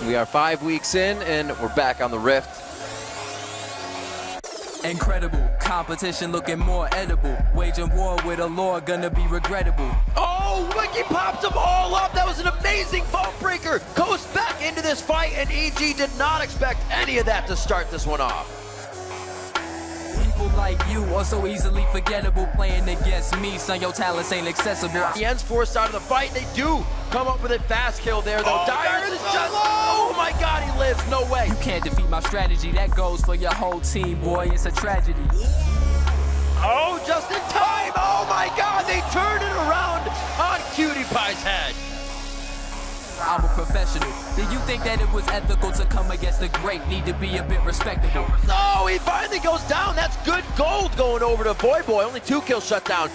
We are 5 weeks in, and we're back on the Rift. Incredible, competition looking more edible. Waging war with a lore, gonna be regrettable. Oh, Wiki popped them all up. That was an amazing phone breaker. Goes back into this fight, and EG did not expect any of that to start this one off. People like you are so easily forgettable. Playing against me, son, your talents ain't accessible. The end's forced out of the fight. They do come up with a fast kill there, though. Dyrus is just, oh my God, he lives. No way. You can't defeat my strategy. That goes for your whole team, boy. It's a tragedy. Oh, just in time. Oh my God, they turned it around on Cutie Pie's head. I'm a professional. Did you think that it was ethical to come against the great? Need to be a bit respectable. No, he finally goes down. That's good gold going over to Boy. Only 2 kills shut down.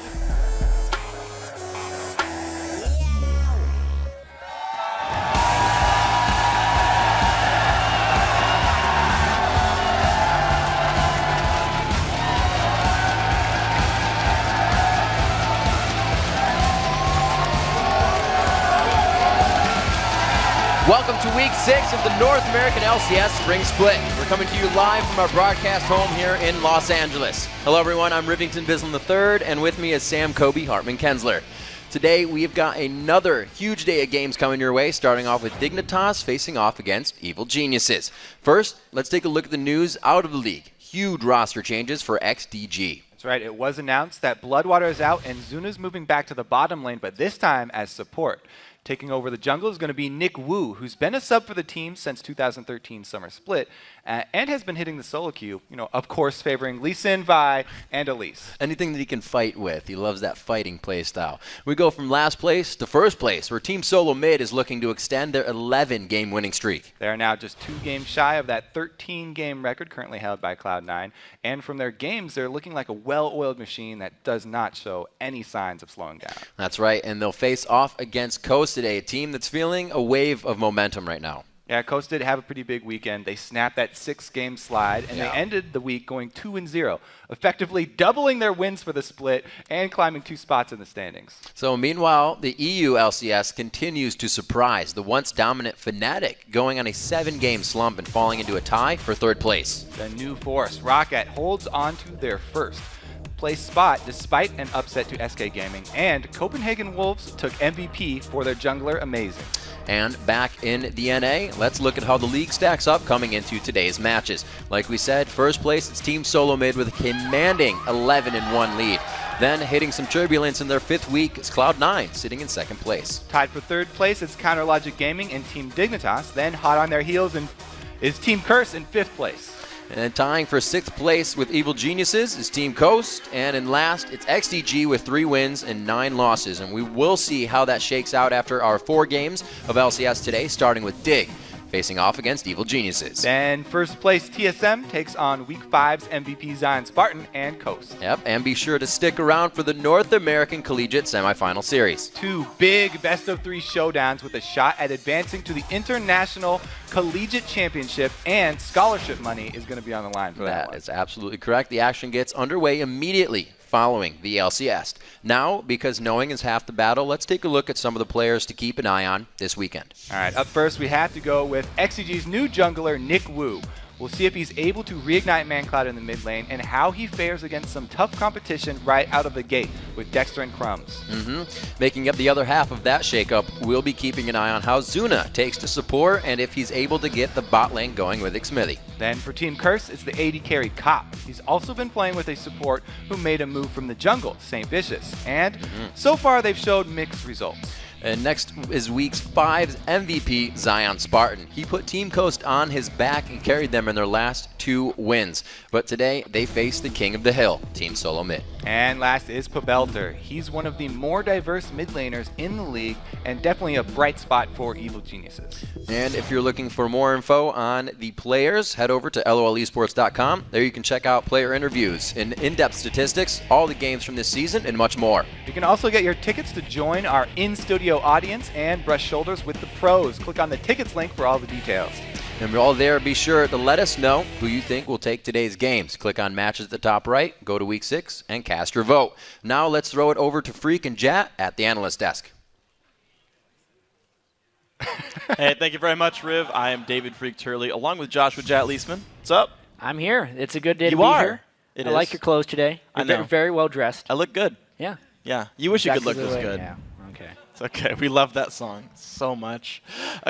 Welcome to week 6 of the North American LCS Spring Split. We're coming to you live from our broadcast home here in Los Angeles. Hello everyone, I'm Rivington Bislin III, and with me is Sam Kobe Hartman Kensler. Today we've got another huge day of games coming your way, starting off with Dignitas facing off against Evil Geniuses. First, let's take a look at the news out of the league. Huge roster changes for XDG. That's right, it was announced that Bloodwater is out and Zuna's moving back to the bottom lane, but this time as support. Taking over the jungle is going to be Nick Wu, who's been a sub for the team since 2013 Summer Split, and has been hitting the solo queue, of course favoring Lee Sin, Vi, and Elise. Anything that he can fight with. He loves that fighting play style. We go from last place to first place, where Team Solo Mid is looking to extend their 11-game winning streak. They are now just 2 games shy of that 13-game record currently held by Cloud9, and from their games, they're looking like a well-oiled machine that does not show any signs of slowing down. That's right, and they'll face off against Coast today, a team that's feeling a wave of momentum right now. Yeah, Coast did have a pretty big weekend. They snapped that 6-game slide, and they ended the week going 2-0, effectively doubling their wins for the split and climbing 2 spots in the standings. So meanwhile, the EU LCS continues to surprise the once dominant Fnatic, going on a 7-game slump and falling into a tie for 3rd place. The new force, Rocket, holds on to their first place spot despite an upset to SK Gaming, and Copenhagen Wolves took MVP for their jungler Amazing. And back in the NA, let's look at how the league stacks up coming into today's matches. Like we said, first place, it's Team Solo Mid with a commanding 11-1 lead. Then hitting some turbulence in their 5th week is Cloud9, sitting in 2nd place. Tied for 3rd place, it's Counterlogic Gaming and Team Dignitas. Then hot on their heels is Team Curse in 5th place. And tying for 6th place with Evil Geniuses is Team Coast. And in last, it's XDG with 3 wins and 9 losses. And we will see how that shakes out after our 4 games of LCS today, starting with Dig, facing off against Evil Geniuses. Then first place TSM takes on Week 5's MVP Zion Spartan and Coast. Yep, and be sure to stick around for the North American Collegiate Semifinal Series. 2 big best-of-3 showdowns with a shot at advancing to the International Collegiate Championship, and scholarship money is going to be on the line for that one. That is absolutely correct. The action gets underway immediately following the LCS. Now, because knowing is half the battle, let's take a look at some of the players to keep an eye on this weekend. All right, up first we have to go with XCG's new jungler, Nick Wu. We'll see if he's able to reignite ManCloud in the mid lane and how he fares against some tough competition right out of the gate with Dexter and Crumbs. Making up the other half of that shakeup, we'll be keeping an eye on how Zuna takes to support and if he's able to get the bot lane going with Xmithy. Then for Team Curse, it's the AD carry Cop. He's also been playing with a support who made a move from the jungle, St. Vicious. And so far they've showed mixed results. And next is Week 5's MVP, Zion Spartan. He put Team Coast on his back and carried them in their last 2 wins. But today, they face the king of the hill, Team Solo Mid. And last is Pabelter. He's one of the more diverse mid laners in the league and definitely a bright spot for Evil Geniuses. And if you're looking for more info on the players, head over to lolesports.com. There you can check out player interviews and in-depth statistics, all the games from this season, and much more. You can also get your tickets to join our in-studio audience and brush shoulders with the pros. Click on the tickets link for all the details. And we're all there. Be sure to let us know who you think will take today's games. Click on matches at the top right, go to Week 6, and cast your vote. Now let's throw it over to Freak and Jat at the analyst desk. Hey, thank you very much, Riv. I am David Freak Turley, along with Joshua Jat Leisman. What's up? I'm here. It's a good day to You be are. here. It I is. like your clothes today. I You're know. very well dressed. I look good. Yeah. Yeah. You wish you could look Exactly this the way- good. Yeah. Okay. It's okay. We love that song so much.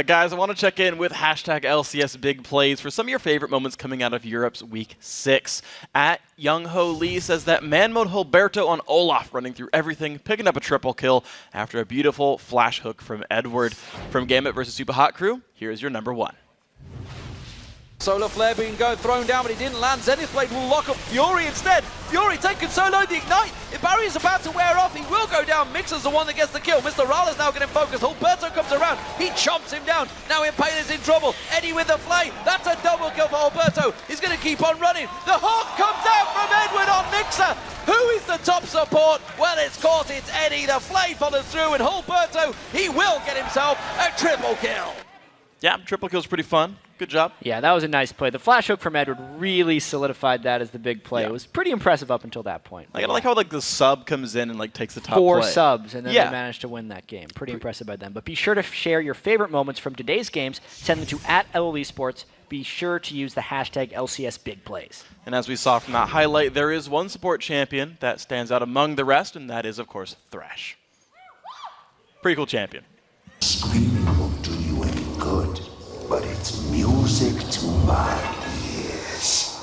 Guys, I want to check in with hashtag LCS Big Plays for some of your favorite moments coming out of Europe's Week 6. At Young Ho Lee says that man mode Hilberto on Olaf running through everything, picking up a triple kill after a beautiful flash hook from Edward. From Gambit versus Super Hot Crew, here's your number 1. Solar Flare being thrown down, but he didn't land. Zenith Blade will lock up Fury instead. Fury taking Solo the Ignite. If Barry's about to wear off, he will go down. Mixer's the one that gets the kill. Mr. Rala's now getting focused. Alberto comes around. He chomps him down. Now Impaler's in trouble. Eddie with the flame. That's a double kill for Alberto. He's going to keep on running. The hawk comes out from Edward on Mixer. Who is the top support? Well, it's caught. It's Eddie. The flame follows through, and Alberto, he will get himself a triple kill. Yeah, triple kill's pretty fun. Good job. Yeah, that was a nice play. The flash hook from Edward really solidified that as the big play. Yeah. It was pretty impressive up until that point. I like how the sub comes in and takes the top 4 play. subs, and then Yeah. they managed to win that game. Pretty impressive by them. But be sure to share your favorite moments from today's games. Send them to @LOLesports. Be sure to use the hashtag LCS Big Plays. And as we saw from that highlight, there is one support champion that stands out among the rest, and that is, of course, Thresh. Pretty cool champion. Screaming won't do you any good, but it's music to my ears.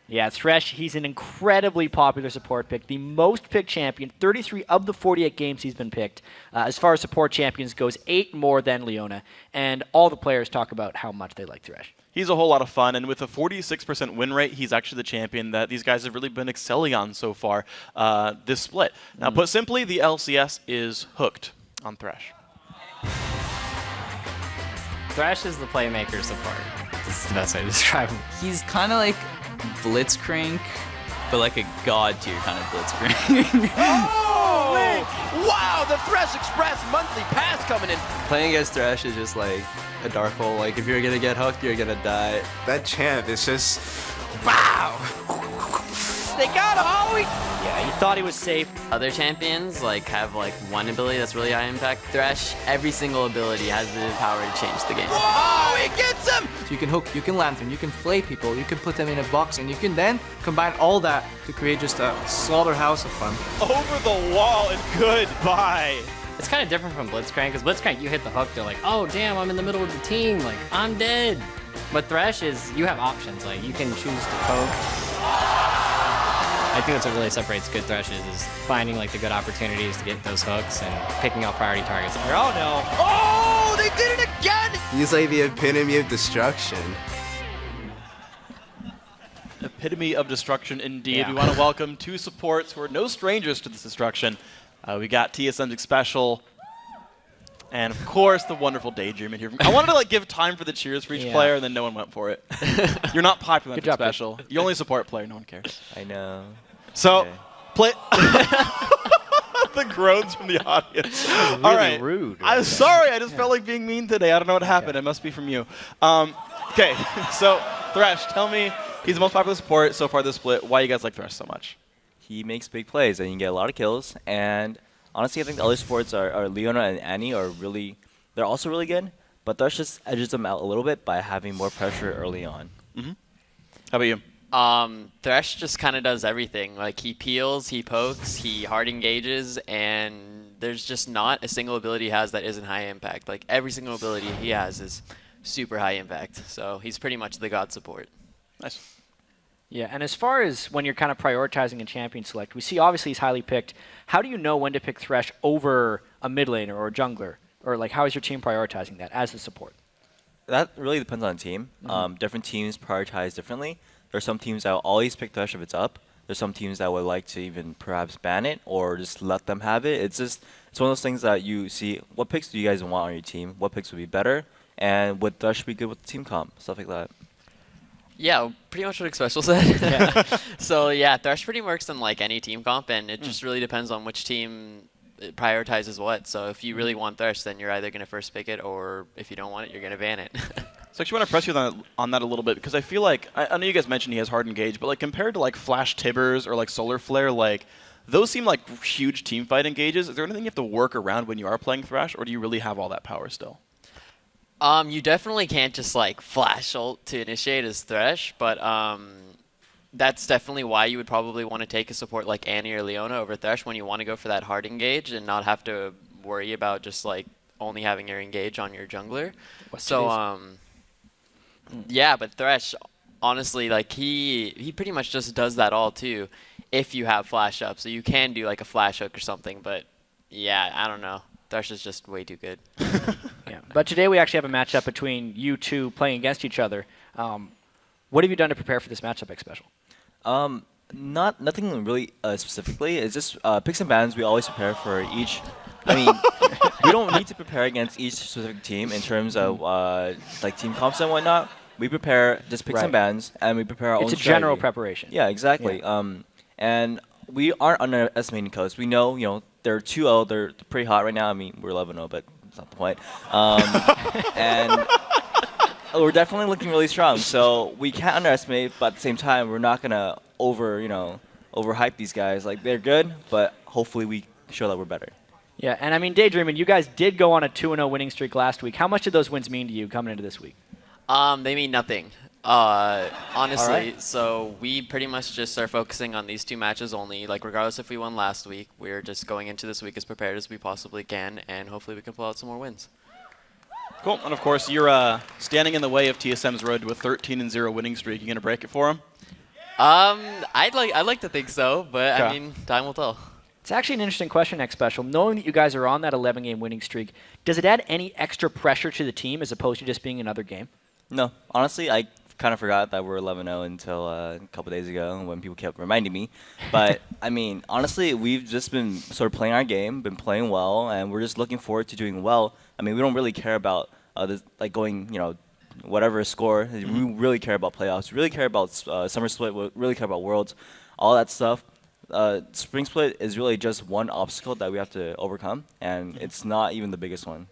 Yeah, Thresh, he's an incredibly popular support pick. The most picked champion, 33 of the 48 games he's been picked. As far as support champions goes, 8 more than Leona. And all the players talk about how much they like Thresh. He's a whole lot of fun, and with a 46% win rate, he's actually the champion that these guys have really been excelling on so far this split. Now, put simply, the LCS is hooked on Thresh. Thresh is the playmaker support. This is the best way to describe him. He's kind of like Blitzcrank, but like a god tier kind of Blitzcrank. Oh! Wow, the Thresh Express monthly pass coming in. Playing against Thresh is just like a dark hole. Like if you're gonna get hooked, you're gonna die. That champ is just wow. They got him. Oh, Yeah, he thought he was safe. Other champions have one ability that's really high impact. Thresh, every single ability has the power to change the game. Whoa, he gets him. So you can hook, you can lantern, you can flay people, you can put them in a box, and you can then combine all that to create just a slaughterhouse of fun. Over the wall and goodbye. It's kind of different from Blitzcrank, because Blitzcrank, you hit the hook, they're like, oh, damn, I'm in the middle of the team. Like, I'm dead. But Thresh is, you have options. Like, you can choose to poke. I think that's what really separates good Threshes is finding the good opportunities to get those hooks and picking out priority targets. Oh, no. Oh, they did it again. He's like the epitome of destruction. Epitome of destruction indeed. Yeah. We want to welcome 2 supports who are no strangers to this destruction. We got TSM's Special, and of course the wonderful Daydream in here. I wanted to give time for the cheers for each Yeah. player, and then no one went for it. You're not popular Good enough job, Special. You're only a support player. No one cares. I know. So, Okay. play. The groans from the audience. All right. rude I'm right sorry. I just felt like being mean today. I don't know what happened. It must be from you. Okay. So, Thresh, tell me, he's the most popular support so far this split. Why you guys like Thresh so much? He makes big plays and you can get a lot of kills. And honestly, I think the other supports are Leona and Annie are really, they're also really good. But Thresh just edges them out a little bit by having more pressure early on. Mm-hmm. How about you? Thresh just kind of does everything. He peels, he pokes, he hard engages, and there's just not a single ability he has that isn't high impact. Every single ability he has is super high impact. So he's pretty much the god support. Nice. Yeah, and as far as when you're kind of prioritizing a champion select, we see obviously he's highly picked. How do you know when to pick Thresh over a mid laner or a jungler? Or how is your team prioritizing that as a support? That really depends on the team. Different teams prioritize differently. There's some teams that will always pick Thresh if it's up. There's some teams that would like to even perhaps ban it or just let them have it. It's one of those things that you see, what picks do you guys want on your team? What picks would be better? And would Thresh be good with the team comp? Stuff like that. Yeah, pretty much what Special said. Yeah. So yeah, Thresh pretty works in any team comp, and it just really depends on which team prioritizes what. So if you really want Thresh, then you're either going to first pick it, or if you don't want it, you're going to ban it. So I actually want to press you on that a little bit, because I feel like, I know you guys mentioned he has hard engage, but compared to Flash Tibbers or Solar Flare, those seem like huge team fight engages. Is there anything you have to work around when you are playing Thresh, or do you really have all that power still? You definitely can't just like flash ult to initiate as Thresh, but that's definitely why you would probably want to take a support like Annie or Leona over Thresh when you want to go for that hard engage and not have to worry about just like only having your engage on your jungler. Yeah, but Thresh, honestly, like he pretty much just does that all too if you have flash up. So you can do like a flash hook or something, but yeah, I don't know. Thresh is just way too good. Yeah. But today we actually have a matchup between you two playing against each other. What have you done to prepare for this matchup, X Special? Nothing really specifically. It's just picks and bans. We always prepare for each. I mean, we don't need to prepare against each specific team in terms of like team comps and whatnot. We prepare just picks and bans, and we prepare our own It's a strategy. general preparation. Yeah, exactly. Yeah. And we aren't underestimating codes. We know, they're 2-0. They're pretty hot right now. I mean, we're 11-0, but that's not the point. And we're definitely looking really strong. So we can't underestimate, but at the same time, we're not gonna overhype these guys. Like they're good, but hopefully we show that we're better. Yeah, and I mean, Daydreaming, you guys did go on a 2-0 winning streak last week. How much did those wins mean to you coming into this week? They mean nothing. Honestly, right. So we pretty much just are focusing on these two matches only. Like regardless if we won last week, we're just going into this week as prepared as we possibly can, and hopefully we can pull out some more wins. Cool. And of course, you're standing in the way of TSM's road to a 13-0 winning streak. You gonna break it for him? I'd like to think so, but I mean, time will tell. It's actually an interesting question, X Special. Knowing that you guys are on that 11-game winning streak, does it add any extra pressure to the team as opposed to just being another game? No, honestly, I kind of forgot that we're 11-0 until a couple days ago when people kept reminding me. But I mean, honestly, we've just been sort of playing our game, been playing well, and we're just looking forward to doing well. I mean, we don't really care about like going, whatever score. We really care about playoffs. We really care about summer split. We really care about worlds, all that stuff. Spring split is really just one obstacle that we have to overcome, and it's not even the biggest one.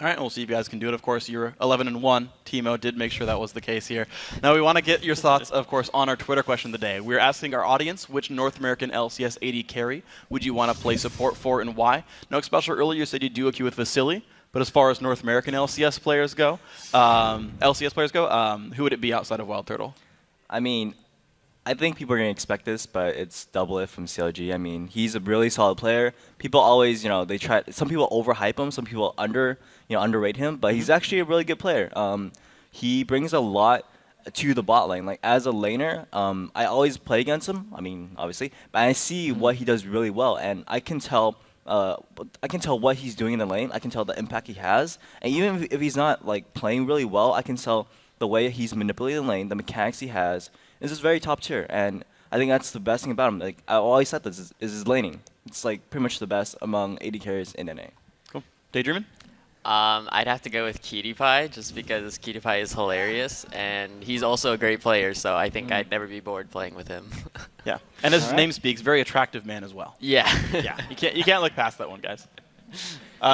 All right, we'll see if you guys can do it. Of course, you're 11-1. Timo did make sure that was the case here. Now, we want to get your thoughts, of course, on our Twitter question of the day. We're asking our audience, which North American LCS AD carry would you want to play support for and why? Now, Special, earlier you said you'd do a queue with Vasily, but as far as North American LCS players go, who would it be outside of Wild Turtle? I mean, I think people are going to expect this, but it's Double It from CLG. I mean, he's a really solid player. People always, they try. Some people overhype him. Some people underrate him. But he's actually a really good player. He brings a lot to the bot lane. Like as a laner, I always play against him. I mean, obviously, but I see what he does really well, and I can tell. I can tell what he's doing in the lane. I can tell the impact he has, and even if he's not like playing really well, I can tell the way he's manipulating the lane, the mechanics he has. This is very top tier, and I think that's the best thing about him. Like I always said, this is his laning. It's like pretty much the best among AD carriers in NA. Cool. Daydreaming? I'd have to go with Cutie just because Cutie is hilarious, and he's also a great player, so I think I'd never be bored playing with him. Yeah, and as his name speaks, very attractive man as well. Yeah. Yeah, you can't look past that one, guys.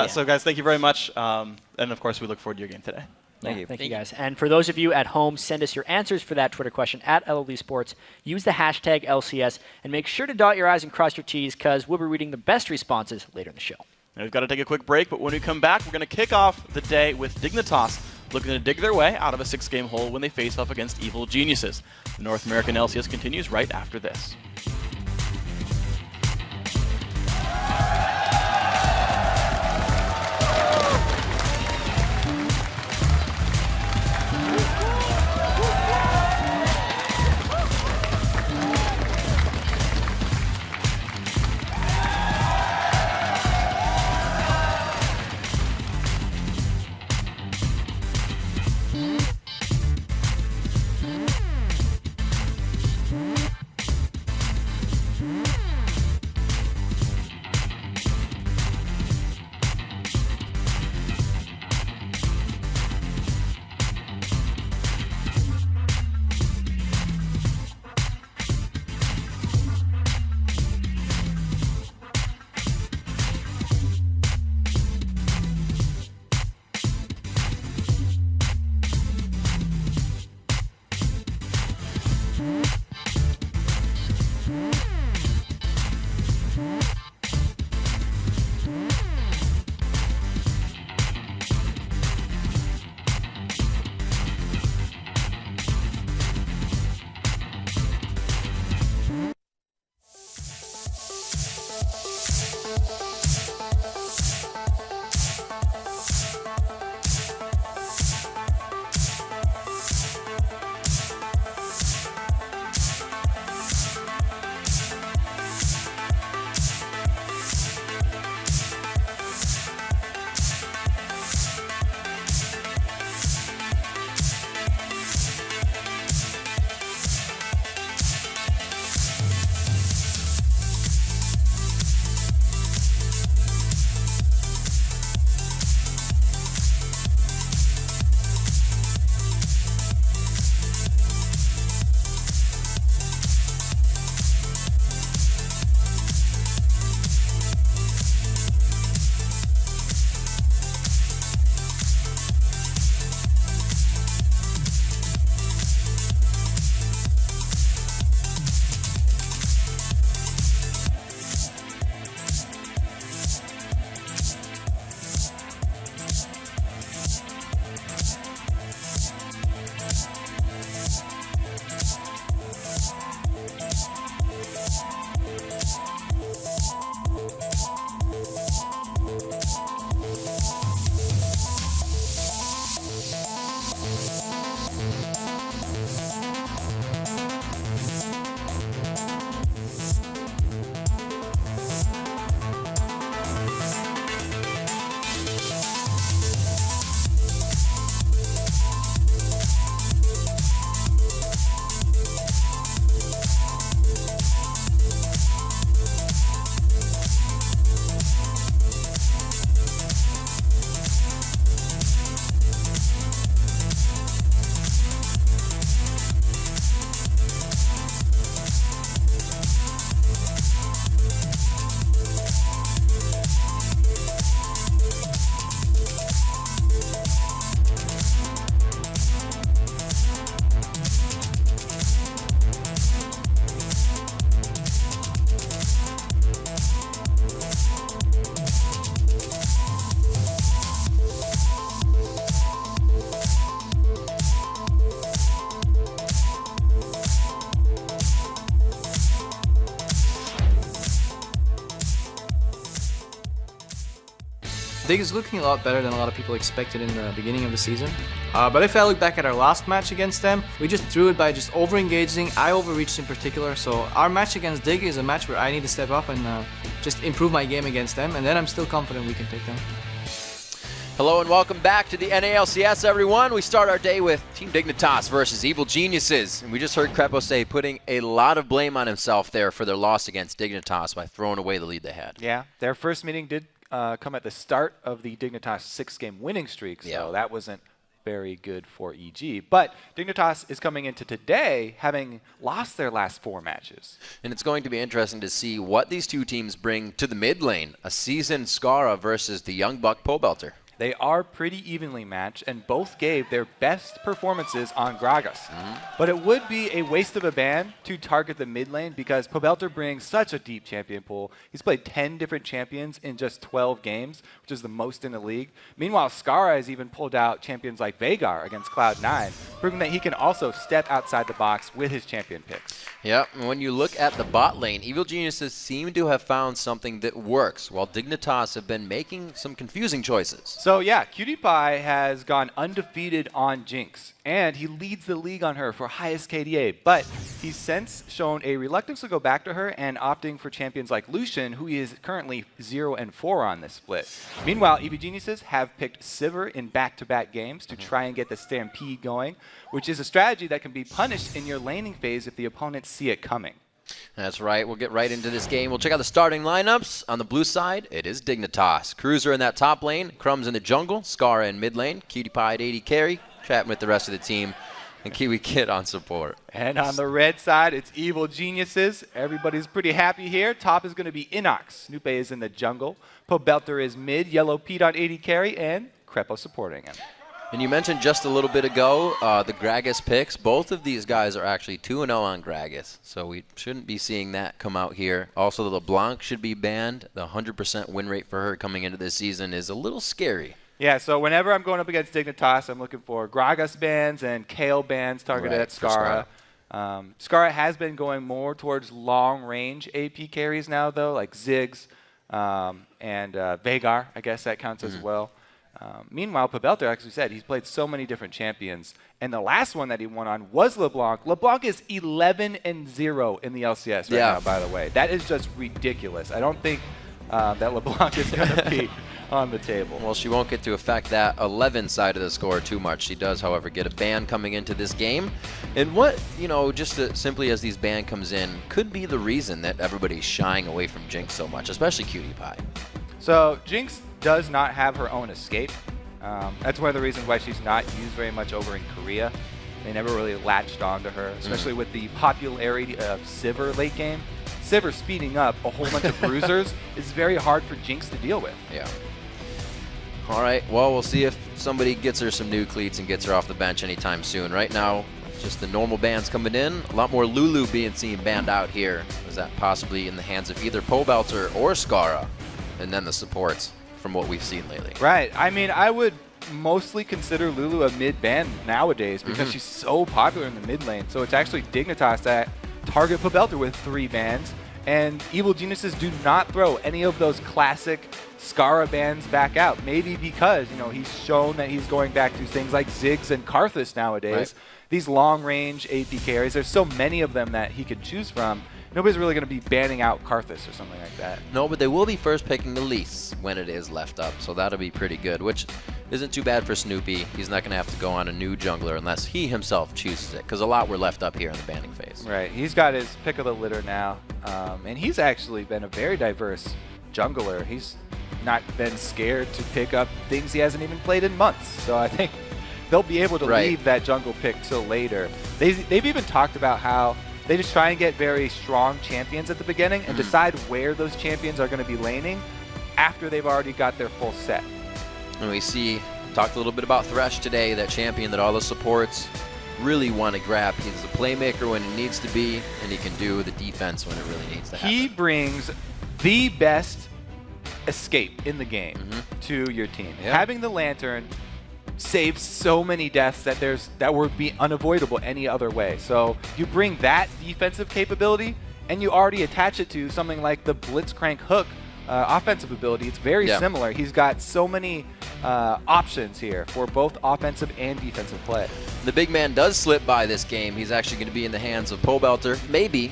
So, guys, thank you very much, and of course, we look forward to your game today. Thank you, guys. And for those of you at home, send us your answers for that Twitter question at LLD Sports. Use the hashtag LCS, and make sure to dot your I's and cross your T's, because we'll be reading the best responses later in the show. Now we've got to take a quick break, but when we come back, we're going to kick off the day with Dignitas looking to dig their way out of a 6-game hole when they face off against Evil Geniuses. The North American LCS continues right after this. Dig is looking a lot better than a lot of people expected in the beginning of the season. But if I look back at our last match against them, we just threw it by just over-engaging. I overreached in particular, so our match against Dig is a match where I need to step up and just improve my game against them, and then I'm still confident we can take them. Hello and welcome back to the NALCS, everyone. We start our day with Team Dignitas versus Evil Geniuses. And we just heard Crepo say putting a lot of blame on himself there for their loss against Dignitas by throwing away the lead they had. Yeah, their first meeting did come at the start of the Dignitas 6-game winning streak, so that wasn't very good for EG. But Dignitas is coming into today having lost their last 4 matches. And it's going to be interesting to see what these two teams bring to the mid lane. A seasoned Skara versus the young buck pole belter. They are pretty evenly matched, and both gave their best performances on Gragas. But it would be a waste of a ban to target the mid lane because Pobelter brings such a deep champion pool. He's played 10 different champions in just 12 games, which is the most in the league. Meanwhile, Skara has even pulled out champions like Veigar against Cloud9, proving that he can also step outside the box with his champion picks. Yep, and when you look at the bot lane, Evil Geniuses seem to have found something that works, while Dignitas have been making some confusing choices. So yeah, Cutie Pie has gone undefeated on Jinx, and he leads the league on her for highest KDA, but he's since shown a reluctance to go back to her and opting for champions like Lucian, who is currently 0-4 on this split. Meanwhile, EV Geniuses have picked Sivir in back-to-back games to try and get the Stampede going, which is a strategy that can be punished in your laning phase if the opponents see it coming. That's right. We'll get right into this game. We'll check out the starting lineups. On the blue side, it is Dignitas. Cruiser in that top lane, Crumbs in the jungle, Skara in mid lane, Cutie Pie at 80 carry, chatting with the rest of the team, and Kiwi Kid on support. And on the red side, it's Evil Geniuses. Everybody's pretty happy here. Top is going to be Inox. Snoopy is in the jungle. Pobelter is mid, Yellow Pete on 80 carry, and Crepo supporting him. And you mentioned just a little bit ago the Gragas picks. Both of these guys are actually 2-0 on Gragas, so we shouldn't be seeing that come out here. Also, the LeBlanc should be banned. The 100% win rate for her coming into this season is a little scary. Yeah, so whenever I'm going up against Dignitas, I'm looking for Gragas bans and Kale bans targeted at Skara. Skara has been going more towards long-range AP carries now, though, like Ziggs and Veigar. I guess that counts as well. Meanwhile, Pobelter actually said he's played so many different champions, and the last one that he won on was LeBlanc. LeBlanc is 11-0 in the LCS right now, by the way. That is just ridiculous. I don't think that LeBlanc is going to be on the table. Well, she won't get to affect that 11 side of the score too much. She does, however, get a ban coming into this game. And what, just simply as these ban comes in, could be the reason that everybody's shying away from Jinx so much, especially Cutie Pie. So Jinx does not have her own escape. That's one of the reasons why she's not used very much over in Korea. They never really latched onto her, especially with the popularity of Sivir late game. Sivir speeding up a whole bunch of bruisers is very hard for Jinx to deal with. Yeah. All right, well, we'll see if somebody gets her some new cleats and gets her off the bench anytime soon. Right now, just the normal bans coming in. A lot more Lulu being seen banned out here. Is that possibly in the hands of either Pobelter or Skara? And then the supports from what we've seen lately. Right. I mean, I would mostly consider Lulu a mid-ban nowadays because she's so popular in the mid lane. So it's actually Dignitas that target Pobelter with 3 bans. And Evil Geniuses do not throw any of those classic Skara bans back out. Maybe because, he's shown that he's going back to things like Ziggs and Karthus nowadays. Right. These long-range AP carries, there's so many of them that he could choose from. Nobody's really going to be banning out Karthus or something like that. No, but they will be first picking Elise when it is left up, so that'll be pretty good, which isn't too bad for Snoopy. He's not going to have to go on a new jungler unless he himself chooses it, because a lot were left up here in the banning phase. Right. He's got his pick of the litter now, and he's actually been a very diverse jungler. He's not been scared to pick up things he hasn't even played in months, so I think they'll be able to leave that jungle pick till later. They've even talked about how they just try and get very strong champions at the beginning and decide where those champions are going to be laning after they've already got their full set. And we talked a little bit about Thresh today, that champion that all the supports really want to grab. He's a playmaker when it needs to be, and he can do the defense when it really needs to happen. He brings the best escape in the game to your team. Yeah. Having the Lantern saves so many deaths that would be unavoidable any other way. So you bring that defensive capability and you already attach it to something like the Blitzcrank hook, offensive ability. It's very similar. He's got so many options here for both offensive and defensive play. The big man does slip by this game. He's actually going to be in the hands of Pobelter. Maybe.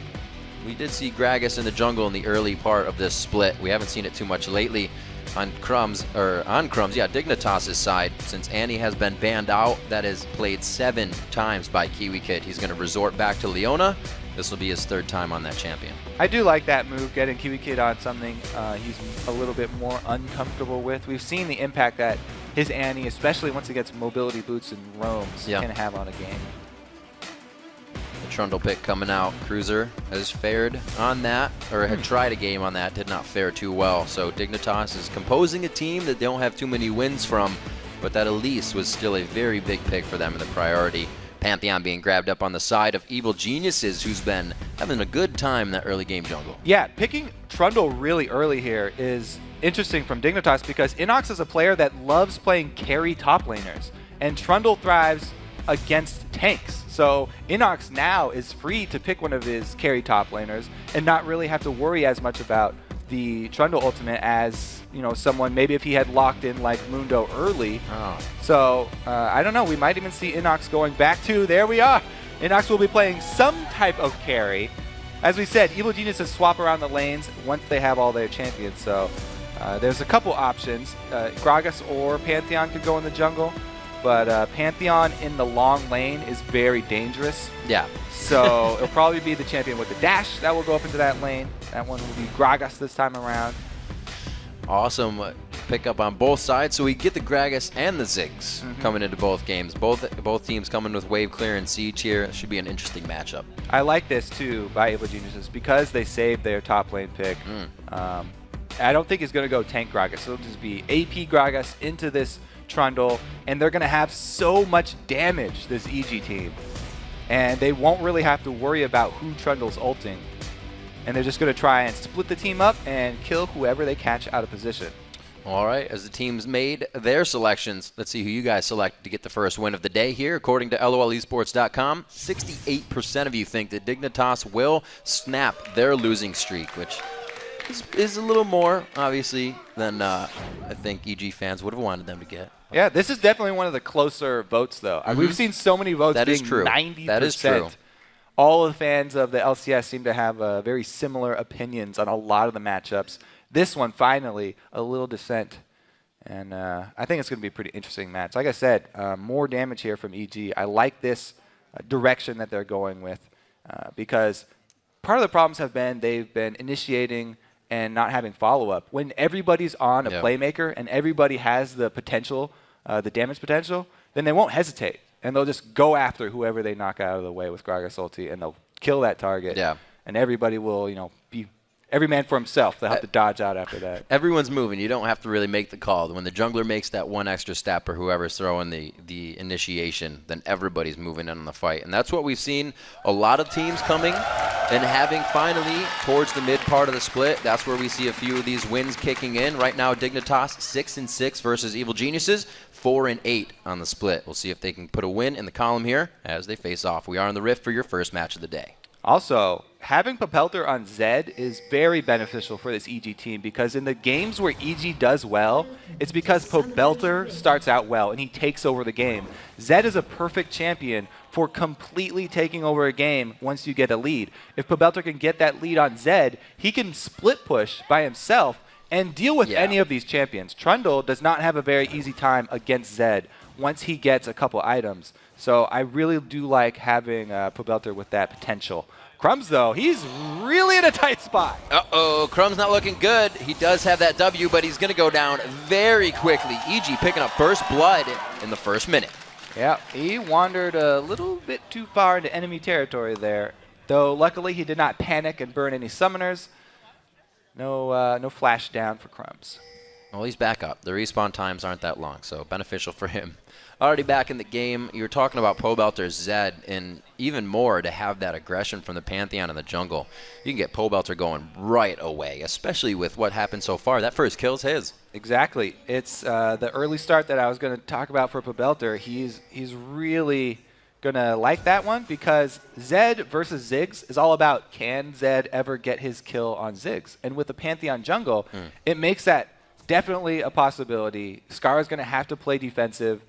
We did see Gragas in the jungle in the early part of this split. We haven't seen it too much lately on Dignitas' side. Since Annie has been banned out, that is played 7 times by Kiwi Kid. He's going to resort back to Leona. This will be his 3rd time on that champion. I do like that move, getting Kiwi Kid on something he's a little bit more uncomfortable with. We've seen the impact that his Annie, especially once he gets mobility boots and roams, can have on a game. The Trundle pick coming out. Cruiser has fared on that, or had tried a game on that, did not fare too well. So Dignitas is composing a team that they don't have too many wins from, but that Elise was still a very big pick for them in the priority. Pantheon being grabbed up on the side of Evil Geniuses, who's been having a good time in that early game jungle. Yeah, picking Trundle really early here is interesting from Dignitas because Inox is a player that loves playing carry top laners, and Trundle thrives against tanks. So Inox now is free to pick one of his carry top laners and not really have to worry as much about the Trundle ultimate as, you know, someone maybe if he had locked in like Mundo early. So I don't know, we might even see Inox going back to, there we are. Inox will be playing some type of carry. As we said, Evil Geniuses swap around the lanes once they have all their champions. So there's a couple options. Gragas or Pantheon could go in the jungle, but Pantheon in the long lane is very dangerous. Yeah. So it'll probably be the champion with the dash that will go up into that lane. That one will be Gragas this time around. Awesome pickup on both sides. So we get the Gragas and the Ziggs coming into both games. Both teams coming with wave clear and siege here. It should be an interesting matchup. I like this too by Evil Geniuses because they saved their top lane pick. I don't think it's going to go tank Gragas. It'll just be AP Gragas into this Trundle, and they're going to have so much damage, this EG team. And they won't really have to worry about who Trundle's ulting. And they're just going to try and split the team up and kill whoever they catch out of position. All right, as the teams made their selections, let's see who you guys selected to get the first win of the day here. According to LOLesports.com, 68% of you think that Dignitas will snap their losing streak, which is a little more, obviously, than I think EG fans would have wanted them to get. Yeah, this is definitely one of the closer votes, though. We've seen so many votes that being is true. 90%. That is true. All of the fans of the LCS seem to have very similar opinions on a lot of the matchups. This one, finally, a little dissent. And I think it's going to be a pretty interesting match. Like I said, more damage here from EG. I like this direction that they're going with because part of the problems have been they've been initiating and not having follow-up. When everybody's on a playmaker and everybody has the potential, the damage potential, then they won't hesitate. And they'll just go after whoever they knock out of the way with Gragas ulti, and they'll kill that target. Yeah. And everybody will, you know, be every man for himself. They'll have to dodge out after that. Everyone's moving. You don't have to really make the call. When the jungler makes that one extra step or whoever's throwing the initiation, then everybody's moving in on the fight. And that's what we've seen a lot of teams coming and having finally towards the mid part of the split. That's where we see a few of these wins kicking in. Right now, Dignitas 6-6 versus Evil Geniuses. 4-8 on the split. We'll see if they can put a win in the column here as they face off. We are on the Rift for your first match of the day. Also, having Popelter on Zed is very beneficial for this EG team because in the games where EG does well, it's because Popelter starts out well and he takes over the game. Zed is a perfect champion for completely taking over a game once you get a lead. If Popelter can get that lead on Zed, he can split push by himself and deal with any of these champions. Trundle does not have a very easy time against Zed once he gets a couple items. So I really do like having Pobelter with that potential. Crumbs, though, he's really in a tight spot. Uh-oh, Crumbs not looking good. He does have that W, but he's going to go down very quickly. EG picking up first blood in the first minute. Yeah, he wandered a little bit too far into enemy territory there. Though, luckily, he did not panic and burn any summoners. No flash down for Crumbs. Well, he's back up. The respawn times aren't that long, so beneficial for him. Already back in the game, you were talking about Pobelter's Zed, and even more to have that aggression from the Pantheon in the jungle. You can get Pobelter going right away, especially with what happened so far. That first kill's his. Exactly. It's the early start that I was going to talk about for Pobelter. He's really going to like that one because Zed versus Ziggs is all about can Zed ever get his kill on Ziggs. And with the Pantheon jungle, it makes that definitely a possibility. Scar's going to have to play defensive,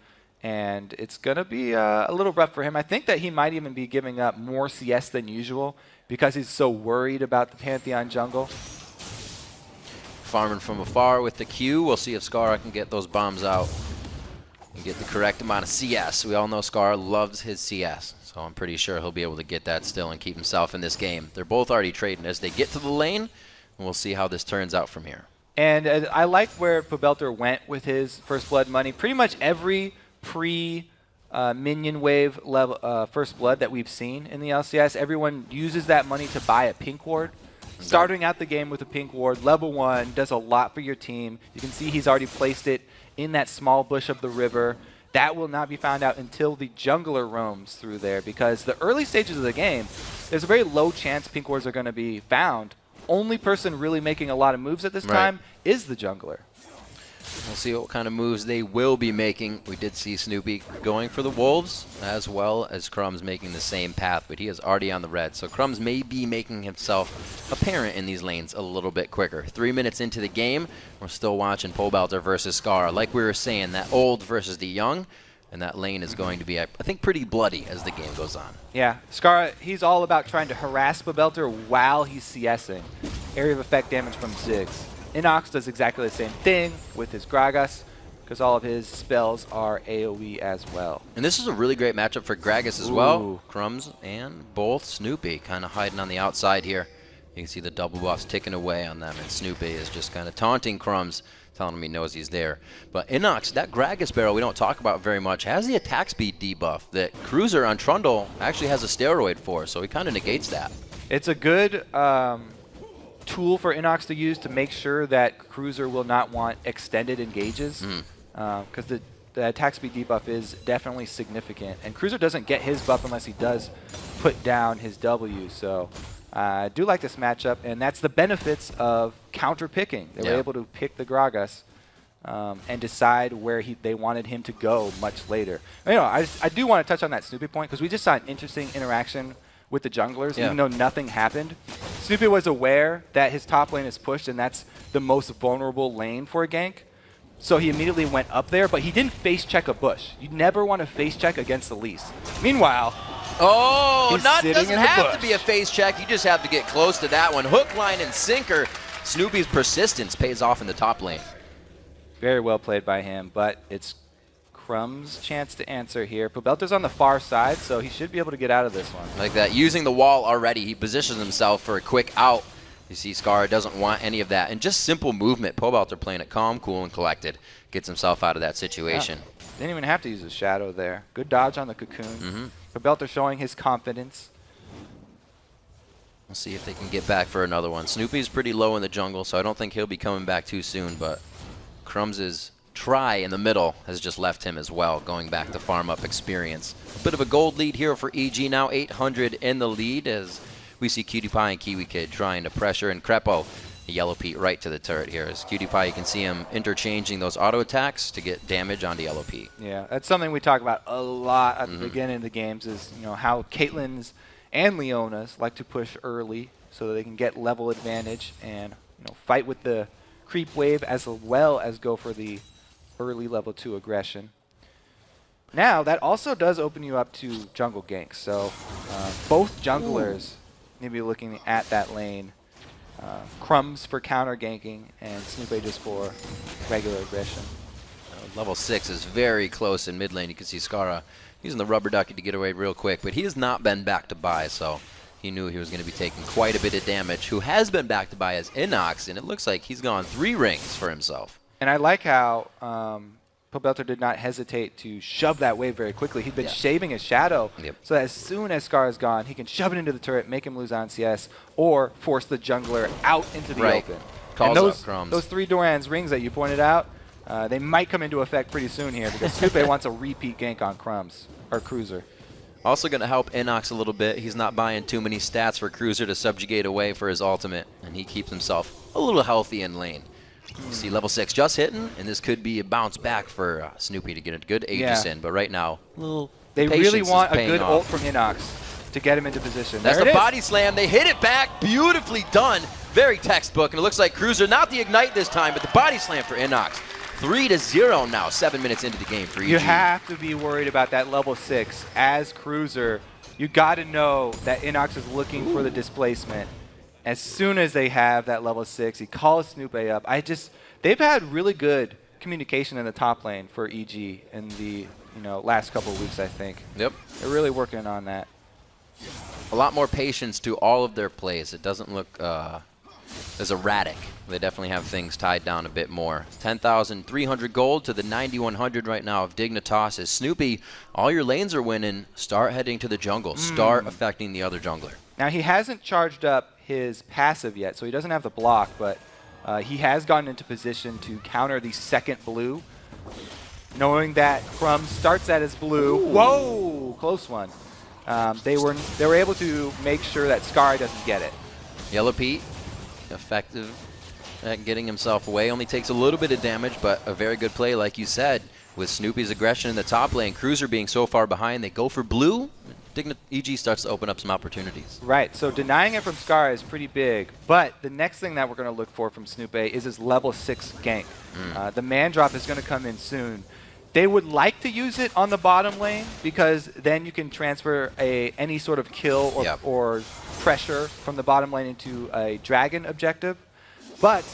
and it's going to be a little rough for him. I think that he might even be giving up more CS than usual because he's so worried about the Pantheon jungle. Farming from afar with the Q. We'll see if Scar can get those bombs out and get the correct amount of CS. We all know Scar loves his CS, so I'm pretty sure he'll be able to get that still and keep himself in this game. They're both already trading as they get to the lane, and we'll see how this turns out from here. And I like where Pobelter went with his First Blood money. Pretty much every pre-minion wave level First Blood that we've seen in the LCS, everyone uses that money to buy a pink ward. Starting out the game with a pink ward, level 1, does a lot for your team. You can see he's already placed it in that small bush of the river. That will not be found out until the jungler roams through there because the early stages of the game, there's a very low chance pink wards are going to be found. Only person really making a lot of moves at this time is the jungler. We'll see what kind of moves they will be making. We did see Snoopy going for the Wolves, as well as Crumbs making the same path, but he is already on the red. So Crumbs may be making himself apparent in these lanes a little bit quicker. 3 minutes into the game, we're still watching Pobelter versus Scar. Like we were saying, that old versus the young, and that lane is going to be, I think, pretty bloody as the game goes on. Yeah, Scar, he's all about trying to harass Pobelter while he's CSing. Area of effect damage from Ziggs. Inox does exactly the same thing with his Gragas because all of his spells are AoE as well. And this is a really great matchup for Gragas as well. Crumbs and both Snoopy kind of hiding on the outside here. You can see the double buffs ticking away on them, and Snoopy is just kind of taunting Crumbs, telling him he knows he's there. But Inox, that Gragas barrel we don't talk about very much, has the attack speed debuff that Cruiser on Trundle actually has a steroid for, so he kind of negates that. It's a good tool for Inox to use to make sure that Cruiser will not want extended engages because the attack speed debuff is definitely significant. And Cruiser doesn't get his buff unless he does put down his W, so I do like this matchup, and that's the benefits of counter picking. They were able to pick the Gragas and decide where they wanted him to go much later. You know, I do want to touch on that Snoopy point because we just saw an interesting interaction with the junglers, even though nothing happened. Snoopy was aware that his top lane is pushed, and that's the most vulnerable lane for a gank. So he immediately went up there, but he didn't face check a bush. You never want to face check against the Lease. Meanwhile, doesn't have to be a face check. You just have to get close to that one. Hook, line, and sinker. Snoopy's persistence pays off in the top lane. Very well played by him, but it's Crumb's chance to answer here. Pobelter's on the far side, so he should be able to get out of this one. Like that, using the wall already, he positions himself for a quick out. You see Scar doesn't want any of that. And just simple movement, Pobelter playing it calm, cool, and collected. Gets himself out of that situation. Yeah. Didn't even have to use his shadow there. Good dodge on the cocoon. Pobelter showing his confidence. We'll see if they can get back for another one. Snoopy's pretty low in the jungle, so I don't think he'll be coming back too soon, but Crumbs' try in the middle has just left him as well, going back to farm up experience. A bit of a gold lead here for EG now, 800 in the lead as we see Cutie Pie and Kiwi Kid trying to pressure, and Crepo, the Yellow Pete, right to the turret here. As Cutie Pie, you can see him interchanging those auto attacks to get damage onto Yellow Pete. Yeah, that's something we talk about a lot at the beginning of the games is, you know, how Caitlyn's and Leona's like to push early so that they can get level advantage and, you know, fight with the creep wave as well as go for the early level 2 aggression. Now, that also does open you up to jungle ganks. So both junglers need to be looking at that lane. Crumbs for counter ganking and Snoopy just for regular aggression. Level 6 is very close in mid lane. You can see Skara using the rubber ducky to get away real quick, but he has not been back to buy, so he knew he was going to be taking quite a bit of damage. Who has been back to buy is Inox, and it looks like he's gone 3 rings for himself. And I like how Pobelter did not hesitate to shove that wave very quickly. He'd been shaving his shadow, so that as soon as Scar is gone, he can shove it into the turret, make him lose on CS, or force the jungler out into the open. Calls and up Crumbs. those 3 Doran's rings that you pointed out, they might come into effect pretty soon here because Snoopy wants a repeat gank on Crumbs, or Cruiser. Also going to help Inox a little bit. He's not buying too many stats for Cruiser to subjugate away for his ultimate, and he keeps himself a little healthy in lane. You see level 6 just hitting, and this could be a bounce back for Snoopy to get a good Aegis in, but right now, a little They really Patience want is a paying good off. ult from Inox to get him into position. That's There the it is. body slam. They hit it back. Beautifully done. Very textbook. And it looks like Cruiser, not the ignite this time, but the body slam for Inox. 3-0 now, 7 minutes into the game for EG. You have to be worried about that level 6 as Cruiser. You got to know that Inox is looking for the displacement. As soon as they have that level 6, he calls Snoop A up. They've had really good communication in the top lane for EG in the last couple of weeks, I think. Yep. They're really working on that. A lot more patience to all of their plays. It doesn't look as erratic. They definitely have things tied down a bit more. 10,300 gold to the 9,100 right now of Dignitas. As Snoopy, all your lanes are winning. Start heading to the jungle. Start affecting the other jungler. Now, he hasn't charged up his passive yet, so he doesn't have the block, but he has gotten into position to counter the second blue, knowing that Crumb starts at his blue. Ooh. Whoa, close one. They were able to make sure that Scar doesn't get it. Yellow Pete, effective at getting himself away. Only takes a little bit of damage, but a very good play, like you said. With Snoopy's aggression in the top lane, Cruiser being so far behind, they go for blue. EG starts to open up some opportunities. Right, so denying it from Scar is pretty big, but the next thing that we're going to look for from Snoop A is his level 6 gank. The man drop is going to come in soon. They would like to use it on the bottom lane because then you can transfer any sort of kill or pressure from the bottom lane into a dragon objective. But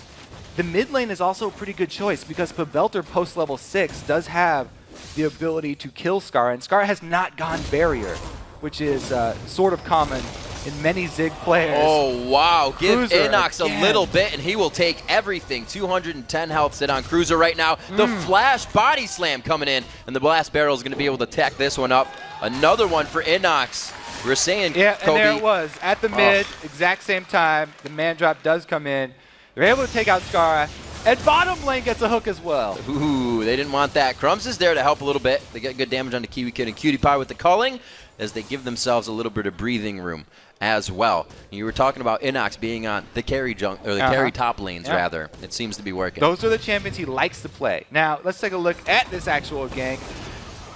the mid lane is also a pretty good choice because Pabelter post level 6 does have the ability to kill Scar, and Scar has not gone barrier, which is sort of common in many Zig players. Oh, wow. Give Cruiser Inox again. a little bit, and he will take everything. 210 health sit on Cruiser right now. The flash body slam coming in, and the blast barrel is going to be able to tech this one up. Another one for Inox. We're saying, yeah, Kobe. and there it was. At the mid, exact same time, the man drop does come in. They're able to take out Scar, and bottom lane gets a hook as well. Ooh, they didn't want that. Crumbs is there to help a little bit. They get good damage on the Kiwi Kid and Cutie Pie with the culling as they give themselves a little bit of breathing room as well. You were talking about Inox being on the carry carry top lanes, rather. It seems to be working. Those are the champions he likes to play. Now, let's take a look at this actual gank.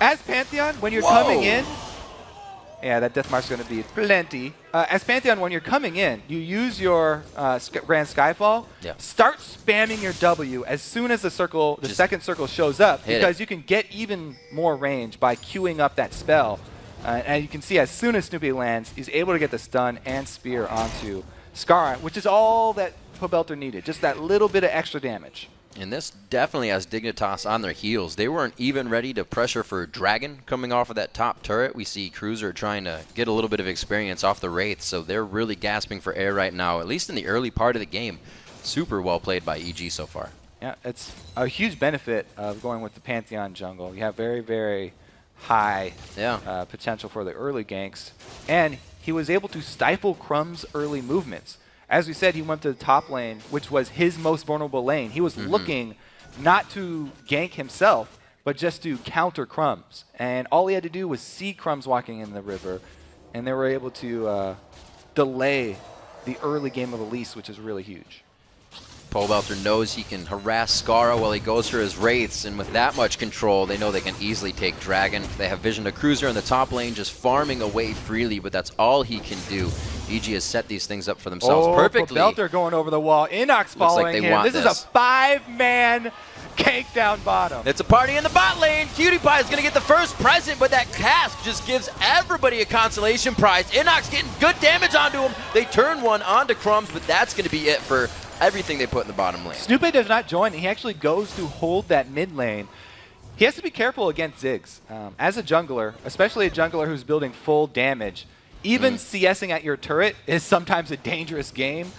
As Pantheon, when you're coming in, yeah, that death mark's going to be plenty. As Pantheon, when you're coming in, you use your Grand Skyfall. Yep. Start spamming your W as soon as the second circle shows up, because you can get even more range by queuing up that spell. And you can see as soon as Snoopy lands, he's able to get the stun and spear onto Scar, which is all that Pabelter needed, just that little bit of extra damage. And this definitely has Dignitas on their heels. They weren't even ready to pressure for Dragon coming off of that top turret. We see Cruiser trying to get a little bit of experience off the Wraith, so they're really gasping for air right now, at least in the early part of the game. Super well played by EG so far. Yeah, it's a huge benefit of going with the Pantheon jungle. You have very, very high potential for the early ganks. And he was able to stifle Crumb's early movements. As we said, he went to the top lane, which was his most vulnerable lane. He was looking not to gank himself, but just to counter Crumbs. And all he had to do was see Crumbs walking in the river, and they were able to delay the early game of Elise, which is really huge. Pabelter knows he can harass Skara while he goes for his Wraiths, and with that much control, they know they can easily take Dragon. They have vision to Cruiser in the top lane, just farming away freely, but that's all he can do. EG has set these things up for themselves perfectly. Pabelter going over the wall. Inox following him. This is a 5-man cake down bottom. It's a party in the bot lane. Cutie Pie is going to get the first present, but that cast just gives everybody a consolation prize. Inox getting good damage onto him. They turn one onto Crumbs, but that's going to be it for everything they put in the bottom lane. Snoopy does not join. He actually goes to hold that mid lane. He has to be careful against Ziggs. As a jungler, especially a jungler who's building full damage, even CSing at your turret is sometimes a dangerous game,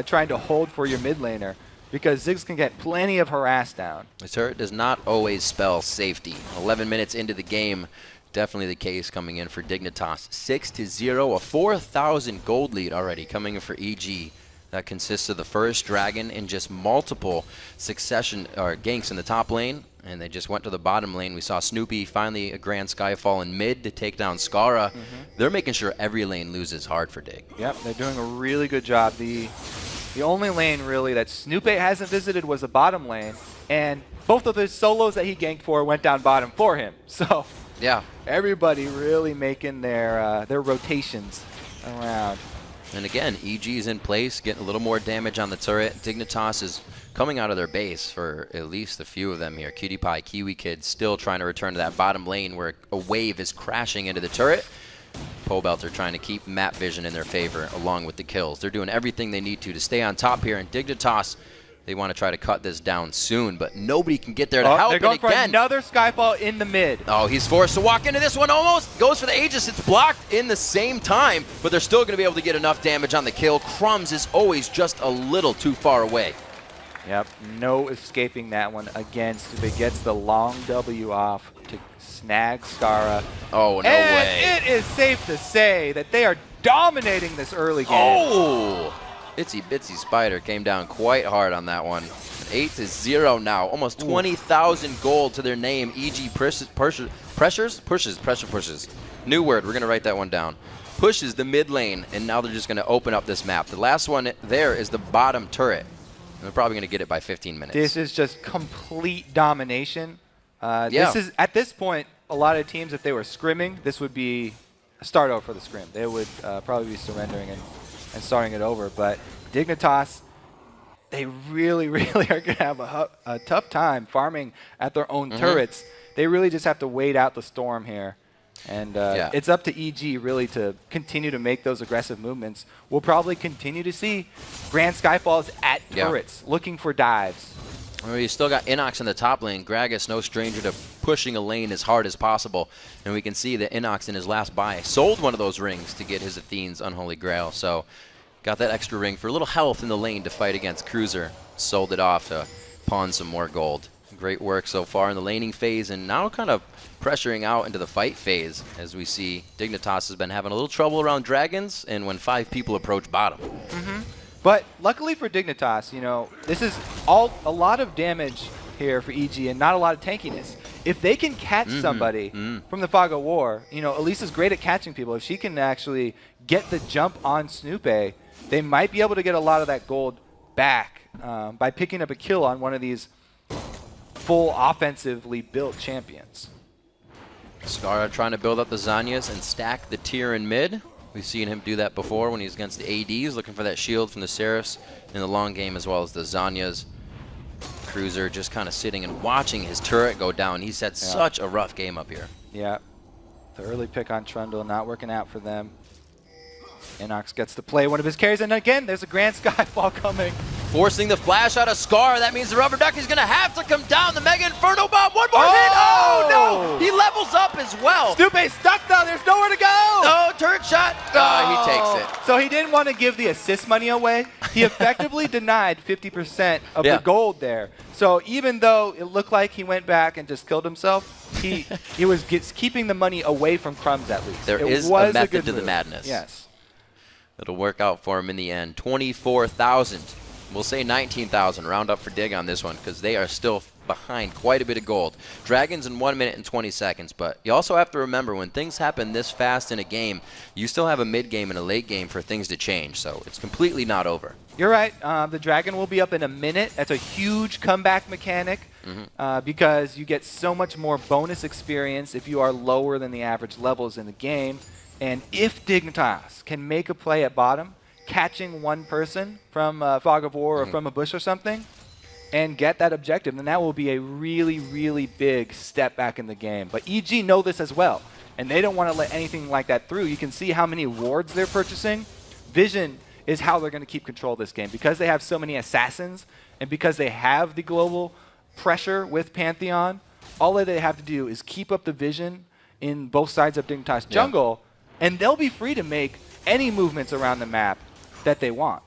trying to hold for your mid laner, because Ziggs can get plenty of harass down. The turret does not always spell safety. 11 minutes into the game, definitely the case coming in for Dignitas. 6-0, a 4,000 gold lead already coming in for EG. That consists of the first Dragon and just multiple succession or ganks in the top lane, and they just went to the bottom lane. We saw Snoopy finally a Grand Skyfall in mid to take down Skara. They're making sure every lane loses hard for Dig. Yep, they're doing a really good job. The only lane really that Snoopy hasn't visited was the bottom lane, and both of his solos that he ganked for went down bottom for him. So Yeah. Everybody really making their rotations around. And again, EG's in place, getting a little more damage on the turret. Dignitas is coming out of their base for at least a few of them here. Cutie Pie, Kiwi Kid still trying to return to that bottom lane where a wave is crashing into the turret. Pobelter trying to keep map vision in their favor along with the kills. They're doing everything they need to stay on top here. And Dignitas, they want to try to cut this down soon, but nobody can get there to help. They're going for again, another Skyfall in the mid. oh, he's forced to walk into this one almost. Goes for the Aegis. It's blocked in the same time, but they're still going to be able to get enough damage on the kill. Crumbs is always just a little too far away. Yep, no escaping that one again. Stupid gets the long W off to snag Skara. Oh, no and way. It is safe to say that they are dominating this early game. Oh! Itsy Bitsy Spider came down quite hard on that one. 8-0 now. Almost 20,000 gold to their name. EG pushes. New word. We're going to write that one down. Pushes the mid lane, and now they're just going to open up this map. The last one there is the bottom turret. And they're probably going to get it by 15 minutes. This is just complete domination. This is, at this point, a lot of teams, if they were scrimming, this would be a start over for the scrim. They would probably be surrendering and starting it over. But Dignitas, they really, really are going to have a tough time farming at their own turrets. They really just have to wait out the storm here. And it's up to EG really to continue to make those aggressive movements. We'll probably continue to see Grand Skyfalls at turrets, looking for dives. Well, you still got Inox in the top lane. Gragas, no stranger to pushing a lane as hard as possible. And we can see that Inox in his last buy sold one of those rings to get his Athene's Unholy Grail. So got that extra ring for a little health in the lane to fight against Cruiser. Sold it off to pawn some more gold. Great work so far in the laning phase, and now kind of pressuring out into the fight phase as we see Dignitas has been having a little trouble around dragons and when 5 people approach bottom. But luckily for Dignitas, you know, this is a lot of damage here for EG and not a lot of tankiness. If they can catch somebody from the Fog of War, you know, Elisa's great at catching people. If she can actually get the jump on Snoopé, they might be able to get a lot of that gold back by picking up a kill on one of these full offensively built champions. Skara trying to build up the Zanyas and stack the tier in mid. We've seen him do that before when he's against the ADs, looking for that shield from the Seraphs in the long game as well as the Zanyas. Cruiser just kind of sitting and watching his turret go down. He's had such a rough game up here. Yeah. The early pick on Trundle not working out for them. Inox gets to play one of his carries, and again, there's a Grand Skyfall coming. Forcing the flash out of Scar. That means the Rubber Duck is going to have to come down. The Mega Inferno Bomb. One more hit. Oh, no. He levels up as well. Snoopé's stuck, though. There's nowhere to go. Oh, turret shot. He takes it. So he didn't want to give the assist money away. He effectively denied 50% of the gold there. So even though it looked like he went back and just killed himself, he was keeping the money away from Crumbs at least. There is a method to the madness. Yes. It'll work out for him in the end. 24,000. We'll say 19,000. Round up for Dig on this one because they are still behind quite a bit of gold. Dragons in 1 minute and 20 seconds. But you also have to remember when things happen this fast in a game, you still have a mid game and a late game for things to change. So it's completely not over. You're right. The Dragon will be up in a minute. That's a huge comeback mechanic because you get so much more bonus experience if you are lower than the average levels in the game. And if Dignitas can make a play at bottom, catching one person from Fog of War or from a bush or something, and get that objective, then that will be a really, really big step back in the game. But EG know this as well, and they don't want to let anything like that through. You can see how many wards they're purchasing. Vision is how they're going to keep control of this game. Because they have so many assassins, and because they have the global pressure with Pantheon, all that they have to do is keep up the vision in both sides of Dignitas jungle, and they'll be free to make any movements around the map that they want.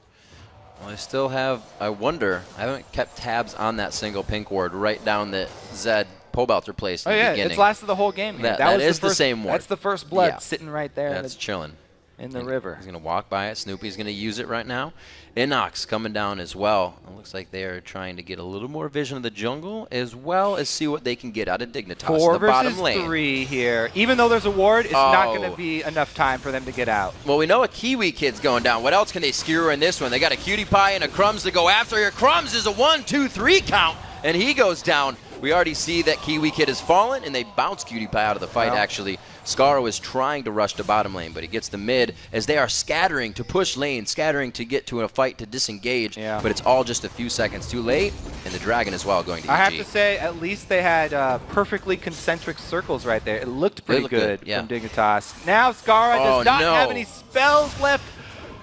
Well, I still have, I wonder, I haven't kept tabs on that single pink ward right down that Zed Pobelter placed in the beginning. It's lasted the whole game. That is the same ward. That's the first blood sitting right there. That's chilling. In the river. He's going to walk by it. Snoopy's going to use it right now. Inox coming down as well. It looks like they are trying to get a little more vision of the jungle as well as see what they can get out of Dignitas 4 in the bottom versus lane. 3 here. Even though there's a ward, it's not going to be enough time for them to get out. Well, we know a Kiwi Kid's going down. What else can they skewer in this one? They got a Cutie Pie and a Crumbs to go after here. Crumbs is a 1, 2, 3 count, and he goes down. We already see that Kiwi Kid has fallen, and they bounce Cutie Pie out of the fight, actually. Scara was trying to rush to bottom lane, but he gets the mid as they are scattering to push lane, scattering to get to a fight to disengage, but it's all just a few seconds too late, and the Dragon as well going to EG. I have to say, at least they had perfectly concentric circles right there. It looked pretty good from Dignitas. Now Scara does not have any spells left.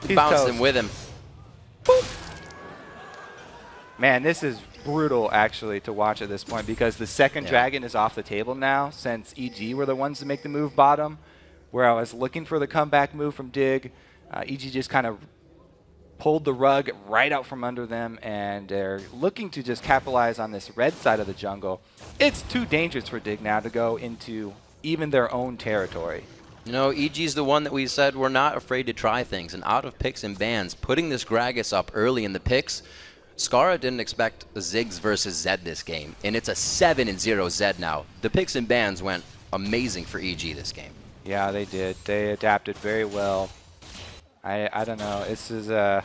He's bounced toast. him with him. Boop. Man, this is brutal, actually, to watch at this point because the second Dragon is off the table now since EG were the ones to make the move bottom, where I was looking for the comeback move from Dig. EG just kind of pulled the rug right out from under them, and they're looking to just capitalize on this red side of the jungle. It's too dangerous for Dig now to go into even their own territory. You know, EG's the one that we said we're not afraid to try things, and out of picks and bans, putting this Gragas up early in the picks, Scara didn't expect Ziggs versus Zed this game, and it's a 7-0 Zed now. The picks and bans went amazing for EG this game. Yeah, they did. They adapted very well. I don't know. This is a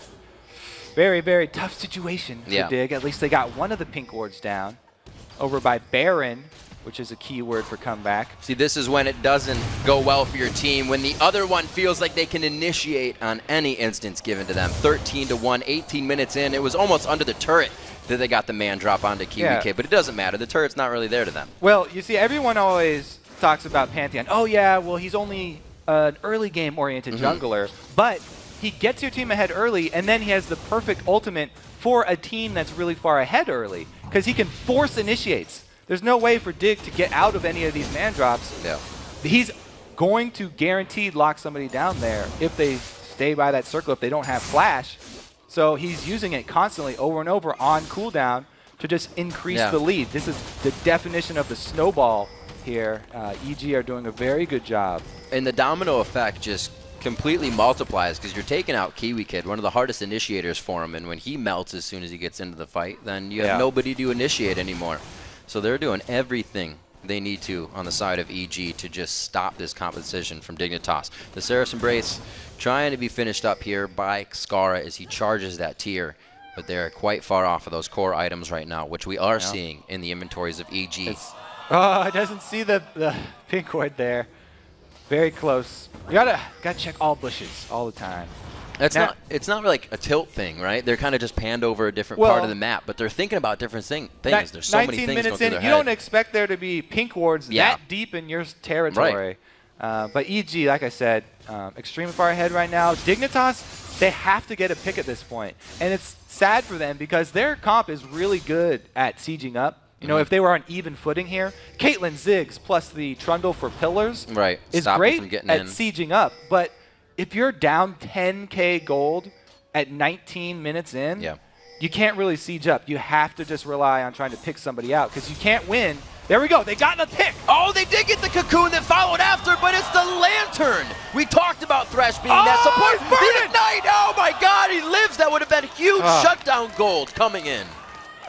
very, very tough situation for Dig. At least they got one of the pink wards down over by Baron, which is a key word for comeback. See, this is when it doesn't go well for your team, when the other one feels like they can initiate on any instance given to them. 13-1, 18 minutes in. It was almost under the turret that they got the man drop onto Kiwi Kid, but it doesn't matter. The turret's not really there to them. Well, you see, everyone always talks about Pantheon. Oh, yeah, well, he's only an early game-oriented jungler, but he gets your team ahead early, and then he has the perfect ultimate for a team that's really far ahead early, because he can force initiates. There's no way for Dig to get out of any of these man drops. No. He's going to guaranteed lock somebody down there if they stay by that circle, if they don't have flash. So he's using it constantly over and over on cooldown to just increase the lead. This is the definition of the snowball here. EG are doing a very good job. And the domino effect just completely multiplies because you're taking out Kiwi Kid, one of the hardest initiators for him, and when he melts as soon as he gets into the fight, then you have nobody to initiate anymore. So they're doing everything they need to on the side of EG to just stop this competition from Dignitas. The Seraph's Embrace trying to be finished up here by Scara as he charges that tier, but they're quite far off of those core items right now, which we are seeing in the inventories of EG. Oh, it doesn't see the pink ward there. Very close. You gotta check all bushes all the time. It's not like a tilt thing, right? They're kind of just panned over a different part of the map, but they're thinking about different things. There's so many things 19 minutes going through their in, you head. don't expect there to be pink wards that deep in your territory. But EG, like I said, extremely far ahead right now. Dignitas, they have to get a pick at this point. And it's sad for them because their comp is really good at sieging up. You know, if they were on even footing here, Caitlyn Ziggs plus the Trundle for pillars is great at sieging up. But if you're down 10K gold at 19 minutes in, you can't really siege up. You have to just rely on trying to pick somebody out because you can't win. There we go. They got the pick. Oh, they did get the cocoon that followed after, but it's the lantern. We talked about Thresh being that support. The Ignite. Oh, my God. He lives. That would have been huge shutdown gold coming in.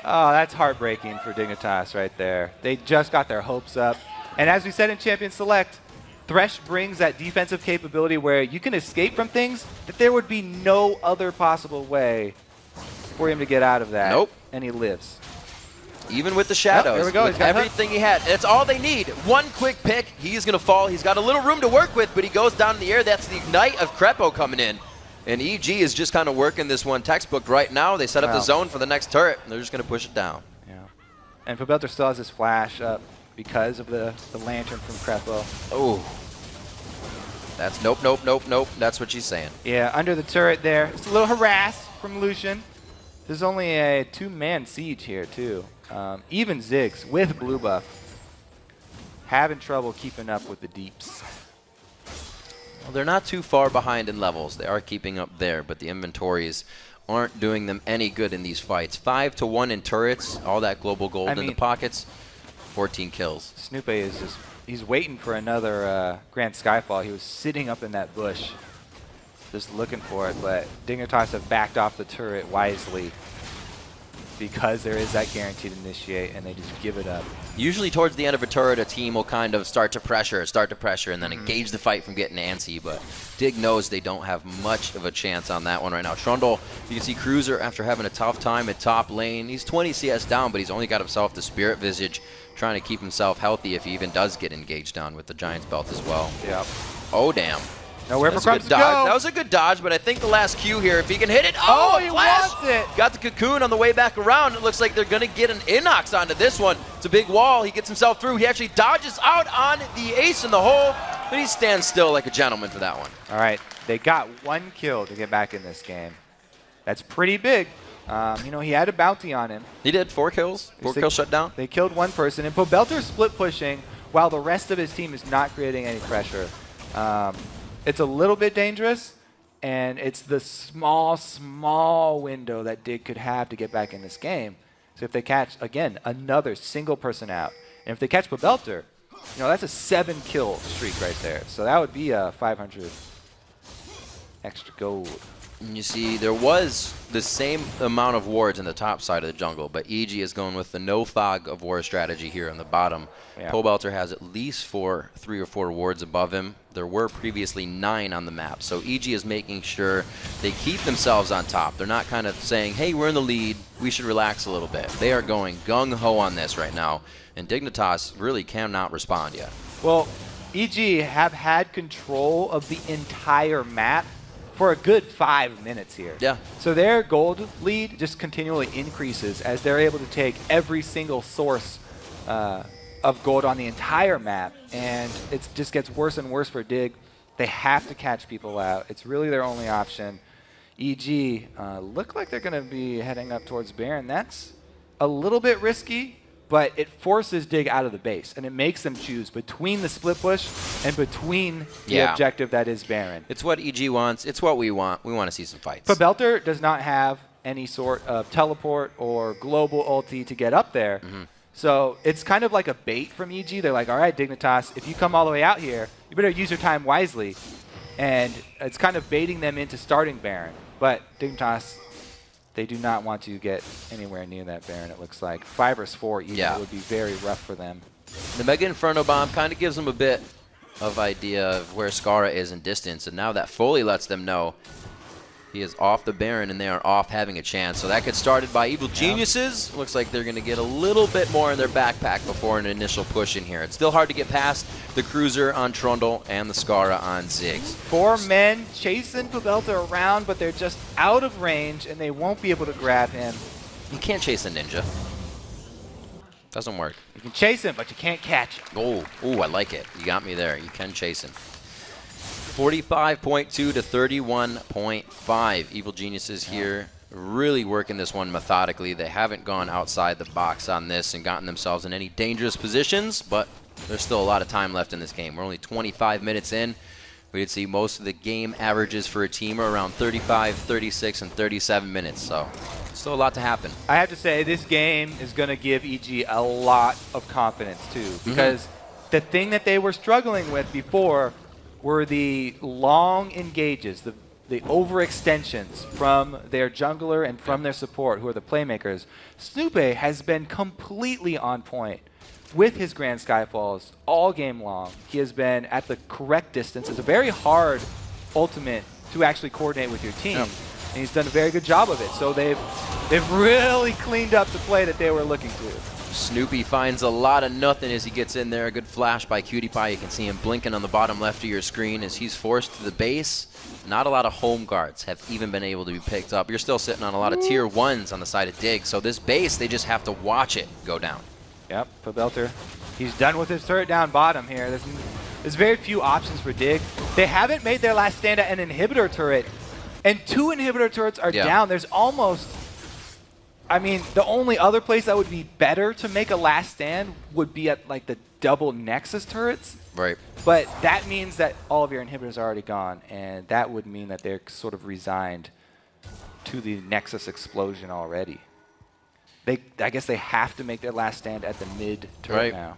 Oh, that's heartbreaking for Dignitas right there. They just got their hopes up. And as we said in Champion Select, Thresh brings that defensive capability where you can escape from things that there would be no other possible way for him to get out of that. Nope. And he lives. Even with the shadows, there we go. with everything he had. That's all they need. One quick pick. He's going to fall. He's got a little room to work with, but he goes down in the air. That's the Ignite of Crepo coming in. And EG is just kind of working this one textbook right now. They set up the zone for the next turret, and they're just going to push it down. Yeah. And Fabelter still has his flash up because of the lantern from Crepo. Oh. That's nope. That's what she's saying. Yeah, under the turret there. It's a little harass from Lucian. There's only a 2-man siege here, too. Even Ziggs with blue buff having trouble keeping up with the deeps. Well, they're not too far behind in levels. They are keeping up there, but the inventories aren't doing them any good in these fights. 5-1 in turrets, all that global gold in the pockets, 14 kills. Snoopy is just, he's waiting for another Grand Skyfall. He was sitting up in that bush, just looking for it, but Dignitas have backed off the turret wisely because there is that guaranteed initiate, and they just give it up. Usually towards the end of a turret, a team will kind of start to pressure, and then engage the fight from getting antsy, but Dig knows they don't have much of a chance on that one right now. Trundle, you can see Cruiser, after having a tough time at top lane, he's 20 CS down, but he's only got himself the Spirit Visage, trying to keep himself healthy if he even does get engaged on with the Giant's Belt as well. Yep. Oh, damn. Nowhere for Crumbs to go. That was a good dodge, but I think the last Q here, if he can hit it. Oh, he flash! wants it. Got the cocoon on the way back around. It looks like they're going to get an Inox onto this one. It's a big wall. He gets himself through. He actually dodges out on the ace in the hole, but he stands still like a gentleman for that one. All right, they got 1 kill to get back in this game. That's pretty big. You know, he had a bounty on him. He did 4 kills. 4 kills shut down. They killed 1 person, and Pobelter's split pushing while the rest of his team is not creating any pressure. It's a little bit dangerous, and it's the small window that Dig could have to get back in this game. So if they catch, again, another single person out, and if they catch Pobelter, you know, that's a 7-kill streak right there. So that would be a 500 extra gold. And you see, there was the same amount of wards in the top side of the jungle, but EG is going with the no fog of war strategy here on the bottom. Yeah. Pobelter has at least 3 or 4 wards above him. There were previously 9 on the map, so EG is making sure they keep themselves on top. They're not kind of saying, hey, we're in the lead, we should relax a little bit. They are going gung-ho on this right now, and Dignitas really cannot respond yet. Well, EG have had control of the entire map for a good 5 minutes here. Yeah. So their gold lead just continually increases as they're able to take every single source of gold on the entire map, and it just gets worse and worse for Dig. They have to catch people out. It's really their only option. EG look like they're going to be heading up towards Baron. That's a little bit risky, but it forces Dig out of the base, and it makes them choose between the split push and between the objective that is Baron. It's what EG wants. It's what we want. We want to see some fights. Pobelter does not have any sort of teleport or global ulti to get up there. So it's kind of like a bait from EG. They're like, all right, Dignitas, if you come all the way out here, you better use your time wisely. And it's kind of baiting them into starting Baron. But Dignitas, they do not want to get anywhere near that Baron, it looks like. 5 vs 4 EG would be very rough for them. The Mega Inferno Bomb kind of gives them a bit of idea of where Skara is in distance, and now that fully lets them know he is off the Baron and they are off having a chance. So that gets started by Evil Geniuses. Looks like they're going to get a little bit more in their backpack before an initial push in here. It's still hard to get past the Cruiser on Trundle and the Skara on Ziggs. 4 men chasing Pobelter around, but they're just out of range and they won't be able to grab him. You can't chase a ninja. Doesn't work. You can chase him, but you can't catch him. Oh, I like it. You got me there. You can chase him. 45.2 to 31.5. Evil Geniuses here really working this one methodically. They haven't gone outside the box on this and gotten themselves in any dangerous positions, but there's still a lot of time left in this game. We're only 25 minutes in. We did see most of the game averages for a team are around 35, 36, and 37 minutes, so still a lot to happen. I have to say, this game is going to give EG a lot of confidence, too, because the thing that they were struggling with before were the long engages, the overextensions from their jungler and from their support, who are the playmakers. Snoopé has been completely on point with his Grand Skyfalls all game long. He has been at the correct distance. It's a very hard ultimate to actually coordinate with your team, and he's done a very good job of it. So they've really cleaned up the play that they were looking to. Snoopy finds a lot of nothing as he gets in there. A good flash by Cutie Pie. You can see him blinking on the bottom left of your screen as he's forced to the base. Not a lot of home guards have even been able to be picked up. You're still sitting on a lot of tier 1s on the side of Dig. So this base, they just have to watch it go down. Yep, Pobelter. He's done with his turret down bottom here. There's very few options for Dig. They haven't made their last stand at an inhibitor turret, and 2 inhibitor turrets are down. There's almost... I mean, the only other place that would be better to make a last stand would be at like the double Nexus turrets. Right. But that means that all of your inhibitors are already gone, and that would mean that they're sort of resigned to the Nexus explosion already. I guess they have to make their last stand at the mid turret now.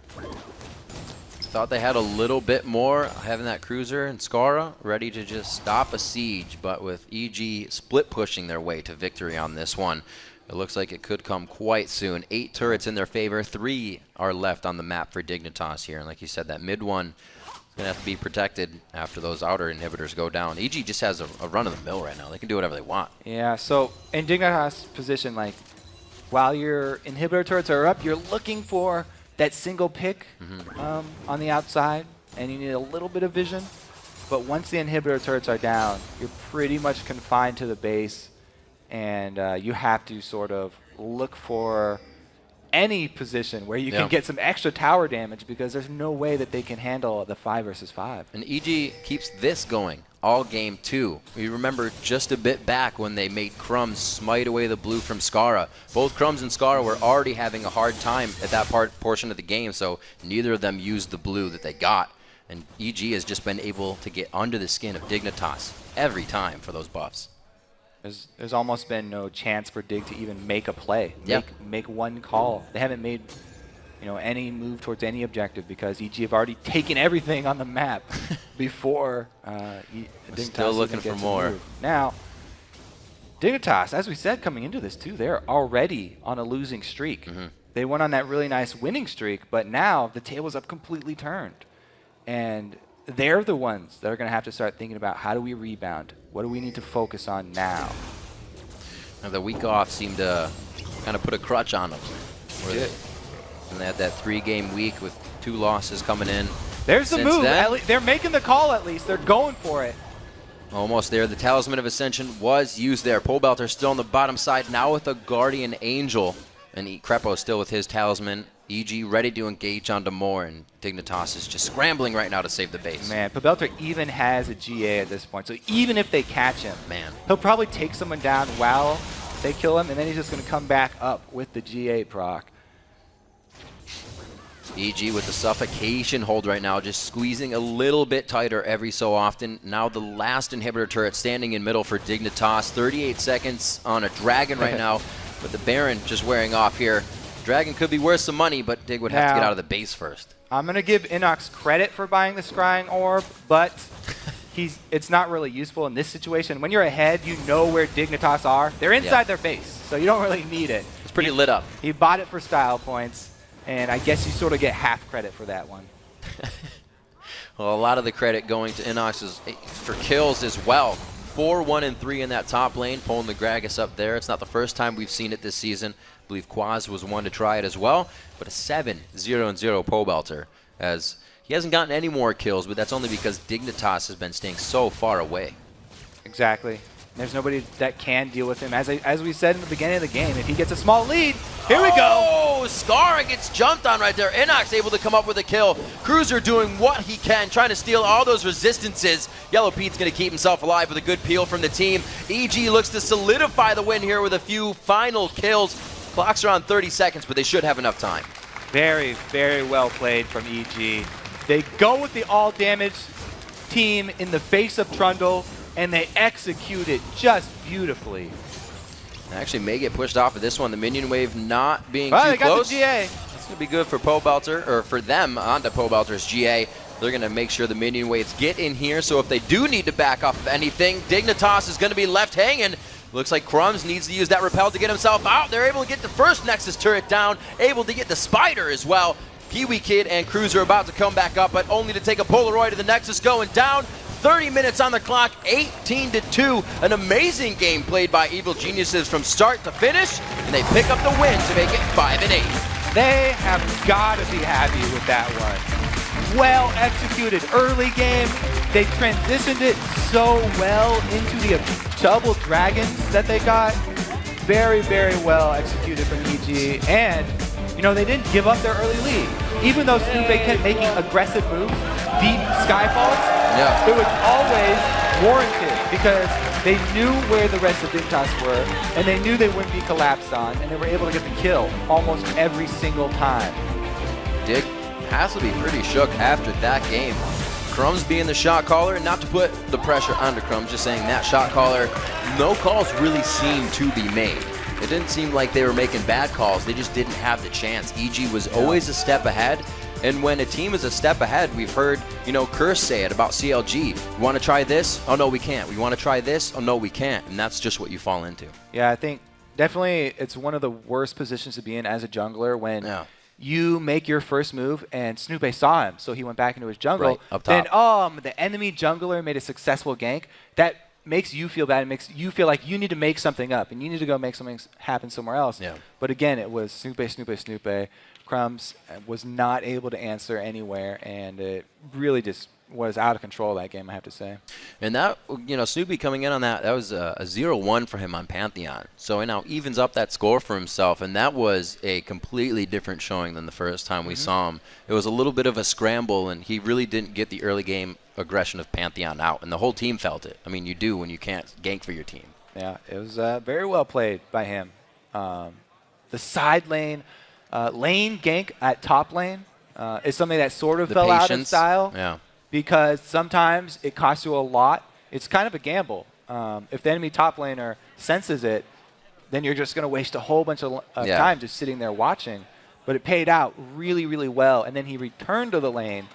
Thought they had a little bit more, having that Cruiser and Skara ready to just stop a siege, but with EG split pushing their way to victory on this one. It looks like it could come quite soon. 8 turrets in their favor. 3 are left on the map for Dignitas here. And like you said, that mid one is going to have to be protected after those outer inhibitors go down. EG just has a run of the mill right now. They can do whatever they want. Yeah, so in Dignitas' position, like, while your inhibitor turrets are up, you're looking for that single pick on the outside, and you need a little bit of vision. But once the inhibitor turrets are down, you're pretty much confined to the base, and you have to sort of look for any position where you can get some extra tower damage, because there's no way that they can handle the 5 versus 5. And EG keeps this going all game 2. We remember just a bit back when they made Crumbs smite away the blue from Skara. Both Crumbs and Skara were already having a hard time at that portion of the game, so neither of them used the blue that they got. And EG has just been able to get under the skin of Dignitas every time for those buffs. There's almost been no chance for Dig to even make a play, make one call. They haven't made any move towards any objective, because EG have already taken everything on the map before Dignitas still looking for more. Now, Dignitas, as we said coming into this too, they're already on a losing streak. They went on that really nice winning streak, but now the tables have completely turned. And they're the ones that are going to have to start thinking about, how do we rebound? What do we need to focus on now? Now the week off seemed to kind of put a crutch on them. And they had that 3-game week with 2 losses coming in. There's the move. They're making the call at least. They're going for it. Almost there. The Talisman of Ascension was used there. Polebelter still on the bottom side, now with a Guardian Angel. And Crepo still with his Talisman. EG ready to engage onto more, and Dignitas is just scrambling right now to save the base. Man, Polebelter even has a GA at this point, so even if they catch him, he'll probably take someone down while they kill him, and then he's just going to come back up with the GA proc. EG with the suffocation hold right now, just squeezing a little bit tighter every so often. Now the last inhibitor turret standing in middle for Dignitas. 38 seconds on a Dragon right now, but the Baron just wearing off here. Dragon could be worth some money, but Dig would have to get out of the base first. I'm going to give Inox credit for buying the Scrying Orb, but it's not really useful in this situation. When you're ahead, you know where Dignitas are. They're inside their base, so you don't really need it. It's pretty lit up. He bought it for style points, and I guess you sort of get half credit for that one. Well, a lot of the credit going to Inox is for kills as well. 4, 1, and 3 in that top lane, pulling the Gragas up there. It's not the first time we've seen it this season. I believe Quaz was one to try it as well, but a 7-0-0 Polebelter, as he hasn't gotten any more kills, but that's only because Dignitas has been staying so far away. Exactly. There's nobody that can deal with him. As we said in the beginning of the game, if he gets a small lead, here we go. Oh, Skara gets jumped on right there. Inox able to come up with a kill. Cruiser doing what he can, trying to steal all those resistances. Yellow Pete's going to keep himself alive with a good peel from the team. EG looks to solidify the win here with a few final kills. Clocks are on 30 seconds, but they should have enough time. Very, very well played from EG. They go with the all-damage team in the face of Trundle, and they execute it just beautifully. Actually may get pushed off of this one. The minion wave not being too they got close. the GA. It's going to be good for Polebelter, or for them onto Polebelter's GA. They're going to make sure the minion waves get in here, so if they do need to back off of anything, Dignitas is going to be left hanging. Looks like Crumbs needs to use that repel to get himself out. They're able to get the first Nexus turret down, able to get the Spider as well. Kiwi Kid and Cruiser about to come back up, but only to take a Polaroid of the Nexus going down. 30 minutes on the clock, 18-2. An amazing game played by Evil Geniuses from start to finish, and they pick up the win to make it 5-8. They have got to be happy with that one. Well executed early game. They transitioned it so well into the double dragons that they got. Very, very well executed from EG. And, they didn't give up their early lead. Even though Snoope kept making aggressive moves, deep Skyfalls, it was always warranted because they knew where the rest of Dignitas were, and they knew they wouldn't be collapsed on, and they were able to get the kill almost every single time. Dig has to be pretty shook after that game. Crumbs being the shot caller, not to put the pressure onto Crumbs, just saying that shot caller, no calls really seemed to be made. It didn't seem like they were making bad calls, they just didn't have the chance. EG was always a step ahead, and when a team is a step ahead, we've heard, Curse say it about CLG. You want to try this? Oh no, we can't. We want to try this? Oh no, we can't. And that's just what you fall into. Yeah, I think Definitely, it's one of the worst positions to be in as a jungler when you make your first move and Snoopy saw him, so he went back into his jungle. Right, up top. Then, the enemy jungler made a successful gank. That makes you feel bad. It makes you feel like you need to make something up and you need to go make something happen somewhere else. Yeah. But again, it was Snoopy. Crumbs was not able to answer anywhere, and it really just was out of control that game, I have to say. And that, Snoopy coming in on that was a 0-1 for him on Pantheon. So he now evens up that score for himself, and that was a completely different showing than the first time we saw him. It was a little bit of a scramble, and he really didn't get the early game aggression of Pantheon out, and the whole team felt it. I mean, you do when you can't gank for your team. Yeah, it was very well played by him. The side lane gank at top lane is something that sort of fell out of style. Yeah. Because sometimes it costs you a lot. It's kind of a gamble. If the enemy top laner senses it, then you're just going to waste a whole bunch of time just sitting there watching. But it paid out really, really well. And then he returned to the lane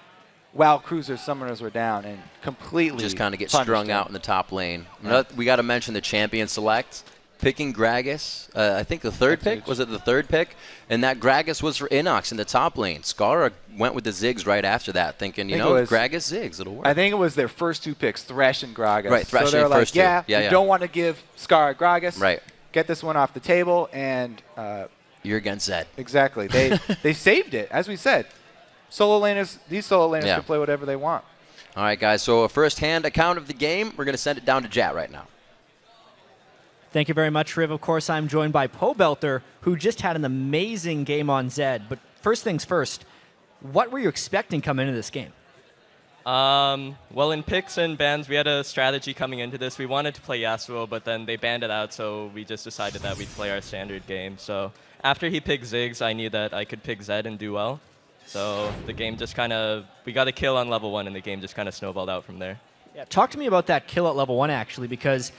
while cruisers, summoners were down and completely just kind of get punished strung him. out in the top lane. Yeah. We got to mention the champion select. Picking Gragas, I think the third pick. Huge. Was it the third pick? And that Gragas was for Inox in the top lane. Skara went with the Ziggs right after that, thinking, Gragas Ziggs, it'll work. I think it was their first two picks, Thresh and Gragas. Right, Thresh so they're and like, first two. yeah, Yeah, you yeah. don't want to give Skara Gragas. Right. Get this one off the table, and You're against Zed. exactly. They saved it, as we said. These solo laners Yeah. can play whatever they want. All right, guys, so a first-hand account of the game. We're going to send it down to Jat right now. Thank you very much, Riv. Of course, I'm joined by Pobelter, who just had an amazing game on Zed. But first things first, what were you expecting coming into this game? Well, in picks and bans, we had a strategy coming into this. We wanted to play Yasuo, but then they banned it out, so we just decided that we'd play our standard game. So after he picked Ziggs, I knew that I could pick Zed and do well. So the game just we got a kill on level 1, and the game just kind of snowballed out from there. Yeah, talk to me about that kill at level 1, actually, because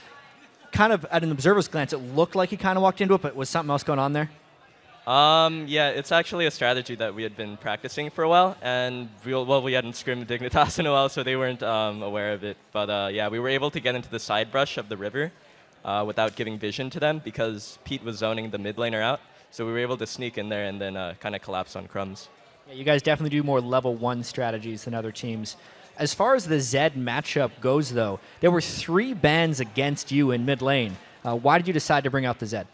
kind of at an observer's glance, it looked like he kind of walked into it, but was something else going on there? Yeah, it's actually a strategy that we had been practicing for a while, and we hadn't scrimmed Dignitas in a while, so they weren't aware of it. But yeah, we were able to get into the side brush of the river without giving vision to them because Pete was zoning the mid laner out. So we were able to sneak in there and then kind of collapse on Crumbs. Yeah, you guys definitely do more level 1 strategies than other teams. As far as the Zed matchup goes, though, there were 3 bans against you in mid lane. Why did you decide to bring out the Zed?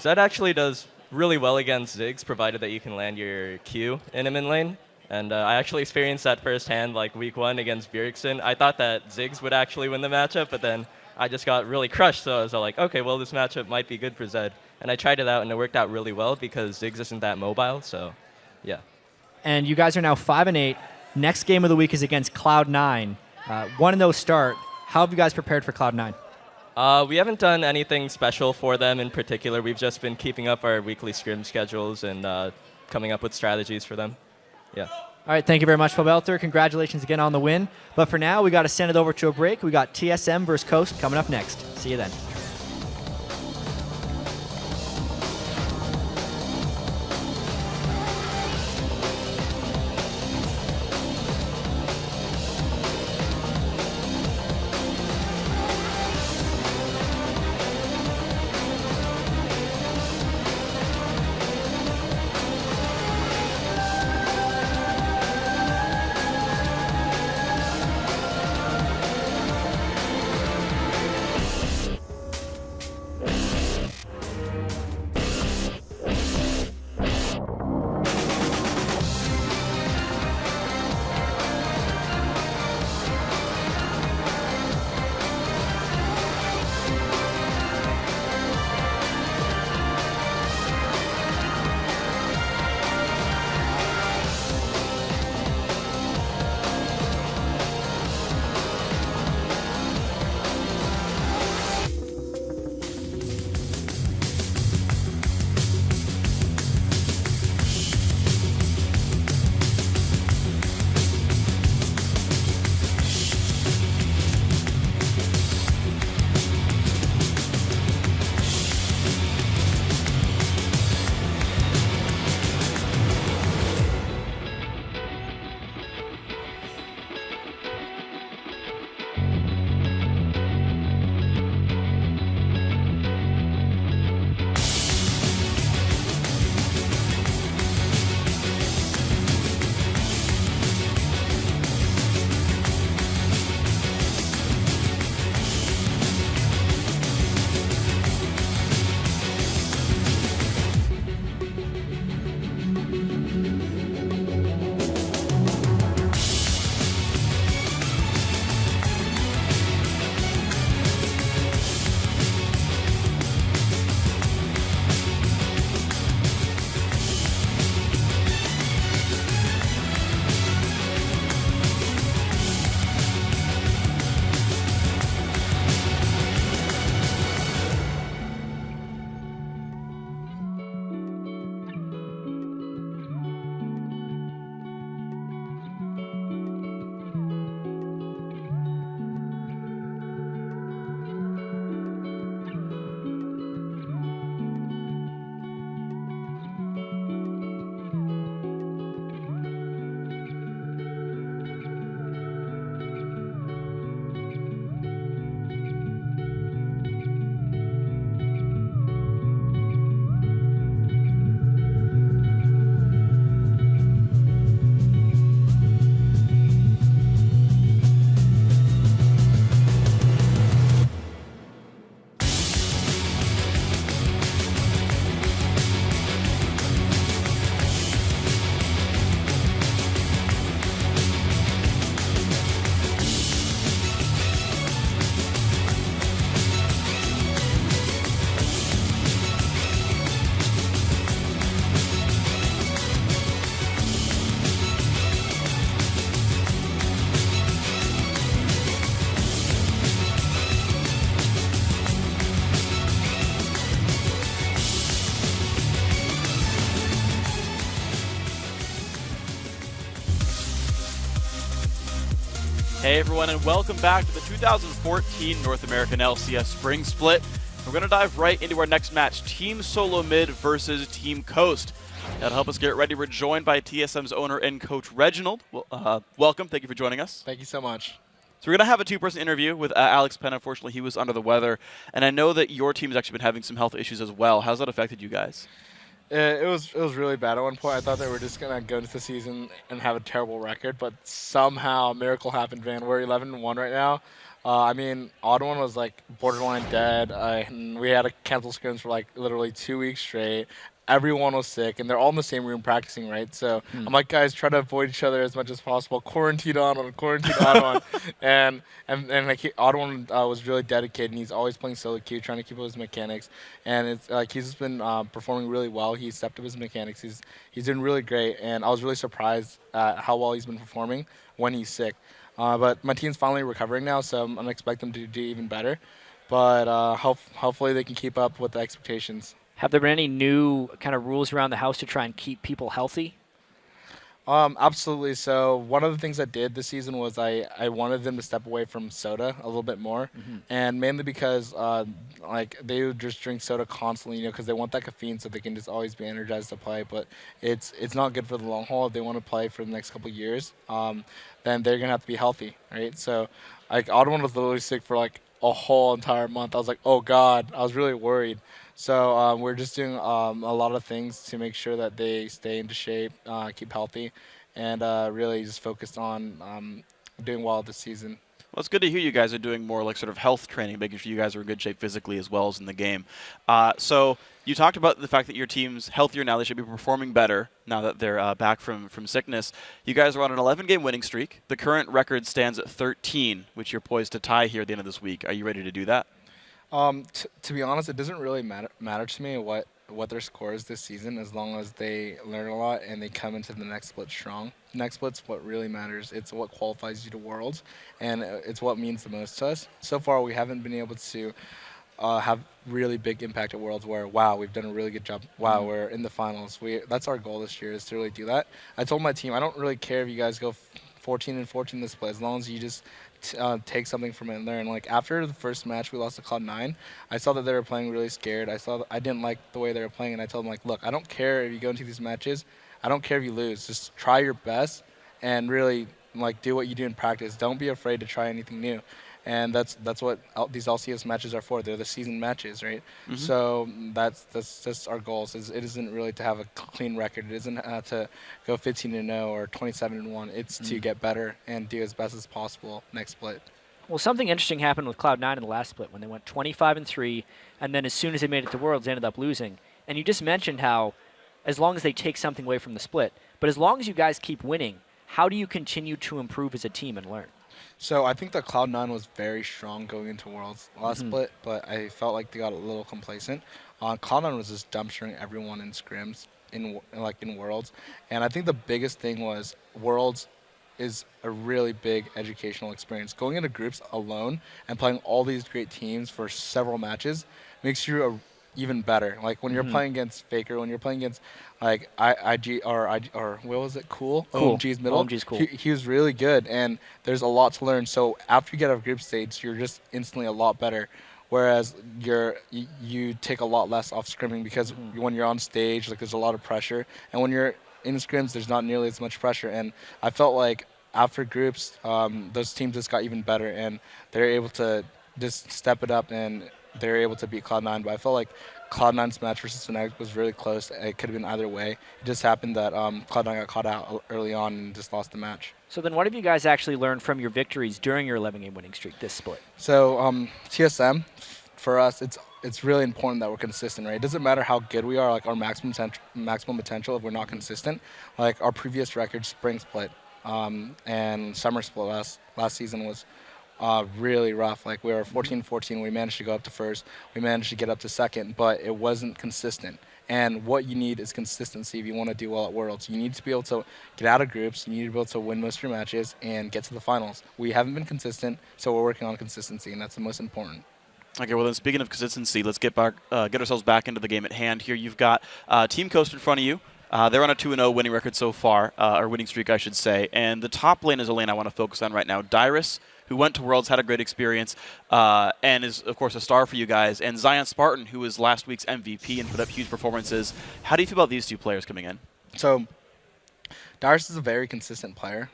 Zed actually does really well against Ziggs, provided that you can land your Q in him in lane. And I actually experienced that firsthand, like week 1 against Bjergsen. I thought that Ziggs would actually win the matchup, but then I just got really crushed. So I was like, okay, well, this matchup might be good for Zed. And I tried it out, and it worked out really well because Ziggs isn't that mobile. So, yeah. And you guys are now 5-8. Next game of the week is against Cloud9. 1-0 start. How have you guys prepared for Cloud9? We haven't done anything special for them in particular. We've just been keeping up our weekly scrim schedules and coming up with strategies for them. Yeah. All right, thank you very much, Pobelter. Congratulations again on the win. But for now, we got to send it over to a break. We got TSM versus Coast coming up next. See you then. Hey everyone, and welcome back to the 2014 North American LCS Spring Split. We're going to dive right into our next match, Team Solo Mid versus Team Coast. Now to help us get ready, we're joined by TSM's owner and coach Reginald. Welcome, thank you for joining us. Thank you so much. So we're going to have a two-person interview with Alex Penn. Unfortunately, he was under the weather, and I know that your team has actually been having some health issues as well. How's that affected you guys? It was really bad at one point. I thought they were just going to go into the season and have a terrible record, but somehow a miracle happened, Van. We're 11-1 right now. I mean, Odd One was like borderline dead. We had to cancel scrims for like literally 2 weeks straight. Everyone was sick, and they're all in the same room practicing, right? So I'm like, guys, try to avoid each other as much as possible. Quarantine on one, quarantine on one. And like Odd One was really dedicated, and he's always playing solo queue, trying to keep up his mechanics. And it's like he's just been performing really well. He stepped up his mechanics. He's doing really great, and I was really surprised at how well he's been performing when he's sick. But my team's finally recovering now, so I'm expecting them to do even better. But hopefully they can keep up with the expectations. Have there been any new kind of rules around the house to try and keep people healthy? Absolutely. So one of the things I did this season was I wanted them to step away from soda a little bit more, and mainly because like they would just drink soda constantly, you know, because they want that caffeine so they can just always be energized to play. But it's not good for the long haul. If they want to play for the next couple of years, then they're gonna have to be healthy, right? So like Odd One was literally sick for like a whole entire month. I was like, oh God, I was really worried. So we're just doing a lot of things to make sure that they stay into shape, keep healthy, and really just focused on doing well this season. Well, it's good to hear you guys are doing more like sort of health training, making sure you guys are in good shape physically as well as in the game. So you talked about the fact that your team's healthier now. They should be performing better now that they're back from sickness. You guys are on an 11-game winning streak. The current record stands at 13, which you're poised to tie here at the end of this week. Are you ready to do that? To be honest, it doesn't really matter to me what their score is this season, as long as they learn a lot and they come into the next split strong. The next split's what really matters. It's what qualifies you to Worlds, and it's what means the most to us. So far, we haven't been able to have really big impact at Worlds where, wow, we've done a really good job. Wow, we're in the finals. That's our goal this year, is to really do that. I told my team, I don't really care if you guys go 14-14 this play, as long as you just take something from it and learn. Like after the first match we lost to Cloud9, I saw that they were playing really scared. I didn't like the way they were playing, and I told them, like, look, I don't care if you go into these matches. I don't care if you lose. Just try your best and really like do what you do in practice. Don't be afraid to try anything new. And that's what these LCS matches are for. They're the season matches, right? So that's just our goals. It isn't really to have a clean record. It isn't to go 15-0 or 27-1. It's to get better and do as best as possible next split. Well, something interesting happened with Cloud9 in the last split when they went 25-3, and then as soon as they made it to Worlds, they ended up losing. And you just mentioned how, as long as they take something away from the split, but as long as you guys keep winning, how do you continue to improve as a team and learn? So I think that Cloud9 was very strong going into Worlds last split, but I felt like they got a little complacent. Cloud9 was just dumpstering everyone in scrims in Worlds, and I think the biggest thing was Worlds is a really big educational experience. Going into groups alone and playing all these great teams for several matches makes you even better. Like when you're playing against Faker, when you're playing against like IG or what was it? Cool. OMG's middle. OMG's cool. He was really good, and there's a lot to learn. So after you get out of group stage, you're just instantly a lot better. Whereas you take a lot less off scrimming because when you're on stage, like there's a lot of pressure, and when you're in scrims, there's not nearly as much pressure. And I felt like after groups, those teams just got even better, and they're able to just step it up, and they're able to beat Cloud9. But I felt like Cloud9's match versus Fnatic was really close. It could have been either way. It just happened that Cloud9 got caught out early on and just lost the match. So then what have you guys actually learned from your victories during your 11-game winning streak this split? So TSM, for us, it's really important that we're consistent, right? It doesn't matter how good we are, like our maximum potential, if we're not consistent. Like our previous record, Spring Split and Summer Split last season was really rough. Like we were 14-14. We managed to go up to first. We managed to get up to second, but it wasn't consistent. And what you need is consistency if you want to do well at Worlds. You need to be able to get out of groups. You need to be able to win most of your matches and get to the finals. We haven't been consistent, so we're working on consistency, and that's the most important. Okay, well then speaking of consistency, let's get ourselves back into the game at hand here. You've got Team Coast in front of you. They're on a 2-0 winning record so far, or winning streak, I should say. And the top lane is a lane I want to focus on right now. Dyrus, who went to Worlds, had a great experience, and is, of course, a star for you guys. And Zion Spartan, who was last week's MVP and put up huge performances. How do you feel about these two players coming in? So, Dyrus is a very consistent player.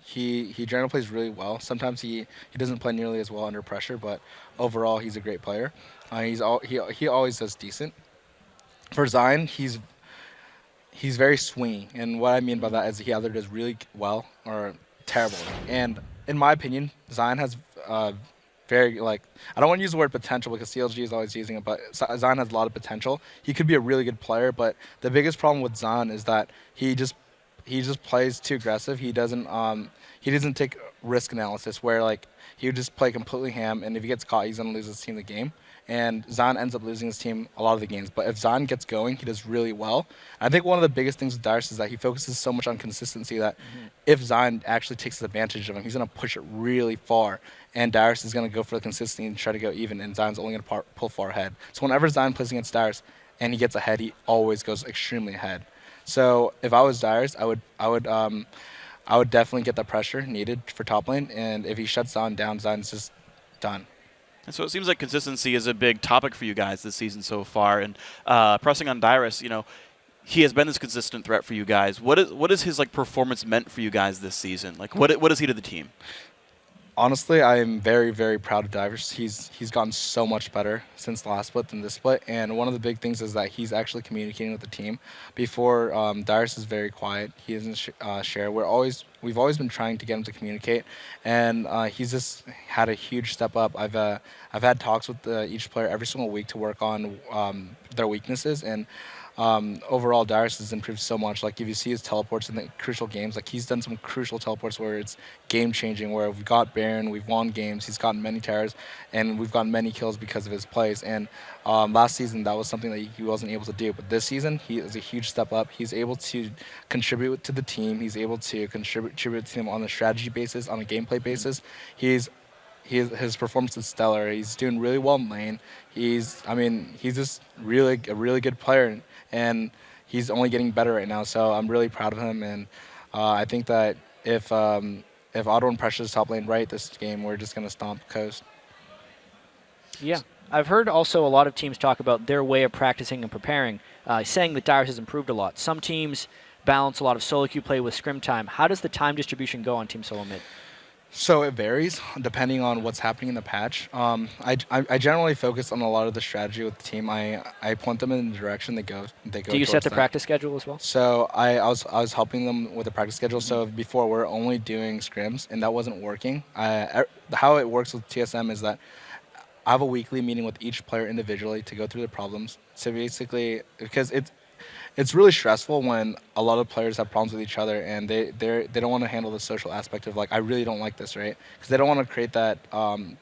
He generally plays really well. Sometimes he doesn't play nearly as well under pressure, but overall he's a great player. He always does decent. For Zion, he's very swingy, and what I mean by that is he either does really well or terrible. And in my opinion, Zion has very, I don't want to use the word potential because CLG is always using it, but Zion has a lot of potential. He could be a really good player, but the biggest problem with Zion is that he just plays too aggressive. He doesn't take risk analysis where he would just play completely ham, and if he gets caught, he's gonna lose his team the game. And Zion ends up losing his team a lot of the games. But if Zion gets going, he does really well. I think one of the biggest things with Dyrus is that he focuses so much on consistency that if Zion actually takes advantage of him, he's gonna push it really far. And Dyrus is gonna go for the consistency and try to go even, and Zion's only gonna pull far ahead. So whenever Zion plays against Dyrus and he gets ahead, he always goes extremely ahead. So if I was Dyrus, I would definitely get the pressure needed for top lane, and if he shuts Zion down, Zion's just done. And so it seems like consistency is a big topic for you guys this season so far. And pressing on Dyrus, he has been this consistent threat for you guys. What is his performance meant for you guys this season? What is he to the team? Honestly, I am very, very proud of Dyrus. He's gotten so much better since the last split than this split, and one of the big things is that he's actually communicating with the team. Before, Dyrus is very quiet. He doesn't share. We've always been trying to get him to communicate, and he's just had a huge step up. I've had talks with each player every single week to work on their weaknesses, and overall, Dyrus has improved so much. If you see his teleports in the crucial games, he's done some crucial teleports where it's game-changing, where we've got Baron, we've won games, he's gotten many towers, and we've gotten many kills because of his plays. And last season, that was something that he wasn't able to do. But this season, he is a huge step up. He's able to contribute to the team. He's able to contribute to them on a strategy basis, on a gameplay basis. His performance is stellar. He's doing really well in lane. He's just a really good player, and he's only getting better right now. So I'm really proud of him, and I think that if auto and pressures top lane right this game, we're just gonna stomp coast. Yeah, I've heard also a lot of teams talk about their way of practicing and preparing, saying that Dyrus has improved a lot. Some teams balance a lot of solo queue play with scrim time. How does the time distribution go on Team Solo Mid? So it varies depending on what's happening in the patch. I generally focus on a lot of the strategy with the team. I point them in the direction they go. Do you set the practice schedule as well? So I was helping them with the practice schedule. So before we're only doing scrims, and that wasn't working. How it works with TSM is that I have a weekly meeting with each player individually to go through the problems. So basically, because it's really stressful when a lot of players have problems with each other and they don't want to handle the social aspect of I really don't like this, right? Because they don't want to create that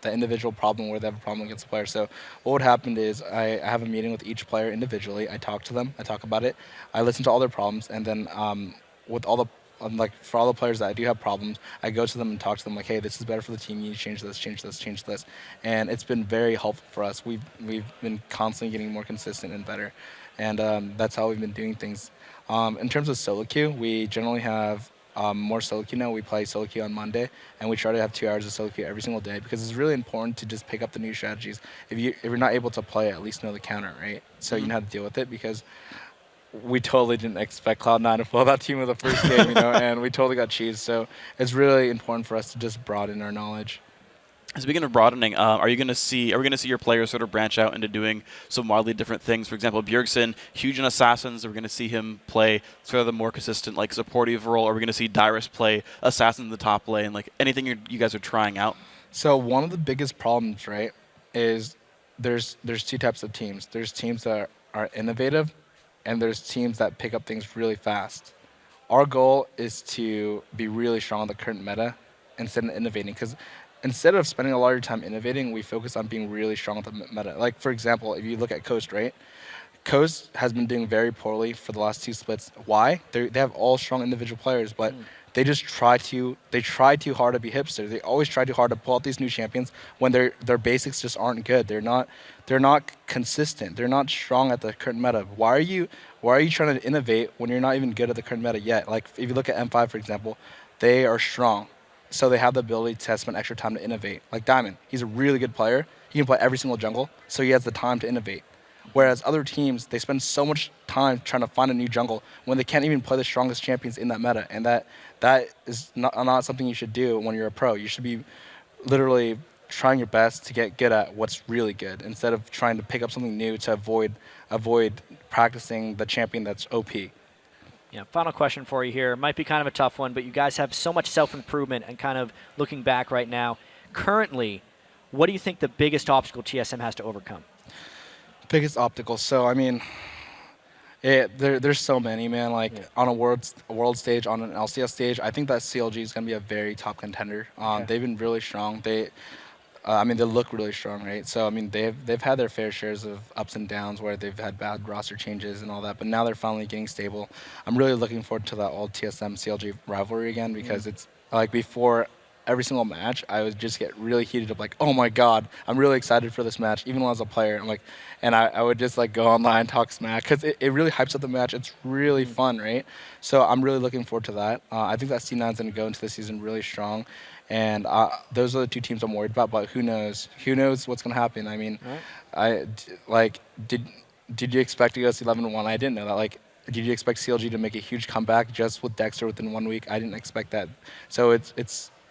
individual problem where they have a problem against the player. So what would happen is I have a meeting with each player individually. I talk to them. I talk about it. I listen to all their problems, and then with all the for all the players that I do have problems, I go to them and talk to them hey, this is better for the team. You need to change this, change this, change this. And it's been very helpful for us. We've been constantly getting more consistent and better. And that's how we've been doing things. In terms of solo queue, we generally have more solo queue now. We play solo queue on Monday, and we try to have 2 hours of solo queue every single day because it's really important to just pick up the new strategies. If you're not able to play, at least know the counter, right? So you know how to deal with it because we totally didn't expect Cloud9 to flow that team with the first game, and we totally got cheesed. So it's really important for us to just broaden our knowledge. Speaking of broadening, are we going to see your players sort of branch out into doing some wildly different things? For example, Bjergsen, huge in Assassins. Are we going to see him play sort of the more consistent, supportive role? Are we going to see Dyrus play Assassin in the top lane? Anything you guys are trying out? So one of the biggest problems, right, is there's 2 types of teams. There's teams that are innovative, and there's teams that pick up things really fast. Our goal is to be really strong on the current meta instead of innovating, because instead of spending a lot of your time innovating, we focus on being really strong with the meta. For example, if you look at Coast, right? Coast has been doing very poorly for the last 2 splits. Why? They have all strong individual players, but they just try too hard to be hipster. They always try too hard to pull out these new champions when their basics just aren't good. They're not consistent. They're not strong at the current meta. Why are you trying to innovate when you're not even good at the current meta yet? Like if you look at M5 for example, they are strong, so they have the ability to spend extra time to innovate. Like Diamond, he's a really good player. He can play every single jungle, so he has the time to innovate. Whereas other teams, they spend so much time trying to find a new jungle when they can't even play the strongest champions in that meta. And that is not something you should do when you're a pro. You should be literally trying your best to get good at what's really good instead of trying to pick up something new to avoid practicing the champion that's OP. Yeah, final question for you here. Might be kind of a tough one, but you guys have so much self-improvement and kind of looking back right now. Currently, what do you think the biggest obstacle TSM has to overcome? Biggest obstacle. So I mean, there's so many, man. Like on a world stage, on an LCS stage, I think that CLG is gonna be a very top contender. They've been really strong. They look really strong, right? So I mean, they've had their fair shares of ups and downs where they've had bad roster changes and all that, but now they're finally getting stable. I'm really looking forward to that old TSM CLG rivalry again because it's like before. Every single match, I would just get really heated up, like, oh my god, I'm really excited for this match, even when I was a player. I'm like, and I would just like go online, talk smack, because it really hypes up the match. It's really fun, right? So I'm really looking forward to that. I think that C9 is going to go into the season really strong, and those are the two teams I'm worried about. But who knows? Who knows what's going to happen? I mean, did you expect to go to 11-1? I didn't know that. Like, did you expect CLG to make a huge comeback just with Dexter within 1 week? I didn't expect that. So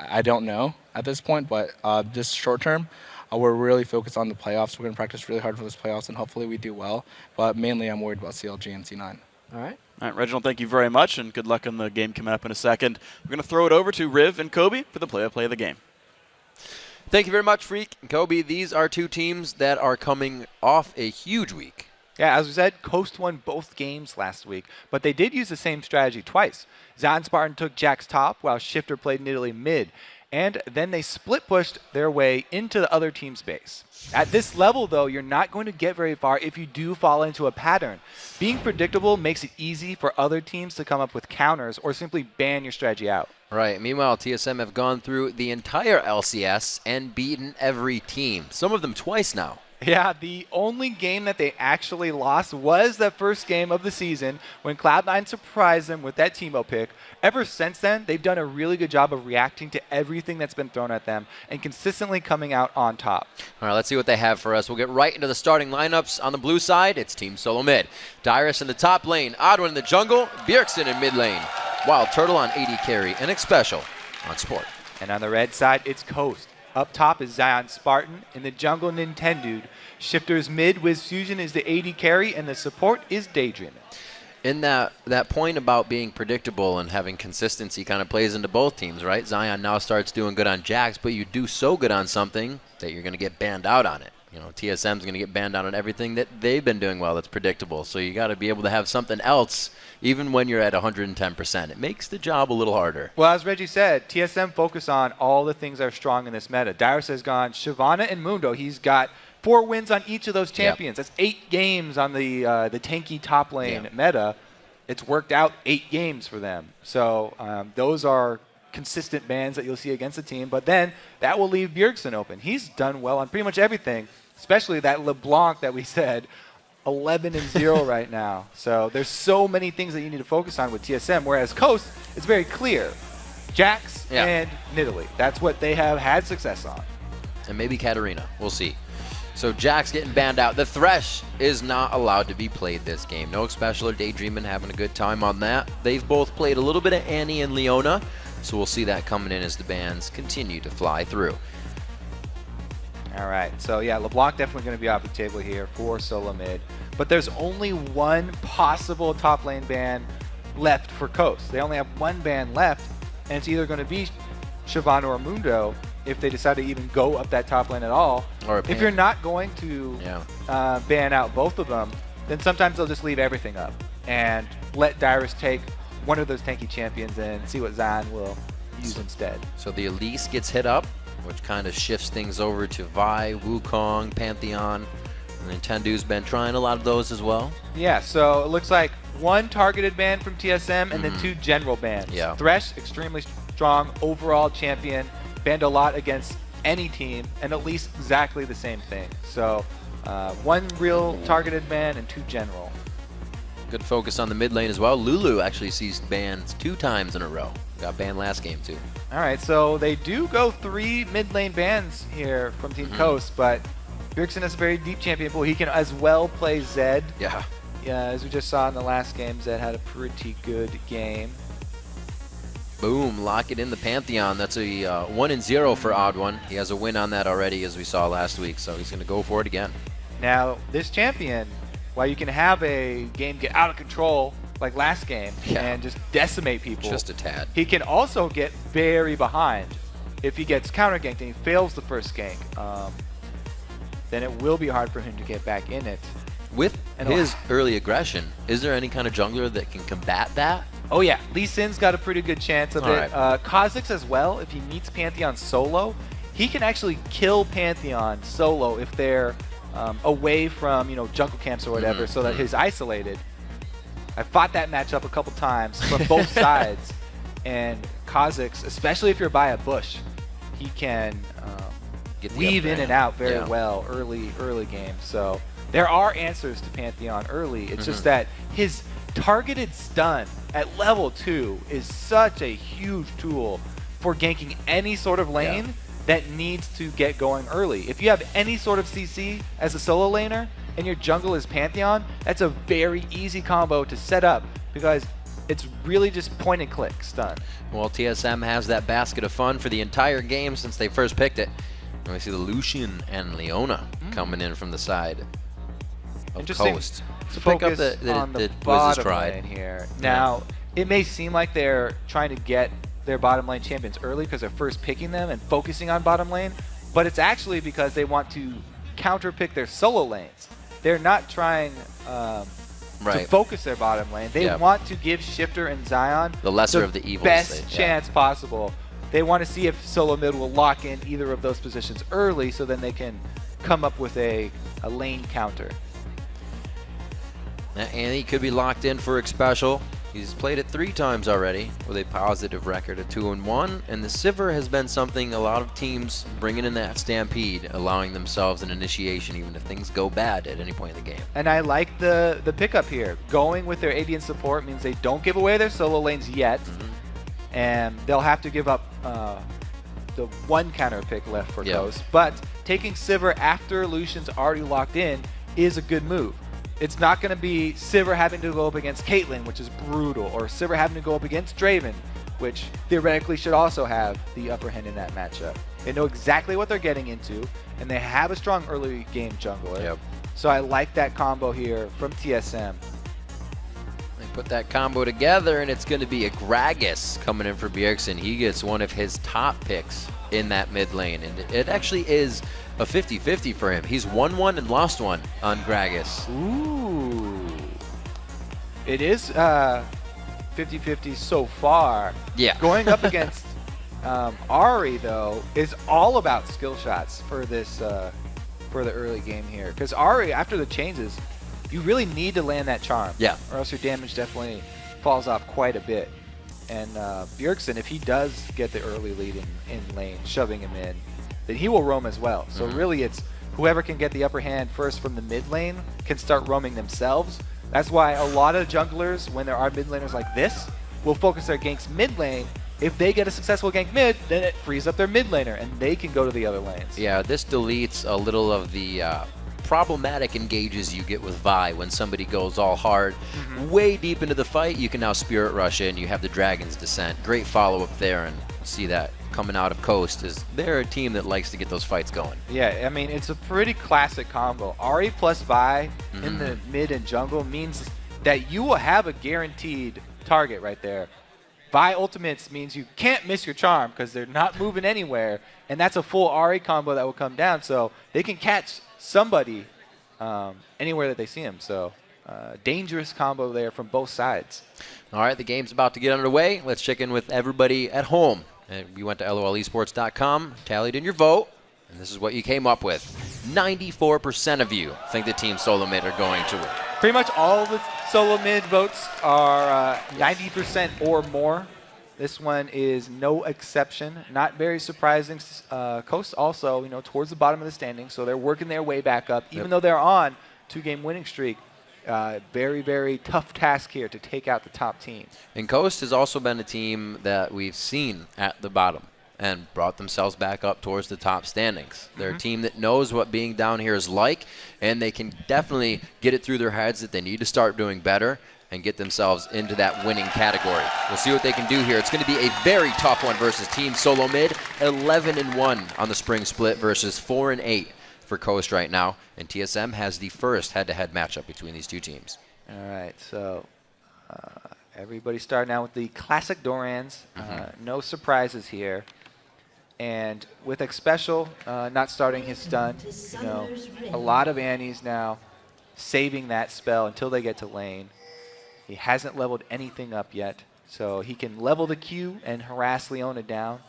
I don't know at this point, but just short term, we're really focused on the playoffs. We're going to practice really hard for those playoffs, and hopefully we do well. But mainly I'm worried about CLG and C9. All right. All right, Reginald, thank you very much, and good luck on the game coming up in a second. We're going to throw it over to Riv and Kobe for the play-by-play of the game. Thank you very much, Freak and Kobe. These are two teams that are coming off a huge week. Yeah, as we said, Coast won both games last week, but they did use the same strategy twice. Zion Spartan took Jack's top while Shifter played Nidalee mid, and then they split pushed their way into the other team's base. At this level, though, you're not going to get very far if you do fall into a pattern. Being predictable makes it easy for other teams to come up with counters or simply ban your strategy out. Right. Meanwhile, TSM have gone through the entire LCS and beaten every team, some of them twice now. Yeah, the only game that they actually lost was that first game of the season when Cloud9 surprised them with that Teemo pick. Ever since then, they've done a really good job of reacting to everything that's been thrown at them and consistently coming out on top. All right, let's see what they have for us. We'll get right into the starting lineups. On the blue side, it's Team Solo mid. Dyrus in the top lane, Oddwin in the jungle, Bjergsen in mid lane, Wild Turtle on AD carry, and Xpecial on support. And on the red side, it's Coast. Up top is Zion Spartan. In the jungle, Nintendude. Shifter's mid, Wiz Fusion is the AD carry, and the support is Daydreaming. In that point about being predictable and having consistency kind of plays into both teams, right? Zion now starts doing good on Jax, but you do so good on something that you're going to get banned out on it. You know, TSM's going to get banned out on everything that they've been doing well that's predictable. So you got to be able to have something else even when you're at 110%. It makes the job a little harder. Well, as Reggie said, TSM focus on all the things that are strong in this meta. Dyrus has gone Shyvana and Mundo. He's got 4 wins on each of those champions. Yep. That's 8 games on the tanky top lane meta. It's worked out 8 games for them. So those are consistent bans that you'll see against the team. But then that will leave Bjergsen open. He's done well on pretty much everything, especially that LeBlanc that we said. 11-0 right now. So there's so many things that you need to focus on with TSM, whereas Coast, it's very clear. Jax and Nidalee. That's what they have had success on. And maybe Katarina. We'll see. So Jax getting banned out. The Thresh is not allowed to be played this game. No Xpecial or Daydreamin' having a good time on that. They've both played a little bit of Annie and Leona, so we'll see that coming in as the bans continue to fly through. All right, so yeah, LeBlanc definitely going to be off the table here for solo mid. But there's only one possible top lane ban left for Coast. They only have one ban left, and it's either going to be Shyvana or Mundo if they decide to even go up that top lane at all. Or if you're not going to ban out both of them, then sometimes they'll just leave everything up and let Dyrus take one of those tanky champions and see what Zion will use instead. So the Elise gets hit up, which kind of shifts things over to Vi, Wukong, Pantheon. And Nintendo's been trying a lot of those as well. Yeah, so it looks like 1 targeted ban from TSM and then 2 general bans. Yeah. Thresh, extremely strong overall champion, banned a lot against any team, and at least exactly the same thing. So 1 real targeted ban and 2 general. Good focus on the mid lane as well. Lulu actually sees bans 2 times in a row. Got banned last game too. All right, so they do go 3 mid lane bans here from Team Coast, but Bjergsen has a very deep champion pool. He can as well play Zed. Yeah. Yeah, as we just saw in the last game, Zed had a pretty good game. Boom, lock it in the Pantheon. That's a 1-0 for Odd One. He has a win on that already, as we saw last week, so he's going to go for it again. Now, this champion, while you can have a game get out of control like last game and just decimate people, Just a tad. he can also get very behind. If he gets counter ganked and he fails the first gank, then it will be hard for him to get back in it. With his early aggression, is there any kind of jungler that can combat that? Oh yeah, Lee Sin's got a pretty good chance of it. Kha'Zix as well, if he meets Pantheon solo, he can actually kill Pantheon solo if they're away from, jungle camps or whatever, so that he's isolated. I fought that matchup a couple times from both sides, and Kha'Zix, especially if you're by a bush, he can weave in and out very well early game. So there are answers to Pantheon early. It's just that his targeted stun at level 2 is such a huge tool for ganking any sort of lane that needs to get going early. If you have any sort of CC as a solo laner and your jungle is Pantheon, that's a very easy combo to set up because it's really just point and click stun. Well, TSM has that basket of fun for the entire game since they first picked it. And we see the Lucian and Leona coming in from the side of Coast. To pick up focus the on the Wiz's bottom Pride lane here. Now, it may seem like they're trying to get their bottom lane champions early because they're first picking them and focusing on bottom lane, but it's actually because they want to counter pick their solo lanes. They're not trying to focus their bottom lane. They want to give Shifter and Zion the lesser of the evils, best chance possible. They want to see if solo mid will lock in either of those positions early so then they can come up with a lane counter. And he could be locked in for Xpecial. He's played it 3 times already with a positive record of 2-1, and the Sivir has been something a lot of teams bringing in that Stampede, allowing themselves an initiation even if things go bad at any point in the game. And I like the pickup here. Going with their AD and support means they don't give away their solo lanes yet, and they'll have to give up the 1 counter pick left for Ghost. But taking Sivir after Lucian's already locked in is a good move. It's not going to be Sivir having to go up against Caitlyn, which is brutal, or Sivir having to go up against Draven, which theoretically should also have the upper hand in that matchup. They know exactly what they're getting into, and they have a strong early game jungler. So I like that combo here from TSM. They put that combo together, and it's going to be a Gragas coming in for Bjergsen. He gets one of his top picks in that mid lane, and it actually is a 50-50 for him. He's won 1 and lost 1 on Gragas. Ooh. It is 50-50 so far. Yeah. Going up against Ahri, though, is all about skill shots for this for the early game here. Because Ahri, after the changes, you really need to land that charm. Yeah. Or else your damage definitely falls off quite a bit. And Bjergsen, if he does get the early lead in lane, shoving him in, then he will roam as well. So really it's whoever can get the upper hand first from the mid lane can start roaming themselves. That's why a lot of junglers, when there are mid laners like this, will focus their ganks mid lane. If they get a successful gank mid, then it frees up their mid laner and they can go to the other lanes. Yeah, this deletes a little of the problematic engages you get with Vi when somebody goes all hard. Way deep into the fight, you can now Spirit Rush in. You have the Dragon's Descent. Great follow-up there, and see that coming out of Coast is they're a team that likes to get those fights going. Yeah, I mean, it's a pretty classic combo. Ahri plus Vi in the mid and jungle means that you will have a guaranteed target right there. Vi ultimates means you can't miss your charm because they're not moving anywhere, and that's a full Ahri combo that will come down, so they can catch somebody anywhere that they see him. So dangerous combo there from both sides. All right, the game's about to get underway. Let's check in with everybody at home. You went to lolesports.com, tallied in your vote, and this is what you came up with. 94% of you think the Team Solo Mid are going to win. Pretty much all the Solo mid votes are 90% or more. This one is no exception. Not very surprising. Coast also, towards the bottom of the standings, so they're working their way back up. Even though they're on 2-game winning streak, very, very tough task here to take out the top team. And Coast has also been a team that we've seen at the bottom and brought themselves back up towards the top standings. They're a team that knows what being down here is like, and they can definitely get it through their heads that they need to start doing better and get themselves into that winning category. We'll see what they can do here. It's going to be a very tough one versus Team Solo Mid. 11-1 on the spring split versus 4-8 for Coast right now. And TSM has the first head-to-head matchup between these two teams. All right, so everybody starting out with the classic Dorans. No surprises here. And with X Special not starting his stun, a lot of Annies now saving that spell until they get to lane. He hasn't leveled anything up yet, so he can level the Q and harass Leona down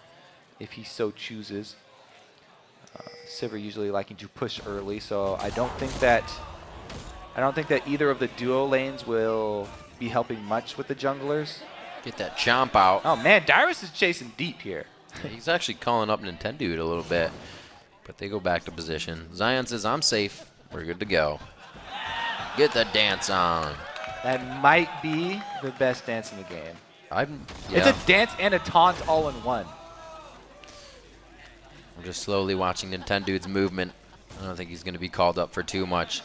if he so chooses. Sivir usually liking to push early, so I don't think that either of the duo lanes will be helping much with the junglers. Get that chomp out. Oh man, Dyrus is chasing deep here. He's actually calling up Nintendude a little bit, but they go back to position. Zion says, I'm safe. We're good to go. Get the dance on. That might be the best dance in the game. Yeah. It's a dance and a taunt all in one. I'm just slowly watching Nintendude's movement. I don't think he's going to be called up for too much.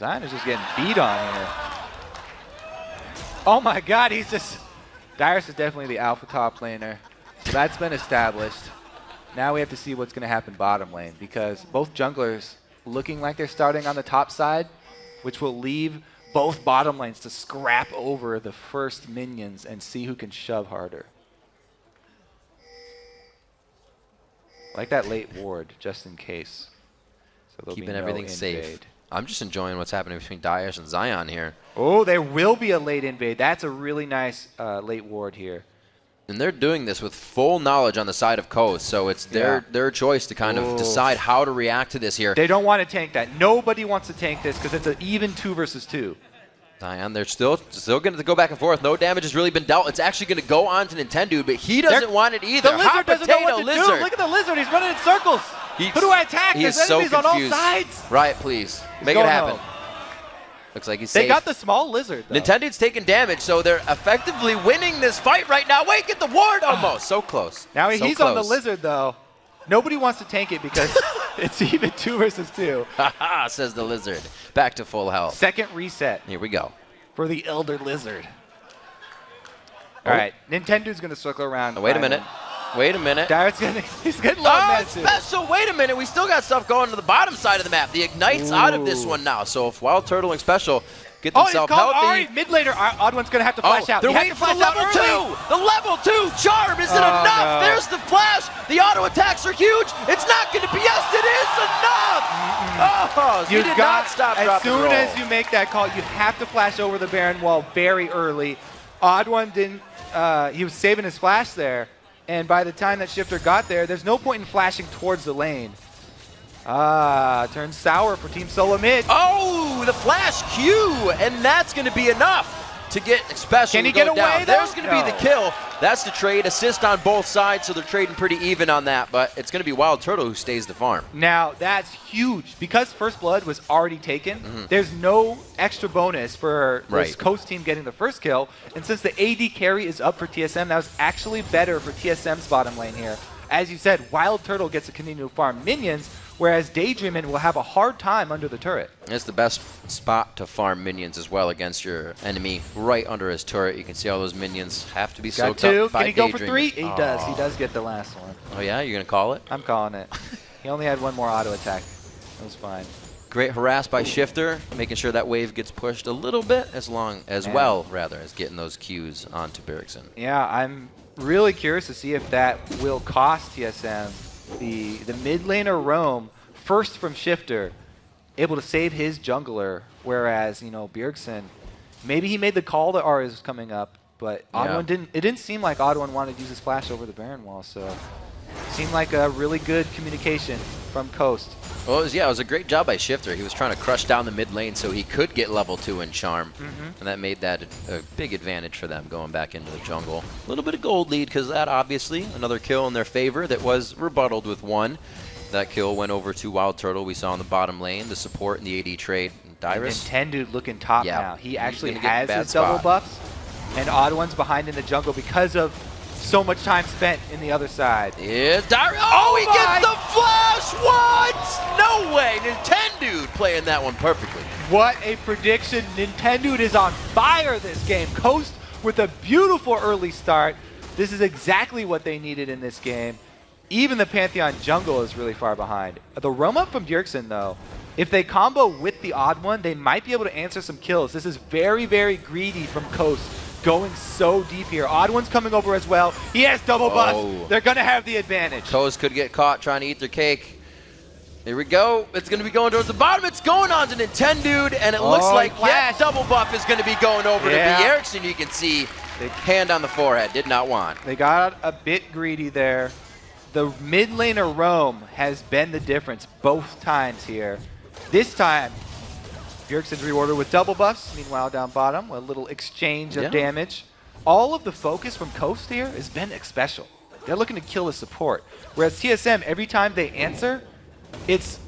Zion is just getting beat on here. Oh my god, Dyrus is definitely the alpha top laner. So that's been established. Now we have to see what's going to happen bottom lane, because both junglers looking like they're starting on the top side, which will leave both bottom lanes to scrap over the first minions and see who can shove harder. Like that late ward, just in case. So Keeping everything safe. I'm just enjoying what's happening between Daesh and Zion here. Oh, there will be a late invade. That's a really nice late ward here. And they're doing this with full knowledge on the side of Coast, so it's their choice to kind of decide how to react to this here. They don't want to tank that. Nobody wants to tank this because it's an even 2 versus 2. Zion, they're still going to go back and forth. No damage has really been dealt. It's actually going to go on to Nintendude, but he doesn't want it either. The lizard doesn't know what to do. Look at the lizard. He's running in circles. Who do I attack? He There's is so enemies on confused. all sides. Right, please. Make it happen. Looks like he's safe. safe. They got the small lizard, though. Nintendude's taking damage, so they're effectively winning this fight right now. Wait, get the ward almost. So close. Now so he's close. on the lizard, though. Nobody wants to tank it because it's even 2 versus 2. Haha, says the lizard. Back to full health. Second reset. Here we go. For the Elder Lizard. All right, Nintendude's going to circle around. Wait a minute. Wait a minute. He's getting low on that too. Special. Wait a minute. We still got stuff going to the bottom side of the map. The Ignite's out of this one now. So if Wild Turtle and Special get themselves healthy. Mid laner, Odd One's going to have to flash out. They're waiting for the level 2. The level 2 charm. Is it enough? No. There's the flash. The auto attacks are huge. It's not going to be. Yes, it is enough. Oh, you did not stop. As soon as you make that call, you have to flash over the Baron wall very early. Odd One didn't. He was saving his flash there. And by the time that Shifter got there, there's no point in flashing towards the lane. Turns sour for Team Solo Mid. Oh, the flash Q, and that's going to be enough to get Special. Can he get away, down. though? There's going to be the kill. That's the trade. Assist on both sides, so they're trading pretty even on that, but it's going to be Wild Turtle who stays the farm. Now, that's huge. Because First Blood was already taken, there's no extra bonus for this Coast team getting the first kill, and since the AD carry is up for TSM, that was actually better for TSM's bottom lane here. As you said, Wild Turtle gets to continue to farm minions, whereas Daydreamin will have a hard time under the turret. It's the best spot to farm minions as well against your enemy, right under his turret. You can see all those minions have to be soaked up by Can he go for Daydreamin. 3? He does. He does get the last one. Oh yeah? You're going to call it? I'm calling it. He only had one more auto attack. That was fine. Great harass by Shifter, making sure that wave gets pushed a little bit as well as getting those Qs onto Bjergsen. Yeah, I'm really curious to see if that will cost TSM the mid laner roam first from Shifter, able to save his jungler, whereas, Bjergsen, maybe he made the call that R is coming up, but Odd One didn't. It didn't seem like Odd One wanted to use his flash over the Baron wall, so it seemed like a really good communication from Coast. Well, it was a great job by Shifter. He was trying to crush down the mid lane so he could get level 2 in Charm. And that made that a big advantage for them going back into the jungle. A little bit of gold lead because of that, obviously. Another kill in their favor that was rebuttaled with 1. That kill went over to Wild Turtle we saw in the bottom lane, the support in the AD trade. Dyrus. Nintendude looking top now. He actually has his spot. double buffs, and Odd One's behind in the jungle because of so much time spent in the other side. Is Dyrus. Oh, he gets the flash! What? No way! Nintendude playing that one perfectly. What a prediction. Nintendude is on fire this game. Coast with a beautiful early start. This is exactly what they needed in this game. Even the Pantheon jungle is really far behind. The roam up from Bjergsen, though, if they combo with the Odd One, they might be able to answer some kills. This is very, very greedy from Coast, going so deep here. Odd One's coming over as well. He has double buffs. They're going to have the advantage. Coast could get caught trying to eat their cake. Here we go. It's going to be going towards the bottom. It's going on to Nintendude, and it looks like that double buff is going to be going over to Bjergsen. You can see the hand on the forehead. Did not want. They got a bit greedy there. The mid laner roam has been the difference both times here. This time, Bjergsen's rewarded with double buffs. Meanwhile, down bottom, a little exchange of damage. All of the focus from Coast here has been special. They're looking to kill the support. Whereas TSM, every time they answer, it's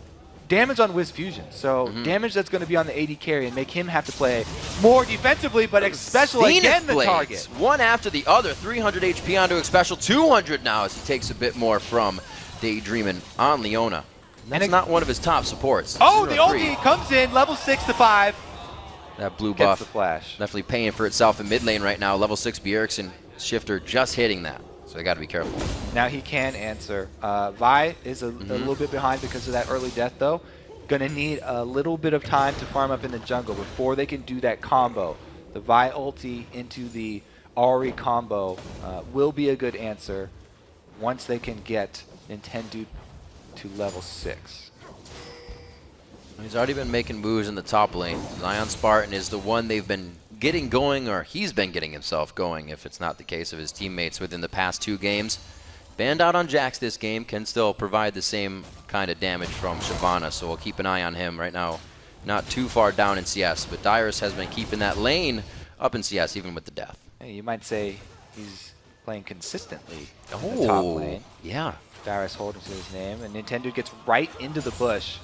damage on Wiz Fusion. So damage that's going to be on the AD carry and make him have to play more defensively, but Xpecial again the target. One after the other. 300 HP onto Xpecial. 200 now as he takes a bit more from Daydreamin' on Leona. That's not one of his top supports. Oh, the ulti comes in, level 6 to 5. That blue buff the flash. Definitely paying for itself in mid lane right now. Level 6 Bjergsen. Shifter just hitting that. So they got to be careful. Now he can answer. Vi is a little bit behind because of that early death, though. Going to need a little bit of time to farm up in the jungle before they can do that combo. The Vi ulti into the Ahri combo will be a good answer once they can get Nintendude to level 6. He's already been making moves in the top lane. Zion Spartan is the one they've been getting going, or he's been getting himself going, if it's not the case of his teammates within the past 2 games. Banned out on Jax this game, can still provide the same kind of damage from Shyvana, so we'll keep an eye on him right now. Not too far down in CS, but Dyrus has been keeping that lane up in CS even with the death. Hey, you might say he's playing consistently in the top lane. Yeah. Dyrus holding to his name, and Nintendo gets right into the bush.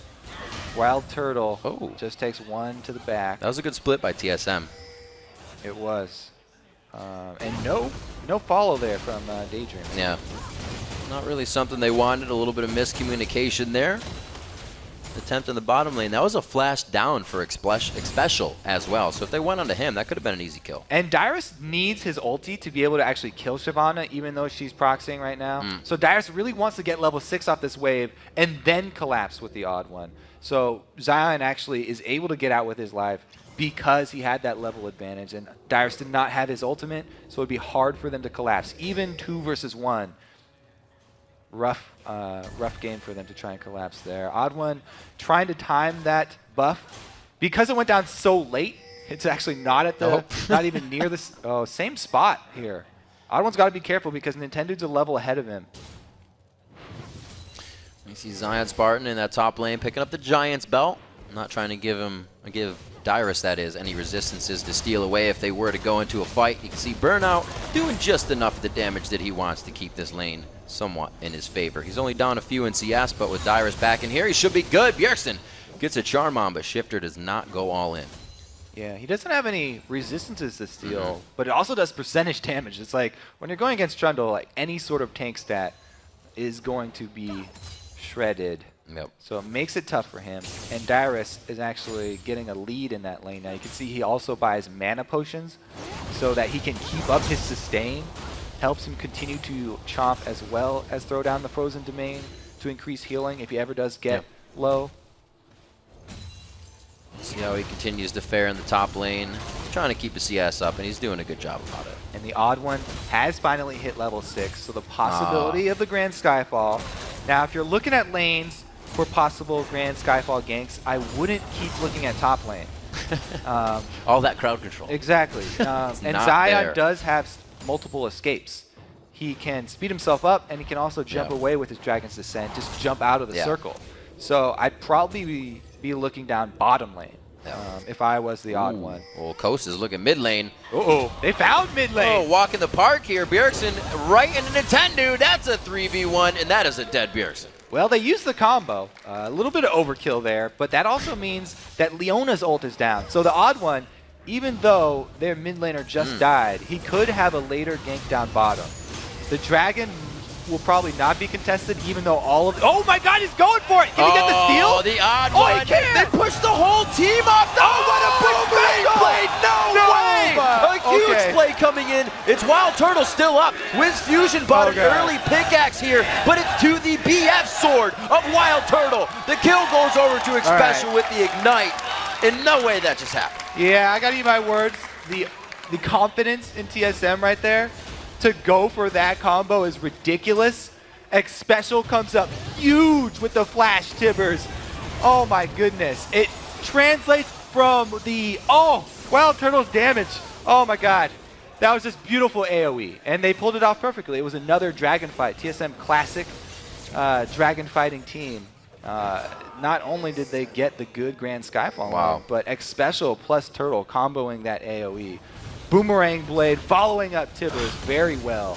Wild Turtle just takes 1 to the back. That was a good split by TSM. It was. And no follow there from Daydream. Yeah. Not really something they wanted. A little bit of miscommunication there. Attempt in the bottom lane. That was a flash down for Xpecial as well. So if they went onto him, that could have been an easy kill. And Dyrus needs his ulti to be able to actually kill Shyvana, even though she's proxying right now. So Dyrus really wants to get level 6 off this wave and then collapse with the Odd One. So Zion actually is able to get out with his life because he had that level advantage. And Dyrus did not have his ultimate, so it would be hard for them to collapse. Even 2 versus 1. Rough game for them to try and collapse there. Odd One trying to time that buff. Because it went down so late, it's actually not at the, not even near the same spot here. Odd One's got to be careful because Nintendude's a level ahead of him. You see Zion Spartan in that top lane picking up the Giant's belt. I'm not trying to give Dyrus, that is, any resistances to steal away if they were to go into a fight. You can see Burnout doing just enough of the damage that he wants to keep this lane somewhat in his favor. He's only down a few in CS, but with Dyrus back in here, he should be good. Bjergsen gets a charm on, but Shifter does not go all in. Yeah, he doesn't have any resistances to steal, but it also does percentage damage. It's like when you're going against Trundle, like any sort of tank stat is going to be shredded. Yep. So it makes it tough for him. And Dyrus is actually getting a lead in that lane now. You can see he also buys mana potions so that he can keep up his sustain. Helps him continue to chomp as well as throw down the frozen domain to increase healing if he ever does get low. See how he continues to fare in the top lane. Trying to keep his CS up, and he's doing a good job about it. And the Odd One has finally hit level 6, so the possibility of the Grand Skyfall. Now, if you're looking at lanes for possible Grand Skyfall ganks, I wouldn't keep looking at top lane. All that crowd control. Exactly. And Zion does have multiple escapes. He can speed himself up, and he can also jump away with his Dragon's Descent, just jump out of the circle. So I'd probably be looking down bottom lane if I was the odd one. Well, Coast is looking mid lane. They found mid Oh, lane. walk in the park here. Bjergsen right into Nintendo. That's a 3v1, and that is a dead Bjergsen. Well, they used the combo. A little bit of overkill there, but that also means that Leona's ult is down. So the odd one, even though their mid laner just died, he could have a later gank down bottom. The Dragon will probably not be contested, even though all of... Oh my god, he's going for it! Can he get the steal? Oh, the odd Oh, one. he can! They pushed the whole team up. Oh, what a big play! No way! A huge play coming in. It's Wild Turtle still up. Wiz Fusion bought an early pickaxe here, but it's to the BF sword of Wild Turtle. The kill goes over to Xpecial with the Ignite. In no way that just happened. Yeah, I gotta eat my words. The confidence in TSM right there to go for that combo is ridiculous. Xpecial comes up huge with the flash Tibbers. Oh my goodness. It translates from the, Wild Turtle's damage. Oh my god. That was just beautiful AoE. And they pulled it off perfectly. It was another dragon fight. TSM classic dragon fighting team. Not only did they get the good Grand Skyfall on, but Xpecial plus Turtle comboing that AoE. Boomerang Blade following up Tibbers very well.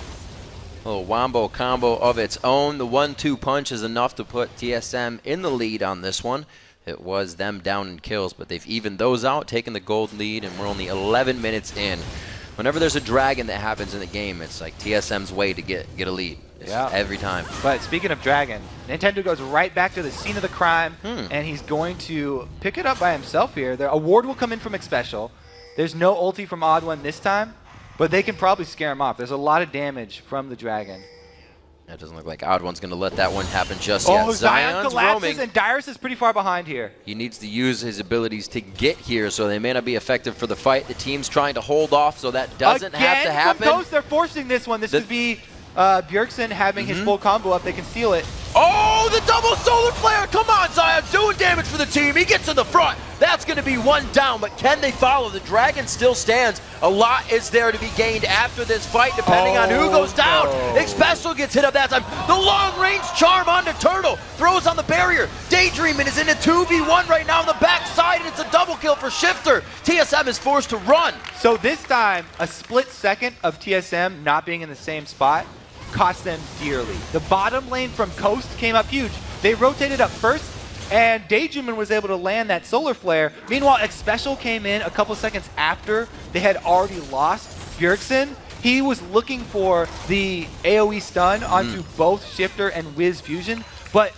A little wombo combo of its own. The 1-2 punch is enough to put TSM in the lead on this one. It was them down in kills, but they've evened those out, taken the gold lead, and we're only 11 minutes in. Whenever there's a dragon that happens in the game, it's like TSM's way to get a lead. Every time. But speaking of dragon, Nintendo goes right back to the scene of the crime, and he's going to pick it up by himself here. The award will come in from Xpecial. There's no ulti from Odd One this time, but they can probably scare him off. There's a lot of damage from the dragon. That doesn't look like Odd One's going to let that one happen just yet. Zion Zion's collapses, roaming. and Dyrus is pretty far behind here. He needs to use his abilities to get here, so they may not be effective for the fight. The team's trying to hold off, so that doesn't have to happen. From Ghost, they're forcing this one. This could be Bjergsen having his full combo up. They can steal it. Oh, the double solar flare! Come on, Zion, doing damage for the team. He gets in the front. That's going to be one down, but can they follow? The dragon still stands. A lot is there to be gained after this fight, depending on who goes down. Xpecial gets hit up that time. The long-range charm onto Turtle. Throws on the barrier. Daydreaming is in a 2v1 right now on the backside, and it's a double kill for Shifter. TSM is forced to run. So this time, a split second of TSM not being in the same spot cost them dearly. The bottom lane from Coast came up huge. They rotated up first, and Daydreamin was able to land that solar flare. Meanwhile, Xpecial came in a couple seconds after they had already lost Bjergsen. He was looking for the AoE stun onto both Shifter and Wiz Fusion, but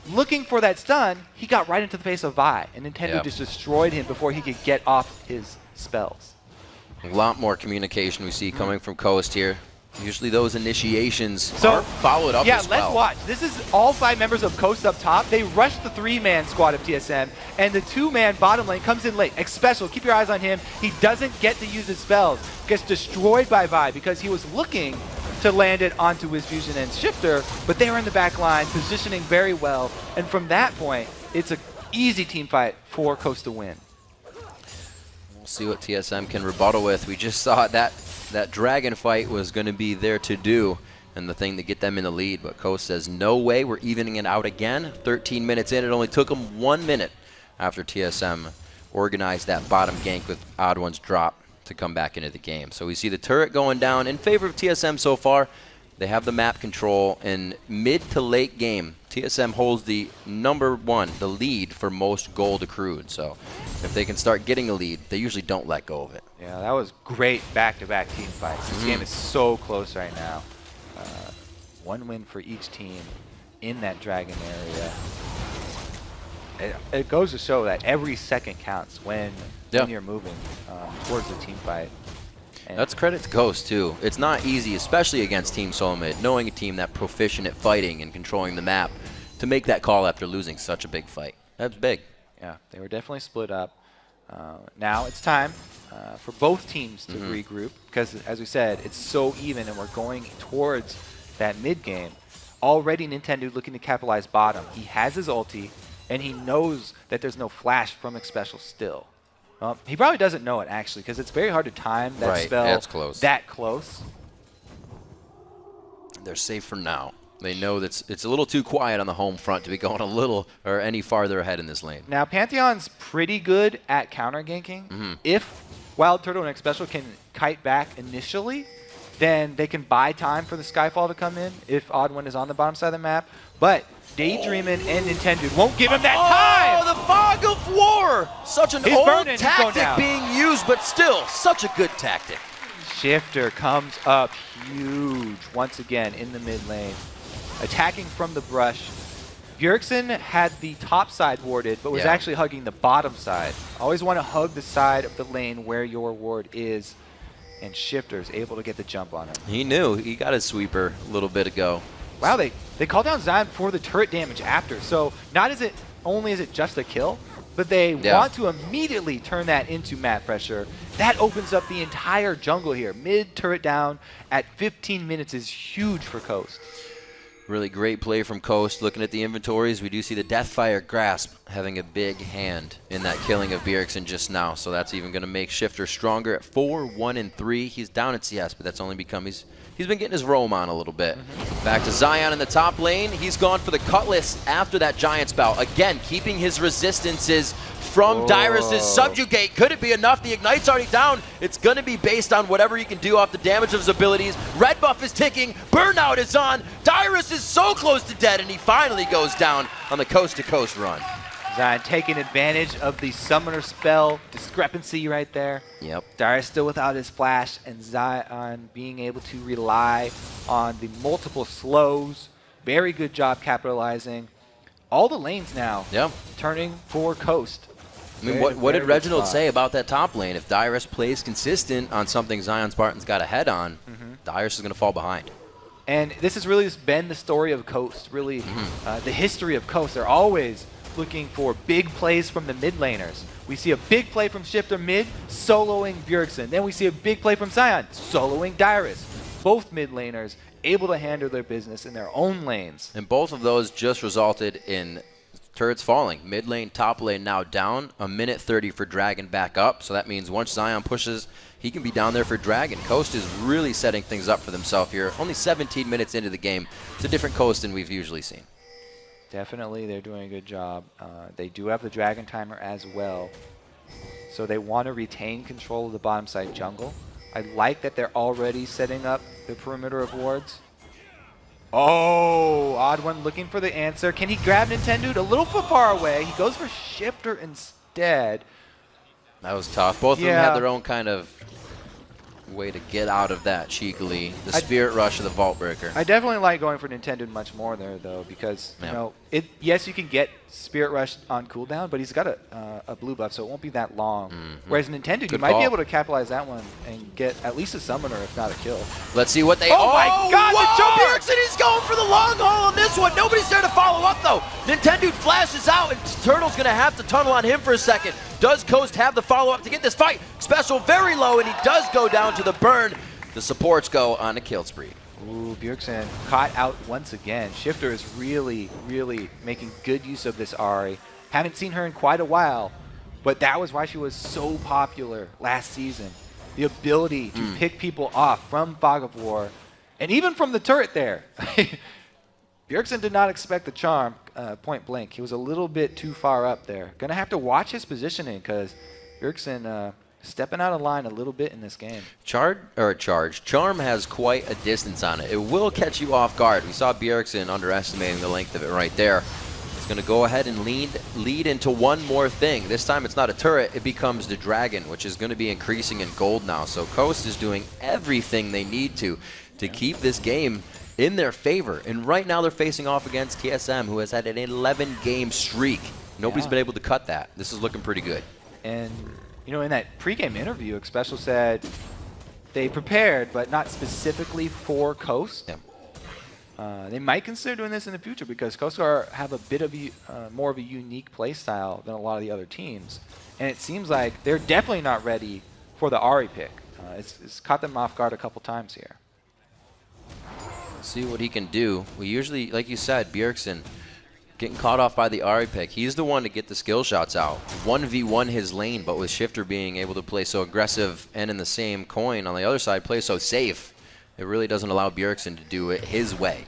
looking for that stun, he got right into the face of Vi, and Nintendo just destroyed him before he could get off his spells. A lot more communication we see coming from Coast here. Usually those initiations are followed up as well. Yeah, let's watch. This is all 5 members of Coast up top. They rush the 3-man squad of TSM, and the 2-man bottom lane comes in late. Xpecial, keep your eyes on him. He doesn't get to use his spells. Gets destroyed by Vi because he was looking to land it onto Wiz Fusion and Shifter, but they were in the back line, positioning very well. And from that point, it's an easy team fight for Coast to win. We'll see what TSM can rebuttal with. We just saw that dragon fight was going to be there to do and the thing to get them in the lead, but Coast says no way, we're evening it out again. 13 minutes in, it only took them 1 minute after TSM organized that bottom gank with Odd One's drop to come back into the game. So we see the turret going down in favor of TSM so far. They have the map control, and mid to late game, TSM holds the the lead for most gold accrued. So if they can start getting a lead, they usually don't let go of it. Yeah, that was great back-to-back team fights. This game is so close right now. 1 win for each team in that dragon area. It goes to show that every second counts when you're moving towards the team fight. And that's credit to Ghost, too. It's not easy, especially against Team Solomid, knowing a team that proficient at fighting and controlling the map, to make that call after losing such a big fight. That's big. Yeah, they were definitely split up. Now it's time for both teams to regroup, because, as we said, it's so even, and we're going towards that mid game. Already Nintendo looking to capitalize bottom. He has his ulti, and he knows that there's no flash from Xpecial still. He probably doesn't know it, actually, because it's very hard to time that spell that close. They're safe for now. They know that it's a little too quiet on the home front to be going a little or any farther ahead in this lane. Now, Pantheon's pretty good at counter ganking. If Wild Turtle and X Special can kite back initially, then they can buy time for the Skyfall to come in if Odd One is on the bottom side of the map. But Daydreamin' and Nintendo won't give him that time! Oh, the Fog of War! Such an He's old burning. He's going tactic down. being used, but still, such a good tactic. Shifter comes up huge once again in the mid lane, attacking from the brush. Bjergsen had the top side warded, but was actually hugging the bottom side. Always want to hug the side of the lane where your ward is, and Shifter's able to get the jump on him. He knew. He got his sweeper a little bit ago. Wow, they called down Zion for the turret damage after, so not only is it just a kill, but they want to immediately turn that into map pressure. That opens up the entire jungle here. Mid turret down at 15 minutes is huge for Coast. Really great play from Coast. Looking at the inventories, we do see the Deathfire Grasp having a big hand in that killing of Bjergsen just now. So that's even going to make Shifter stronger at 4-1-3. He's down at CS, but that's only become he's been getting his roam on a little bit. Back to Zion in the top lane. He's gone for the Cutlass after that Giant Spell. Again, keeping his resistances from Dyrus' Subjugate. Could it be enough? The Ignite's already down. It's going to be based on whatever he can do off the damage of his abilities. Red buff is ticking. Burnout is on. Dyrus is so close to dead, and he finally goes down on the coast-to-coast run. Zion taking advantage of the Summoner Spell discrepancy right there. Yep. Dyrus still without his flash, and Zion being able to rely on the multiple slows. Very good job capitalizing. All the lanes now turning for Coast. I mean, what did Reginald say about that top lane? If Dyrus plays consistent on something Zion Spartan's got a head on, Dyrus is going to fall behind. And this has really just been the story of Coast, really the history of Coast. They're always looking for big plays from the mid laners. We see a big play from Shifter mid, soloing Bjergsen. Then we see a big play from Zion, soloing Dyrus. Both mid laners able to handle their business in their own lanes. And both of those just resulted in turrets falling. Mid lane, top lane now down. A minute 30 for Dragon back up. So that means once Zion pushes, he can be down there for Dragon. Coast is really setting things up for themselves here. Only 17 minutes into the game. It's a different Coast than we've usually seen. Definitely, they're doing a good job. They do have the Dragon Timer as well. So they want to retain control of the bottom side jungle. I like that they're already setting up the perimeter of wards. Oh, Odd One looking for the answer. Can he grab Nintendo? A little bit far away. He goes for Shifter instead. That was tough. Both of them had their own kind of way to get out of that cheekily. The Spirit Rush of the Vault Breaker. I definitely like going for Nintendo much more there, though, because, you know, yes, you can get Spirit Rush on cooldown, but he's got a blue buff, so it won't be that long. Whereas Nintendo, you might be able to capitalize that one and get at least a summoner, if not a kill. Let's see what they... Oh my God, the jump Bjergsen, he's going for the long haul on this one. Nobody's there to follow up, though. Nintendo flashes out, and Turtle's going to have to tunnel on him for a second. Does Coast have the follow-up to get this fight? Special very low, and he does go down to the burn. The supports go on a kill spree. Ooh, Bjergsen caught out once again. Shifter is really, really making good use of this Ahri. Haven't seen her in quite a while, but that was why she was so popular last season. The ability to pick people off from Fog of War, and even from the turret there. Bjergsen did not expect the charm point blank. He was a little bit too far up there. Gonna have to watch his positioning because Bjergsen stepping out of line a little bit in this game. Charm has quite a distance on it. It will catch you off guard. We saw Bjergsen underestimating the length of it right there. It's going to go ahead and lead into one more thing. This time it's not a turret, it becomes the Dragon, which is going to be increasing in gold now. So Coast is doing everything they need to keep this game in their favor. And right now they're facing off against TSM, who has had an 11-game streak. Nobody's been able to cut that. This is looking pretty good. And you know, in that pregame interview, Special said they prepared, but not specifically for Coast. They might consider doing this in the future because Coast have a bit of more of a unique play style than a lot of the other teams. And it seems like they're definitely not ready for the Ahri pick. It's caught them off guard a couple times here. Let's see what he can do. We usually, like you said, Bjergsen getting caught off by the Ahri pick. He's the one to get the skill shots out. 1v1 his lane, but with Shifter being able to play so aggressive and in the same coin on the other side, play so safe, it really doesn't allow Bjergsen to do it his way.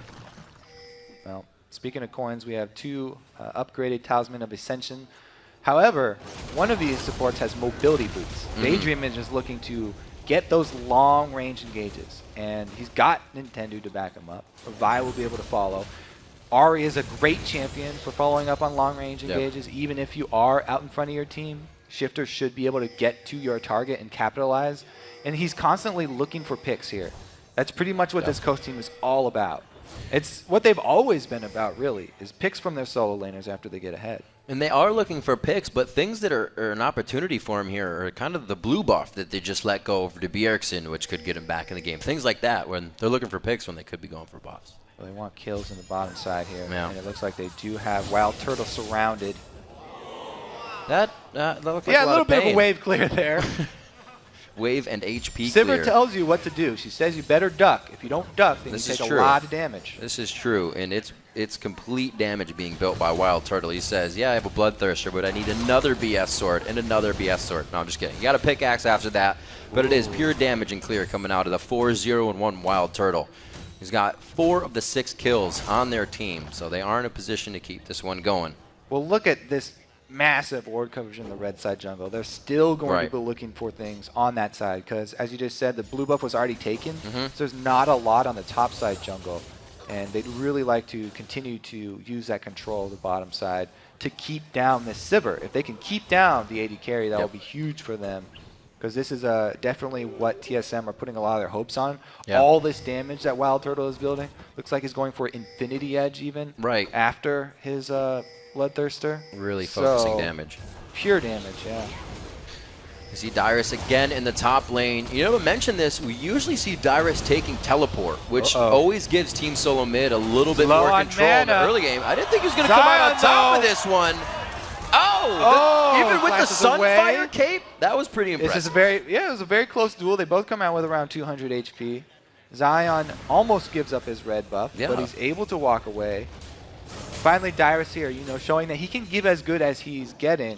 Speaking of coins, we have 2 upgraded Talisman of Ascension. However, one of these supports has mobility boots. Daydream is just looking to get those long-range engages, and he's got Nintendo to back him up. Vi will be able to follow. Ari is a great champion for following up on long-range engages. Even if you are out in front of your team, Shifter should be able to get to your target and capitalize. And he's constantly looking for picks here. That's pretty much what this Coast team is all about. It's what they've always been about, really, is picks from their solo laners after they get ahead. And they are looking for picks, but things that are an opportunity for him here are kind of the blue buff that they just let go over to Bjergsen, which could get him back in the game. Things like that, when they're looking for picks when they could be going for buffs. Well, they want kills in the bottom side here, and it looks like they do have Wild Turtle surrounded. That looked like a little bit of pain. a wave clear there. Wave and HP Sivir clear. tells you what to do. She says you better duck. If you don't duck, then This you is take true. a lot of damage. This is true, and it's complete damage being built by Wild Turtle. He says, yeah, I have a Bloodthirster, but I need another BS sword and another BS sword. No, I'm just kidding. You got a pickaxe after that, but it is pure damage and clear coming out of the 4-0-1 Wild Turtle. He's got 4 of the 6 kills on their team, so they are in a position to keep this one going. Well, look at this massive ward coverage in the red side jungle. They're still going to be looking for things on that side because, as you just said, the blue buff was already taken, so there's not a lot on the top side jungle. And they'd really like to continue to use that control of the bottom side to keep down this Sivir. If they can keep down the AD carry, that will be huge for them. Because this is definitely what TSM are putting a lot of their hopes on. All this damage that Wild Turtle is building looks like he's going for Infinity Edge even after his Bloodthirster. Really focusing damage. Pure damage, yeah. You see Dyrus again in the top lane. You know, to mention this, we usually see Dyrus taking teleport, which always gives Team Solo Mid a little bit more control in the early game. I didn't think he was going to come out on top of this one. Even with the Sunfire cape, that was pretty impressive. This is it was a very close duel. They both come out with around 200 HP. Zion almost gives up his red buff, but he's able to walk away. Finally, Dyrus here, showing that he can give as good as he's getting.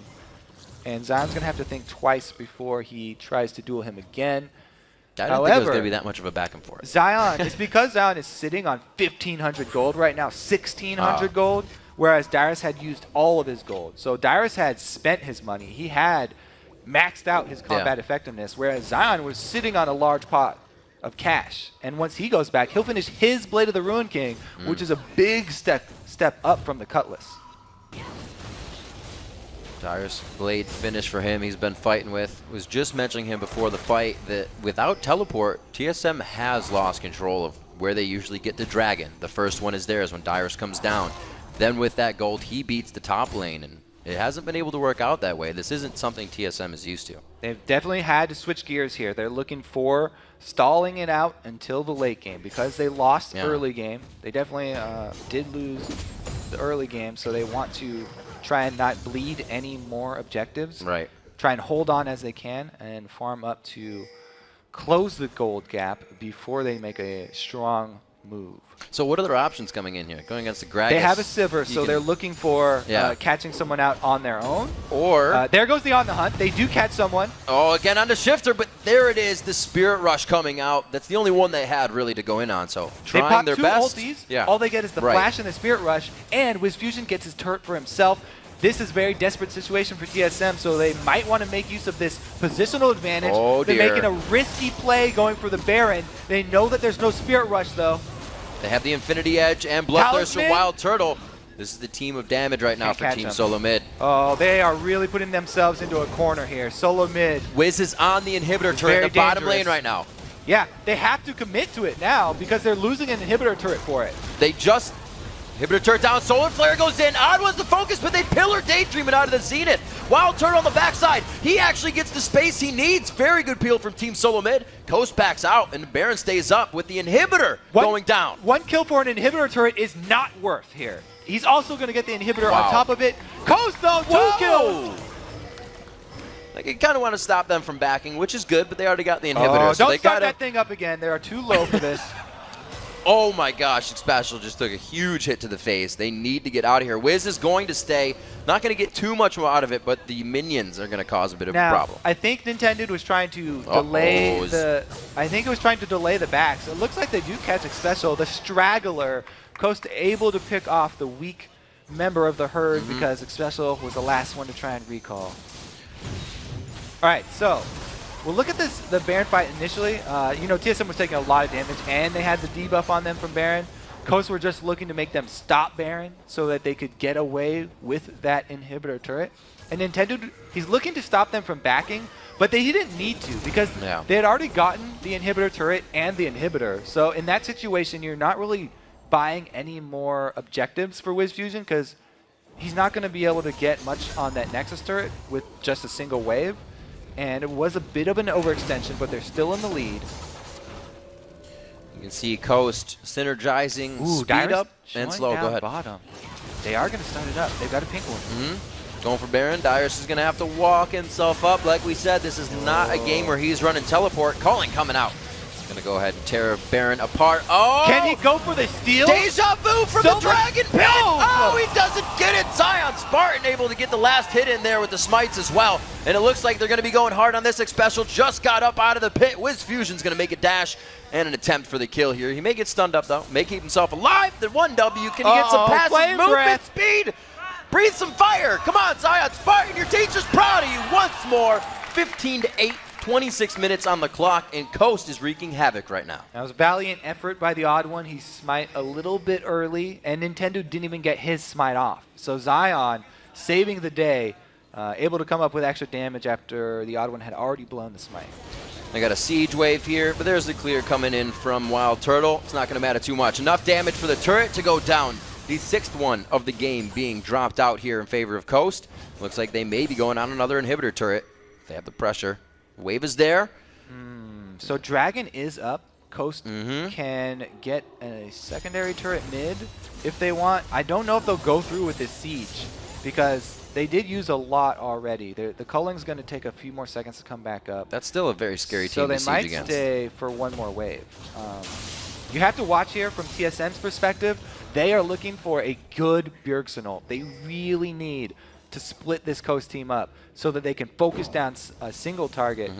And Zion's going to have to think twice before he tries to duel him again. I didn't think it was going to be that much of a back and forth. Zion, it's because Zion is sitting on 1,500 gold right now, 1,600 gold, whereas Dyrus had used all of his gold. So Dyrus had spent his money. He had maxed out his combat effectiveness, whereas Zion was sitting on a large pot of cash. And once he goes back, he'll finish his Blade of the Ruined King, which is a big step up from the Cutlass. Dyrus Blade finish for him. He's been fighting with. Was just mentioning him before the fight that without teleport, TSM has lost control of where they usually get the dragon. The first one is theirs when Dyrus comes down. Then with that gold, he beats the top lane, and it hasn't been able to work out that way. This isn't something TSM is used to. They've definitely had to switch gears here. They're looking for stalling it out until the late game because they lost early game. They definitely did lose the early game, so they want to try and not bleed any more objectives. Try and hold on as they can and farm up to close the gold gap before they make a strong move. So what are their options coming in here? Going against the Gragas? They have a Sivir, so they're looking for catching someone out on their own. Or there goes the on the hunt. They do catch someone. Oh, again on the Shifter, but there it is, the Spirit Rush coming out. That's the only one they had really to go in on, so trying their best. They pop 2 ultis. All they get is the flash and the Spirit Rush, and Wiz Fusion gets his turret for himself. This is a very desperate situation for TSM, so they might want to make use of this positional advantage. They're making a risky play going for the Baron. They know that there's no Spirit Rush, though. They have the Infinity Edge and Bloodthirster Wild Turtle. This is the team of damage right now for Team Solo Mid. Oh, they are really putting themselves into a corner here. Solo Mid. Wiz is on the inhibitor turret in the bottom lane right now. Yeah, they have to commit to it now because they're losing an inhibitor turret for it. They just... Inhibitor turret down, Solar Flare goes in. Odd was the focus, but they pillar Daydreaming out of the Zenith. Wild Turtle on the backside. He actually gets the space he needs. Very good peel from Team Solo Mid. Coast backs out, and Baron stays up with the inhibitor going down. 1 kill for an inhibitor turret is not worth here. He's also going to get the inhibitor on top of it. Coast, though, 2 kills. Like, you kind of want to stop them from backing, which is good, but they already got the inhibitor. So don't start that thing up again. They are too low for this. Oh my gosh, Special just took a huge hit to the face. They need to get out of here. Wiz is going to stay. Not going to get too much more out of it, but the minions are going to cause a bit of a problem. I think Nintendo was trying to delay the... I think it was trying to delay the backs. It looks like they do catch a Special. The Straggler Coast able to pick off the weak member of the herd because Special was the last one to try and recall. All right, so we'll look at the Baron fight initially. You know, TSM was taking a lot of damage, and they had the debuff on them from Baron. Coast were just looking to make them stop Baron so that they could get away with that inhibitor turret. And Nintendo, he's looking to stop them from backing, but they didn't need to because they had already gotten the inhibitor turret and the inhibitor. So in that situation, you're not really buying any more objectives for WizFusion because he's not going to be able to get much on that Nexus turret with just a single wave. And it was a bit of an overextension, but they're still in the lead. You can see Coast synergizing, speed up and slow. Go ahead. Bottom. They are going to start it up. They've got a pink one. Going for Baron. Dyrus is going to have to walk himself up. Like we said, this is not a game where he's running teleport. Calling coming out. Going to go ahead and tear Baron apart. Oh! Can he go for the steal? Deja vu from the Dragon Pit! Oh, he doesn't get it! Zion Spartan able to get the last hit in there with the smites as well. And it looks like they're going to be going hard on this. Special just got up out of the pit. WizFusion's going to make a dash and an attempt for the kill here. He may get stunned up, though. May keep himself alive. The 1W. Can he get some passive movement speed? Breathe some fire. Come on, Zion Spartan. Your teacher's proud of you once more. 15-8. 26 minutes on the clock, and Coast is wreaking havoc right now. That was a valiant effort by the Odd One. He smite a little bit early, and Nintendo didn't even get his smite off. So Zion saving the day, able to come up with extra damage after the Odd One had already blown the smite. They got a siege wave here, but there's the clear coming in from Wild Turtle. It's not going to matter too much. Enough damage for the turret to go down. The 6th one of the game being dropped out here in favor of Coast. Looks like they may be going on another inhibitor turret. They have the pressure. Wave is there. So Dragon is up. Coast can get a secondary turret mid if they want. I don't know if they'll go through with this siege because they did use a lot already. The Culling's going to take a few more seconds to come back up. That's still a very scary team to siege against. So they might stay for one more wave. You have to watch here from TSM's perspective. They are looking for a good Bjergsen ult. They really need to split this Coast team up so that they can focus down a single target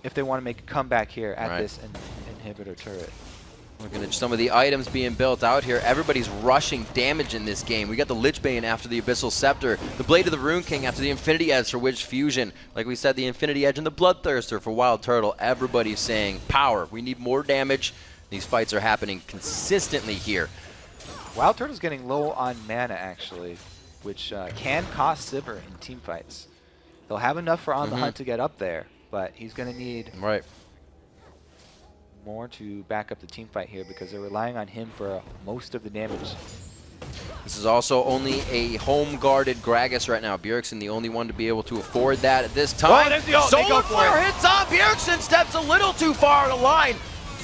if they want to make a comeback here at this inhibitor turret. Looking at some of the items being built out here. Everybody's rushing damage in this game. We got the Lich Bane after the Abyssal Scepter, the Blade of the Rune King after the Infinity Edge for WizFusion. Like we said, the Infinity Edge and the Bloodthirster for Wild Turtle. Everybody's saying power. We need more damage. These fights are happening consistently here. Wild Turtle's getting low on mana, actually, which can cost Sivir in team fights. They'll have enough for On the Hunt to get up there, but he's going to need more to back up the team fight here because they're relying on him for most of the damage. This is also only a home-guarded Gragas right now. Bjergsen the only one to be able to afford that at this time. Oh, there's the ult. Solar Flare hits on. Bjergsen steps a little too far out of line.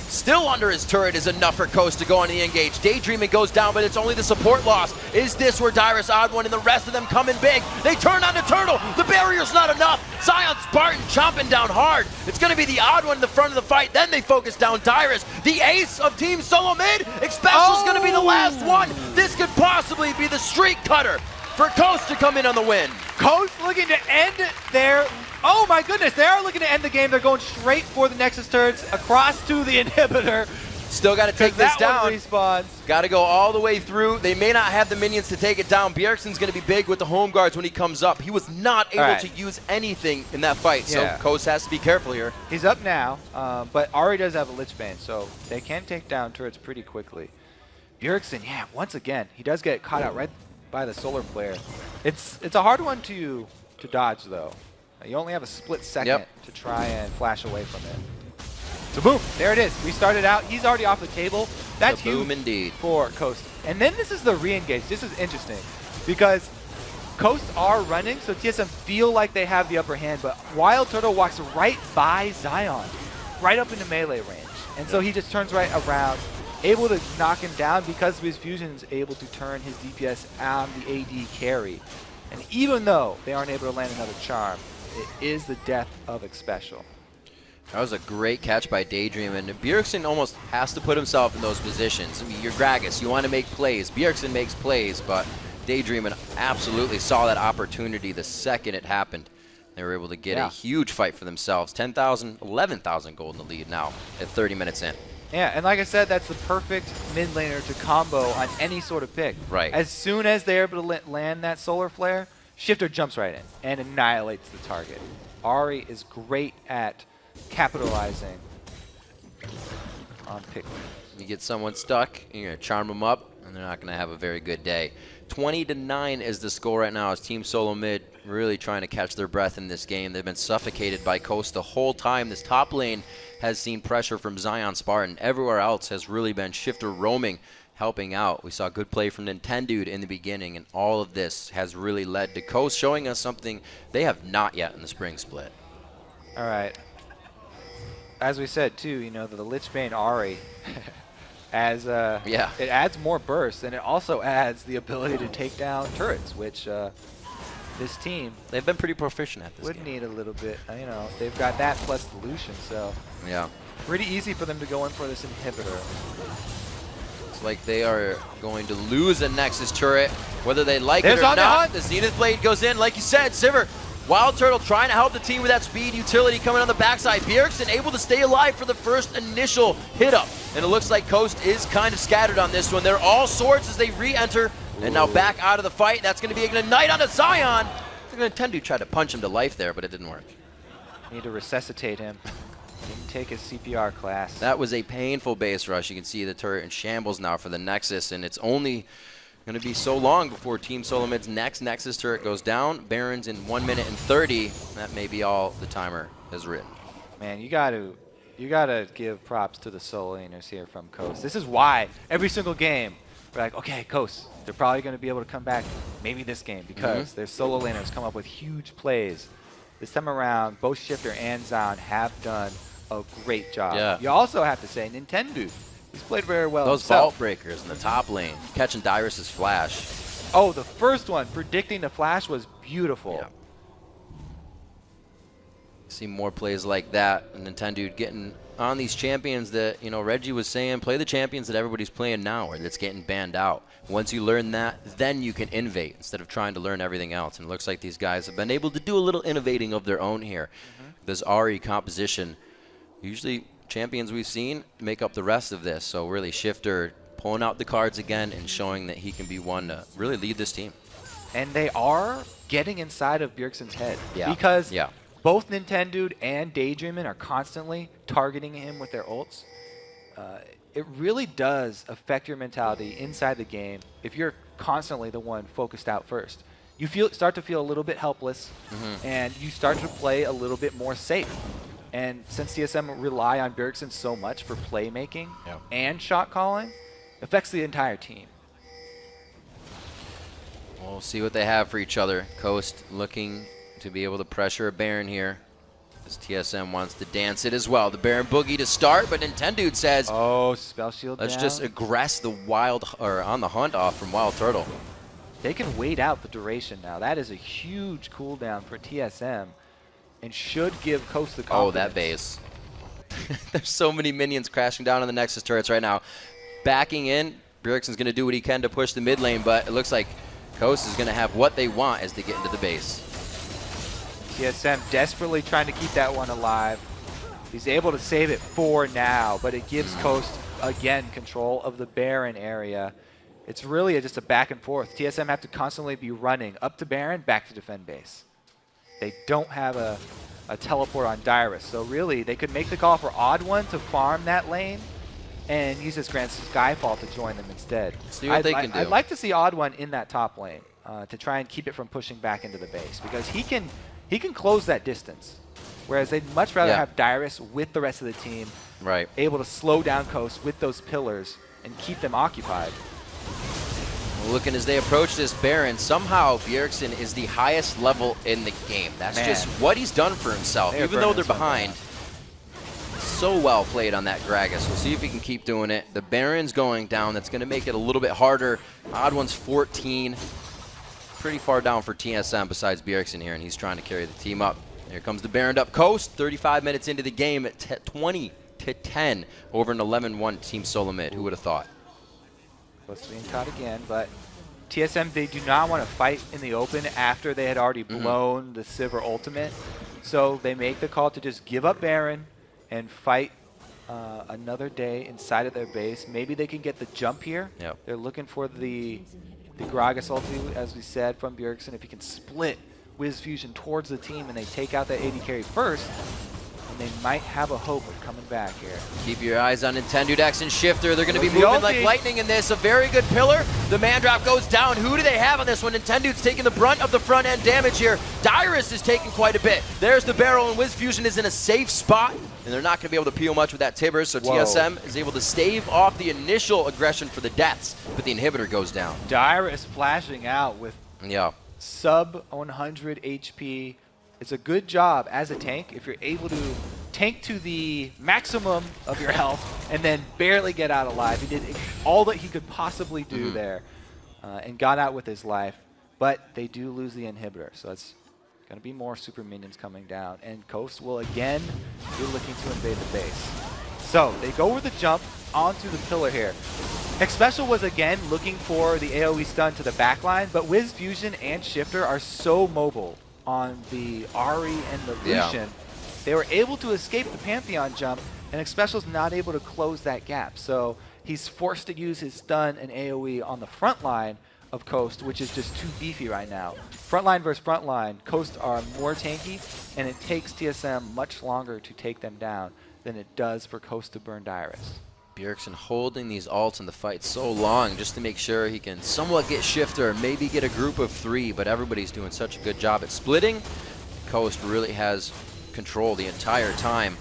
Still under his turret is enough for Coast to go on the engage. Daydreaming goes down, but it's only the support loss. Is this where Dyrus, Odd One, and the rest of them come in big? They turn on the Turtle. The barrier's not enough. Zion Spartan chomping down hard. It's going to be the Odd One in the front of the fight. Then they focus down Dyrus. The ace of Team Solo Mid. Expecial's going to be the last one. This could possibly be the streak cutter for Coast to come in on the win. Coast looking to end their... Oh my goodness, they are looking to end the game. They're going straight for the Nexus turrets across to the inhibitor. Still got to take this down. Respawns. Got to go all the way through. They may not have the minions to take it down. Bjergsen's going to be big with the home guards when he comes up. He was not able to use anything in that fight, so Coast has to be careful here. He's up now, but Ari does have a Lich Bane, so they can take down turrets pretty quickly. Bjergsen, once again, he does get caught out right by the Solar Flare. It's a hard one to dodge, though. You only have a split second to try and flash away from it. So boom, there it is. We started out. He's already off the table. That's huge indeed for Coast. And then this is the re-engage. This is interesting because Coast are running, so TSM feel like they have the upper hand, but Wild Turtle walks right by Zion, right up into melee range. And so he just turns right around, able to knock him down because WizFusion is able to turn his DPS on the AD carry. And even though they aren't able to land another charm, it is the death of Expecial. That was a great catch by Daydream, and Bjergsen almost has to put himself in those positions. I mean, you're Gragas, you want to make plays. Bjergsen makes plays, but Daydream absolutely saw that opportunity the second it happened. They were able to get a huge fight for themselves. 10,000, 11,000 gold in the lead now at 30 minutes in. Yeah, and like I said, that's the perfect mid laner to combo on any sort of pick. Right. As soon as they're able to land that solar flare, Shifter jumps right in and annihilates the target. Ahri is great at capitalizing on pick. You get someone stuck, you're going to charm them up, and they're not going to have a very good day. 20-9 is the score right now as Team Solo Mid really trying to catch their breath in this game. They've been suffocated by Coast the whole time. This top lane has seen pressure from Zion Spartan. Everywhere else has really been Shifter roaming, helping out. We saw good play from Nintendude in the beginning, and all of this has really led to Coast showing us something they have not yet in the spring split. All right. As we said, too, you know, the Lichbane Ahri, it adds more burst, and it also adds the ability to take down turrets, which this team... They've been pretty proficient at this would game. need a little bit. You know, they've got that plus the Lucian, so... Yeah. Pretty easy for them to go in for this inhibitor. It's like they are going to lose a Nexus turret, whether they like There's it or on the not. hunt. The Zenith Blade goes in, like you said, Sivir. Wild Turtle trying to help the team with that speed utility coming on the backside. Bjergsen able to stay alive for the first initial hit up. And it looks like Coast is kind of scattered on this one. They're all swords as they re-enter. And now back out of the fight. That's going to be an ignite onto Zion. They're going to tend to try to punch him to life there, but it didn't work. Need to resuscitate him. Didn't take his CPR class. That was a painful base rush. You can see the turret in shambles now for the Nexus, and it's only going to be so long before Team Solo Mid's next Nexus turret goes down. Barons in 1 minute and 30. That may be all the timer has written. Man, you gotta give props to the solo laners here from Coast. This is why every single game we're like, okay, Coast, they're probably going to be able to come back maybe this game because their solo laners come up with huge plays. This time around, both Shifter and Zion have done a great job. Yeah. You also have to say Nintendo. He's played very well Those himself. vault breakers in the top lane, catching Dyrus's flash. Oh, the first one, predicting the flash, was beautiful. Yeah. See more plays like that, and Nintendo getting on these champions that, you know, Reggie was saying, play the champions that everybody's playing now or that's getting banned out. Once you learn that, then you can innovate instead of trying to learn everything else. And it looks like these guys have been able to do a little innovating of their own here. This Ahri composition, usually champions we've seen make up the rest of this. So really Shifter pulling out the cards again and showing that he can be one to really lead this team. And they are getting inside of Bjergsen's head. Yeah. Because Yeah. both Nintendude and Daydreamin are constantly targeting him with their ults. It really does affect your mentality inside the game if you're constantly the one focused out first. You start to feel a little bit helpless, and you start to play a little bit more safe. And since CSM rely on Bjergsen so much for playmaking and shot calling, it affects the entire team. We'll see what they have for each other. Coast looking to be able to pressure a Baron here. As TSM wants to dance it as well. The Baron Boogie to start, but Nintendude says, oh, spell shield let's down. just aggress the wild, or on the hunt off from Wild Turtle. They can wait out the duration now. That is a huge cooldown for TSM and should give Coast the confidence. Oh, that base. There's so many minions crashing down on the Nexus turrets right now. Backing in, Bjergsen's going to do what he can to push the mid lane, but it looks like Coast is going to have what they want as they get into the base. TSM desperately trying to keep that one alive. He's able to save it for now, but it gives Coast, again, control of the Baron area. It's really just a back and forth. TSM have to constantly be running up to Baron, back to defend base. They don't have a teleport on Dyrus, so really they could make the call for Odd One to farm that lane and use his Grand Skyfall to join them instead. See what they can do. I'd like to see Odd One in that top lane to try and keep it from pushing back into the base because he can close that distance, whereas they'd much rather have Dyrus with the rest of the team, able to slow down Coast with those pillars and keep them occupied. Looking as they approach this Baron, somehow Bjergsen is the highest level in the game. That's just what he's done for himself, even though they're behind. So well played on that Gragas. We'll see if he can keep doing it. The Baron's going down. That's going to make it a little bit harder. Odd One's 14. Pretty far down for TSM besides Bjergsen here, and he's trying to carry the team up. Here comes the Baron up Coast. 35 minutes into the game at 20-10 over an 11-1 Team Solo Mid. Who would have thought? Close to being caught again, but TSM, they do not want to fight in the open after they had already blown the Sivir ultimate. So they make the call to just give up Baron and fight another day inside of their base. Maybe they can get the jump here. Yep. They're looking for the Gragas ulti, as we said, from Bjergsen. If he can split Wiz Fusion towards the team and they take out that AD carry first, and they might have a hope of coming back here. Keep your eyes on Nintendo Dex and Shifter. They're going to be Look, the moving like ulti. lightning in this. A very good pillar. The man drop goes down. Who do they have on this one? Nintendo's taking the brunt of the front end damage here. Dyrus is taking quite a bit. There's the barrel, and Wiz Fusion is in a safe spot, and they're not going to be able to peel much with that Tibber, so Whoa. TSM is able to stave off the initial aggression for the deaths, but the inhibitor goes down. Dyrus flashing out with Yeah. sub 100 HP. It's a good job as a tank if you're able to tank to the maximum of your health and then barely get out alive. He did all that he could possibly do there and got out with his life. But they do lose the inhibitor, so it's going to be more super minions coming down. And Coast will again be looking to invade the base. So they go with the jump onto the pillar here. Xpecial was again looking for the AoE stun to the backline, but Wiz Fusion and Shifter are so mobile on the Ahri and the Lucian. They were able to escape the Pantheon jump, and Xpecial's not able to close that gap. So he's forced to use his stun and AoE on the front line of Coast, which is just too beefy right now. Frontline versus frontline, Coast are more tanky, and it takes TSM much longer to take them down than it does for Coast to burn Dyrus. Bjergsen holding these ults in the fight so long just to make sure he can somewhat get Shifter, maybe get a group of 3, but everybody's doing such a good job at splitting. Coast really has control the entire time.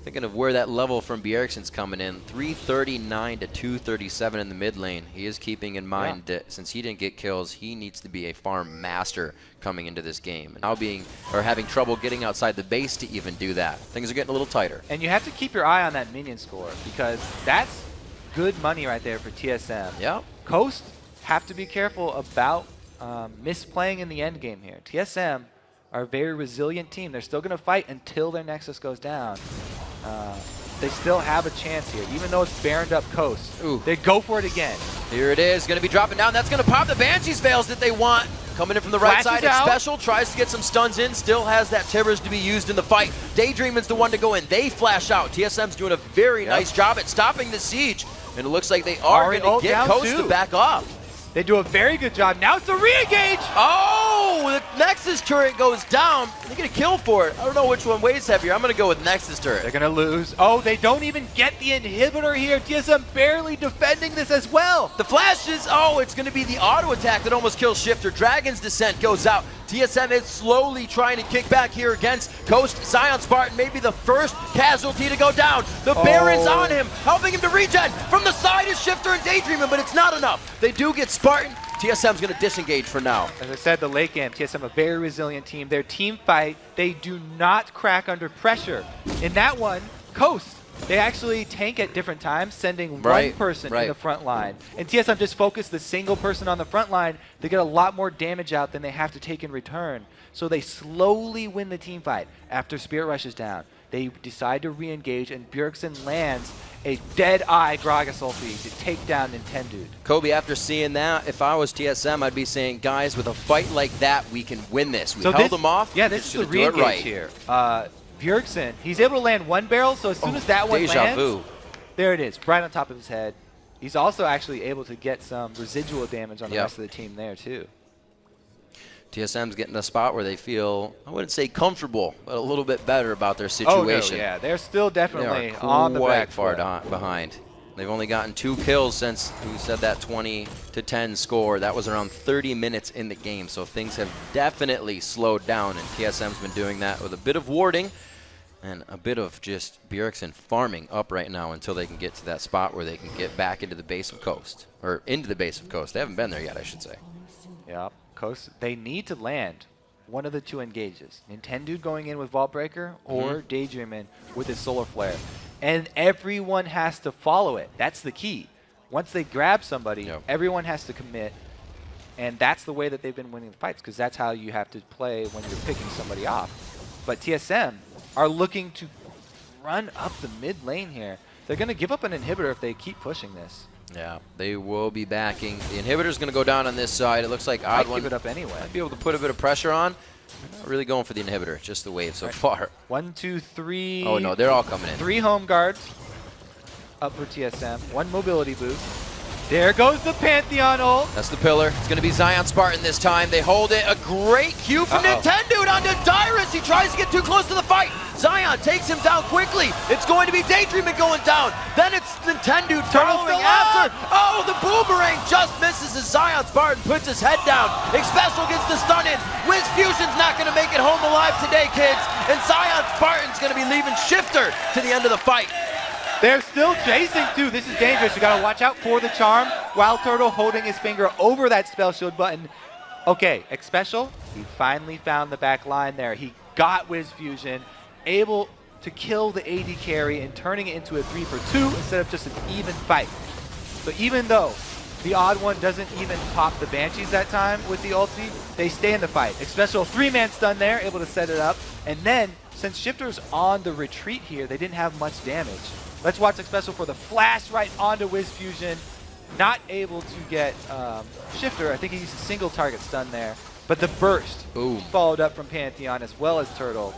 Thinking of where that level from Bjergsen's coming in, 339 to 237 in the mid lane. He is keeping in mind that since he didn't get kills, he needs to be a farm master coming into this game. And now having trouble getting outside the base to even do that. Things are getting a little tighter. And you have to keep your eye on that minion score because that's good money right there for TSM. Yep. Coast have to be careful about misplaying in the end game here. TSM are a very resilient team. They're still going to fight until their Nexus goes down. They still have a chance here, even though it's Baroned up Coast. Ooh. They go for it again. Here it is, going to be dropping down. That's going to pop the Banshee's Veils that they want. Coming in from the right Flashes side, out. Xpecial tries to get some stuns in, still has that Tibbers to be used in the fight. Daydreamin's the one to go in. They flash out. TSM's doing a very nice job at stopping the siege, and it looks like they are Ahri going to get ult Coast down to too. back up. They do a very good job. Now it's a re-engage! Oh, the Nexus turret goes down. They get a kill for it. I don't know which one weighs heavier. I'm going to go with Nexus turret. They're going to lose. Oh, they don't even get the inhibitor here. TSM barely defending this as well. The flashes, oh, it's going to be the auto attack that almost kills Shifter. Dragon's Descent goes out. TSM is slowly trying to kick back here against Coast. Zion Spartan may be the first casualty to go down. The Baron's on him, helping him to regen. From the side is Shifter and Daydreamin, but it's not enough. They do get Spartan. TSM's going to disengage for now. As I said, the late game, TSM a very resilient team. Their team fight, they do not crack under pressure. In that one, Coast, they actually tank at different times, sending one person in the front line. And TSM just focus the single person on the front line. They get a lot more damage out than they have to take in return. So they slowly win the team fight. After Spirit Rush is down, they decide to re-engage, and Bjergsen lands a dead-eye Gragas ulti to take down Nintendo. Kobe, after seeing that, if I was TSM, I'd be saying, guys, with a fight like that, we can win this. We held them off. Yeah, this is the re-engage here. Bjergsen, he's able to land one barrel, so as soon as that one lands, there it is, right on top of his head. He's also actually able to get some residual damage on the rest of the team there, too. TSM's getting a spot where they feel, I wouldn't say comfortable, but a little bit better about their situation. Oh, no, yeah, they're still definitely they are on the back far foot. behind. They've only gotten 2 kills since we said that 20-10 score. That was around 30 minutes in the game, so things have definitely slowed down, and TSM's been doing that with a bit of warding and a bit of just Bjergsen farming up right now until they can get to that spot where they can get back into the base of Coast. Or into the base of Coast. They haven't been there yet, I should say. Yep. Coast, they need to land one of the 2 engages. Nintendo going in with Vault Breaker or Daydreamin with his Solar Flare. And everyone has to follow it. That's the key. Once they grab somebody, everyone has to commit. And that's the way that they've been winning the fights, because that's how you have to play when you're picking somebody off. But TSM are looking to run up the mid lane here. They're going to give up an inhibitor if they keep pushing this. Yeah, they will be backing. The inhibitor's going to go down on this side. It looks like Odd One give it up anyway. Might be able to put a bit of pressure on. Not really going for the inhibitor, just the wave so far. 1, 2, 3. Oh, no, they're all coming in. 3 home guards. up for TSM. 1 mobility boost. There goes the Pantheon ult. That's the pillar. It's going to be Zion Spartan this time. They hold it. A great Q from Nintendo onto Dyrus. He tries to get too close to the fight. Zion takes him down quickly. It's going to be Daydreaming going down. Then it's Nintendo following after. Oh, the boomerang just misses as Zion Spartan puts his head down. Xpecial gets the stun in. Wiz Fusion's not going to make it home alive today, kids. And Zion Spartan's going to be leaving Shifter to the end of the fight. They're still chasing too. This is dangerous. You gotta watch out for the charm. Wild Turtle holding his finger over that spell shield button. Okay, Xpecial, he finally found the back line there. He got Wiz Fusion, able to kill the AD carry and turning it into a 3-for-2 instead of just an even fight. So even though the odd one doesn't even pop the Banshees that time with the ulti, they stay in the fight. Xpecial 3-man stun there, able to set it up. And then, since Shifter's on the retreat here, they didn't have much damage. Let's watch Xpecial for the flash right onto Wiz Fusion. Not able to get Shifter. I think he used a single target stun there. But the burst followed up from Pantheon as well as Turtle.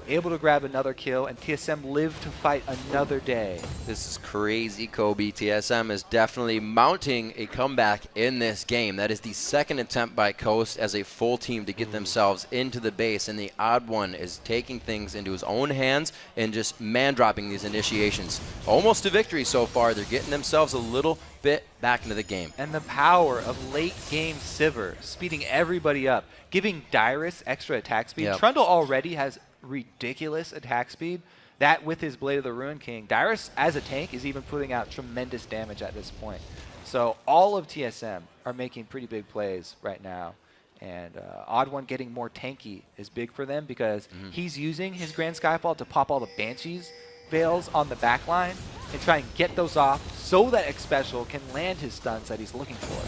Able to grab another kill, and TSM live to fight another day. This is crazy, Kobe. TSM is definitely mounting a comeback in this game. That is the second attempt by Coast as a full team to get themselves into the base, and the odd one is taking things into his own hands and just man-dropping these initiations. Almost to victory so far. They're getting themselves a little bit back into the game. And the power of late-game Sivir, speeding everybody up, giving Dyrus extra attack speed. Yep. Trundle already has ridiculous attack speed. That with his Blade of the Ruin King. Dyrus, as a tank, is even putting out tremendous damage at this point. So all of TSM are making pretty big plays right now. And Odd One getting more tanky is big for them because he's using his Grand Skyfall to pop all the Banshees veils on the back line and try and get those off so that Xpecial can land his stuns that he's looking for.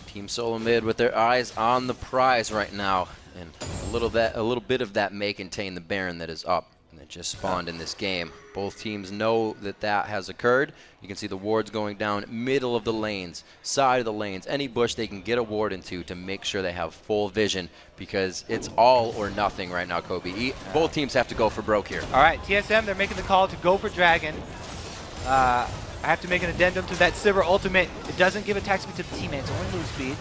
Team Solo Mid with their eyes on the prize right now. And a little bit of that may contain the Baron that is up and that just spawned in this game. Both teams know that that has occurred. You can see the wards going down middle of the lanes, side of the lanes, any bush they can get a ward into to make sure they have full vision because it's all or nothing right now, Kobe. Both teams have to go for broke here. All right, TSM, they're making the call to go for Dragon. I have to make an addendum to that Sivir ultimate. It doesn't give attack speed to the teammate, it's only move speed.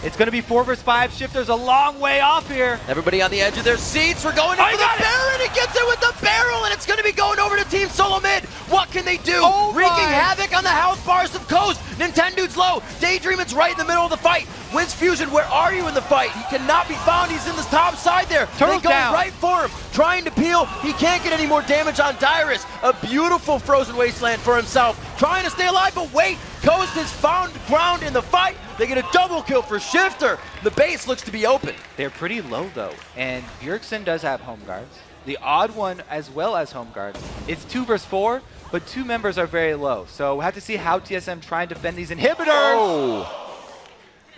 It's going to be 4 versus 5. Shifter's a long way off here. Everybody on the edge of their seats. We're going in for the Baron. He gets it with the barrel, and it's going to be going over to Team Solo Mid. What can they do? Wreaking havoc on the health bars of Coast. Nintendo's low. Daydreaming's right in the middle of the fight. Wiz Fusion, where are you in the fight? He cannot be found. He's in the top side there. Turtle's they go down. right for him, trying to peel. He can't get any more damage on Dyrus. A beautiful frozen wasteland for himself. Trying to stay alive, but wait. Coast has found ground in the fight. They get a double kill for Shifter. The base looks to be open. They're pretty low, though, and Bjergsen does have home guards. The Odd One as well as home guards. It's 2 versus 4, but 2 members are very low. So we'll have to see how TSM try and defend these inhibitors. Oh.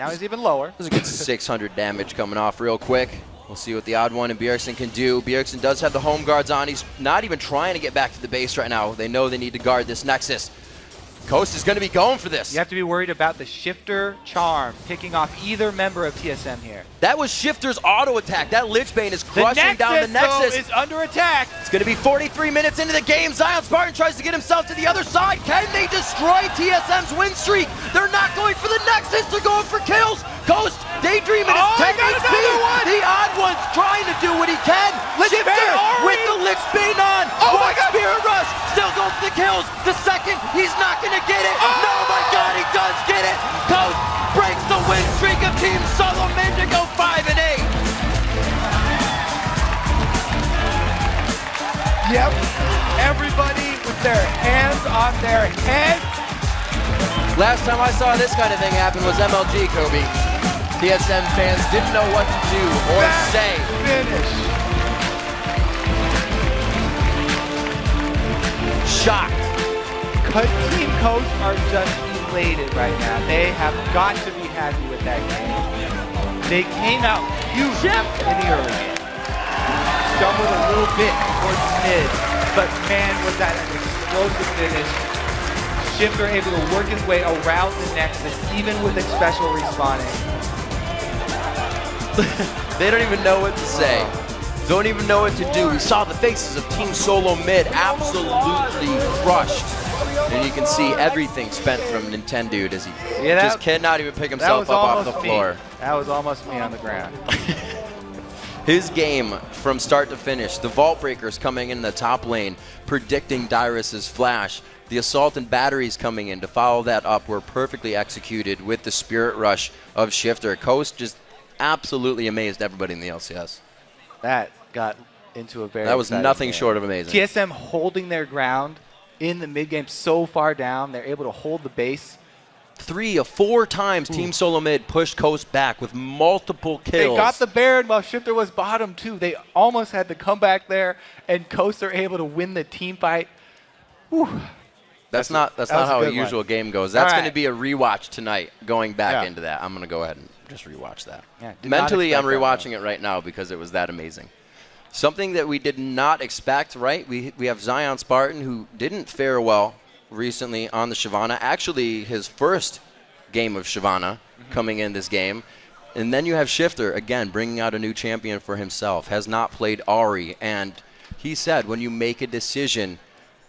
Now he's even lower. There's a good 600 damage coming off real quick. We'll see what the Odd One and Bjergsen can do. Bjergsen does have the home guards on. He's not even trying to get back to the base right now. They know they need to guard this Nexus. Coast is going to be going for this. You have to be worried about the Shifter charm picking off either member of TSM here. That was Shifter's auto attack. That Lich Bane is crushing down the Nexus. Though, is under attack. It's going to be 43 minutes into the game. Zion Spartan tries to get himself to the other side. Can they destroy TSM's win streak? They're not going for the Nexus. They're going for kills. Coast, Daydreaming is 10 HP. The Odd One's trying to do what he can. Shifter with the Lich Bane on. Oh my God. Spirit Rush. Still going for the kills. The second, he's not going to get it. No, my God, he does get it. Coast breaks the win streak of Team Solo Mid to go 5-8. Yep. Everybody with their hands on their heads. Last time I saw this kind of thing happen was MLG, Kobe. TSM fans didn't know what to do or say. Finish. Shocked. Team Coast are just elated right now. They have got to be happy with that game. They came out huge in the early game. Stumbled a little bit towards mid, but man, was that an explosive finish. Shifter able to work his way around the Nexus, even with Xpecial respawning. They don't even know what to say. don't even know what to do. We saw the faces of Team Solo Mid absolutely crushed. And you can see everything spent from Nintendo as he just cannot even pick himself up off the floor. That was almost me on the ground. His game from start to finish, the Vault Breakers coming in the top lane, predicting Dyrus's flash. The assault and batteries coming in to follow that up were perfectly executed with the Spirit Rush of Shifter. Coast just absolutely amazed everybody in the LCS. That got into a very That was exciting nothing game. short of amazing. TSM holding their ground in the mid game so far down. They're able to hold the base. 3 of 4 times Team Solo Mid pushed Coast back with multiple kills. They got the Baron while Shifter was bottom too. They almost had the comeback there, and Coast are able to win the team fight. Whew. That's not how a usual game goes. That's going to be a rewatch tonight, going back into that. I'm going to go ahead and just rewatch that. Yeah, Mentally, I'm rewatching it right now because it was that amazing. Something that we did not expect, right? We have Zion Spartan, who didn't fare well recently on the Shyvana. Actually, his first game of Shyvana coming in this game. And then you have Shifter, again, bringing out a new champion for himself. Has not played Ahri. And he said, when you make a decision,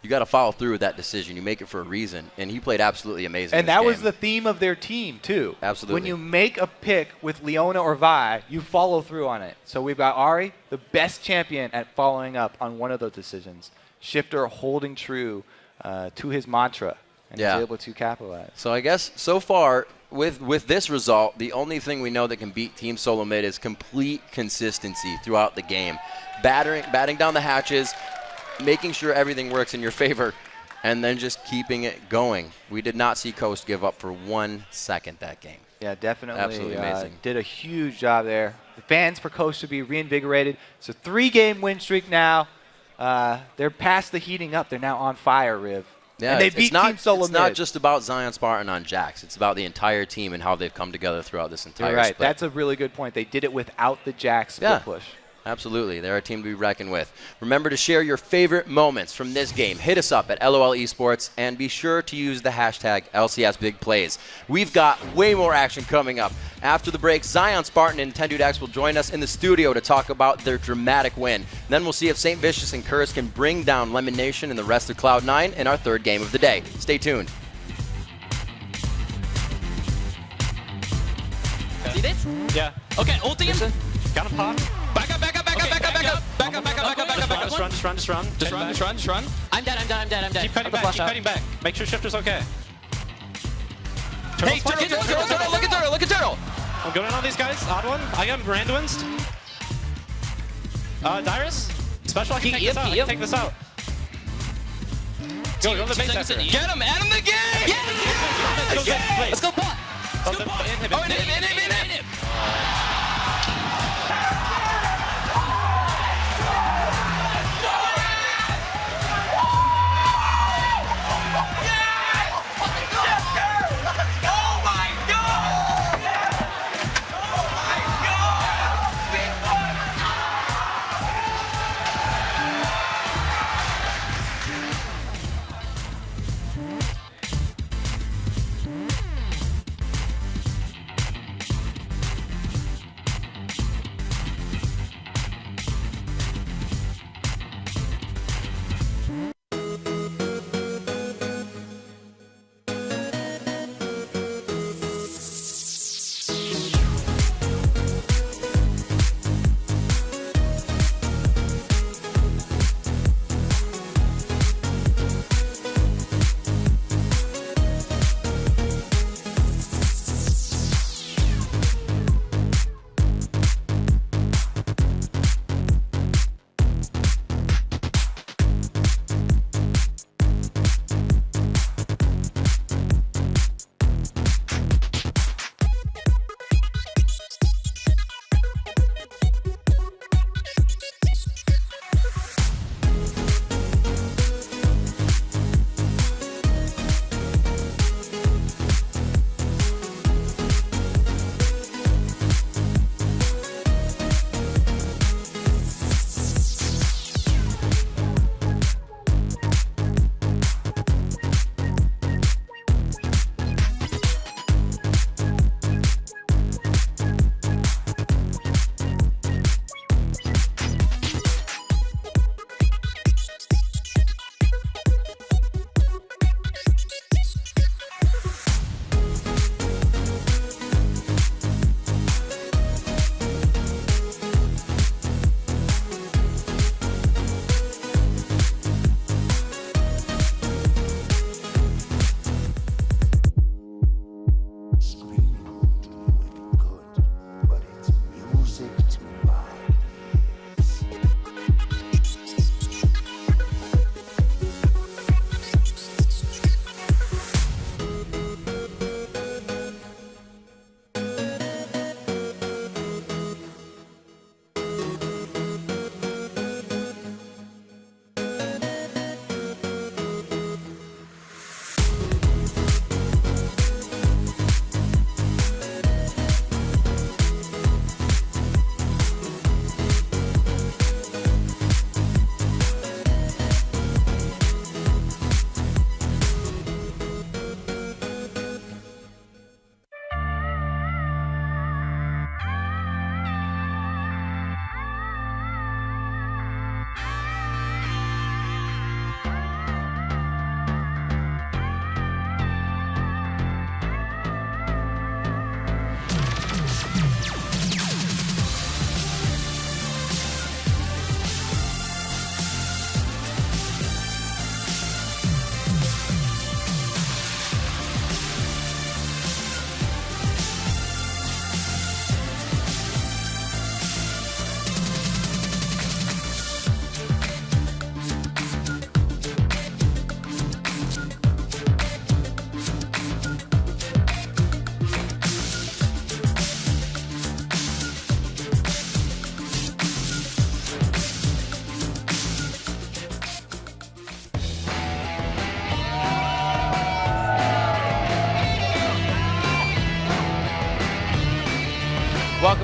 you got to follow through with that decision. You make it for a reason. And he played absolutely amazing. And that was the theme of their team, too. Absolutely. When you make a pick with Leona or Vi, you follow through on it. So we've got Ahri, the best champion at following up on one of those decisions. Shifter holding true to his mantra, and he's able to capitalize. So I guess so far, with this result, the only thing we know that can beat Team Solo Mid is complete consistency throughout the game. Batting down the hatches, making sure everything works in your favor, and then just keeping it going. We did not see Coast give up for 1 second that game. Yeah, definitely. Absolutely amazing. Did a huge job there. The fans for Coast should be reinvigorated. It's a 3-game win streak now. They're past the heating up. They're now on fire, Riv. Yeah, and they beat Team Solo It's not just about Zion Spartan on Jax. It's about the entire team and how they've come together throughout this entire You're right. split. That's a really good point. They did it without the Jax split push. Absolutely. They're a team to be reckoned with. Remember to share your favorite moments from this game. Hit us up at LOL Esports and be sure to use the hashtag LCS Big Plays. We've got way more action coming up. After the break, Zion Spartan and Tendude X will join us in the studio to talk about their dramatic win. Then we'll see if St. Vicious and Curse can bring down Lemon Nation and the rest of Cloud9 in our 3rd game of the day. Stay tuned. See this? Yeah. Okay, ulti him. Got him pot. Back up. Just run. I'm dead. Keep cutting back. Make sure Shifter's okay. Hey, Turtle, look at Turtle. I'm going in on these guys. Odd one. I got Randuin'd. Dyrus. Special, I can take this out. Go to the base after. Get him, add him the game! Yeah! Let's go pot! Let's go pot! In him!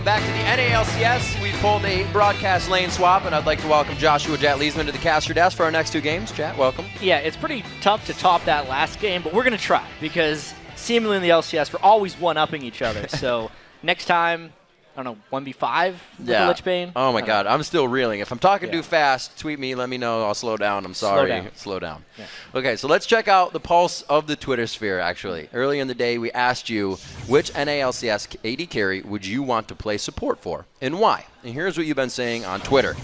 welcome back to the NALCS. We pulled a broadcast lane swap, and I'd like to welcome Joshua Jet Leesman to the caster desk for our next 2 games. Jet, welcome. Yeah, it's pretty tough to top that last game, but we're going to try because seemingly in the LCS, we're always one-upping each other. So next time, I don't know, 1v5 with the Lichbane? Oh, my God. I'm still reeling. If I'm talking too fast, tweet me, let me know. I'll slow down. I'm sorry. Slow down. Yeah. Okay, so let's check out the pulse of the Twitter sphere, actually. Earlier in the day, we asked you which NALCS AD carry would you want to play support for and why. And here's what you've been saying on Twitter.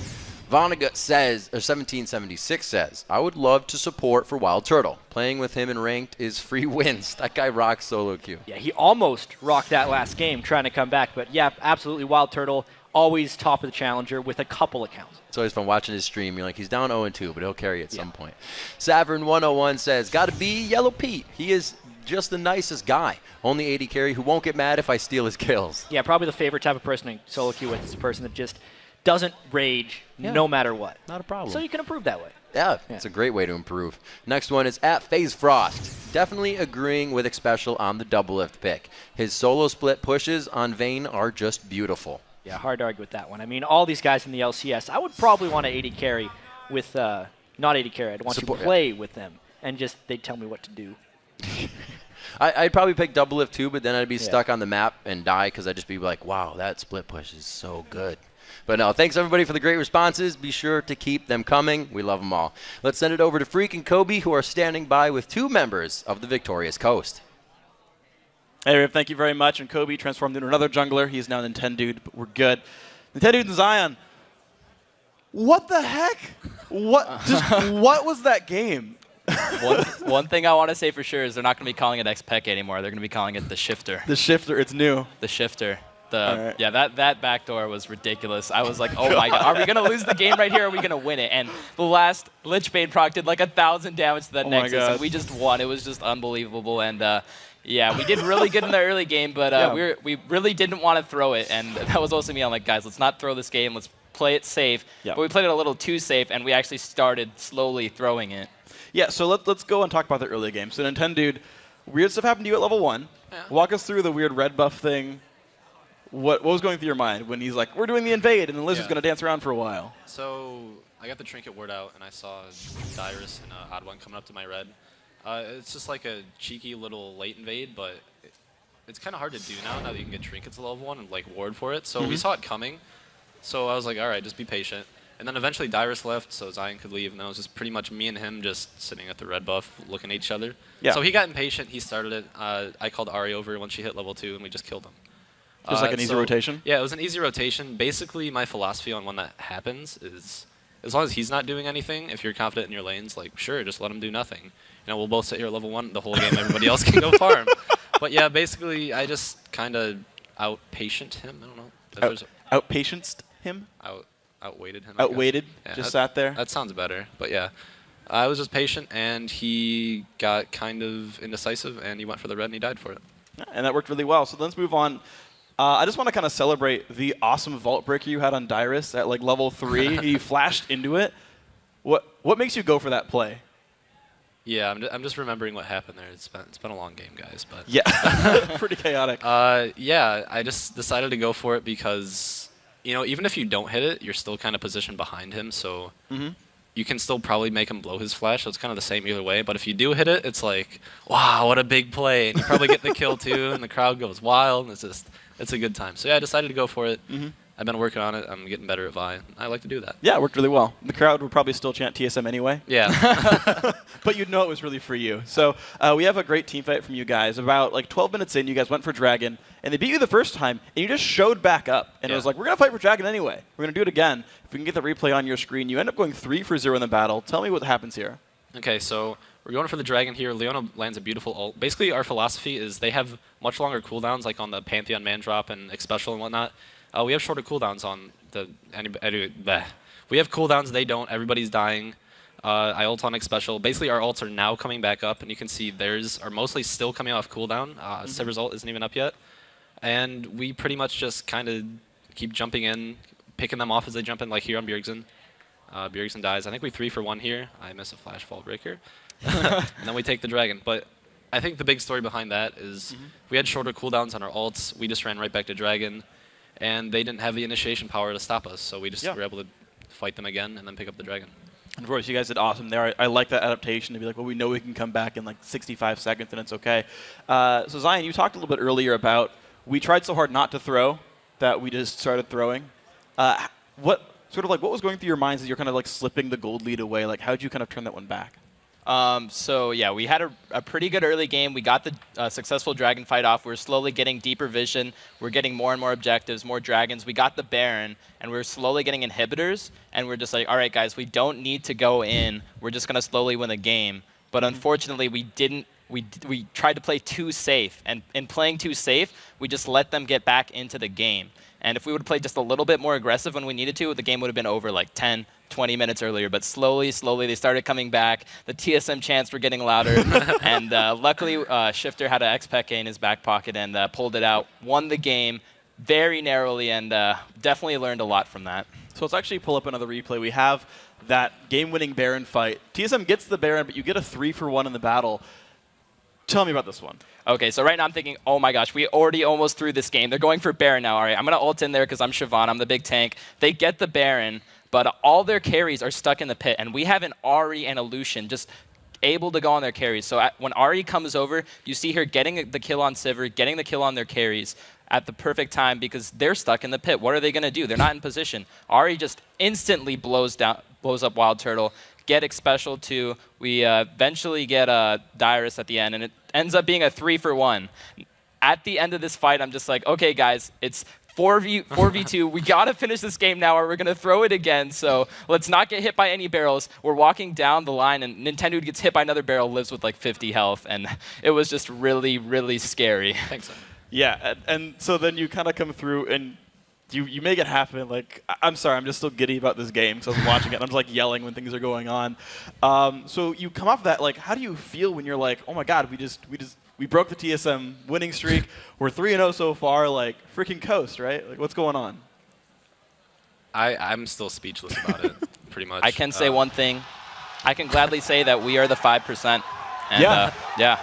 Vonnegut says, or 1776 says, I would love to support for Wild Turtle. Playing with him in ranked is free wins. That guy rocks solo queue. Yeah, he almost rocked that last game trying to come back. But yeah, absolutely, Wild Turtle, always top of the challenger with a couple accounts. It's always fun watching his stream. You're like, he's down 0-2, but he'll carry at some point. Savern101 says, gotta be Yellow Pete. He is just the nicest guy. Only AD carry who won't get mad if I steal his kills. Yeah, probably the favorite type of person to solo queue with is a person that just doesn't rage no matter what. Not a problem. So you can improve that way. Yeah, it's a great way to improve. Next one is at FaZe Frost. Definitely agreeing with Xpecial on the double lift pick. His solo split pushes on Vayne are just beautiful. Yeah, hard to argue with that one. I mean, all these guys in the LCS, I would probably want to AD carry with, not AD carry, I'd want to play with them and just they'd tell me what to do. I'd probably pick double lift too, but then I'd be stuck on the map and die because I'd just be like, wow, that split push is so good. But no, thanks everybody for the great responses. Be sure to keep them coming. We love them all. Let's send it over to Freak and Kobe, who are standing by with 2 members of the Victorious Coast. Hey, Riv, thank you very much. And Kobe transformed into another jungler. He's now Nintendude, but we're good. Nintendude and Zion. What the heck? What was that game? One thing I want to say for sure is they're not going to be calling it XPEC anymore. They're going to be calling it the Shifter. The Shifter, it's new. The Shifter. Yeah, that backdoor was ridiculous. I was like, oh my God, are we going to lose the game right here or are we going to win it? And the last Lichbane proc did like 1,000 damage to that Nexus, and we just won. It was just unbelievable. And yeah, we did really good in the early game, but we really didn't want to throw it. And that was also me. I'm like, guys, let's not throw this game. Let's play it safe. Yeah. But we played it a little too safe, and we actually started slowly throwing it. Yeah, so let's go and talk about the early game. So Nintendude, weird stuff happened to you at level 1. Yeah. Walk us through the weird red buff thing. What was going through your mind when he's like, we're doing the invade, and the Lizard's going to dance around for a while? So I got the trinket word out, and I saw Dyrus and Odd One coming up to my red. It's just like a cheeky little late invade, but it's kind of hard to do now that you can get trinkets at level 1 and like ward for it. So we saw it coming. So I was like, all right, just be patient. And then eventually Dyrus left, so Zion could leave, and it was just pretty much me and him just sitting at the red buff, looking at each other. Yeah. So he got impatient, he started it. I called Ari over when she hit level 2, and we just killed him. Just like an easy rotation? Yeah, it was an easy rotation. Basically, my philosophy on when that happens is, as long as he's not doing anything, if you're confident in your lanes, like, sure, just let him do nothing. You know, we'll both sit here at level 1 the whole game, everybody else can go farm. But yeah, basically, I just kind of out-patient him. I don't know. Out-patienced him? Outweighted him. Outweighted? Yeah, just sat there? That sounds better. But yeah, I was just patient, and he got kind of indecisive, and he went for the red, and he died for it. And that worked really well. So let's move on. I just want to kind of celebrate the awesome vault breaker you had on Dyrus at like level 3. He flashed into it. What makes you go for that play? Yeah, I'm just remembering what happened there. It's been a long game, guys. But yeah, pretty chaotic. Yeah, I just decided to go for it because, you know, even if you don't hit it, you're still kind of positioned behind him, so you can still probably make him blow his flash. So it's kind of the same either way. But if you do hit it, it's like, wow, what a big play, and you probably get the kill too, and the crowd goes wild, and it's a good time. So yeah, I decided to go for it. I've been working on it. I'm getting better at Vi. I like to do that. Yeah, it worked really well. The crowd would probably still chant TSM anyway. Yeah. But you'd know it was really for you. So we have a great team fight from you guys. About like 12 minutes in, you guys went for Dragon, and they beat you the first time, and you just showed back up. And it was like, we're going to fight for Dragon anyway. We're going to do it again. If we can get the replay on your screen, you end up going 3-for-0 in the battle. Tell me what happens here. Okay, so we're going for the Dragon here. Leona lands a beautiful ult. Basically, our philosophy is they have much longer cooldowns, like on the Pantheon Man Drop and Xpecial and whatnot. We have shorter cooldowns on the... We have cooldowns, they don't. Everybody's dying. I ult on Xpecial. Basically, our ults are now coming back up, and you can see theirs are mostly still coming off cooldown. Sivir's ult isn't even up yet. And we pretty much just kind of keep jumping in, picking them off as they jump in, like here on Bjergsen. Bjergsen dies. I think we 3-for-1 here. I miss a flash fall breaker. And then we take the Dragon. But I think the big story behind that is we had shorter cooldowns on our ults. We just ran right back to Dragon. and they didn't have the initiation power to stop us, so we just were able to fight them again and then pick up the dragon. And of course, you guys did awesome there. I like that adaptation to be like, well, we know we can come back in like 65 seconds and it's okay. So Zion, you talked a little bit earlier about we tried so hard not to throw that we just started throwing. What was going through your minds as you're kind of like slipping the gold lead away? Like, how did you kind of turn that one back? So yeah, we had a pretty good early game. We got the successful dragon fight off. We're slowly getting deeper vision. We're getting more and more objectives, more dragons. We got the Baron, and we're slowly getting inhibitors. And we're just like, all right, guys, we don't need to go in. We're just gonna slowly win the game. But unfortunately, we didn't. We tried to play too safe, and in playing too safe, we just let them get back into the game. And if we would have played just a little bit more aggressive when we needed to, the game would have been over like 10, 20 minutes earlier. But slowly, they started coming back. The TSM chants were getting louder. And luckily, Shifter had an XPEK in his back pocket and pulled it out, won the game very narrowly, and definitely learned a lot from that. So let's actually pull up another replay. We have that game-winning Baron fight. TSM gets the Baron, but you get a 3-for-1 in the battle. Tell me about this one. Okay, so right now I'm thinking, oh my gosh, we already almost threw this game. They're going for Baron now. All right, I'm going to ult in there because I'm Siobhan. I'm the big tank. They get the Baron, but all their carries are stuck in the pit, and we have an Ahri and a Lucian just able to go on their carries. So when Ahri comes over, you see her getting the kill on Sivir, getting the kill on their carries at the perfect time because they're stuck in the pit. What are they going to do? They're not in position. Ahri just instantly blows up Wild Turtle. Get Special 2. We eventually get Dyrus at the end, and it ends up being a 3-for-1. At the end of this fight, I'm just like, okay, guys, it's 4v2. We got to finish this game now or we're going to throw it again. So let's not get hit by any barrels. We're walking down the line, and Nintendo gets hit by another barrel, lives with like 50 health, and it was just really, really scary. Thanks. Yeah, and so then you kind of come through and you make it happen. Like, I'm sorry, I'm just still giddy about this game because I was watching it and I'm just like yelling when things are going on. So you come off of that, like, how do you feel when you're like, oh my God, we broke the TSM winning streak. We're 3-0 so far, like freaking coast, right? Like, what's going on? I'm still speechless about it, pretty much. I can say one thing. I can gladly say that we are the 5%. And, yeah.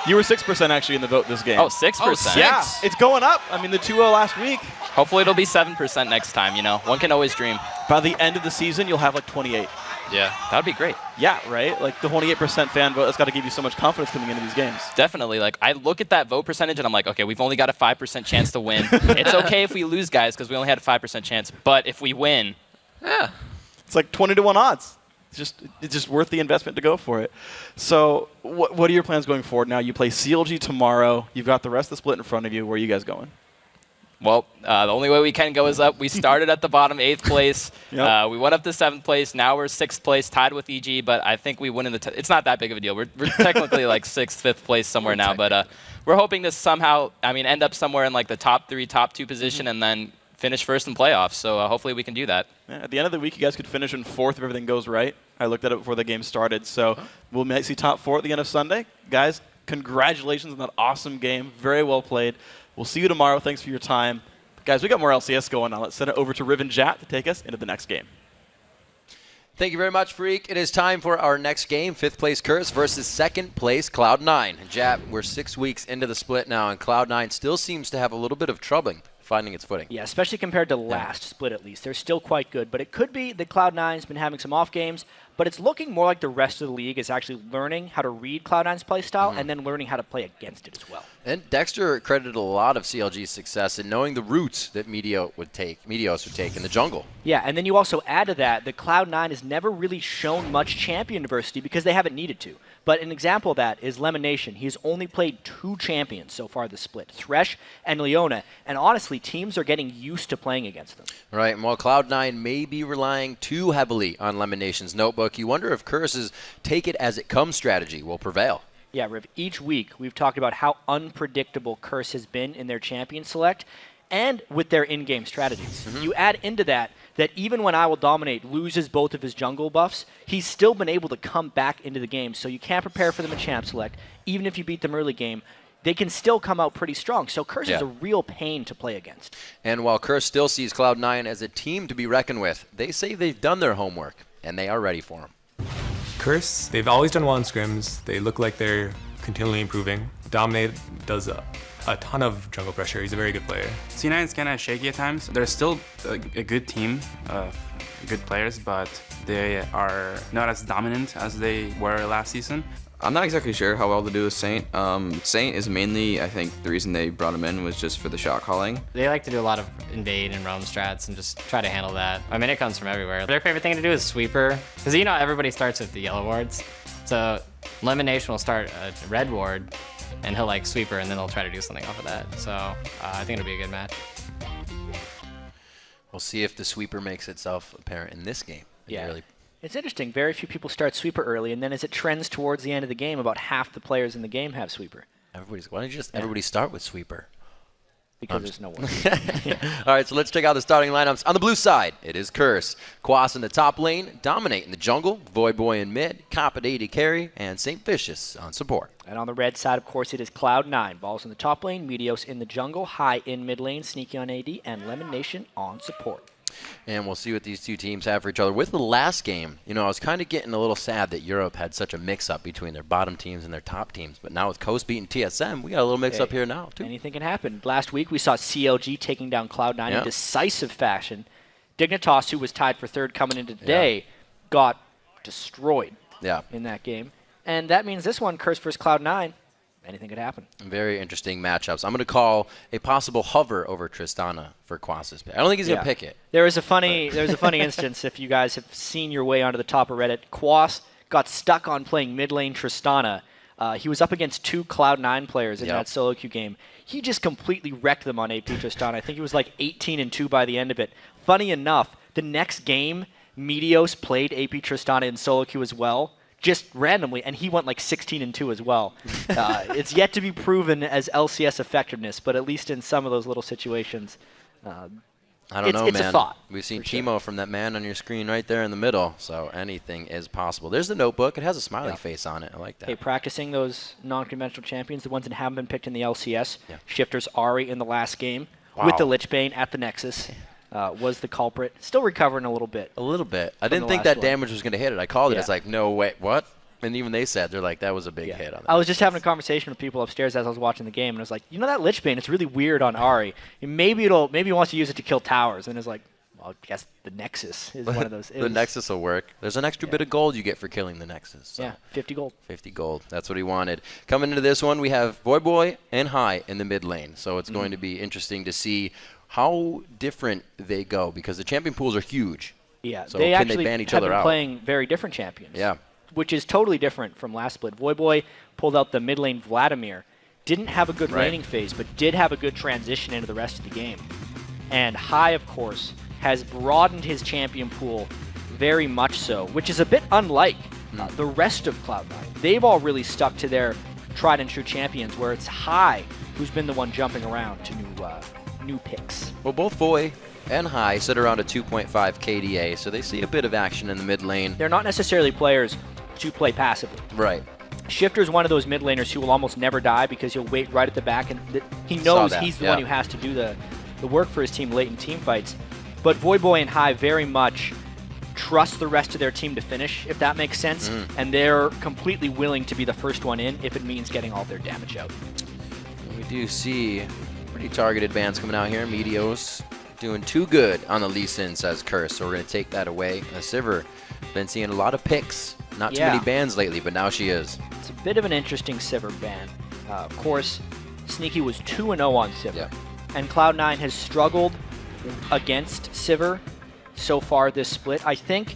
You were 6% actually in the vote this game. Oh, 6%? Yeah, it's going up. I mean, the 2-0 last week. Hopefully it'll be 7% next time, you know. One can always dream. By the end of the season, you'll have like 28. Yeah. That would be great. Yeah, right? Like the 28% fan vote, that's got to give you so much confidence coming into these games. Definitely. Like, I look at that vote percentage and I'm like, okay, we've only got a 5% chance to win. It's okay if we lose, guys, because we only had a 5% chance. But if we win, it's like 20-1 odds. It's just worth the investment to go for it. So what are your plans going forward now? You play CLG tomorrow. You've got the rest of the split in front of you. Where are you guys going? Well, the only way we can go is up. We started at the bottom, 8th place. Yep. We went up to 7th place. Now we're 6th place, tied with EG. But I think we win in the. It's not that big of a deal. We're technically like 6th, 5th place somewhere now. But we're hoping to somehow, end up somewhere in like the top 3, top 2 position, and then finish first in playoffs. So hopefully we can do that. Yeah, at the end of the week, you guys could finish in 4th if everything goes right. I looked at it before the game started. So we'll might see top 4 at the end of Sunday. Guys, congratulations on that awesome game. Very well played. We'll see you tomorrow. Thanks for your time. Guys, we got more LCS going on. Let's send it over to Riven Jat to take us into the next game. Thank you very much, Freak. It is time for our next game, 5th place Curse versus 2nd place Cloud9. Jat, we're 6 weeks into the split now, and Cloud9 still seems to have a little bit of trouble finding its footing. Yeah, especially compared to last split at least. They're still quite good, but it could be that Cloud9's been having some off games, but it's looking more like the rest of the league is actually learning how to read Cloud9's play style and then learning how to play against it as well. And Dexter credited a lot of CLG's success in knowing the routes that Meteos would take in the jungle. Yeah, and then you also add to that Cloud9 has never really shown much champion diversity because they haven't needed to. But an example of that is Lemonation. He's only played 2 champions so far this split, Thresh and Leona, and honestly, teams are getting used to playing against them. Right, and while Cloud9 may be relying too heavily on Lemonation's notebook, you wonder if Curse's take-it-as-it-comes strategy will prevail. Yeah, Riv, each week we've talked about how unpredictable Curse has been in their champion select and with their in-game strategies. You add into that even when I Will Dominate loses both of his jungle buffs, he's still been able to come back into the game, so you can't prepare for them in champ select. Even if you beat them early game, they can still come out pretty strong. So Curse is a real pain to play against. And while Curse still sees Cloud9 as a team to be reckoned with, they say they've done their homework, and they are ready for him. Curse, they've always done well in scrims. They look like they're continually improving. Dominate does a ton of jungle pressure. He's a very good player. C9 is kind of shaky at times. They're still a good team, good players, but they are not as dominant as they were last season. I'm not exactly sure how well to do with Saint. Saint is mainly, I think, the reason they brought him in was just for the shot calling. They like to do a lot of invade and roam strats and just try to handle that. I mean, it comes from everywhere. Their favorite thing to do is sweeper, because you know everybody starts with the yellow wards. So Lemon Nation will start a red ward, and he'll like sweeper, and then they'll try to do something off of that. So I think it'll be a good match. We'll see if the sweeper makes itself apparent in this game. Yeah. It's interesting. Very few people start sweeper early, and then as it trends towards the end of the game, about half the players in the game have sweeper. Why don't you just everybody start with sweeper? Because there's no one. All right, so let's check out the starting lineups. On the blue side, it is Curse. Quas in the top lane, Dominate in the jungle, Void Boy in mid, Cop at AD carry, and St. Vicious on support. And on the red side, of course, it is Cloud9. Balls in the top lane, Meteos in the jungle, High in mid lane, Sneaky on AD, and Lemon Nation on support. And we'll see what these two teams have for each other. With the last game, you know, I was kind of getting a little sad that Europe had such a mix-up between their bottom teams and their top teams. But now with Coast beating TSM, we got a little mix-up here now, too. Anything can happen. Last week, we saw CLG taking down Cloud9 in decisive fashion. Dignitas, who was tied for third coming into today, got destroyed in that game. And that means this one, Curse versus Cloud9, anything could happen. Very interesting matchups. I'm going to call a possible hover over Tristana for Quas's pick. I don't think he's going to pick it. There was a funny instance, if you guys have seen your way onto the top of Reddit. Quas got stuck on playing mid lane Tristana. He was up against two Cloud9 players in that solo queue game. He just completely wrecked them on AP Tristana. I think he was like 18-2 by the end of it. Funny enough, the next game, Meteos played AP Tristana in solo queue as well, just randomly, and he went like 16-2 as well. It's yet to be proven as LCS effectiveness, but at least in some of those little situations, I don't know, it's man. a thought. We've seen Chemo from that man on your screen right there in the middle, so anything is possible. There's the notebook. It has a smiley face on it. I like that. Hey, practicing those non-conventional champions, the ones that haven't been picked in the LCS. Shifters Ari in the last game with the Lichbane at the Nexus. Was the culprit. Still recovering a little bit. A little bit. I didn't think that damage was going to hit it. I called it. It's like, no, wait, what? And even they said, they're like, that was a big hit on that. I was just having a conversation with people upstairs as I was watching the game, and I was like, you know that Lichbane, it's really weird on Ari. Maybe he wants to use it to kill towers. And it's like, well, I guess the Nexus is one of those. The Nexus will work. There's an extra bit of gold you get for killing the Nexus. So. Yeah, 50 gold. 50 gold. That's what he wanted. Coming into this one, we have Void Boy and High in the mid lane. So it's going to be interesting to see how different they go, because the champion pools are huge. Yeah, so they can actually they ban each have other been out? playing very different champions. Yeah. Which is totally different from last split. Voyboy pulled out the mid lane Vladimir. Didn't have a good laning phase, but did have a good transition into the rest of the game. And High, of course, has broadened his champion pool very much so, which is a bit unlike the rest of Cloud9. They've all really stuck to their tried and true champions, where it's High who's been the one jumping around to new picks. Well, both Voy and High sit around a 2.5 KDA, so they see a bit of action in the mid lane. They're not necessarily players to play passively. Right. Shifter's one of those mid laners who will almost never die because he'll wait right at the back, and he knows he's the one who has to do the work for his team late in team fights. But Voyboy and High very much trust the rest of their team to finish, if that makes sense, and they're completely willing to be the first one in if it means getting all their damage out. We do see pretty targeted bans coming out here. Meteos doing too good on the Lee Sin, says Curse, so we're going to take that away. Sivir been seeing a lot of picks. Not too many bans lately, but now she is. It's a bit of an interesting Sivir ban. Of course, Sneaky was 2-0 on Sivir, and Cloud9 has struggled against Sivir so far this split. I think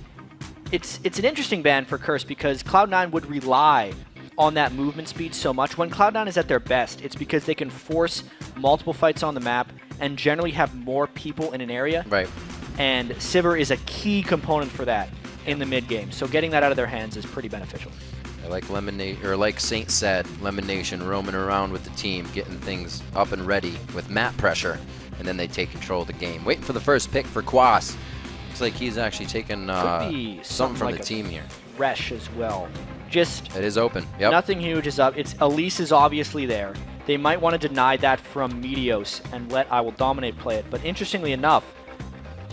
it's an interesting ban for Curse because Cloud9 would rely on that movement speed so much. When Cloud9 is at their best, it's because they can force multiple fights on the map and generally have more people in an area. Right. And Sivir is a key component for that in the mid game. So getting that out of their hands is pretty beneficial. Like Saint said, Lemon Nation roaming around with the team, getting things up and ready with map pressure, and then they take control of the game. Waiting for the first pick for Quas. Looks like he's actually taken something from like the team here. Resh as well. Just it is open. Yep. Nothing huge is up. It's Elise is obviously there. They might want to deny that from Meteos and let I Will Dominate play it. But interestingly enough,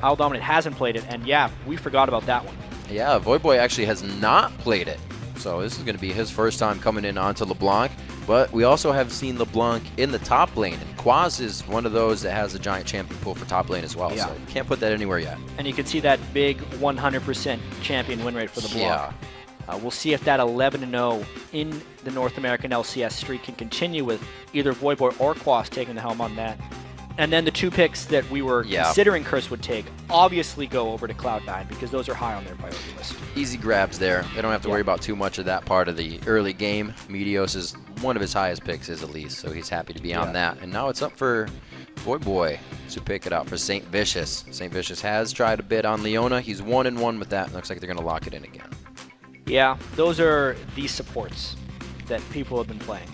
I Will Dominate hasn't played it, and yeah, we forgot about that one. Yeah, Voidboy actually has not played it. So this is going to be his first time coming in onto LeBlanc. But we also have seen LeBlanc in the top lane. And Quaz is one of those that has a giant champion pool for top lane as well. Yeah. So you can't put that anywhere yet. And you can see that big 100% champion win rate for LeBlanc. Yeah. We'll see if that 11-0 in the North American LCS streak can continue with either Voyboy or Quas taking the helm on that. And then the 2 picks that we were considering Curse would take obviously go over to Cloud9 because those are high on their priority list. Easy grabs there. They don't have to worry about too much of that part of the early game. Meteos is one of his highest picks, is Elise, so he's happy to be on that. And now it's up for Voyboy to pick it out for St. Vicious. St. Vicious has tried a bit on Leona. He's 1-1 with that. Looks like they're going to lock it in again. Yeah, those are the supports that people have been playing.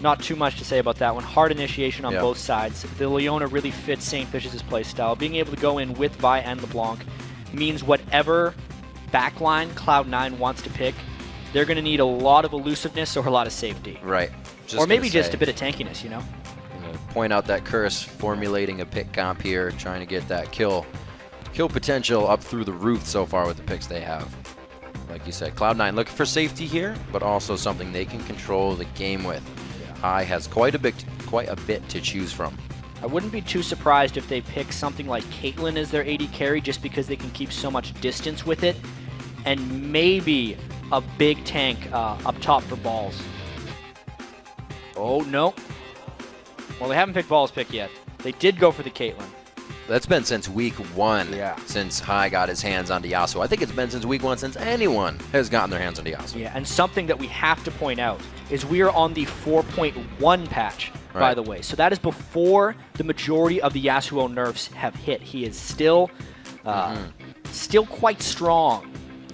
Not too much to say about that one. Hard initiation on both sides. The Leona really fits St. Vicious' playstyle. Being able to go in with Vi and LeBlanc means whatever backline Cloud9 wants to pick, they're going to need a lot of elusiveness or a lot of safety. Right. Or maybe just a bit of tankiness, you know? Point out that Curse formulating a pick comp here, trying to get that kill potential up through the roof so far with the picks they have. Like you said, Cloud9 looking for safety here, but also something they can control the game with. High has quite a bit to choose from. I wouldn't be too surprised if they pick something like Caitlyn as their AD carry just because they can keep so much distance with it, and maybe a big tank up top for balls. Oh, no. Well, they haven't picked balls pick yet. They did go for the Caitlyn. That's been since week 1, since High got his hands on Yasuo. I think it's been since week 1 since anyone has gotten their hands on Yasuo. Yeah, and something that we have to point out is we are on the 4.1 patch, by the way. So that is before the majority of the Yasuo nerfs have hit. He is still quite strong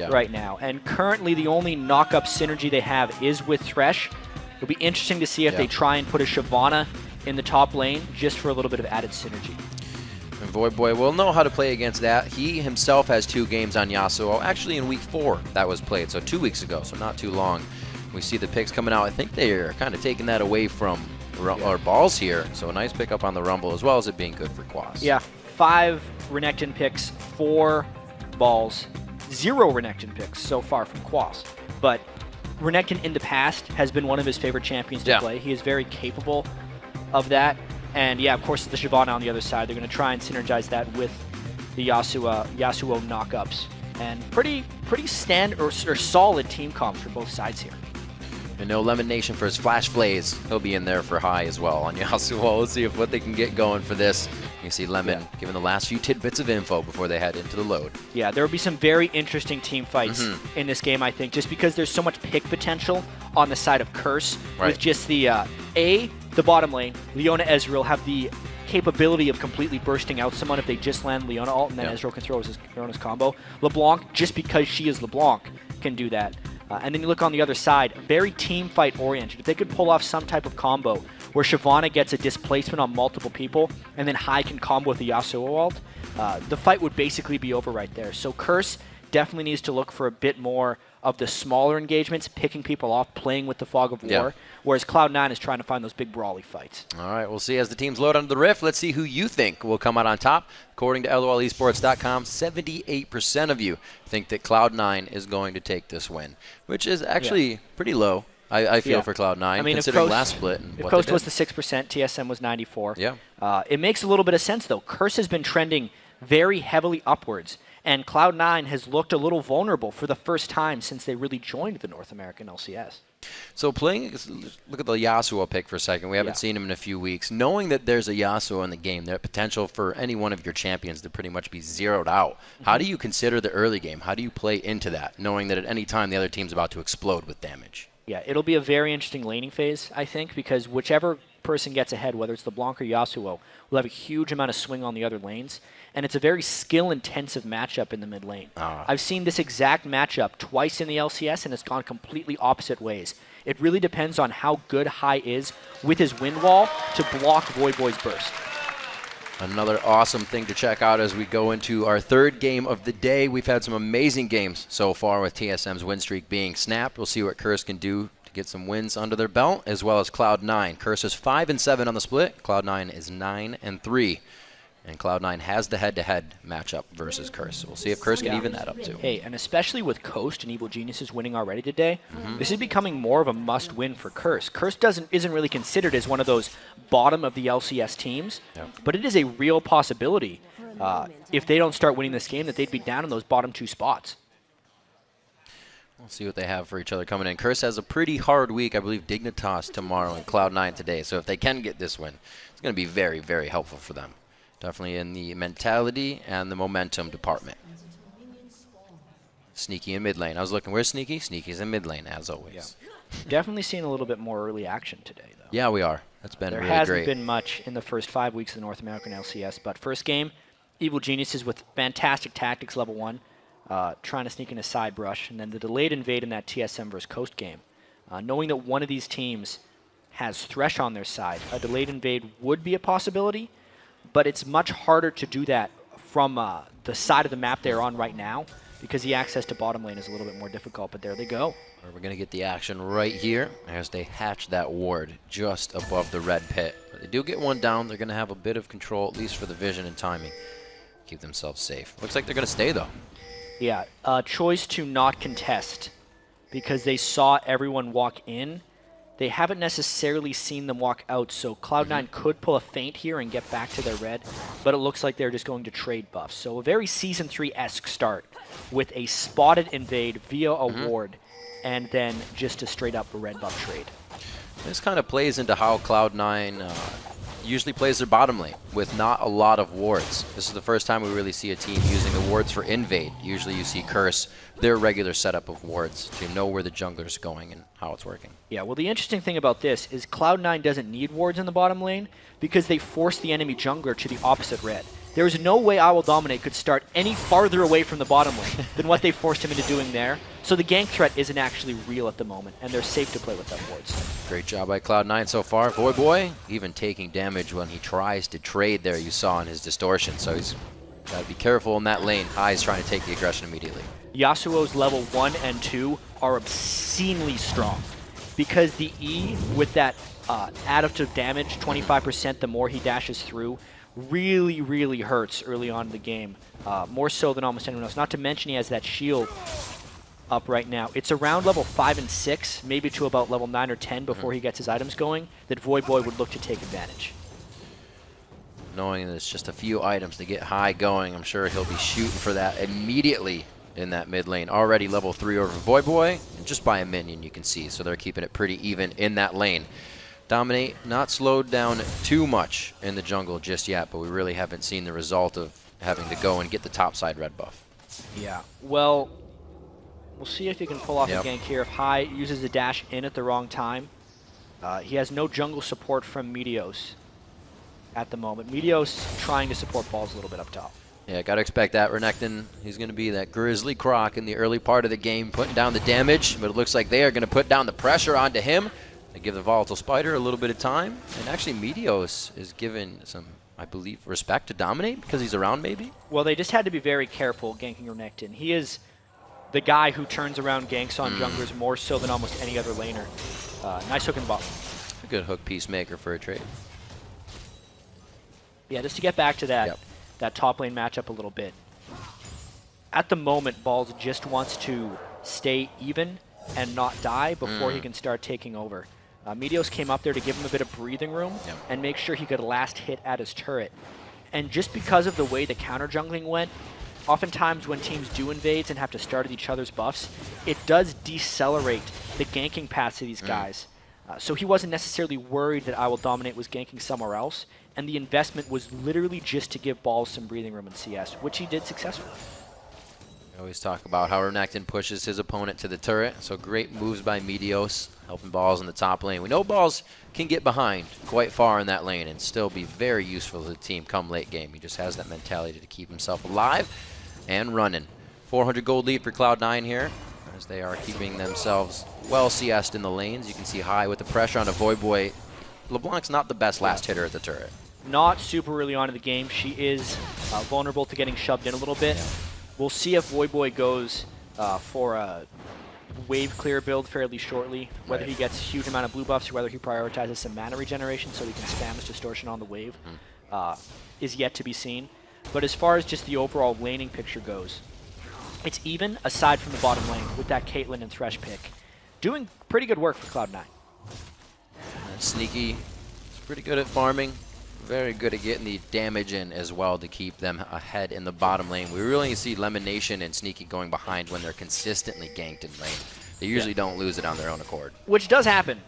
right now. And currently the only knock-up synergy they have is with Thresh. It'll be interesting to see if they try and put a Shyvana in the top lane just for a little bit of added synergy. And Voyboy will know how to play against that. He himself has 2 games on Yasuo. Actually, in week 4 that was played, so 2 weeks ago, so not too long. We see the picks coming out. I think they're kind of taking that away from our balls here. So a nice pickup on the Rumble, as well as it being good for Quas. Yeah, 5 Renekton picks, 4 balls, 0 Renekton picks so far from Quas. But Renekton in the past has been one of his favorite champions to play. He is very capable of that. And yeah, of course, the Shyvana on the other side. They're going to try and synergize that with the Yasuo knockups. And pretty solid team comps for both sides here. And no Lemon Nation for his Flash Blaze. He'll be in there for High as well on Yasuo. Let's see what they can get going for this. You see Lemon giving the last few tidbits of info before they head into the load. Yeah, there will be some very interesting team fights in this game, I think, just because there's so much pick potential on the side of Curse with just the the bottom lane. Leona Ezreal have the capability of completely bursting out someone if they just land Leona ult, and then Ezreal can throw his combo. LeBlanc, just because she is LeBlanc, can do that. And then you look on the other side, very team fight oriented. If they could pull off some type of combo where Shyvana gets a displacement on multiple people and then High can combo with the Yasuo ult, the fight would basically be over right there. So Curse definitely needs to look for a bit more of the smaller engagements, picking people off, playing with the fog of war, whereas Cloud9 is trying to find those big brawly fights. All right, we'll see as the teams load onto the Rift. Let's see who you think will come out on top. According to LOLesports.com, 78% of you think that Cloud9 is going to take this win, which is actually pretty low, I feel, for Cloud9, I mean, considering last split. And if Coast was the 6%, TSM was 94%. Yeah. It makes a little bit of sense, though. Curse has been trending very heavily upwards, and Cloud9 has looked a little vulnerable for the first time since they really joined the North American LCS. So look at the Yasuo pick for a second. We haven't seen him in a few weeks. Knowing that there's a Yasuo in the game, there's potential for any one of your champions to pretty much be zeroed out. How do you consider the early game? How do you play into that, knowing that at any time the other team's about to explode with damage? Yeah, it'll be a very interesting laning phase, I think, because whichever person gets ahead, whether it's LeBlanc or Yasuo, will have a huge amount of swing on the other lanes, and it's a very skill-intensive matchup in the mid lane. I've seen this exact matchup twice in the LCS, and it's gone completely opposite ways. It really depends on how good High is with his wind wall to block Voyboy's burst. Another awesome thing to check out as we go into our third game of the day. We've had some amazing games so far with TSM's win streak being snapped. We'll see what Curse can do to get some wins under their belt, as well as Cloud9. Curse is 5-7 on the split. Cloud9 is 9-3. And Cloud9 has the head-to-head matchup versus Curse. So we'll see if Curse can even that up too. Hey, and especially with Coast and Evil Geniuses winning already today, this is becoming more of a must-win for Curse. Curse isn't really considered as one of those bottom of the LCS teams, but it is a real possibility if they don't start winning this game that they'd be down in those bottom 2 spots. We'll see what they have for each other coming in. Curse has a pretty hard week. I believe Dignitas tomorrow and Cloud9 today. So if they can get this win, it's going to be very, very helpful for them. Definitely in the mentality and the momentum department. Sneaky in mid lane. I was looking, where's Sneaky? Sneaky's in mid lane, as always. Yeah. Definitely seeing a little bit more early action today, though. Yeah, we are. That's been there really great. There hasn't been much in the first 5 weeks of the North American LCS, but first game, Evil Geniuses with fantastic tactics, level 1, trying to sneak in a side brush, and then the delayed invade in that TSM versus Coast game. Knowing that one of these teams has Thresh on their side, a delayed invade would be a possibility, but it's much harder to do that from the side of the map they're on right now because the access to bottom lane is a little bit more difficult, but there they go. We're going to get the action right here as they hatch that ward just above the red pit. But they do get one down. They're going to have a bit of control, at least for the vision and timing. Keep themselves safe. Looks like they're going to stay, though. Yeah, choice to not contest because they saw everyone walk in. They haven't necessarily seen them walk out, so Cloud9 could pull a feint here and get back to their red, but it looks like they're just going to trade buffs. So a very Season 3-esque start with a spotted invade via a ward and then just a straight-up red buff trade. This kind of plays into how Cloud9 usually plays their bottom lane with not a lot of wards. This is the first time we really see a team using the wards for invade. Usually you see Curse, their regular setup of wards to know where the jungler's going and how it's working. Yeah, well, the interesting thing about this is Cloud9 doesn't need wards in the bottom lane because they force the enemy jungler to the opposite red. There is no way I Will Dominate could start any farther away from the bottom lane than what they forced him into doing there. So the gank threat isn't actually real at the moment, and they're safe to play without wards. Great job by Cloud9 so far. Boy even taking damage when he tries to trade there, you saw in his distortion. So he's got to be careful in that lane. High's trying to take the aggression immediately. Yasuo's level 1 and 2 are obscenely strong because the E with that additive damage, 25% the more he dashes through, really, really hurts early on in the game, more so than almost anyone else. Not to mention he has that shield up right now. It's around level 5 and 6, maybe to about level 9 or 10 before he gets his items going, that Voyboy would look to take advantage. Knowing there's just a few items to get high going, I'm sure he'll be shooting for that immediately in that mid lane. Already level 3 over Voyboy, and just by a minion you can see, so they're keeping it pretty even in that lane. Dominate not slowed down too much in the jungle just yet, but we really haven't seen the result of having to go and get the top side red buff. Yeah, well, we'll see if he can pull off a gank here. If High uses the dash in at the wrong time, he has no jungle support from Meteos at the moment. Meteos trying to support balls a little bit up top. Yeah, got to expect that. Renekton, he's going to be that Grizzly Croc in the early part of the game, putting down the damage, but it looks like they are going to put down the pressure onto him. They give the Volatile Spider a little bit of time, and actually Meteos is given some, I believe, respect to Dominate because he's around maybe? Well, they just had to be very careful ganking Renekton. He is the guy who turns around ganks on junglers more so than almost any other laner. Nice hook and bottom. A good hook peacemaker for a trade. Yeah, just to get back to that, that top lane matchup a little bit. At the moment, Balls just wants to stay even and not die before he can start taking over. Meteos came up there to give him a bit of breathing room and make sure he could last hit at his turret. And just because of the way the counter jungling went, oftentimes when teams do invades and have to start at each other's buffs, it does decelerate the ganking paths of these guys. So he wasn't necessarily worried that I Will Dominate was ganking somewhere else, and the investment was literally just to give Balls some breathing room in CS, which he did successfully. We always talk about how Renekton pushes his opponent to the turret, so great moves by Meteos, helping Balls in the top lane. We know Balls can get behind quite far in that lane and still be very useful to the team come late game. He just has that mentality to keep himself alive and running. 400 gold lead for Cloud9 here, as they are keeping themselves well CS'd in the lanes. You can see High with the pressure on a Voyboy. LeBlanc's not the best last hitter at the turret. Not super early on in the game. She is vulnerable to getting shoved in a little bit. We'll see if Voyboy goes for a wave clear build fairly shortly, whether he gets a huge amount of blue buffs or whether he prioritizes some mana regeneration so he can spam his distortion on the wave. is yet to be seen. But as far as just the overall laning picture goes, it's even aside from the bottom lane with that Caitlyn and Thresh pick. Doing pretty good work for Cloud9. Sneaky is pretty good at farming. Very good at getting the damage in as well to keep them ahead in the bottom lane. We really see Lemon Nation and Sneaky going behind when they're consistently ganked in lane. They usually don't lose it on their own accord. Which does happen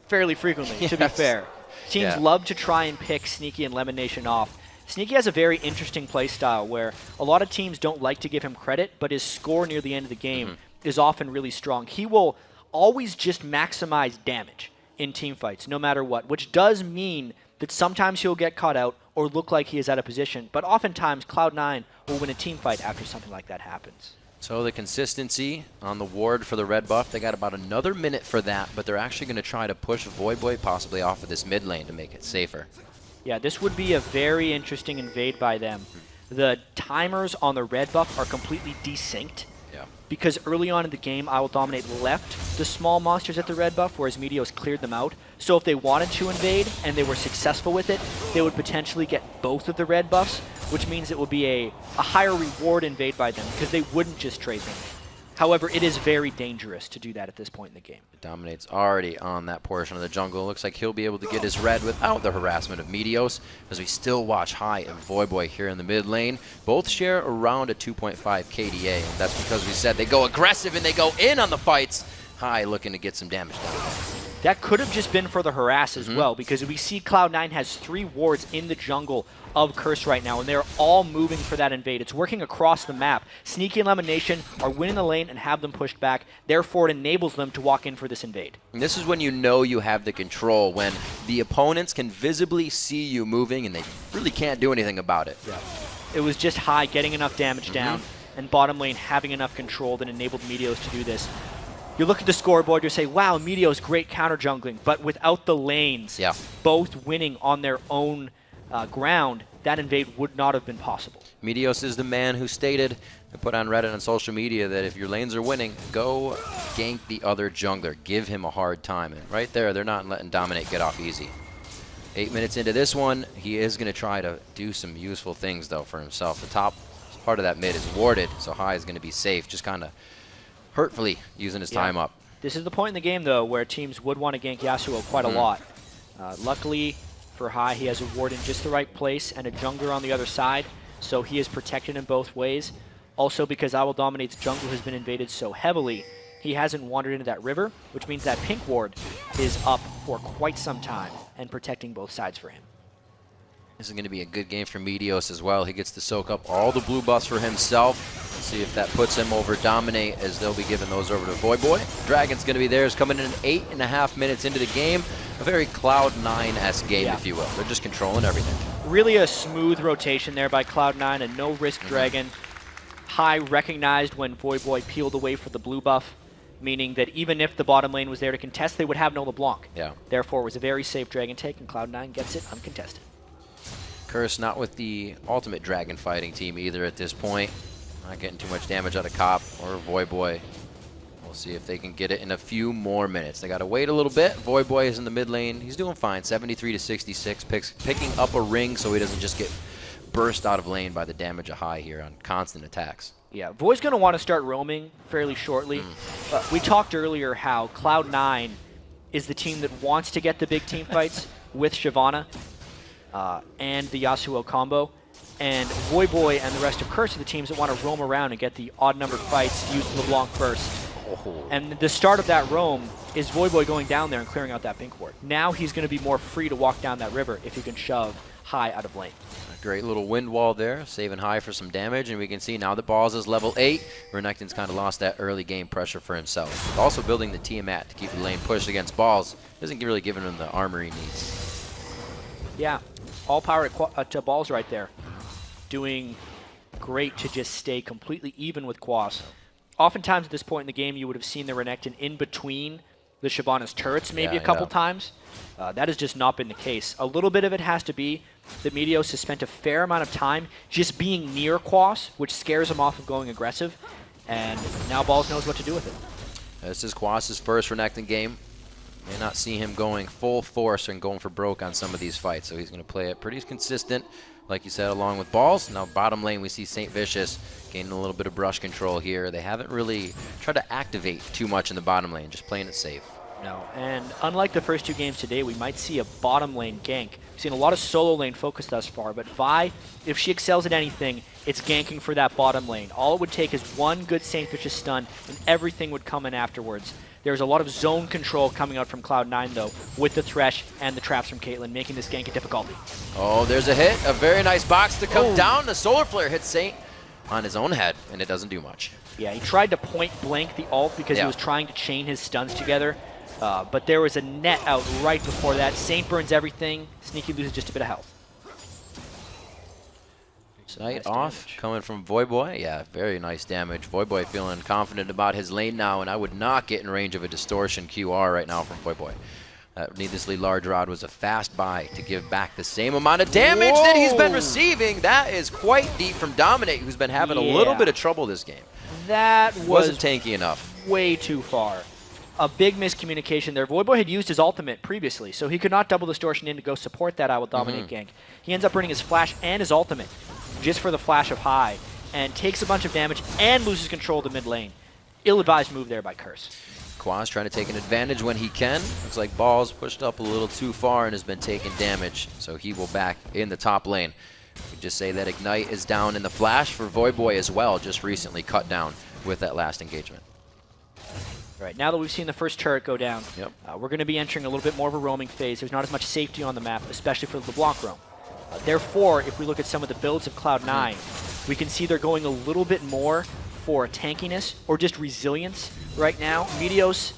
fairly frequently, to be fair. Teams Yeah. love to try and pick Sneaky and Lemon Nation off. Sneaky has a very interesting play style where a lot of teams don't like to give him credit, but his score near the end of the game is often really strong. He will always just maximize damage in team fights, no matter what, which does mean that sometimes he'll get caught out or look like he is out of position, but oftentimes Cloud9 will win a team fight after something like that happens. So the consistency on the ward for the red buff, they got about another minute for that, but they're actually going to try to push Voyboy possibly off of this mid lane to make it safer. Yeah, this would be a very interesting invade by them. The timers on the red buff are completely desynced. Yeah. Because early on in the game, I Will Dominate left the small monsters at the red buff, whereas Meteos cleared them out. So if they wanted to invade and they were successful with it, they would potentially get both of the red buffs, which means it would be a higher reward invade by them because they wouldn't just trade them. However, it is very dangerous to do that at this point in the game. Dominate's already on that portion of the jungle. Looks like he'll be able to get his red without the harassment of Meteos, as we still watch High and Voyboy here in the mid lane. Both share around a 2.5 KDA. And that's because we said they go aggressive and they go in on the fights. High looking to get some damage done. That could have just been for the harass as well, because we see Cloud9 has 3 wards in the jungle of Curse right now, and they're all moving for that invade. It's working across the map. Sneaky and Lemon Nation are winning the lane and have them pushed back. Therefore, it enables them to walk in for this invade. And this is when you know you have the control, when the opponents can visibly see you moving and they really can't do anything about it. Yeah. It was just High getting enough damage down, and bottom lane having enough control that enabled Meteos to do this. You look at the scoreboard, you say, wow, Meteos great counter jungling, but without the lanes, both winning on their own ground, that invade would not have been possible. Meteos is the man who stated and put on Reddit and social media that if your lanes are winning, go gank the other jungler. Give him a hard time. And right there, they're not letting Dominate get off easy. 8 minutes into this one, he is going to try to do some useful things, though, for himself. The top part of that mid is warded, so High is going to be safe, just kind of hurtfully using his time up. This is the point in the game, though, where teams would want to gank Yasuo quite a lot. Luckily for High, he has a ward in just the right place and a jungler on the other side, so he is protected in both ways. Also, because I Will Dominate's jungle has been invaded so heavily, he hasn't wandered into that river, which means that pink ward is up for quite some time and protecting both sides for him. This is going to be a good game for Meteos as well. He gets to soak up all the blue buffs for himself. See if that puts him over Dominate, as they'll be giving those over to Voyboy. Dragon's going to be theirs, coming in 8.5 minutes into the game. A very Cloud9-esque game, if you will. They're just controlling everything. Really a smooth rotation there by Cloud9, a no-risk Dragon. High recognized when Voyboy peeled away for the blue buff, meaning that even if the bottom lane was there to contest, they would have no LeBlanc. Yeah. Therefore, it was a very safe Dragon take, and Cloud9 gets it uncontested. Curse not with the ultimate Dragon fighting team either at this point. Not getting too much damage out of Cop or Voyboy. We'll see if they can get it in a few more minutes. They got to wait a little bit. Voyboy is in the mid lane. He's doing fine. 73 to 66. Picking up a ring so he doesn't just get burst out of lane by the damage of High here on constant attacks. Yeah, Voy's going to want to start roaming fairly shortly. We talked earlier how Cloud9 is the team that wants to get the big team fights with Shyvana and the Yasuo combo. And Voyboy and the rest of Curse are the teams that want to roam around and get the odd-numbered fights, use LeBlanc first. And the start of that roam is Voyboy going down there and clearing out that pink ward. Now he's going to be more free to walk down that river if he can shove High out of lane. A great little wind wall there, saving High for some damage. And we can see now that Balls is level 8. Renekton's kind of lost that early game pressure for himself. Also building the Tiamat to keep the lane pushed against Balls. Isn't really giving him the armor he needs. Yeah, all power to Balls right there. Doing great to just stay completely even with Quas. Oftentimes at this point in the game, you would have seen the Renekton in between the Shyvana's turrets maybe a couple times. That has just not been the case. A little bit of it has to be that Meteos has spent a fair amount of time just being near Quas, which scares him off of going aggressive, and now Balls knows what to do with it. This is Quas' first Renekton game. may not see him going full force and going for broke on some of these fights. So he's going to play it pretty consistent, like you said, along with balls. Now bottom lane, we see St. Vicious gaining a little bit of brush control here. They haven't really tried to activate too much in the bottom lane, just playing it safe. No, and unlike the first 2 games today, we might see a bottom lane gank. We've seen a lot of solo lane focus thus far, but Vi, if she excels at anything, it's ganking for that bottom lane. All it would take is one good St. Vicious stun, and everything would come in afterwards. There's a lot of zone control coming out from Cloud9, though, with the Thresh and the traps from Caitlyn, making this gank a difficulty. Oh, there's a hit. A very nice box to come down. The Solar Flare hits Saint on his own head, and it doesn't do much. Yeah, he tried to point blank the ult because he was trying to chain his stuns together. But there was a net out right before that. Saint burns everything. Sneaky loses just a bit of health. Nice off coming from Voyboy. Yeah, very nice damage. Voyboy feeling confident about his lane now, and I would not get in range of a distortion QR right now from Voyboy. That needlessly large rod was a fast buy to give back the same amount of damage that he's been receiving. That is quite deep from Dominate, who's been having a little bit of trouble this game. That wasn't tanky enough. Way too far. A big miscommunication there. Voyboy had used his ultimate previously, so he could not double distortion in to go support that I will dominate gank. He ends up burning his flash and his ultimate just for the flash of high, and takes a bunch of damage and loses control of the mid lane. Ill-advised move there by Curse. Quaz trying to take an advantage when he can. Looks like Ball's pushed up a little too far and has been taking damage, so he will back in the top lane. We just say that Ignite is down in the flash for Voyboy as well, just recently cut down with that last engagement. All right, now that we've seen the first turret go down, we're going to be entering a little bit more of a roaming phase. There's not as much safety on the map, especially for the LeBlanc roam. Therefore, if we look at some of the builds of Cloud9, we can see they're going a little bit more for tankiness or just resilience right now. Meteos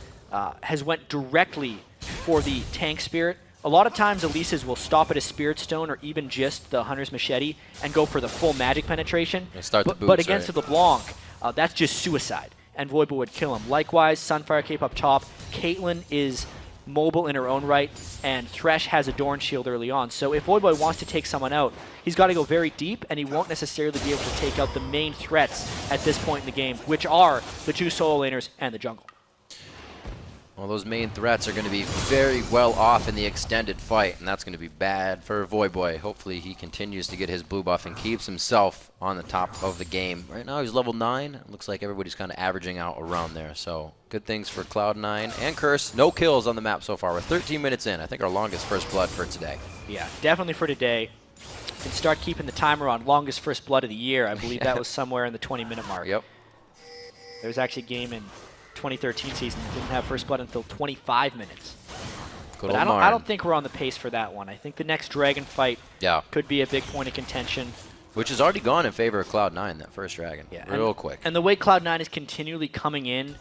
has went directly for the tank spirit. A lot of times, Elises will stop at a Spirit Stone or even just the Hunter's Machete and go for the full magic penetration. But against the LeBlanc, that's just suicide, and Voyboy would kill him. Likewise, Sunfire Cape up top. Caitlyn is mobile in her own right, and Thresh has a Dorn Shield early on. So if Voyboy wants to take someone out, he's got to go very deep, and he won't necessarily be able to take out the main threats at this point in the game, which are the 2 solo laners and the jungle. Well, those main threats are going to be very well off in the extended fight, and that's going to be bad for Voyboy. Hopefully he continues to get his blue buff and keeps himself on the top of the game. Right now he's level 9. It looks like everybody's kind of averaging out around there. So good things for Cloud9 and Curse. No kills on the map so far. We're 13 minutes in. I think our longest first blood for today. Yeah, definitely for today. Can start keeping the timer on longest first blood of the year. I believe that was somewhere in the 20-minute mark. Yep. There was actually a game in 2013 season that didn't have first blood until 25 minutes. But I don't think we're on the pace for that one. I think the next Dragon fight could be a big point of contention. Which has already gone in favor of Cloud9, that first Dragon. Yeah, real quick. And the way Cloud9 is continually coming in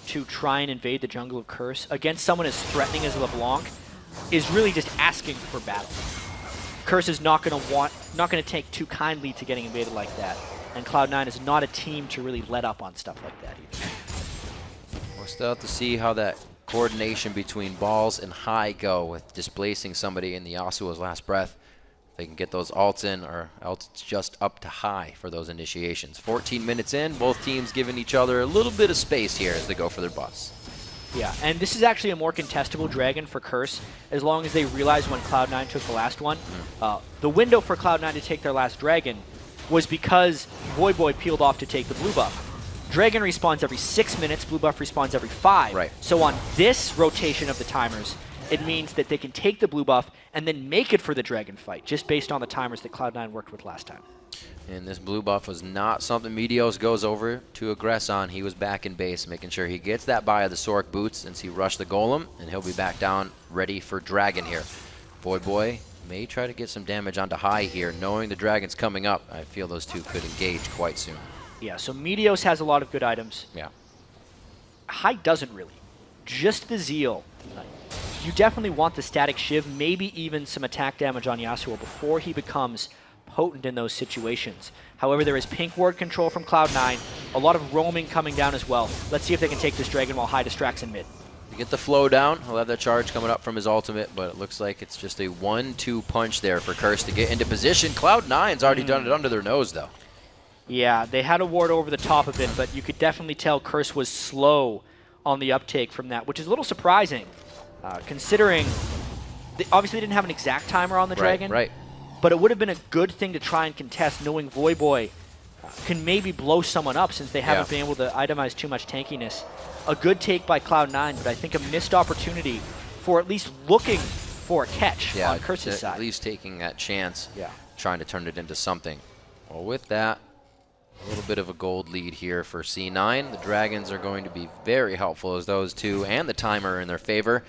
to try and invade the jungle of Curse against someone as threatening as LeBlanc is really just asking for battle. Curse is not going to take too kindly to getting invaded like that. And Cloud9 is not a team to really let up on stuff like that either. We'll still have to see how that coordination between Balls and High go with displacing somebody in the Yasuo's last breath. If they can get those ults in, or else it's just up to High for those initiations. 14 minutes in, both teams giving each other a little bit of space here as they go for their buffs. Yeah, and this is actually a more contestable Dragon for Curse, as long as they realize when Cloud9 took the last one. The window for Cloud9 to take their last Dragon was because Voyboy peeled off to take the blue buff. Dragon respawns every 6 minutes, blue buff respawns every 5. Right. So on this rotation of the timers, it means that they can take the blue buff and then make it for the Dragon fight, just based on the timers that Cloud9 worked with last time. And this blue buff was not something Meteos goes over to aggress on. He was back in base, making sure he gets that buy of the Sork boots since he rushed the Golem, and he'll be back down ready for Dragon here. Voyboy may try to get some damage onto High here, knowing the Dragon's coming up. I feel those two could engage quite soon. Yeah, so Meteos has a lot of good items. Yeah. High doesn't really. Just the Zeal. You definitely want the Static Shiv, maybe even some attack damage on Yasuo before he becomes potent in those situations. However, there is pink ward control from Cloud9, a lot of roaming coming down as well. Let's see if they can take this Dragon while High distracts in mid. To get the flow down, he'll have that charge coming up from his ultimate, but it looks like it's just a 1-2 punch there for Curse to get into position. Cloud9's already done it under their nose, though. Yeah, they had a ward over the top of it, but you could definitely tell Curse was slow on the uptake from that, which is a little surprising considering obviously they didn't have an exact timer on the Dragon. Right. But it would have been a good thing to try and contest, knowing Voyboy can maybe blow someone up since they haven't been able to itemize too much tankiness. A good take by Cloud9, but I think a missed opportunity for at least looking for a catch on Curse's side. At least taking that chance, trying to turn it into something. Well, with that, a little bit of a gold lead here for C9. The Dragons are going to be very helpful as those two and the timer are in their favor.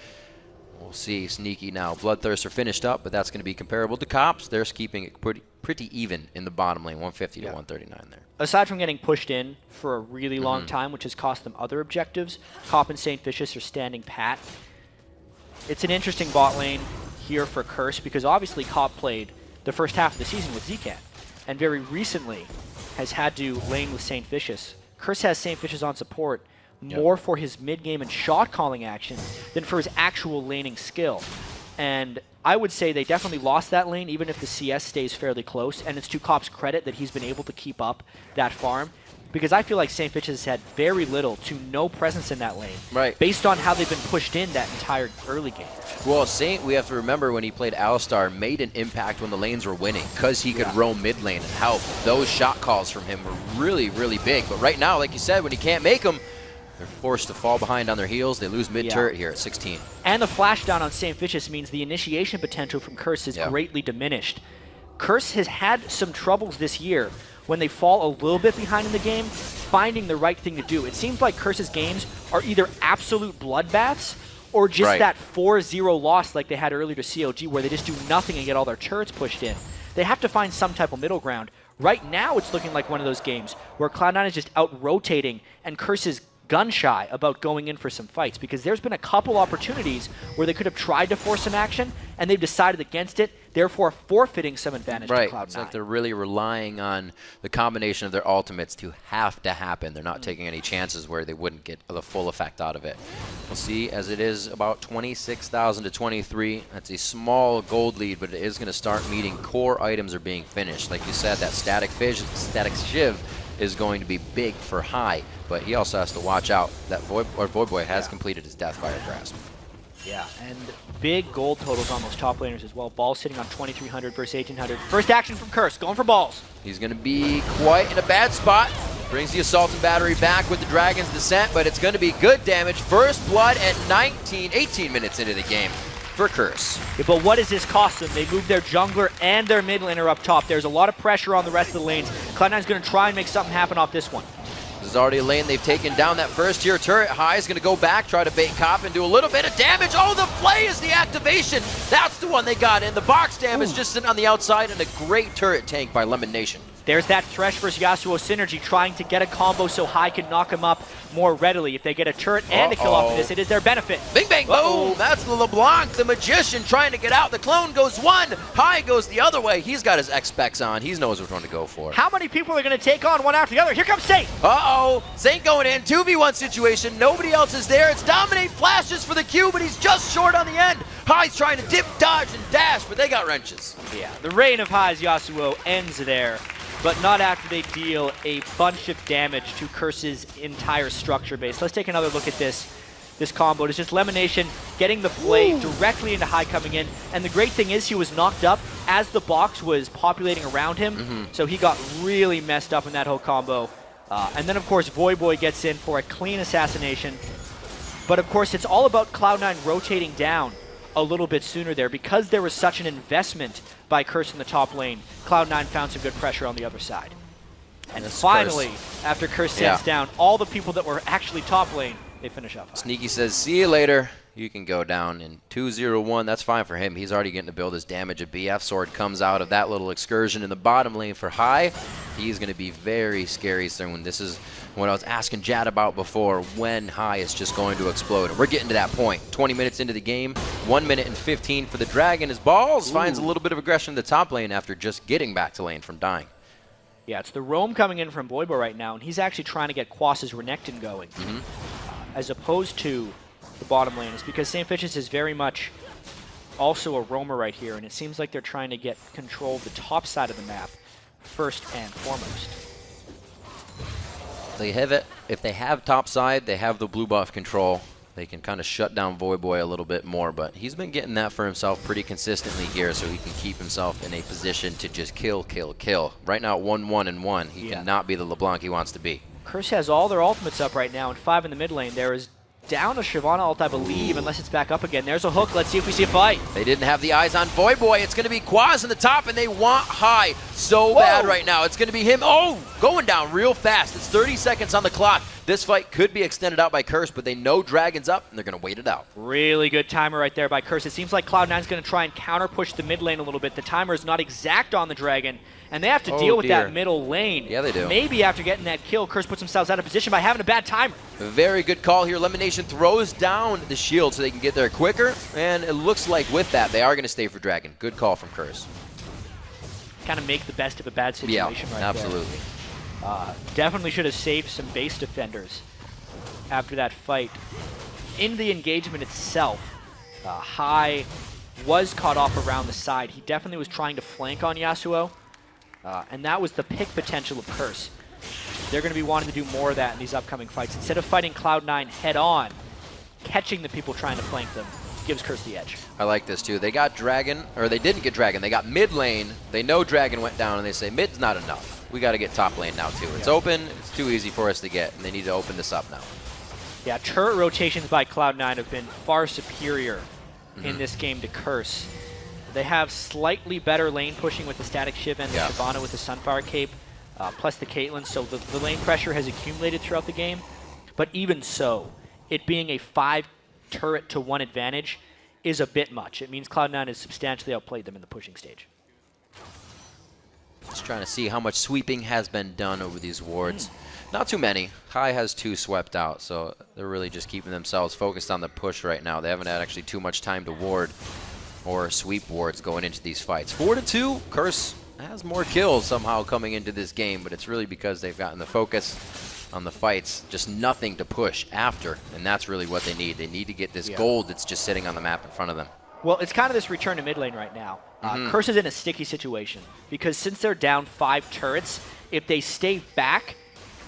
We'll see. Sneaky now. Bloodthirster finished up, but that's going to be comparable to Cops. They're keeping it pretty even in the bottom lane, 150 to 139 there. Aside from getting pushed in for a really long time, which has cost them other objectives, Cop and St. Vicious are standing pat. It's an interesting bot lane here for Curse because obviously Cop played the first half of the season with Zcan and very recently has had to lane with St. Vicious. Curse has St. Vicious on support more for his mid-game and shot-calling action than for his actual laning skill. And I would say they definitely lost that lane, even if the CS stays fairly close. And it's to Cop's credit that he's been able to keep up that farm, because I feel like St. Vicious has had very little to no presence in that lane, based on how they've been pushed in that entire early game. Well, Saint, we have to remember when he played Alistar, made an impact when the lanes were winning because he could roam mid lane and help. Those shot calls from him were really, really big. But right now, like you said, when he can't make them, they're forced to fall behind on their heels. They lose mid-turret here at 16. And the flash down on St. Vicious means the initiation potential from Curse is greatly diminished. Curse has had some troubles this year when they fall a little bit behind in the game, finding the right thing to do. It seems like Curse's games are either absolute bloodbaths or just that 4-0 loss like they had earlier to CLG where they just do nothing and get all their turrets pushed in. They have to find some type of middle ground. Right now it's looking like one of those games where Cloud9 is just out-rotating and Curse is gun-shy about going in for some fights because there's been a couple opportunities where they could have tried to force some action and they've decided against it, therefore forfeiting some advantage to Cloud9. It's like they're really relying on the combination of their ultimates to have to happen. They're not taking any chances where they wouldn't get the full effect out of it. We'll see, as it is about 26,000 to 23. That's a small gold lead, but it is going to start meeting core items are being finished. Like you said, that static shiv is going to be big for High, but he also has to watch out that Voyboy has completed his Deathfire Grasp. Yeah, and big gold totals on those top laners as well. Balls sitting on 2,300 versus 1,800. First action from Curse, going for balls. He's going to be quite in a bad spot. Brings the Assault and Battery back with the Dragon's Descent, but it's going to be good damage. First blood at 18 minutes into the game for Curse. Yeah, but what does this cost them? They move their jungler and their mid laner up top. There's a lot of pressure on the rest of the lanes. Cloud9's going to try and make something happen off this one. This is already a lane they've taken down. That first tier turret. High is going to go back, try to bait Cop and do a little bit of damage. Oh, the play is the activation. That's the one they got in. The box damage just sitting on the outside and a great turret tank by Lemon Nation. There's that Thresh versus Yasuo synergy, trying to get a combo so High can knock him up more readily. If they get a turret and a kill off of this, it is their benefit. Bing, bang, boom! That's the LeBlanc, the Magician, trying to get out. The clone goes one, High goes the other way. He's got his X-Specs on. He knows which one to go for. How many people are going to take on one after the other? Here comes Saint! Uh-oh! Saint going in, 2v1 situation. Nobody else is there. It's Dominate flashes for the Q, but he's just short on the end. High's trying to dip, dodge, and dash, but they got wrenches. Yeah, the reign of High's Yasuo ends there, but not after they deal a bunch of damage to Curse's entire structure base. Let's take another look at this combo. It's just Lemonation getting the play directly into High coming in, and the great thing is he was knocked up as the box was populating around him, so he got really messed up in that whole combo. And then, of course, Voyboy gets in for a clean assassination. But, of course, it's all about Cloud9 rotating down a little bit sooner there. Because there was such an investment by Curse in the top lane, Cloud9 found some good pressure on the other side. And finally, after Curse sends down all the people that were actually top lane, they finish up. Sneaky says, see you later. You can go down in 2-0-1. That's fine for him. He's already getting to build his damage. A BF sword comes out of that little excursion in the bottom lane for High. He's going to be very scary soon. This is what I was asking Jad about before, when High is just going to explode. And we're getting to that point. 20 minutes into the game, 1 minute and 15 for the Dragon. His balls finds a little bit of aggression in the top lane after just getting back to lane from dying. Yeah, it's the roam coming in from Voyboy right now, and he's actually trying to get Quas's Renekton going, as opposed to the bottom lane. Is because St. Vicious is very much also a roamer right here, and it seems like they're trying to get control of the top side of the map first and foremost. They have it. If they have top side, they have the blue buff control. they can kind of shut down Voyboy a little bit more, but he's been getting that for himself pretty consistently here, so he can keep himself in a position to just kill, kill, kill. Right now, 1-1-1. He cannot be the LeBlanc he wants to be. Curse has all their ultimates up right now, and 5 in the mid lane. There is down a Shyvana ult, I believe, unless it's back up again. There's a hook. Let's see if we see a fight. They didn't have the eyes on Voyboy. It's going to be Quaz in the top, and they want High so bad right now. It's going to be him. Oh, going down real fast. It's 30 seconds on the clock. This fight could be extended out by Curse, but they know Dragon's up, and they're going to wait it out. Really good timer right there by Curse. It seems like Cloud9's going to try and counter-push the mid lane a little bit. The timer is not exact on the Dragon, and they have to deal with that middle lane. Yeah, they do. Maybe after getting that kill, Curse puts themselves out of position by having a bad timer. Very good call here. Elimination throws down the shield so they can get there quicker, and it looks like with that, they are going to stay for Dragon. Good call from Curse. Kind of make the best of a bad situation right absolutely. there. Definitely should have saved some base defenders after that fight. In the engagement itself, High was caught off around the side. He definitely was trying to flank on Yasuo, and that was the pick potential of Curse. They're going to be wanting to do more of that in these upcoming fights. Instead of fighting Cloud9 head-on, catching the people trying to flank them gives Curse the edge. I like this too. They got Dragon, or they didn't get Dragon. They got mid lane. They know Dragon went down, and they say mid's not enough. We got to get top lane now too. It's open. It's too easy for us to get, and they need to open this up now. Yeah, turret rotations by Cloud9 have been far superior in this game to Curse. They have slightly better lane pushing with the Static Shiv and the Shyvana with the Sunfire Cape, plus the Caitlyn, so the lane pressure has accumulated throughout the game. But even so, it being a 5 turret to 1 advantage is a bit much. It means Cloud9 has substantially outplayed them in the pushing stage. Just trying to see how much sweeping has been done over these wards. Not too many. High has 2 swept out, so they're really just keeping themselves focused on the push right now. They haven't had actually too much time to ward or sweep wards going into these fights. 4-2, Curse has more kills somehow coming into this game, but it's really because they've gotten the focus on the fights, just nothing to push after, and that's really what they need. They need to get this gold that's just sitting on the map in front of them. Well, it's kind of this return to mid lane right now. Curse is in a sticky situation because since they're down 5 turrets, if they stay back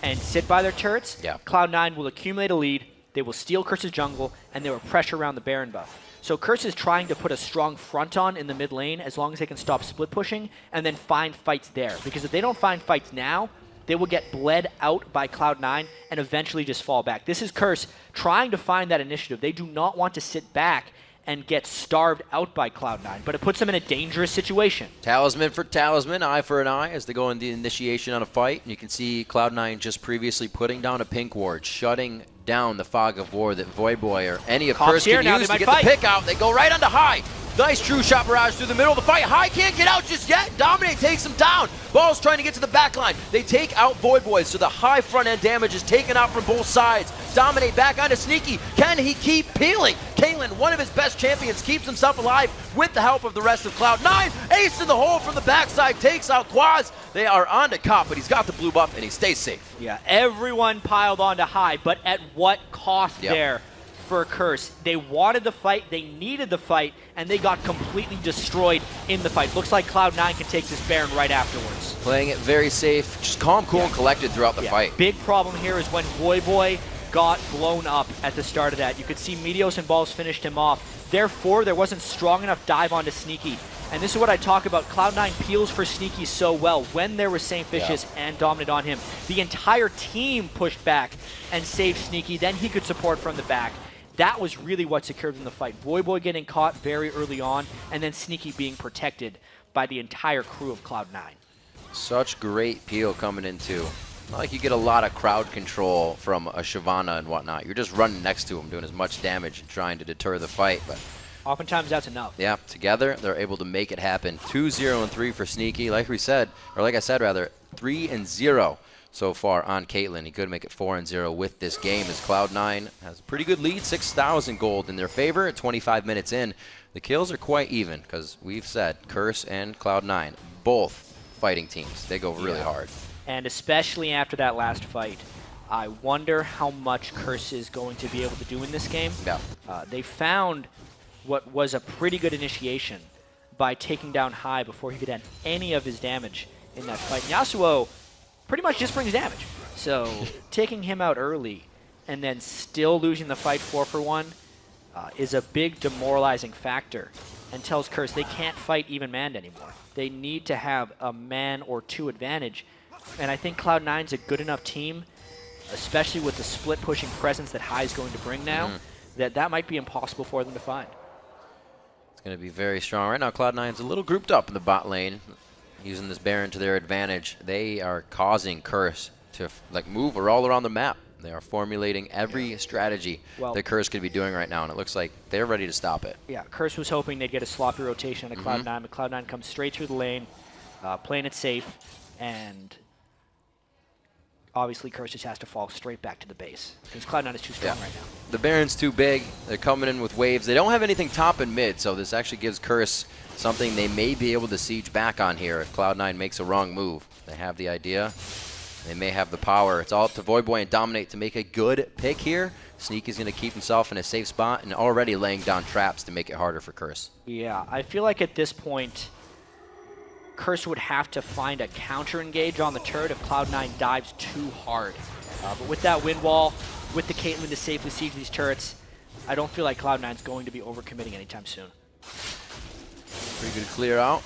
and sit by their turrets, Cloud9 will accumulate a lead, they will steal Curse's jungle, and they will pressure around the Baron buff. So Curse is trying to put a strong front on in the mid lane as long as they can stop split pushing and then find fights there. Because if they don't find fights now, they will get bled out by Cloud9 and eventually just fall back. This is Curse trying to find that initiative. They do not want to sit back and get starved out by Cloud9, but it puts them in a dangerous situation. Talisman for talisman, eye for an eye as they go in the initiation on a fight. And you can see Cloud9 just previously putting down a pink ward, shutting down the fog of war that Voyboy or any of Curse can use to get the pick out. They go right onto High. Nice true shot barrage through the middle of the fight. High can't get out just yet. Dominate takes him down. Ball's trying to get to the back line. They take out Voyboy, so the High front end damage is taken out from both sides. Dominate back onto Sneaky. Can he keep peeling? Kalen, one of his best champions, keeps himself alive with the help of the rest of Cloud9. Ace in the hole from the backside, takes out Quaz. They are on to Cop, but he's got the blue buff and he stays safe. Yeah, everyone piled onto High, but at what cost there for Curse? They wanted the fight, they needed the fight, and they got completely destroyed in the fight. Looks like Cloud9 can take this Baron right afterwards. Playing it very safe, just calm, cool, and collected throughout the fight. Big problem here is when Voyboy got blown up at the start of that. You could see Meteos and Balls finished him off. Therefore, there wasn't strong enough dive onto Sneaky. And this is what I talk about. Cloud9 peels for Sneaky so well when there was St. Vicious and Dominant on him. The entire team pushed back and saved Sneaky. Then he could support from the back. That was really what secured them the fight. Voyboy getting caught very early on, and then Sneaky being protected by the entire crew of Cloud9. Such great peel coming in too. Not like you get a lot of crowd control from a Shyvana and whatnot. You're just running next to him, doing as much damage and trying to deter the fight. But oftentimes that's enough. Yeah, together they're able to make it happen. 2-0-3 for Sneaky. Like I said, 3-0 so far on Caitlyn. He could make it 4-0 with this game as Cloud9 has a pretty good lead, 6,000 gold in their favor at 25 minutes in. The kills are quite even because we've said Curse and Cloud9, both fighting teams. They go really hard. And especially after that last fight, I wonder how much Curse is going to be able to do in this game. Yeah. They found what was a pretty good initiation by taking down High before he could add any of his damage in that fight. Yasuo pretty much just brings damage. So taking him out early and then still losing the fight 4-for-1 is a big demoralizing factor and tells Curse they can't fight even manned anymore. They need to have a man or two advantage, and I think Cloud9's a good enough team, especially with the split pushing presence that Hai's going to bring now, that might be impossible for them to find. It's going to be very strong. Right now, Cloud9's a little grouped up in the bot lane, using this Baron to their advantage. They are causing Curse to move all around the map. They are formulating every strategy that Curse could be doing right now, and it looks like they're ready to stop it. Yeah, Curse was hoping they'd get a sloppy rotation at Cloud9, but Cloud9 comes straight through the lane, playing it safe, and obviously Curse just has to fall straight back to the base because Cloud9 is too strong right now. The Baron's too big. They're coming in with waves. They don't have anything top and mid, so this actually gives Curse something they may be able to siege back on here if Cloud9 makes a wrong move. They have the idea. They may have the power. It's all up to Voidboy and Dominate to make a good pick here. Sneaky's going to keep himself in a safe spot and already laying down traps to make it harder for Curse. Yeah, I feel like at this point, Curse would have to find a counter engage on the turret if Cloud9 dives too hard. But with that wind wall, with the Caitlyn to safely siege these turrets, I don't feel like Cloud9's going to be overcommitting anytime soon. Pretty good clear out.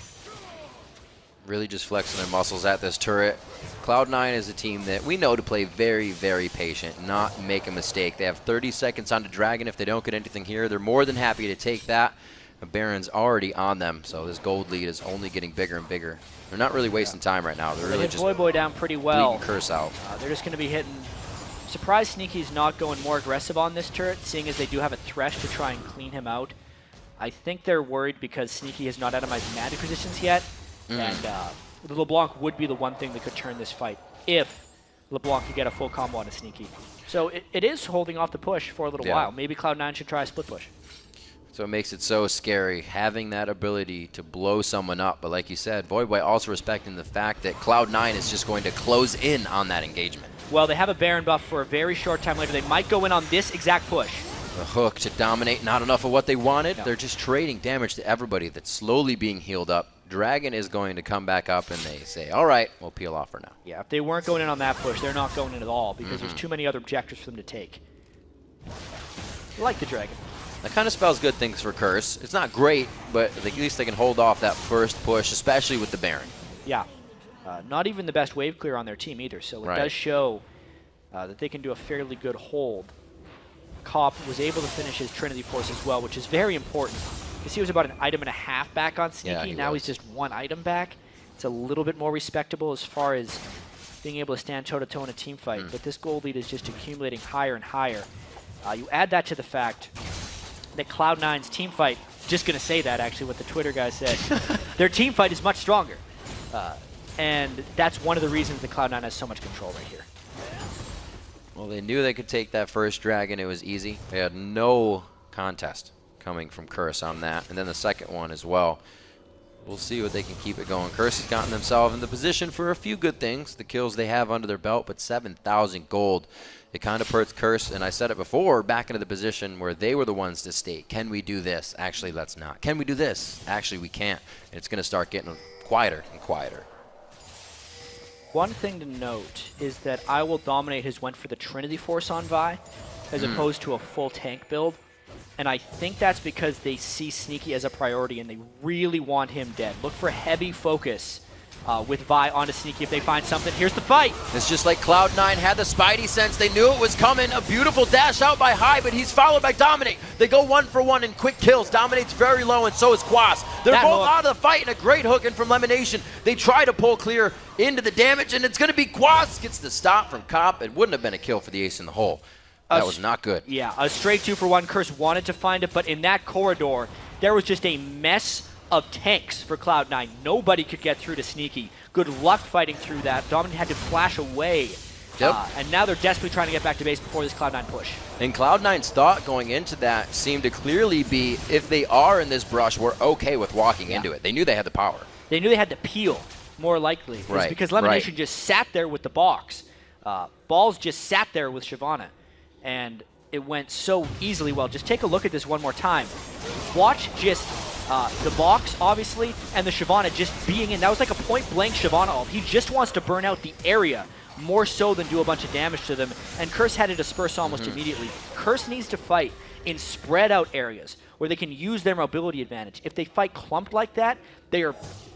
Really just flexing their muscles at this turret. Cloud9 is a team that we know to play very, very patient, not make a mistake. They have 30 seconds on the Dragon. If they don't get anything here, they're more than happy to take that. The Baron's already on them, so this gold lead is only getting bigger and bigger. They're not really wasting time right now. They're really just Voidboy down pretty well. Curse out. They're just going to be hitting. Surprised Sneaky's not going more aggressive on this turret, seeing as they do have a Thresh to try and clean him out. I think they're worried because Sneaky has not atomized magic positions yet, and LeBlanc would be the one thing that could turn this fight if LeBlanc could get a full combo on a Sneaky. So it is holding off the push for a little while. Maybe Cloud9 should try a split push. So it makes it so scary, having that ability to blow someone up. But like you said, Voidboy also respecting the fact that Cloud9 is just going to close in on that engagement. Well, they have a Baron buff for a very short time later. They might go in on this exact push. The hook to Dominate, not enough of what they wanted. No. They're just trading damage to everybody that's slowly being healed up. Dragon is going to come back up, and they say, all right, we'll peel off for now. Yeah, if they weren't going in on that push, they're not going in at all because there's too many other objectives for them to take. I like the Dragon. That kind of spells good things for Curse. It's not great, but at least they can hold off that first push, especially with the Baron. Yeah. Not even the best wave clear on their team either, so it does show that they can do a fairly good hold. Kopp was able to finish his Trinity Force as well, which is very important. Because he was about an item and a half back on Sneaky. Now he's just one item back. It's a little bit more respectable as far as being able to stand toe-to-toe in a team fight. But this gold lead is just accumulating higher and higher. You add that to the fact that Cloud9's team fight, just going to say that actually, what the Twitter guy said, their team fight is much stronger. And that's one of the reasons that Cloud9 has so much control right here. Well, they knew they could take that first Dragon. It was easy. They had no contest coming from Curse on that. And then the second one as well. We'll see what they can keep it going. Curse has gotten themselves in the position for a few good things. The kills they have under their belt, but 7,000 gold. It kind of puts Curse, and I said it before, back into the position where they were the ones to state, can we do this? Actually, let's not. Can we do this? Actually, we can't. And it's going to start getting quieter and quieter. One thing to note is that I Will Dominate has went for the Trinity Force on Vi as opposed to a full tank build. And I think that's because they see Sneaky as a priority and they really want him dead. Look for heavy focus with Vi onto Sneaky if they find something. Here's the fight. It's just like Cloud9 had the Spidey sense. They knew it was coming. A beautiful dash out by Hai, but he's followed by Dominate. They go 1-for-1 in quick kills. Dominate's very low, and so is Quas. They're both out of the fight, and a great hook in from Lemonation. They try to pull clear into the damage, and it's going to be Quas. Gets the stop from Kopp. It wouldn't have been a kill for the ace in the hole. That was not good. Yeah, a straight 2-for-1. Curse wanted to find it, but in that corridor, there was just a mess of tanks for Cloud9. Nobody could get through to Sneaky. Good luck fighting through that. Dominant had to flash away. And now they're desperately trying to get back to base before this Cloud9 push. And Cloud9's thought going into that seemed to clearly be, if they are in this brush, we're okay with walking into it. They knew they had the power. They knew they had to peel, more likely. It's because Lemonation just sat there with the box. Balls just sat there with Shyvana. And it went so easily well. Just take a look at this one more time. Watch just the box, obviously, and the Shyvana just being in. That was like a point-blank Shyvana ult. He just wants to burn out the area more so than do a bunch of damage to them. And Curse had to disperse almost immediately. Curse needs to fight in spread out areas where they can use their mobility advantage. If they fight clumped like that, they are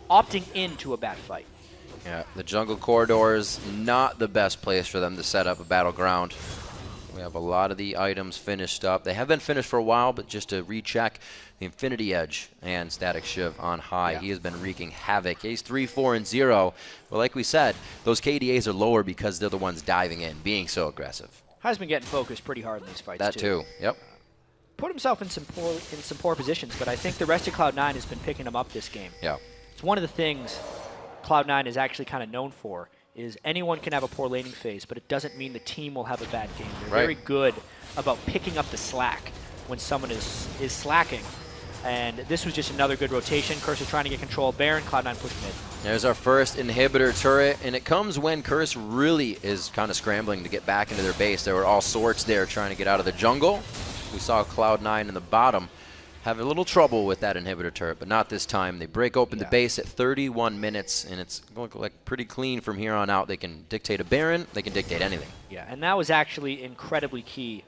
opting into a bad fight. Yeah, the jungle corridor is not the best place for them to set up a battleground. We have a lot of the items finished up. They have been finished for a while, but just to recheck, the Infinity Edge and Static Shiv on high. Yeah. He has been wreaking havoc. He's 3-4-0. But like we said, those KDAs are lower because they're the ones diving in, being so aggressive. Has been getting focused pretty hard in these fights, that too. Yep. Put himself in some poor positions, but I think the rest of Cloud9 has been picking him up this game. Yeah. It's one of the things Cloud9 is actually kind of known for, is anyone can have a poor laning phase, but it doesn't mean the team will have a bad game. They're very good about picking up the slack when someone is slacking. And this was just another good rotation. Curse is trying to get control of Baron, Cloud9 pushed mid. There's our first inhibitor turret, and it comes when Curse really is kind of scrambling to get back into their base. There were all sorts there trying to get out of the jungle. We saw Cloud9 in the bottom have a little trouble with that inhibitor turret, but not this time. They break open the base at 31 minutes, and it's going to look like pretty clean from here on out. They can dictate a Baron. They can dictate anything. Yeah, and that was actually incredibly key.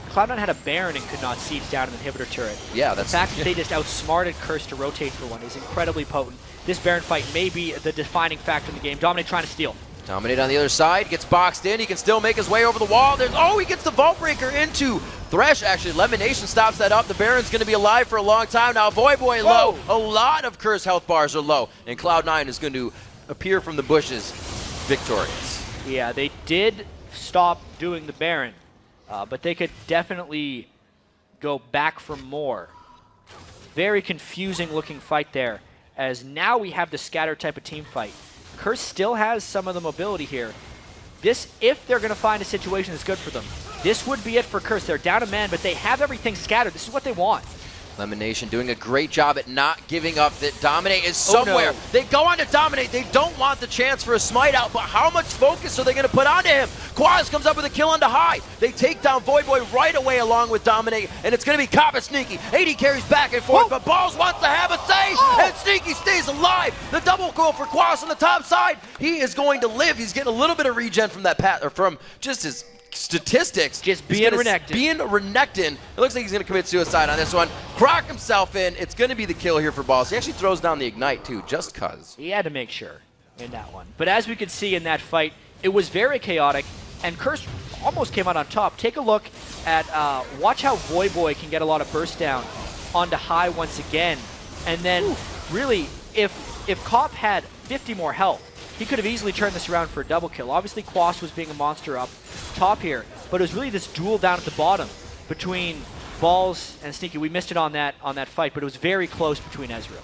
Cloud9 had a Baron and could not siege down an inhibitor turret. Yeah, that's the fact that they just outsmarted Curse to rotate for one is incredibly potent. This Baron fight may be the defining factor in the game. Dominate trying to steal. Dominate on the other side, gets boxed in. He can still make his way over the wall. He gets the Vault Breaker into Thresh. Actually, Lemonation stops that up. The Baron's going to be alive for a long time now. Boy low. A lot of Curse health bars are low, and Cloud9 is going to appear from the bushes victorious. Yeah, they did stop doing the Baron, but they could definitely go back for more. Very confusing looking fight there, as now we have the scatter type of team fight. Curse still has some of the mobility here. This, if they're going to find a situation that's good for them, this would be it for Curse. They're down a man, but they have everything scattered. This is what they want. Lemonation doing a great job at not giving up. That Dominate is somewhere. No. They go on to Dominate. They don't want the chance for a smite out, but how much focus are they going to put onto him? Quaz comes up with a kill onto high. They take down Voyboy right away along with Dominate, and it's going to be Kappa Sneaky. 80 carries back and forth, but Balls wants to have a say, and Sneaky stays alive. The double kill for Quaz on the top side. He is going to live. He's getting a little bit of regen from that or from just his statistics. Just being Renekton. Being Renekton. It looks like he's going to commit suicide on this one. Croc himself in. It's going to be the kill here for Balls. He actually throws down the Ignite too, just cuz. He had to make sure in that one. But as we could see in that fight, it was very chaotic, and Curse almost came out on top. Take a look at, watch how Voyboy can get a lot of burst down onto high once again. And then really, if Cop had 50 more health, he could have easily turned this around for a double kill. Obviously, Quas was being a monster up top here, but it was really this duel down at the bottom between Balls and Sneaky. We missed it on that fight, but it was very close between Ezreal.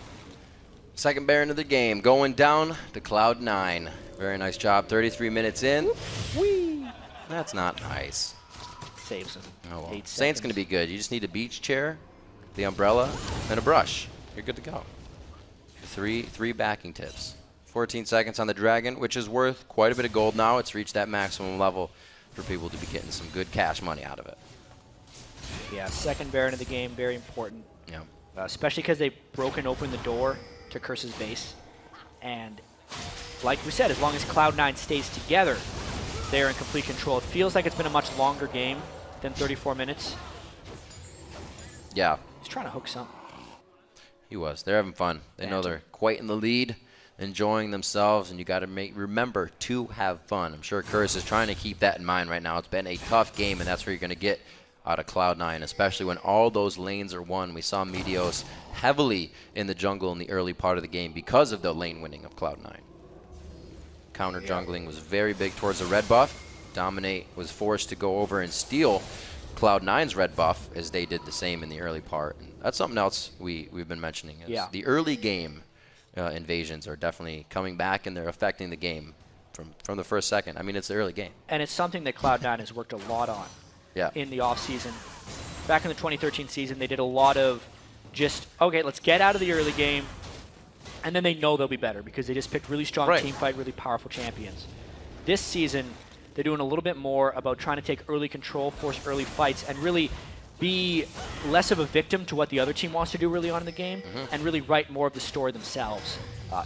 Second Baron of the game, going down to Cloud9. Very nice job, 33 minutes in. Whee! That's not nice. Saves him. Oh well. Saint's going to be good. You just need a beach chair, the umbrella, and a brush. You're good to go. Three backing tips. 14 seconds on the Dragon, which is worth quite a bit of gold now. It's reached that maximum level for people to be getting some good cash money out of it. Yeah, second Baron of the game, very important. Yeah. Especially because they've broken open the door to Curse's base. And like we said, as long as Cloud9 stays together, they're in complete control. It feels like it's been a much longer game than 34 minutes. Yeah. He's trying to hook something. He was. They're having fun. They know they're quite in the lead, enjoying themselves, and you got to remember to have fun. I'm sure Curse is trying to keep that in mind right now. It's been a tough game, and that's where you're going to get out of Cloud9, especially when all those lanes are won. We saw Meteos heavily in the jungle in the early part of the game because of the lane winning of Cloud9. Counter jungling was very big towards the red buff. Dominate was forced to go over and steal Cloud9's red buff as they did the same in the early part. And that's something else we've been mentioning. Is the early game invasions are definitely coming back, and they're affecting the game from the first second. I mean, it's the early game. And it's something that Cloud9 has worked a lot on in the offseason. Back in the 2013 season, they did a lot of just, okay, let's get out of the early game, and then they know they'll be better because they just picked really strong team fight, really powerful champions. This season, they're doing a little bit more about trying to take early control, force early fights, and really be less of a victim to what the other team wants to do really on in the game, and really write more of the story themselves.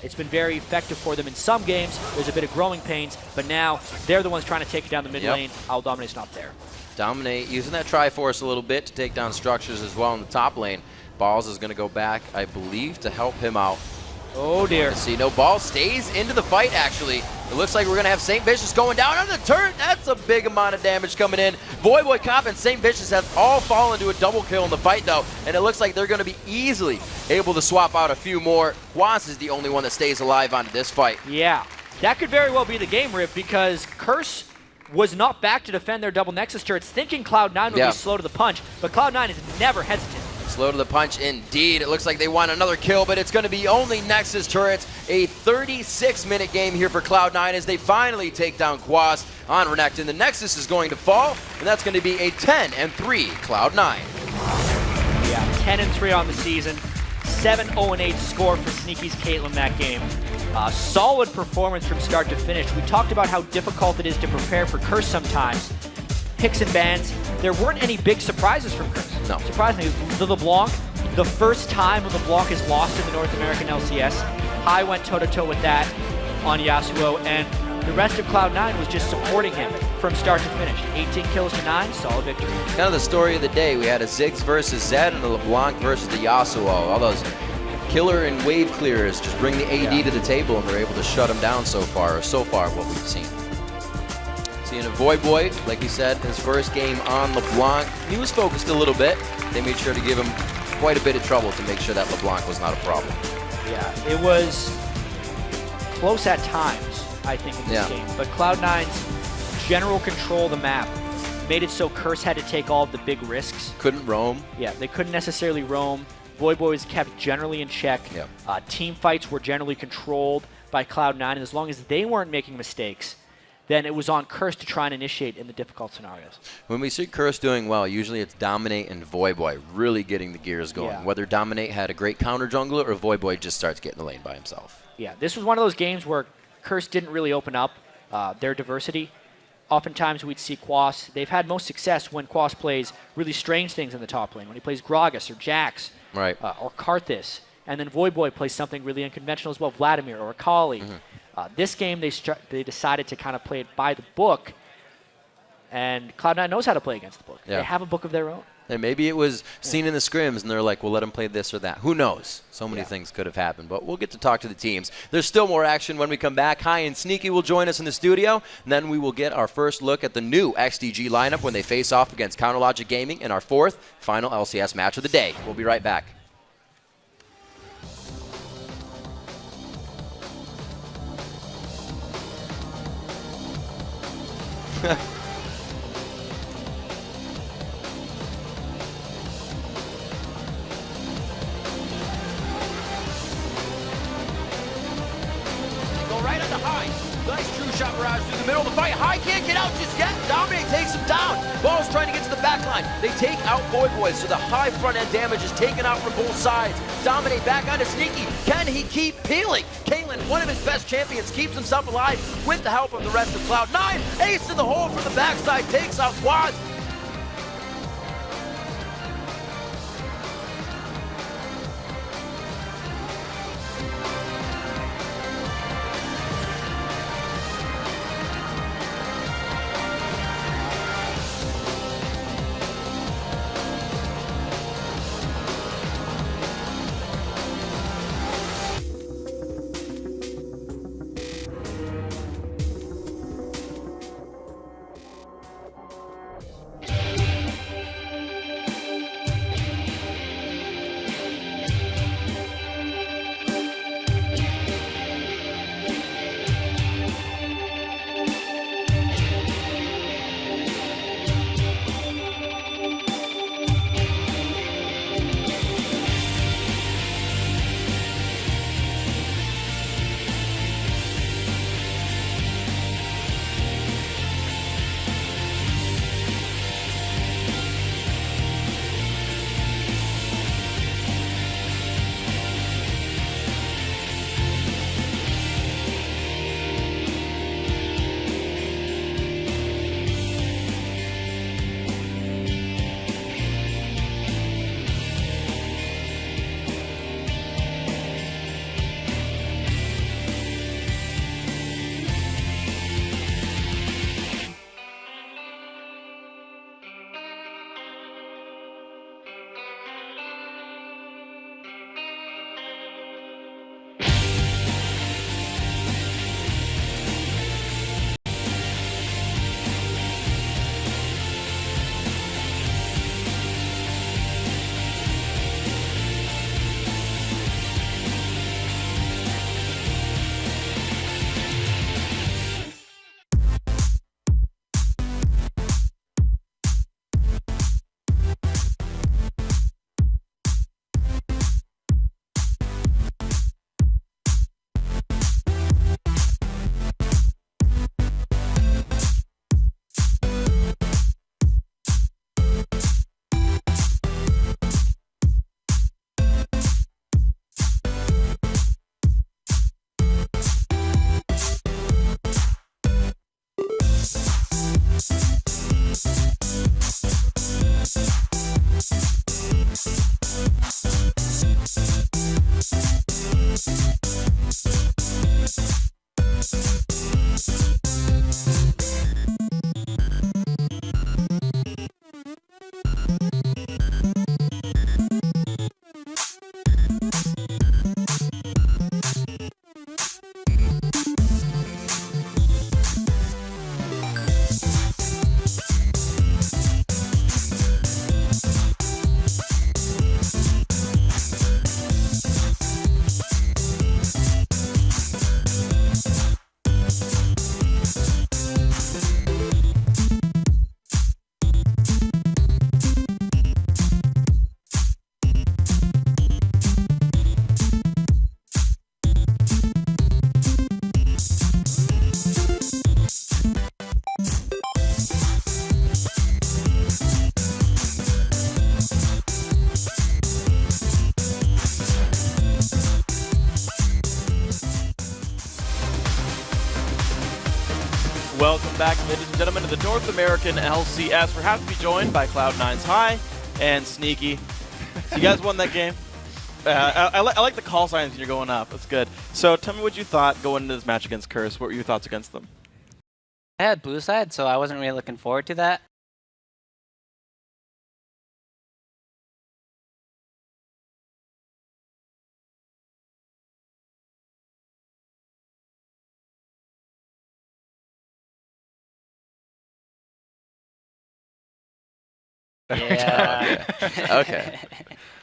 It's been very effective for them in some games. There's a bit of growing pains, but now they're the ones trying to take it down the mid lane. Owl Dominate's not there. Dominate using that Triforce a little bit to take down structures as well in the top lane. Balls is going to go back, I believe, to help him out. Oh dear. Let's see, no, Ball stays into the fight actually. It looks like we're going to have St. Vicious going down on the turret. That's a big amount of damage coming in. Voyboy Cop and St. Vicious have all fallen to a double kill in the fight though, and it looks like they're going to be easily able to swap out a few more. Quas is the only one that stays alive on this fight. Yeah, that could very well be the game, Rip, because Curse was not back to defend their double Nexus turrets, thinking Cloud9 would be slow to the punch, but Cloud9 is never hesitant. Slow to the punch indeed. It looks like they want another kill, but it's going to be only Nexus turrets. A 36-minute game here for Cloud9 as they finally take down Quas on Renekton. The Nexus is going to fall, and that's going to be a 10-3 Cloud9. Yeah, 10-3 on the season. 7-0-8 score for Sneaky's Caitlyn that game. Solid performance from start to finish. We talked about how difficult it is to prepare for Curse sometimes. Picks and bans. There weren't any big surprises from Curse. No. Surprisingly, the LeBlanc, the first time a LeBlanc is lost in the North American LCS. Hai went toe-to-toe with that on Yasuo, and the rest of Cloud9 was just supporting him from start to finish. 18 kills to 9, solid victory. Kind of the story of the day. We had a Ziggs versus Zed and a LeBlanc versus the Yasuo. All those killer and wave clearers just bring the AD to the table, and they're able to shut him down so far what we've seen. Seeing a Voyboy, like we said, his first game on LeBlanc. He was focused a little bit. They made sure to give him quite a bit of trouble to make sure that LeBlanc was not a problem. Yeah, it was close at times, I think, in this game. But Cloud9's general control of the map made it so Curse had to take all of the big risks. Couldn't roam. Yeah, they couldn't necessarily roam. Voyboy was kept generally in check. Team fights were generally controlled by Cloud9, and as long as they weren't making mistakes, then it was on Curse to try and initiate in the difficult scenarios. When we see Curse doing well, usually it's Dominate and Voyboy really getting the gears going. Yeah. Whether Dominate had a great counter jungler or Voyboy just starts getting the lane by himself. Yeah, this was one of those games where Curse didn't really open up their diversity. Oftentimes we'd see Quas. They've had most success when Quas plays really strange things in the top lane, when he plays Gragas or Jax or Karthus. And then Voyboy plays something really unconventional as well, Vladimir or Akali. This game, they decided to kind of play it by the book, and Cloud9 knows how to play against the book. Yeah. They have a book of their own. And maybe it was seen in the scrims, and they're like, well, let him play this or that. Who knows? So many things could have happened, but we'll get to talk to the teams. There's still more action when we come back. Hai and Sneaky will join us in the studio, and then we will get our first look at the new XDG lineup when they face off against Counterlogic Gaming in our fourth final LCS match of the day. We'll be right back. Go right on the Hai. Nice true shot barrage through the middle of the fight. Hai can't get out just yet. Dominate takes him down. Ball's trying to get to the back line. They take out Voyboy, so the high front end damage is taken out from both sides. Dominate back onto Sneaky. Can he keep peeling? Caitlyn, one of his best champions, keeps himself alive with the help of the rest of Cloud9. Ace in the hole from the backside takes out Quad. welcome back, ladies and gentlemen, to the North American LCS. We're happy to be joined by Cloud9's High and Sneaky. So you guys won that game. I like the call signs when you're going up. That's good. So tell me what you thought going into this match against Curse. What were your thoughts against them? I had blue side, so I wasn't really looking forward to that. Yeah. Okay.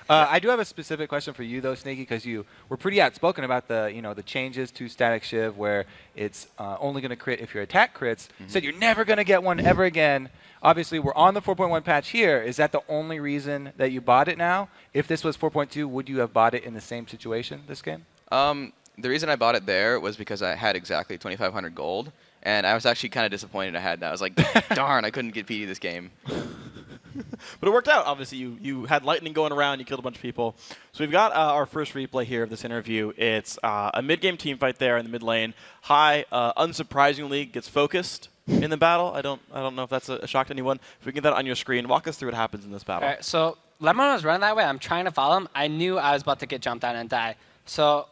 I do have a specific question for you though, Snaky, because you were pretty outspoken about the the changes to Static Shiv, where it's only going to crit if your attack crits. Said you're never going to get one ever again. Obviously, we're on the 4.1 patch here. Is that the only reason that you bought it now? If this was 4.2, would you have bought it in the same situation this game? The reason I bought it there was because I had exactly 2,500 gold, and I was actually kind of disappointed I had that. I was like, darn, I couldn't get PD this game. But it worked out. Obviously, you had lightning going around. You killed a bunch of people. So we've got our first replay here of this interview. It's a mid-game team fight there in the mid lane. High, unsurprisingly, gets focused in the battle. I don't know if that's a shock to anyone. If we can get that on your screen, walk us through what happens in this battle. All right, so Lemon was running that way. I'm trying to follow him. I knew I was about to get jumped on and die. So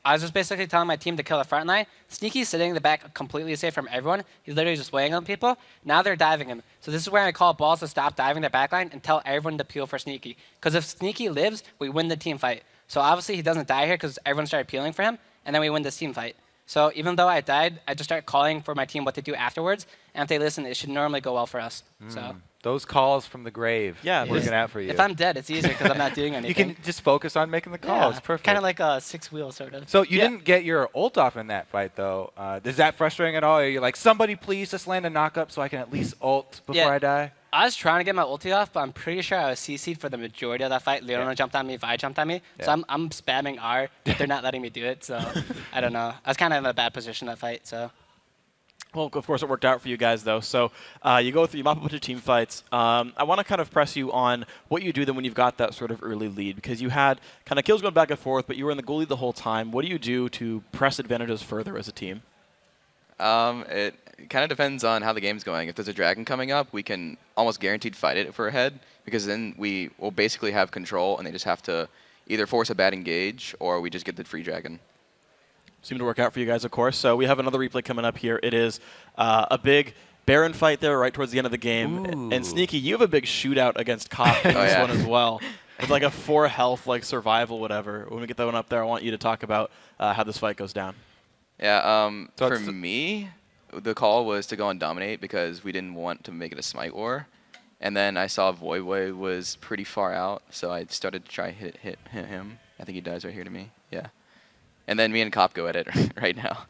I was just basically telling my team to kill the front line. Sneaky's sitting in the back completely safe from everyone. He's literally just waiting on people. Now they're diving him. So this is where I call balls to stop diving their backline and tell everyone to peel for Sneaky. Because if Sneaky lives, we win the team fight. So obviously he doesn't die here because everyone started peeling for him, and then we win this team fight. So even though I died, I just start calling for my team what to do afterwards. And if they listen, it should normally go well for us. So Those calls from the grave. Yeah, working out for you. if I'm dead, it's easier because I'm not doing anything. You can just focus on making the calls. Perfect. Kind of like a six-wheel sort of. So you didn't get your ult off in that fight, though. Is that frustrating at all? Are you like, somebody please just land a knock-up so I can at least ult before I die? I was trying to get my ulti off, but I'm pretty sure I was CC'd for the majority of that fight. Leona jumped on me, Vi jumped on me. So I'm spamming R, but they're not letting me do it. So I don't know. I was kind of in a bad position that fight. So. Well, of course, it worked out for you guys, though. So you go through, you mop up a bunch of team fights. I want to kind of press you on what you do then when you've got that sort of early lead, because you had kind of kills going back and forth, but you were in the goal lead the whole time. What do you do to press advantages further as a team? It kind of depends on how the game's going. If there's a dragon coming up, we can almost guaranteed fight it if we're ahead, because then we will basically have control, and they just have to either force a bad engage or we just get the free dragon. Seemed to work out for you guys, of course. So we have another replay coming up here. It is a big Baron fight there right towards the end of the game. Ooh. And Sneaky, you have a big shootout against Kopp in this one as well. With like a 4 health, like survival, whatever. When we get that one up there, I want you to talk about how this fight goes down. Yeah, for me, the call was to go and dominate because we didn't want to make it a smite war. And then I saw Void was pretty far out, so I started to try hit him. I think he dies right here to me. Yeah. And then me and Kopp go at it right now.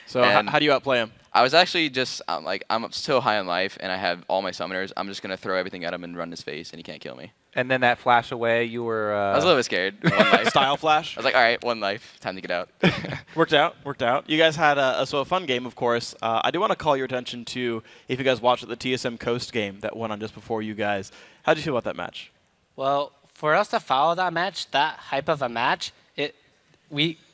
So how do you outplay him? I was actually just, I'm so high on life, and I have all my summoners. I'm just going to throw everything at him and run his face, and he can't kill me. And then that flash away, you were... I was a little bit scared. 1 life. Style flash? I was like, all right, 1 life. Time to get out. Worked out. You guys had a fun game, of course. I do want to call your attention to, if you guys watched the TSM Coast game that went on just before you guys. How did you feel about that match? Well, for us to follow that match, that hype of a match,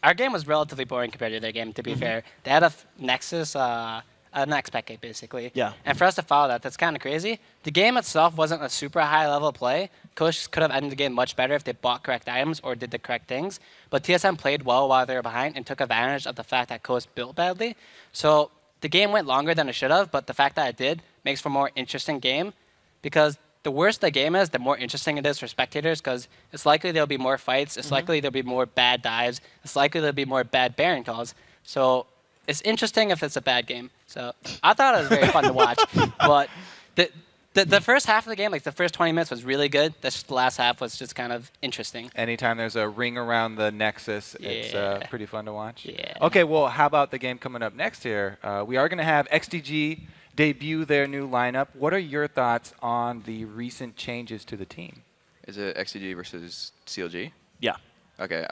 our game was relatively boring compared to their game, to be fair. They had a Nexus, an X-Packet, basically. Yeah. And for us to follow that, that's kind of crazy. The game itself wasn't a super high-level play. Coach could have ended the game much better if they bought correct items or did the correct things. But TSM played well while they were behind and took advantage of the fact that Coach built badly. So the game went longer than it should have, but the fact that it did makes for a more interesting game, because the worse the game is, the more interesting it is for spectators, because it's likely there'll be more fights, it's likely there'll be more bad dives, it's likely there'll be more bad Baron calls. So it's interesting if it's a bad game. So I thought it was very fun to watch. But the first half of the game, like the first 20 minutes was really good. The last half was just kind of interesting. Anytime there's a ring around the Nexus, it's pretty fun to watch. Yeah. Okay, well, how about the game coming up next here? We are going to have XDG debut their new lineup. What are your thoughts on the recent changes to the team? Is it XCG versus CLG? Yeah. Okay.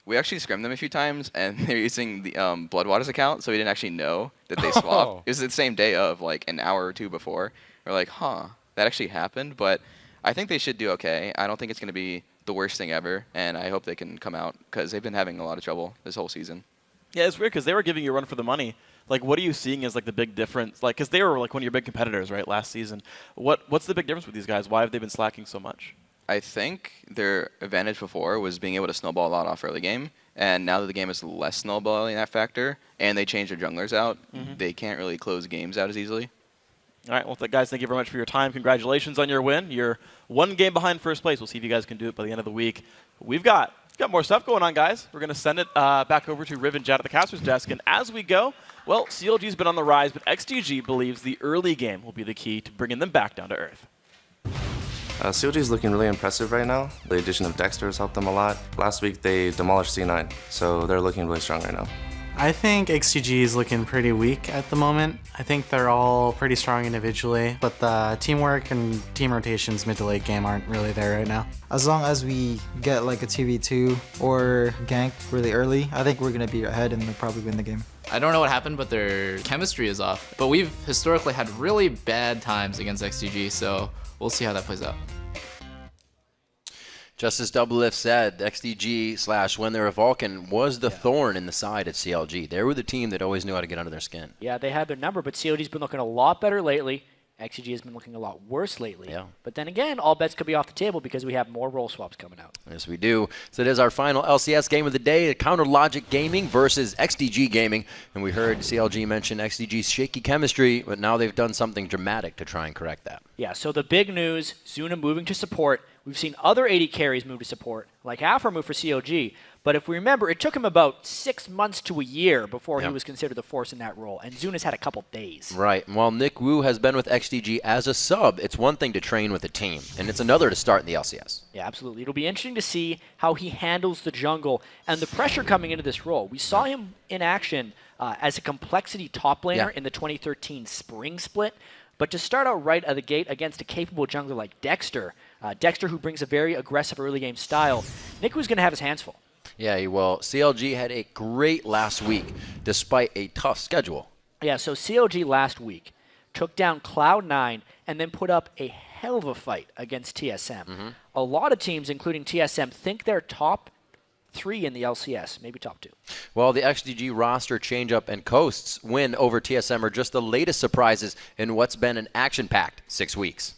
We actually scrimmed them a few times, and they're using the Bloodwaters account, so we didn't actually know that they swapped. It was the same day of, like, an hour or two before. We're like, huh, that actually happened. But I think they should do okay. I don't think it's going to be the worst thing ever, and I hope they can come out, because they've been having a lot of trouble this whole season. Yeah, it's weird because they were giving you a run for the money Like, what are you seeing as like the big difference? Like, because they were like one of your big competitors, right, last season. What's the big difference with these guys? Why have they been slacking so much? I think their advantage before was being able to snowball a lot off early game, and now that the game is less snowballing that factor, and they changed their junglers out, they can't really close games out as easily. All right, well, guys, thank you very much for your time. Congratulations on your win. You're 1 game behind first place. We'll see if you guys can do it by the end of the week. We've got more stuff going on, guys. We're going to send it back over to Riv and Jad at the caster's desk. And as we go, well, CLG's been on the rise, but XDG believes the early game will be the key to bringing them back down to earth. CLG is looking really impressive right now. The addition of Dexter has helped them a lot. Last week, they demolished C9, so they're looking really strong right now. I think XGG is looking pretty weak at the moment. I think they're all pretty strong individually, but the teamwork and team rotations mid to late game aren't really there right now. As long as we get like a 2v2 or gank really early, I think we're going to be ahead and we'll probably win the game. I don't know what happened, but their chemistry is off. But we've historically had really bad times against XGG, so we'll see how that plays out. Just as Doublelift said, XDG / When They're a Vulcan was the thorn in the side of CLG. They were the team that always knew how to get under their skin. Yeah, they had their number, but CLG's been looking a lot better lately. XG has been looking a lot worse lately. Yeah. But then again, all bets could be off the table because we have more role swaps coming out. Yes, we do. So it is our final LCS game of the day, Counter Logic Gaming versus XDG Gaming. And we heard CLG mention XDG's shaky chemistry, but now they've done something dramatic to try and correct that. Yeah, so the big news, Zuna moving to support. We've seen other 80 carries move to support, like Afro move for CLG. But if we remember, it took him about 6 months to a year before he was considered the force in that role. And Zuna's had a couple days. Right. And while Nick Wu has been with XDG as a sub, it's one thing to train with a team, and it's another to start in the LCS. Yeah, absolutely. It'll be interesting to see how he handles the jungle and the pressure coming into this role. We saw him in action as a complexity top laner in the 2013 spring split. But to start out right out of the gate against a capable jungler like Dexter, Dexter who brings a very aggressive early game style, Nick Wu's going to have his hands full. Yeah, he will. CLG had a great last week despite a tough schedule. Yeah, so CLG last week took down Cloud9 and then put up a hell of a fight against TSM. A lot of teams, including TSM, think they're top 3 in the LCS, maybe top 2. Well, the XDG roster change-up and Coast's win over TSM are just the latest surprises in what's been an action-packed 6 weeks.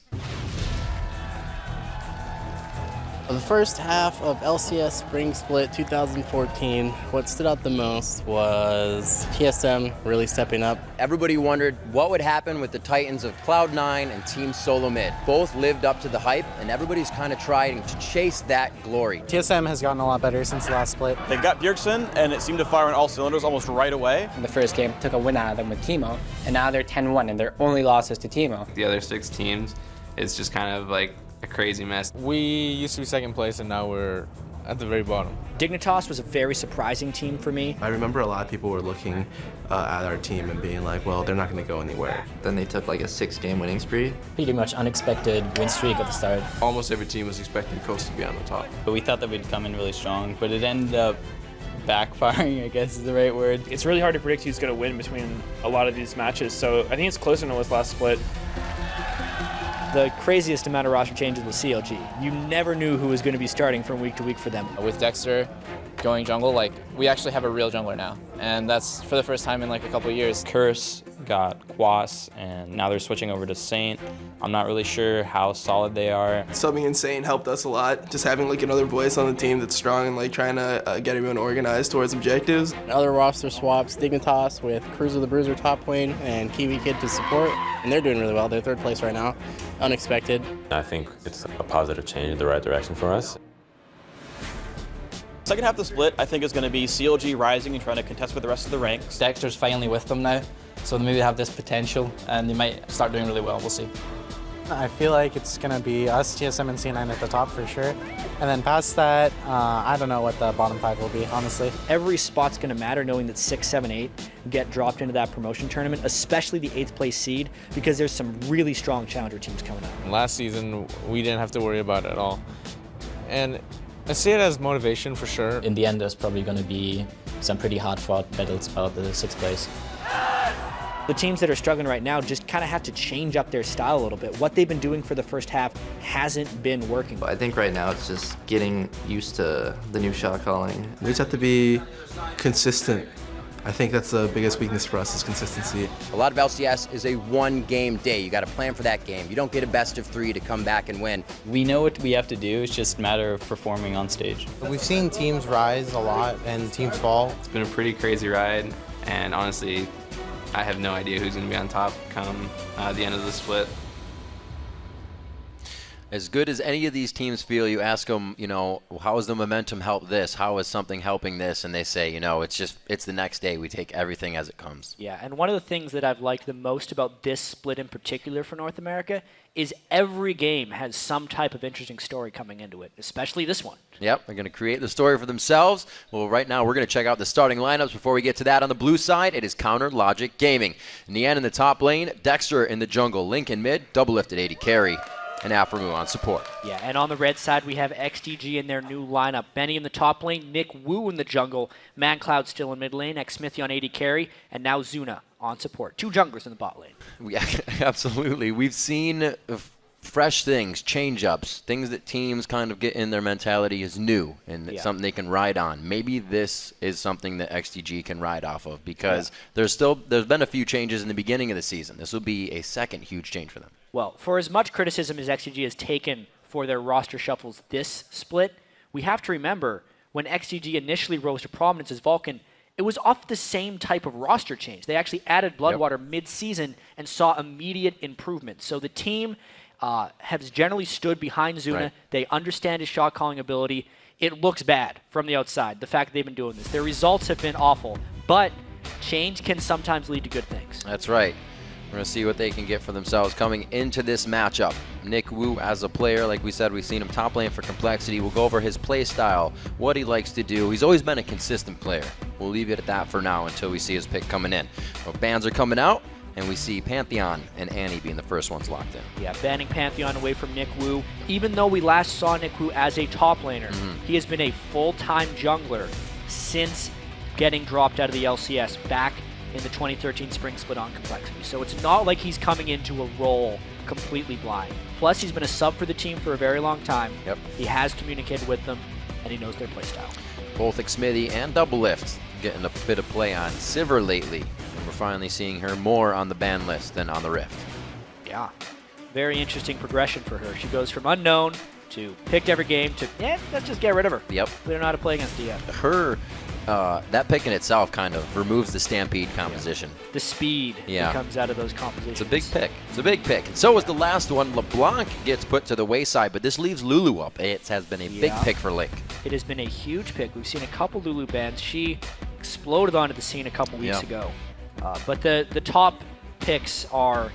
The first half of LCS Spring Split 2014, what stood out the most was TSM really stepping up. Everybody wondered what would happen with the Titans of Cloud9 and Team Solo Mid. Both lived up to the hype, and everybody's kind of trying to chase that glory. TSM has gotten a lot better since the last split. They've got Bjergsen, and it seemed to fire on all cylinders almost right away. In the first game, took a win out of them with Teemo, and now they're 10-1, and their only losses to Teemo. The other 6 teams, it's just kind of like a crazy mess. We used to be second place, and now we're at the very bottom. Dignitas was a very surprising team for me. I remember a lot of people were looking at our team and being like, well, they're not going to go anywhere. Then they took like a 6-game winning spree. Pretty much unexpected win streak at the start. Almost every team was expecting Coast to be on the top. But we thought that we'd come in really strong, but it ended up backfiring, I guess is the right word. It's really hard to predict who's going to win between a lot of these matches, so I think it's closer than it was last split. The craziest amount of roster changes was CLG. You never knew who was going to be starting from week to week for them. With Dexter going jungle, like we actually have a real jungler now, and that's for the first time in like a couple of years. Curse got Quas, and now they're switching over to Saint. I'm not really sure how solid they are. Subbing in Saint helped us a lot. Just having like another voice on the team that's strong and like trying to get everyone organized towards objectives. Other roster swaps, Dignitas with Cruiser the Bruiser top lane and Kiwi Kid to support, and they're doing really well. They're 3rd place right now. Unexpected. I think it's a positive change in the right direction for us. Second half of the split, I think, is going to be CLG rising and trying to contest for the rest of the ranks. Dexter's finally with them now, so maybe they have this potential, and they might start doing really well. We'll see. I feel like it's going to be us, TSM, and C9 at the top for sure. And then past that, I don't know what the bottom 5 will be, honestly. Every spot's going to matter knowing that 6, 7, 8 get dropped into that promotion tournament, especially the 8th place seed, because there's some really strong challenger teams coming up. Last season, we didn't have to worry about it at all. And I see it as motivation for sure. In the end, there's probably going to be some pretty hard-fought battles about the 6th place. The teams that are struggling right now just kind of have to change up their style a little bit. What they've been doing for the first half hasn't been working. I think right now it's just getting used to the new shot calling. We just have to be consistent I think that's the biggest weakness for us is consistency. A lot of LCS is a one-game day. You got to plan for that game. You don't get a best of 3 to come back and win. We know what we have to do. It's just a matter of performing on stage. We've seen teams rise a lot and teams fall. It's been a pretty crazy ride, and honestly, I have no idea who's going to be on top come the end of the split. As good as any of these teams feel, you ask them, you know, how has the momentum helped this? How is something helping this? And they say, you know, it's the next day. We take everything as it comes. Yeah, and one of the things that I've liked the most about this split in particular for North America is every game has some type of interesting story coming into it, especially this one. Yep, they're going to create the story for themselves. Well, right now we're going to check out the starting lineups. Before we get to that, on the blue side, it is Counter Logic Gaming. Nian in the top lane, Dexter in the jungle, Link in mid, double lifted AD carry, and Aframu on support. Yeah, and on the red side, we have XDG in their new lineup. Benny in the top lane, Nick Wu in the jungle, ManCloud still in mid lane, Xsmithy on AD carry, and now Zuna on support. 2 junglers in the bot lane. Yeah, absolutely. We've seen fresh things, change-ups, things that teams kind of get in their mentality is new and it's something they can ride on. Maybe this is something that XDG can ride off of because there's been a few changes in the beginning of the season. This will be a second huge change for them. Well, for as much criticism as XDG has taken for their roster shuffles this split, we have to remember when XDG initially rose to prominence as Vulcan, it was off the same type of roster change. They actually added Bloodwater mid-season and saw immediate improvement. So the team has generally stood behind Zuna. Right. They understand his shot calling ability. It looks bad from the outside, the fact that they've been doing this. Their results have been awful, but change can sometimes lead to good things. That's right. We're going to see what they can get for themselves coming into this matchup. Nick Wu as a player, like we said, we've seen him top lane for complexity. We'll go over his play style, what he likes to do. He's always been a consistent player. We'll leave it at that for now until we see his pick coming in. Well, bans are coming out, and we see Pantheon and Annie being the first ones locked in. Yeah, banning Pantheon away from Nick Wu. Even though we last saw Nick Wu as a top laner, he has been a full-time jungler since getting dropped out of the LCS back in the 2013 spring split on complexity. So it's not like he's coming into a role completely blind. Plus, he's been a sub for the team for a very long time. Yep. He has communicated with them, and he knows their playstyle. Both Xsmithy and Double Lift getting a bit of play on Sivir lately. And we're finally seeing her more on the ban list than on the Rift. Yeah. Very interesting progression for her. She goes from unknown to picked every game to, let's just get rid of her. Yep. We don't know how to play against DF. Her, that pick in itself kind of removes the Stampede composition. The speed that comes out of those compositions. It's a big pick. It's a big pick. And so is the last one. LeBlanc gets put to the wayside, but this leaves Lulu up. It has been a big pick for Link. It has been a huge pick. We've seen a couple Lulu bans. She exploded onto the scene a couple weeks ago. But the top picks are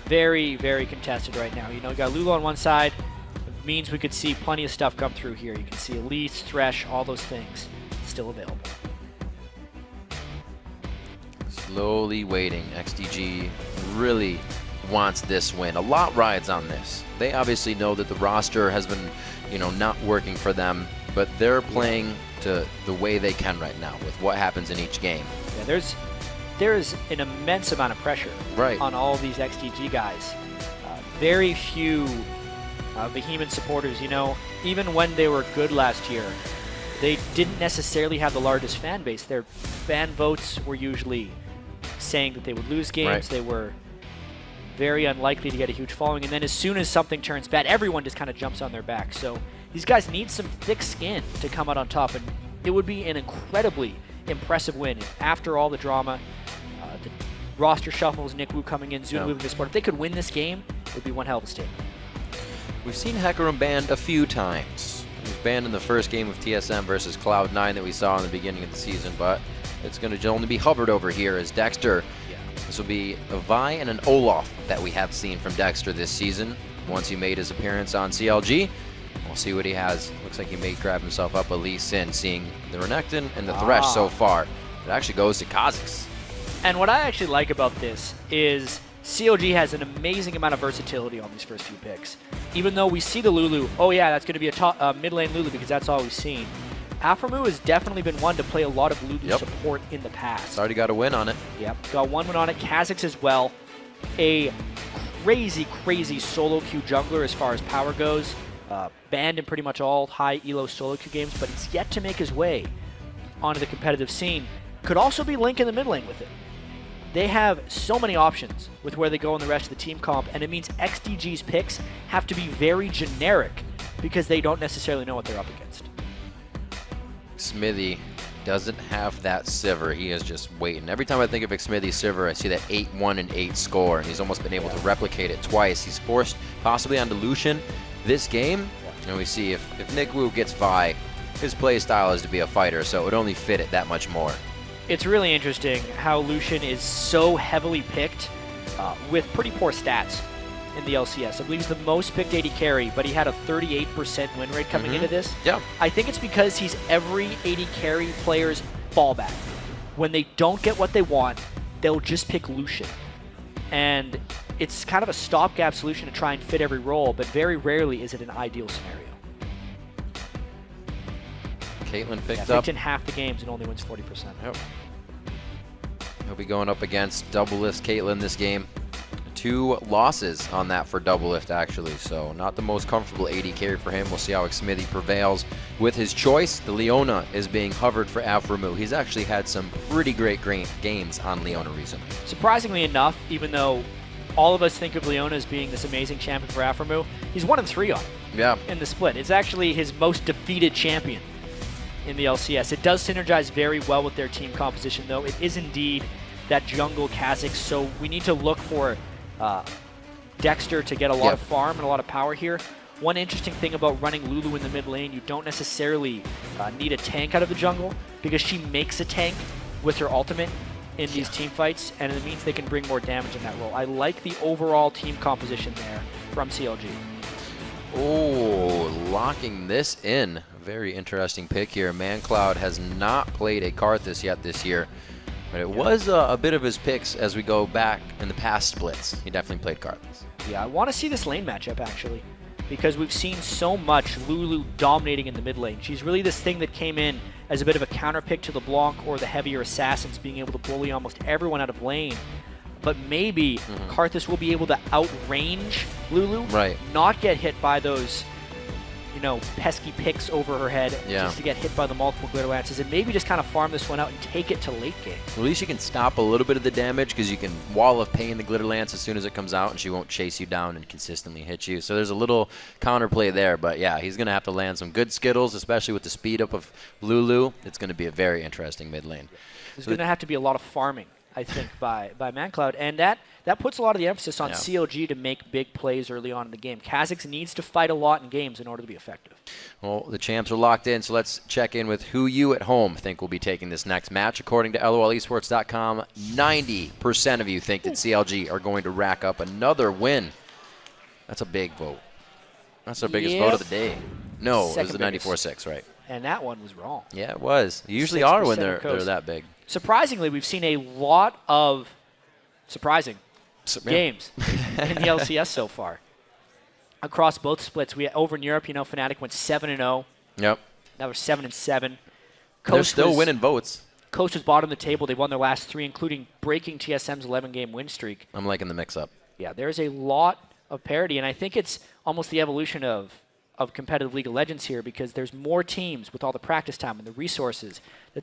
very, very contested right now. You know, you got Lulu on one side. It means we could see plenty of stuff come through here. You can see Elise, Thresh, all those things still available. Slowly waiting. XDG really wants this win. A lot rides on this. They obviously know that the roster has been, you know, not working for them, but they're playing to the way they can right now with what happens in each game. Yeah, there's an immense amount of pressure on all these XDG guys. Very few Behemoth supporters, you know, even when they were good last year, they didn't necessarily have the largest fan base. Their fan votes were usually saying that they would lose games. They were very unlikely to get a huge following. And then as soon as something turns bad, everyone just kind of jumps on their back. So these guys need some thick skin to come out on top. And it would be an incredibly impressive win if after all the drama, the roster shuffles, Nick Wu coming in, Zuna moving to support. If they could win this game, it would be one hell of a statement. We've seen Hecarim banned a few times. He was banned in the first game of TSM versus Cloud9 that we saw in the beginning of the season, but it's going to only be hovered over here as Dexter. This will be a Vi and an Olaf that we have seen from Dexter this season. Once he made his appearance on CLG, we'll see what he has. Looks like he may grab himself up a Lee Sin, seeing the Renekton and the Thresh so far. It actually goes to Kha'Zix. And what I actually like about this is CLG has an amazing amount of versatility on these first few picks. Even though we see the Lulu, that's going to be a mid lane Lulu because that's all we've seen. Aframu has definitely been one to play a lot of Lulu support in the past. Already got a win on it. Yep, got one win on it. Kha'Zix as well. A crazy, crazy solo queue jungler as far as power goes. Banned in pretty much all high elo solo queue games, but he's yet to make his way onto the competitive scene. Could also be Link in the mid lane with it. They have so many options with where they go in the rest of the team comp, and it means XDG's picks have to be very generic because they don't necessarily know what they're up against. Smithy doesn't have that Sivir. He is just waiting. Every time I think of Xmithy Sivir, I see that 8-1 and 8 score, and he's almost been able to replicate it twice. He's forced possibly onto Lucian this game, and we see if Nick Wu gets by, his play style is to be a fighter, so it would only fit it that much more. It's really interesting how Lucian is so heavily picked with pretty poor stats in the LCS. I believe he's the most picked AD carry, but he had a 38% win rate coming into this. Yeah. I think it's because he's every AD carry player's fallback. When they don't get what they want, they'll just pick Lucian. And it's kind of a stopgap solution to try and fit every role, but very rarely is it an ideal scenario. Caitlyn picked picked up. in half the games and only wins 40%. Yep. He'll be going up against Doublelift's Caitlyn this game. 2 losses on that for Doublelift, actually, so not the most comfortable AD carry for him. We'll see how Xmithy prevails with his choice. The Leona is being hovered for Aframu. He's actually had some pretty great games on Leona recently. Surprisingly enough, even though all of us think of Leona as being this amazing champion for Aframu, he's 1-3 on it in the split. It's actually his most defeated champion in the LCS. It does synergize very well with their team composition, though. It is indeed that jungle Kha'Zix, so we need to look for Dexter to get a lot of farm and a lot of power here. One interesting thing about running Lulu in the mid lane, you don't necessarily need a tank out of the jungle because she makes a tank with her ultimate in these team fights, and it means they can bring more damage in that role. I like the overall team composition there from CLG. Oh, locking this in. Very interesting pick here. ManCloud has not played a Karthus yet this year. But it was a bit of his picks as we go back in the past splits. He definitely played Karthus. Yeah, I want to see this lane matchup, actually, because we've seen so much Lulu dominating in the mid lane. She's really this thing that came in as a bit of a counter pick to LeBlanc or the heavier assassins, being able to bully almost everyone out of lane. But maybe Karthus will be able to outrange Lulu, not get hit by those pesky picks over her head just to get hit by the multiple glitter lances, and maybe just kind of farm this one out and take it to late game. At least you can stop a little bit of the damage because you can Wall of Pain the glitter lance as soon as it comes out, and she won't chase you down and consistently hit you. So there's a little counterplay there, but yeah, he's going to have to land some good Skittles, especially with the speed up of Lulu. It's going to be a very interesting mid lane. There's going to have to be a lot of farming, I think, by ManCloud, and that puts a lot of the emphasis on CLG to make big plays early on in the game. Kha'Zix needs to fight a lot in games in order to be effective. Well, the champs are locked in, so let's check in with who you at home think will be taking this next match. According to LOLesports.com, 90% of you think that CLG are going to rack up another win. That's a big vote. That's our biggest vote of the day. No, it was the 94-6, right? And that one was wrong. Yeah, it was. You usually are when they're that big. Surprisingly, we've seen a lot of games in the LCS so far. Across both splits, over in Europe, Fnatic went 7-0. Yep. That was 7-7. They're still winning votes. Coach was bottom of the table. They won their last 3, including breaking TSM's 11-game win streak. I'm liking the mix-up. Yeah, there's a lot of parity, and I think it's almost the evolution of competitive League of Legends here, because there's more teams with all the practice time and the resources.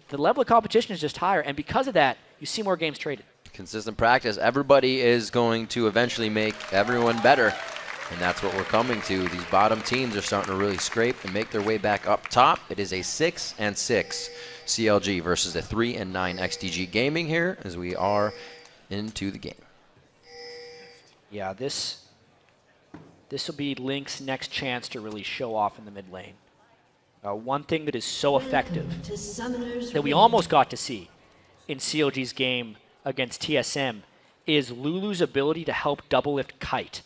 The level of competition is just higher, and because of that, you see more games traded. Consistent practice. Everybody is going to eventually make everyone better, and that's what we're coming to. These bottom teams are starting to really scrape and make their way back up top. It is a 6-6 CLG versus a 3-9 XDG Gaming here as we are into the game. Yeah, this will be Link's next chance to really show off in the mid lane. One thing that is so effective that we almost got to see in CLG's game against TSM is Lulu's ability to help Doublelift kite.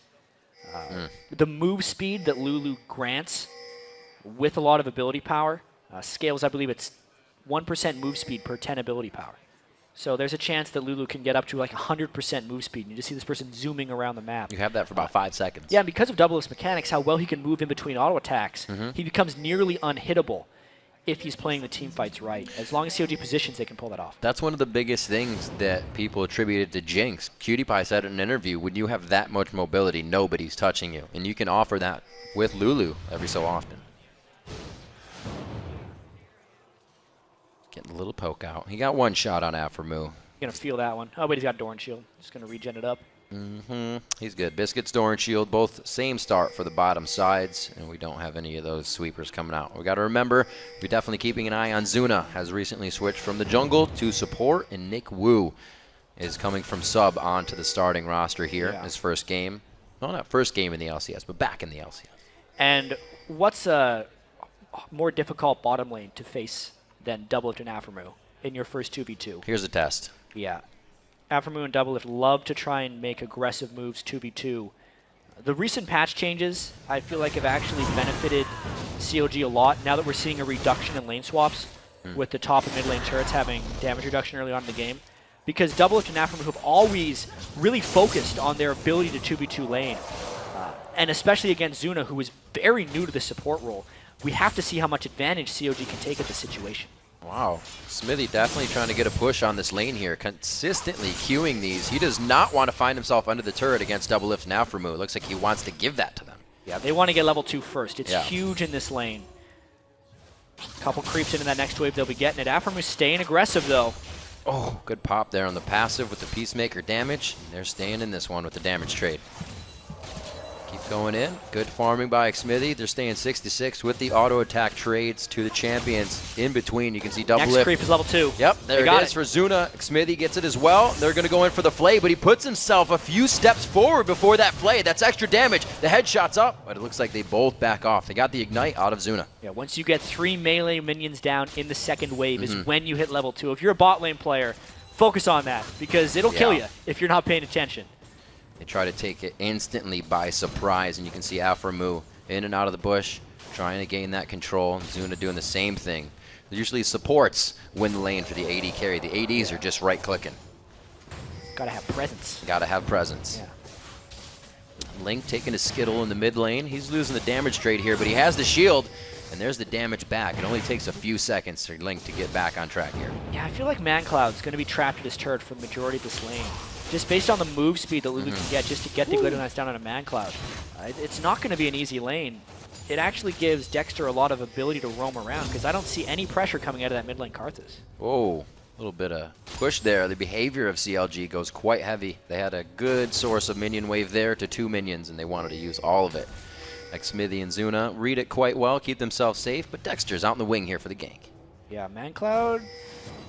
The move speed that Lulu grants with a lot of ability power scales, I believe it's 1% move speed per 10 ability power. So there's a chance that Lulu can get up to like 100% move speed. And you just see this person zooming around the map. You have that for about 5 seconds. Yeah, and because of Doublelift's mechanics, how well he can move in between auto attacks, he becomes nearly unhittable if he's playing the team fights right. As long as COG positions, they can pull that off. That's one of the biggest things that people attributed to Jinx. QtPie said in an interview, when you have that much mobility, nobody's touching you. And you can offer that with Lulu every so often. Getting a little poke out. He got one shot on Afremu. Going to feel that one. Oh, but he's got Doran Shield. Just going to regen it up. He's good. Biscuits, Doran Shield, both same start for the bottom sides, and we don't have any of those sweepers coming out. We got to remember, we're definitely keeping an eye on Zuna. Has recently switched from the jungle to support, and Nick Wu is coming from sub onto the starting roster here. His first game. Well, not first game in the LCS, but back in the LCS. And what's a more difficult bottom lane to face than Doublelift and Afremu in your first 2v2? Here's a test. Yeah. Afremu and Doublelift love to try and make aggressive moves 2v2. The recent patch changes, I feel like, have actually benefited CLG a lot now that we're seeing a reduction in lane swaps with the top and mid lane turrets having damage reduction early on in the game. Because Doublelift and Afremu have always really focused on their ability to 2v2 lane. And especially against Zuna, who is very new to the support role. We have to see how much advantage CLG can take at the situation. Wow, Smithy definitely trying to get a push on this lane here, consistently queuing these. He does not want to find himself under the turret against Doublelift and Afremu. It looks like he wants to give that to them. Yeah, they want to get level 2 first. It's huge in this lane. Couple creeps into that next wave, they'll be getting it. Afremu's staying aggressive, though. Oh, good pop there on the passive with the Peacemaker damage. They're staying in this one with the damage trade. Keep going in. Good farming by Smithy. They're staying 66 with the auto attack trades to the champions. In between, you can see Doublelift. Next creep is level 2. Yep, there it is for Zuna. Smithy gets it as well. They're going to go in for the flay, but he puts himself a few steps forward before that flay. That's extra damage. The headshot's up, but it looks like they both back off. They got the ignite out of Zuna. Yeah, once you get 3 melee minions down in the second wave is when you hit level 2. If you're a bot lane player, focus on that because it'll kill you if you're not paying attention. They try to take it instantly by surprise, and you can see Afremu in and out of the bush, trying to gain that control. Zuna doing the same thing. Usually supports win the lane for the AD carry. The ADs are just right-clicking. Gotta have presence. Gotta have presence. Yeah. Link taking a skittle in the mid lane. He's losing the damage trade here, but he has the shield, and there's the damage back. It only takes a few seconds for Link to get back on track here. Yeah, I feel like ManCloud's going to be trapped at his turret for the majority of this lane. Just based on the move speed that Lulu can get just to get the Glitter down on a ManCloud. It's not going to be an easy lane. It actually gives Dexter a lot of ability to roam around because I don't see any pressure coming out of that mid lane Karthus. Whoa, a little bit of push there. The behavior of CLG goes quite heavy. They had a good source of minion wave there to 2 minions, and they wanted to use all of it. Like Smithy and Zuna read it quite well, keep themselves safe, but Dexter's out in the wing here for the gank. Yeah, ManCloud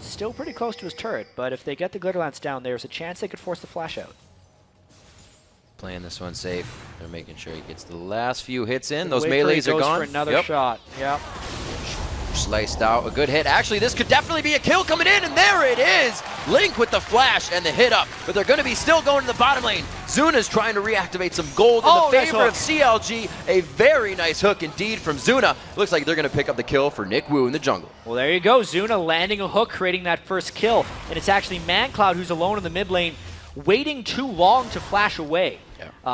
still pretty close to his turret, but if they get the Glitterlance down, there's a chance they could force the flash out. Playing this one safe. They're making sure he gets the last few hits in. Wait Those for melees he are goes gone. For another shot. Yep. Sliced out, a good hit. Actually, this could definitely be a kill coming in, and there it is! Link with the flash and the hit up, but they're going to be still going to the bottom lane. Zuna's trying to reactivate some gold in the favor of CLG. A very nice hook indeed from Zuna. Looks like they're going to pick up the kill for Nick Wu in the jungle. Well, there you go. Zuna landing a hook, creating that first kill, and it's actually ManCloud who's alone in the mid lane, waiting too long to flash away.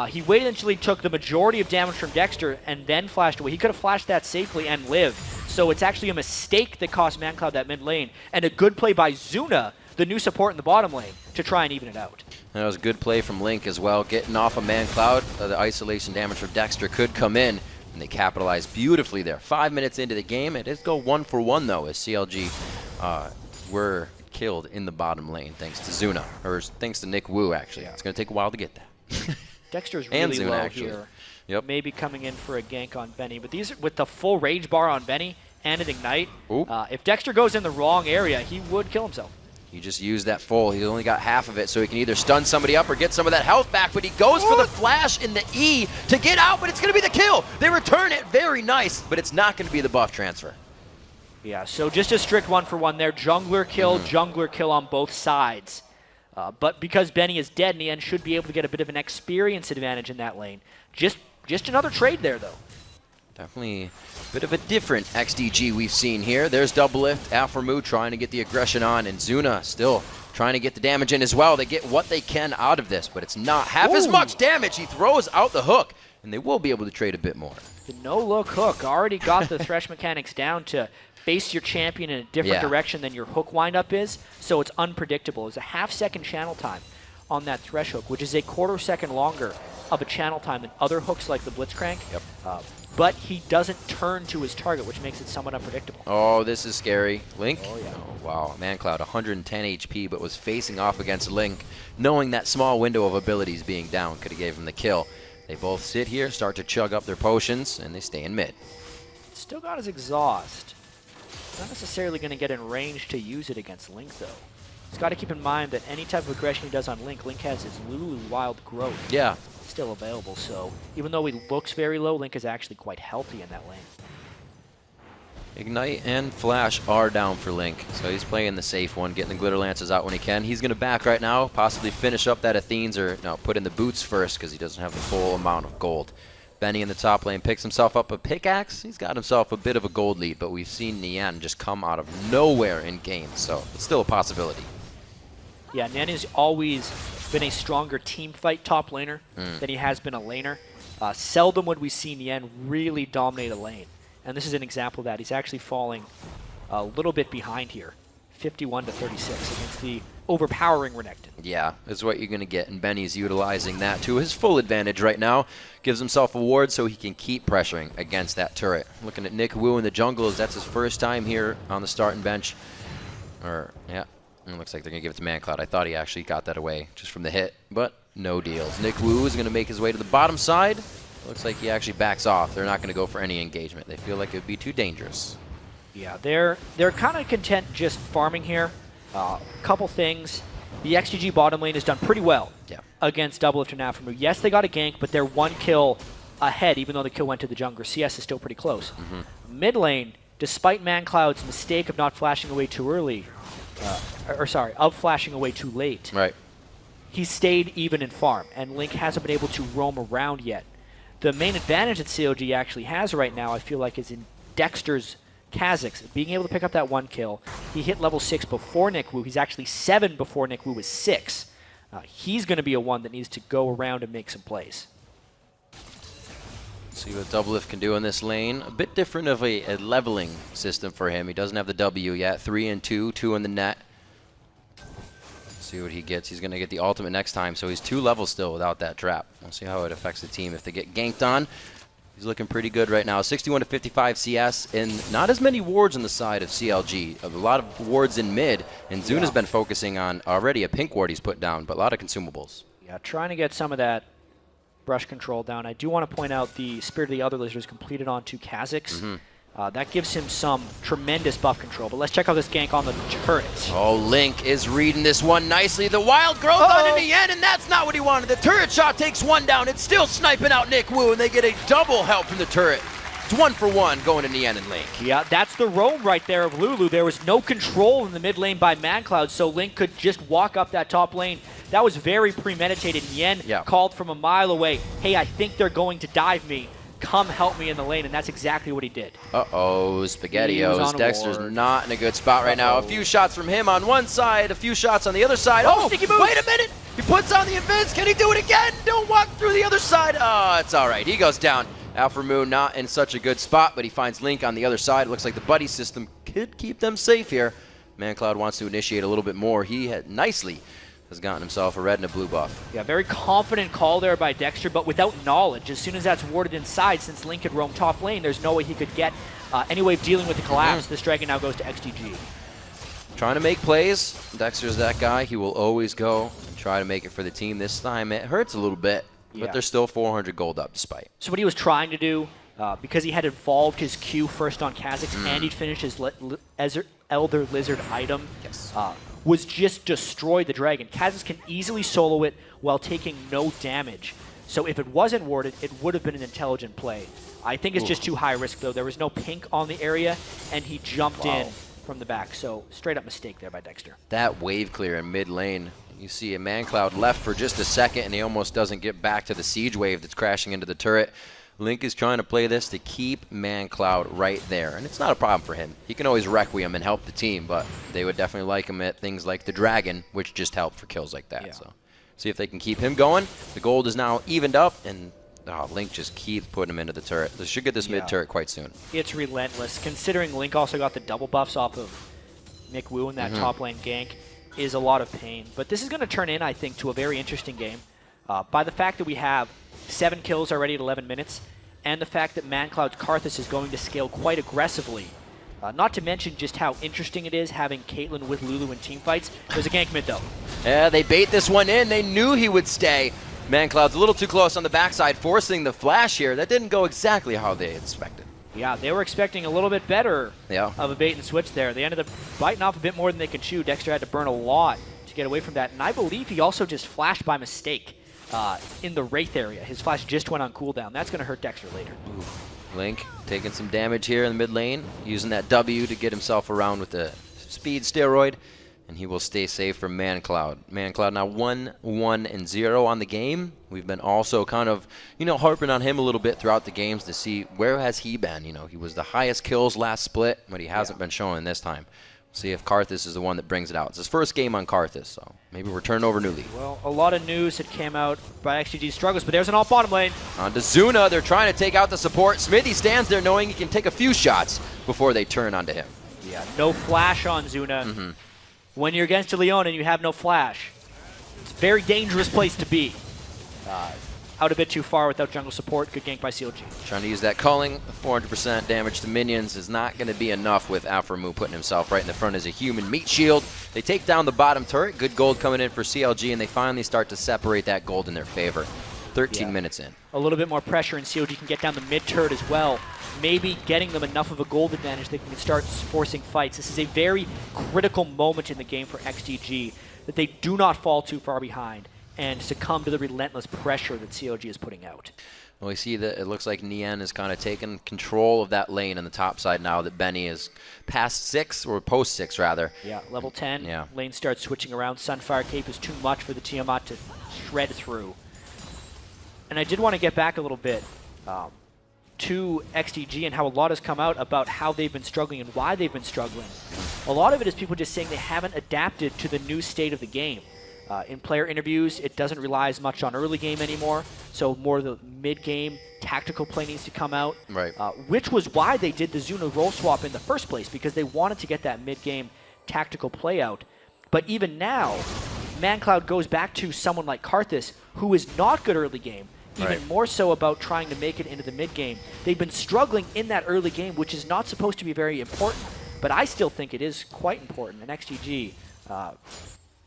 He waited until he took the majority of damage from Dexter and then flashed away. He could have flashed that safely and lived. So it's actually a mistake that cost ManCloud that mid lane, and a good play by Zuna, the new support in the bottom lane, to try and even it out. That was a good play from Link as well, getting off of ManCloud. The isolation damage from Dexter could come in, and they capitalized beautifully there. 5 minutes into the game, it does go 1-for-1 though, as CLG were killed in the bottom lane thanks to Zuna, or thanks to Nick Wu actually. It's going to take a while to get that. Dexter's and really Zuna, low actually. here. Yep. Maybe coming in for a gank on Benny, but these with the full rage bar on Benny and an ignite, if Dexter goes in the wrong area, he would kill himself. He just used that full. He only got half of it, so he can either stun somebody up or get some of that health back, but he goes for the flash in the E to get out, but it's going to be the kill. They return it. Very nice, but it's not going to be the buff transfer. Yeah, so just a strict 1-for-1 there. Jungler kill on both sides. But because Benny is dead in the end, should be able to get a bit of an experience advantage in that lane. Just another trade there, though. Definitely a bit of a different XDG we've seen here. There's Doublelift, Afremu trying to get the aggression on, and Zuna still trying to get the damage in as well. They get what they can out of this, but it's not half as much damage. He throws out the hook, and they will be able to trade a bit more. The no-look hook already got the thresh mechanics down to face your champion in a different direction than your hook windup is, so it's unpredictable. It's a half-second channel time on that thresh hook, which is a quarter second longer of a channel time than other hooks like the Blitzcrank. but he doesn't turn to his target, which makes it somewhat unpredictable. Oh, this is scary. Link? Oh, yeah. Oh, wow. ManCloud, 110 HP, but was facing off against Link, knowing that small window of abilities being down could have gave him the kill. They both sit here, start to chug up their potions, and they stay in mid. Still got his exhaust. Not necessarily going to get in range to use it against Link, though. He's got to keep in mind that any type of aggression he does on Link, Link has his Lulu Wild Growth. Yeah. Still available, so even though he looks very low, Link is actually quite healthy in that lane. Ignite and Flash are down for Link, so he's playing the safe one, getting the Glitter Lances out when he can. He's going to back right now, possibly finish up that Athenes, or no, put in the boots first because he doesn't have the full amount of gold. Benny in the top lane picks himself up a pickaxe. He's got himself a bit of a gold lead, but we've seen Nian just come out of nowhere in games, so it's still a possibility. Yeah, Nian has always been a stronger team fight top laner than he has been a laner. Seldom would we see Nian really dominate a lane. And this is an example of that. He's actually falling a little bit behind here, 51 to 36 against the overpowering Renekton. Yeah, is what you're going to get, and Benny's utilizing that to his full advantage right now. Gives himself a ward so he can keep pressuring against that turret. Looking at Nick Wu in the jungle, as that's his first time here on the starting bench. Yeah, it looks like they're going to give it to ManCloud. I thought he actually got that away just from the hit, but no deals. Nick Wu is going to make his way to the bottom side. Looks like he actually backs off. They're not going to go for any engagement. They feel like it would be too dangerous. Yeah, they're kind of content just farming here. Couple things. The XGG bottom lane has done pretty well against Doublelift and Aphromoo. Yes, they got a gank, but they're one kill ahead, even though the kill went to the jungler. CS is still pretty close. Mid lane, despite ManCloud's mistake of not flashing away too early, of flashing away too late, he stayed even in farm, and Link hasn't been able to roam around yet. The main advantage that COG actually has right now, I feel like, is in Dexter's Kha'Zix, being able to pick up that one kill. He hit level 6 before Nick Wu. He's actually 7 before Nick Wu was 6. He's going to be a one that needs to go around and make some plays. See what Doublelift can do in this lane. A bit different of a leveling system for him. He doesn't have the W yet. 3 and 2, 2 in the net. See what he gets. He's going to get the ultimate next time, so he's 2 levels still without that trap. We'll see how it affects the team if they get ganked on. He's looking pretty good right now. 61 to 55 CS, and not as many wards on the side of CLG. A lot of wards in mid, and Zuna's been focusing on already a pink ward he's put down, but a lot of consumables. Yeah, trying to get some of that brush control down. I do want to point out the Spirit of the Other Lizard is completed onto Kha'Zix. That gives him some tremendous buff control. But let's check out this gank on the turret. Oh, Link is reading this one nicely. The wild growth on in the end, and that's not what he wanted. The turret shot takes one down. It's still sniping out Nick Wu, and they get a double help from the turret. It's 1 for 1 going to Nian and Link. Yeah, that's the roam right there of Lulu. There was no control in the mid lane by ManCloud, so Link could just walk up that top lane. That was very premeditated. Nian called from a mile away, hey, I think they're going to dive me. Come help me in the lane, and that's exactly what he did. Uh-oh, SpaghettiOs. Dexter's not in a good spot right now. A few shots from him on one side, a few shots on the other side. Oh, sneaky move. Wait a minute. He puts on the invis. Can he do it again? Don't walk through the other side. Oh, it's all right. He goes down. Aphromoo not in such a good spot, but he finds Link on the other side. It looks like the buddy system could keep them safe here. ManCloud wants to initiate a little bit more. He had nicely has gotten himself a red and a blue buff. Yeah, very confident call there by Dexter, but without knowledge. As soon as that's warded inside, since Link could roam top lane, there's no way he could get any way of dealing with the collapse. This dragon now goes to XGG. Trying to make plays. Dexter's that guy. He will always go and try to make it for the team. This time it hurts a little bit, but they're still 400 gold up despite. So what he was trying to do, because he had evolved his Q first on Kha'Zix and he'd finished his Elder Lizard item, was just destroy the dragon. Kha'Zix can easily solo it while taking no damage. So if it wasn't warded, it would have been an intelligent play. I think it's just too high risk, though. There was no pink on the area, and he jumped in from the back. So straight up mistake there by Dexter. That wave clear in mid lane. You see a ManCloud left for just a second, and he almost doesn't get back to the siege wave that's crashing into the turret. Link is trying to play this to keep ManCloud right there, and it's not a problem for him. He can always Requiem and help the team, but they would definitely like him at things like the Dragon, which just help for kills like that. So see if they can keep him going. The gold is now evened up, and Link just keeps putting him into the turret. They should get this mid turret quite soon. It's relentless. Considering Link also got the double buffs off of Nick Wu in that top lane gank, is a lot of pain. But this is going to turn in, I think, to a very interesting game. By the fact that we have 7 kills already at 11 minutes, and the fact that ManCloud's Karthus is going to scale quite aggressively. Not to mention just how interesting it is having Caitlyn with Lulu in team fights. There's a gank mid though. Yeah, they bait this one in. They knew he would stay. ManCloud's a little too close on the backside, forcing the flash here. That didn't go exactly how they expected. Yeah, they were expecting a little bit better Yeah. of a bait and switch there. They ended up biting off a bit more than they could chew. Dexter had to burn a lot to get away from that. And I believe he also just flashed by mistake in the Wraith area. His flash just went on cooldown. That's going to hurt Dexter later. Link taking some damage here in the mid lane, using that W to get himself around with the speed steroid, and he will stay safe from ManCloud. ManCloud now 1-1-0 on the game. We've been also kind of, harping on him a little bit throughout the games to see where has he been. He was the highest kills last split, but he hasn't been showing this time. See if Karthus is the one that brings it out. It's his first game on Karthus, so maybe we're turning over new leaf. Well, a lot of news had came out by XGG's struggles, but there's an alt bottom lane. On to Zuna, they're trying to take out the support. Smithy stands there knowing he can take a few shots before they turn onto him. Yeah, no flash on Zuna. When you're against a Leona and you have no flash, it's a very dangerous place to be. Out a bit too far without jungle support. Good gank by CLG. Trying to use that culling. 400% damage to minions is not going to be enough with Aphromoo putting himself right in the front as a human meat shield. They take down the bottom turret. Good gold coming in for CLG, and they finally start to separate that gold in their favor. 13 minutes in. A little bit more pressure, and CLG can get down the mid turret as well. Maybe getting them enough of a gold advantage they can start forcing fights. This is a very critical moment in the game for XGG, that they do not fall too far behind and succumb to the relentless pressure that CLG is putting out. Well, we see that it looks like Nien is kind of taking control of that lane on the top side now that Benny is past 6, or post 6 rather. Yeah, level 10. Yeah. Lane starts switching around. Sunfire Cape is too much for the Tiamat to shred through. And I did want to get back a little bit to XGG and how a lot has come out about how they've been struggling and why they've been struggling. A lot of it is people just saying they haven't adapted to the new state of the game. In player interviews, it doesn't rely as much on early game anymore, so more of the mid-game tactical play needs to come out, right? Which was why they did the Zuna role swap in the first place, because they wanted to get that mid-game tactical play out. But even now, ManCloud goes back to someone like Karthus, who is not good early game, even more so about trying to make it into the mid-game. They've been struggling in that early game, which is not supposed to be very important, but I still think it is quite important, and XGG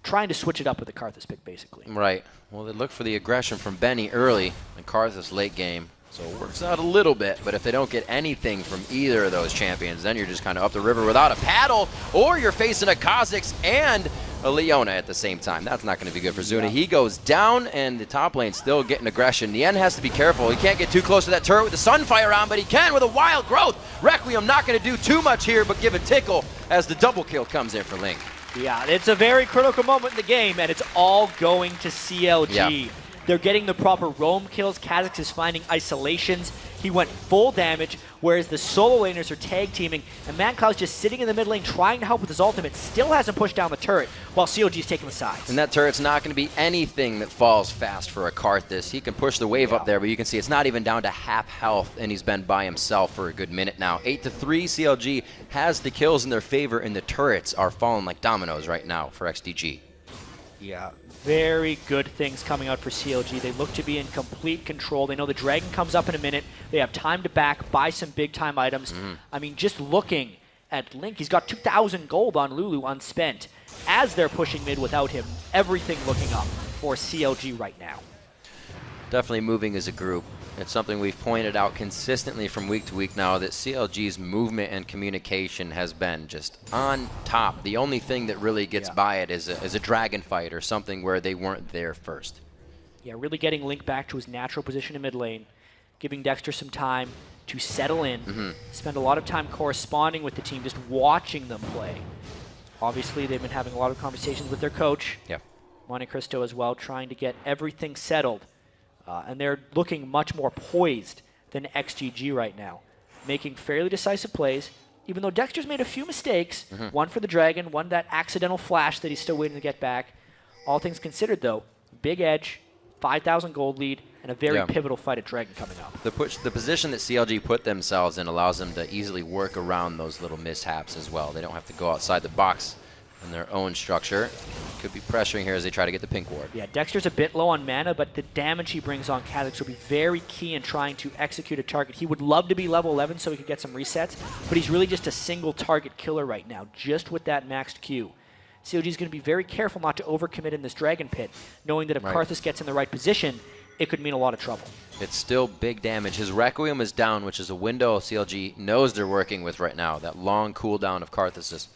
trying to switch it up with the Karthus pick, basically. Right. Well, they look for the aggression from Benny early and Karthus late game, so it works out a little bit. But if they don't get anything from either of those champions, then you're just kind of up the river without a paddle, or you're facing a Kha'Zix and a Leona at the same time. That's not going to be good for Zuna. Yeah. He goes down, and the top lane still getting aggression. Nien has to be careful. He can't get too close to that turret with the Sunfire on, but he can with a Wild Growth. Requiem not going to do too much here, but give a tickle as the double kill comes in for Link. Yeah, it's a very critical moment in the game, and it's all going to CLG. Yeah. They're getting the proper roam kills. Kha'Zix is finding isolations. He went full damage, whereas the solo laners are tag teaming, and ManCloud's just sitting in the mid lane trying to help with his ultimate. Still hasn't pushed down the turret, while CLG's taking the sides. And that turret's not going to be anything that falls fast for a Karthus. He can push the wave up there, but you can see it's not even down to half health, and he's been by himself for a good minute now. 8-3, CLG has the kills in their favor, and the turrets are falling like dominoes right now for XDG. Yeah, very good things coming out for CLG. They look to be in complete control. They know the Dragon comes up in a minute. They have time to back, buy some big-time items. I mean, just looking at Link, he's got 2,000 gold on Lulu unspent. As they're pushing mid without him, everything looking up for CLG right now. Definitely moving as a group. It's something we've pointed out consistently from week to week now, that CLG's movement and communication has been just on top. The only thing that really gets by it is a dragon fight or something where they weren't there first. Yeah, really getting Link back to his natural position in mid lane, giving Dexter some time to settle in, spend a lot of time corresponding with the team, just watching them play. Obviously, they've been having a lot of conversations with their coach, Monte Cristo as well, trying to get everything settled. And they're looking much more poised than XGG right now, making fairly decisive plays, even though Dexter's made a few mistakes, one for the Dragon, one that accidental flash that he's still waiting to get back. All things considered, though, big edge, 5,000 gold lead, and a very pivotal fight at Dragon coming up. The position that CLG put themselves in allows them to easily work around those little mishaps as well. They don't have to go outside the box in their own structure. Could be pressuring here as they try to get the pink ward. Yeah, Dexter's a bit low on mana, but the damage he brings on Kha'Zix will be very key in trying to execute a target. He would love to be level 11 so he could get some resets, but he's really just a single target killer right now, just with that maxed Q. COG is going to be very careful not to overcommit in this Dragon Pit, knowing that if Karthus gets in the right position, it could mean a lot of trouble. It's still big damage. His Requiem is down, which is a window CLG knows they're working with right now, that long cooldown of Karthus's.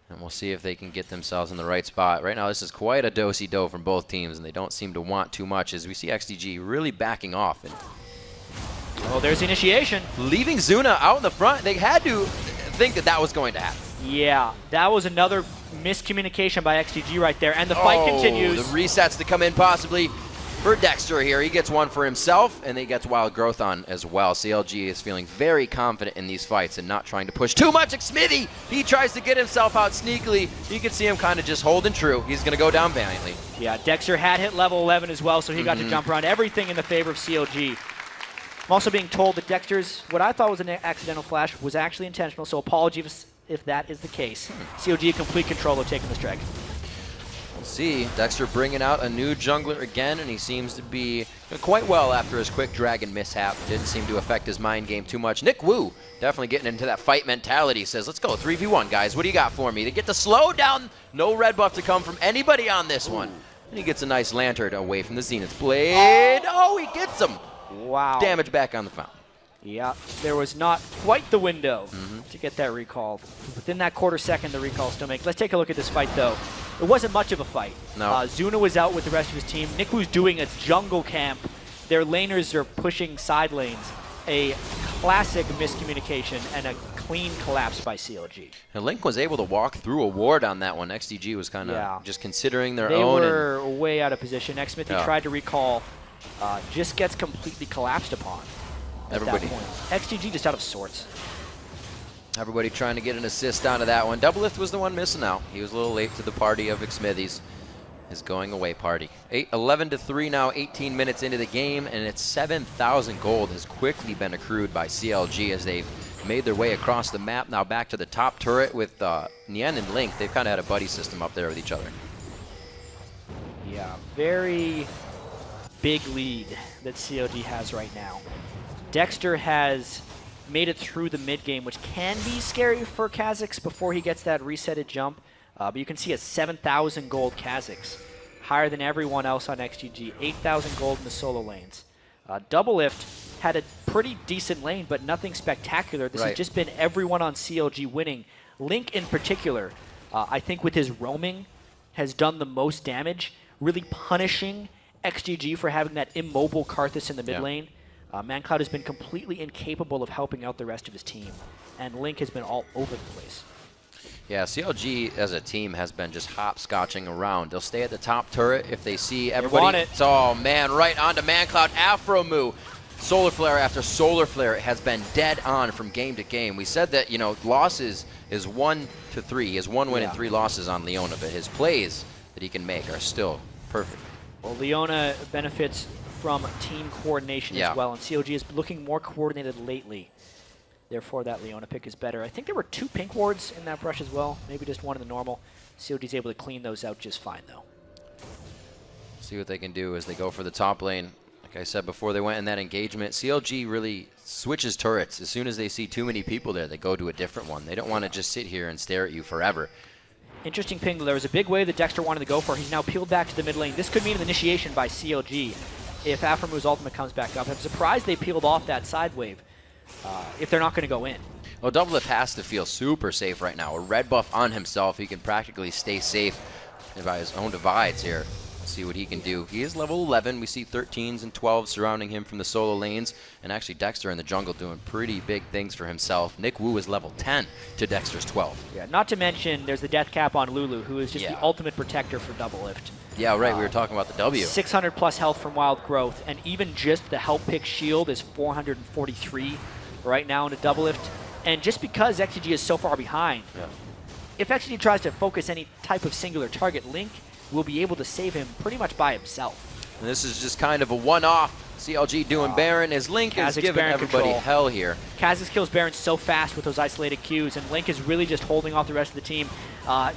And we'll see if they can get themselves in the right spot. Right now, this is quite a do-si-do from both teams, and they don't seem to want too much as we see XDG really backing off. And oh, there's the initiation. Leaving Zuna out in the front. They had to think that that was going to happen. Yeah, that was another miscommunication by XDG right there, and the fight continues. The resets to come in possibly for Dexter here. He gets one for himself, and he gets Wild Growth on as well. CLG is feeling very confident in these fights and not trying to push too much. Smithy, he tries to get himself out sneakily. You can see him kind of just holding true. He's going to go down valiantly. Yeah, Dexter had hit level 11 as well, so he got to jump around everything in the favor of CLG. I'm also being told that Dexter's, what I thought was an accidental flash, was actually intentional, so apologies if that is the case. CLG in complete control of taking this dragon. We'll see. Dexter bringing out a new jungler again, and he seems to be doing quite well after his quick dragon mishap. Didn't seem to affect his mind game too much. Nick Wu definitely getting into that fight mentality. Says, let's go 3v1, guys. What do you got for me? They get the slow down. No red buff to come from anybody on this one. And he gets a nice lantern away from the Zenith Blade. Oh, he gets him. Wow. Damage back on the fountain. Yeah, there was not quite the window to get that recall. Within that quarter second, the recall still makes. Let's take a look at this fight, though. It wasn't much of a fight. No. Zuna was out with the rest of his team. Nick Wu's doing a jungle camp. Their laners are pushing side lanes. A classic miscommunication and a clean collapse by CLG. And Link was able to walk through a ward on that one. XDG was kind of just considering their own. They were way out of position. Xmithy tried to recall. Just gets completely collapsed upon. Everybody. XGG just out of sorts. Everybody trying to get an assist onto that one. Doublelift was the one missing out. He was a little late to the party of Xmithy's. His going away party. 11-3 now, 18 minutes into the game, and it's 7,000 gold has quickly been accrued by CLG as they've made their way across the map. Now back to the top turret with Nien and Link. They've kind of had a buddy system up there with each other. Yeah, very big lead that CLG has right now. Dexter has made it through the mid game, which can be scary for Kha'Zix before he gets that resetted jump. But you can see a 7,000 gold Kha'Zix, higher than everyone else on XGG. 8,000 gold in the solo lanes. Doublelift had a pretty decent lane, but nothing spectacular. This has just been everyone on CLG winning. Link in particular, I think with his roaming, has done the most damage, really punishing XGG for having that immobile Karthus in the mid lane. ManCloud has been completely incapable of helping out the rest of his team, and Link has been all over the place. Yeah, CLG as a team has been just hopscotching around. They'll stay at the top turret if they see everybody. Want it. Oh, man, right onto ManCloud. Afro Moo. Solar Flare after Solar Flare has been dead on from game to game. We said that, you know, losses is 1 to 3. He has 1 win and 3 losses on Leona, but his plays that he can make are still perfect. Well, Leona benefits from team coordination as well, and CLG is looking more coordinated lately. Therefore, that Leona pick is better. I think there were 2 pink wards in that brush as well, maybe just 1 in the normal. CLG's able to clean those out just fine, though. See what they can do as they go for the top lane. Like I said before they went in that engagement, CLG really switches turrets. As soon as they see too many people there, they go to a different one. They don't want to just sit here and stare at you forever. Interesting ping. There was a big wave that Dexter wanted to go for. He's now peeled back to the mid lane. This could mean an initiation by CLG if Aframu's ultimate comes back up. I'm surprised they peeled off that side wave if they're not going to go in. Well, Doublelift has to feel super safe right now. A red buff on himself. He can practically stay safe by his own divides here. See what he can do. He is level 11. We see 13s and 12s surrounding him from the solo lanes. And actually Dexter in the jungle doing pretty big things for himself. Nick Wu is level 10 to Dexter's 12. Yeah, not to mention there's the death cap on Lulu, who is just the ultimate protector for Doublelift. Yeah, right. We were talking about the W. 600 plus health from Wild Growth. And even just the help pick shield is 443 right now into Doublelift. And just because XG is so far behind, if XG tries to focus any type of singular target, Link will be able to save him pretty much by himself. And this is just kind of a one-off. CLG doing Baron as Link is Kha'Zix giving Baron everybody control. hell here. Kha'Zix kills Baron so fast with those isolated Qs, and Link is really just holding off the rest of the team.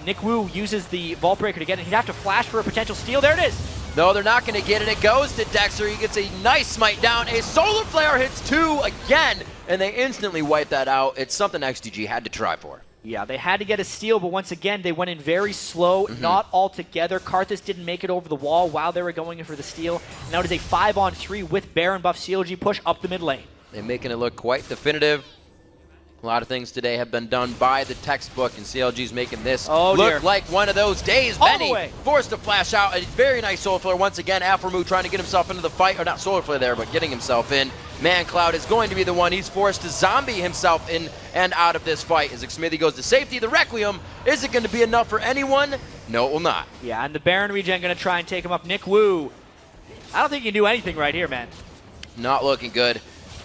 Nick Wu uses the Vault Breaker to get it. He'd have to flash for a potential steal. There it is. No, they're not going to get it. It goes to Dexter. He gets a nice smite down. A Solar Flare hits 2 again, and they instantly wipe that out. It's something XDG had to try for. Yeah, they had to get a steal, but once again, they went in very slow, not all together. Karthus didn't make it over the wall while they were going in for the steal. Now it is a 5-on-3 with Baron buff CLG push up the mid lane. They're making it look quite definitive. A lot of things today have been done by the textbook, and CLG's making this look like one of those days. All the Benny way. forced to flash out. A very nice Solar Flare once again. Afromu trying to get himself into the fight, or not Solar Flare there, but getting himself in. ManCloud is going to be the one. He's forced to zombie himself in and out of this fight. As Xmithy goes to safety, the Requiem, is it going to be enough for anyone? No, it will not. Yeah, and the Baron regen going to try and take him up. Nick Wu, I don't think you can do anything right here, man. Not looking good.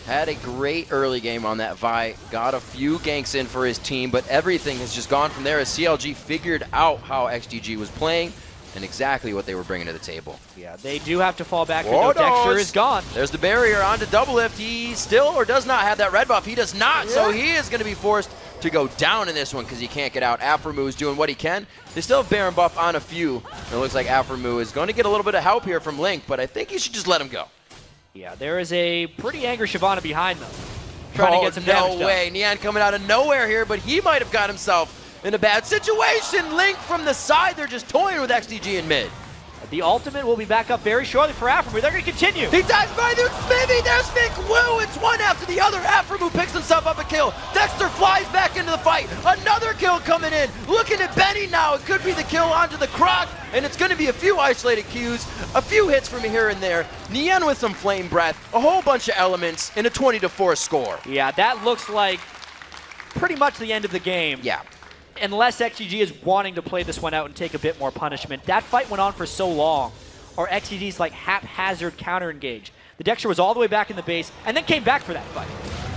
Had a great early game on that Vi. Got a few ganks in for his team, but everything has just gone from there as CLG figured out how XDG was playing and exactly what they were bringing to the table. Yeah, they do have to fall back. Dexter is gone. There's the barrier onto Double Lift. He still or does not have that red buff. He does not, so he is going to be forced to go down in this one because he can't get out. Afromu is doing what he can. They still have Baron buff on a few. It looks like Afromu is going to get a little bit of help here from Link, but I think you should just let him go. Yeah, there is a pretty angry Shyvana behind them, trying to get some damage done. No way. Nian coming out of nowhere here, but he might have got himself in a bad situation. Link from the side. They're just toying with XDG in mid. The ultimate will be back up very shortly for Afromu. They're going to continue. He dives by the Xmithy. There's Nick Wu. It's one after the other. Afromu picks himself up a kill. Dexter flies back into the fight. Another kill coming in. Looking at Benny now. It could be the kill onto the Croc, and it's going to be a few isolated Qs, a few hits from here and there. Nian with some flame breath, a whole bunch of elements, and a 20-4 score. Yeah, that looks like pretty much the end of the game. Yeah. Unless XGG is wanting to play this one out and take a bit more punishment. That fight went on for so long, or XGG's like haphazard counter engage. The Dexter was all the way back in the base and then came back for that fight.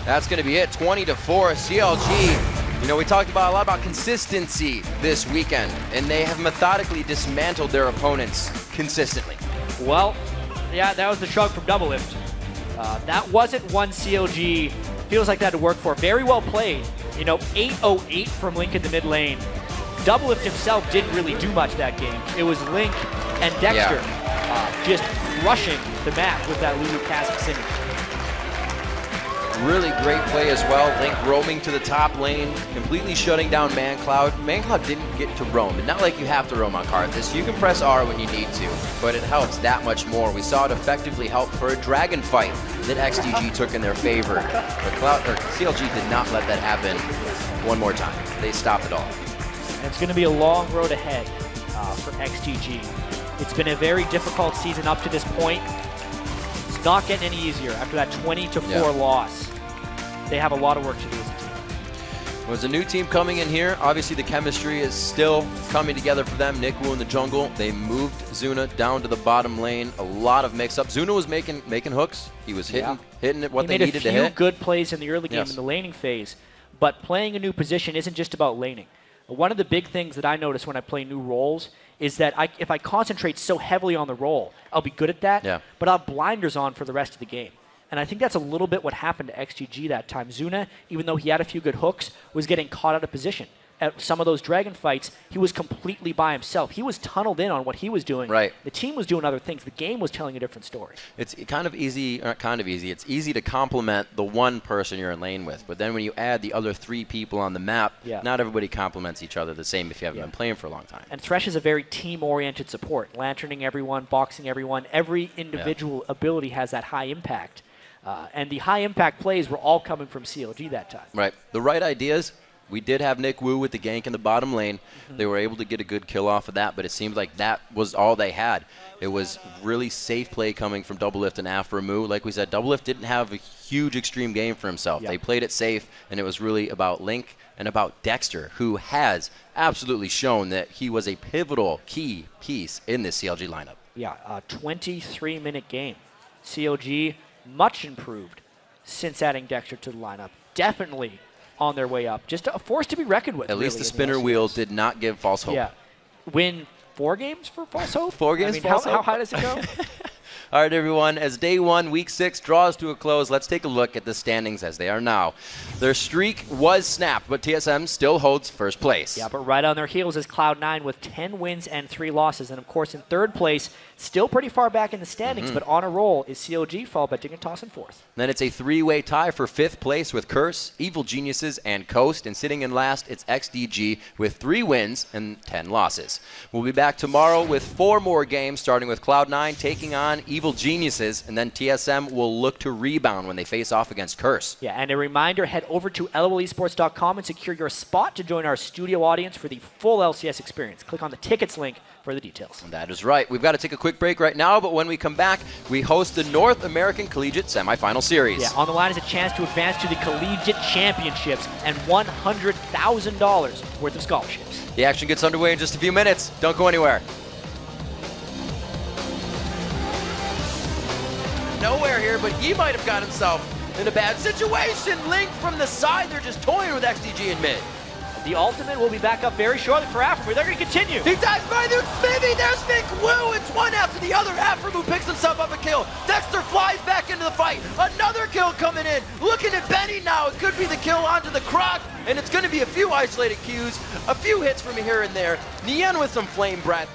That's going to be it, 20-4. CLG, you know, we talked about a lot about consistency this weekend, and they have methodically dismantled their opponents consistently. Well, yeah, that was the shrug from Double Lift. That wasn't one CLG feels like that to work for. Very well played. You know, 808 from Link in the mid lane. Double Lift himself didn't really do much that game. It was Link and Dexter just rushing the map with that Lulu Kha'Zix synergy. Really great play as well. Link roaming to the top lane, completely shutting down ManCloud. ManCloud didn't get to roam, and not like you have to roam on Karthus. You can press R when you need to, but it helps that much more. We saw it effectively help for a dragon fight that XDG took in their favor. But CLG did not let that happen one more time. They stopped it all. And it's going to be a long road ahead for XDG. It's been a very difficult season up to this point. It's not getting any easier after that 20-4 loss. They have a lot of work to do as a team. There's a new team coming in here. Obviously, the chemistry is still coming together for them. Nick Wu in the jungle. They moved Zuna down to the bottom lane. A lot of mix-up. Zuna was making hooks. He was hitting it what they needed to hit. He made a few good plays in the early game in the laning phase, but playing a new position isn't just about laning. One of the big things that I notice when I play new roles is that if I concentrate so heavily on the role, I'll be good at that, but I'll have blinders on for the rest of the game. And I think that's a little bit what happened to XGG that time. Zuna, even though he had a few good hooks, was getting caught out of position. At some of those dragon fights, he was completely by himself. He was tunneled in on what he was doing. Right. The team was doing other things. The game was telling a different story. It's kind of easy, not kind of easy, it's easy to complement the one person you're in lane with. But then when you add the other 3 people on the map, not everybody complements each other the same if you haven't been playing for a long time. And Thresh is a very team-oriented support. Lanterning everyone, boxing everyone. Every individual ability has that high impact. And the high-impact plays were all coming from CLG that time. Right. The right ideas. We did have Nick Wu with the gank in the bottom lane. They were able to get a good kill off of that, but it seemed like that was all they had. It was really safe play coming from Double Lift and Afromu. Like we said, Double Lift didn't have a huge extreme game for himself. They played it safe, and it was really about Link and about Dexter, who has absolutely shown that he was a pivotal key piece in this CLG lineup. Yeah, a 23-minute game. CLG much improved since adding Dexter to the lineup. Definitely on their way up. Just a force to be reckoned with. At least the spinner wheel did not give false hope. Yeah. Win 4 games for false hope? 4 games false hope? How high does it go? All right, everyone, as day one, week 6 draws to a close, let's take a look at the standings as they are now. Their streak was snapped, but TSM still holds first place. Yeah, but right on their heels is Cloud9 with 10 wins and 3 losses. And, of course, in third place, still pretty far back in the standings, but on a roll is COG, followed by Dignitas in fourth. Then it's a 3-way tie for 5th place with Curse, Evil Geniuses, and Coast. And sitting in last, it's XDG with 3 wins and 10 losses. We'll be back tomorrow with 4 more games, starting with Cloud9 taking on Evil Geniuses, and then TSM will look to rebound when they face off against Curse. Yeah, and a reminder, head over to lolesports.com and secure your spot to join our studio audience for the full LCS experience. Click on the tickets link for the details. That is right. We've got to take a quick break right now, but when we come back, we host the North American Collegiate Semifinal Series. Yeah, on the line is a chance to advance to the Collegiate Championships and $100,000 worth of scholarships. The action gets underway in just a few minutes. Don't go anywhere. Nowhere here, but he might have got himself in a bad situation. Link from the side, they're just toying with XDG in mid. The ultimate will be back up very shortly for Afro. They're going to continue. He dives by the Smithy. There's Vic Wu. It's one after the other. Afro picks himself up a kill. Dexter flies back into the fight. Another kill coming in. Looking at Benny now. It could be the kill onto the Croc, and it's going to be a few isolated Qs, a few hits from here and there. Nien with some flame breath.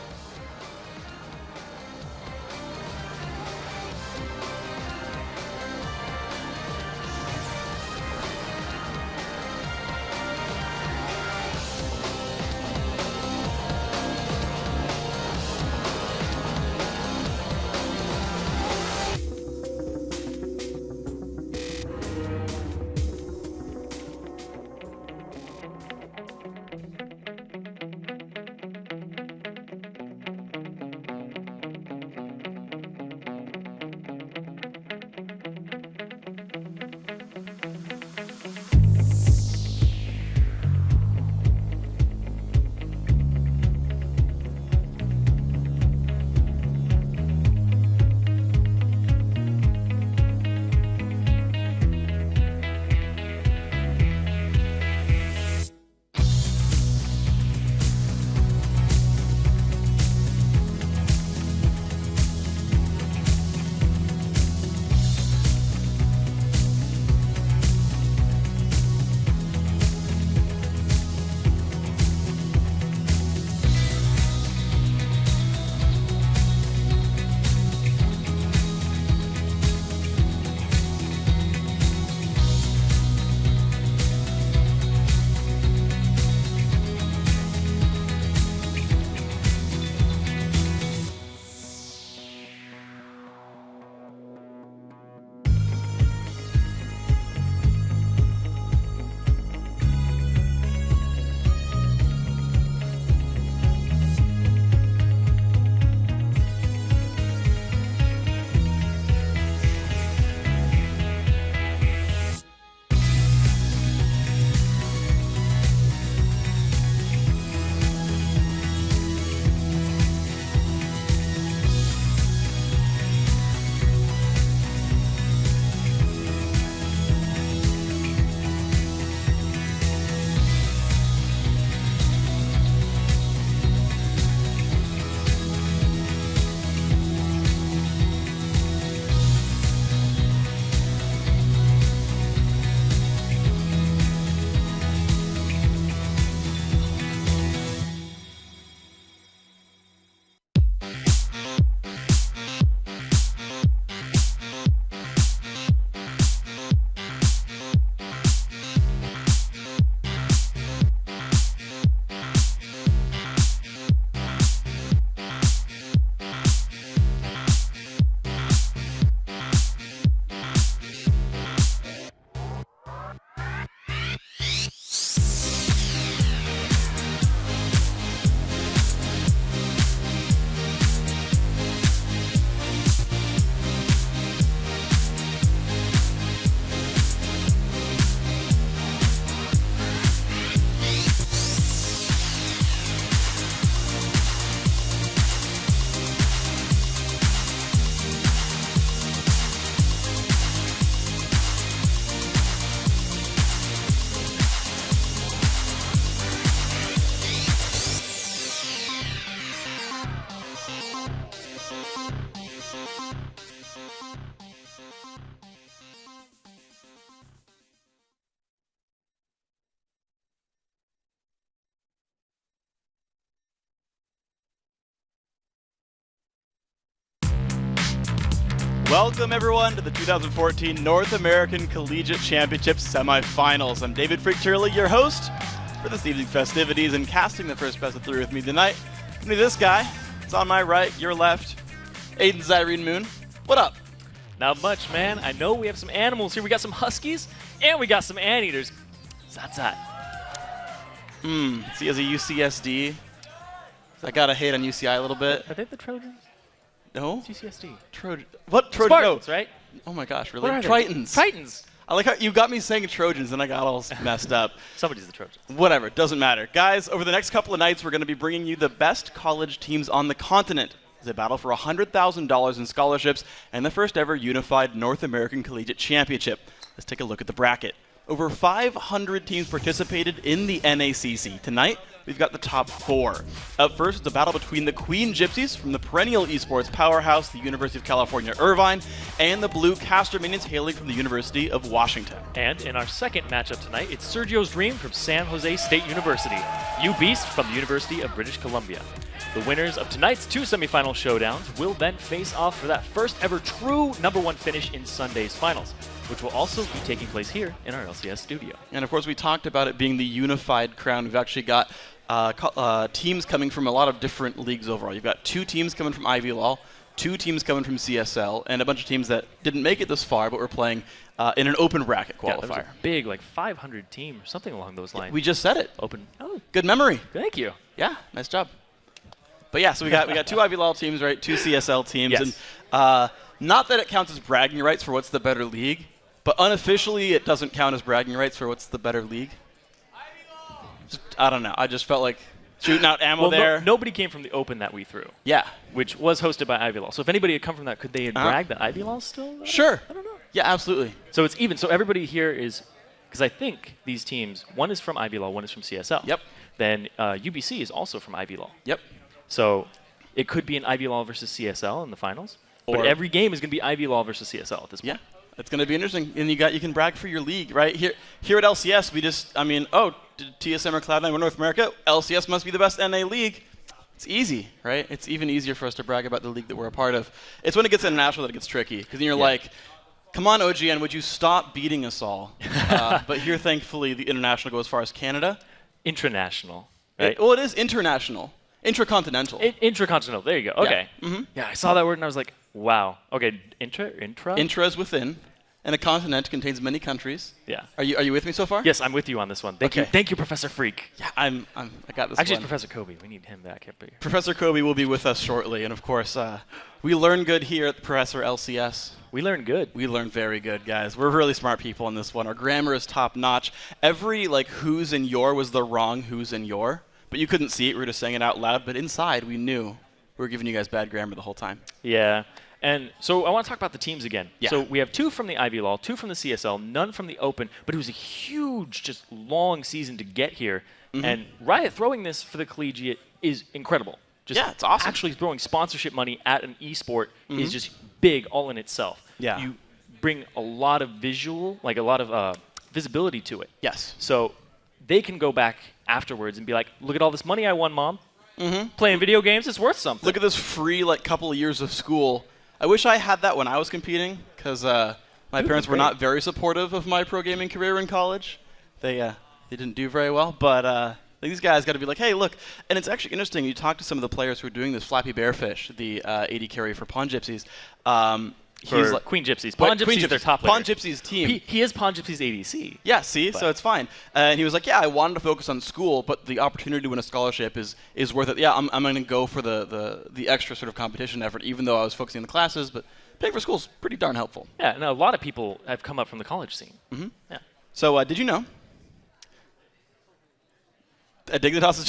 Welcome, everyone, to the 2014 North American Collegiate Championship semifinals. I'm David Freak Turley, your host for this evening's festivities, and casting the first best of three with me tonight. Give me this guy. It's on my right, your left. Aiden Zyrene Moon. What up? Not much, man. I know we have some animals here. We got some huskies, and we got some anteaters. That's that. See, as a UCSD, I gotta hate on UCI a little bit. Are they the Trojans? No? It's UCSD. What Trojan? Spartans, No. right? Oh my gosh, really? What are they? Tritons. Tritons. I like how you got me saying Trojans and I got all messed up. Somebody's the Trojans. Whatever, doesn't matter. Guys, over the next couple of nights, we're going to be bringing you the best college teams on the continent as they battle for $100,000 in scholarships and the first ever unified North American Collegiate Championship. Let's take a look at the bracket. Over 500 teams participated in the NACC. Tonight, we've got the top 4. Up first is the battle between the Queen Gypsies from the perennial esports powerhouse, the University of California, Irvine, and the Blue Castor Minions hailing from the University of Washington. And in our second matchup tonight, it's Sergio's Dream from San Jose State University, U-Beast from the University of British Columbia. The winners of tonight's 2 semifinal showdowns will then face off for that first ever true #1 finish in Sunday's finals, which will also be taking place here in our LCS studio. And of course, we talked about it being the unified crown. We've actually got teams coming from a lot of different leagues overall. You've got 2 teams coming from Ivy Law, 2 teams coming from CSL, and a bunch of teams that didn't make it this far but were playing in an open bracket qualifier. Yeah, that was a big, like 500 team or something along those lines. We just said it. Open. Oh, good memory. Thank you. Yeah, nice job. But yeah, so we got 2 Ivy Law teams, right? 2 CSL teams, Yes. and not that it counts as bragging rights for what's the better league, but unofficially it doesn't count as bragging rights for what's the better league. I don't know. I just felt like shooting out ammo there. Nobody came from the Open that we threw. Yeah. Which was hosted by Ivy Law. So if anybody had come from that, could they brag that Ivy Law still? Sure. I don't know. Yeah, absolutely. So it's even. So everybody here is, because I think these teams, one is from Ivy Law, one is from CSL. Yep. Then UBC is also from Ivy Law. Yep. So it could be an Ivy Law versus CSL in the finals. Or but every game is going to be Ivy Law versus CSL at this point. Yeah. It's going to be interesting, and you can brag for your league, right? Here at LCS, did TSM or Cloud9 win North America? LCS must be the best NA league. It's easy, right? It's even easier for us to brag about the league that we're a part of. It's when it gets international that it gets tricky, because then you're like, come on, OGN, would you stop beating us all? But here, thankfully, the international goes as far as Canada. Intranational, right? It is international. Intracontinental. Intracontinental, there you go. Okay. Yeah. Mm-hmm. Yeah, I saw that word and I was like, wow. Okay, intra? Intra is within, and a continent contains many countries. Yeah. Are you with me so far? Yes, I'm with you on this one. Thank you, Professor Freak. Yeah, I got this. Actually, one. it's Professor Kobe. We need him back up here. Professor Kobe will be with us shortly, and of course, we learn good here at Professor LCS. We learn good. We learn very good, guys. We're really smart people on this one. Our grammar is top notch. Every who's and your was the wrong who's and your, but you couldn't see it. We were just saying it out loud, but inside we knew we were giving you guys bad grammar the whole time. Yeah. And so I want to talk about the teams again. Yeah. So we have 2 from the Ivy Law, 2 from the CSL, none from the Open, but it was a huge, just long season to get here. Mm-hmm. And Riot throwing this for the Collegiate is incredible. Just yeah, it's awesome. Actually throwing sponsorship money at an esport is just big all in itself. Yeah. You bring a lot of visual, like a lot of visibility to it. Yes. So they can go back afterwards and be like, look at all this money I won, Mom. Mm-hmm. Playing video games, it's worth something. Look at this free couple of years of school. I wish I had that when I was competing, because my parents were not very supportive of my pro gaming career in college. They didn't do very well, but these guys got to be like, hey, look. And it's actually interesting. You talk to some of the players who are doing this. Flappy Bearfish, the AD carry for Pawn Gypsies. He's Queen Gypsies. Pawn Gypsies, their top player. Pawn Gypsies team. He is Pawn Gypsies ADC. Yeah, see? So it's fine. And he was like, yeah, I wanted to focus on school, but the opportunity to win a scholarship is worth it. Yeah, I'm going to go for the extra sort of competition effort, even though I was focusing on the classes. But paying for school is pretty darn helpful. Yeah, and a lot of people have come up from the college scene. Mm-hmm. Yeah. So did you know? Dignitas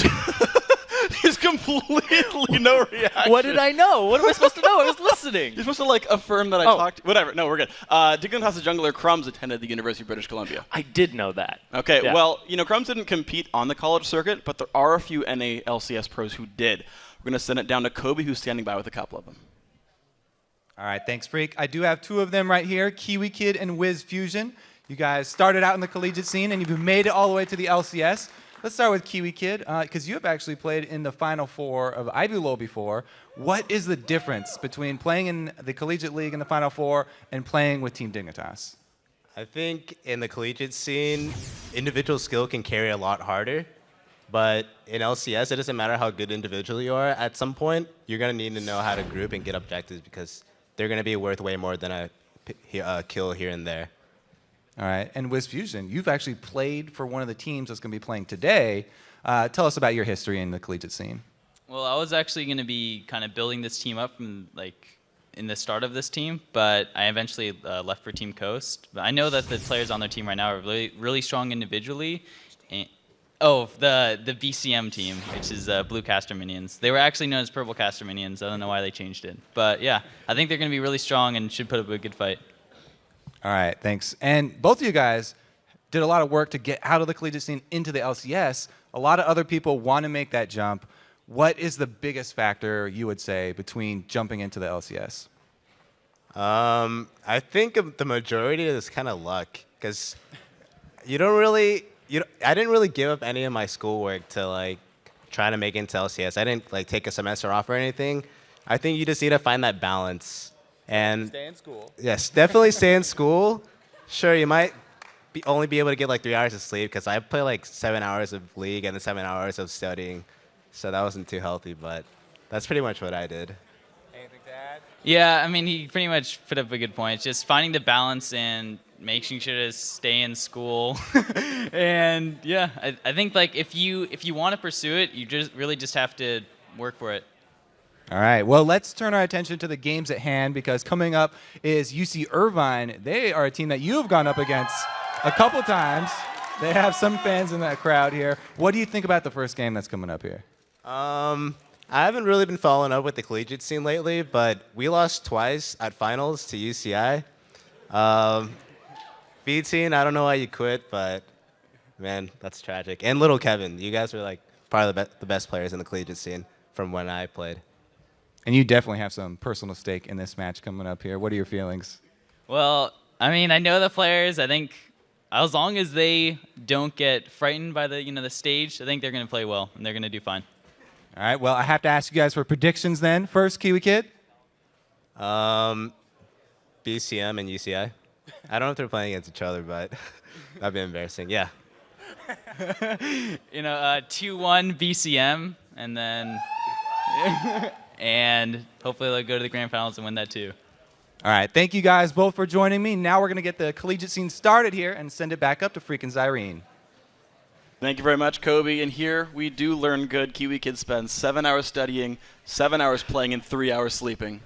is completely no reaction. What did I know? What am I supposed to know? I was listening. You're supposed to affirm that I talked. Whatever. No, we're good. Dignitas jungler Crumbs attended the University of British Columbia. I did know that. Okay. Yeah. Well, Crumbs didn't compete on the college circuit, but there are a few NA LCS pros who did. We're gonna send it down to Kobe, who's standing by with a couple of them. All right, thanks, Freak. I do have 2 of them right here, Kiwi Kid and Wiz Fusion. You guys started out in the collegiate scene, and you've made it all the way to the LCS. let's start with Kiwi Kid, because you have actually played in the Final Four of Ivy Low before. What is the difference between playing in the Collegiate League in the Final Four and playing with Team Dignitas? I think in the collegiate scene, individual skill can carry a lot harder. But in LCS, it doesn't matter how good individually you are. At some point, you're going to need to know how to group and get objectives because they're going to be worth way more than a kill here and there. All right. And Wiz Fusion, you've actually played for one of the teams that's going to be playing today. Tell us about your history in the collegiate scene. Well, I was actually going to be kind of building this team up from in the start of this team, but I eventually left for Team Coast. But I know that the players on their team right now are really strong individually. And, the BCM team, which is Blue Caster Minions. They were actually known as Purple Caster Minions. I don't know why they changed it. But yeah, I think they're going to be really strong and should put up a good fight. All right, thanks. And both of you guys did a lot of work to get out of the collegiate scene into the LCS. A lot of other people want to make that jump. What is the biggest factor, you would say, between jumping into the LCS? I think the majority is kind of luck, because I didn't really give up any of my schoolwork to try to make it into LCS. I didn't take a semester off or anything. I think you just need to find that balance. And stay in school. Yes, definitely stay in school. Sure, you might only be able to get 3 hours of sleep, because I play 7 hours of League and then 7 hours of studying. So that wasn't too healthy, but that's pretty much what I did. Anything to add? Yeah, I mean, he pretty much put up a good point. It's just finding the balance and making sure to stay in school. And yeah, I think if you want to pursue it, you just have to work for it. All right, well, let's turn our attention to the games at hand, because coming up is UC Irvine. They are a team that you have gone up against a couple times. They have some fans in that crowd here. What do you think about the first game that's coming up here? I haven't really been following up with the collegiate scene lately, but we lost twice at finals to UCI. V-Teen, I don't know why you quit, but man, that's tragic. And Little Kevin, you guys were probably the best players in the collegiate scene from when I played. And you definitely have some personal stake in this match coming up here. What are your feelings? Well, I mean, I know the players. I think as long as they don't get frightened by the stage, I think they're going to play well and they're going to do fine. All right, well, I have to ask you guys for predictions then. First, Kiwi Kid. BCM and UCI. I don't know if they're playing against each other, but that'd be embarrassing. Yeah. 2-1 BCM, and then and hopefully they'll go to the grand finals and win that too. All right, thank you guys both for joining me. Now we're going to get the collegiate scene started here and send it back up to freaking Zyrene. Thank you very much, Kobe. And here we do learn good. Kiwi Kid spends 7 hours studying, 7 hours playing, and 3 hours sleeping.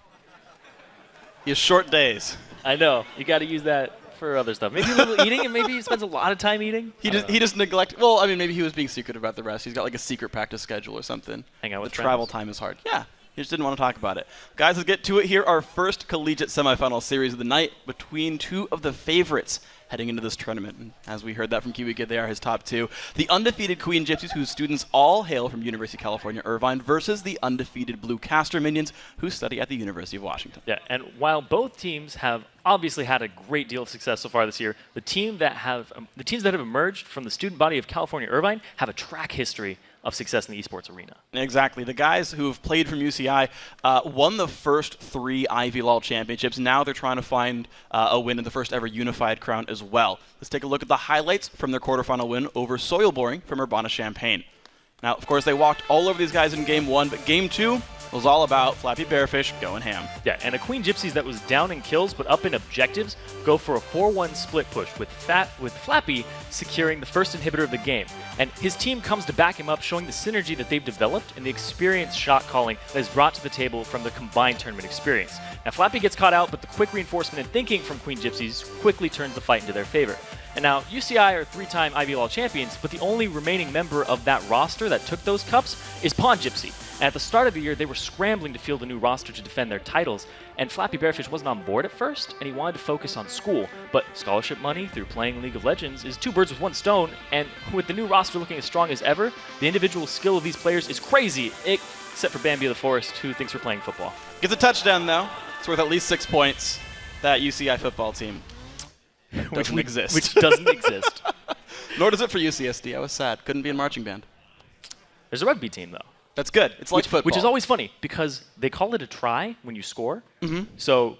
He has short days. I know. You got to use that for other stuff. Maybe a little eating, and maybe he spends a lot of time eating. He just neglected. Well, I mean, maybe he was being secretive about the rest. He's got a secret practice schedule or something. Hang out with the travel time is hard. Yeah. He just didn't want to talk about it. Guys, let's get to it here. Our first collegiate semifinal series of the night between two of the favorites heading into this tournament. And as we heard that from Kiwi Kid, they are his top two. The undefeated Queen Gypsies, whose students all hail from University of California, Irvine, versus the undefeated Blue Caster Minions, who study at the University of Washington. Yeah, and while both teams have obviously had a great deal of success so far this year, the teams that have emerged from the student body of California Irvine have a track history of success in the esports arena. Exactly. The guys who have played from UCI won the first 3 Ivy Law championships. Now they're trying to find a win in the first ever unified crown as well. Let's take a look at the highlights from their quarterfinal win over Soil Boring from Urbana-Champaign. Now, of course, they walked all over these guys in Game 1, but Game 2 was all about Flappy Bearfish going ham. Yeah, and a Queen Gypsies that was down in kills but up in objectives go for a 4-1 split push with Flappy securing the first inhibitor of the game. And his team comes to back him up, showing the synergy that they've developed and the experienced shot calling that is brought to the table from the combined tournament experience. Now, Flappy gets caught out, but the quick reinforcement and thinking from Queen Gypsies quickly turns the fight into their favor. And now, UCI are 3-time Ivy Law champions, but the only remaining member of that roster that took those cups is Pawn Gypsy. And at the start of the year, they were scrambling to field a new roster to defend their titles, and Flappy Bearfish wasn't on board at first, and he wanted to focus on school. But scholarship money through playing League of Legends is 2 birds with 1 stone, and with the new roster looking as strong as ever, the individual skill of these players is crazy, except for Bambi of the Forest, who thinks we're playing football. Gets a touchdown, though. It's worth at least 6 points. That UCI football team doesn't exist. Which doesn't exist. Nor does it for UCSD. I was sad. Couldn't be in marching band. There's a rugby team, though. That's good. It's like football. Which is always funny because they call it a try when you score. So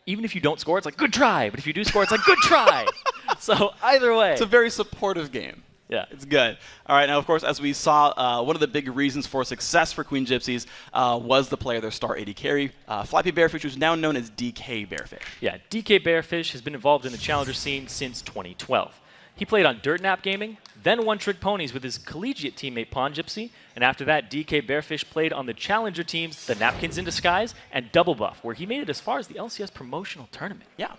even if you don't score, it's like, good try. But if you do score, it's like, good try. So either way. It's a very supportive game. Yeah. It's good. All right, now, of course, as we saw, one of the big reasons for success for Queen Gypsies was the play of their star AD carry, Flappy Bearfish, who's now known as DK Bearfish. Yeah, DK Bearfish has been involved in the Challenger scene since 2012. He played on Dirt Nap Gaming, then One Trick Ponies with his collegiate teammate Pawn Gypsy, and after that, DK Bearfish played on the Challenger teams, the Napkins in Disguise, and Double Buff, where he made it as far as the LCS promotional tournament. Yeah.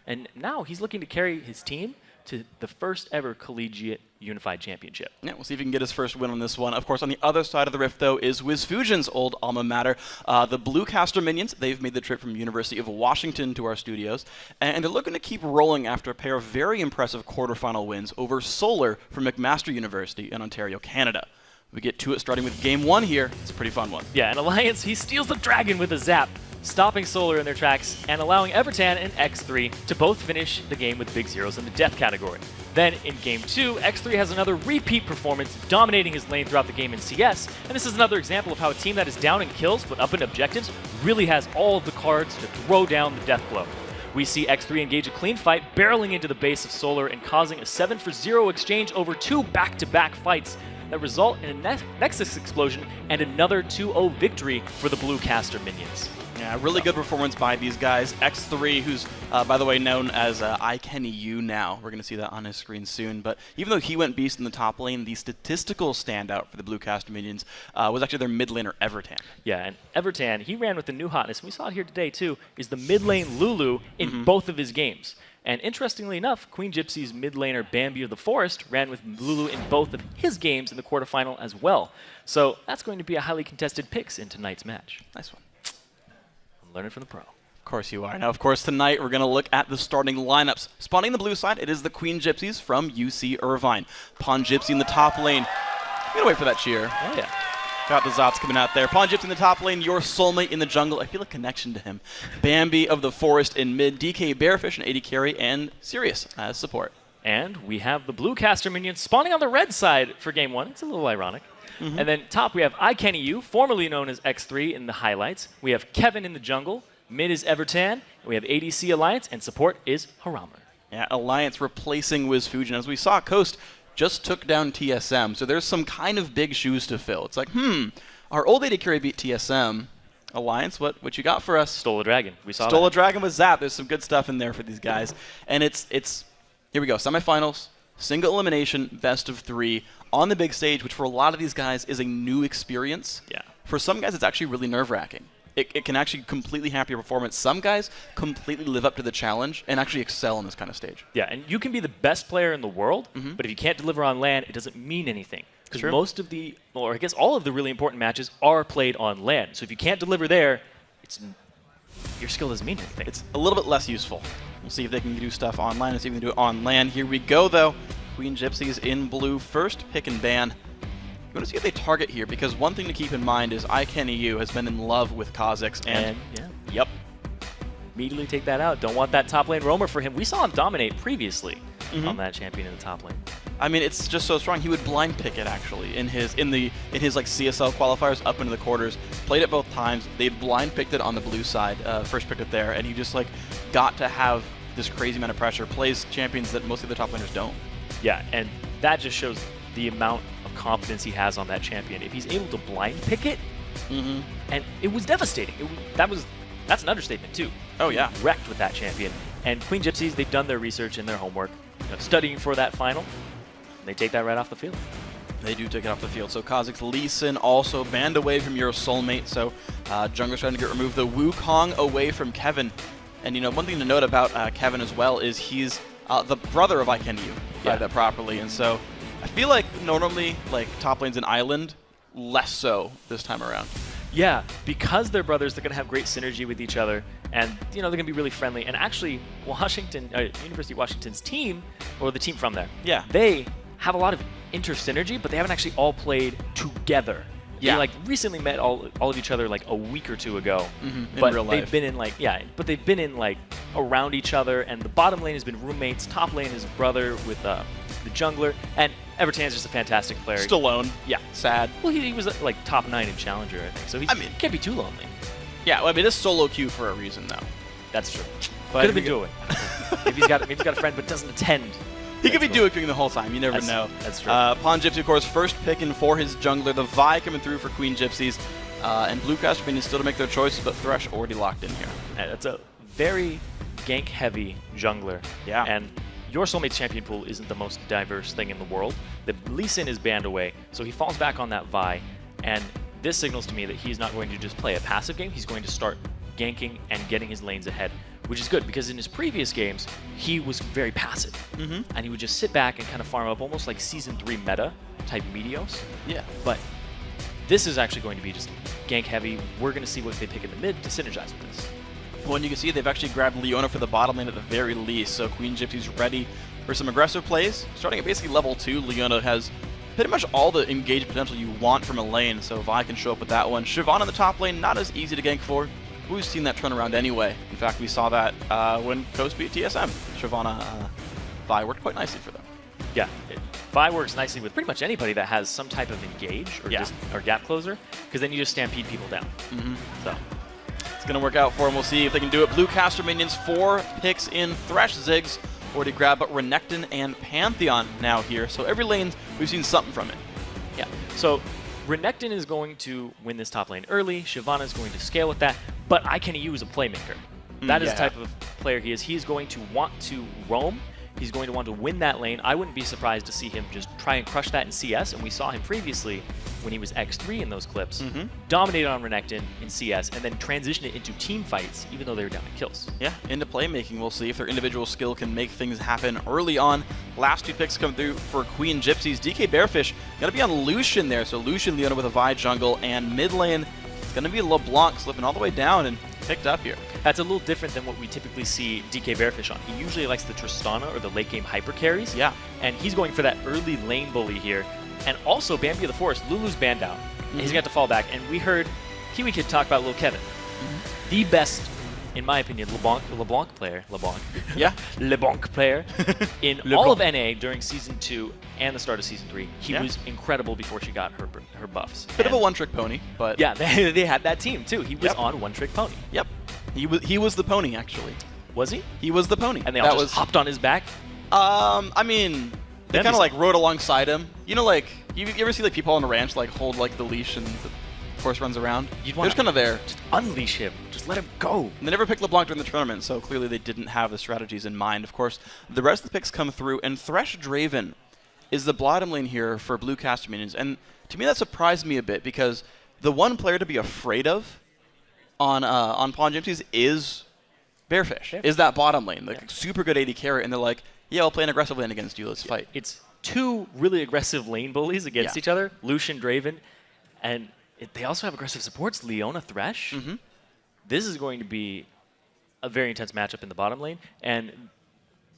And now he's looking to carry his team to the first ever Collegiate Unified Championship. Yeah, we'll see if he can get his first win on this one. Of course, on the other side of the rift, though, is WizFusion's old alma mater. The Bluecaster Minions, they've made the trip from University of Washington to our studios, and they're looking to keep rolling after a pair of very impressive quarterfinal wins over Solar from McMaster University in Ontario, Canada. We get to it starting with game 1 here. It's a pretty fun one. Yeah, and Alliance, he steals the dragon with a zap, stopping Solar in their tracks and allowing Evertan and X3 to both finish the game with big zeros in the death category. Then in game 2, X3 has another repeat performance, dominating his lane throughout the game in CS, and this is another example of how a team that is down in kills but up in objectives really has all of the cards to throw down the death blow. We see X3 engage a clean fight, barreling into the base of Solar and causing a 7-for-0 exchange over 2 back-to-back fights that result in a Nexus explosion and another 2-0 victory for the Bluecaster Minions. Yeah, really good performance by these guys. X3, who's, by the way, known as iKennyU now. We're going to see that on his screen soon. But even though he went beast in the top lane, the statistical standout for the Bluecaster Minions was actually their mid laner, Evertan. Yeah, and Evertan, he ran with the new hotness, and we saw it here today too, is the mid lane Lulu in both of his games. And interestingly enough, Queen Gypsy's mid laner Bambi of the Forest ran with Lulu in both of his games in the quarterfinal as well. So that's going to be a highly contested picks in tonight's match. Nice one. I'm learning from the pro. Of course you are. Now, of course, tonight we're going to look at the starting lineups. Spawning the blue side, it is the Queen Gypsies from UC Irvine. Pawn Gypsy in the top lane. I'm going to wait for that cheer. Oh, yeah. Got the Zots coming out there. Pawn Gypsy in the top lane, your soulmate in the jungle. I feel a connection to him. Bambi of the Forest in mid, DK Bearfish and AD Carry, and Sirius as support. And we have the Bluecaster Minions spawning on the red side for game 1. It's a little ironic. And then top we have iKennyU, formerly known as X3 in the highlights. We have Kevin in the jungle. Mid is Evertan. And we have ADC Alliance, and support is Haramer. Yeah, Alliance replacing WizFusion. As we saw, Coast just took down TSM, so there's some kind of big shoes to fill. It's like, our old AD Carry beat TSM. Alliance, what you got for us? Stole a dragon. We saw Stole that. a dragon with Zap. There's some good stuff in there for these guys. And it's here we go, semifinals, single elimination, best of 3 on the big stage, which for a lot of these guys is a new experience. Yeah. For some guys, it's actually really nerve-wracking. It can actually completely hamper your performance. Some guys completely live up to the challenge and actually excel on this kind of stage. Yeah, and you can be the best player in the world, but if you can't deliver on LAN, it doesn't mean anything. Because most of the, or I guess all of the really important matches are played on LAN. So if you can't deliver there, your skill doesn't mean anything. It's a little bit less useful. We'll see if they can do stuff online and see if they can do it on LAN. Here we go, though. Queen Gypsies in blue. First pick and ban. You want to see if they target here, because one thing to keep in mind is iKennyU has been in love with Kha'Zix, and yep. Immediately take that out. Don't want that top lane roamer for him. We saw him dominate previously on that champion in the top lane. I mean, it's just so strong. He would blind pick it actually in his like CSL qualifiers up into the quarters. Played it both times. They blind picked it on the blue side. First picked it there, and he just like got to have this crazy amount of pressure. Plays champions that most of the top laners don't. Yeah, and that just shows the amount of confidence he has on that champion. If he's able to blind pick it, and it was devastating. That's an understatement too. Oh yeah, he wrecked with that champion. And Queen Gypsies, they've done their research and their homework, studying for that final. They take that right off the field. They do take it off the field. So Kha'Zix, Lee Sin also banned away from your soulmate. So jungler's trying to get removed. The Wukong away from Kevin. And one thing to note about Kevin as well is he's the brother of iKennyU, if I have that properly. And so I feel like normally like top lanes in Island, less so this time around. Yeah, because they're brothers, they're going to have great synergy with each other, and they're going to be really friendly. And actually, University of Washington's team, or the team from there, they have a lot of inter-synergy, but they haven't actually all played together. Yeah. They like recently met all of each other like a week or two ago. But in real life. They've been in like around each other, and the bottom lane has been roommates. Top lane is brother with the jungler, and Evertan's just a fantastic player. Stallone. Yeah. Sad. Well, he was like top 9 in Challenger, I think, so he can't be too lonely. Yeah, well, I mean, it's solo queue for a reason, though. That's true. But Could have been doing. maybe he's got a friend but doesn't attend. He could be duking the whole time. You never know. That's true. Pawn Gypsy, of course, first picking for his jungler. The Vi coming through for Queen Gypsies. And Blue Caster needs still to make their choices, but Thresh already locked in here. That's a very gank-heavy jungler. Yeah. And your Soulmates champion pool isn't the most diverse thing in the world. The Lee Sin is banned away, so he falls back on that Vi. And this signals to me that he's not going to just play a passive game. He's going to start ganking and getting his lanes ahead, which is good because in his previous games, he was very passive. And he would just sit back and kind of farm up almost like Season 3 meta type Meteos. Yeah. But this is actually going to be just gank heavy. We're going to see what they pick in the mid to synergize with this. Well, and you can see they've actually grabbed Leona for the bottom lane at the very least, so Queen Gypsy's ready for some aggressive plays. Starting at basically level 2, Leona has pretty much all the engaged potential you want from a lane, so Vi can show up with that one. Siobhan in the top lane, not as easy to gank for. We've seen that turnaround anyway. In fact, we saw that when Coast beat TSM. Shyvana, Vi worked quite nicely for them. Yeah, Vi works nicely with pretty much anybody that has some type of engage or gap closer, because then you just stampede people down. So it's going to work out for them. We'll see if they can do it. Blue Caster minions, 4 picks in. Thresh, Ziggs, already grabbed, but Renekton and Pantheon now here. So every lane, we've seen something from it. Yeah, so Renekton is going to win this top lane early. Shyvana is going to scale with that, but IKENNY is a playmaker. That is the type of player he is. He is going to want to roam. He's going to want to win that lane. I wouldn't be surprised to see him just try and crush that in CS, and we saw him previously when he was X3 in those clips, dominate on Renekton in CS, and then transition it into team fights, even though they were down in kills. Yeah, into playmaking. We'll see if their individual skill can make things happen early on. Last 2 picks come through for Queen Gypsies. DK Bearfish going to be on Lucian there, so Lucian, Leona with a Vi jungle, and mid lane, it's going to be LeBlanc slipping all the way down and picked up here. That's a little different than what we typically see DK Bearfish on. He usually likes the Tristana or the late game hyper carries. Yeah. And he's going for that early lane bully here. And also Bambi of the Forest, Lulu's banned out. And he's got to fall back. And we heard Kiwi Kid talk about Lil Kevin. The best, in my opinion, LeBlanc player in all of NA during Season 2 and the start of Season 3. He was incredible before she got her buffs. Bit of a one-trick pony, but... Yeah, they had that team too. He was on one-trick pony. Yep. He was the pony, actually. Was he? He was the pony. And they all just hopped on his back? I mean, they kind of like rode alongside him. You know, like, you ever see like people on a ranch like hold like the leash and the horse runs around? They're just kind of there. Just unleash him. Just let him go. And they never picked LeBlanc during the tournament, so clearly they didn't have the strategies in mind. Of course, the rest of the picks come through, and Thresh Draven is the bottom lane here for Blue Caster minions. And to me, that surprised me a bit because the one player to be afraid of on Pawn Gypsies is Bearfish, is that bottom lane. Like, super good AD carry, and they're like, yeah, I'll play an aggressive lane against you, let's fight. It's 2 really aggressive lane bullies against each other, Lucian, Draven, and they also have aggressive supports, Leona, Thresh. This is going to be a very intense matchup in the bottom lane, and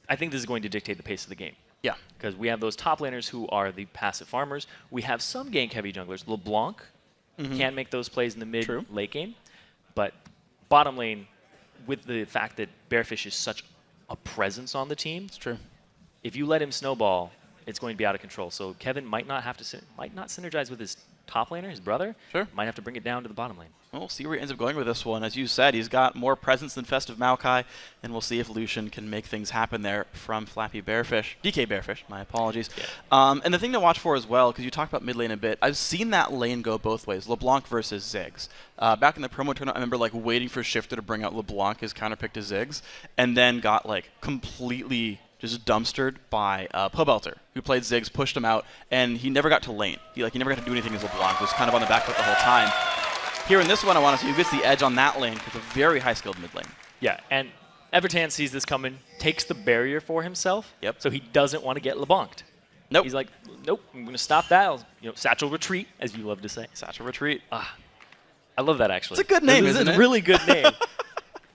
I think this is going to dictate the pace of the game. Yeah. Because we have those top laners who are the passive farmers. We have some gank-heavy junglers. LeBlanc can make those plays in the mid-late game. But bottom lane, with the fact that Bearfish is such a presence on the team, it's true. If you let him snowball, it's going to be out of control. So Kevin might not synergize with his top laner, his brother. Sure. Might have to bring it down to the bottom lane. Well, we'll see where he ends up going with this one. As you said, he's got more presence than Festive Maokai, and we'll see if Lucian can make things happen there from Flappy Bearfish. DK Bearfish, my apologies. Yeah. And the thing to watch for as well, because you talked about mid lane a bit, I've seen that lane go both ways, LeBlanc versus Ziggs. Back in the promo tournament, I remember like waiting for Shifter to bring out LeBlanc as counterpick to Ziggs, and then got like completely just dumpstered by Pobelter, who played Ziggs, pushed him out, and he never got to lane. He never got to do anything as LeBlanc. Was kind of on the back foot the whole time. Here in this one, I want to see who gets the edge on that lane, because it's a very high-skilled mid lane. Yeah, and Evertan sees this coming, takes the barrier for himself, Yep. so he doesn't want to get LeBlanc'd. Nope. He's like, nope, I'm going to stop that. Satchel retreat, as you love to say. Satchel retreat. I love that, actually. It's a good name, isn't it? It's a really good name.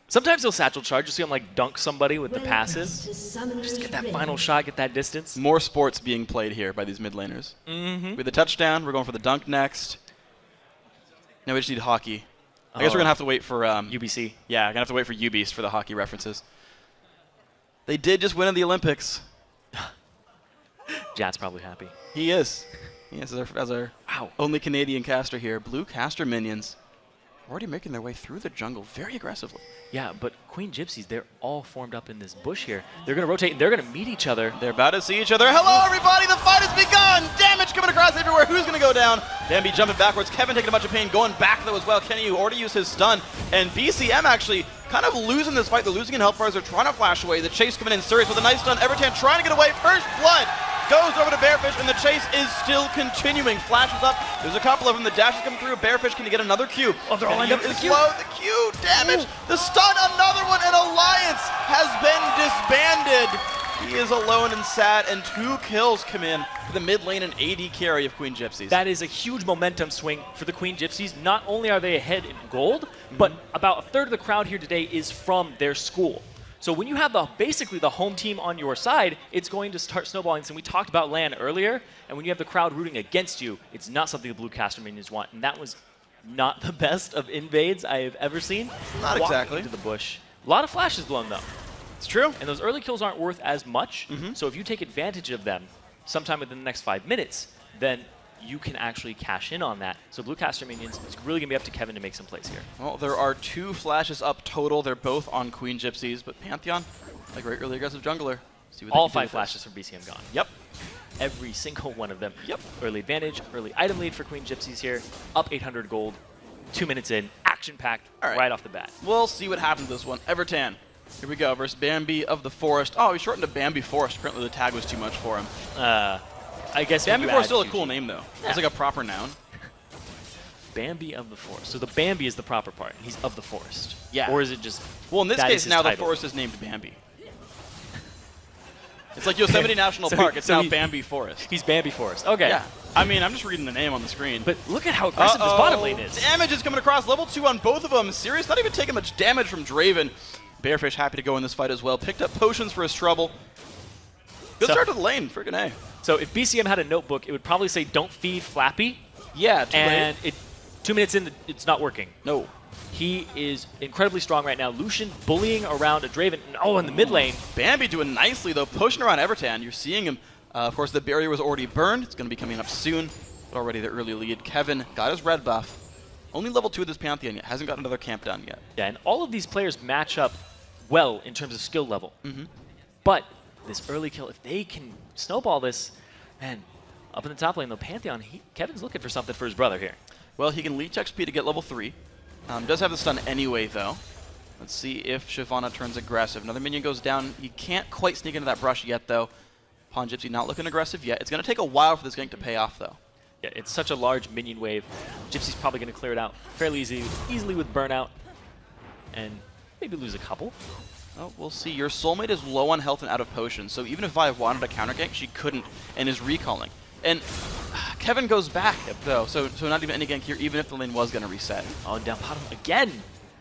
Sometimes he'll satchel charge. You see him like dunk somebody with the passive. Just get that final shot, get that distance. More sports being played here by these mid laners. With the touchdown, we're going for the dunk next. Now we just need hockey. I guess we're going to have to wait for... UBC. Yeah, going to have to wait for UBeast for the hockey references. They did just win in the Olympics. Jat's probably happy. He is. He is as our only Canadian caster here. Blue caster minions already making their way through the jungle very aggressively. Yeah, but Queen Gypsies, they're all formed up in this bush here. They're going to rotate, and they're going to meet each other. They're about to see each other. Hello, everybody. The fight has begun. Damage coming across everywhere. Who's going to go down? Bambi jumping backwards. Kevin taking a bunch of pain. Going back, though, as well. Kenny, who already used his stun. And BCM actually kind of losing this fight. They're losing in health bars. They're trying to flash away. The chase coming in serious with a nice stun. Evertan trying to get away. First blood goes over to Bearfish, and the chase is still continuing. Flashes up. There's a couple of them. The dash is coming through. Bearfish can get another Q. Oh, they're all lined up for the Q. Low. The Q damage. The stun, another one, and Alliance has been disbanded. He is alone and sad, and 2 kills come in for the mid lane and AD carry of Queen Gypsies. That is a huge momentum swing for the Queen Gypsies. Not only are they ahead in gold, but about a third of the crowd here today is from their school. So when you have basically the home team on your side, it's going to start snowballing. And we talked about LAN earlier, and when you have the crowd rooting against you, it's not something the blue caster minions want. And that was not the best of invades I have ever seen. Not exactly. Into the bush. A lot of flashes blown, though. It's true. And those early kills aren't worth as much. So if you take advantage of them sometime within the next 5 minutes, then you can actually cash in on that. So blue caster minions, it's really going to be up to Kevin to make some plays here. Well, there are 2 flashes up total. They're both on Queen Gypsies, but Pantheon, a great really aggressive jungler. See what all 5 flashes from BCM gone. Yep. Every single one of them. Yep. Early advantage, early item lead for Queen Gypsies here. Up 800 gold, 2 minutes in, action-packed right off the bat. We'll see what happens with this one. Evertan, here we go, versus Bambi of the Forest. Oh, he shortened to Bambi Forest. Apparently the tag was too much for him. I guess Bambi Forest is still a cool name, though. Yeah. It's like a proper noun. Bambi of the Forest. So the Bambi is the proper part. He's of the forest. Yeah. Or is it just... Well, in this that case, is his now the title? forest is named Bambi. It's like Yosemite National Park. It's now Bambi Forest. He's Bambi Forest. Okay. Yeah. I mean, I'm just reading the name on the screen. But look at how aggressive this bottom lane is. Damage is coming across. Level 2 on both of them. Sirius not even taking much damage from Draven. Bearfish happy to go in this fight as well. Picked up potions for his trouble. Good start to the lane. Friggin' A. So if BCM had a notebook, it would probably say don't feed Flappy. Yeah, and 2 minutes in, it's not working. No. He is incredibly strong right now. Lucian bullying around a Draven. Oh, in the mid lane. Bambi doing nicely, though, pushing around Evertan. You're seeing him. Of course, the barrier was already burned. It's going to be coming up soon. But already the early lead. Kevin got his red buff. Only level 2 of this Pantheon yet. Hasn't got another camp down yet. Yeah, and all of these players match up well in terms of skill level. But this early kill, if they can snowball this, man, up in the top lane, though, Pantheon, Kevin's looking for something for his brother here. Well, he can leech XP to get level 3. Does have the stun anyway, though. Let's see if Shyvana turns aggressive. Another minion goes down. He can't quite sneak into that brush yet, though. Pawn Gypsy not looking aggressive yet. It's going to take a while for this gank to pay off, though. Yeah, it's such a large minion wave. Gypsy's probably going to clear it out fairly easily with burnout. And maybe lose a couple. Oh, we'll see. Your soulmate is low on health and out of potions, so even if Vi wanted a counter gank, she couldn't, and is recalling. And Kevin goes back, though, so not even any gank here, even if the lane was going to reset. Oh, down bottom again.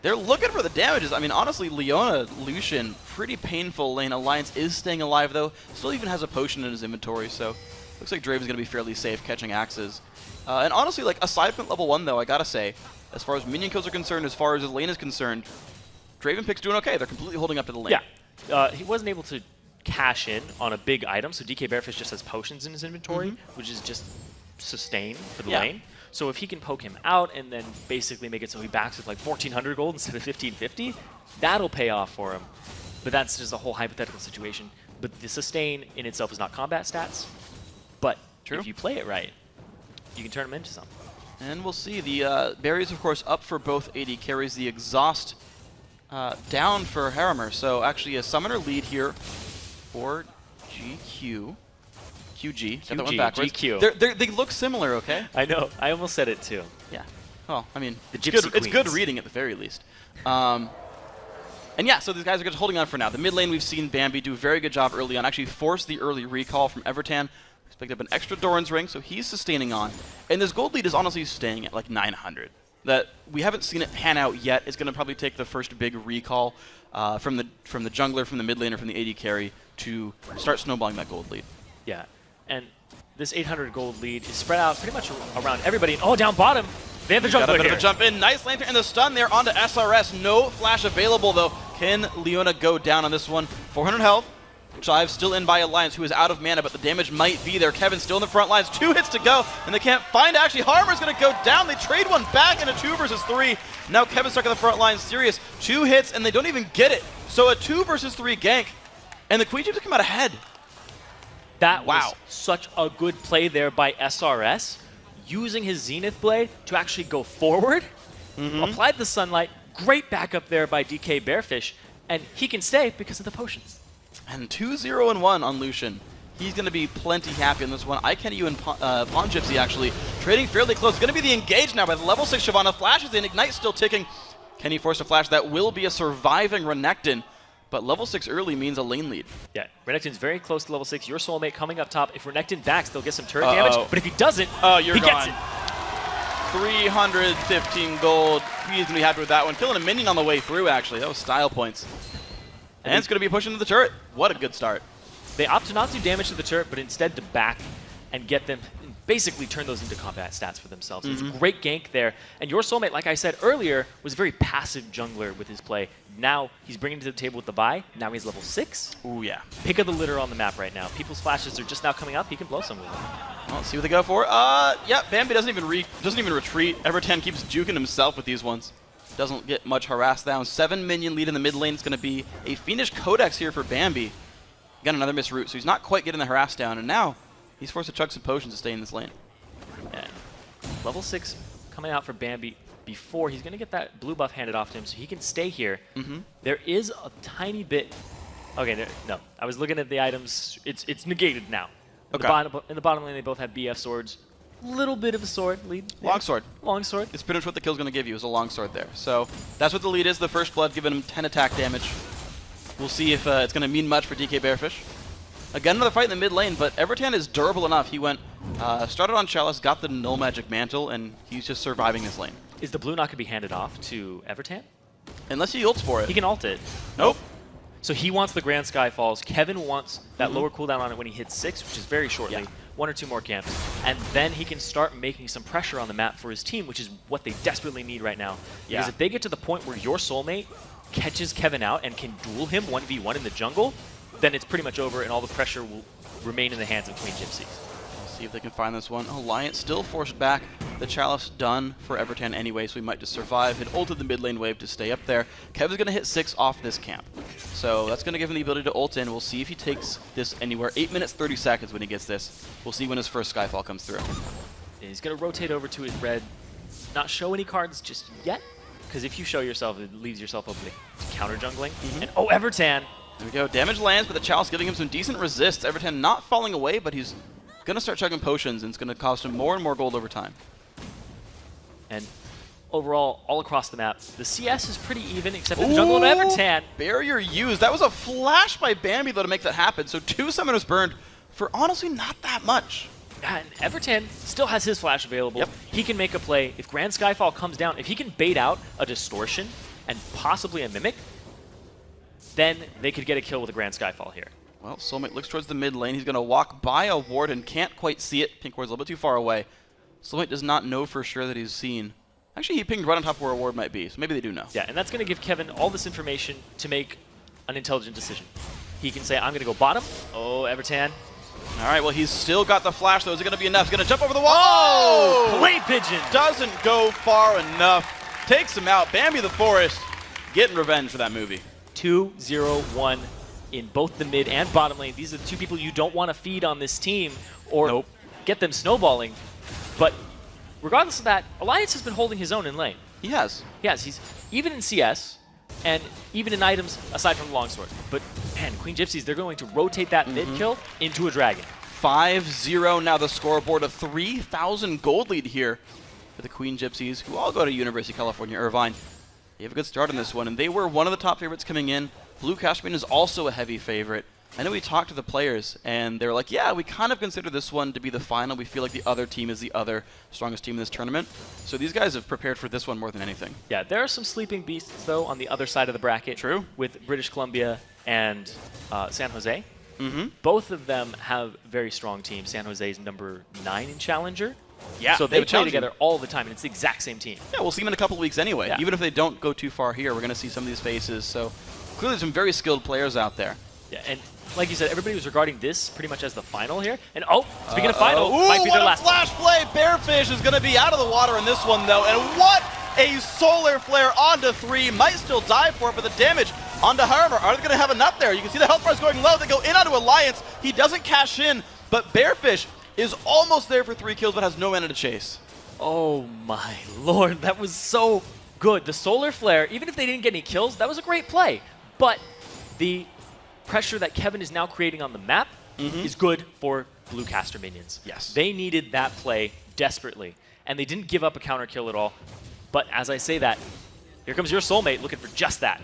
They're looking for the damages. I mean, honestly, Leona, Lucian, pretty painful lane. Alliance is staying alive, though. Still even has a potion in his inventory, so looks like Draven's going to be fairly safe catching axes. And honestly, like, aside from level 1, though, I gotta say, as far as minion kills are concerned, as far as his lane is concerned, Draven pick's doing okay. They're completely holding up to the lane. Yeah. He wasn't able to cash in on a big item, so DK Bearfish just has potions in his inventory, which is just sustain for the lane. So if he can poke him out and then basically make it so he backs with like 1,400 gold instead of 1,550, that'll pay off for him. But that's just a whole hypothetical situation. But the sustain in itself is not combat stats. But if you play it right, you can turn them into something. And we'll see. The berries, of course, up for both AD carries. The exhaust down for Harimer. So actually a summoner lead here for GQ. QG. Got that one backwards. GQ. They look similar, okay? I know. I almost said it too. Yeah. Well, I mean, the it's good reading at the very least. And yeah, so these guys are just holding on for now. The mid lane, we've seen Bambi do a very good job early on. Actually forced the early recall from Evertan. He's picked up an extra Doran's ring, so he's sustaining on. And this gold lead is honestly staying at like 900. That we haven't seen it pan out yet. It's going to probably take the first big recall from the jungler, from the mid laner, from the AD carry to start snowballing that gold lead. Yeah, and this 800 gold lead is spread out pretty much around everybody. Oh, down bottom, they have the jump Got a bit here. of a jump in. Nice lantern and the stun there onto SRS. No flash available, though. Can Leona go down on this one? 400 health. Chive still in by Alliance, who is out of mana, but the damage might be there. Kevin still in the front lines. 2 hits to go, and they can't find it. Actually, Harmer's going to go down. They trade one back in a 2 versus 3. Now Kevin's stuck in the front line. Serious. 2 hits, and they don't even get it. So a 2 versus 3 gank, and the Queen Chips come out ahead. That was such a good play there by SRS, using his Zenith Blade to actually go forward, applied the Sunlight. Great backup there by DK Bearfish, and he can stay because of the potions. And 2-0-1 on Lucian. He's going to be plenty happy in this one. ICanU and Pawn Gypsy actually trading fairly close. Going to be the engage now by the level 6 Shyvana. Flashes in, Ignite still ticking. Can he force a flash? That will be a surviving Renekton. But level 6 early means a lane lead. Yeah, Renekton's very close to level 6. Your soulmate coming up top. If Renekton backs, they'll get some turret damage. But if he doesn't, you're he gone. gets it. 315 gold. He's going to be happy with that one. Killing a minion on the way through, actually. That was style points. And it's going to be pushing to the turret. What a good start. They opt to not do damage to the turret, but instead to back and get them, basically turn those into combat stats for themselves. It's a great gank there. And your soulmate, like I said earlier, was a very passive jungler with his play. Now he's bringing to the table with the Vi. Now he's level 6. Ooh, yeah. Pick of the litter on the map right now. People's flashes are just now coming up. He can blow some with them. Well, let's see what they go for. Yeah, Bambi doesn't even retreat. Evertan keeps juking himself with these ones. Doesn't get much harassed down. 7 minion lead in the mid lane. It's going to be a Fiendish Codex here for Bambi. Got another misroute, so he's not quite getting the harass down, and now he's forced to chug some potions to stay in this lane. Yeah. Level 6 coming out for Bambi before. He's going to get that blue buff handed off to him, so he can stay here. There is a tiny bit... Okay, no. I was looking at the items. It's negated now. In the bottom lane, they both have BF swords. Little bit of a sword lead. Longsword. Longsword. It's pretty much what the kill's going to give you is a longsword there. So that's what the lead is. The first blood giving him 10 attack damage. We'll see if it's going to mean much for DK Bearfish. Again, another fight in the mid lane, but Evertan is durable enough. He went, started on Chalice, got the Null Magic Mantle, and he's just surviving this lane. Is the blue not going to be handed off to Evertan? Unless he ults for it. He can ult it. Nope. So he wants the Grand Sky Falls. Kevin wants that lower cooldown on it when he hits 6, which is very shortly. Yeah. 1 or 2 more camps. And then he can start making some pressure on the map for his team, which is what they desperately need right now. Yeah. Because if they get to the point where your soulmate catches Kevin out and can duel him 1v1 in the jungle, then it's pretty much over and all the pressure will remain in the hands of Queen Gypsies. See if they can find this one. Alliance still forced back. The Chalice done for Evertan anyway, so he might just survive. It ulted the mid lane wave to stay up there. Kevin's going to hit 6 off this camp. So that's going to give him the ability to ult in. We'll see if he takes this anywhere. 8 minutes, 30 seconds when he gets this. We'll see when his first Skyfall comes through. He's going to rotate over to his red. Not show any cards just yet, because if you show yourself, it leaves yourself open to counter jungling. And oh, Evertan! There we go. Damage lands, but the Chalice giving him some decent resists. Evertan not falling away, but he's going to start chugging potions, and it's going to cost him more and more gold over time. And overall, all across the map, the CS is pretty even, except for the jungle and Evertan. Barrier used. That was a flash by Bambi, though, to make that happen. So 2 summoners burned for honestly not that much. Yeah, and Evertan still has his flash available. Yep. He can make a play. If Grand Skyfall comes down, if he can bait out a Distortion and possibly a Mimic, then they could get a kill with a Grand Skyfall here. Well, Soulmate looks towards the mid lane. He's going to walk by a ward and can't quite see it. Pink ward's a little bit too far away. Soulmate does not know for sure that he's seen. Actually, he pinged right on top of where a ward might be, so maybe they do know. Yeah, and that's going to give Kevin all this information to make an intelligent decision. He can say, I'm going to go bottom. Oh, Evertan. All right, well, he's still got the flash, though. Is it going to be enough? He's going to jump over the wall. Oh! Play pigeon. Doesn't go far enough. Takes him out. Bambi the Forest getting revenge for that movie. 2-0-1 in both the mid and bottom lane. These are the 2 people you don't want to feed on this team or get them snowballing. But regardless of that, Alliance has been holding his own in lane. He has. Yes, he's even in CS and even in items aside from the longsword. But man, Queen Gypsies, they're going to rotate that mid kill into a dragon. 5-0 now the scoreboard, a 3,000 gold lead here for the Queen Gypsies, who all go to University of California, Irvine. They have a good start on this one, and they were one of the top favorites coming in. Blue Cashman is also a heavy favorite. I know we talked to the players, and they were like, yeah, we kind of consider this one to be the final. We feel like the other team is the other strongest team in this tournament. So these guys have prepared for this one more than anything. Yeah, there are some sleeping beasts, though, on the other side of the bracket. True. With British Columbia and San Jose. Both of them have very strong teams. San Jose is number 9 in Challenger. Yeah, so they play together all the time, and it's the exact same team. Yeah, we'll see them in a couple of weeks anyway. Yeah. Even if they don't go too far here, we're going to see some of these faces. So clearly some very skilled players out there. Yeah, and like you said, everybody was regarding this pretty much as the final here. And speaking of final, might be what their a last flash play. Bearfish is going to be out of the water in this one, though. And what a solar flare onto 3. Might still die for it, but the damage onto Harmer. Are they going to have enough there? You can see the health bars going low. They go in onto Alliance. He doesn't cash in, but Bearfish is almost there for 3 kills, but has no mana to chase. Oh my lord, that was so good. The solar flare, even if they didn't get any kills, that was a great play. But the pressure that Kevin is now creating on the map is good for blue caster minions. Yes. They needed that play desperately, and they didn't give up a counter kill at all. But as I say that, here comes your soulmate looking for just that.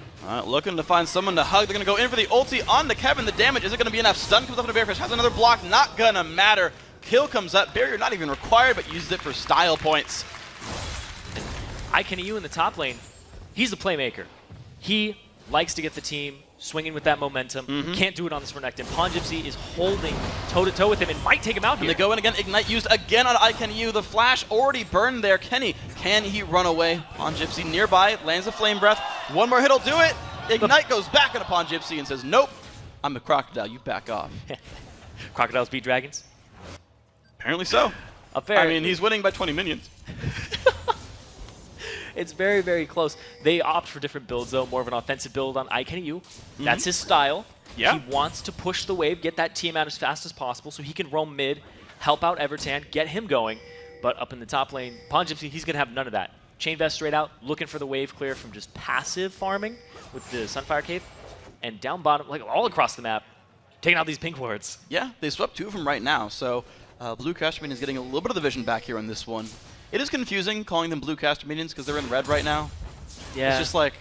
Looking to find someone to hug. They're going to go in for the ulti on the Kevin. The damage isn't going to be enough. Stun comes up into Bearfish. Has another block. Not going to matter. Kill comes up. Barrier not even required, but uses it for style points. IKENU in the top lane, he's the playmaker. He likes to get the team swinging with that momentum. Can't do it on this Renekton. Pongypsy is holding toe-to-toe with him and might take him out here. And they go in again. Ignite used again on IKENU. The flash already burned there. Kenny, can he run away? Pongypsy nearby. Lands a flame breath. One more hit will do it. Ignite goes back on Pongypsy and says, nope, I'm a crocodile. You back off. Crocodiles beat dragons? Apparently so. I mean, he's winning by 20 minions. It's very, very close. They opt for different builds, though. More of an offensive build on IKENU. That's his style. Yeah. He wants to push the wave, get that team out as fast as possible so he can roam mid, help out Evertan, get him going. But up in the top lane, Pongypsy, he's going to have none of that. Chain Vest straight out, looking for the wave clear from just passive farming with the Sunfire Cave. And down bottom, like all across the map, taking out these pink wards. Yeah, they swept 2 of them right now. So Blue Caster Minion is getting a little bit of the vision back here on this one. It is confusing calling them Blue Caster Minions because they're in red right now. Yeah. It's just like,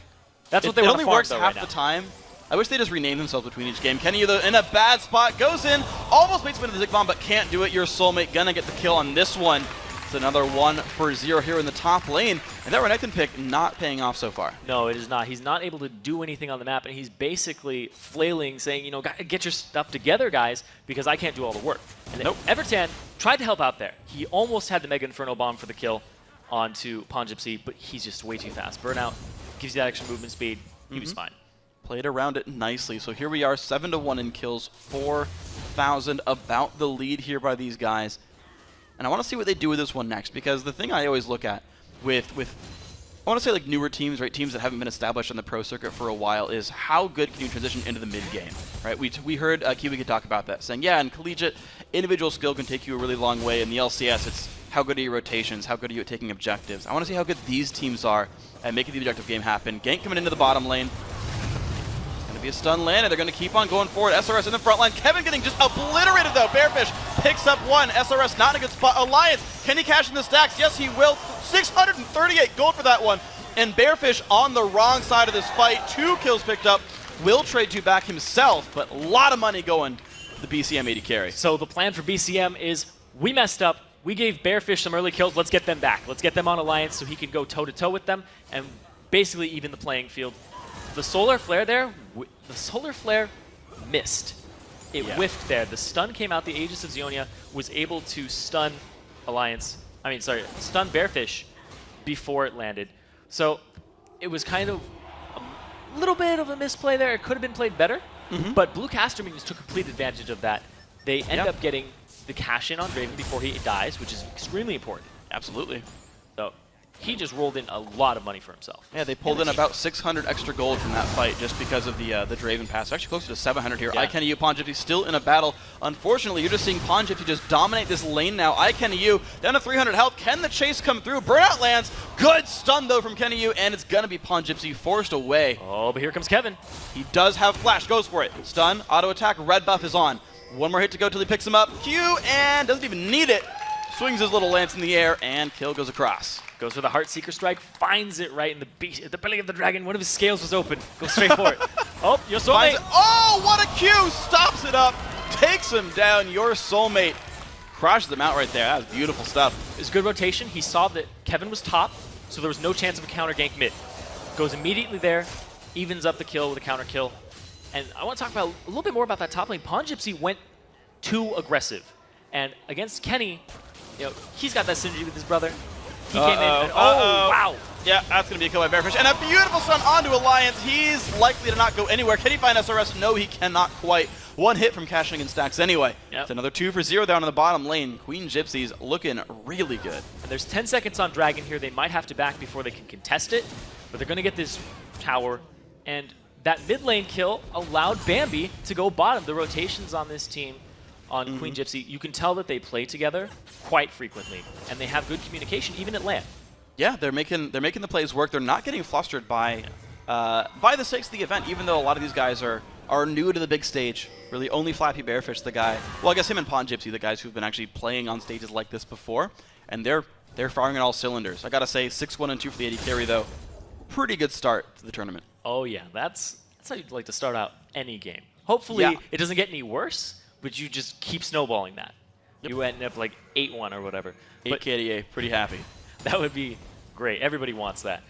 that's what they want to farm. It only works though, half right the now. time. I wish they just rename themselves between each game. Kenny though in a bad spot, goes in, almost makes him into the Zig Bomb, but can't do it. Your soulmate gonna get the kill on this one. It's another 1 for 0 here in the top lane. And that Renekton pick not paying off so far. No, it is not. He's not able to do anything on the map, and he's basically flailing, saying, you know, get your stuff together, guys, because I can't do all the work. And Evertan tried to help out there. He almost had the Mega Inferno Bomb for the kill onto Pongypsy, but he's just way too fast. Burnout gives you that extra movement speed. He was fine. Played around it nicely. So here we are, 7-1 in kills, 4,000, about the lead here by these guys. And I want to see what they do with this one next, because the thing I always look at with I want to say like newer teams, right, teams that haven't been established on the pro circuit for a while, is how good can you transition into the mid game, right? We heard Kiwi talk about that, saying, yeah, in Collegiate, individual skill can take you a really long way. In the LCS, it's how good are your rotations, how good are you at taking objectives. I want to see how good these teams are at making the objective game happen. Gank coming into the bottom lane. Be a stun landed. They're going to keep on going forward. SRS in the front line. Kevin getting just obliterated though. Bearfish picks up 1. SRS not in a good spot. Alliance, can he cash in the stacks? Yes, he will. 638 gold for that one. And Bearfish on the wrong side of this fight. 2 kills picked up. Will trade 2 back himself, but a lot of money going to the BCM AD carry. So the plan for BCM is we messed up. We gave Bearfish some early kills. Let's get them back. Let's get them on Alliance so he can go toe-to-toe with them and basically even the playing field. The solar flare there, the solar flare missed. It whiffed there. The stun came out. The Aegis of Zionia was able to stun stun Bearfish before it landed. So it was kind of a little bit of a misplay there. It could have been played better, but Blue Caster Minions took complete advantage of that. They end up getting the cash in on Draven before he dies, which is extremely important. Absolutely. So he just rolled in a lot of money for himself. Yeah, they pulled in about 600 extra gold from that fight just because of the Draven pass. Actually closer to 700 here. Yeah. IKENU, Pongypsy still in a battle. Unfortunately, you're just seeing Pongypsy just dominate this lane now. IKENU down to 300 health. Can the chase come through? Burnout lands. Good stun though from KENU, and it's gonna be Pongypsy forced away. Oh, but here comes Kevin. He does have flash. Goes for it. Stun, auto attack, red buff is on. One more hit to go till he picks him up. Q, and doesn't even need it. Swings his little lance in the air, and kill goes across. Goes for the Heartseeker Strike, finds it right in the belly of the dragon. One of his scales was open. Goes straight for it. Oh, your soulmate. Oh, what a Q! Stops it up, takes him down. Your soulmate crashes him out right there. That was beautiful stuff. It was good rotation. He saw that Kevin was top, so there was no chance of a counter gank mid. Goes immediately there, evens up the kill with a counter kill. And I want to talk about a little bit more about that top lane. Pongypsy went too aggressive. And against Kenny, you know, he's got that synergy with his brother. He came in and wow. Yeah, that's going to be a kill by Bearfish. And a beautiful stun onto Alliance. He's likely to not go anywhere. Can he find SRS? No, he cannot quite. one hit from cashing in stacks anyway. Yep. It's another 2 for 0 down in the bottom lane. Queen Gypsy's looking really good. And there's 10 seconds on Dragon here. They might have to back before they can contest it, but they're going to get this tower. And that mid lane kill allowed Bambi to go bottom. The rotations on this team, on Queen Gypsy, you can tell that they play together quite frequently, and they have good communication even at LAN. Yeah, they're making the plays work. They're not getting flustered by the stakes of the event, even though a lot of these guys are new to the big stage. Really, only Flappy Bearfish, the guy. Well, I guess him and Pawn Gypsy, the guys who've been actually playing on stages like this before, and they're firing on all cylinders. I gotta say, 6-1 and 2 for the AD carry though. Pretty good start to the tournament. Oh yeah, that's how you'd like to start out any game. Hopefully it doesn't get any worse, but you just keep snowballing that. Yep. You end up like 8-1 or whatever. 8 KDA, pretty happy. That would be great. Everybody wants that.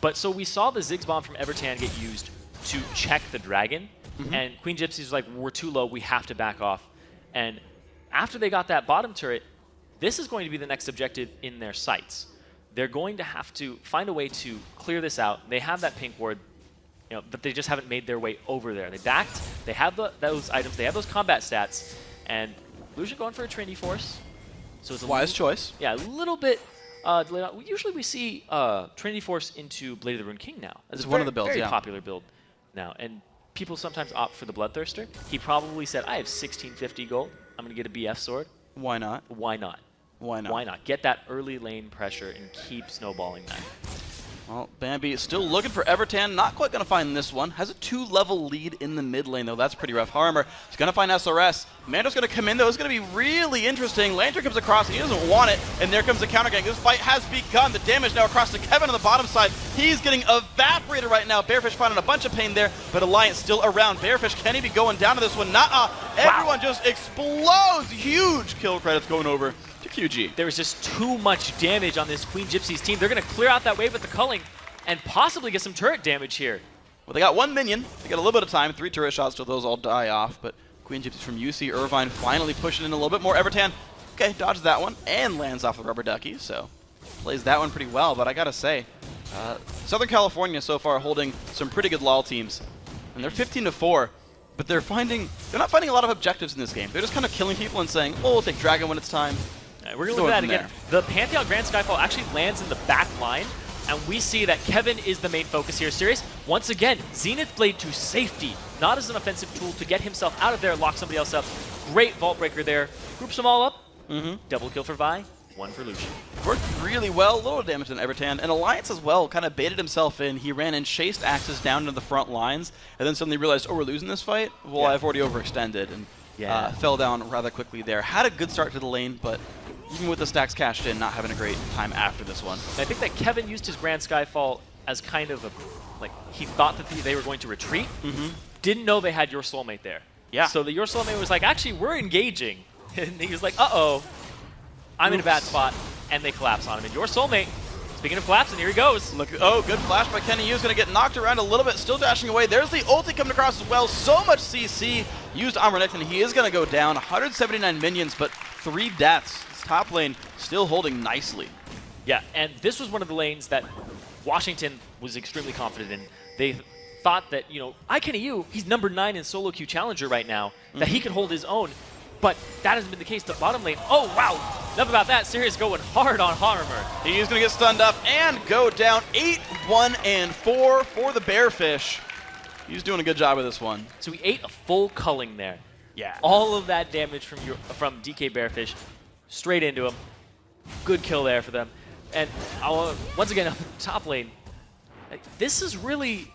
But so we saw the Ziggs bomb from Evertan get used to check the Dragon, and Queen Gypsy was like, we're too low, we have to back off. And after they got that bottom turret, this is going to be the next objective in their sights. They're going to have to find a way to clear this out. They have that pink ward, but they just haven't made their way over there. They backed, they have those items, they have those combat stats, and Lucian going for a Trinity Force. So it's a wise choice. Yeah, a little bit delayed out. Usually we see Trinity Force into Blade of the Rune King now. It's one of the builds, very yeah. popular build now, and people sometimes opt for the Bloodthirster. He probably said, I have 1650 gold. I'm going to get a BF sword. Why not? Why not? Why not? Why not? Get that early lane pressure and keep snowballing that. Well, Bambi is still looking for Evertan. Not quite going to find this one. Has a 2-level lead in the mid lane, though. That's pretty rough. Harmer is going to find SRS. Mando's going to come in, though. It's going to be really interesting. Lantern comes across, and he doesn't want it. And there comes the counter gang. This fight has begun. The damage now across to Kevin on the bottom side. He's getting evaporated right now. Bearfish finding a bunch of pain there, but Alliance still around. Bearfish, can he be going down to this one? Nuh-uh. Everyone just explodes. Huge kill credits going over to QG. There was just too much damage on this Queen Gypsy's team. They're going to clear out that wave with the culling and possibly get some turret damage here. Well, they got one minion. They got a little bit of time. 3 turret shots till those all die off. But Queen Gypsies from UC Irvine finally pushing in a little bit more. Evertan, okay, dodges that one and lands off the rubber ducky. So plays that one pretty well. But I got to say, Southern California so far holding some pretty good LoL teams. And they're 15-4. But they're not finding a lot of objectives in this game. They're just kind of killing people and saying, oh, we'll take Dragon when it's time. We're going to look at that again. The Pantheon Grand Skyfall actually lands in the back line, and we see that Kevin is the main focus here. Sirius, once again, Zenith Blade to safety, not as an offensive tool to get himself out of there, lock somebody else up. Great Vault Breaker there. Groups them all up. Double kill for Vi, 1 for Lucian. Worked really well, a little damage on Evertan. And Alliance as well kind of baited himself in. He ran and chased Axis down into the front lines, and then suddenly realized, oh, we're losing this fight? Well, I've already overextended, and fell down rather quickly there. Had a good start to the lane, but even with the stacks cashed in, not having a great time after this one. And I think that Kevin used his Grand Skyfall as kind of he thought that they were going to retreat. Didn't know they had Your Soulmate there. Yeah. So the Your Soulmate was like, actually, we're engaging. And he was like, uh-oh, I'm in a bad spot. And they collapse on him. And Your Soulmate, speaking of collapsing, here he goes. Look, oh, good flash by Kenny Yu's going to get knocked around a little bit, still dashing away. There's the ulti coming across as well. So much CC used Amrnet, and he is going to go down. 179 minions, but 3 deaths. His top lane still holding nicely. Yeah, and this was one of the lanes that Washington was extremely confident in. They thought that, Kenny Yu, he's number 9 in solo queue challenger right now, that he could hold his own. But that hasn't been the case. The bottom lane, oh wow, enough about that. Sirius going hard on Harmer. He's going to get stunned up and go down 8-1-4 for the Bearfish. He's doing a good job with this one. So he ate a full culling there. Yeah. All of that damage from DK Bearfish straight into him. Good kill there for them. And once again, on the top lane, this is really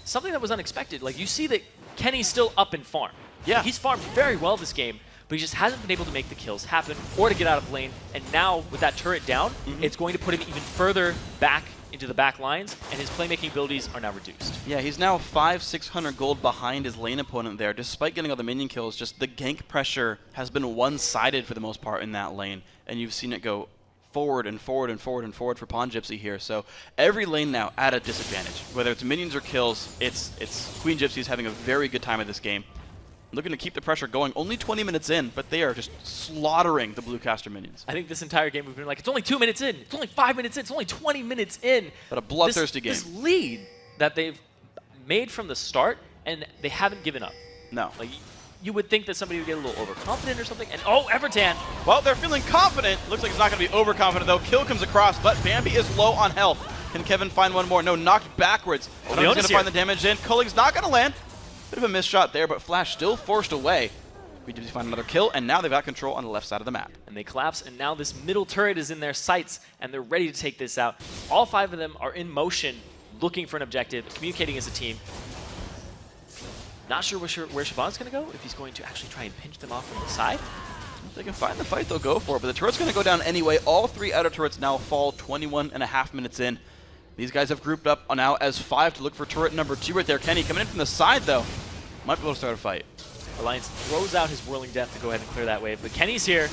something that was unexpected. Like, you see that Kenny's still up in farm. Yeah. He's farmed very well this game, but he just hasn't been able to make the kills happen or to get out of lane. And now, with that turret down, it's going to put him even further back into the back lines, and his playmaking abilities are now reduced. Yeah, he's now 500-600 gold behind his lane opponent there. Despite getting all the minion kills, just the gank pressure has been one-sided for the most part in that lane, and you've seen it go forward and forward and forward and forward for Pawn Gypsy here. So every lane now at a disadvantage. Whether it's minions or kills, it's Queen Gypsy's having a very good time at this game. Looking to keep the pressure going. Only 20 minutes in, but they are just slaughtering the Bluecaster minions. I think this entire game we've been like, it's only 2 minutes in, it's only 5 minutes in, it's only 20 minutes in. But a bloodthirsty game. This lead that they've made from the start, and they haven't given up. No. Like, you would think that somebody would get a little overconfident or something, and oh, Evertan! Well, they're feeling confident. Looks like he's not going to be overconfident, though. Kill comes across, but Bambi is low on health. Can Kevin find one more? No, knocked backwards. I don't know if he's going to find the damage in. Colleague's not going to land. Bit of a missed shot there, but Flash still forced away. We did find another kill, and now they've got control on the left side of the map. And they collapse, and now this middle turret is in their sights, and they're ready to take this out. All 5 of them are in motion, looking for an objective, communicating as a team. Not sure where Siobhan's going to go, if he's going to actually try and pinch them off from the side. If they can find the fight, they'll go for it, but the turret's going to go down anyway. All 3 outer turrets now fall 21.5 minutes in. These guys have grouped up now as 5 to look for turret number 2 right there. Kenny coming in from the side, though. Might be able to start a fight. Alliance throws out his Whirling Death to go ahead and clear that wave, but Kenny's here.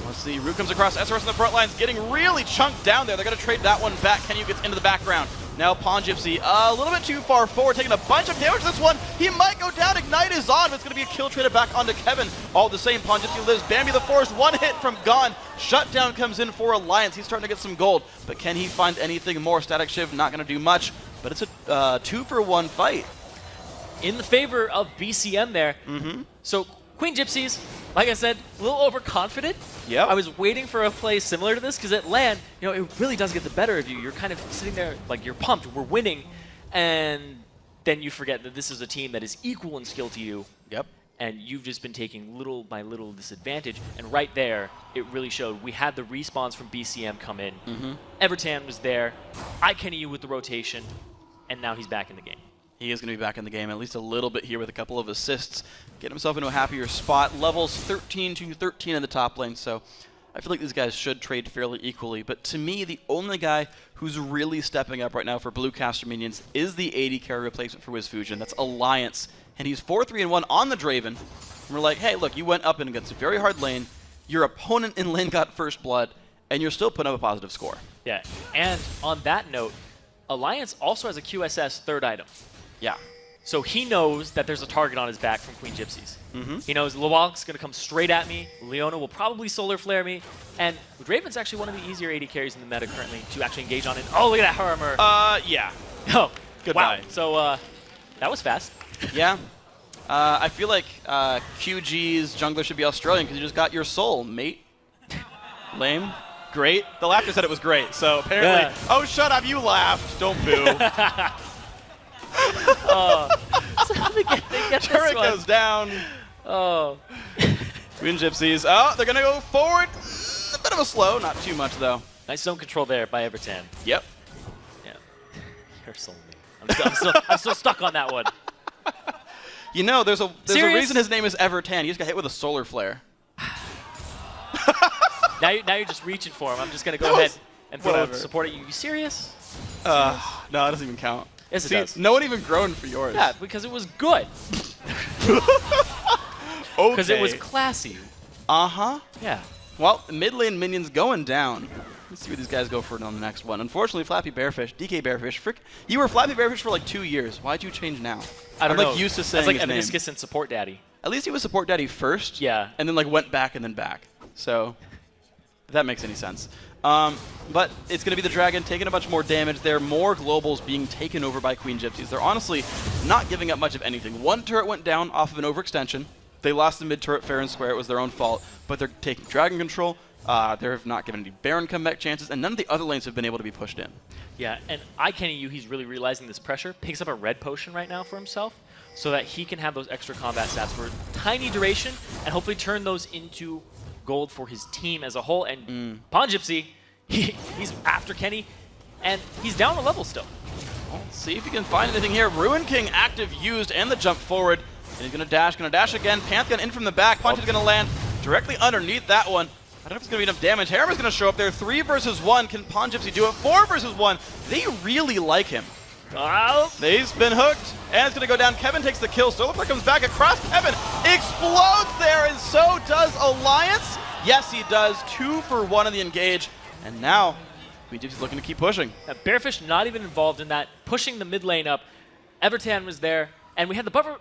Let's see, Root comes across, SRS on the front lines, getting really chunked down there. They're going to trade that one back. Kenny gets into the background. Now Pawn Gypsy a little bit too far forward, taking a bunch of damage to this one. He might go down, Ignite is on, but it's going to be a kill traded back onto Kevin. All the same, Pawn Gypsy lives. Bambi the Forest, 1 hit from gone. Shutdown comes in for Alliance. He's starting to get some gold, but can he find anything more? Static Shiv not going to do much, but it's a 2-for-1 fight. In the favor of BCM there. So Queen Gypsies, like I said, a little overconfident. Yep. I was waiting for a play similar to this because at LAN, you know, it really does get the better of you. You're kind of sitting there like you're pumped, we're winning, and then you forget that this is a team that is equal in skill to you. Yep. And you've just been taking little by little disadvantage. And right there, it really showed. We had the respawns from BCM come in. Evertan was there. iKenny with the rotation, and now he's back in the game. He is going to be back in the game at least a little bit here with a couple of assists. Get himself into a happier spot. Levels 13 to 13 in the top lane, so I feel like these guys should trade fairly equally. But to me, the only guy who's really stepping up right now for Blue Caster Minions is the AD carry replacement for WizFusion. That's Alliance, and he's 4-3-1 on the Draven. And we're like, hey, look, you went up against a very hard lane. Your opponent in lane got first blood, and you're still putting up a positive score. Yeah, and on that note, Alliance also has a QSS third item. Yeah. So he knows that there's a target on his back from Queen Gypsies. He knows Lawal's going to come straight at me. Leona will probably solar flare me. And Draven's actually one of the easier AD carries in the meta currently to actually engage on it. Oh, look at that armor. Yeah. Oh, Goodbye. Wow. So that was fast. Yeah. I feel like QG's jungler should be Australian because you just got your soul, mate. Lame. Great. The laughter said it was great, so apparently... Yeah. Oh, shut up, you laughed. Don't boo. So they get Turret goes down. Oh. Queen Gypsies. Oh, they're going to go forward. A bit of a slow, not too much, though. Nice zone control there by Evertan. Yep. Yeah. You're so mean. I'm still stuck on that one. You know, there's a reason his name is Evertan. He just got hit with a solar flare. Now you're just reaching for him. I'm just going to go ahead and throw whatever. support at you. You serious? No, it doesn't even count. Yes, it See, does. no one even groaned for yours. Yeah, because it was good. Okay. Because it was classy. Uh-huh. Yeah. Well, mid lane minions going down. Let's see what these guys go for on the next one. Unfortunately, Flappy Bearfish, DK Bearfish, frick, you were Flappy Bearfish for like 2 years. Why'd you change now? I don't I'm know. like used to saying That's like his name. Evaniscus and Support Daddy. At least he was Support Daddy first. Yeah. And then like went back and then back. So, if that makes any sense. But it's going to be the Dragon taking a bunch more damage. There are more globals being taken over by Queen Gypsies. They're honestly not giving up much of anything. One turret went down off of an overextension. They lost the mid turret fair and square. It was their own fault. But they're taking Dragon control. They have not given any Baron comeback chances. And none of the other lanes have been able to be pushed in. Yeah, and iKenny, he's really realizing this pressure. Picks up a red potion right now for himself so that he can have those extra combat stats for a tiny duration and hopefully turn those into gold for his team as a whole. And Pawn Gypsy, he's after Kenny, and he's down a level still. Well, let's see if he can find anything here. Ruin King active used and the jump forward. And he's going to dash again. Pantheon in from the back. Punch is going to land directly underneath that one. I don't know if it's going to be enough damage. Harriman's going to show up there. 3 versus 1. Can Pawn Gypsy do it? 4 versus 1. They really like him. He's been hooked, and it's going to go down. Kevin takes the kill. Solarflare comes back across Kevin. Explodes there, and so does Alliance. Yes, he does. 2 for 1 in the engage. And now, Queen Gypsy's looking to keep pushing. Bearfish not even involved in that, pushing the mid lane up. Evertan was there, and we had the brotherly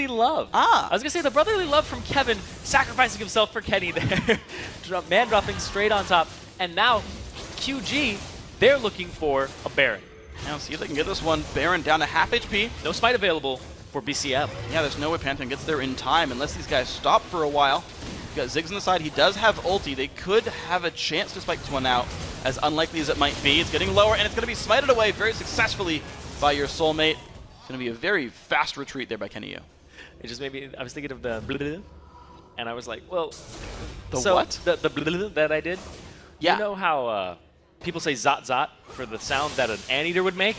love. I was going to say the brotherly love from Kevin, sacrificing himself for Kenny there. Man dropping straight on top. And now, QG, they're looking for a Baron. Now see if they can get this one. Baron down to half HP. No smite available. for BCM. Yeah, there's no way Pantheon gets there in time unless these guys stop for a while. You got Ziggs on the side. He does have ulti. They could have a chance to spike this one out, as unlikely as it might be. It's getting lower, and it's going to be smited away very successfully by your soulmate. It's going to be a very fast retreat there by Kenny Yu. It just made me, I was thinking of the blah, and I was like, well, The so what? The blah that I did. Yeah. You know how people say zot zot for the sound that an anteater would make?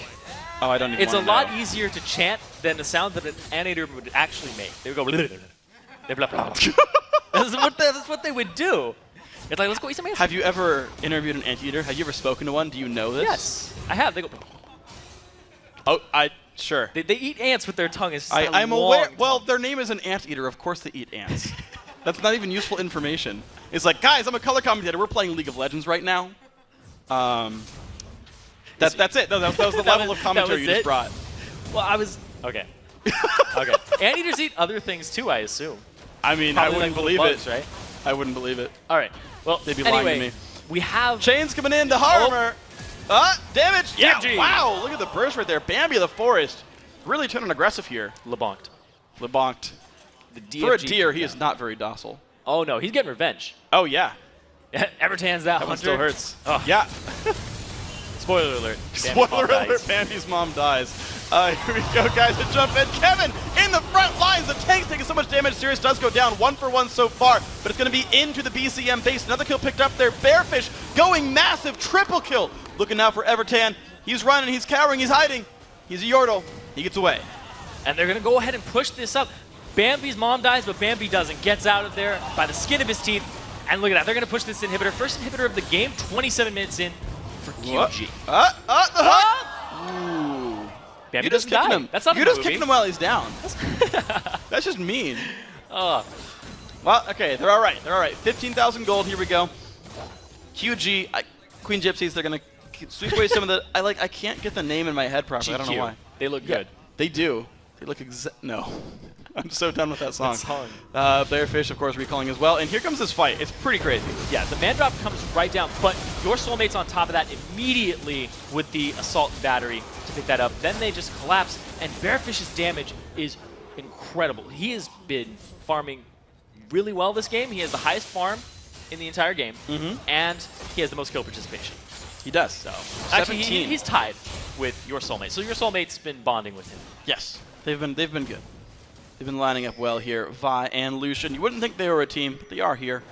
Oh, I don't even It's a wanna lot know. easier to chant than the sound that an anteater would actually make. They would go blah, blah, blah. They blah, blah, blah. That's what they would do. It's like, let's go eat some ants. Have you ever interviewed an anteater? Have you ever spoken to one? Do you know this? Yes, I have. They go. Oh, sure. They eat ants with their tongue. It's I'm aware. Well, their name is an anteater. Of course they eat ants. That's not even useful information. It's like, guys, I'm a color commentator. We're playing League of Legends right now. That's it. That was the level of commentary you just brought. Well, I was okay. Okay. Anteaters eat other things too, I assume. I mean, Probably I wouldn't like believe bugs, it. right? I wouldn't believe it. All right. Well, They'd be anyway, lying to me. We have Chains coming in to Harmer. Damage. Yeah. DFG. Wow. Look at the burst right there. Bambi of the Forest. Really turning aggressive here. LeBonked. The DFG, For a deer, he is not very docile. Oh no, he's getting revenge. Oh yeah. Evertan's that one hunter. still hurts. Oh. Yeah. Spoiler alert. Spoiler alert, Bambi's mom dies. Here we go, guys, to jump in. Kevin in the front lines. The tank's taking so much damage. Sirius does go down 1-for-1 so far, but it's going to be into the BCM base. Another kill picked up there. Bearfish going massive. Triple kill. Looking now for Evertan. He's running. He's cowering. He's hiding. He's a Yordle. He gets away. And they're going to go ahead and push this up. Bambi's mom dies, but Bambi doesn't. Gets out of there by the skin of his teeth. And look at that. They're going to push this inhibitor. First inhibitor of the game, 27 minutes in for QG. The hook. Ooh. Bambi You just doesn't kicking die. him. That's not You're a just movie. kicking him while he's down. That's just mean. Oh. Well, okay, they're all right. They're all right. 15,000 gold. Here we go. QG, Queen Gypsies. They're gonna sweep away some of the. I can't get the name in my head properly. I don't know why. They look good. They do. They look no. I'm so done with that song. That song. Blairfish, of course, recalling as well. And here comes this fight. It's pretty crazy. Yeah, the man drop comes right down, but your soulmate's on top of that immediately with the assault and battery to pick that up. Then they just collapse, and Bearfish's damage is incredible. He has been farming really well this game. He has the highest farm in the entire game, and he has the most kill participation. He does. So 17. actually, he's tied with your soulmate. So your soulmate's been bonding with him. Yes, they've been good. They've been lining up well here, Vi and Lucian. You wouldn't think they were a team, but they are here.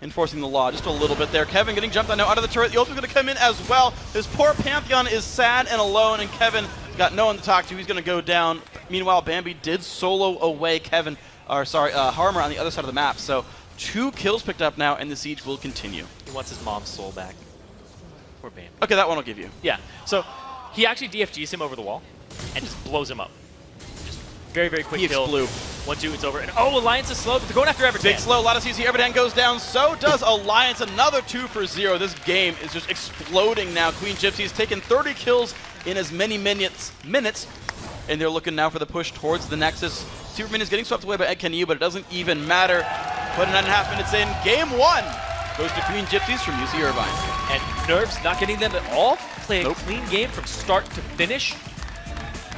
Enforcing the law just a little bit there. Kevin getting jumped on now out of the turret. The ultimate's going to come in as well. This poor Pantheon is sad and alone, and Kevin got no one to talk to. He's going to go down. Meanwhile, Bambi did solo away Harmer on the other side of the map. So 2 kills picked up now, and the siege will continue. He wants his mom's soul back. Poor Bambi. Okay, that one I'll give you. Yeah. So he actually DFGs him over the wall and just blows him up. Just very, very quick kill. Flew. 1-2, it's over. And Alliance is slow, but they're going after Evertan. Big slow, a lot of CC. Evertan goes down. So does Alliance. Another 2 for 0. This game is just exploding now. Queen Gypsy's taken 30 kills in as many minutes. And they're looking now for the push towards the Nexus. Superman is getting swept away by Ed Kenyu, but it doesn't even matter. Putting 9.5 minutes in. Game 1 goes to Queen Gypsies from UC Irvine. And Nerves not getting them at all. Play a clean game from start to finish.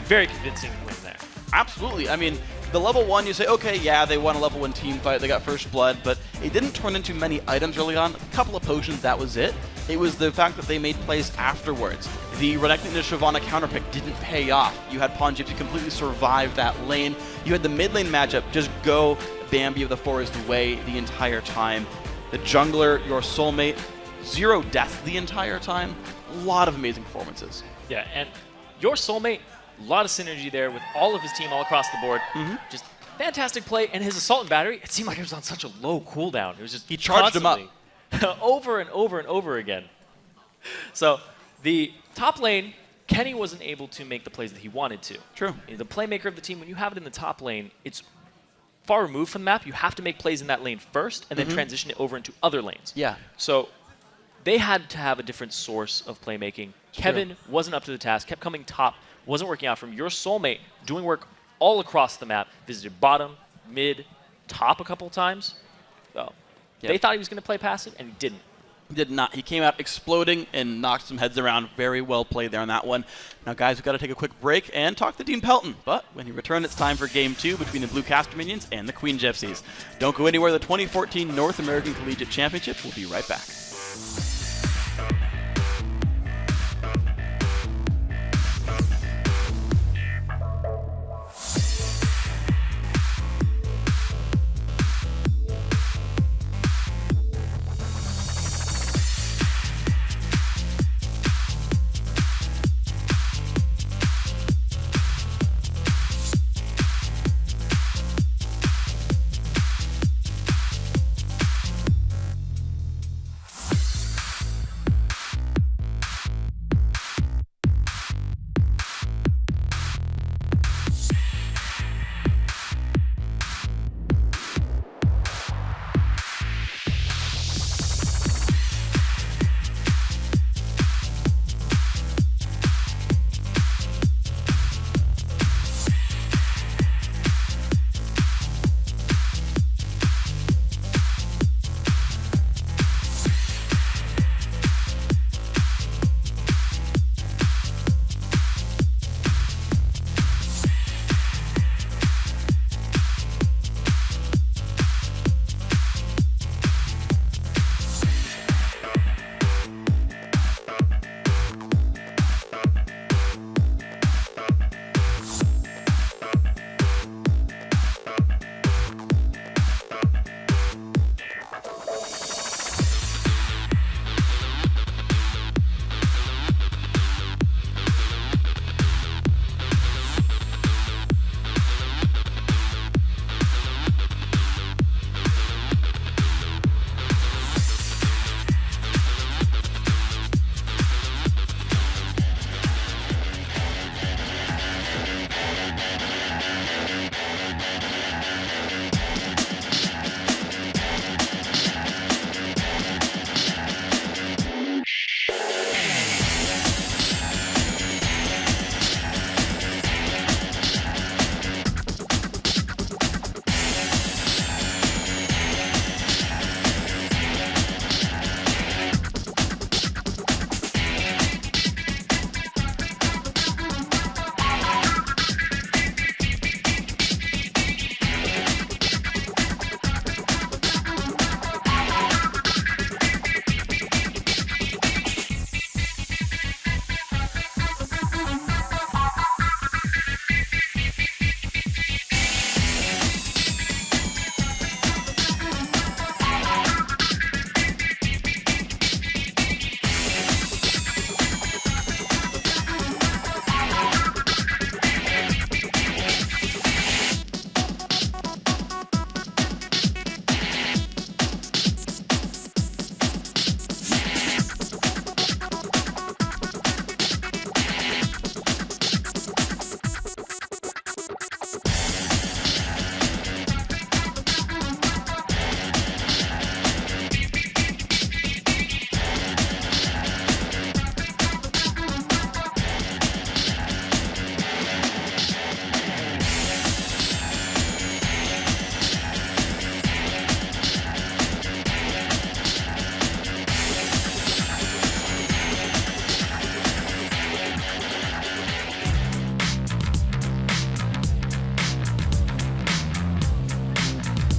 Very convincing win there. Absolutely. I mean, the level 1, you say, okay, yeah, they won a level 1 team fight. They got first blood, but it didn't turn into many items early on. A couple of potions, that was it. It was the fact that they made plays afterwards. The Renekton to Shyvana counterpick didn't pay off. You had Pawn Gypsy completely survive that lane. You had the mid lane matchup just go Bambi of the Forest way the entire time. The jungler, your soulmate, 0 deaths the entire time. A lot of amazing performances. Yeah, and your soulmate, a lot of synergy there with all of his team all across the board. Just fantastic play, and his assault and battery, it seemed like it was on such a low cooldown. It was just he charged him up over and over and over again. So the top lane, Kenny wasn't able to make the plays that he wanted to. True. The playmaker of the team, when you have it in the top lane, it's far removed from the map. You have to make plays in that lane first and then transition it over into other lanes. Yeah. So they had to have a different source of playmaking. Kevin wasn't up to the task, kept coming top, wasn't working out from your soulmate, doing work all across the map, visited bottom, mid, top a couple times. So they thought he was going to play passive, and he didn't. He did not. He came out exploding and knocked some heads around. Very well played there on that one. Now, guys, we've got to take a quick break and talk to Dean Pelton. But when he returns, it's time for Game 2 between the Blue Caster Minions and the Queen Gypsies. Don't go anywhere. The 2014 North American Collegiate Championship will be right back.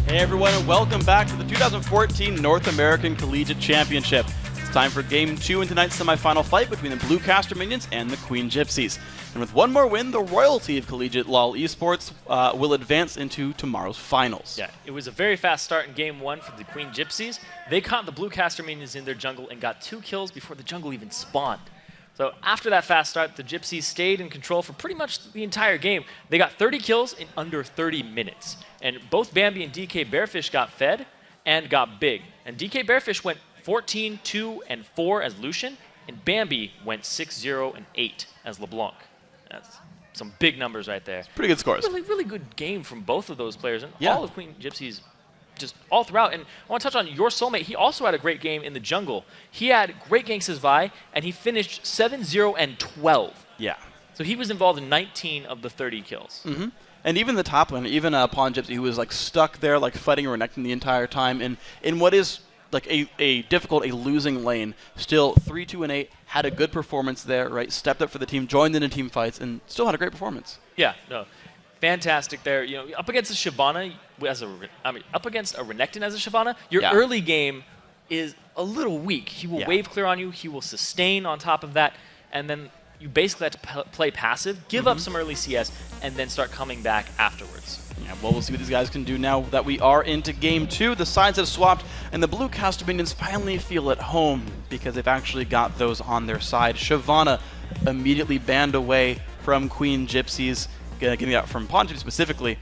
Hey everyone, and welcome back to the 2014 North American Collegiate Championship. It's time for Game 2 in tonight's semifinal fight between the Blue Caster Minions and the Queen Gypsies. And with one more win, the royalty of Collegiate LOL Esports will advance into tomorrow's finals. Yeah, it was a very fast start in Game 1 for the Queen Gypsies. They caught the Blue Caster Minions in their jungle and got 2 kills before the jungle even spawned. So after that fast start, the Gypsies stayed in control for pretty much the entire game. They got 30 kills in under 30 minutes. And both Bambi and DK Bearfish got fed and got big. And DK Bearfish went 14, 2, and 4 as Lucian, and Bambi went 6, 0, and 8 as LeBlanc. That's some big numbers right there. Pretty good scores. Really good game from both of those players. And Yeah. all of Queen Gypsies just all throughout. And I want to touch on your soulmate. He also had a great game in the jungle. He had great Gangsta's Vi, and he finished 7, 0, and 12. Yeah. So he was involved in 19 of the 30 kills. Mm-hmm. And even the top laner, even Pawn Gypsy, who was like stuck there, like fighting Renekton the entire time, and in what is like a difficult, a losing lane. Still 3-2-8, had a good performance there, right? Stepped up for the team, joined in team fights, and still had a great performance. Yeah, no, fantastic there. Up against a Shyvana up against a Renekton as a Shyvana, your early game is a little weak. He will wave clear on you. He will sustain on top of that, and then you basically have to play passive, give up some early CS, and then start coming back afterwards. Yeah, well, we'll see what these guys can do now that we are into Game 2. The sides have swapped, and the blue caster minions finally feel at home because they've actually got those on their side. Shyvana immediately banned away from Queen Gypsies, getting out from Pawn Gypsy specifically.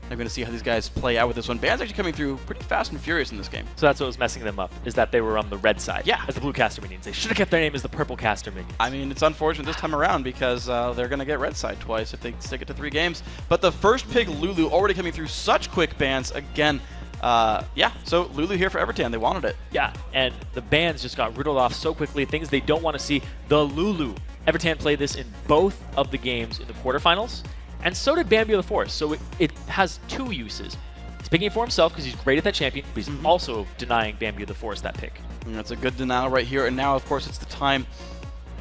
They're going to see how these guys play out with this one. Ban's actually coming through pretty fast and furious in this game. So that's what was messing them up, is that they were on the red side as the blue caster minions. They should have kept their name as the purple caster minions. I mean, it's unfortunate this time around because they're going to get red side twice if they stick it to 3 games. But the first pick, Lulu, already coming through such quick bans. Again, so Lulu here for Evertan. They wanted it. Yeah, and the bans just got riddled off so quickly. Things they don't want to see. The Lulu. Evertan played this in both of the games in the quarterfinals. And so did Bambi of the Forest, so it has 2 uses. He's picking it for himself because he's great at that champion, but he's also denying Bambi of the Forest that pick. And that's a good denial right here, and now, of course, it's the time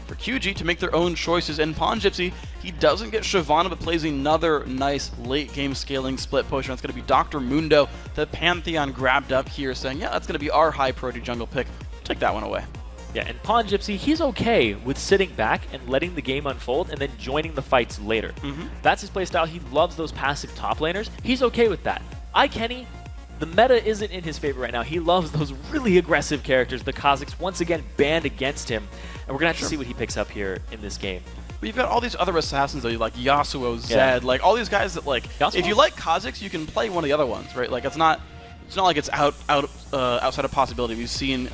for QG to make their own choices. And Pawn Gypsy, he doesn't get Shyvana, but plays another nice late-game scaling split potion. It's going to be Dr. Mundo. The Pantheon grabbed up here, saying, yeah, that's going to be our high-priority jungle pick. Take that one away. Yeah, and Pawn Gypsy, he's okay with sitting back and letting the game unfold and then joining the fights later. That's his playstyle. He loves those passive top laners. He's okay with that. Kenny, the meta isn't in his favor right now. He loves those really aggressive characters. The Kazakhs once again banned against him, and we're going to have to see what he picks up here in this game. But you've got all these other assassins, though, like Yasuo, Zed, like all these guys that, like, Yasuo? if you like Kazakhs, you can play one of the other ones, right? Like, it's not like it's outside of possibility. We've seen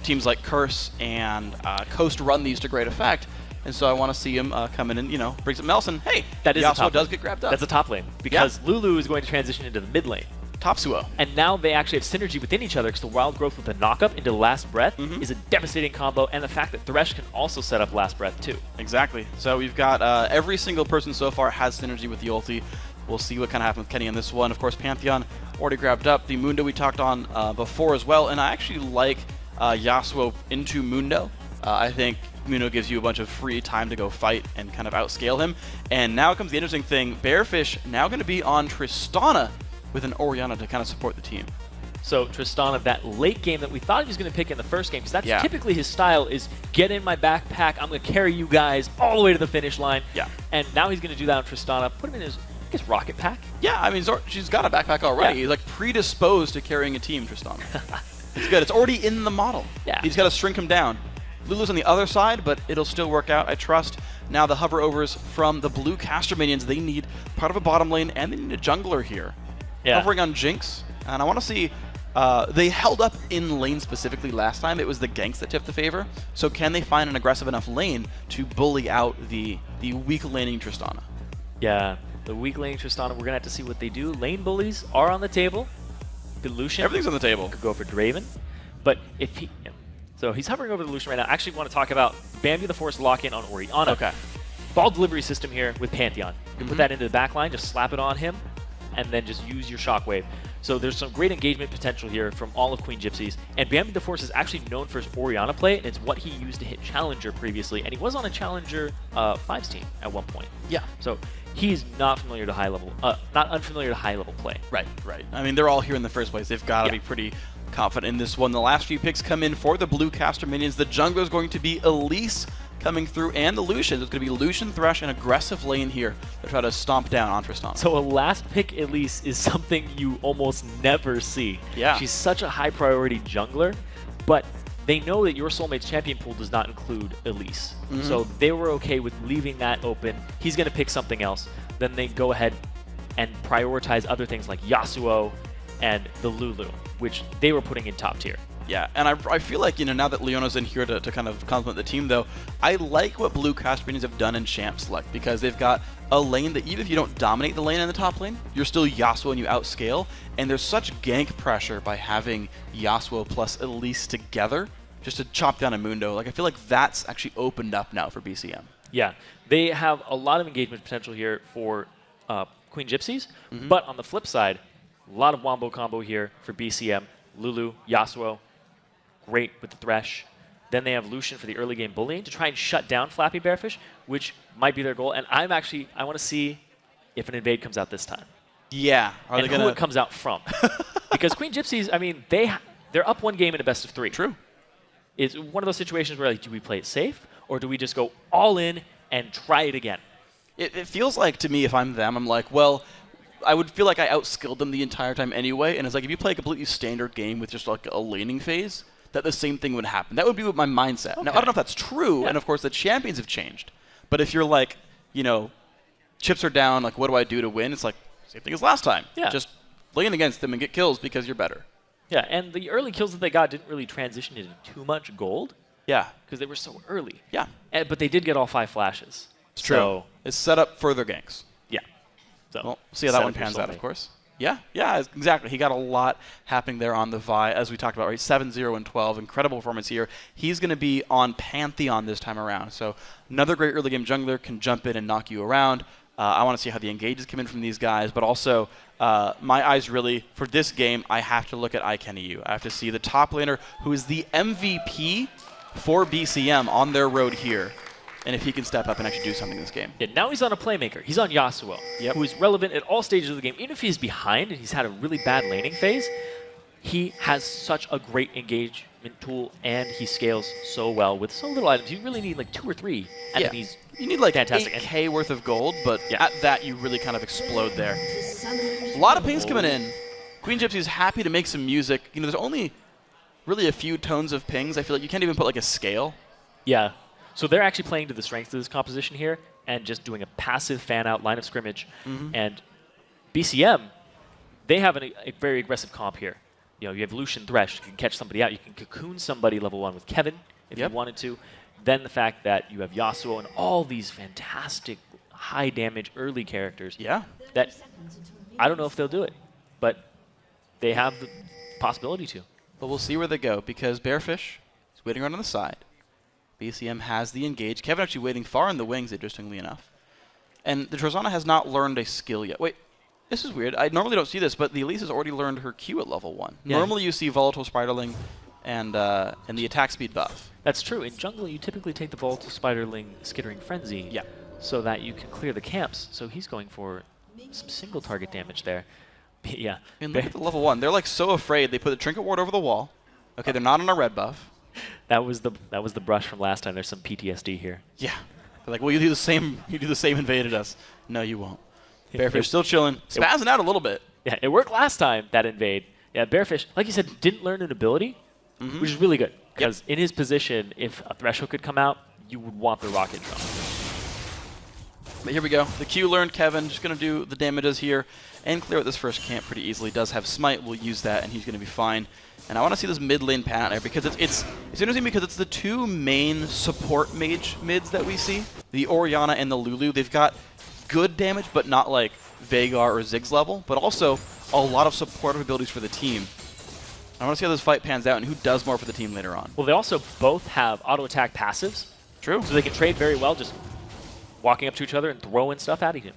teams like Curse and Coast run these to great effect, and so I want to see him come in and, brings up Melson. Hey, that is Yasuo does get grabbed up. That's a top lane, because Lulu is going to transition into the mid lane. Topsuo. And now they actually have synergy within each other, because the Wild Growth with the knock-up into Last Breath is a devastating combo, and the fact that Thresh can also set up Last Breath too. Exactly. So we've got every single person so far has synergy with the ulti. We'll see what kind of happens with Kenny in this one. Of course, Pantheon already grabbed up. The Mundo we talked on before as well, and I actually like Yasuo into Mundo. I think Mundo gives you a bunch of free time to go fight and kind of outscale him. And now comes the interesting thing. Bearfish now going to be on Tristana with an Orianna to kind of support the team. So Tristana, that late game that we thought he was going to pick in the first game, because that's typically his style, is get in my backpack, I'm going to carry you guys all the way to the finish line. Yeah. And now he's going to do that on Tristana, put him in his rocket pack. Yeah, I mean, she's got a backpack already. He's like predisposed to carrying a team, Tristana. It's good. It's already in the model. Yeah. He's got to shrink him down. Lulu's on the other side, but it'll still work out, I trust. Now the hover overs from the blue caster minions, they need part of a bottom lane, and they need a jungler here. Yeah. Hovering on Jinx, and I want to see, they held up in lane specifically last time. It was the ganks that tipped the favor. So can they find an aggressive enough lane to bully out the weak laning Tristana? Yeah, the weak laning Tristana, we're going to have to see what they do. Lane bullies are on the table. The Lucian. Everything's on the table. Could go for Draven. But if he... So he's hovering over the Lucian right now. I actually want to talk about Bambi the Force lock-in on Orianna. Okay. Ball delivery system here with Pantheon. You can put that into the back line, just slap it on him, and then just use your Shockwave. So there's some great engagement potential here from all of Queen Gypsies. And Bambi the Force is actually known for his Orianna play, and it's what he used to hit Challenger previously. And he was on a Challenger 5's team at one point. Yeah. So he's not familiar to high level, not unfamiliar to high level play. Right. I mean, they're all here in the first place. They've got to be pretty confident in this one. The last few picks come in for the blue caster minions. The jungler is going to be Elise coming through, and the Lucian. It's going to be Lucian, Thresh, and aggressive lane here to try to stomp down on Tristana. So a last pick Elise is something you almost never see. Yeah. She's such a high priority jungler, but they know that your soulmate's champion pool does not include Elise. So they were okay with leaving that open. He's going to pick something else. Then they go ahead and prioritize other things like Yasuo and the Lulu, which they were putting in top tier. Yeah, and I feel like, now that Leona's in here to kind of complement the team, though, I like what blue caster minions have done in Champ Select, because they've got a lane that even if you don't dominate the lane in the top lane, you're still Yasuo and you outscale, and there's such gank pressure by having Yasuo plus Elise together just to chop down a Mundo. Like, I feel like that's actually opened up now for BCM. Yeah, they have a lot of engagement potential here for Queen Gypsies, but on the flip side, a lot of wombo combo here for BCM, Lulu, Yasuo, great with the Thresh. Then they have Lucian for the early game bullying to try and shut down Flappy Bearfish, which might be their goal. And I want to see if an invade comes out this time. Yeah. Are and they who it comes out from. Because Queen Gypsies, I mean, they're up one game in a best of 3. True. It's one of those situations where, like, do we play it safe or do we just go all in and try it again? It feels like, to me, if I'm them, I'm like, well, I would feel like I outskilled them the entire time anyway. And it's like, if you play a completely standard game with just like a laning phase, that the same thing would happen. That would be my mindset. Okay. Now, I don't know if that's true, and of course the champions have changed. But if you're like, chips are down, like what do I do to win? It's like, same thing as last time. Yeah. Just lane against them and get kills because you're better. Yeah, and the early kills that they got didn't really transition into too much gold. Yeah. Because they were so early. Yeah. But they did get all 5 flashes. It's true. It's set up further ganks. Yeah. So we'll see how that one pans out, of course. Yeah, exactly. He got a lot happening there on the Vi, as we talked about, right? 7-0 and 12. Incredible performance here. He's going to be on Pantheon this time around. So another great early game jungler, can jump in and knock you around. I want to see how the engages come in from these guys, but also my eyes really, for this game, I have to look at iKennyU. I have to see the top laner who is the MVP for BCM on their road here, and if he can step up and actually do something in this game. Yeah, now he's on a playmaker. He's on Yasuo, who is relevant at all stages of the game. Even if he's behind and he's had a really bad laning phase, he has such a great engagement tool, and he scales so well with so little items. You really need like 2 or 3, and then he's you need like fantastic. 8K worth of gold, but at that you really kind of explode there. A lot of pings coming in. Queen Gypsy is happy to make some music. There's only really a few tones of pings. I feel like you can't even put like a scale. Yeah. So they're actually playing to the strengths of this composition here and just doing a passive fan-out line of scrimmage. And BCM, they have a very aggressive comp here. You have Lucian Thresh. You can catch somebody out. You can cocoon somebody level 1 with Kevin if you wanted to. Then the fact that you have Yasuo and all these fantastic high-damage early characters. Yeah. That I don't know if they'll do it, but they have the possibility to. But we'll see where they go, because Bearfish is waiting around on the side. BCM has the engage. Kevin actually waiting far in the wings, interestingly enough. And the Trozana has not learned a skill yet. Wait, this is weird. I normally don't see this, but the Elise has already learned her Q at level 1. Yeah. Normally you see Volatile Spiderling and the attack speed buff. That's true. In jungle, you typically take the Volatile Spiderling Skittering Frenzy so that you can clear the camps. So he's going for some single target damage there. Yeah. And look at the level 1. They're like so afraid. They put the Trinket Ward over the wall. Okay, they're not on a red buff. That was the brush from last time. There's some PTSD here. Yeah. They're like, well, you do the same invaded us. No, you won't. Bearfish still chilling. Spazzing out a little bit. Yeah, it worked last time, that invade. Yeah, Bearfish, like you said, didn't learn an ability, which is really good. Because in his position, if a Threshold could come out, you would want the rocket drone. But here we go. The Q learned. Kevin just going to do the damages here and clear out this first camp pretty easily. Does have Smite. We'll use that, and he's going to be fine. And I want to see this mid lane pan out there, because it's interesting, because it's the 2 main support mage mids that we see. The Orianna and the Lulu. They've got good damage, but not like Veigar or Ziggs level, but also a lot of supportive abilities for the team. I want to see how this fight pans out and who does more for the team later on. Well, they also both have auto-attack passives. True. So they can trade very well, just walking up to each other and throwing stuff at him.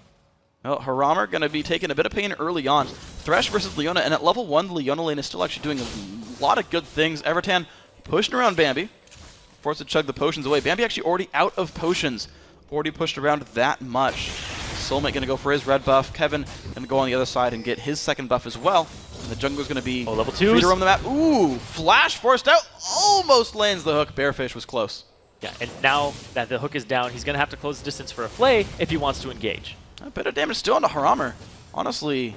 Well, Haramer going to be taking a bit of pain early on. Thresh versus Leona, and at level 1, the Leona lane is still actually doing a lot of good things. Evertan pushing around Bambi. Forced to chug the potions away. Bambi actually already out of potions. Already pushed around that much. Soulmate going to go for his red buff. Kevin going to go on the other side and get his second buff as well. And the jungler's going to be level 2 free to roam the map. Ooh, flash forced out. Almost lands the hook. Bearfish was close. Yeah, and now that the hook is down, he's going to have to close the distance for a flay if he wants to engage. A bit of damage still onto Haramer. Honestly,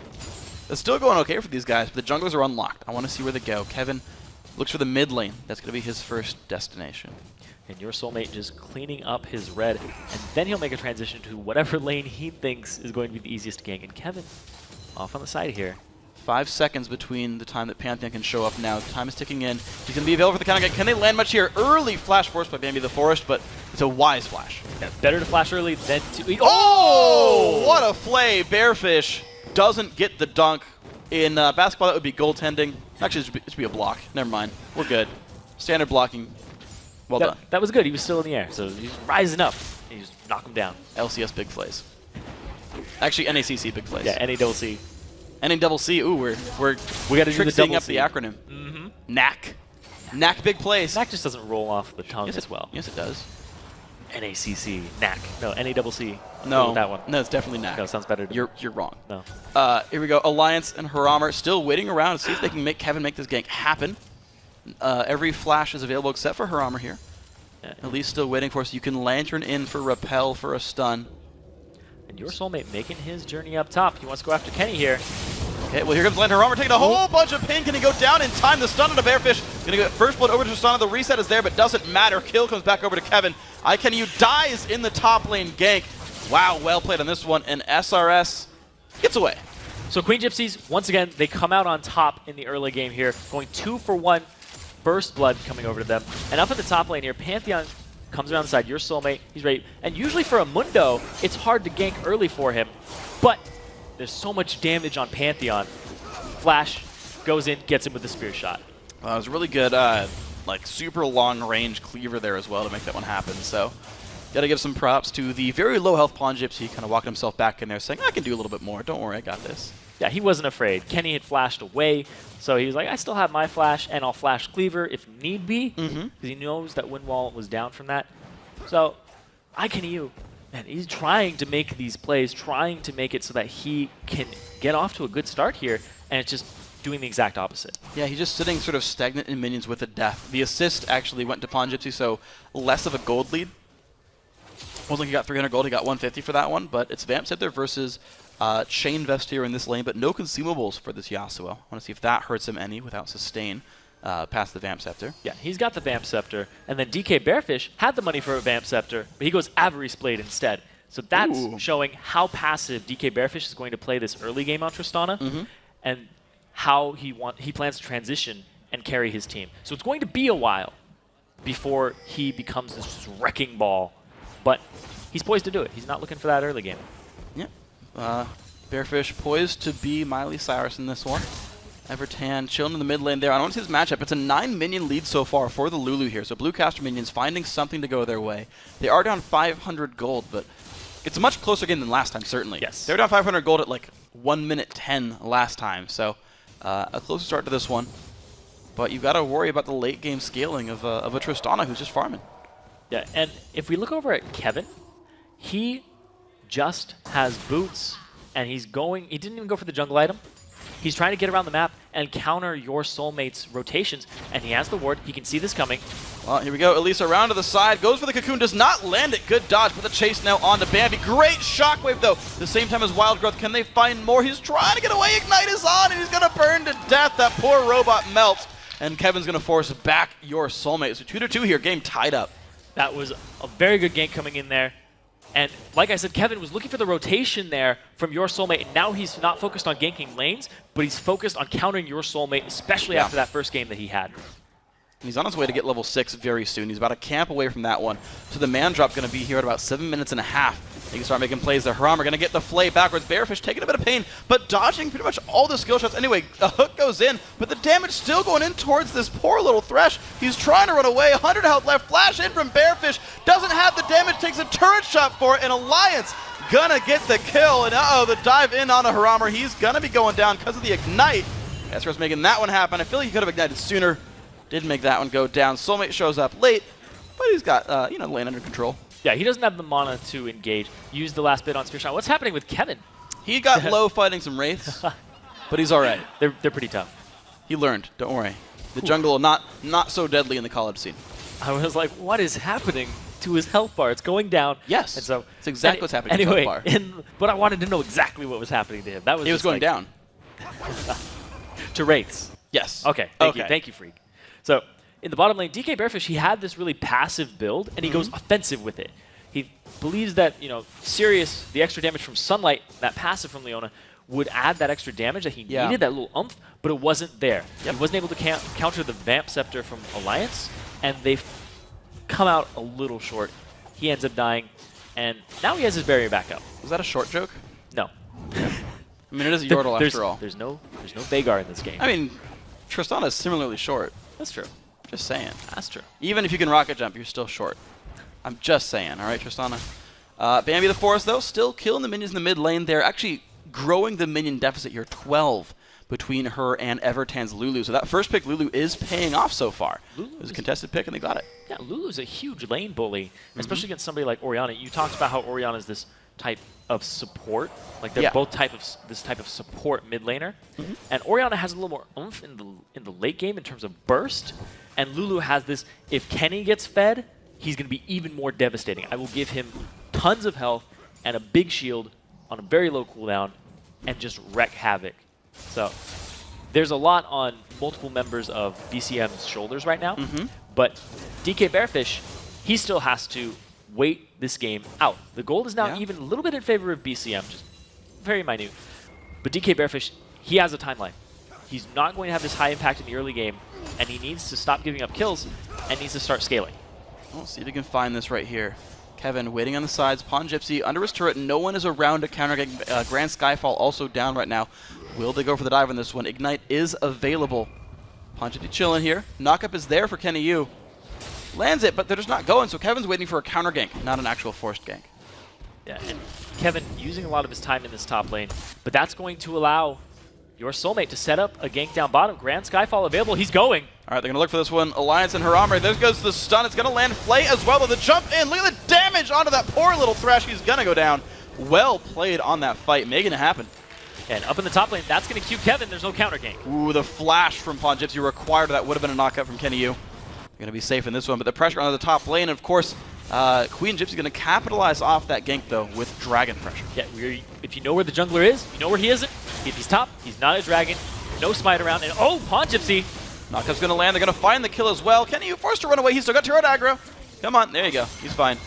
it's still going okay for these guys, but the junglers are unlocked. I want to see where they go. Kevin looks for the mid lane. That's going to be his first destination. And your Soulmate just cleaning up his red, and then he'll make a transition to whatever lane he thinks is going to be the easiest to gank. And Kevin, off on the side here. 5 seconds between the time that Pantheon can show up now. Time is ticking in. He's going to be available for the counter gank. Can they land much here? Early flash force by Bambi the Forest, but it's a wise flash. Yeah, better to flash early than to... Oh! What a flay. Bearfish doesn't get the dunk. In basketball, that would be goaltending. Actually, it should be a block. Never mind. We're good. Standard blocking. Well done. That was good. He was still in the air, so he's rising up. And you just knock him down. LCS big plays. Actually, NACC big plays. Yeah, NACC. NACC. Ooh, we got to do the double up C. the acronym. NAC. Knack big plays. Knack just doesn't roll off the tongue as well. Yes, it does. NACC. Knack. No, NACC. No, that one. No, it's definitely Knack. No, sounds better to You're me. wrong. No. Here we go. Alliance and Haramar still waiting around to see if they can make Kevin make this gank happen. Every flash is available except for Haramar here. Yeah. At least still waiting for us. You can Lantern in for Repel for a stun. And your soulmate making his journey up top. He wants to go after Kenny here. Okay, well here comes Lantern Haramar taking a whole bunch of pain. Can he go down in time? The stun on the Bearfish. Gonna get first blood over to Tristana. The reset is there, but doesn't matter. Kill comes back over to Kevin. IKenyu dies in the top lane gank. Wow, well played on this one. And SRS gets away. So Queen Gypsies, once again, they come out on top in the early game here, going 2 for 1. Burst blood coming over to them. And up in the top lane here, Pantheon comes around the side. Your soulmate, he's ready. And usually for a Mundo, it's hard to gank early for him. But there's so much damage on Pantheon. Flash goes in, gets him with the spear shot. It was really good, like super long range cleaver there as well to make that one happen. So, gotta give some props to the very low health Pawn Gypsy, kind of walking himself back in there, saying, "I can do a little bit more. Don't worry, I got this." Yeah, he wasn't afraid. Kenny had flashed away, so he was like, "I still have my flash, and I'll flash cleaver if need be," because he knows that Windwall was down from that. So, IKenyu, man, he's trying to make these plays, trying to make it so that he can get off to a good start here, and it's just doing the exact opposite. Yeah, he's just sitting sort of stagnant in minions with a death. The assist actually went to Pawn Gypsy, so less of a gold lead. Wasn't like he got 300 gold, he got 150 for that one, but it's Vamp Scepter versus Chain Vest here in this lane, but no consumables for this Yasuo. I want to see if that hurts him any without sustain past the Vamp Scepter. Yeah, he's got the Vamp Scepter, and then DK Bearfish had the money for a Vamp Scepter, but he goes Avarice Blade instead. So that's showing how passive DK Bearfish is going to play this early game on Tristana, and how he plans to transition and carry his team. So it's going to be a while before he becomes this wrecking ball, but he's poised to do it. He's not looking for that early game. Yep. Bearfish poised to be Miley Cyrus in this one. Evertan chilling in the mid lane there. I don't want to see this matchup. It's a 9-minion lead so far for the Lulu here. So Blue Caster minions finding something to go their way. They are down 500 gold, but it's a much closer game than last time, certainly. Yes. They were down 500 gold at like 1 minute 10 last time. So a closer start to this one. But you've got to worry about the late game scaling of a Tristana who's just farming. Yeah, and if we look over at Kevin, he just has boots, and he didn't even go for the jungle item. He's trying to get around the map and counter your soulmate's rotations, and he has the ward. He can see this coming. Well, here we go. Elisa around to the side, goes for the cocoon, does not land it. Good dodge, but the chase now on to Bambi. Great shockwave, though. At the same time as Wild Growth, can they find more? He's trying to get away. Ignite is on, and he's going to burn to death. That poor robot melts, and Kevin's going to force back your soulmate. So 2-2 here, game tied up. That was a very good gank coming in there. And like I said, Kevin was looking for the rotation there from your soulmate, and now he's not focused on ganking lanes, but he's focused on countering your soulmate, especially after that first game that he had. And he's on his way to get level 6 very soon. He's about a camp away from that one. So the man drop going to be here at about 7 minutes and a half. He can start making plays there. Haramar going to get the flay backwards. Bearfish taking a bit of pain, but dodging pretty much all the skill shots. Anyway, a hook goes in, but the damage still going in towards this poor little Thresh. He's trying to run away. 100 health left. Flash in from Bearfish. Doesn't have the damage. Takes a turret shot for it. And Alliance gonna get the kill. And the dive in on a Haramar. He's gonna be going down because of the ignite. SRS making that one happen. I feel like he could have ignited sooner. Didn't make that one go down. Soulmate shows up late, but he's got the lane under control. Yeah, he doesn't have the mana to engage. Use the last bit on Spear Shot. What's happening with Kevin? He got low fighting some Wraiths, but he's all right. They're pretty tough. He learned. Don't worry. The jungle not so deadly in the college scene. I was like, what is happening to his health bar? It's going down. Yes. And so it's exactly what's happening anyway, to his health bar. But I wanted to know exactly what was happening to him. That was he was going down. To Wraiths. Yes. Okay. Thank you, Freak. So in the bottom lane, DK Bearfish, he had this really passive build, and he goes offensive with it. He believes that, Sirius, the extra damage from Sunlight, that passive from Leona, would add that extra damage that he needed, that little oomph, but it wasn't there. He wasn't able to counter the Vamp Scepter from Alliance, and they've come out a little short. He ends up dying, and now he has his barrier back up. Was that a short joke? No. I mean, it is a Yordle after all. There's no Vhagar in this game. I mean, Tristana is similarly short. That's true. Just saying. That's true. Even if you can rocket jump, you're still short. I'm just saying, all right, Tristana? Bambi the Forest, though, still killing the minions in the mid lane. They're actually growing the minion deficit here, 12. between her and Evertan's Lulu. So that first pick, Lulu, is paying off so far. It was a contested pick, and they got it. Yeah, Lulu's a huge lane bully, especially against somebody like Orianna. You talked about how Orianna is this type of support. Like, they're both this type of support mid laner. And Orianna has a little more oomph in the late game in terms of burst. And Lulu has this, if Kenny gets fed, he's going to be even more devastating. I will give him tons of health and a big shield on a very low cooldown and just wreak havoc. So there's a lot on multiple members of BCM's shoulders right now. But DK Bearfish, he still has to wait this game out. The gold is now even a little bit in favor of BCM, just very minute. But DK Bearfish, he has a timeline. He's not going to have this high impact in the early game, and he needs to stop giving up kills and needs to start scaling. We'll see if we can find this right here. Kevin waiting on the sides. Pawn Gypsy under his turret. No one is around to counter. Grand Skyfall also down right now. Will they go for the dive on this one? Ignite is available. Pawn Gypsy chilling here. Knockup is there for Kenny Yu. Lands it, but they're just not going, so Kevin's waiting for a counter gank, not an actual forced gank. Yeah, and Kevin using a lot of his time in this top lane, but that's going to allow your soulmate to set up a gank down bottom. Grand Skyfall available. He's going. All right, they're going to look for this one. Alliance and her armor. There goes the stun. It's going to land Flay as well. The jump in. Look at the damage onto that poor little Thresh. He's going to go down. Well played on that fight. Making it happen. And up in the top lane, that's going to cue Kevin. There's no counter gank. Ooh, the flash from Pawn Gypsy required. That would have been a knockout from Kenny Yu. Going to be safe in this one, but the pressure on the top lane, of course, Queen Gypsy going to capitalize off that gank, though, with dragon pressure. Yeah, if you know where the jungler is, you know where he isn't. If he's top, he's not a dragon. No smite around. And oh, Pawn Gypsy. Knockup's going to land. They're going to find the kill as well. Kenny Yu forced to run away. He's still got turret aggro. Come on. There you go. He's fine.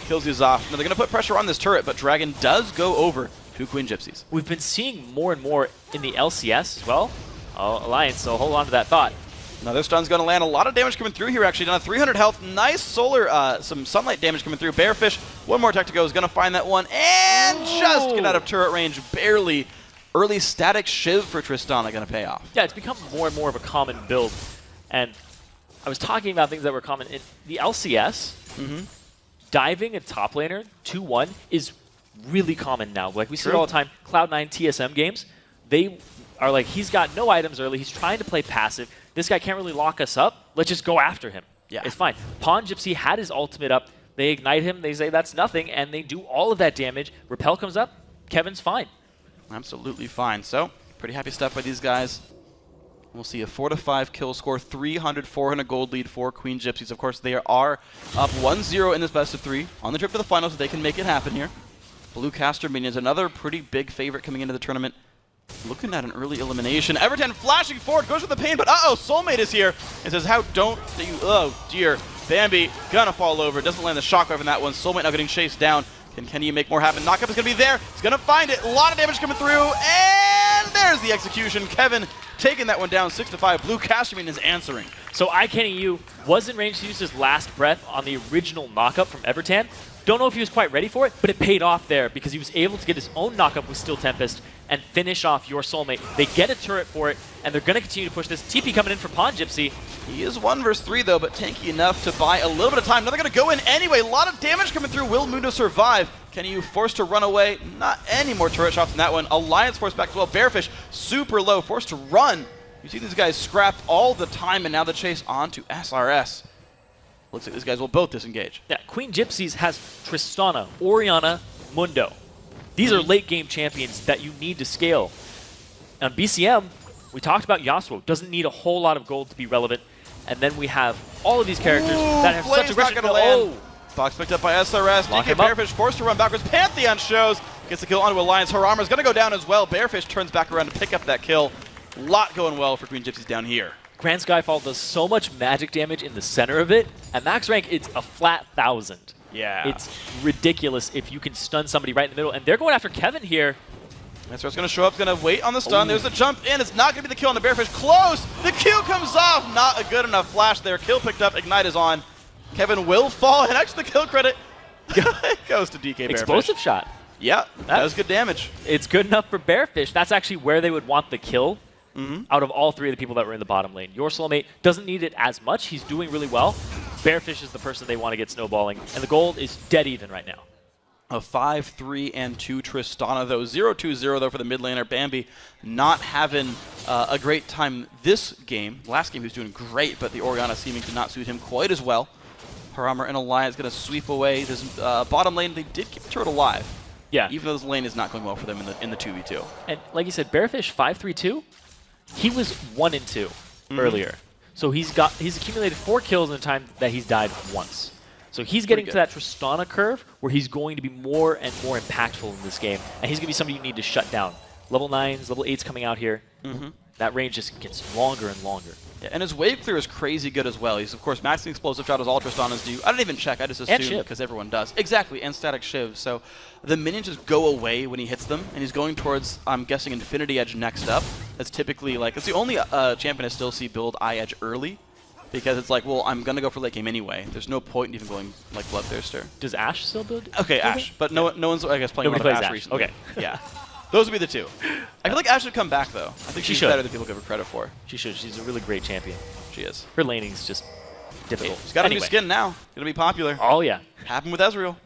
Kills you off. Now they're going to put pressure on this turret, but Dragon does go over to Queen Gypsies. We've been seeing more and more in the LCS as well. Alliance, so hold on to that thought. Another stun's going to land. A lot of damage coming through here, actually. Down to 300 health. Nice solar, some sunlight damage coming through. Bearfish, one more tech to go, is going to find that one. And just get out of turret range, barely. Early static Shiv for Tristana going to pay off. Yeah, it's become more and more of a common build. And I was talking about things that were common. In the LCS, diving a top laner 2-1 is really common now. Like, we see it all the time. Cloud9 TSM games, they are like, he's got no items early. He's trying to play passive. This guy can't really lock us up. Let's just go after him. Yeah, it's fine. Pawn Gypsy had his ultimate up. They ignite him. They say that's nothing, and they do all of that damage. Repel comes up. Kevin's fine. Absolutely fine. So, pretty happy stuff by these guys. We'll see a 4-5 kill score, 300, 400 gold lead for Queen Gypsies. Of course, they are up 1-0 in this best of 3 on the trip to the finals, so they can make it happen here. Blue Caster Minions, another pretty big favorite coming into the tournament. Looking at an early elimination. Everton flashing forward, goes for the pain, but Soulmate is here and says, how don't you, oh dear. Bambi gonna fall over, doesn't land the shockwave in that one. Soulmate now getting chased down. Can Kenny make more happen? Knockup is gonna be there. He's gonna find it. A lot of damage coming through, and there's the execution. Kevin taking that one down 6-5. Blue Casterman is answering. So Kenny Yu was in range to use his last breath on the original knockup from Evertan. Don't know if he was quite ready for it, but it paid off there because he was able to get his own knockup with Steel Tempest and finish off your Soulmate. They get a turret for it, and they're going to continue to push this. TP coming in for Pawn Gypsy. He is 1 versus 3, though, but tanky enough to buy a little bit of time. Now they're going to go in anyway. A lot of damage coming through. Will Mundo survive? Kenny Yu forced to run away. Not any more turret shots in that one. Alliance forced back as well. Bearfish super low, forced to run. You see these guys scrapped all the time, and now the chase on to SRS. Looks like these guys will both disengage. Yeah, Queen Gypsies has Tristana, Orianna, Mundo. These are late game champions that you need to scale. On BCM, we talked about Yasuo. Doesn't need a whole lot of gold to be relevant. And then we have all of these characters that have such aggression. Box picked up by SRS. DK Bearfish forced to run backwards. Pantheon shows. Gets the kill onto Alliance. Her armor is going to go down as well. Bearfish turns back around to pick up that kill. A lot going well for Queen Gypsies down here. Grand Skyfall does so much magic damage in the center of it. At max rank, it's a flat 1,000. Yeah. It's ridiculous if you can stun somebody right in the middle. And they're going after Kevin here. That's where it's going to show up. It's going to wait on the stun. There's the jump in. It's not going to be the kill on the Bearfish. Close. The Q comes off. Not a good enough flash there. Kill picked up. Ignite is on. Kevin will fall. And actually the kill credit goes to DK Bearfish. Explosive shot. Yeah, that was good damage. It's good enough for Bearfish. That's actually where they would want the kill. Out of all 3 of the people that were in the bottom lane. Your Soulmate doesn't need it as much. He's doing really well. Bearfish is the person they want to get snowballing. And the gold is dead even right now. A 5-3-2 Tristana, though. 0-2-0, though, for the mid laner. Bambi not having a great time this game. Last game he was doing great, but the Orianna seeming to not suit him quite as well. Harama and Alliance going to sweep away this bottom lane. They did keep the turret alive. Yeah. Even though this lane is not going well for them in the 2v2. And like you said, Bearfish 5-3-2, he was 1-2 earlier. So he's accumulated 4 kills in the time that he's died once. So he's getting to that Tristana curve where he's going to be more and more impactful in this game. And he's going to be somebody you need to shut down. Level 9s, level 8s coming out here. That range just gets longer and longer. Yeah, and his wave clear is crazy good as well. He's, of course, maxing explosive shot as all Tristanas do. I didn't even check. I just assumed because everyone does. Exactly, and static shiv. So the minions just go away when he hits them, and he's going towards, I'm guessing, Infinity Edge next up. That's typically like, it's the only champion I still see build Eye Edge early. Because it's like, well, I'm going to go for late game anyway. There's no point in even going like Bloodthirster. Does Ashe still build? Okay, Ashe. But no one's, I guess, playing a lot of Ashe recently. Okay. Yeah. Those would be the two. I feel like Ashe should come back, though. I think she's better than people give her credit for. She should. She's a really great champion. She is. Her laning's just difficult. She's got a new skin now. Going to be popular. Oh, yeah. Happened with Ezreal.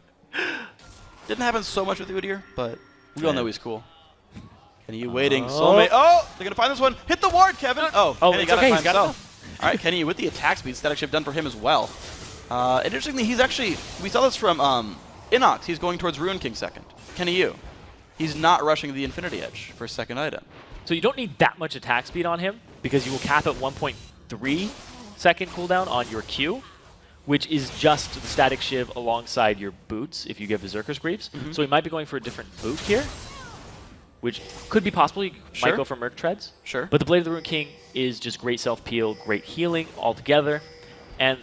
Didn't happen so much with Udyr, but we all know he's cool. Kenny waiting. Soulmate. Oh, they're going to find this one. Hit the ward, Kevin. Oh, Kenny got it by himself. All right, Kenny with the attack speed, static shift done for him as well. And interestingly, he's actually, we saw this from Inox. He's going towards Ruin King second. Kenny Yu. He's not rushing the Infinity Edge for second item. So you don't need that much attack speed on him because you will cap at 1.3 second cooldown on your Q, which is just the static shiv alongside your boots if you give Berserker's Greaves. So he might be going for a different boot here, which could be possible. You might go for Merc Treads. Sure. But the Blade of the Ruin King is just great self-peel, great healing altogether. And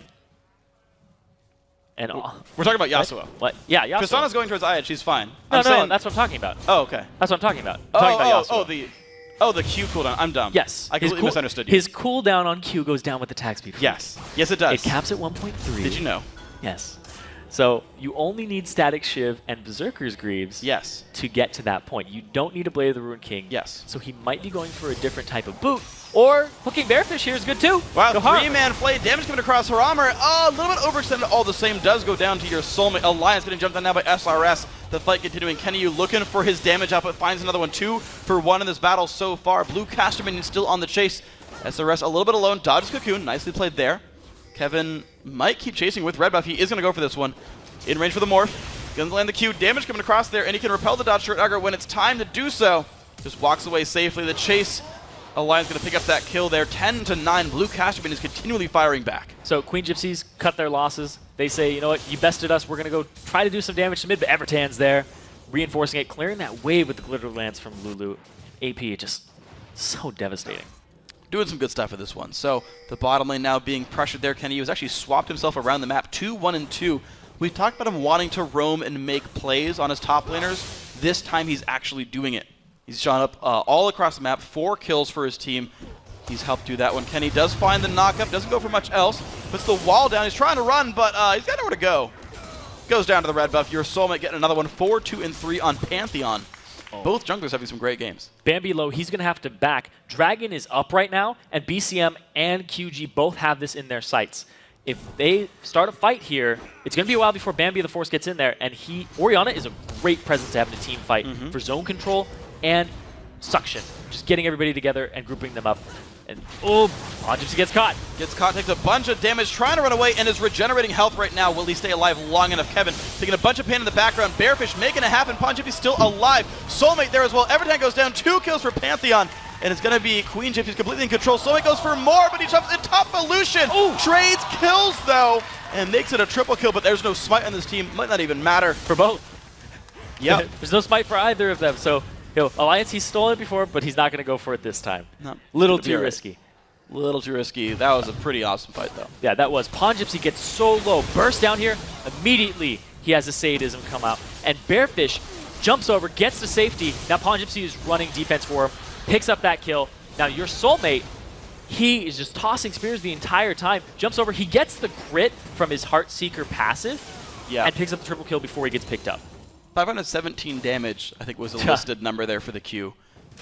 we're talking about Yasuo. What? Yeah, Yasuo. Tristana's going towards Aya. She's fine. No, that's what I'm talking about. Oh, okay. That's what I'm talking about. I'm talking about Yasuo. The Q cooldown. I'm dumb. Yes. I completely misunderstood you. His cooldown on Q goes down with attack speed. Yes. Yes, it does. It caps at 1.3. Did you know? Yes. So you only need Static Shiv and Berserker's Greaves to get to that point. You don't need a Blade of the Ruin King. Yes. So he might be going for a different type of boot. Or hooking Bearfish here is good too. Wow, 3-man flay. Damage coming across her armor. Oh, a little bit overextended. All the same does go down to your soulmate. Alliance getting jumped on now by SRS. The fight continuing. Kenny Yu looking for his damage output. Finds another one. 2 for 1 in this battle so far. Blue Caster Minion still on the chase. SRS a little bit alone. Dodges Cocoon. Nicely played there. Kevin might keep chasing with red buff. He is going to go for this one. In range for the morph. Gonna land the Q. Damage coming across there, and he can repel the dodge short Ugger when it's time to do so. Just walks away safely. The chase. Alliance gonna pick up that kill there. 10-9. Blue Casterman is continually firing back. So Queen Gypsies cut their losses. They say, you know what, you bested us. We're gonna go try to do some damage to mid, but Evertan's there, reinforcing it, clearing that wave with the Glitter Lance from Lulu. AP just so devastating. Doing some good stuff with this one. So the bottom lane now being pressured there. Kenny has actually swapped himself around the map. 2-1-2. We talked about him wanting to roam and make plays on his top laners. This time he's actually doing it. He's shot up all across the map, 4 kills for his team. He's helped do that one. Kenny does find the knockup, doesn't go for much else. Puts the wall down, he's trying to run, but he's got nowhere to go. Goes down to the red buff. Your soulmate getting another one, 4, 2, and 3 on Pantheon. Both junglers having some great games. Bambi low, he's going to have to back. Dragon is up right now, and BCM and QG both have this in their sights. If they start a fight here, it's going to be a while before Bambi of the Force gets in there, and Orianna is a great presence to have in a team fight for zone control and suction. Just getting everybody together and grouping them up. And Pongypsy gets caught. Gets caught, takes a bunch of damage, trying to run away, and is regenerating health right now. Will he stay alive long enough? Kevin taking a bunch of pain in the background. Bearfish making it happen. Pongypsy still alive. Soulmate there as well. Everything goes down. 2 kills for Pantheon. And it's going to be Queen Gypsy's completely in control. Soulmate goes for more, but he jumps in top evolution. Trades kills, though, and makes it a triple kill, but there's no smite on this team. Might not even matter. For both. Yep. There's no smite for either of them. So, Alliance, he's stolen it before, but he's not going to go for it this time. No. Little too risky. Little too risky. That was a pretty awesome fight, though. Yeah, that was. Pongypsy gets so low. Burst down here. Immediately, he has a sadism come out. And Bearfish jumps over, gets to safety. Now Pongypsy is running defense for him. Picks up that kill. Now your soulmate, he is just tossing spears the entire time. Jumps over. He gets the crit from his Heartseeker passive and picks up the triple kill before he gets picked up. 517 damage, I think, was a listed number there for the Q.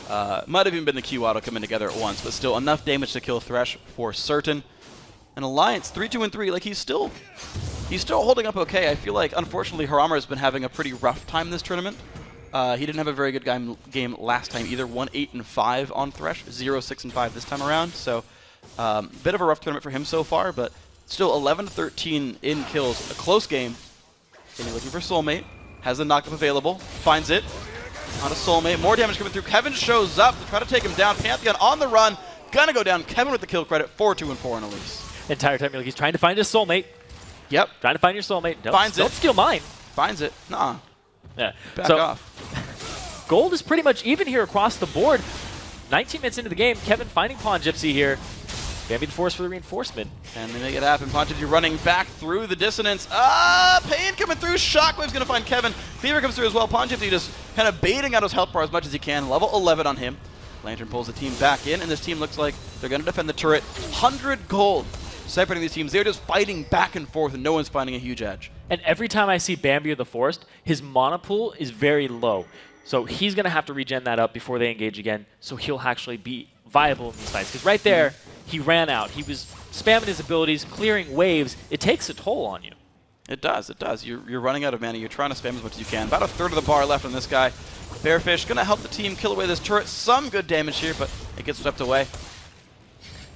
Might have even been the Q auto coming together at once, but still enough damage to kill Thresh for certain. And Alliance, 3-2-3, like he's still He's still holding up okay. I feel like, unfortunately, Harama has been having a pretty rough time this tournament. He didn't have a very good game last time either. 1-8-5 on Thresh, 0-6-5 this time around. So, bit of a rough tournament for him so far, but still 11-13 in kills. A close game. And he's looking for Soulmate. Has the knockup available. Finds it. On a Soulmate. More damage coming through. Kevin shows up to try to take him down. Pantheon on the run. Gonna go down. Kevin with the kill credit. 4-2-4 on Elise. Entire time, he's trying to find his soulmate. Yep. Trying to find your soulmate. Finds it. Don't steal mine. Finds it. Nah. Yeah. Back off. Gold is pretty much even here across the board. 19 minutes into the game, Kevin finding Pawn Gypsy here. Gonna be the force for the reinforcement. And they make it happen. Pawn Gypsy running back through the dissonance. Pain coming through. Shockwave's gonna find Kevin. Fever comes through as well. Pawn Gypsy just kind of baiting out his health bar as much as he can. Level 11 on him. Lantern pulls the team back in, and this team looks like they're gonna defend the turret. 100 gold separating these teams. They're just fighting back and forth, and no one's finding a huge edge. And every time I see Bambi of the Forest, his mana pool is very low. So he's going to have to regen that up before they engage again, so he'll actually be viable in these fights. Because right there, he ran out. He was spamming his abilities, clearing waves. It takes a toll on you. It does, it does. You're running out of mana. You're trying to spam as much as you can. About a third of the bar left on this guy. Bearfish going to help the team kill away this turret. Some good damage here, but it gets swept away.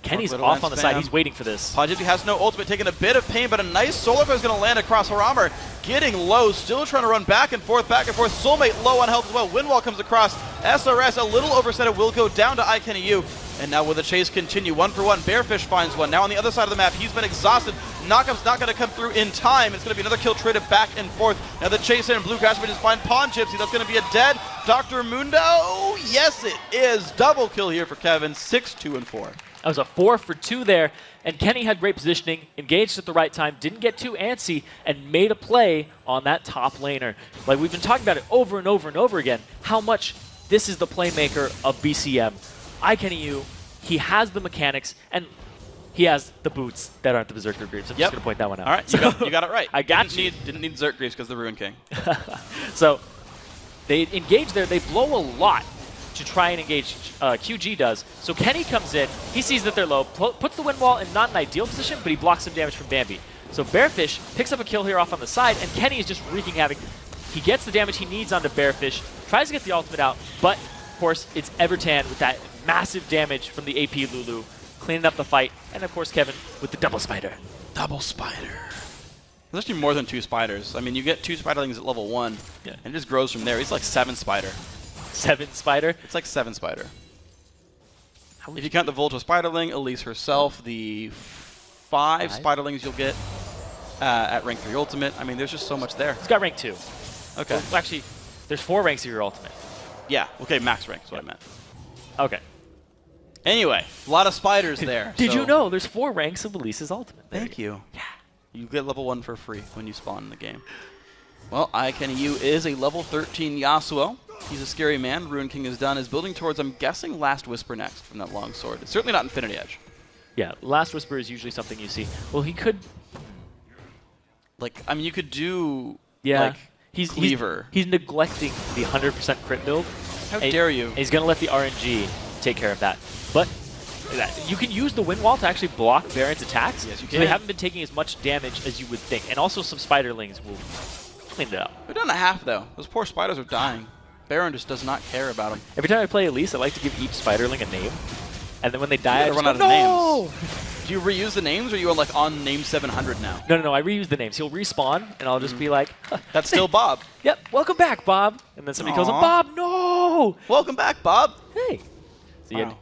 Kenny's off on the side. He's waiting for this. Pawn Gypsy has no ultimate, taking a bit of pain, but a nice solar flare is going to land across Harama. Getting low, still trying to run back and forth, back and forth. Soulmate low on health as well. Windwall comes across. SRS a little overset. It will go down to iKennyU. And now will the chase continue? 1-for-1. Bearfish finds one. Now on the other side of the map, he's been exhausted. Knockup's not going to come through in time. It's going to be another kill traded back and forth. Now the chase in Blue Grass just find Pawn Gypsy. That's going to be a dead Dr. Mundo. Yes, it is. Double kill here for Kevin. 6-2-4. That was a 4-for-2 there, and Kenny had great positioning, engaged at the right time, didn't get too antsy, and made a play on that top laner. Like we've been talking about it over and over and over again, how much this is the playmaker of BCM. iKennyU, he has the mechanics, and he has the boots that aren't the Berserker Greaves. I'm just going to point that one out. All right, you got it right. I got Didn't need Zerk Greaves because the Ruin King. So they engage there, they blow a lot to try and engage. QG does. So Kenny comes in, he sees that they're low, puts the wind wall in not an ideal position, but he blocks some damage from Bambi. So Bearfish picks up a kill here off on the side, and Kenny is just wreaking havoc. He gets the damage he needs onto Bearfish, tries to get the ultimate out, but of course it's Evertan with that massive damage from the AP Lulu, cleaning up the fight, and of course Kevin with the double spider. Double spider. There's actually more than 2 spiders. I mean, you get 2 spiderlings at level 1, and it just grows from there. He's like 7 spider. 7 spider? It's like 7 spider. If you count the Volta Spiderling, Elise herself, the 5 spiderlings you'll get at rank 3 ultimate. I mean, there's just so much there. It's got rank 2. Okay. Well, actually, there's 4 ranks of your ultimate. Yeah, okay, max rank is what I meant. Okay. Anyway, a lot of spiders there. Did you know there's 4 ranks of Elise's ultimate? Thank you. Yeah. You get level 1 for free when you spawn in the game. Well, iKennyU is a level 13 Yasuo. He's a scary man. Ruin King is done. Is building towards, I'm guessing, Last Whisper next from that long sword. It's certainly not Infinity Edge. Yeah, Last Whisper is usually something you see. Well, he could... Like, I mean, you could do, yeah, like, Cleaver. He's neglecting the 100% crit build. How dare you? And he's going to let the RNG take care of that. But you can use the wind wall to actually block Baron's attacks. Yes, you so can. they haven't been taking as much damage as you would think. And also some spiderlings will clean it up. They're done a half, though. Those poor spiders are dying. Baron just does not care about them. Every time I play Elise, I like to give each spiderling a name. And then when they die, I run out of names. Do you reuse the names, or are you like on name 700 now? No, I reuse the names. He'll respawn, and I'll just be like... That's still Bob. Yep, welcome back, Bob. And then somebody calls him, Bob, no! Welcome back, Bob. Hey. So wow.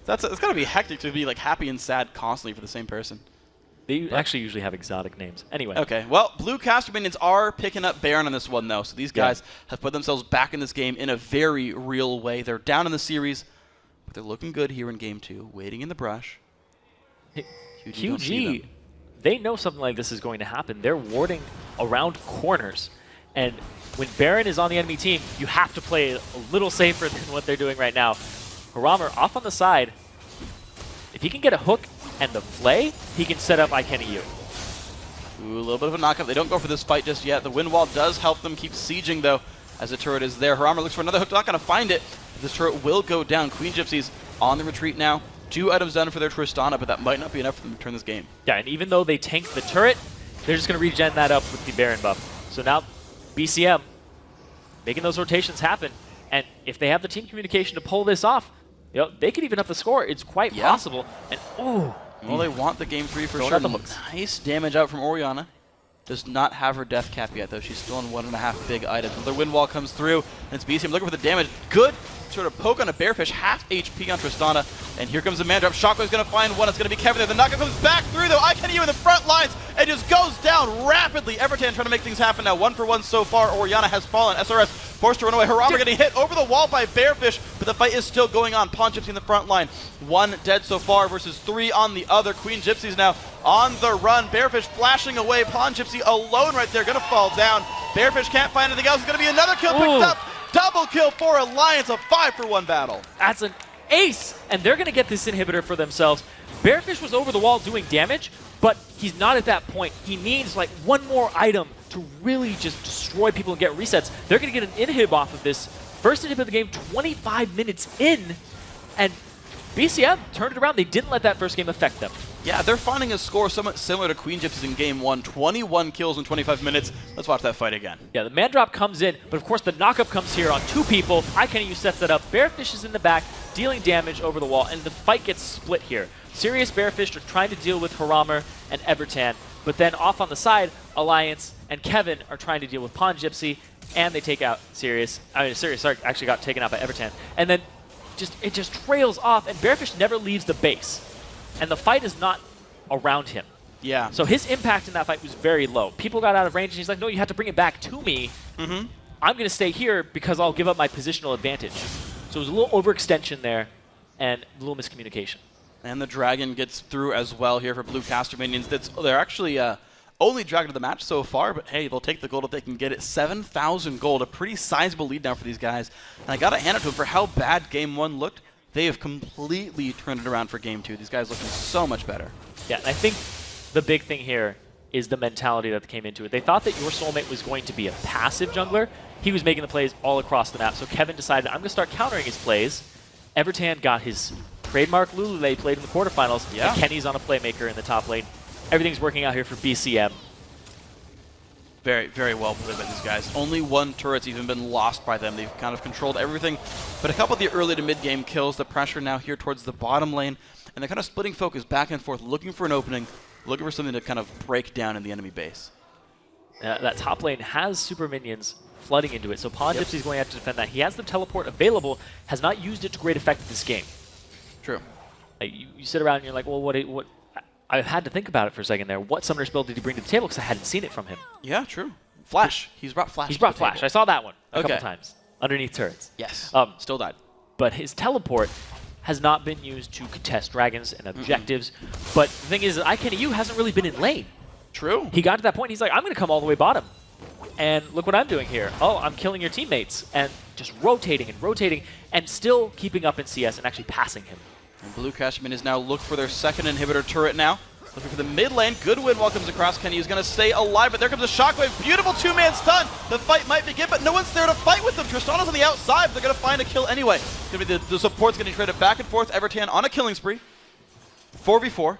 It's got to be hectic to be like happy and sad constantly for the same person. They actually usually have exotic names. Anyway. Okay, well, Blue Caster Minions are picking up Baron on this one, though. So these guys have put themselves back in this game in a very real way. They're down in the series, but they're looking good here in Game 2, waiting in the brush. QG, they know something like this is going to happen. They're warding around corners. And when Baron is on the enemy team, you have to play a little safer than what they're doing right now. Harama off on the side. If he can get a hook and the flay, he can set up iKennyU. Ooh, a little bit of a knockup. They don't go for this fight just yet. The wind wall does help them keep sieging, though, as the turret is there. Harama looks for another hook. Not going to find it. This turret will go down. Queen Gypsy's on the retreat now. 2 items done for their Tristana, but that might not be enough for them to turn this game. Yeah, and even though they tanked the turret, they're just going to regen that up with the Baron buff. So now BCM making those rotations happen, and if they have the team communication to pull this off, you know, they could even up the score. It's quite possible. And well, they want the game 3 for Throwing sure. out the hooks. Nice damage out from Orianna. Does not have her death cap yet, though. She's still on 1.5 big items. Another wind wall comes through, and it's BCM looking for the damage. Good sort of poke on a Bearfish, half HP on Tristana, and here comes the man drop. Shockwave's going to find one. It's going to be Kevin there. The knockup comes back through, though. IKNU in the front lines, and just goes down rapidly. Evertan trying to make things happen now. 1-for-1 so far. Orianna has fallen. SRS forced to run away. Harama getting hit over the wall by Bearfish, but the fight is still going on. Pawn Gypsy in the front line. 1 dead so far versus 3 on the other. Queen Gypsy's now on the run. Bearfish flashing away. Pawn Gypsy alone right there, going to fall down. Bearfish can't find anything else. It's going to be another kill picked up. Double kill for Alliance, a 5-for-1 battle. That's an ace, and they're going to get this inhibitor for themselves. Bearfish was over the wall doing damage, but he's not at that point. He needs like one more item to really just destroy people and get resets. They're going to get an inhib off of this. First inhib of the game, 25 minutes in, and BCM turned it around. They didn't let that first game affect them. Yeah, they're finding a score somewhat similar to Queen Gypsies in game 1. 21 kills in 25 minutes. Let's watch that fight again. Yeah, the man drop comes in, but of course the knockup comes here on 2 people. IKNU sets that up. Bearfish is in the back, dealing damage over the wall, and the fight gets split here. Serious Bearfish are trying to deal with Haramer and Evertan, but then off on the side, Alliance and Kevin are trying to deal with Pawn Gypsy, and they take out Serious. Serious actually got taken out by Evertan. And then it just trails off, and Bearfish never leaves the base. And the fight is not around him. Yeah. So his impact in that fight was very low. People got out of range, and he's like, no, you have to bring it back to me. I'm going to stay here because I'll give up my positional advantage. So it was a little overextension there and a little miscommunication. And the Dragon gets through as well here for Blue Caster Minions. They're actually only Dragon of the match so far, but hey, they'll take the gold if they can get it. 7,000 gold, a pretty sizable lead now for these guys. And I got to hand it to them for how bad Game 1 looked. They have completely turned it around for Game 2. These guys looking so much better. Yeah, and I think the big thing here is the mentality that came into it. They thought that your soulmate was going to be a passive jungler. He was making the plays all across the map. So Kevin decided, I'm going to start countering his plays. Evertan got his trademark Lulu they played in the quarterfinals. Yeah. And Kenny's on a playmaker in the top lane. Everything's working out here for BCM. Very, very well played by these guys. Only 1 turret's even been lost by them. They've kind of controlled everything. But a couple of the early to mid-game kills, the pressure now here towards the bottom lane. And they're kind of splitting focus back and forth, looking for an opening, looking for something to kind of break down in the enemy base. That top lane has super minions flooding into it, so Pawn Gypsy's going to have to defend that. He has the teleport available, has not used it to great effect this game. True. You sit around and you're like, well, what I had to think about it for a second there. What summoner spell did he bring to the table? Because I hadn't seen it from him. Yeah, true. Flash. He's brought Flash. He's brought Flash. I saw that one a couple times underneath turrets. Yes. Still died. But his teleport has not been used to contest dragons and objectives. But the thing is, IKNU hasn't really been in lane. True. He got to that point. He's like, I'm going to come all the way bottom. And look what I'm doing here. Oh, I'm killing your teammates. And just rotating and still keeping up in CS and actually passing him. And Blue Cashman is now looked for their second inhibitor turret now. Looking for the mid lane. Good wind wall comes across. Kenny is going to stay alive, but there comes a Shockwave. Beautiful 2-man stun. The fight might begin, but no one's there to fight with them. Tristana's on the outside, but they're going to find a kill anyway. It's going to be the support's getting traded back and forth. Evertan on a killing spree. 4v4.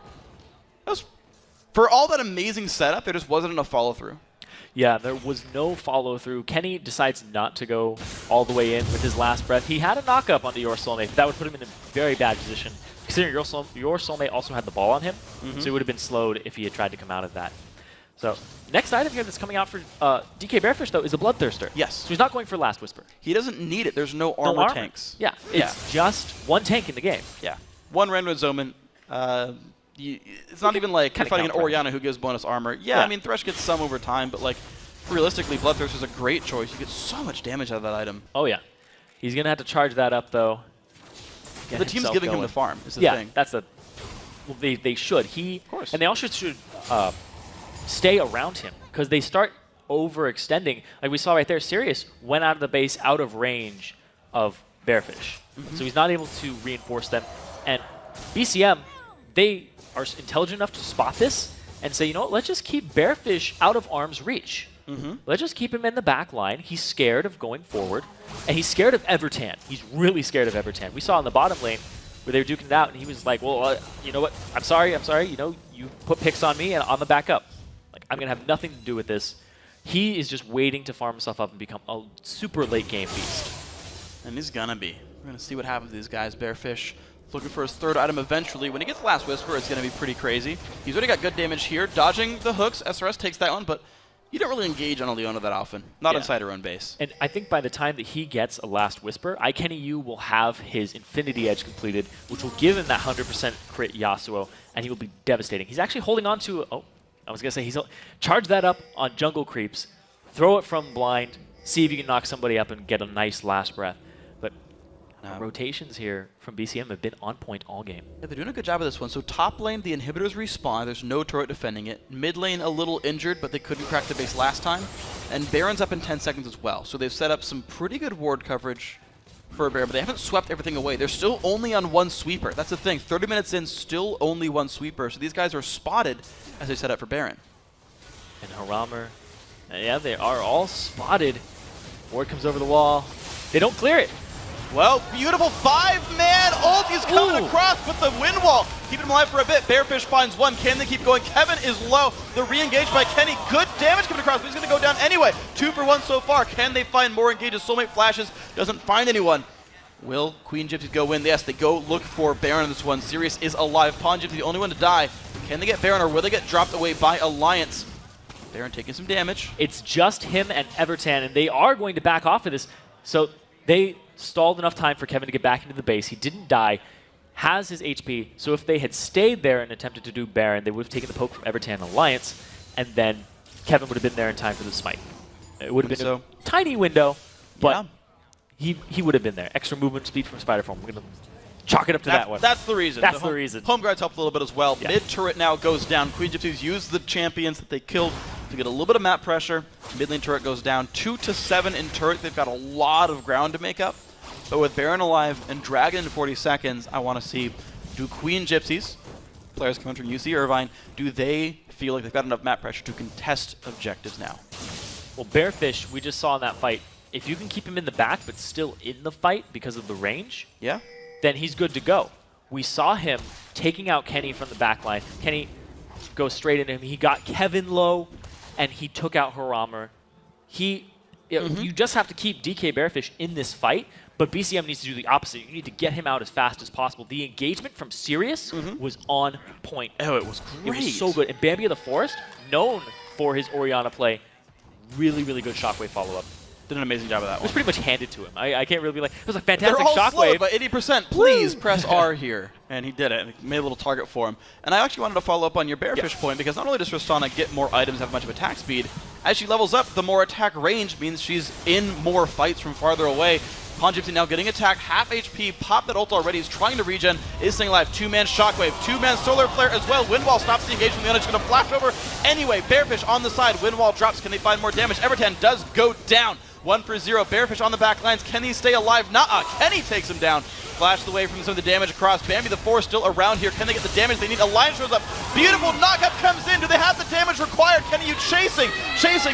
For all that amazing setup, there just wasn't enough follow-through. Yeah, there was no follow-through. Kenny decides not to go all the way in with his last breath. He had a knock-up onto your soulmate, but that would put him in a very bad position. Considering your soulmate also had the ball on him, so he would have been slowed if he had tried to come out of that. So, next item here that's coming out for DK Bearfish, though, is a Bloodthirster. Yes. So he's not going for Last Whisper. He doesn't need it. There's no armor tanks. Yeah, it's just one tank in the game. Yeah. One Renwood Zoman. It's not even like you're fighting an Orianna who gives bonus armor. Yeah, I mean, Thresh gets some over time, but like, realistically, Bloodthirster is a great choice. You get so much damage out of that item. Oh, yeah. He's going to have to charge that up, though. The team's giving him the farm, is the thing. That's the... Well, they should. Of course. And they also should stay around him, because they start overextending. Like we saw right there, Sirius went out of the base, out of range of Bearfish. So he's not able to reinforce them. And BCM, they are intelligent enough to spot this and say, you know what, let's just keep Bearfish out of arm's reach. Let's just keep him in the back line. He's scared of going forward, and he's scared of Evertan. He's really scared of Evertan. We saw in the bottom lane where they were duking it out, and he was like, well, you know what, I'm sorry, you know, you put picks on me and on the back up. Like, I'm going to have nothing to do with this. He is just waiting to farm himself up and become a super late game beast. And he's gonna be. We're gonna see what happens to these guys. Bearfish looking for his third item eventually. When he gets the last Whisper, it's gonna be pretty crazy. He's already got good damage here, dodging the hooks. SRS takes that one, but you don't really engage on a Leona that often. Not inside her own base. And I think by the time that he gets a last Whisper, iKennyU will have his Infinity Edge completed, which will give him that 100% crit Yasuo, and he will be devastating. He's actually holding on to, I was going to say, he's charge that up on jungle creeps, throw it from blind, see if you can knock somebody up and get a nice last breath. But rotations here from BCM have been on point all game. Yeah, they're doing a good job of this one. So top lane, the inhibitors respawn. There's no turret defending it. Mid lane, a little injured, but they couldn't crack the base last time. And Baron's up in 10 seconds as well. So they've set up some pretty good ward coverage for a Baron, but they haven't swept everything away. They're still only on one sweeper. That's the thing. 30 minutes in, still only one sweeper. So these guys are spotted as they set up for Baron. And Haramer, yeah, they are all spotted. Ward comes over the wall. They don't clear it. Well, beautiful 5-man ult is coming across, but the wind wall keeping him alive for a bit. Bearfish finds one. Can they keep going? Kevin is low. The re-engage by Kenny. Good damage coming across, but he's going to go down anyway. 2 for 1 so far. Can they find more engages? Soulmate flashes. Doesn't find anyone. Will Queen Gypsy go win? Yes, they go look for Baron in this one. Sirius is alive. Pawn Gypsy the only one to die. Can they get Baron, or will they get dropped away by Alliance? Baron taking some damage. It's just him and Evertan, and they are going to back off of this. So they stalled enough time for Kevin to get back into the base. He didn't die, has his HP, so if they had stayed there and attempted to do Baron, they would have taken the poke from Evertan Alliance, and then Kevin would have been there in time for the smite. It would have been a tiny window, but he would have been there. Extra movement speed from Spider Form. We're going to chalk it up to that one. That's the reason. That's the reason. Home guards helped a little bit as well. Yeah. Mid turret now goes down. Queen Gypsies use the champions that they killed to get a little bit of map pressure. Mid lane turret goes down 2 to 7 in turret. They've got a lot of ground to make up. But with Baron alive and Dragon in 40 seconds, I want to see, do Queen Gypsies, players coming from UC Irvine, do they feel like they've got enough map pressure to contest objectives now? Well, Bearfish, we just saw in that fight, if you can keep him in the back but still in the fight because of the range, then he's good to go. We saw him taking out Kenny from the back line. Kenny goes straight into him. He got Kevin low, and he took out Haramer. You just have to keep DK Bearfish in this fight, but BCM needs to do the opposite. You need to get him out as fast as possible. The engagement from Sirius was on point. Oh, it was great. It was so good. And Bambi of the Forest, known for his Orianna play, really, really good shockwave follow-up. Did an amazing job of that one. It was pretty much handed to him. I can't really be like, it was a fantastic They're all shockwave. Slow, but 80%, please press R here. And he did it. And he made a little target for him. And I actually wanted to follow up on your Bearfish point, because not only does Tristana get more items, have much of attack speed, as she levels up, the more attack range means she's in more fights from farther away. Pawn Gypsy now getting attacked, half HP, popped that ult already, he's trying to regen, is staying alive. 2-man Shockwave, 2-man Solar Flare as well. Windwall stops the engagement, the other's going to flash over. Anyway, Bearfish on the side, Windwall drops, can they find more damage? Evertan does go down, 1 for 0. Bearfish on the back lines, can he stay alive? Nuh-uh, Kenny takes him down. Flashed away from some of the damage across. Bambi the Forest still around here, can they get the damage they need? Alliance shows up, beautiful knockup comes in, do they have the damage required? Kenny, you chasing,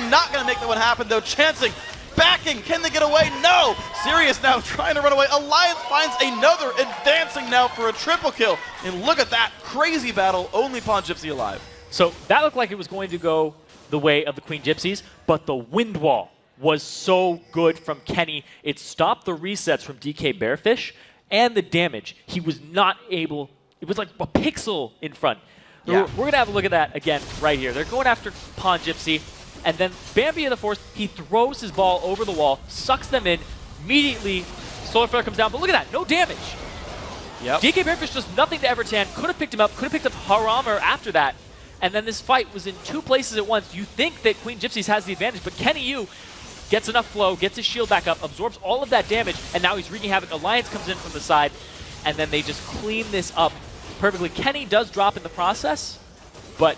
not going to make that one happen though, chancing. Backing, can they get away? No! Sirius now trying to run away. Alliance finds another, advancing now for a triple kill. And look at that crazy battle, only Pawn Gypsy alive. So that looked like it was going to go the way of the Queen Gypsies, but the wind wall was so good from Kenny. It stopped the resets from DK Bearfish and the damage. He was not able, it was like a pixel in front. We're going to have a look at that again right here. They're going after Pawn Gypsy. And then Bambi of the Forest, he throws his ball over the wall, sucks them in, immediately Solar Flare comes down, but look at that, no damage. DK Bearfish does nothing to Evertan, could have picked him up, could have picked up Haramer after that, and then this fight was in 2 places at once. You think that Queen Gypsies has the advantage, but KennyU gets enough flow, gets his shield back up, absorbs all of that damage, and now he's wreaking havoc. Alliance comes in from the side, and then they just clean this up perfectly. Kenny does drop in the process, but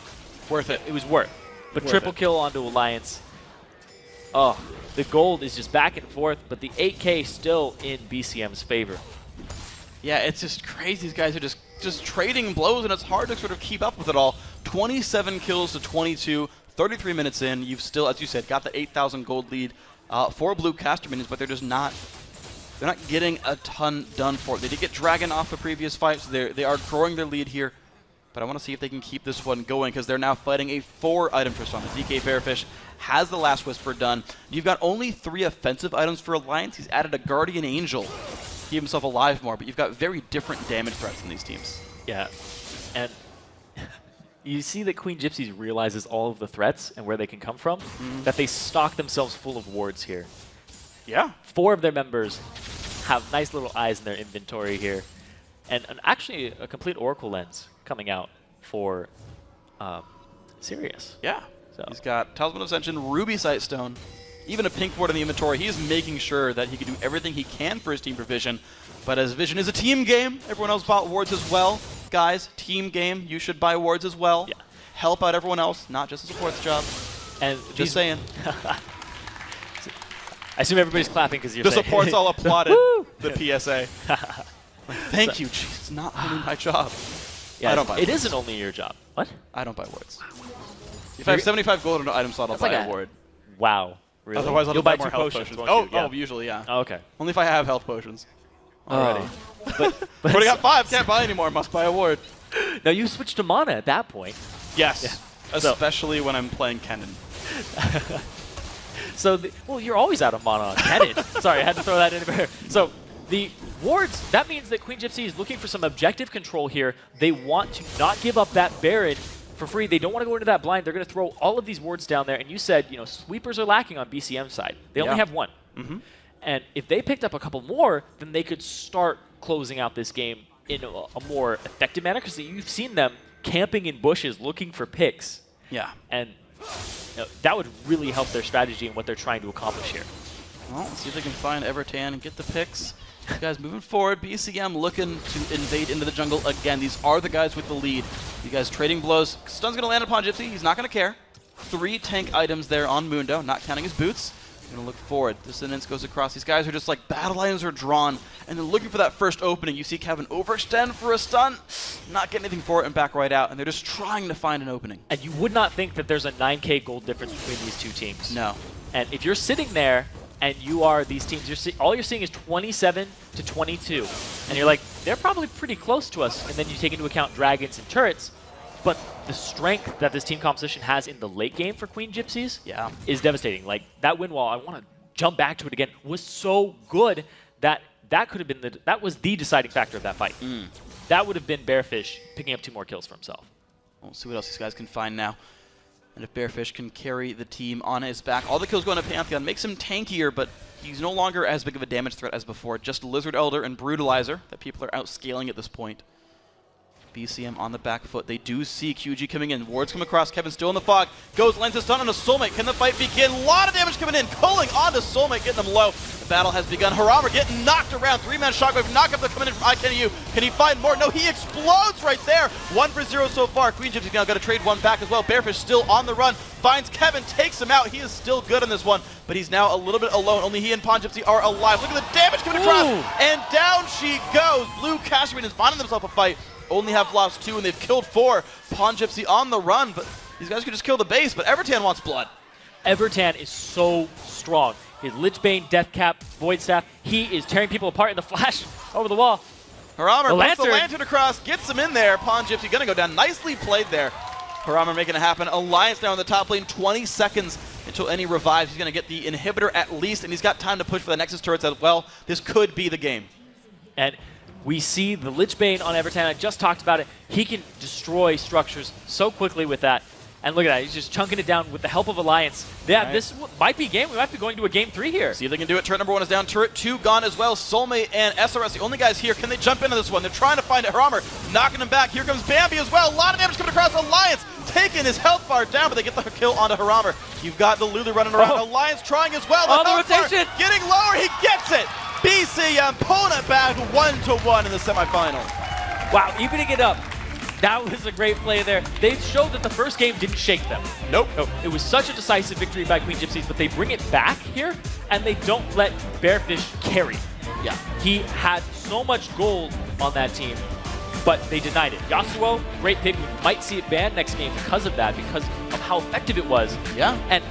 worth it. It was worth. But triple kill onto Alliance. Oh, the gold is just back and forth, but the 8K still in BCM's favor. Yeah, it's just crazy. These guys are just trading blows, and it's hard to sort of keep up with it all. 27 kills to 22, 33 minutes in. You've still, as you said, got the 8,000 gold lead for blue caster minions, but they're just not. They're not getting a ton done for it. They did get Dragon off the previous fight, so they are growing their lead here. but I want to see if they can keep this one going because they're now fighting a 4-item persona. DK Bearfish has the Last Whisper done. You've got only 3 offensive items for Alliance. He's added a Guardian Angel to keep himself alive more, but you've got very different damage threats in these teams. Yeah, and you see that Queen Gypsies realizes all of the threats and where they can come from, that they stock themselves full of wards here. Yeah. 4 of their members have nice little eyes in their inventory here. And actually a complete Oracle Lens coming out for Sirius. Yeah. So. He's got Talisman of Ascension, Ruby Sightstone, even a pink ward in the inventory. He is making sure that he can do everything he can for his team provision. But as Vision is a team game, everyone else bought wards as well. Guys, team game, you should buy wards as well. Yeah. Help out everyone else, not just a support's job. And just saying. I assume everybody's clapping because you're the saying supports all applauded the PSA. Thank you. Jeez, it's not only my job. Yeah, I don't buy it wards. isn't only your job. What? I don't buy wards. If I have 75 gold in an item slot, I'll buy a ward. Wow. Really? Otherwise, I'll You'll buy buy more 2 health potions. potions. Won't you? Oh, usually, yeah. Oh, okay. Only if I have health potions already. But already got 5, can't buy anymore, must buy a ward. Now you switch to mana at that point. Yes, Yeah. especially when I'm playing Kennen. So, well, you're always out of mana on Kennen. Sorry, I had to throw that in there. So, the wards, that means that Queen Gypsy is looking for some objective control here. They want to not give up that Baron for free. They don't want to go into that blind. They're going to throw all of these wards down there. And you said, you know, sweepers are lacking on BCM side. They only have 1. And if they picked up a couple more, then they could start closing out this game in a more effective manner, because you've seen them camping in bushes looking for picks. Yeah. And you know, that would really help their strategy and what they're trying to accomplish here. Well, let's see if they can find Evertan and get the picks. You guys moving forward. BCM looking to invade into the jungle again. These are the guys with the lead. You guys trading blows. Stun's going to land upon Gypsy. He's not going to care. 3 tank items there on Mundo, not counting his boots. Going to look forward. Dissonance goes across. These guys are just like battle lines are drawn, and they're looking for that first opening. You see Kevin overextend for a stun, not getting anything for it, and back right out, and they're just trying to find an opening. And you would not think that there's a 9k gold difference between these 2 teams. No. And if you're sitting there and you are these teams, all you're seeing is 27 to 22. And you're like, they're probably pretty close to us. And then you take into account dragons and turrets. But the strength that this team composition has in the late game for Queen Gypsies is devastating. Like, that win wall, I want to jump back to it again, was so good that that could have been that was the deciding factor of that fight. That would have been Bearfish picking up 2 more kills for himself. We'll see what else these guys can find now. And if Bearfish can carry the team on his back, all the kills going to Pantheon, makes him tankier, but he's no longer as big of a damage threat as before. Just Lizard Elder and Brutalizer that people are outscaling at this point. BCM on the back foot. They do see QG coming in. Wards come across. Kevin still in the fog. Goes, lands a stun on a Soulmate. Can the fight begin? A lot of damage coming in. Culling onto Soulmate, getting them low. The battle has begun. Haramer getting knocked around. 3-man shockwave. Knockup that's coming in from IKNU. Can he find more? No, he explodes right there. 1 for 0 so far. Queen Gypsy's now got to trade 1 back as well. Bearfish still on the run. Finds Kevin, takes him out. He is still good on this one, but he's now a little bit alone. Only he and Pawn Gypsy are alive. Look at the damage coming across. And down she goes. Blue Cashman is finding themselves a fight. Only have lost 2, and they've killed 4. Pawn Gypsy on the run, but these guys could just kill the base, but Evertan wants blood. Evertan is so strong. His Lichbane, Deathcap, Void Staff, he is tearing people apart in the flash over the wall. Haramer puts the lantern across, gets him in there. Pawn Gypsy gonna go down. Nicely played there. Haramer making it happen. Alliance now in the top lane, 20 seconds until any revives. He's gonna get the inhibitor at least, and he's got time to push for the Nexus turrets as well. This could be the game. And we see the Lichbane on Evertan. I just talked about it. He can destroy structures so quickly with that. And look at that. He's just chunking it down with the help of Alliance. Yeah, this might be game. We might be going to a game 3 here. See if they can do it. Turret number 1 is down. Turret 2 gone as well. Soulmate and SRS, the only guys here. Can they jump into this one? They're trying to find it. Haramer knocking him back. Here comes Bambi as well. A lot of damage coming across. Alliance taking his health bar down, but they get the kill onto Haramer. You've got the Lulu running around. Alliance trying as well. The rotation. Getting lower. He gets it. BCM pulling it back 1-1 in the semifinal. Wow, evening it up. That was a great play there. They showed that the first game didn't shake them. Nope. No, it was such a decisive victory by Queen Gypsies, but they bring it back here, and they don't let Bearfish carry. Yeah. He had so much gold on that team, but they denied it. Yasuo, great pick. We might see it banned next game because of that, because of how effective it was. Yeah. And,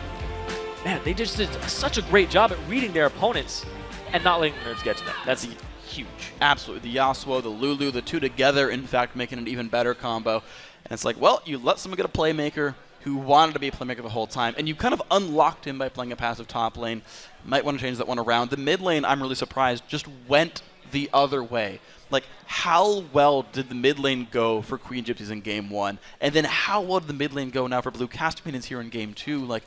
man, they just did such a great job at reading their opponents and not letting the nerves get to them. That's huge. Absolutely. The Yasuo, the Lulu, the 2 together, in fact, making an even better combo. And it's like, well, you let someone get a playmaker who wanted to be a playmaker the whole time, and you kind of unlocked him by playing a passive top lane. Might want to change that one around. The mid lane, I'm really surprised, just went the other way. Like, how well did the mid lane go for Queen Gypsies in Game 1? And then how well did the mid lane go now for Blue Casterminions here in Game 2? Like,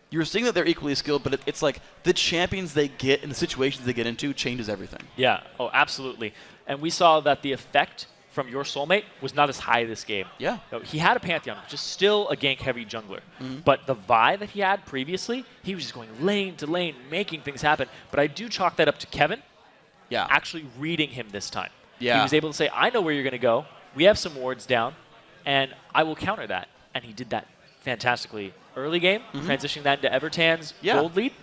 you're seeing that they're equally skilled, but it's like the champions they get and the situations they get into changes everything. Yeah, oh, absolutely. And we saw that the effect from your soulmate was not as high this game. Yeah. No, he had a Pantheon, which is still a gank-heavy jungler. But the Vi that he had previously, he was just going lane to lane, making things happen. But I do chalk that up to Kevin actually reading him this time. Yeah. He was able to say, I know where you're going to go. We have some wards down, and I will counter that. And he did that fantastically early game, transitioning that into Evertan's gold lead.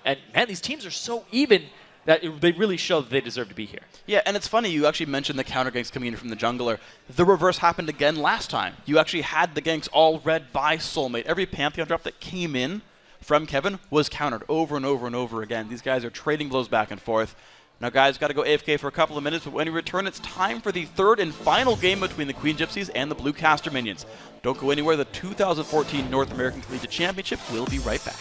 And, man, these teams are so even that they really show that they deserve to be here. Yeah, and it's funny, you actually mentioned the counter ganks coming in from the jungler. The reverse happened again last time. You actually had the ganks all read by Soulmate. Every Pantheon drop that came in from Kevin was countered over and over and over again. These guys are trading blows back and forth. Now, guys, got to go AFK for a couple of minutes, but when we return, it's time for the third and final game between the Queen Gypsies and the Blue Casterminions. Don't go anywhere. The 2014 North American Collegiate Championship will be right back.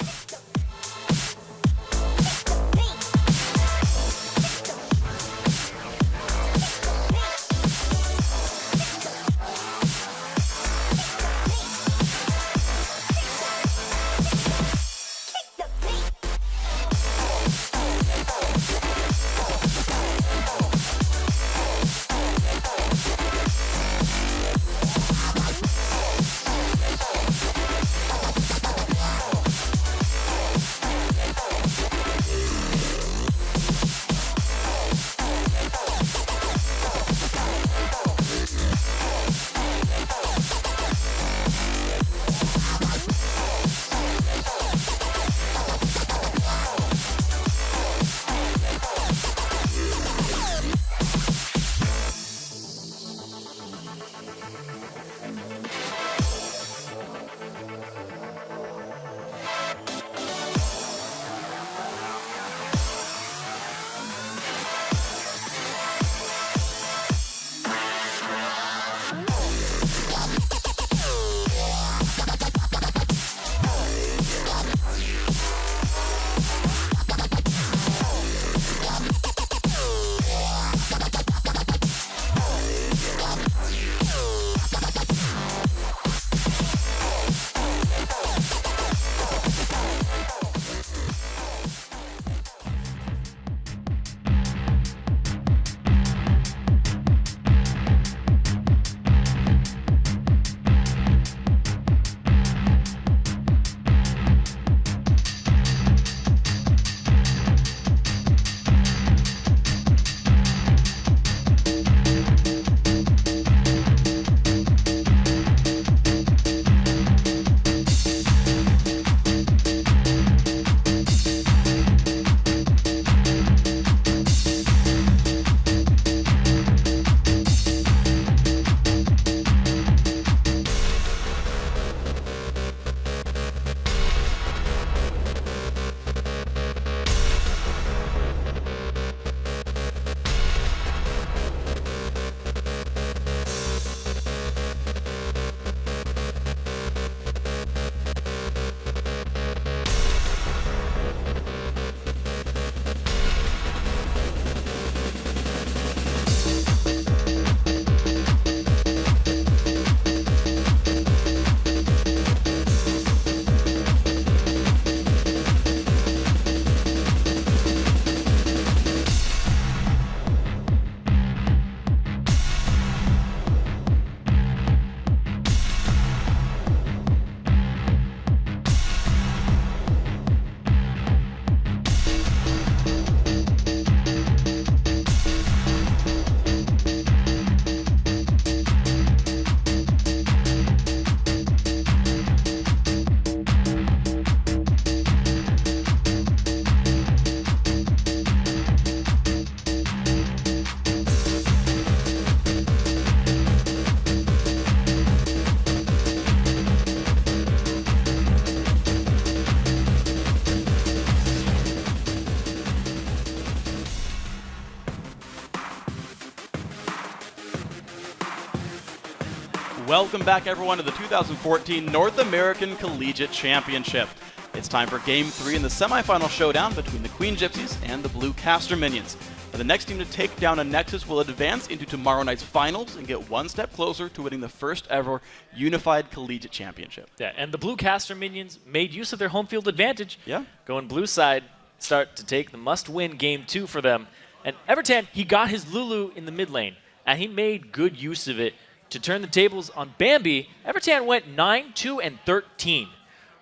Welcome back, everyone, to the 2014 North American Collegiate Championship. It's time for Game 3 in the semifinal showdown between the Queen Gypsies and the Blue Caster Minions. Now, the next team to take down a Nexus will advance into tomorrow night's finals and get one step closer to winning the first ever Unified Collegiate Championship. Yeah, and the Blue Caster Minions made use of their home field advantage. Yeah. Going blue side, start to take the must-win Game 2 for them. And Evertan, he got his Lulu in the mid lane, and he made good use of it to turn the tables on Bambi. Evertan went 9-2 and 13.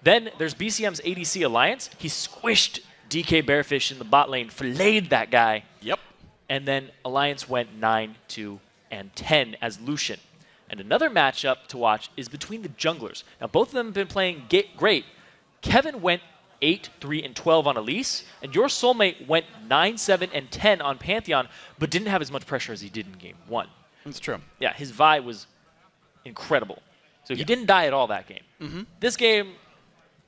Then there's BCM's ADC Alliance. He squished DK Bearfish in the bot lane, filleted that guy. Yep. And then Alliance went 9-2 and 10 as Lucian. And another matchup to watch is between the junglers. Now, both of them have been playing great. Kevin went 8-3 and 12 on Elise, and your soulmate went 9-7 and 10 on Pantheon, but didn't have as much pressure as he did in Game 1. That's true. Yeah, his Vi was incredible. So he didn't die at all that game. This game,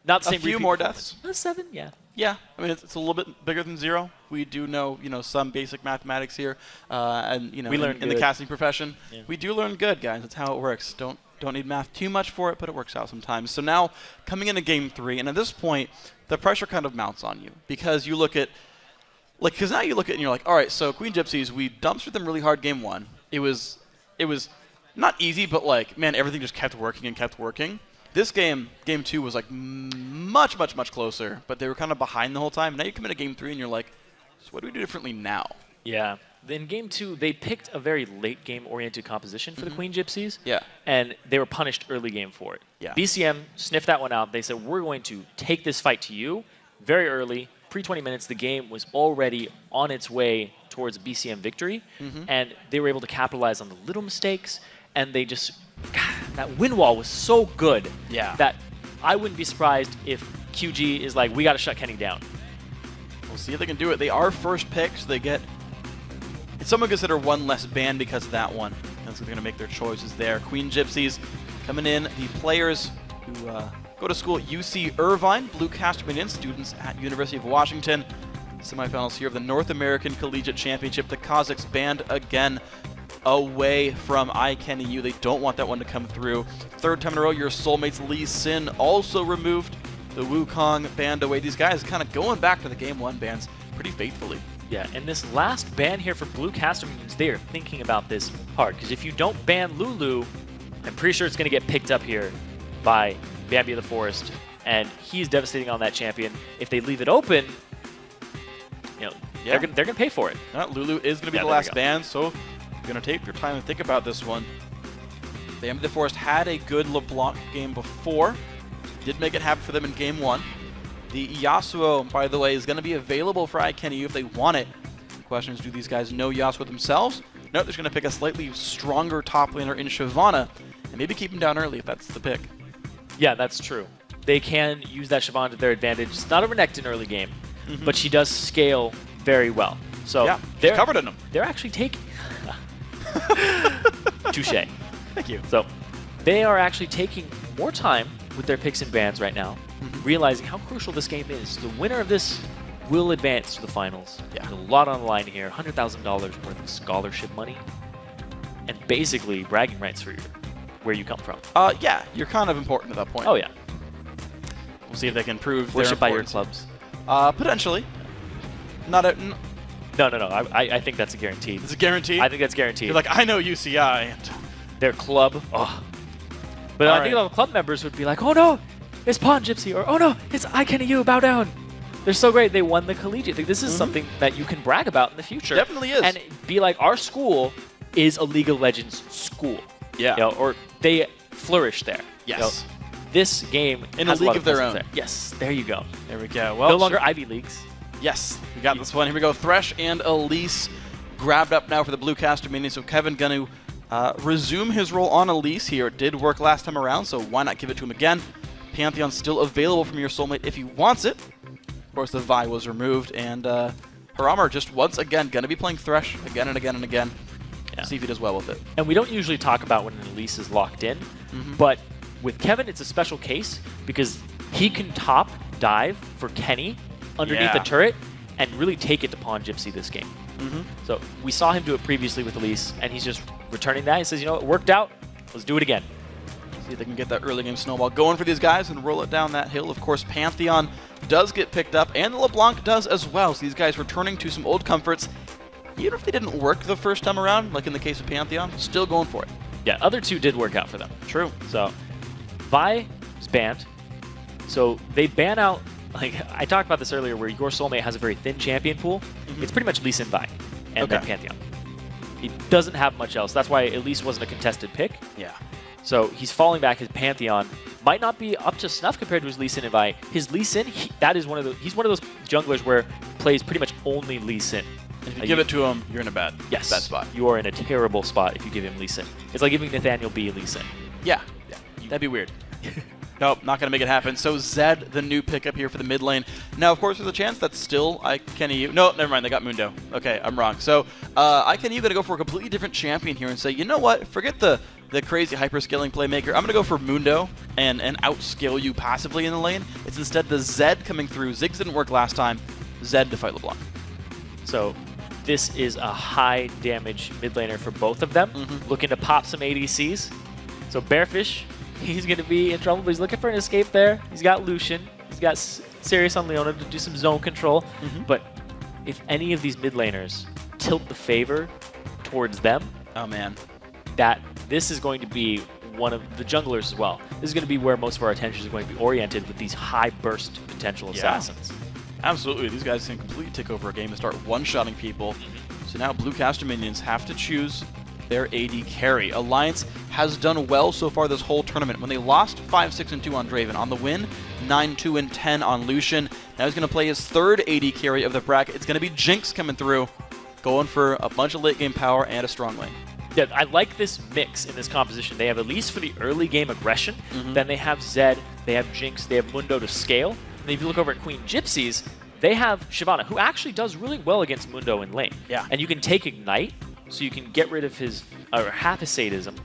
not the same. A few more deaths. 7, yeah. Yeah, I mean it's a little bit bigger than 0. We do know, some basic mathematics here, and we learn in the casting profession, we do learn good, guys. That's how it works. Don't need math too much for it, but it works out sometimes. So now coming into Game 3, and at this point, the pressure kind of mounts on you because you look at, because now you look at and you're like, all right, so Queen Gypsies, we dumpstered them really hard Game 1. It was not easy, but man, everything just kept working and kept working. This game, Game 2, was much, much, much closer, but they were kind of behind the whole time. Now you come into Game 3 and you're like, so what do we do differently now? Yeah. In Game 2, they picked a very late game-oriented composition for the Queen Gypsies. Yeah. And they were punished early game for it. Yeah. BCM sniffed that one out. They said, we're going to take this fight to you very early. Pre-20 minutes, the game was already on its way towards BCM victory. And they were able to capitalize on the little mistakes. And they just, that win wall was so good that I wouldn't be surprised if QG is like, we got to shut Kenny down. We'll see if they can do it. They are first pick, so they get, some would consider one less ban because of that one. And so they're going to make their choices there. Queen Gypsies coming in. The players who go to school at UC Irvine, Blue Caster Minions, students at University of Washington. Semifinals here of the North American Collegiate Championship. The Kazakhs banned again away from iCanEU. They don't want that one to come through. Third time in a row, your soulmates Lee Sin also removed. The Wukong banned away. These guys kind of going back to the Game 1 bans pretty faithfully. Yeah, and this last ban here for Blue Caster Minions, they are thinking about this hard. Because if you don't ban Lulu, I'm pretty sure it's going to get picked up here by Bambi of the Forest. And he's devastating on that champion. If they leave it open, they're going to pay for it. Lulu is going to be the last ban, so you're going to take your time and think about this one. Bambi of the Forest had a good LeBlanc game before. Did make it happen for them in Game 1. The Yasuo, by the way, is going to be available for iCanEU if they want it. The question is, do these guys know Yasuo themselves? No, they're just going to pick a slightly stronger top laner in Shyvana and maybe keep him down early if that's the pick. Yeah, that's true. They can use that Shyvana to their advantage. It's not over Nectin early game, but she does scale very well. So yeah, they're covered in them. They're actually taking... Touché. Thank you. So they are actually taking more time with their picks and bans right now, realizing how crucial this game is. The winner of this will advance to the finals. Yeah. There's a lot on the line here, $100,000 worth of scholarship money, and basically bragging rights for where you come from. Yeah, you're kind of important at that point. Oh, yeah. We'll see if they can prove Worship by their your importance. clubs. Potentially. Not a... No. I think that's a guarantee. It's a guarantee? I think that's guaranteed. You're like, I know UCI. And their club. Oh. But I think all the club members would be like, oh no, it's Pawn Gypsy, or oh no, it's iCanEU, bow down. They're so great. They won the Collegiate. This is something that you can brag about in the future. Definitely is. And be like, our school is a League of Legends school. Yeah. Or they flourish there. Yes. This game in has a league of their own. There. Yes, there you go. There we go. Well, no longer Ivy Leagues. Yes, we got this one. Here we go. Thresh and Elise grabbed up now for the Blue Caster Minions. So Kevin going to resume his role on Elise here. It did work last time around, so why not give it to him again? Pantheon's still available from your soulmate if he wants it. Of course, the Vi was removed, and Haramar just once again going to be playing Thresh again and again and again. Yeah. See if he does well with it. And we don't usually talk about when an Elise is locked in, but with Kevin, it's a special case because he can top dive for Kenny underneath the turret and really take it to Pawn Gypsy this game. So we saw him do it previously with Elise, and he's just returning that. He says, you know, it worked out. Let's do it again. See if they can get that early game snowball going for these guys and roll it down that hill. Of course, Pantheon does get picked up, and the LeBlanc does as well. So these guys returning to some old comforts. Even if they didn't work the first time around, like in the case of Pantheon, still going for it. Yeah, other two did work out for them. True. So, Vi is banned. So they ban out, like I talked about this earlier, where your soulmate has a very thin champion pool. It's pretty much Lee Sin, Vi, and then Pantheon. He doesn't have much else. That's why at least wasn't a contested pick. Yeah. So he's falling back. His Pantheon might not be up to snuff compared to his Lee Sin and Vi. His Lee Sin, he's one of those junglers where plays pretty much only Lee Sin. If you give it to him, you're in a bad spot. You are in a terrible spot if you give him Lee Sin. It's like giving Nathaniel B Lee Sin. Yeah. That'd be weird. Nope, not going to make it happen. So Zed, the new pickup here for the mid lane. Now, of course, there's a chance that's still IKennyU. No, never mind. They got Mundo. Okay, I'm wrong. So IKennyU going to go for a completely different champion here and say, you know what? Forget the crazy hyper-scaling playmaker. I'm going to go for Mundo and outscale you passively in the lane. It's instead the Zed coming through. Ziggs didn't work last time. Zed to fight LeBlanc. So this is a high damage mid laner for both of them. Looking to pop some ADCs. So Bearfish, he's going to be in trouble, but he's looking for an escape there. He's got Lucian. He's got Sirius on Leona to do some zone control. But if any of these mid laners tilt the favor towards them, oh man, this is going to be one of the junglers as well. This is going to be where most of our attention is going to be oriented with these high burst potential assassins. Absolutely. These guys can completely take over a game and start one-shotting people. So now Blue Caster minions have to choose their AD carry. Alliance has done well so far this whole tournament. When they lost 5-6-2 on Draven, on the win, 9-2-10 on Lucian. Now he's going to play his third AD carry of the bracket. It's going to be Jinx coming through, going for a bunch of late-game power and a strong lane. Yeah, I like this mix in this composition. They have at least for the early game aggression. Then they have Zed, they have Jinx, they have Mundo to scale. And if you look over at Queen Gypsies, they have Shyvana, who actually does really well against Mundo in lane. Yeah. And you can take Ignite, so you can get rid of his, or half his sadism,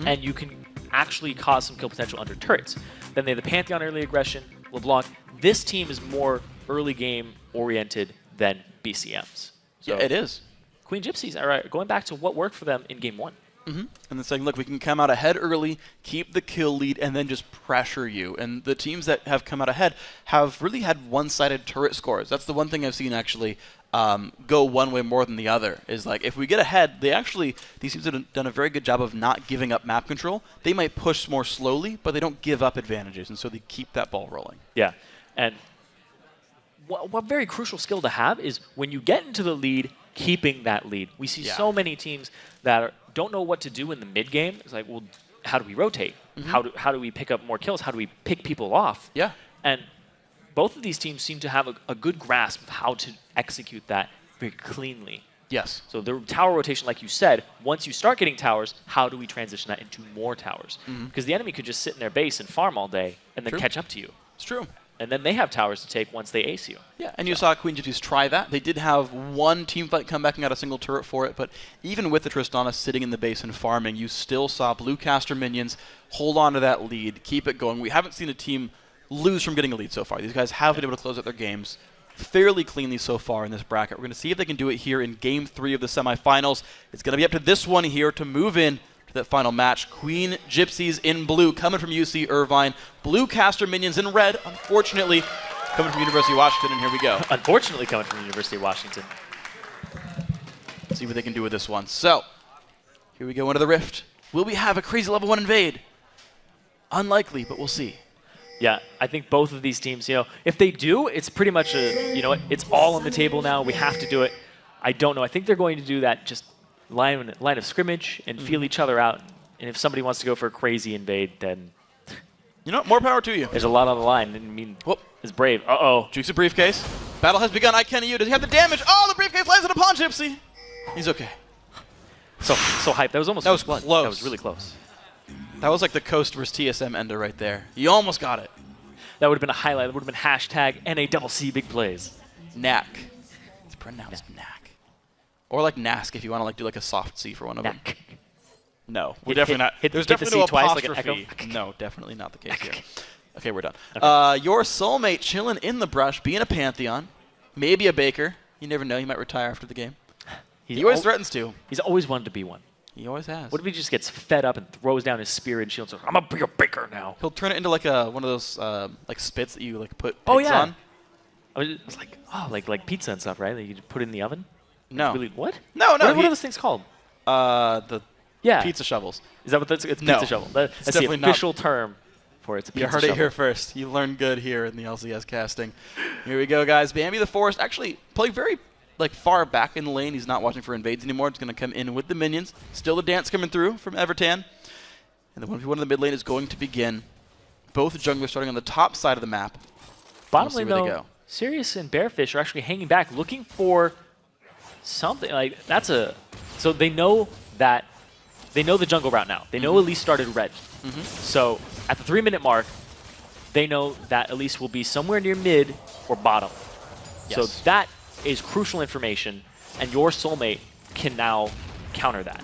and you can actually cause some kill potential under turrets. Then they have the Pantheon early aggression, LeBlanc. This team is more early game oriented than BCM's. So yeah, it is. Queen Gypsies are going back to what worked for them in game 1. And then saying, look, we can come out ahead early, keep the kill lead, and then just pressure you. And the teams that have come out ahead have really had one-sided turret scores. That's the one thing I've seen actually go one way more than the other. Is like, if we get ahead, these teams have done a very good job of not giving up map control. They might push more slowly, but they don't give up advantages, and so they keep that ball rolling. Yeah, and what very crucial skill to have is when you get into the lead, keeping that lead. We see so many teams that don't know what to do in the mid game. It's like, well, how do we rotate? How do we pick up more kills? How do we pick people off? Yeah. And both of these teams seem to have a good grasp of how to execute that very cleanly. Yes. So the tower rotation, like you said, once you start getting towers, how do we transition that into more towers? Because the enemy could just sit in their base and farm all day and then catch up to you. It's true. And then they have towers to take once they ace you. Yeah, and you saw Queen Gypsies try that. They did have one team fight come back and got a single turret for it, but even with the Tristana sitting in the base and farming, you still saw Blue Caster minions hold on to that lead, keep it going. We haven't seen a team lose from getting a lead so far. These guys have been able to close out their games fairly cleanly so far in this bracket. We're going to see if they can do it here in Game 3 of the semifinals. It's going to be up to this one here to move in to that final match. Queen Gypsies in blue, coming from UC Irvine. Blue Caster minions in red, unfortunately, coming from University of Washington, and here we go. Unfortunately coming from University of Washington. Let's see what they can do with this one. So, here we go into the Rift. Will we have a crazy level 1 invade? Unlikely, but we'll see. Yeah, I think both of these teams, if they do, it's pretty much it's all on the table now. We have to do it. I don't know. I think they're going to do that just line of scrimmage and feel each other out. And if somebody wants to go for a crazy invade, then more power to you. There's a lot on the line. I mean, it's brave. Uh-oh. Jukes a briefcase. Battle has begun. IKennyU. Does he have the damage? Oh, the briefcase lands upon Gypsy. He's okay. So hyped. That was almost close. That was really close. That was like the Coast versus TSM ender right there. You almost got it. That would have been a highlight. That would have been hashtag NACC big plays. Knack. It's pronounced Knack. Or like Nask if you want to do a soft C for one of them. No, we're definitely not. There's definitely no apostrophe. No, definitely not the case here. Okay, we're done. Okay. Your soulmate chilling in the brush, being a Pantheon, maybe a Baker. You never know. He might retire after the game. He always threatens to. He's always wanted to be one. He always has. What if he just gets fed up and throws down his spear and shield? So I'm gonna be a baker now. He'll turn it into like one of those like spits that you like put pigs Oh yeah. on. I was it's like pizza and stuff, right? That you put in the oven. No. Really, what? No. What are those things called? The Yeah. pizza shovels. Is that what that's? It's No. pizza shovel. That's the definitely not. official term for it. It's a pizza You heard shovel. it here first. You learned good here in the LCS casting. Here we go, guys. Bambi the Forest actually playing very far back in the lane. He's not watching for invades anymore. It's going to come in with the minions. Still the dance coming through from Evertan. And the 1v1 in the mid lane is going to begin. Both junglers starting on the top side of the map. Bottom We'll see lane, where they though, go. Sirius and Bearfish are actually hanging back, looking for something. So they know that the jungle route now. They know Elise started red. So at the 3-minute mark, they know that Elise will be somewhere near mid or bottom. Yes. So that is crucial information, and your soulmate can now counter that.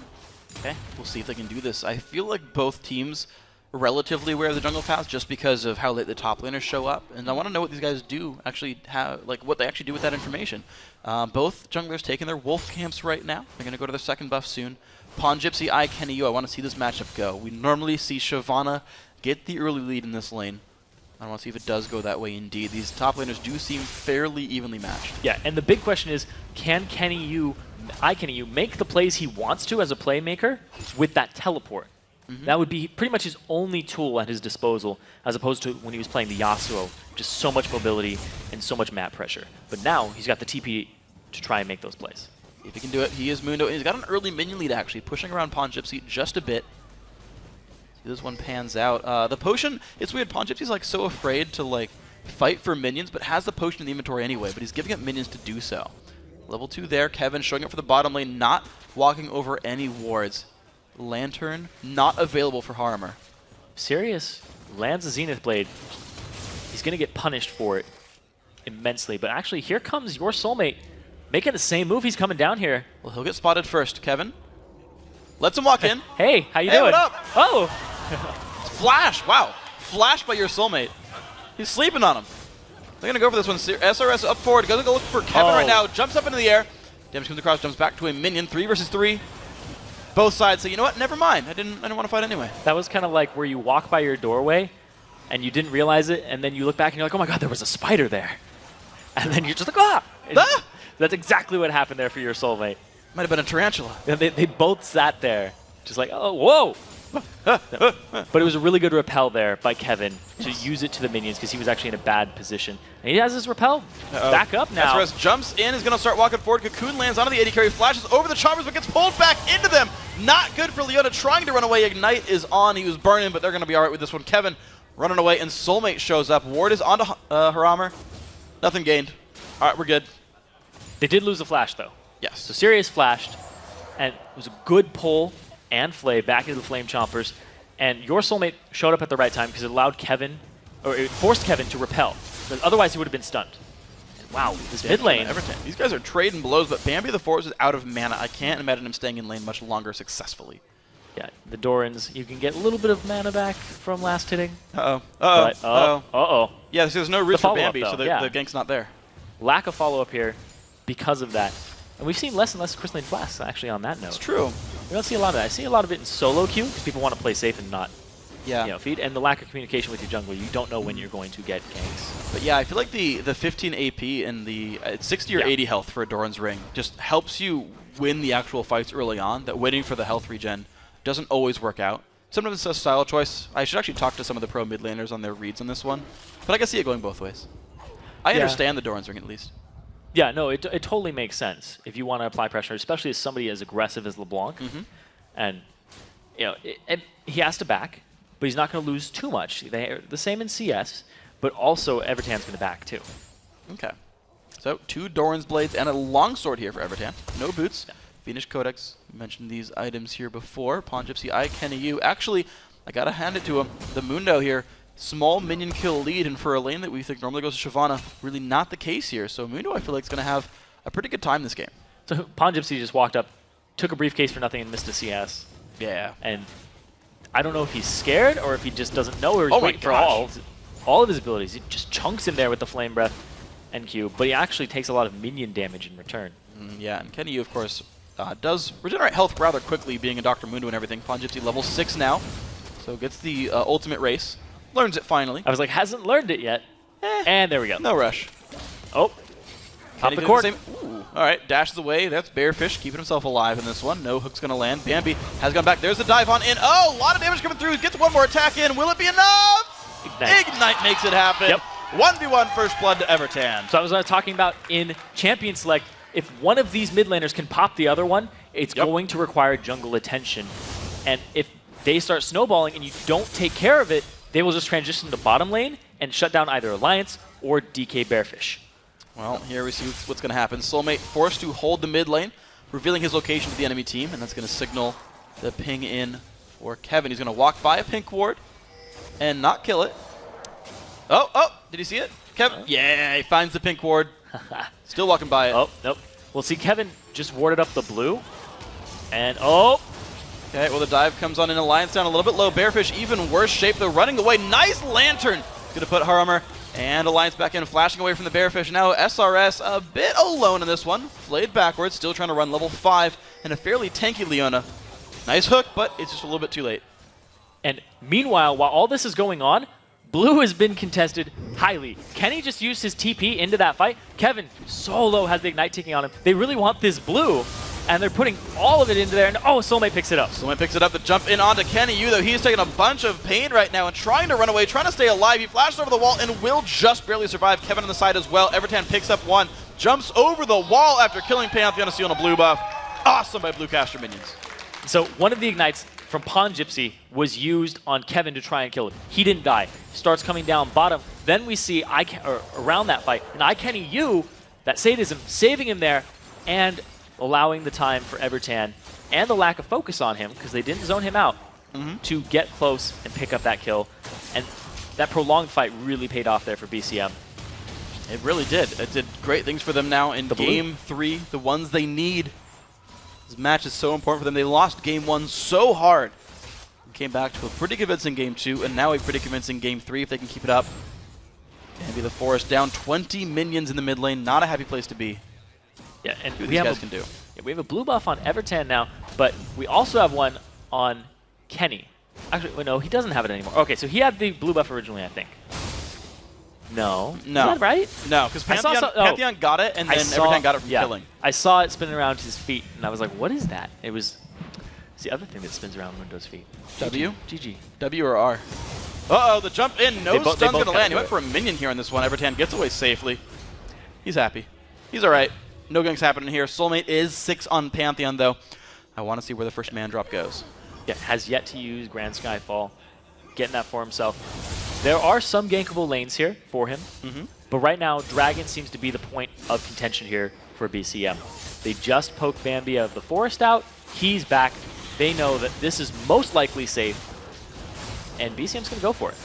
Okay, we'll see if they can do this. I feel like both teams are relatively aware of the jungle path just because of how late the top laners show up, and I want to know what these guys do actually have, what they actually do with that information. Both junglers taking their wolf camps right now. They're going to go to their second buff soon. Pawn Gypsy, Kenny Yu. I want to see this matchup go. We normally see Shyvana get the early lead in this lane. I want to see if it does go that way indeed. These top laners do seem fairly evenly matched. Yeah, and the big question is, can Kenny Yu make the plays he wants to as a playmaker with that teleport? That would be pretty much his only tool at his disposal, as opposed to when he was playing the Yasuo, just so much mobility and so much map pressure. But now he's got the TP to try and make those plays. If he can do it, he is Mundo. He's got an early minion lead actually, pushing around Pawn Gypsy just a bit. See this one pans out. The potion, it's weird. Pawn Gypsy's so afraid to fight for minions, but has the potion in the inventory anyway. But he's giving up minions to do so. Level 2 there. Kevin showing up for the bottom lane, not walking over any wards. Lantern not available for Harmer. Sirius lands a Zenith Blade. He's going to get punished for it immensely. But actually, here comes your soulmate making the same move. He's coming down here. Well, he'll get spotted first. Kevin lets him walk in. Hey, how you doing? What up? Oh! Flash! Wow. Flash by your soulmate. He's sleeping on him. They're going to go for this one. SRS up forward. Goes to go look for Kevin right now. Jumps up into the air. Damage comes across. Jumps back to a minion. 3 versus 3. Both sides say, you know what? Never mind. I didn't want to fight anyway. That was kind of like where you walk by your doorway and you didn't realize it, and then you look back and you're like, oh my god, there was a spider there. And then you're just like, ah! Ah! That's exactly what happened there for your soulmate. Might have been a tarantula. They both sat there, just like, oh, whoa! But it was a really good repel there by Kevin to use it to the minions because he was actually in a bad position. And he has his repel back up now. SRS jumps in, is going to start walking forward. Cocoon lands onto the AD carry, flashes over the choppers, but gets pulled back into them. Not good for Leona trying to run away. Ignite is on. He was burning, but they're going to be all right with this one. Kevin running away, and Soulmate shows up. Ward is onto Haramer. Nothing gained. All right, we're good. They did lose a flash, though. Yes. So Sirius flashed, and it was a good pull and flay back into the Flame Chompers. And your soulmate showed up at the right time because it allowed Kevin, or it forced Kevin to repel. Because otherwise he would have been stunned. And wow, this mid lane. These guys are trading blows, but Bambi the Forest is out of mana. I can't imagine him staying in lane much longer successfully. Yeah, the Dorans, you can get a little bit of mana back from last hitting. Uh-oh. But, Uh-oh. Uh-oh. Yeah, there's no roots for Bambi, though, so the gank's not there. Lack of follow-up here because of that. And we've seen less and less Crystalline Flasks, actually, on that note. It's true. We don't see a lot of that. I see a lot of it in solo queue because people want to play safe and not feed. And the lack of communication with your jungler. You don't know when you're going to get ganks. But yeah, I feel like the 15 AP and the 60 or 80 health for a Doran's Ring just helps you win the actual fights early on. That waiting for the health regen doesn't always work out. Sometimes it's a style choice. I should actually talk to some of the pro mid laners on their reads on this one. But I can see it going both ways. I understand the Doran's Ring at least. Yeah, no, it totally makes sense if you want to apply pressure, especially as somebody as aggressive as LeBlanc. And, you know, he has to back, but he's not going to lose too much. They're the same in CS, but also Evertan's going to back too. Okay. So 2 Doran's Blades and a longsword here for Evertan. No boots. Yeah. Phoenix Codex. We mentioned these items here before. Pawn Gypsy, Kenny Yu. Actually, I got to hand it to him. The Mundo here. Small minion kill lead, and for a lane that we think normally goes to Shyvana, really not the case here. So Mundo, I feel like, is going to have a pretty good time this game. So Pawn Gypsy just walked up, took a briefcase for nothing, and missed a CS. Yeah. And I don't know if he's scared or if he just doesn't know or he's waiting for all of his abilities. He just chunks in there with the Flame Breath and Q, but he actually takes a lot of minion damage in return. Yeah, and Kenny Yu, of course, does regenerate health rather quickly, being a Dr. Mundo and everything. Pawn Gypsy level 6 now, so gets the ultimate race. Learns it finally. I was like, hasn't learned it yet. And there we go. No rush. Oh. Pop the cord. Ooh. All right, dashes away. That's Bearfish keeping himself alive in this one. No hook's going to land. Bambi has gone back. There's the dive on in. Oh, a lot of damage coming through. Gets one more attack in. Will it be enough? Ignite makes it happen. Yep. 1v1 first blood to Evertan. So I was talking about in Champion Select, if one of these mid laners can pop the other one, it's going to require jungle attention. And if they start snowballing and you don't take care of it, they will just transition to bottom lane and shut down either Alliance or DK Bearfish. Well, here we see what's going to happen. Soulmate forced to hold the mid lane, revealing his location to the enemy team, and that's going to signal the ping in for Kevin. He's going to walk by a pink ward and not kill it. Oh, did you see it? Kevin, yeah, he finds the pink ward. Still walking by it. Oh, nope. Well, see, Kevin just warded up the blue, and okay, well, the dive comes on in. Alliance down a little bit low. Bearfish even worse shape, though, running away. Nice lantern. Going to put Harmer and Alliance back in, flashing away from the Bearfish. Now SRS a bit alone in this one. Flayed backwards, still trying to run level 5, and a fairly tanky Leona. Nice hook, but it's just a little bit too late. And meanwhile, while all this is going on, blue has been contested highly. Kenny just used his TP into that fight. Kevin solo has the Ignite taking on him. They really want this blue, and they're putting all of it into there, and Soulmate picks it up. Soulmate picks it up to jump in onto Kenny Yu, though he's taking a bunch of pain right now and trying to run away, trying to stay alive. He flashes over the wall and will just barely survive. Kevin on the side as well. Evertan picks up one, jumps over the wall after killing Pantheon to steal a blue buff. Awesome by Blue Caster minions. So one of the Ignites from Pawn Gypsy was used on Kevin to try and kill him. He didn't die. Starts coming down bottom. Then we see around that fight, an Kenny Yu, that sadism, saving him there, and allowing the time for Evertan and the lack of focus on him, because they didn't zone him out, to get close and pick up that kill. And that prolonged fight really paid off there for BCM. It really did. It did great things for them now in Game 3, the ones they need. This match is so important for them. They lost Game 1 so hard. Came back to a pretty convincing Game 2, and now a pretty convincing Game 3 if they can keep it up. Maybe the Forest down 20 minions in the mid lane. Not a happy place to be. Yeah, and these guys can do. Yeah, we have a blue buff on Evertan now, but we also have one on Kenny. Actually, no, he doesn't have it anymore. Okay, so he had the blue buff originally, I think. No. Is that right? No, because Pantheon got it, and then Evertan got it from killing. I saw it spinning around his feet, and I was like, what is that? It's the other thing that spins around Windows' feet. W? GG. W or R? Uh-oh, the jump in. No stun's going to land. He went for a minion here on this one. Evertan gets away safely. He's happy. He's all right. No ganks happening here. Soulmate is 6 on Pantheon, though. I want to see where the first man drop goes. Yeah, has yet to use Grand Skyfall. Getting that for himself. There are some gankable lanes here for him, but right now, Dragon seems to be the point of contention here for BCM. They just poked Bambi of the Forest out. He's back. They know that this is most likely safe, and BCM's going to go for it.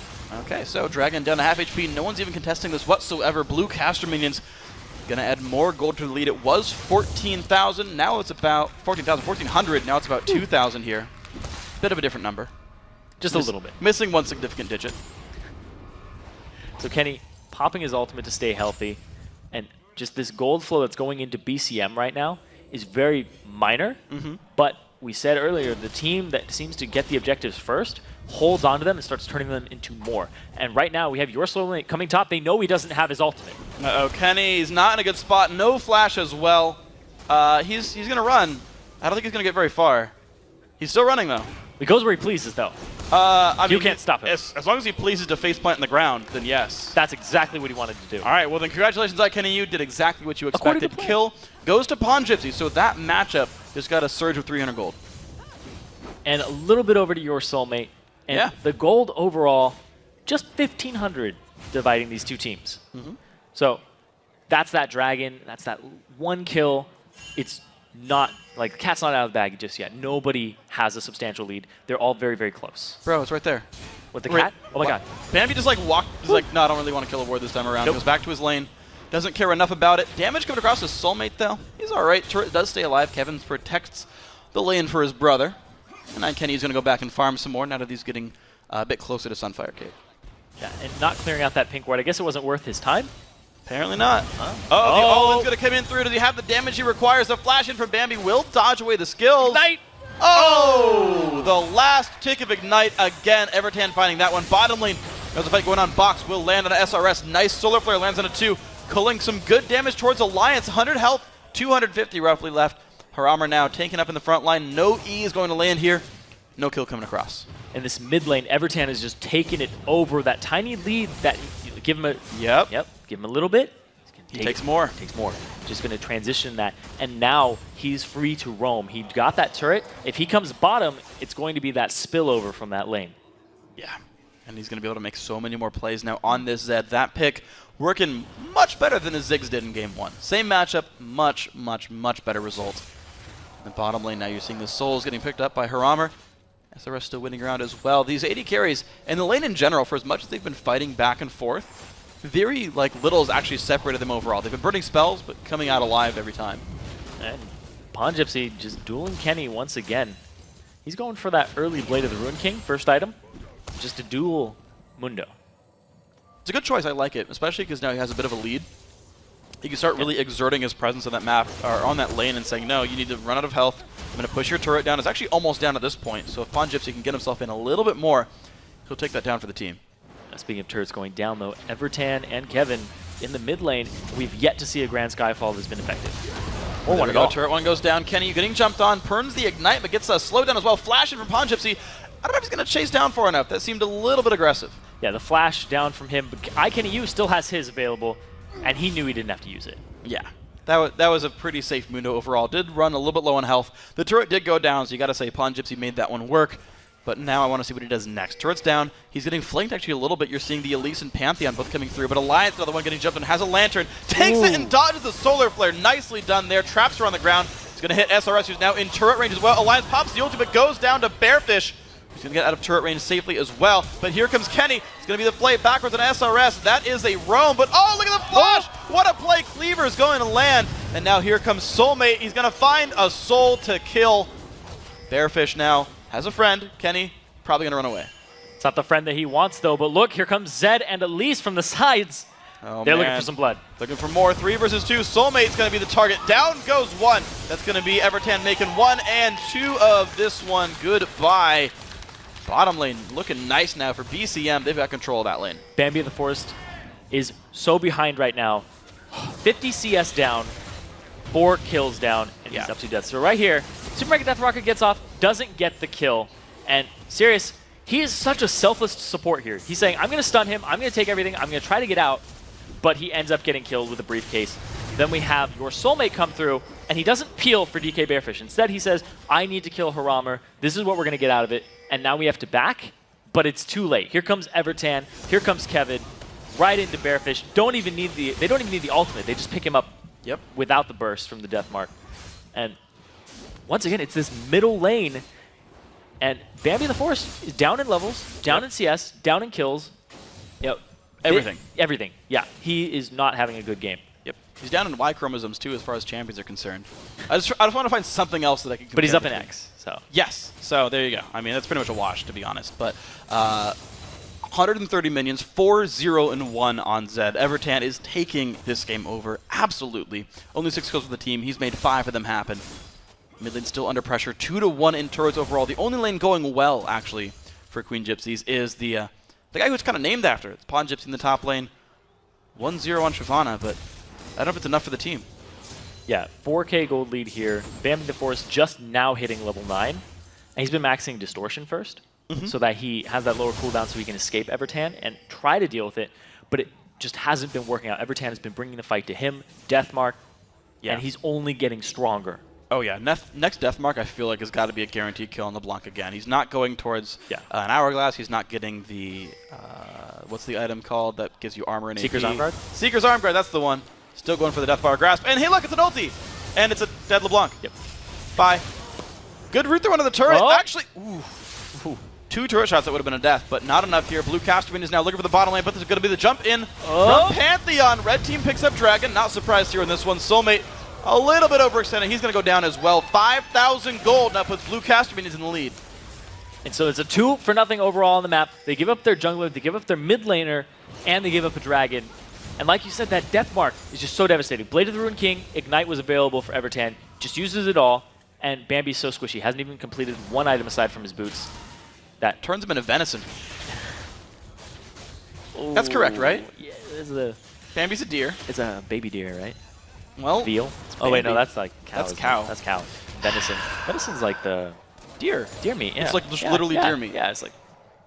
Okay, so Dragon down to half HP. No one's even contesting this whatsoever. Blue Caster minions going to add more gold to the lead. It was 14,000. Now it's about 1,400. Now it's about 2,000 here. Bit of a different number. Just a little bit. Missing one significant digit. So Kenny popping his ultimate to stay healthy, and just this gold flow that's going into BCM right now is very minor, but we said earlier, the team that seems to get the objectives first holds onto them and starts turning them into more. And right now, we have your Soulmate coming top. They know he doesn't have his ultimate. Uh-oh, Kenny's not in a good spot. No flash as well. He's going to run. I don't think he's going to get very far. He's still running, though. He goes where he pleases, though. I mean, you can't stop him. As long as he pleases to faceplant in the ground, then yes. That's exactly what he wanted to do. All right, well then congratulations, Kenny. You did exactly what you expected. Kill goes to Pawn Gypsy, so that matchup just got a surge of 300 gold. And a little bit over to your Soulmate. And the gold overall, just 1,500 dividing these two teams. So that's that Dragon. That's that one kill. It's not, like, the cat's not out of the bag just yet. Nobody has a substantial lead. They're all very, very close. Bro, it's right there. With the cat? Oh my god. Bambi just like walked, he's like, no, I don't really want to kill a ward this time around. Goes back to his lane. Doesn't care enough about it. Damage coming across his Soulmate, though. He's all right. Turret does stay alive. Kevin protects the lane for his brother. And now Kenny's going to go back and farm some more now that he's getting a bit closer to Sunfire Cave. Yeah, and not clearing out that pink ward. I guess it wasn't worth his time. Apparently not. The All-In's going to come in through. Does he have the damage he requires? The flash in from Bambi will dodge away the skills. Ignite! Oh! The last tick of Ignite again. Evertan finding that one. Bottom lane. There's a fight going on. Box will land on an SRS. Nice Solar Flare lands on a 2. Culling some good damage towards Alliance. 100 health, 250 roughly left. Harama now taken up in the front line. No E is going to land here. No kill coming across. And this mid lane, Evertan is just taking it over. That tiny lead that give him a give him a little bit. He takes more. Takes more. Just going to transition that, and now he's free to roam. He got that turret. If he comes bottom, it's going to be that spillover from that lane. Yeah, and he's going to be able to make so many more plays now on this Zed. That pick working much better than his Ziggs did in game 1. Same matchup, much, much, much better result. In the bottom lane now you're seeing the Souls getting picked up by Haramer. SRS still winning around as well. These AD carries and the lane in general, for as much as they've been fighting back and forth, very little has actually separated them overall. They've been burning spells, but coming out alive every time. And Pawn Gypsy just dueling Kenny once again. He's going for that early Blade of the Ruin King, first item, just to duel Mundo. It's a good choice. I like it, especially because now he has a bit of a lead. He can start really exerting his presence on that map, or on that lane, and saying, no, you need to run out of health. I'm going to push your turret down. It's actually almost down at this point, so if Pawn Gypsy can get himself in a little bit more, he'll take that down for the team. Speaking of turrets going down, though, Evertan and Kevin in the mid lane, we've yet to see a Grand Skyfall that's been effective. Or one at all. Turret 1 goes down. Kenny getting jumped on, burns the Ignite, but gets slowed down as well. Flashing from Pawn Gypsy. I don't know if he's going to chase down far enough. That seemed a little bit aggressive. Yeah, the flash down from him, but iKennyU still has his available, and he knew he didn't have to use it. Yeah, that was a pretty safe Mundo overall. Did run a little bit low on health. The turret did go down, so you got to say Pawn Gypsy made that one work. But now I want to see what he does next. Turret's down. He's getting flanked actually a little bit. You're seeing the Elise and Pantheon both coming through. But Alliance, another one getting jumped on, has a Lantern. Takes it and dodges the Solar Flare. Nicely done there. Traps her on the ground. He's going to hit SRS, who's now in turret range as well. Alliance pops the ulti, but goes down to Bearfish, who's going to get out of turret range safely as well. But here comes Kenny. It's going to be the play backwards on SRS. That is a roam. But oh, look at the flash. What a play. Cleaver is going to land. And now here comes Soulmate. He's going to find a soul to kill. Bearfish now has a friend. Kenny probably going to run away. It's not the friend that he wants, though. But look, here comes Zed and Elise from the sides. Oh, They're man. looking for some blood. Looking for more. 3 versus 2. Soulmate's going to be the target. Down goes 1. That's going to be Evertan making 1 and 2 of this one. Goodbye. Bottom lane looking nice now for BCM. They've got control of that lane. Bambi of the Forest is so behind right now. 50 CS down, 4 kills down, and he's up to death. So right here, Super Mega Death Rocket gets off, doesn't get the kill. And Sirius, he is such a selfless support here. He's saying, I'm going to stun him, I'm going to take everything, I'm going to try to get out, but he ends up getting killed with a briefcase. Then we have your Soulmate come through, and he doesn't peel for DK Bearfish. Instead, he says, I need to kill Haramer. This is what we're going to get out of it. And now we have to back, but it's too late. Here comes Evertan, here comes Kevin, right into Bearfish. They don't even need the ultimate. They just pick him up without the burst from the Death Mark. And once again, it's this middle lane. And Bambi of the Forest is down in levels, down in CS, down in kills. Everything. Everything. Yeah, he is not having a good game. Yep. He's down in Y chromosomes too as far as champions are concerned. I just want to find something else that I can compare. But he's up in between. X, so. Yes. So there you go. I mean, that's pretty much a wash, to be honest. But 130 minions, 4-0-1 on Zed. Evertan is taking this game over. Absolutely. Only 6 kills for the team. He's made 5 of them happen. Mid lane still under pressure. 2-1 in turrets overall. The only lane going well, actually, for Queen Gypsies is the guy who's kind of named after. It's Pawn Gypsy in the top lane. 1-0 on Shyvana, but I don't know if it's enough for the team. Yeah, 4K gold lead here. Bambi the Forest just now hitting level 9. And he's been maxing Distortion first, so that he has that lower cooldown so he can escape Evertan and try to deal with it. But it just hasn't been working out. Evertan has been bringing the fight to him, Deathmark, and he's only getting stronger. Oh yeah, next Deathmark I feel like has got to be a guaranteed kill on LeBlanc again. He's not going towards an Hourglass. He's not getting the, what's the item called that gives you armor and Seeker's AP? Armguard? Seeker's Armguard, that's the one. Still going for the Deathfire Grasp. And hey look, it's an ulti! And it's a dead LeBlanc. Yep. Bye. Good root through under the turret. Oh. Actually, ooh. 2 turret shots that would have been a death, but not enough here. Blue Casterman is now looking for the bottom lane, but this is going to be the jump in from Pantheon. Red team picks up Dragon. Not surprised here in this one. Soulmate a little bit overextended. He's going to go down as well. 5,000 gold now puts Blue Casterman in the lead. And so it's a 2-0 overall on the map. They give up their jungler, they give up their mid laner, and they give up a dragon. And like you said, that Death Mark is just so devastating. Blade of the Ruin King, Ignite was available for Evertan, just uses it all, and Bambi's so squishy. Hasn't even completed one item aside from his boots. That turns him into venison. That's correct, right? Yeah, this is Bambi's a deer. It's a baby deer, right? Well, veal. Oh wait, no, that's like cow. That's cow. That's cow. Venison. Venison's like the deer meat. Yeah. It's like just literally deer meat. Yeah, it's like.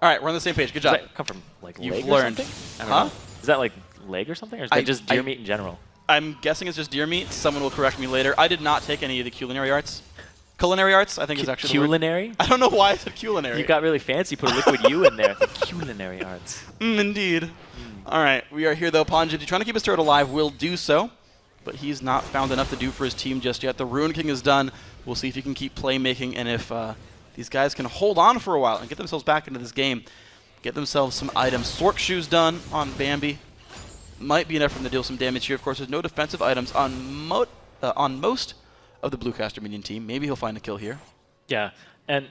All right, we're on the same page. Good job. Does that come from like You've leg learned. or something? I don't know. Is that like leg or something, or is that just deer meat in general? I'm guessing it's just deer meat. Someone will correct me later. I did not take any of the culinary arts. Culinary arts, I think is actually culinary. I don't know why I said culinary. You got really fancy. Put a liquid U in there. The culinary arts. Indeed. All right, we are here though. Ponjib, trying to keep his turret alive, will do so, but he's not found enough to do for his team just yet. The Ruin King is done. We'll see if he can keep playmaking and if these guys can hold on for a while and get themselves back into this game, get themselves some items. Sork Shoes done on Bambi. Might be enough for him to deal some damage here. Of course, there's no defensive items on most of the Bluecaster minion team. Maybe he'll find a kill here. Yeah, and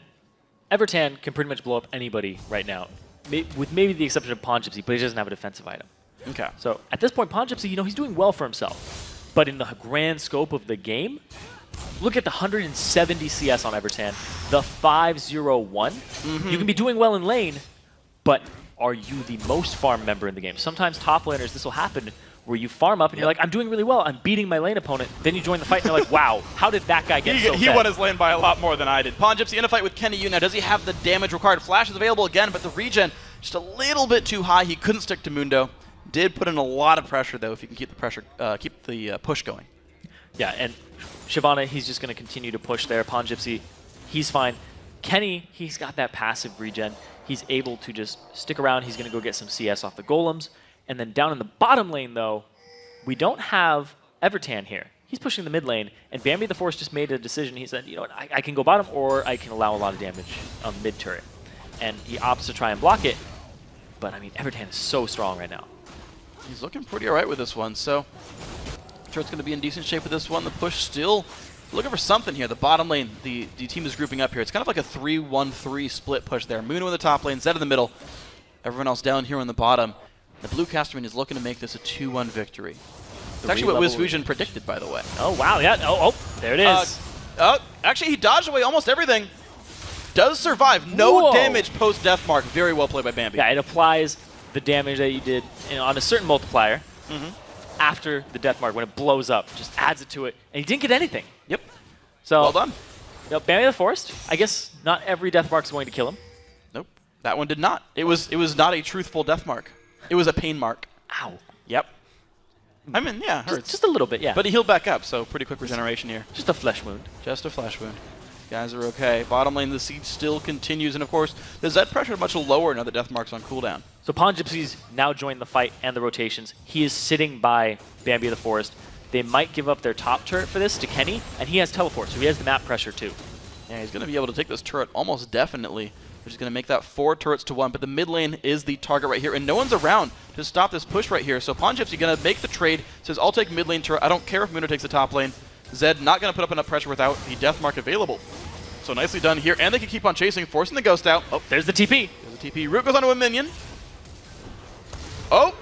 Evertan can pretty much blow up anybody right now, with maybe the exception of Pongypsy, but he doesn't have a defensive item. Okay. So at this point, Pongypsy, he's doing well for himself. But in the grand scope of the game, look at the 170 CS on Evertan, the 501. You can be doing well in lane, but are you the most farm member in the game? Sometimes top laners, this will happen, where you farm up and you're like, I'm doing really well, I'm beating my lane opponent. Then you join the fight and you're like, wow, how did that guy get so He fed? won his lane by a lot more than I did. Pongypsy in a fight with Kenny Yu. Now, does he have the damage required? Flash is available again, but the regen just a little bit too high. He couldn't stick to Mundo. Did put in a lot of pressure, though, if you can keep the pressure, keep the push going. Yeah, and Shyvana, he's just going to continue to push there. Pongypsy, he's fine. Kenny, he's got that passive regen. He's able to just stick around. He's going to go get some CS off the golems. And then down in the bottom lane, though, we don't have Evertan here. He's pushing the mid lane, and Bambi the Force just made a decision. He said, you know what, I can go bottom, or I can allow a lot of damage on mid turret. And he opts to try and block it. But, I mean, Evertan is so strong right now. He's looking pretty all right with this one, so turret's going to be in decent shape with this one. The push still looking for something here. The bottom lane, the team is grouping up here. It's kind of like a 3-1-3 split push there. Muno in the top lane, Zed in the middle. Everyone else down here on the bottom. The Blue Casterman is looking to make this a 2-1 victory. It's actually what WizFusion predicted, by the way. Oh, wow. Yeah. Oh, there it is. Actually, he dodged away almost everything. Does survive. No damage post-Death Mark. Very well played by Bambi. Yeah, it applies the damage that you did on a certain multiplier after the Death Mark when it blows up. Just adds it to it. And he didn't get anything. Yep. So, well done. Bambi the Forest, I guess not every Death Mark is going to kill him. Nope. That one did not. It was not a truthful Death Mark. It was a pain mark. Ow. Yep. I mean, yeah, it hurts. Just a little bit, yeah. But he healed back up, so pretty quick regeneration here. Just a flesh wound. Just a flesh wound. Guys are okay. Bottom lane, the siege still continues, and of course, the Zed pressure much lower now that Death Mark's on cooldown. So Pongypsy's now joined the fight and the rotations. He is sitting by Bambi the Forest. They might give up their top turret for this to Kenny, and he has teleport, so he has the map pressure too. Yeah, he's going to be able to take this turret almost definitely, which is going to make that 4 turrets to 1. But the mid lane is the target right here, and no one's around to stop this push right here. So Pongypsy going to make the trade, says, I'll take mid lane turret. I don't care if Muno takes the top lane. Zed not going to put up enough pressure without the Death Mark available. So nicely done here, and they can keep on chasing, forcing the Ghost out. Oh, there's the TP. There's the TP. Root goes onto a minion. Oh,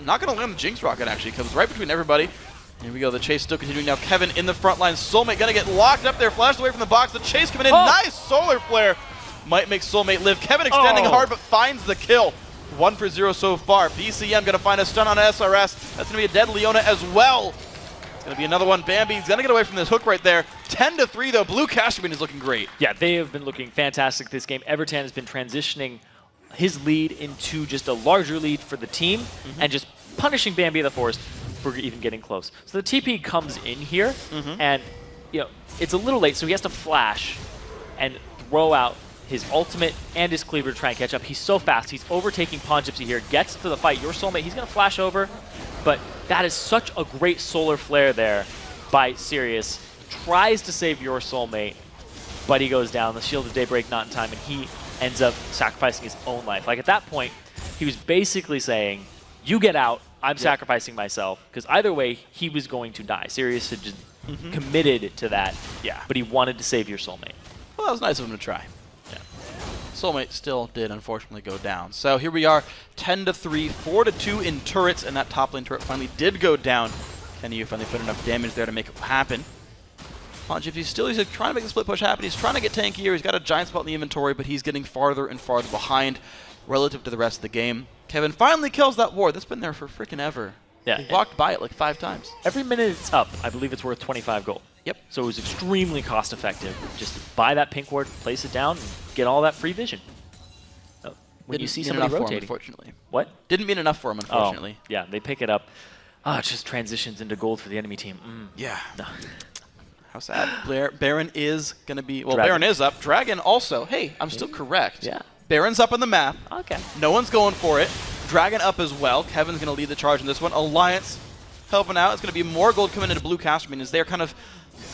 not going to land the Jinx Rocket, actually. Comes right between everybody. Here we go. The chase still continuing now. Kevin in the front line. Soulmate going to get locked up there. Flashed away from the box. The chase coming in. Nice solar flare. Might make Soulmate live. Kevin extending hard, but finds the kill. 1 for 0 so far. BCM going to find a stun on SRS. That's going to be a dead Leona as well. It's going to be another one. Bambi's going to get away from this hook right there. 10-3, though. Blue Casterman is looking great. Yeah, they have been looking fantastic this game. Evertan has been transitioning his lead into just a larger lead for the team and just punishing Bambi the Forest for even getting close. So the TP comes in here, and it's a little late, so he has to flash and throw out his ultimate and his cleaver to try and catch up. He's so fast. He's overtaking Pongypsy here, gets to the fight. Your Soulmate, he's going to flash over, but that is such a great solar flare there by Sirius. Tries to save your Soulmate, but he goes down. The Shield of Daybreak not in time, and he ends up sacrificing his own life. Like at that point, he was basically saying, you get out, I'm sacrificing myself, because either way, he was going to die. Sirius had just committed to that, but he wanted to save your Soulmate. Well, that was nice of him to try. Yeah. Soulmate still did unfortunately go down. So here we are, 10-3, 4-2 in turrets, and that top lane turret finally did go down. Kenny finally put enough damage there to make it happen. He's still trying to make the split push happen. He's trying to get tankier. He's got a giant spot in the inventory, but he's getting farther and farther behind relative to the rest of the game. Kevin finally kills that ward. That's been there for freaking ever. Yeah. He walked by it like 5 times. Every minute it's up, I believe it's worth 25 gold. Yep. So it was extremely cost effective. Just buy that pink ward, place it down, and get all that free vision. When you see somebody rotating. Unfortunately. What? Didn't mean enough for him, unfortunately. Oh, yeah, they pick it up. Ah, it just transitions into gold for the enemy team. Yeah. No. How sad. Baron is going to be... Well, Dragon. Baron is up. Dragon also. Hey, I'm still correct. Yeah. Baron's up on the map. Okay. No one's going for it. Dragon up as well. Kevin's going to lead the charge in this one. Alliance helping out. It's going to be more gold coming into Blue Caster Minions. They're kind of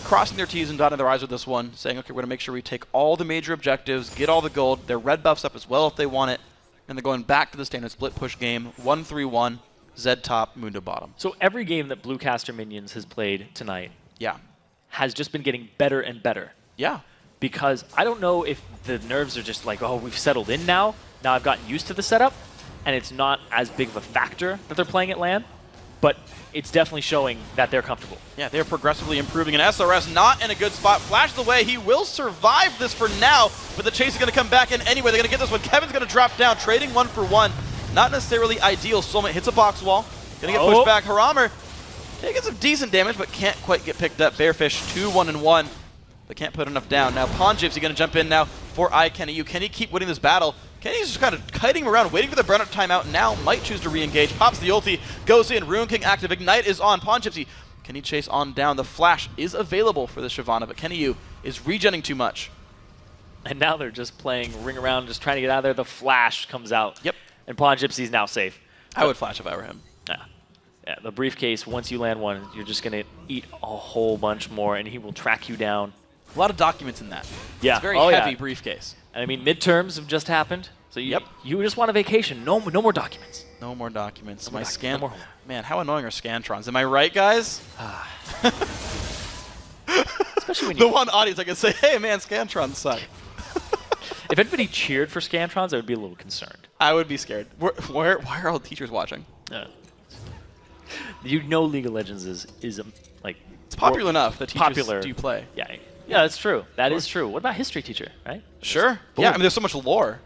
crossing their T's and dotting their I's with this one, saying, okay, we're going to make sure we take all the major objectives, get all the gold. Their red buffs up as well if they want it. And they're going back to the standard split push game. 1-3-1. Zed top, Mundo bottom. So every game that Blue Caster Minions has played tonight yeah, has just been getting better and better. Yeah. Because I don't know if the nerves are just like, oh, we've settled in now. Now I've gotten used to the setup, and it's not as big of a factor that they're playing at LAN. But it's definitely showing that they're comfortable. Yeah, they're progressively improving, and SRS not in a good spot. Flashes away. He will survive this for now, but the chase is going to come back in anyway. They're going to get this one. Kevin's going to drop down, trading 1 for 1. Not necessarily ideal. Soulmate hits a box wall. Going to get pushed back. Haramer taking some decent damage, but can't quite get picked up. Bearfish 2-1-1, but can't put enough down. Now Pawn Gypsy going to jump in now for iKenny. Can he keep winning this battle? Kenny's just kind of kiting him around, waiting for the burnout timeout. Now might choose to re-engage. Pops the ulti, goes in. Rune King active. Ignite is on. Pawn Gypsy. Can he chase on down? The flash is available for the Shyvana, but Kenny is regenning too much. And now they're just playing ring around, just trying to get out of there. The flash comes out. Yep. And Pawn Gypsy's now safe. I would flash if I were him. Yeah. Yeah, the briefcase, once you land one, you're just going to eat a whole bunch more, and he will track you down. A lot of documents in that. Yeah. It's a very heavy briefcase. And I mean, midterms have just happened. So you just want a vacation. No more documents. No more documents. No more scan. no more. Man, how annoying are Scantrons? Am I right, guys? Especially when you... The one audience I can say, hey, man, Scantrons suck. If anybody cheered for Scantrons, I would be a little concerned. I would be scared. Why are all the teachers watching? You know League of Legends is like... It's popular enough that teachers do play. Yeah, that's true. That is true. What about history teacher, right? Sure. Yeah, I mean, there's so much lore.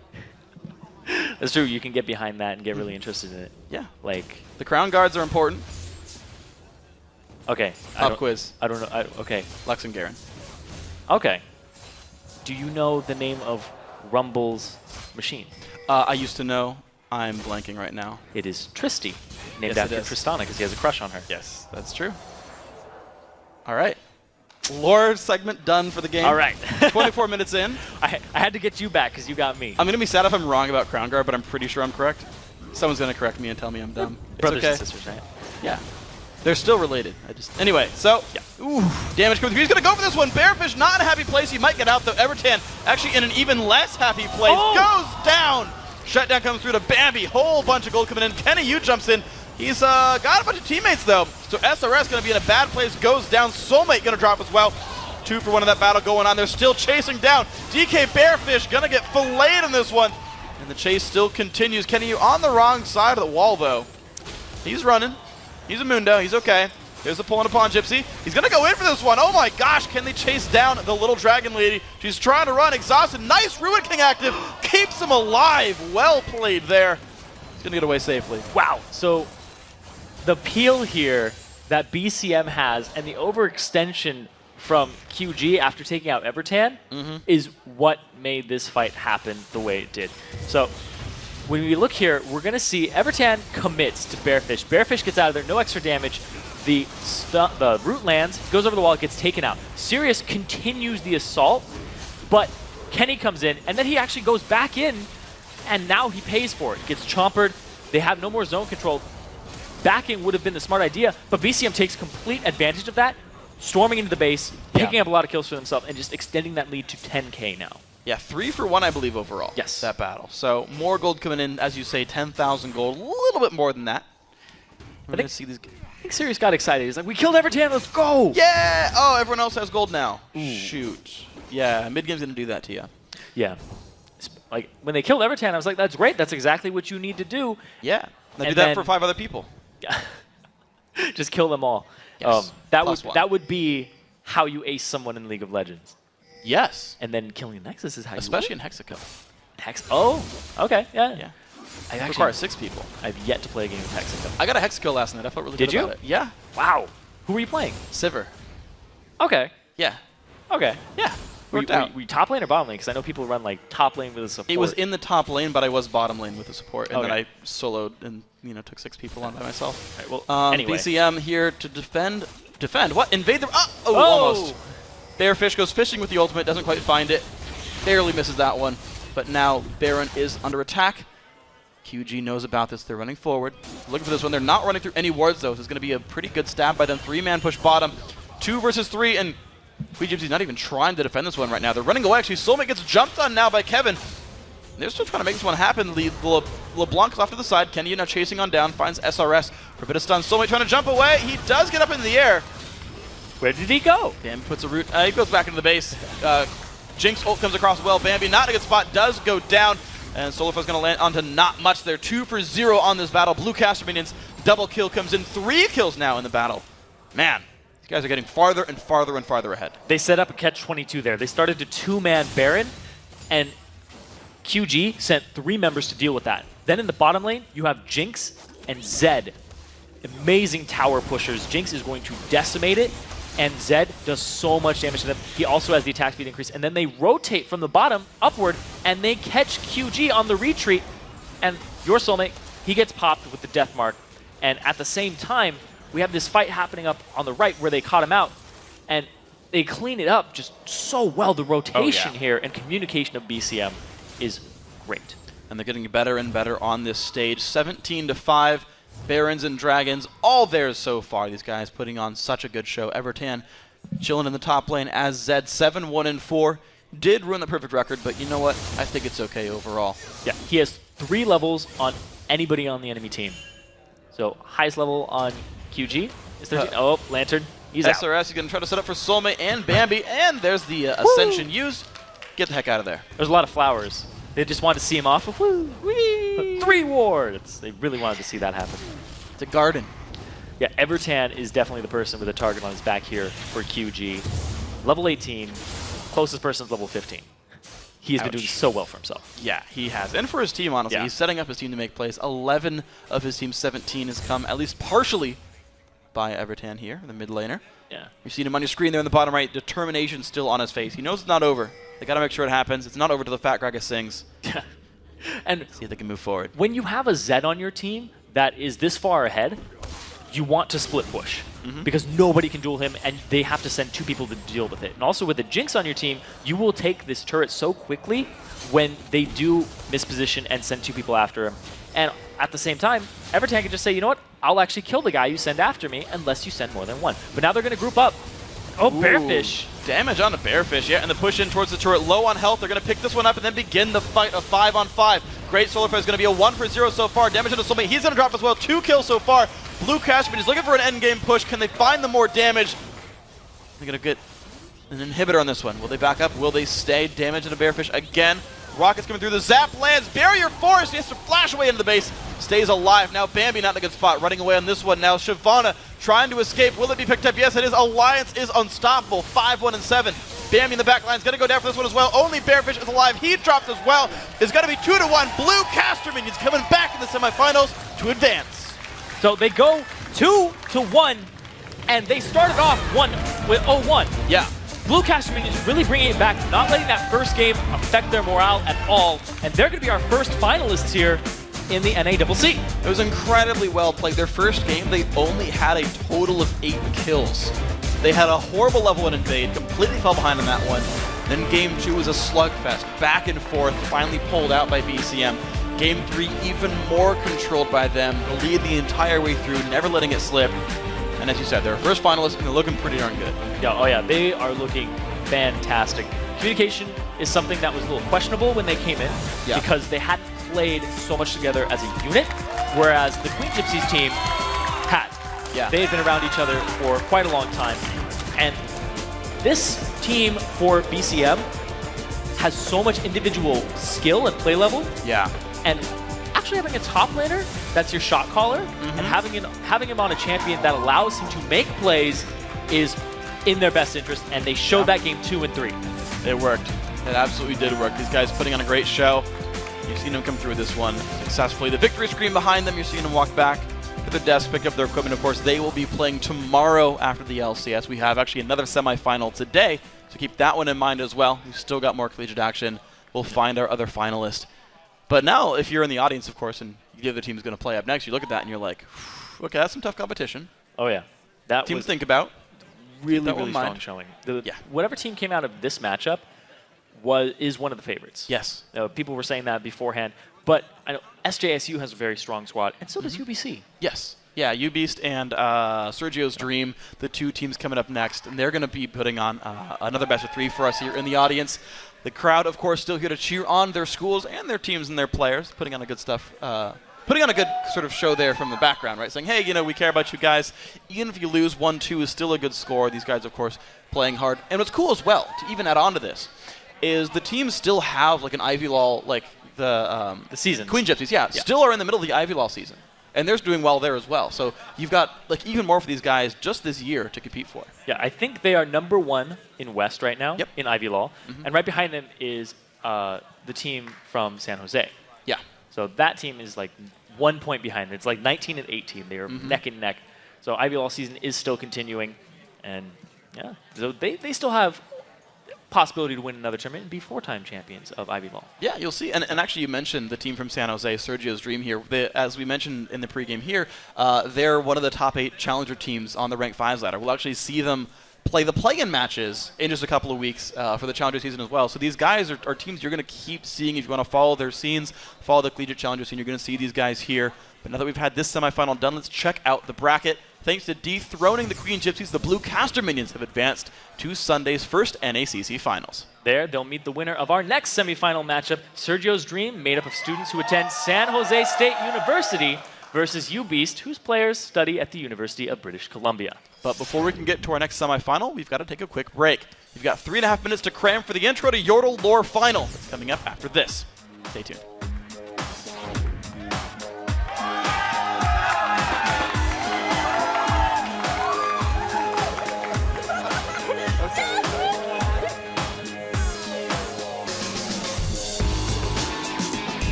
That's true. You can get behind that and get really interested in it. Yeah. Like... The crown guards are important. Okay. Pop quiz. I don't know. Okay. Lux and Garen. Okay. Do you know the name of Rumble's machine? I used to know. I'm blanking right now. It is Tristy, named Yes, after Tristana because he has a crush on her. Yes, that's true. All right. Lore segment done for the game. All right. 24 minutes in. I had to get you back because you got me. I'm going to be sad if I'm wrong about Crown Guard, but I'm pretty sure I'm correct. Someone's going to correct me and tell me I'm dumb. Brothers okay. and sisters, right? Yeah. They're still related. Anyway, so ooh, damage coming through. He's going to go for this one. Bearfish not in a happy place. He might get out, though. Evertan actually in an even less happy place. Goes down. Shutdown comes through to Bambi. Whole bunch of gold coming in. Kenny Yu jumps in. He's got a bunch of teammates, though. So SRS going to be in a bad place. Goes down. Soulmate going to drop as well. 2 for 1 in that battle going on. They're still chasing down. DK Bearfish going to get filleted in this one. And the chase still continues. Kenny Yu on the wrong side of the wall, though. He's running. He's a Mundo. He's okay. There's a pull on Pawn Gypsy. He's going to go in for this one. Oh, my gosh. Can they chase down the little dragon lady? She's trying to run. Exhausted. Nice Ruin King active. Keeps him alive. Well played there. He's going to get away safely. Wow. So the peel here that BCM has and the overextension from QG after taking out Evertan is what made this fight happen the way it did. So when we look here, we're going to see Evertan commits to Bearfish. Bearfish gets out of there. No extra damage. The root lands, goes over the wall, gets taken out. Sirius continues the assault, but Kenny comes in, and then he actually goes back in, and now he pays for it. Gets chompered. They have no more zone control. Backing would have been the smart idea, but BCM takes complete advantage of that, storming into the base, picking up a lot of kills for themselves, and just extending that lead to 10K now. Yeah, 3 for 1, I believe, overall. Yes. That battle. So more gold coming in, as you say, 10,000 gold. A little bit more than that. We're going to see these... I think Sirius got excited. He's like, we killed Evertan, let's go! Yeah! Oh, everyone else has gold now. Ooh. Shoot. Yeah, mid-game's going to do that to you. Yeah. like when they killed Evertan, I was like, that's great. That's exactly what you need to do. Yeah. Now do And that then- for 5 other people. Just kill them all. Yes. +1. That would be how you ace someone in League of Legends. Yes. And then killing Nexus is how Especially you in Hexakill. Oh, okay, yeah. Yeah. I It requires 6 people. I've yet to play a game of Hexakill. I got a Hexakill last night. I felt really Did good you? about it. Yeah. Wow. Who were you playing? Sivir. Okay. Yeah. Okay. Yeah. Were Worked out. you top lane or bottom lane? Because I know people run like top lane with a support. It was in the top lane, but I was bottom lane with the support, and then Okay. I soloed and took 6 people on by myself. Right, well, anyway. BCM here to defend. Defend what? Invade the. Almost. Bearfish goes fishing with the ultimate, doesn't quite find it, barely misses that one. But now Baron is under attack. QG knows about this. They're running forward, looking for this one. They're not running through any wards though. So it's going to be a pretty good stab by them. 3-man push bottom, 2 versus 3, and Queen Gypsy's not even trying to defend this one right now. They're running away. Actually, Soulmate gets jumped on now by Kevin. They're still trying to make this one happen. LeBlanc is off to the side. Kenya now chasing on down, finds SRS for a bit of stun. Soulmate trying to jump away. He does get up in the air. Where did he go? Bambi puts a root. He goes back into the base. Jinx ult comes across well. Bambi not in a good spot. Does go down. And Solarflow's going to land onto not much there. 2 for 0 on this battle. Blue Caster Minions. Double kill comes in. 3 kills now in the battle. Man, these guys are getting farther and farther and farther ahead. They set up a catch-22 there. They started to 2-man Baron, and QG sent 3 members to deal with that. Then in the bottom lane, you have Jinx and Zed. Amazing tower pushers. Jinx is going to decimate it, and Zed does so much damage to them. He also has the attack speed increase, and then they rotate from the bottom upward, and they catch QG on the retreat, and your Soulmate, he gets popped with the death mark. And at the same time, we have this fight happening up on the right where they caught him out, and they clean it up just so well. The rotation here and communication of BCM is great. And they're getting better and better on this stage. 17-5. Barons and Dragons, all theirs so far. These guys putting on such a good show. Evertan chilling in the top lane as Zed 7-1-4. Did ruin the perfect record, but you know what? I think it's okay overall. Yeah, he has 3 levels on anybody on the enemy team. So highest level on QG is 13. Oh, Lantern, he's out. SRS is going to try to set up for Soulmate and Bambi, and there's the Ascension used. Get the heck out of there. There's a lot of flowers. They just wanted to see him off. Woo! Whee! 3 wards. They really wanted to see that happen. It's a garden. Yeah, Evertan is definitely the person with a target on his back here for QG. Level 18, closest person is level 15. He's been doing so well for himself. Yeah, he has. And for his team, honestly. Yeah. He's setting up his team to make plays. 11 of his team's 17 has come at least partially by Evertan here, the mid laner. Yeah. You've seen him on your screen there in the bottom right. Determination still on his face. He knows it's not over. They got to make sure it happens. It's not over till the Fat Cracker sings. And see if they can move forward. When you have a Zed on your team that is this far ahead, you want to split push. Because nobody can duel him, and they have to send 2 people to deal with it. And also with the Jinx on your team, you will take this turret so quickly when they do misposition and send 2 people after him. And at the same time, Evertan can just say, you know what, I'll actually kill the guy you send after me unless you send more than 1. But now they're going to group up. Oh, Ooh, Bearfish. Damage on the Bearfish, yeah, and the push in towards the turret. Low on health. They're going to pick this one up and then begin the fight of 5-on-5. Great Solarflare is going to be a 1 for 0 so far. Damage on the Soulmate. He's going to drop as well. 2 kills so far. Blue Cashman is looking for an endgame push. Can they find the more damage? They're going to get an inhibitor on this one. Will they back up? Will they stay? Damage on the Bearfish again. Rockets coming through. The zap lands. Barrier force. He has to flash away into the base. Stays alive. Now Bambi not in a good spot. Running away on this one. Now Shyvana trying to escape. Will it be picked up? Yes, it is. Alliance is unstoppable. 5-1-7. Bambi in the back line is going to go down for this one as well. Only Bearfish is alive. He drops as well. It's going to be 2-1. Blue Caster Minions coming back in the semifinals to advance. So they go 2-1, and they started off with 0-1. Yeah. Blue Caster Minions really bringing it back, not letting that first game affect their morale at all, and they're going to be our first finalists here in the NACC. It was incredibly well played. Their first game, they only had a total of 8 kills. They had a horrible level 1 invade, completely fell behind on that one. Then game 2 was a slugfest, back and forth, finally pulled out by BCM. Game 3 even more controlled by them, the lead the entire way through, never letting it slip. And as you said, they're our first finalists, and they're looking pretty darn good. Yeah, oh yeah, they are looking fantastic. Communication is something that was a little questionable when they came in, because they hadn't played so much together as a unit, whereas the Queen Gypsies team had. Yeah. They had been around each other for quite a long time. And this team for BCM, has so much individual skill and play level. Yeah. And actually having a top laner that's your shot caller and having him on a champion that allows him to make plays is in their best interest, and they showed that game 2 and 3. It worked. It absolutely did work. These guys putting on a great show. You've seen them come through this one successfully. The victory screen behind them, you're seeing them walk back to the desk, pick up their equipment. Of course, they will be playing tomorrow after the LCS. We have actually another semifinal today, so keep that one in mind as well. We've still got more collegiate action. We'll find our other finalist. But now, if you're in the audience, of course, and the other team is going to play up next, you look at that and you're like, okay, that's some tough competition. Oh, yeah. That team was to think about. really strong showing. Whatever team came out of this matchup is one of the favorites. Yes. People were saying that beforehand. But I know SJSU has a very strong squad, and so does UBC. Yes. Yeah, U-Beast and Sergio's Dream, the two teams coming up next, and they're going to be putting on another best of 3 for us here in the audience. The crowd, of course, still here to cheer on their schools and their teams and their players, putting on a good stuff. Putting on a good sort of show there from the background, right? Saying, hey, we care about you guys. Even if you lose 1-2 is still a good score. These guys, of course, playing hard. And what's cool as well, to even add on to this, is the teams still have like an Ivy Law, like the season. Queen Gypsies, still are in the middle of the Ivy Law season. And they're doing well there as well. So you've got like even more for these guys just this year to compete for. Yeah, I think they are number 1 in West right now in Ivy Law. And right behind them is the team from San Jose. Yeah. So that team is like 1 point behind. It's like 19 and 18. They are neck and neck. So Ivy Law season is still continuing. And yeah, so they still have possibility to win another tournament and be 4-time champions of Ivy Law. Yeah, you'll see. And actually, you mentioned the team from San Jose, Sergio's Dream here. As we mentioned in the pregame here, they're one of the top 8 challenger teams on the Rank 5s ladder. We'll actually see them play the play-in matches in just a couple of weeks for the challenger season as well. So these guys are teams you're going to keep seeing if you want to follow their scenes, follow the collegiate challenger scene. You're going to see these guys here. But now that we've had this semifinal done, let's check out the bracket. Thanks to dethroning the Queen Gypsies, the Blue Caster Minions have advanced to Sunday's first NACC Finals. There, they'll meet the winner of our next semifinal matchup, Sergio's Dream, made up of students who attend San Jose State University, versus U-Beast, whose players study at the University of British Columbia. But before we can get to our next semifinal, we've got to take a quick break. You've got 3.5 minutes to cram for the intro to Yordle Lore Final. That's coming up after this. Stay tuned.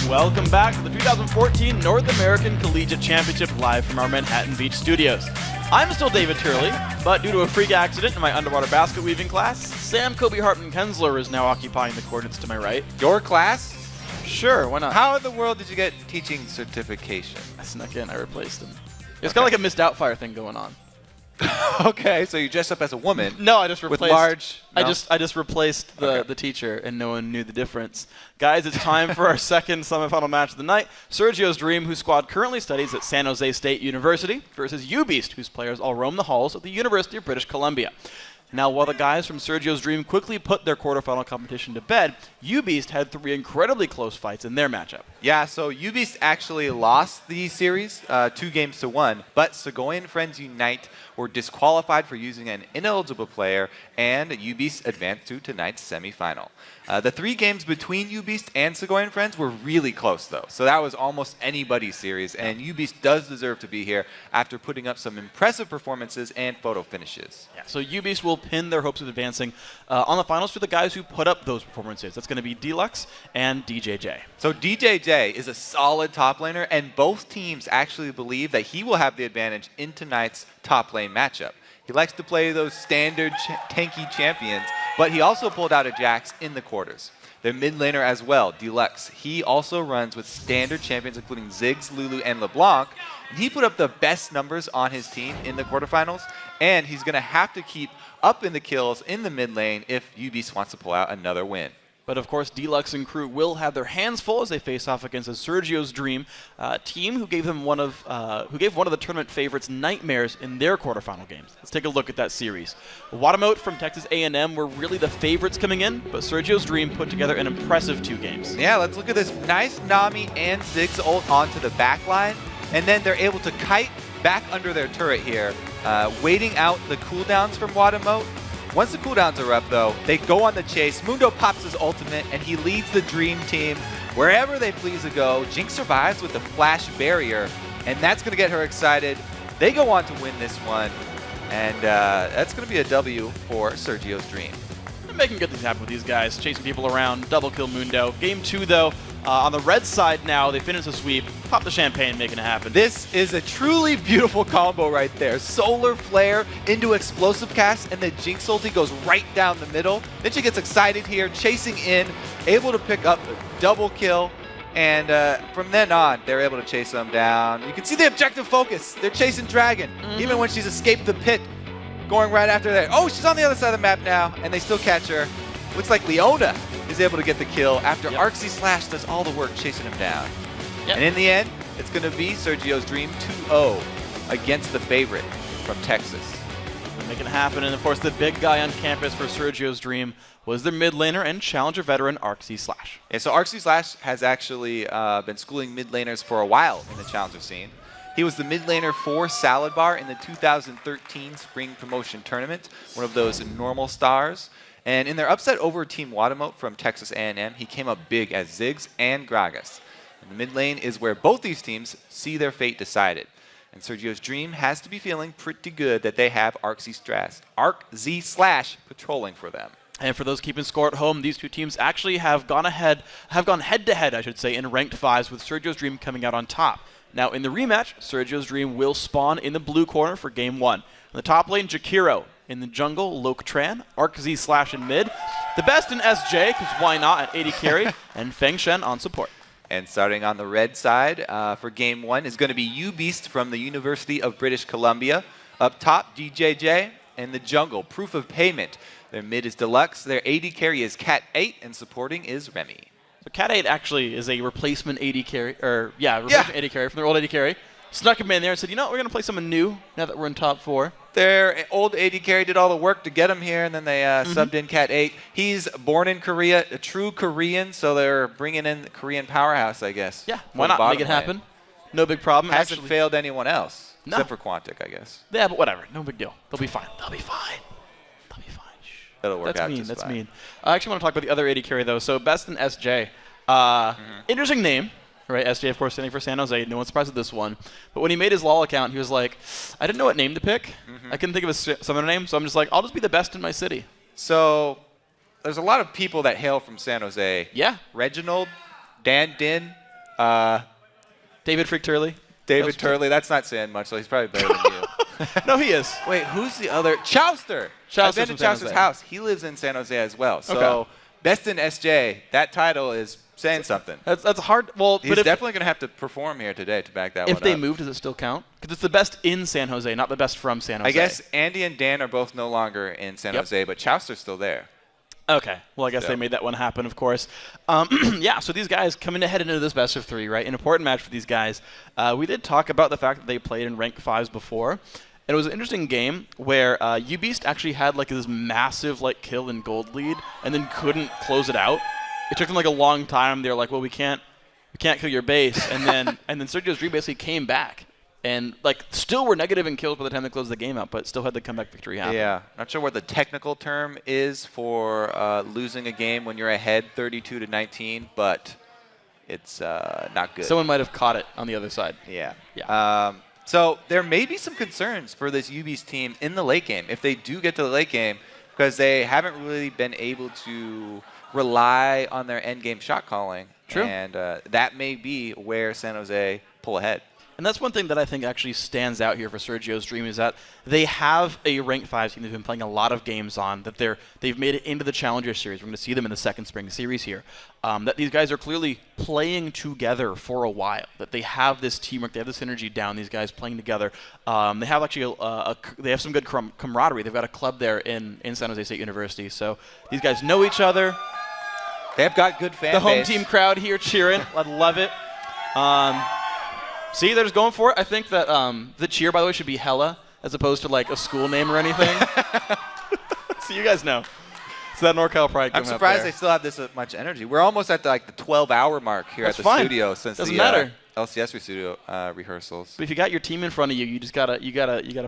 Welcome back to the 2014 North American Collegiate Championship live from our Manhattan Beach studios. I'm still David Turley, but due to a freak accident in my underwater basket weaving class, Sam Kobe Hartman Kensler is now occupying the coordinates to my right. Your class? Sure, why not? How in the world did you get teaching certification? I snuck in, I replaced him. It's kind of like a missed out fire thing going on. Okay, so you dressed up as a woman. No, I just replaced. With large. No? I just replaced the teacher, and no one knew the difference. Guys, it's time for our second semifinal match of the night. Sergio's Dream, whose squad currently studies at San Jose State University, versus U-Beast, whose players all roam the halls of the University of British Columbia. Now, while the guys from Sergio's Dream quickly put their quarterfinal competition to bed, U-Beast had 3 incredibly close fights in their matchup. Yeah, so U-Beast actually lost the series 2-1, but Segoy and Friends Unite were disqualified for using an ineligible player, and U-Beast advanced to tonight's semifinal. The 3 games between U-Beast and Segoy and Friends were really close, though. So that was almost anybody's series, and U-Beast does deserve to be here after putting up some impressive performances and photo finishes. Yeah, so U-Beast will pin their hopes of advancing on the finals for the guys who put up those performances. That's going to be Deluxe and DJJ. So DJJ is a solid top laner, and both teams actually believe that he will have the advantage in tonight's top lane matchup. He likes to play those standard tanky champions, but he also pulled out a Jax in the quarters. Their mid laner as well, Deluxe. He also runs with standard champions including Ziggs, Lulu, and LeBlanc. And he put up the best numbers on his team in the quarterfinals, and he's going to have to keep up in the kills in the mid lane if U-Beast wants to pull out another win. But of course, Deluxe and crew will have their hands full as they face off against a Sergio's Dream team who gave one of the tournament favorites nightmares in their quarterfinal games. Let's take a look at that series. Watamote from Texas A&M were really the favorites coming in, but Sergio's Dream put together an impressive 2 games. Yeah, let's look at this nice Nami and Ziggs ult onto the back line, and then they're able to kite back under their turret here, waiting out the cooldowns from Watamote. Once the cooldowns are up, though, they go on the chase. Mundo pops his ultimate, and he leads the Dream Team wherever they please to go. Jinx survives with the flash barrier, and that's going to get her excited. They go on to win this one, and that's going to be a W for Sergio's Dream. Making good things happen with these guys, chasing people around, double kill Mundo. Game 2, though, on the red side now, they finish the sweep, pop the champagne, making it happen. This is a truly beautiful combo right there. Solar Flare into Explosive Cast, and the Jinx ulti goes right down the middle. Then she gets excited here, chasing in, able to pick up a double kill, and from then on, they're able to chase them down. You can see the objective focus. They're chasing Dragon, even when she's escaped the pit, going right after there. Oh, she's on the other side of the map now, and they still catch her. Looks like Leona is able to get the kill after Arxie Slash does all the work chasing him down. And in the end, it's going to be Sergio's Dream 2-0 against the favorite from Texas. They're making it happen, and of course the big guy on campus for Sergio's Dream was their mid laner and challenger veteran Arxie Slash. Yeah, so Arxie Slash has actually been schooling mid laners for a while in the challenger scene. He was the mid laner for Salad Bar in the 2013 Spring Promotion Tournament, one of those normal stars. And in their upset over Team Watamote from Texas A&M, he came up big as Ziggs and Gragas. And the mid lane is where both these teams see their fate decided. And Sergio's Dream has to be feeling pretty good that they have Arxie Slash patrolling for them. And for those keeping score at home, these 2 teams actually have gone head-to-head, I should say, in ranked 5s, with Sergio's Dream coming out on top. Now, in the rematch, Sergio's Dream will spawn in the blue corner for Game 1. In the top lane, Jakiro. In the jungle, Lok-Tran, Arxie Slash in mid. The best in SJ, because why not, at 80 carry, and Feng Shen on support. And starting on the red side for Game 1 is going to be U-Beast from the University of British Columbia. Up top, DJJ. In the jungle, Proof of Payment. Their mid is Deluxe. Their 80 carry is Cat 8, and supporting is Remy. So Cat 8 actually is a replacement 80 carry, replacement 80 carry from their old 80 carry. Snuck him in there and said, you know, we're going to play someone new now that we're in top 4. Their old 80 carry did all the work to get him here, and then they subbed in Cat 8. He's born in Korea, a true Korean, so they're bringing in the Korean powerhouse, I guess. Yeah, why not make it happen? No big problem. Hasn't failed anyone else, no. except for Quantic, I guess. Yeah, but whatever. No big deal. They'll be fine. They'll be fine. They'll be fine. Shh. That'll work out That's fine. mean. I actually want to talk about the other 80 carry, though. So best in SJ. Interesting name. Right, SJ, of course, standing for San Jose. No one's surprised with this one. But when he made his LoL account, he was like, I didn't know what name to pick. I couldn't think of a summoner name, so I'm just like, I'll just be the best in my city. So there's a lot of people that hail from San Jose. Yeah. Reginald, Dan Din, David Freak Turley. David Turley. That's not saying much, so he's probably better than you. No, he is. Wait, who's the other? Chowster. I've been to Chowster's house. He lives in San Jose as well. So Okay. best in SJ. That title is saying something. That's hard. Well, He's but if, definitely going to have to perform here today to back that one if they up. move, does it still count? Because it's the best in San Jose, not the best from San Jose. I guess Andy and Dan are both no longer in San Jose, but Chowster's still there. Okay. Well, I guess So. they made that one happen, of course. Yeah, so these guys coming ahead into this best of 3, right? An important match for these guys. We did talk about the fact that they played in rank 5s before. And it was an interesting game where U-Beast actually had like this massive like kill and gold lead and then couldn't close it out. It took them like a long time. They were like, well, we can't kill your base. And then Sergio's Dream basically came back and like still were negative in kills by the time they closed the game out, but still had the comeback victory happen. Yeah, not sure what the technical term is for losing a game when you're ahead 32-19, but it's not good. Someone might have caught it on the other side. Yeah. Yeah. So there may be some concerns for this UB's team in the late game if they do get to the late game, because they haven't really been able to rely on their end game shot calling. True. And that may be where San Jose pull ahead. And that's one thing that I think actually stands out here for Sergio's Dream is that they have a ranked 5 team they've been playing a lot of games on, that they've made it into the Challenger Series. We're going to see them in the second spring series here. That these guys are clearly playing together for a while, that they have this teamwork, they have this energy down, these guys playing together. They have actually they have some good camaraderie. They've got a club there in San Jose State University. So these guys know each other. They've got good fan The home base. team crowd here cheering. I love it. See, they're just going for it. I think that the cheer, by the way, should be Hella as opposed to like a school name or anything. So you guys know. So that NorCal pride I'm coming up surprised there. they still have this much energy. We're almost at the 12-hour mark here That's at the fine. studio since Doesn't the matter. LCS studio rehearsals. But if you got your team in front of you, you just gotta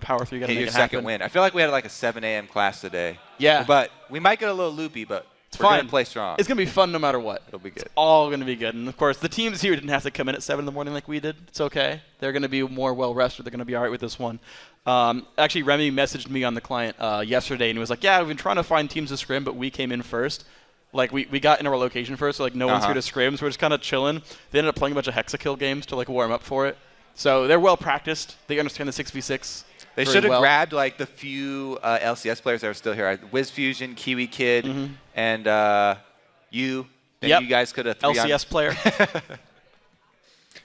power through. You gotta Get make your it second happen. win. I feel like we had like a 7 a.m. class today. Yeah. But we might get a little loopy, but It's we're fine. gonna play strong. It's gonna be fun no matter what. It'll be good. It's all gonna be good. And of course, the teams here didn't have to come in at 7 in the morning like we did. It's okay. They're gonna be more well rested. They're gonna be all right with this one. Actually, Remy messaged me on the client yesterday and he was like, "Yeah, we've been trying to find teams to scrim, but we came in first. Like we got into our location first, so like no one's here to scrim, so we're just kind of chilling." They ended up playing a bunch of Hexakill games to like warm up for it. So they're well practiced. They understand the 6v6. They very should have well. grabbed like the few LCS players that are still here. Wiz Fusion, Kiwi Kid, and you. Then Yep. you guys could have LCS player.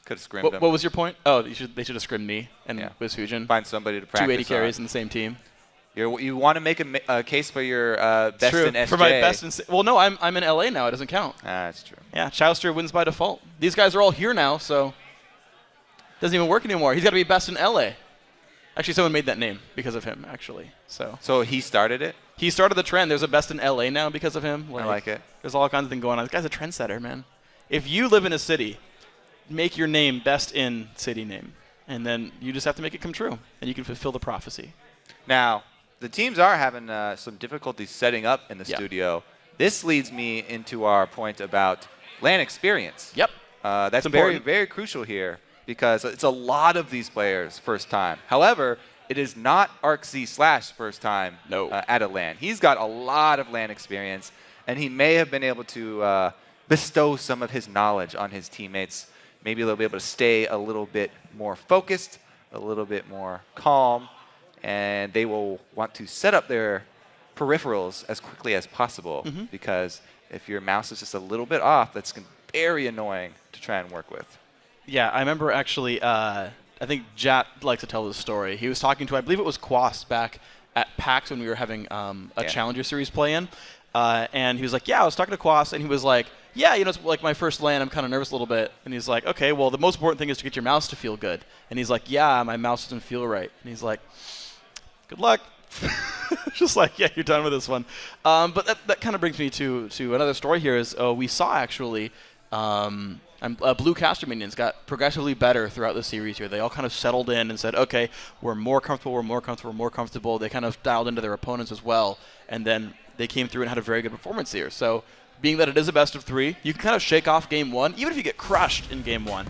Could have scrimmed them. What was your point? Oh, they should have scrimmed me and Wiz Fusion. Find somebody to practice 280 carries on. in the same team. You want to make a case for your best True. in SJ. For my best in well, no, I'm in LA now. It doesn't count. Ah, that's true. Yeah, Chowster wins by default. These guys are all here now, so it doesn't even work anymore. He's got to be best in LA. Actually, someone made that name because of him, actually. So he started it? He started the trend. There's a best in LA now because of him. I like it. There's all kinds of things going on. This guy's a trendsetter, man. If you live in a city, make your name best in city name. And then you just have to make it come true. And you can fulfill the prophecy. Now, the teams are having some difficulty setting up in the studio. This leads me into our point about LAN experience. Yep. That's It's very, important. very crucial here because it's a lot of these players first time. However, it is not ArcZ/ first time at a LAN. He's got a lot of LAN experience, and he may have been able to bestow some of his knowledge on his teammates. Maybe they'll be able to stay a little bit more focused, a little bit more calm, and they will want to set up their peripherals as quickly as possible because if your mouse is just a little bit off, that's very annoying to try and work with. Yeah, I remember actually, I think Jat likes to tell this story. He was talking to, I believe it was Quas back at PAX when we were having a Challenger Series play-in. And he was like, yeah, I was talking to Quas, and he was like, yeah, you know, it's like my first LAN, I'm kind of nervous a little bit. And he's like, okay, well, the most important thing is to get your mouse to feel good. And he's like, yeah, my mouse doesn't feel right. And he's like, good luck. Just like, yeah, you're done with this one. But that kind of brings me to another story here is we saw actually Blue Caster Minions got progressively better throughout the series here. They all kind of settled in and said, okay, we're more comfortable, we're more comfortable, we're more comfortable. They kind of dialed into their opponents as well. And then they came through and had a very good performance here. So being that it is a best of 3, you can kind of shake off game 1, even if you get crushed in game 1,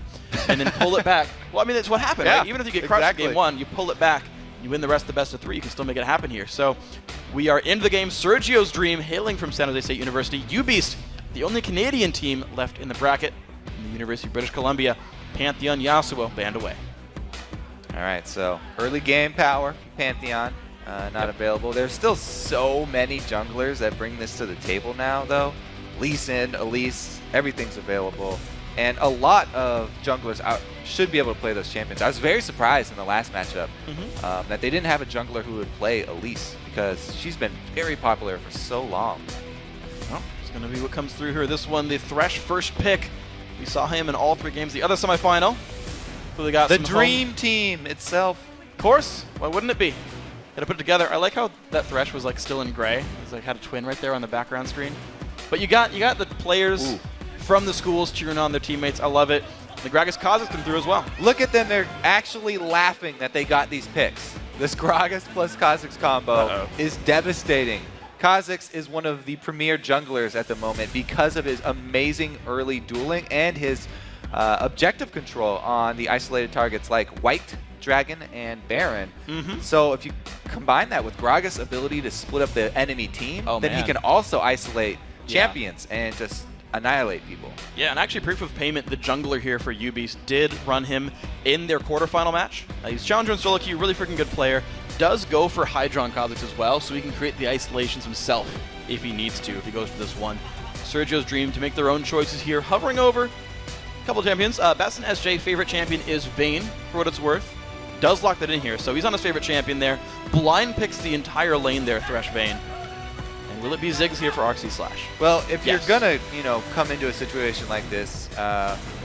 and then pull it back. Well, I mean, that's what happened, right? Even if you get crushed in game 1, you pull it back, you win the rest of the best of 3, you can still make it happen here. So we are into the game. Sergio's Dream, hailing from San Jose State University. U-Beast, the only Canadian team left in the bracket. from the University of British Columbia. Pantheon Yasuo banned away. All right, so early game power, Pantheon, not available. There's still so many junglers that bring this to the table now, though. Lee Sin, Elise, everything's available. And a lot of junglers should be able to play those champions. I was very surprised in the last matchup that they didn't have a jungler who would play Elise, because she's been very popular for so long. Well, it's going to be what comes through here. This one, the Thresh first pick. We saw him in all 3 games. The other semifinal. Really got The some dream team itself. Of course. Why wouldn't it be? Gotta put it together. I like how that Thresh was like still in gray. It's like had a twin right there on the background screen. But you got the players from the schools cheering on their teammates. I love it. The Gragas Kazakhs come through as well. Look at them. They're actually laughing that they got these picks. This Gragas plus Kazakhs combo is devastating. Kazakhs is one of the premier junglers at the moment because of his amazing early dueling and his objective control on the isolated targets like White, Dragon, and Baron. So if you combine that with Gragas' ability to split up the enemy team, then he can also isolate champions and just annihilate people. Yeah, and actually proof of payment, the jungler here for UBeast did run him in their quarterfinal match. He's challenger in solo queue, really freaking good player. Does go for Hydra on Kazakhs as well, so he can create the isolations himself if he needs to, if he goes for this one. Sergio's dream to make their own choices here, hovering over a couple of champions. Best and SJ favorite champion is Vayne, for what it's worth. Does lock that in here, so he's on his favorite champion there. Blind picks the entire lane there, Thresh Vayne. And will it be Ziggs here for Oxy Slash? Well, if you're gonna, come into a situation like this,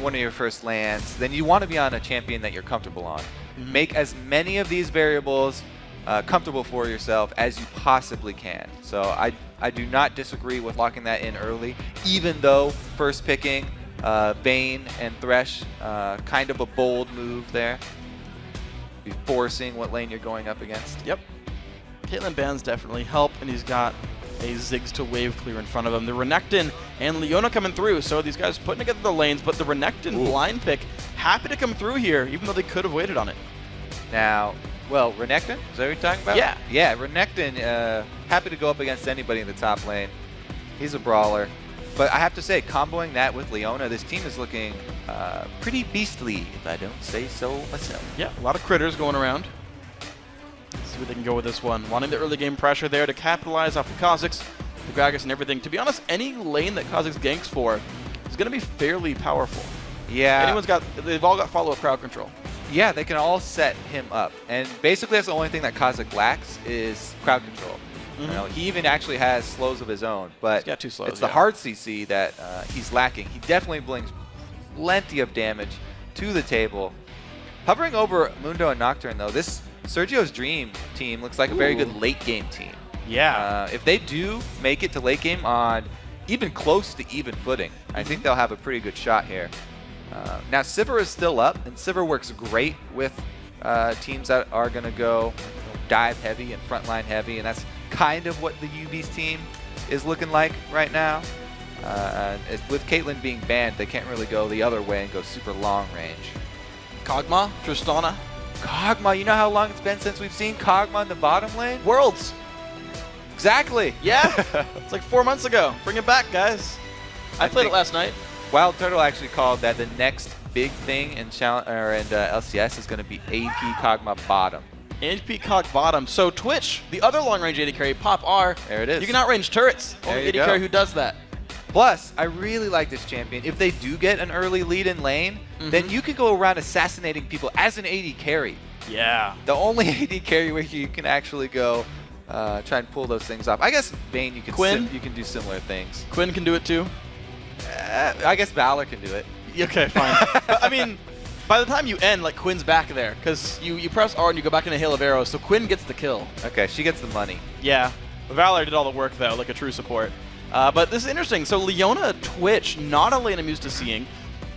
one of your first lands, then you want to be on a champion that you're comfortable on. Make as many of these variables comfortable for yourself as you possibly can. So I do not disagree with locking that in early, even though first picking Vayne and Thresh, kind of a bold move there. Be forcing what lane you're going up against. Yep. Caitlyn bans definitely help, and he's got a Ziggs to wave clear in front of him. The Renekton and Leona coming through, so these guys putting together the lanes, but the Renekton blind pick happy to come through here, even though they could have waited on it. Now, well, Renekton? Is that what you're talking about? Yeah. Yeah, Renekton, happy to go up against anybody in the top lane. He's a brawler. But I have to say, comboing that with Leona, this team is looking pretty beastly, if I don't say so myself. Yeah, a lot of critters going around. Let's see where they can go with this one. Wanting the early game pressure there to capitalize off the Kazakhs, the Gragas, and everything. To be honest, any lane that Kazakhs ganks for is going to be fairly powerful. Yeah. They've all got follow-up crowd control. Yeah, they can all set him up. And basically that's the only thing that Kazakh lacks is crowd control. He even actually has slows of his own, but he's got 2 slows, it's the hard CC that he's lacking. He definitely brings plenty of damage to the table. Hovering over Mundo and Nocturne, though, this Sergio's Dream team looks like a very good late game team. Yeah. If they do make it to late game on even close to even footing, I think they'll have a pretty good shot here. Now, Sivir is still up, and Sivir works great with teams that are going to go dive heavy and frontline heavy, and that's kind of what the UB's team is looking like right now. With Caitlyn being banned, they can't really go the other way and go super long range. Kog'Maw, Tristana. Kog'Maw, you know how long it's been since we've seen Kog'Maw in the bottom lane? Worlds. Exactly. Yeah. It's like 4 months ago. Bring it back, guys. I played it last night. Wild Turtle actually called that the next big thing in LCS is going to be AP Kog'Maw bottom. AP Cog bottom. So Twitch, the other long-range AD carry, Pop R. There it is. You can outrange turrets. Only AD carry who does that. Plus, I really like this champion. If they do get an early lead in lane, then you can go around assassinating people as an AD carry. Yeah. The only AD carry where you can actually go try and pull those things off. I guess Vayne, you can do similar things. Quinn can do it too. I guess Valor can do it. Okay, fine. But, I mean, by the time you end, like, Quinn's back there, because you press R and you go back in a hail of arrows, so Quinn gets the kill. Okay, she gets the money. Yeah. Valor did all the work, though, like a true support. But this is interesting. So Leona Twitch, not a lane I'm used to seeing.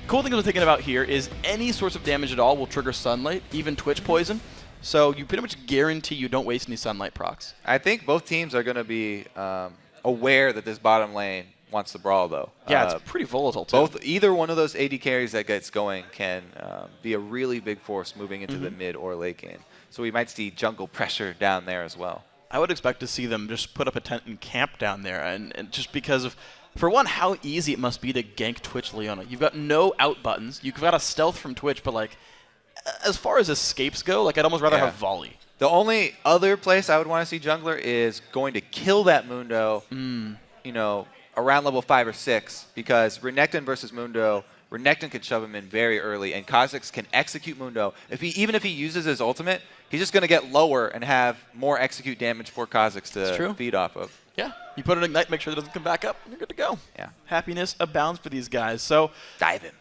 Cool thing I'm thinking about here is any source of damage at all will trigger Sunlight, even Twitch poison. So you pretty much guarantee you don't waste any Sunlight procs. I think both teams are going to be aware that this bottom lane wants to brawl, though. Yeah, it's pretty volatile, too. Either one of those AD carries that gets going can be a really big force moving into the mid or late game. So we might see jungle pressure down there as well. I would expect to see them just put up a tent and camp down there, and just because of For one, how easy it must be to gank Twitch Leona. You've got no out buttons. You've got a stealth from Twitch, but like, as far as escapes go, like I'd almost rather have volley. The only other place I would want to see jungler is going to kill that Mundo, you know, around level 5 or 6, because Renekton versus Mundo, Renekton can shove him in very early, and Kha'Zix can execute Mundo. Even if he uses his ultimate, he's just going to get lower and have more execute damage for Kha'Zix to feed off of. Yeah, you put it in Ignite, make sure it doesn't come back up, and you're good to go. Yeah. Happiness abounds for these guys. So dive in.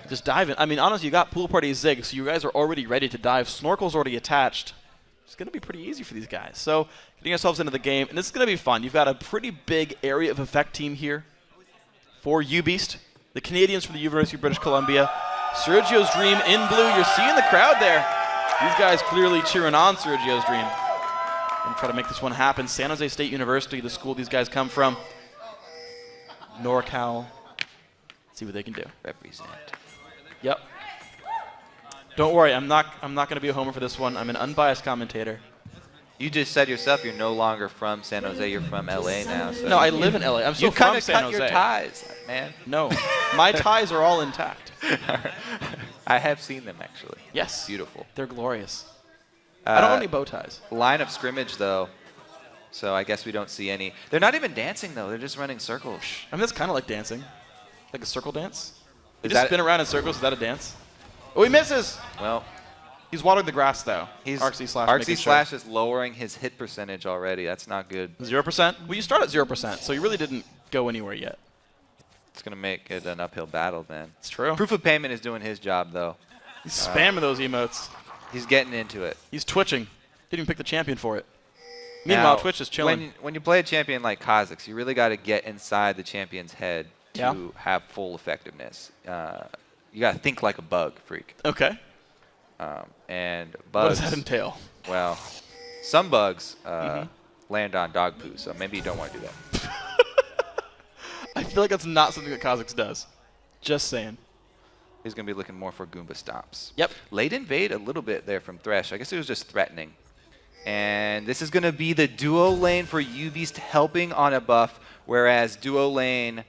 Just dive in. I mean, honestly, you got Pool Party Zig, so you guys are already ready to dive. Snorkel's already attached. It's going to be pretty easy for these guys. So getting yourselves into the game, and this is going to be fun. You've got a pretty big area of effect team here for UBeast, the Canadians from the University of British Columbia. Sergio's Dream in blue. You're seeing the crowd there. These guys clearly cheering on Sergio's Dream. And try to make this one happen. San Jose State University, the school these guys come from. NorCal. See what they can do. Represent. Yep. Don't worry, I'm not going to be a homer for this one. I'm an unbiased commentator. You just said yourself you're no longer from San Jose. You're from LA now. So No, I live in LA. I'm still you kind from of San cut Jose. your ties, man. No, my ties are all intact. I have seen them actually. Yes, beautiful. They're glorious. I don't own any bow ties. Line of scrimmage though, so I guess we don't see any. They're not even dancing though. They're just running circles. I mean, that's kind of like dancing, like a circle dance. You Is just that spin around in circles. Is that a dance? Oh, he misses. Well, he's watering the grass though. He's Arxie Slash. Arxie Slash is lowering his hit percentage already. That's not good. 0%. Well, you start at 0%, so you really didn't go anywhere yet. It's gonna make it an uphill battle then. It's true. Proof of Payment is doing his job though. He's spamming those emotes. He's getting into it. He's twitching. Didn't even pick the champion for it. Meanwhile, Now, Twitch is chilling. When you play a champion like Kha'Zix, you really got to get inside the champion's head to have full effectiveness. You got to think like a bug freak. Okay. And bugs. What does that entail? Well, some bugs land on dog poo, so maybe you don't want to do that. I feel like that's not something that Kha'Zix does. Just saying. He's going to be looking more for Goomba stomps. Yep. Late invade a little bit there from Thresh. I guess it was just threatening. And this is going to be the duo lane for UBeast helping on a buff, whereas duo lane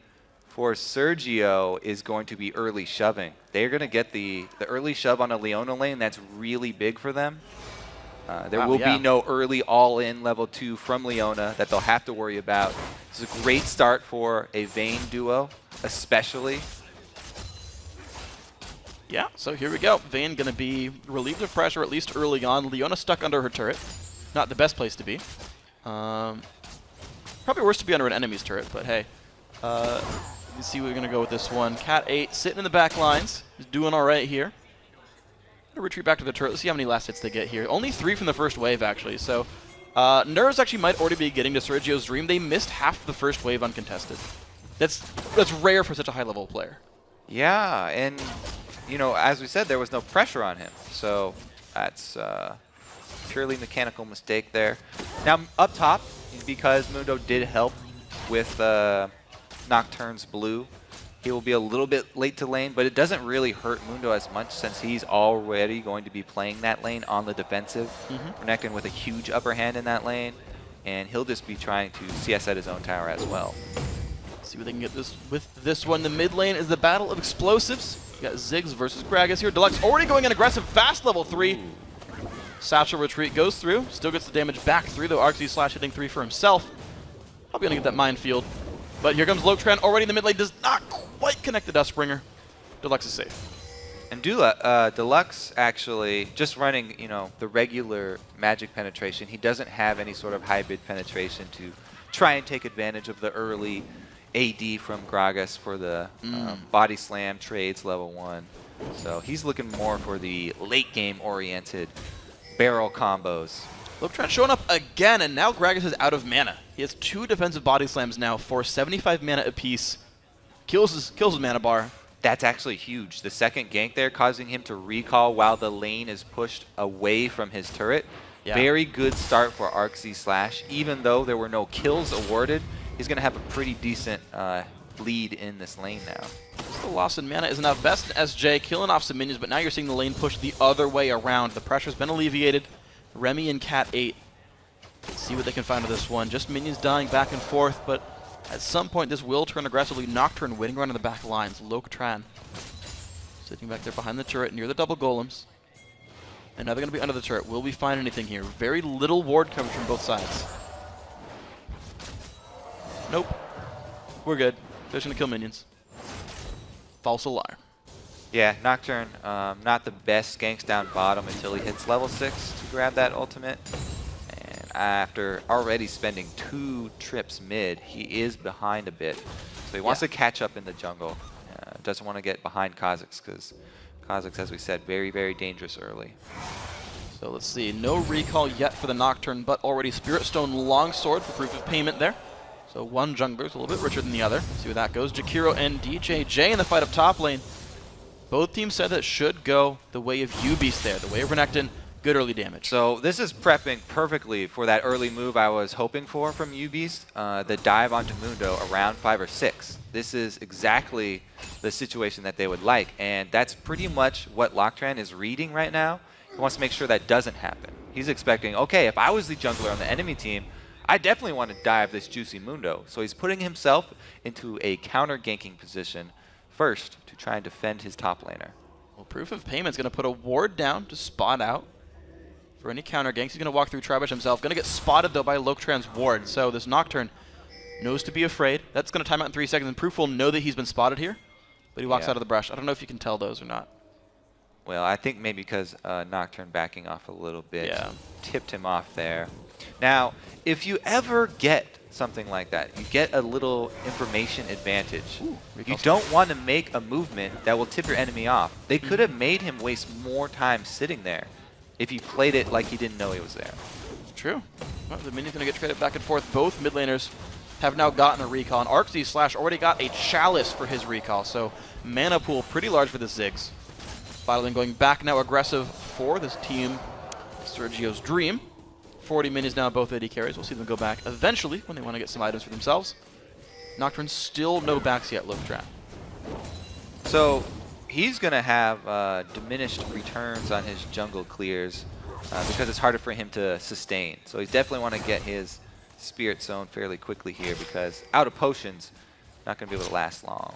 for Sergio is going to be early shoving. They're going to get the early shove on a Leona lane. That's really big for them. There will be no early all-in level 2 from Leona that they'll have to worry about. It's a great start for a Vayne duo, especially. Yeah, so here we go. Vayne going to be relieved of pressure, at least early on. Leona stuck under her turret. Not the best place to be. Probably worse to be under an enemy's turret, but hey. You see we're going to go with this one. Cat 8 sitting in the back lines. He's doing all right here. Gonna retreat back to the turret. Let's see how many last hits they get here. Only 3 from the first wave, actually. So Nerves actually might already be getting to Sergio's Dream. They missed half the first wave uncontested. That's rare for such a high-level player. Yeah, and you know, as we said, there was no pressure on him, so that's purely mechanical mistake there. Now up top, because Mundo did help with Nocturne's blue, he will be a little bit late to lane, but it doesn't really hurt Mundo as much since he's already going to be playing that lane on the defensive. Renekton with a huge upper hand in that lane, and he'll just be trying to CS at his own tower as well. See what they can get this with this one. The mid lane is the battle of explosives. You got Ziggs versus Gragas here. Deluxe already going in aggressive, fast level 3. Satchel retreat goes through. Still gets the damage back through, though Arxie Slash hitting 3 for himself. Probably going to get that minefield. But here comes Lotran already in the mid lane. Does not quite connect the Dustbringer. Deluxe is safe. And Deluxe actually just running, you know, the regular magic penetration. He doesn't have any sort of hybrid penetration to try and take advantage of the early AD from Gragas for the body slam trades level 1. So he's looking more for the late game oriented barrel combos. Lotran showing up again, and now Gragas is out of mana. He has 2 defensive body slams now for 75 mana apiece. Kills his mana bar. That's actually huge. The second gank there causing him to recall while the lane is pushed away from his turret. Yeah. Very good start for Arxie Slash. Even though there were no kills awarded, he's going to have a pretty decent lead in this lane now. The loss in mana isn't enough. Best SJ killing off some minions, but now you're seeing the lane push the other way around. The pressure's been alleviated. Remy and Cat 8. Let's see what they can find with this one. Just minions dying back and forth, but At some point, this will turn aggressively. Nocturne waiting around in the back lines. Loketran sitting back there behind the turret near the double golems. And now they're going to be under the turret. Will we find anything here? Very little ward coverage from both sides. Nope. We're good. They're just going to kill minions. False alarm. Yeah, Nocturne, not the best ganks down bottom until he hits level 6 to grab that ultimate. And after already spending 2 trips mid, he is behind a bit. So he wants to catch up in the jungle. Doesn't want to get behind Kha'Zix because Kha'Zix, as we said, very, very dangerous early. So let's see. No recall yet for the Nocturne, but already Spirit Stone Longsword for proof of payment there. So one jungler is a little bit richer than the other. See where that goes. Jakiro and DJJ in the fight up top lane. Both teams said that should go the way of U-Beast there, the way of Renekton. Good early damage. So this is prepping perfectly for that early move I was hoping for from U-Beast, the dive onto Mundo around 5 or 6. This is exactly the situation that they would like, and that's pretty much what Loketran is reading right now. He wants to make sure that doesn't happen. He's expecting, okay, if I was the jungler on the enemy team, I definitely want to dive this juicy Mundo. So he's putting himself into a counter-ganking position first to try and defend his top laner. Well, proof of payment's going to put a ward down to spot out for any counter ganks. He's going to walk through Tribush himself. Going to get spotted, though, by Loketran's ward. So this Nocturne knows to be afraid. That's going to time out in 3 seconds, and Proof will know that he's been spotted here, but he walks out of the brush. I don't know if you can tell those or not. Well, I think maybe because Nocturne backing off a little bit tipped him off there. Now, if you ever get something like that, you get a little information advantage. You don't want to make a movement that will tip your enemy off. They could have made him waste more time sitting there if he played it like he didn't know he was there. True. Well, the minion's going to get traded back and forth. Both mid laners have now gotten a recall, and Arxie already got a Chalice for his recall, so mana pool pretty large for the Ziggs. Violin going back now aggressive for this team, Sergio's Dream. 40 minions now, both AD carries. We'll see them go back eventually when they want to get some items for themselves. Nocturne still no backs yet, Loketran. So he's going to have diminished returns on his jungle clears because it's harder for him to sustain. So he's definitely want to get his Spirit Zone fairly quickly here because out of potions, not going to be able to last long.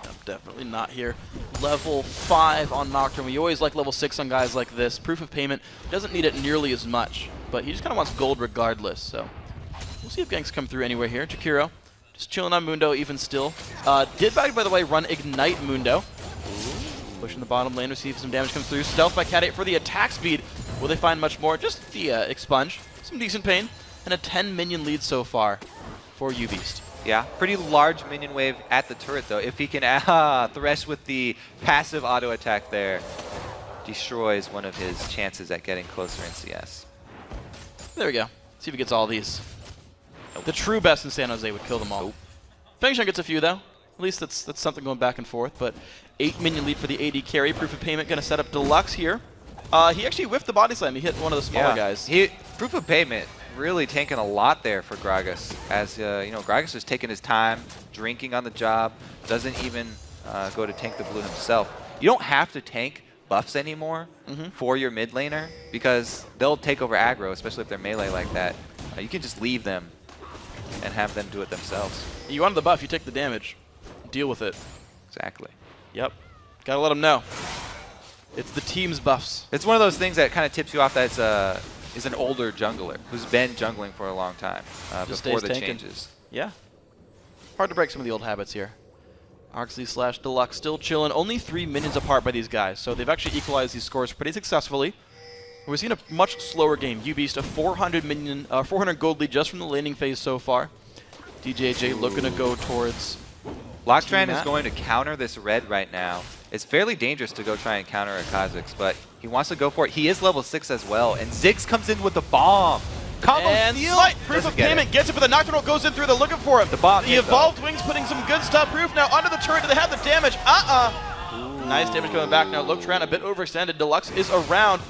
No, definitely not here. Level 5 on Nocturne. We always like level 6 on guys like this. Proof of payment doesn't need it nearly as much, but he just kind of wants gold regardless. So we'll see if ganks come through anywhere here. Jakiro just chilling on Mundo even still. Did, by the way, run Ignite Mundo. Pushing the bottom lane to see if some damage comes through. Stealth by Cat 8 for the attack speed. Will they find much more? Just the expunge. Some decent pain. And a 10 minion lead so far for U-Beast. Yeah, pretty large minion wave at the turret, though. If he can Thresh with the passive auto attack there, destroys one of his chances at getting closer in CS. There we go. See if he gets all these. The true best in San Jose would kill them all. Fengshan gets a few, though. At least that's something going back and forth. But 8 minion lead for the AD carry. Proof of payment going to set up Deluxe here. He actually whiffed the body slam. He hit one of the smaller guys. Proof of payment really tanking a lot there for Gragas. As you know, Gragas is taking his time, drinking on the job, doesn't even go to tank the blue himself. You don't have to tank buffs anymore for your mid laner because they'll take over aggro, especially if they're melee like that. You can just leave them and have them do it themselves. You wanted the buff, you take the damage. Deal with it. Exactly. Yep. Gotta let them know. It's the team's buffs. It's one of those things that kind of tips you off that is an older jungler who's been jungling for a long time before the changes. Yeah. Hard to break some of the old habits here. Arxie / Deluxe still chilling. Only 3 minions apart by these guys, so they've actually equalized these scores pretty successfully. We've seen a much slower game. U-Beast a 400 gold lead just from the laning phase so far. DJJ looking to go towards Loketran is going to counter this red right now. It's fairly dangerous to go try and counter a Kha'Zix, but he wants to go for it. He is level 6 as well, and Ziggs comes in with the bomb. Combo and steal! Slight Proof of payment gets it, but the Nocturnal goes in through. They're looking for him. The Evolved Wings putting some good stuff. Proof now under the turret. Do they have the damage? Nice damage coming back now. Loketran a bit overextended. Deluxe is around.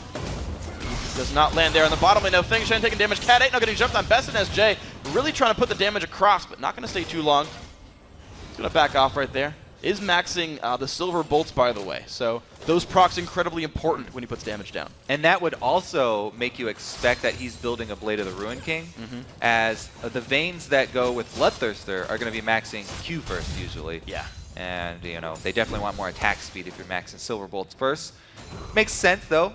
Does not land there on the bottom lane. Now Fengshan taking damage. Cat 8 now getting jumped on. Best and SJ really trying to put the damage across, but not going to stay too long. He's going to back off right there. is maxing the silver bolts, by the way. So those procs incredibly important when he puts damage down. And that would also make you expect that he's building a Blade of the Ruin King, as the veins that go with Bloodthirster are going to be maxing Q first usually. Yeah. And, you know, they definitely want more attack speed if you're maxing Silver Bolts first. Makes sense, though.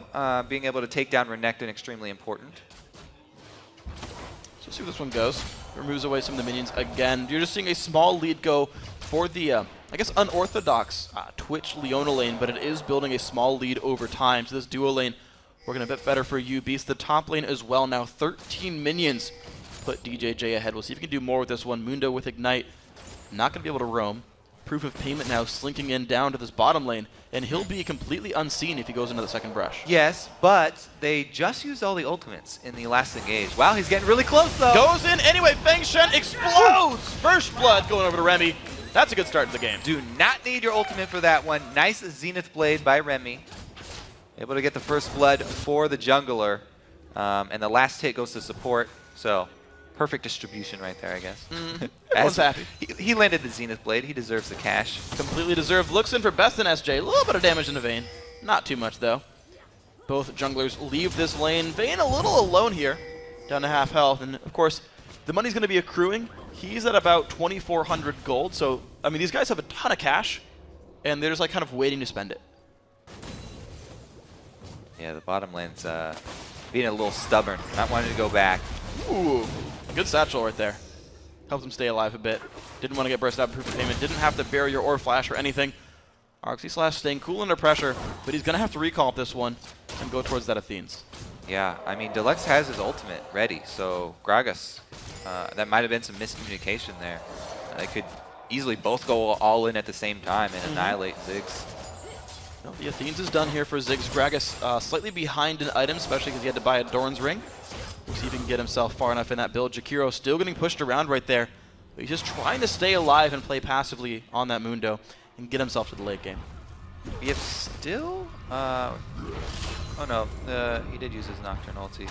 Being able to take down Renekton, extremely important. So see where this one goes. Removes away some of the minions again. You're just seeing a small lead go for the, I guess, unorthodox Twitch Leona lane, but it is building a small lead over time. So this duo lane working a bit better for U-Beast. The top lane as well now, 13 minions put DJJ ahead. We'll see if he can do more with this one. Mundo with Ignite, not going to be able to roam. Proof of Payment now slinking in down to this bottom lane, and he'll be completely unseen if he goes into the second brush. Yes, but they just used all the ultimates in the last engage. Wow, he's getting really close, though. Goes in anyway. Feng Shen explodes. First blood going over to Remy. That's a good start to the game. Do not need your ultimate for that one. Nice Zenith Blade by Remy. Able to get the first blood for the jungler. And the last hit goes to support. So perfect distribution right there, I guess. Everyone's happy. He landed the Zenith Blade. He deserves the cash. Completely deserved. Looks in for best in SJ. A little bit of damage in the Vayne. Not too much, though. Both junglers leave this lane. Vayne a little alone here. Down to half health. And, of course, the money's going to be accruing. He's at about 2,400 gold. So, I mean, these guys have a ton of cash. And they're just, like, kind of waiting to spend it. Yeah, the bottom lane's being a little stubborn. Not wanting to go back. Ooh. Good satchel right there. Helps him stay alive a bit. Didn't want to get burst out of Proof of Payment. Didn't have to barrier or flash or anything. Arxie Slash staying cool under pressure, but he's going to have to recall this one and go towards that Athene's. Yeah, I mean, Deluxe has his ultimate ready, so Gragas, that might have been some miscommunication there. They could easily both go all in at the same time and annihilate Ziggs. No, the Athene's is done here for Ziggs. Gragas slightly behind in items, especially because he had to buy a Doran's Ring. We'll see if he can get himself far enough in that build. Jakiro still getting pushed around right there. But he's just trying to stay alive and play passively on that Mundo and get himself to the late game. We have still... oh no, he did use his Nocturne ulti.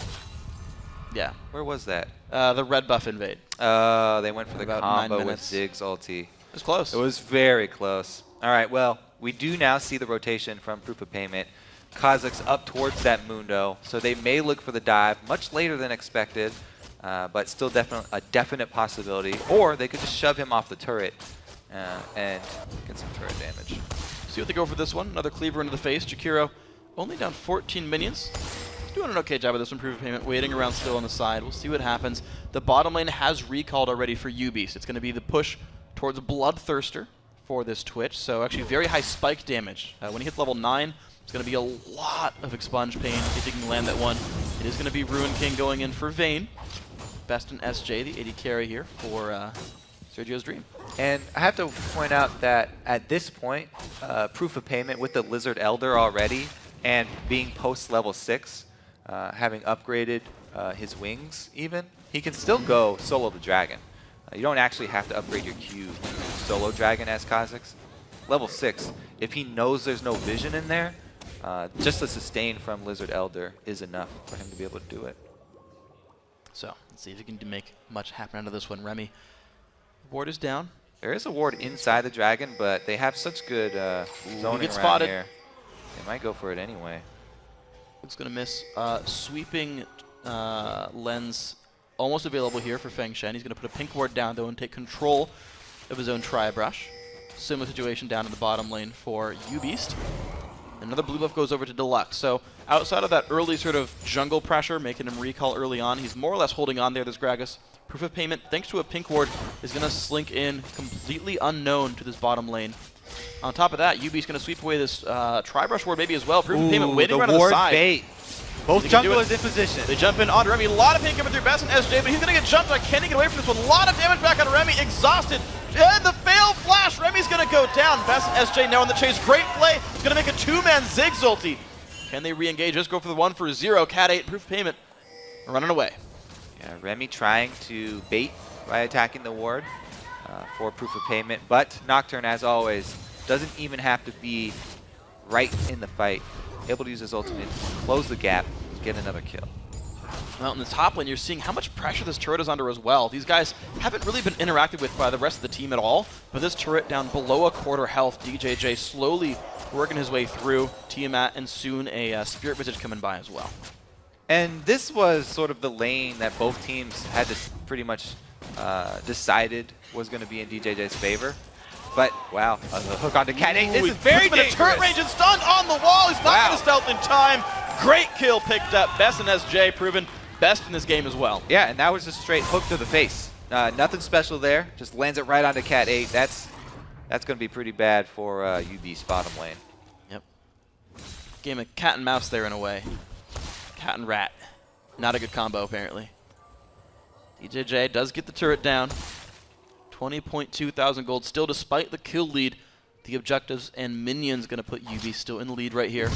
Yeah. Where was that? The red buff invade. They went for the About combo 9 with minutes. Ziggs ulti. It was close. It was very close. All right, well, we do now see the rotation from Proof of Payment. Kazakh's up towards that Mundo, so they may look for the dive much later than expected, but still a definite possibility. Or they could just shove him off the turret and get some turret damage. See what they go for this one. Another cleaver into the face. Jakiro only down 14 minions. He's doing an okay job of this one. Proof of Payment waiting around still on the side. We'll see what happens. The bottom lane has recalled already for U-Beast. It's going to be the push towards Bloodthirster for this Twitch. So actually very high spike damage. When he hits level 9, it's going to be a lot of expunge pain if he can land that one. It is going to be Ruin King going in for Vayne. Best in SJ, the AD carry here for Sergio's Dream. And I have to point out that at this point, Proof of Payment with the Lizard Elder already and being post level 6, having upgraded his wings even, he can still go solo the dragon. You don't actually have to upgrade your Q solo dragon as Kazakh's. Level 6, if he knows there's no vision in there, just the sustain from Lizard Elder is enough for him to be able to do it. So, let's see if he can make much happen out of this one. Remy, ward is down. There is a ward inside the dragon, but they have such good zoning gets around spotted. here. They might go for it anyway. Looks going to miss. Sweeping lens almost available here for Feng Shen. He's going to put a pink ward down, though, and take control of his own Tri-Brush. Similar situation down in the bottom lane for U-Beast. Another blue buff goes over to Deluxe. So outside of that early sort of jungle pressure, making him recall early on, he's more or less holding on there, this Gragas. Proof of Payment, thanks to a pink ward, is going to slink in completely unknown to this bottom lane. On top of that, UB's going to sweep away this Tri-Brush ward maybe as well. Proof of Payment waiting around on the side. Bait. Both junglers in position. They jump in onto Remy. A lot of pain coming through Best and SJ, but he's going to get jumped. Can he get away from this one? A lot of damage back on Remy. Exhausted. And the failed flash. Remy's going to go down. Best and SJ now in the chase. Great play. He's going to make a two-man Ziggs ulti. Can they re-engage? Just go for the 1-for-0. Cat 8. Proof of Payment running away. Yeah, Remy trying to bait by attacking the ward for Proof of Payment, but Nocturne, as always, doesn't even have to be right in the fight. Able to use his ultimate, close the gap, get another kill. Well, in the top lane, you're seeing how much pressure this turret is under as well. These guys haven't really been interacted with by the rest of the team at all, but this turret down below a quarter health, DJJ slowly working his way through, Tiamat, and soon a Spirit Visage coming by as well. And this was sort of the lane that both teams had to pretty much decided was going to be in DJJ's favor. But, wow, the hook onto Cat 8. This is very dangerous. Turret range and stunned on the wall. He's not going to stealth in time. Great kill picked up. Best in SJ, proven best in this game as well. Yeah, and that was just a straight hook to the face. Nothing special there. Just lands it right onto Cat 8. That's going to be pretty bad for UB's bottom lane. Yep. Game of cat and mouse there in a way. Cat and rat. Not a good combo, apparently. DJJ does get the turret down. 20.2 thousand gold still, despite the kill lead. The objectives and minions going to put UB still in the lead right here.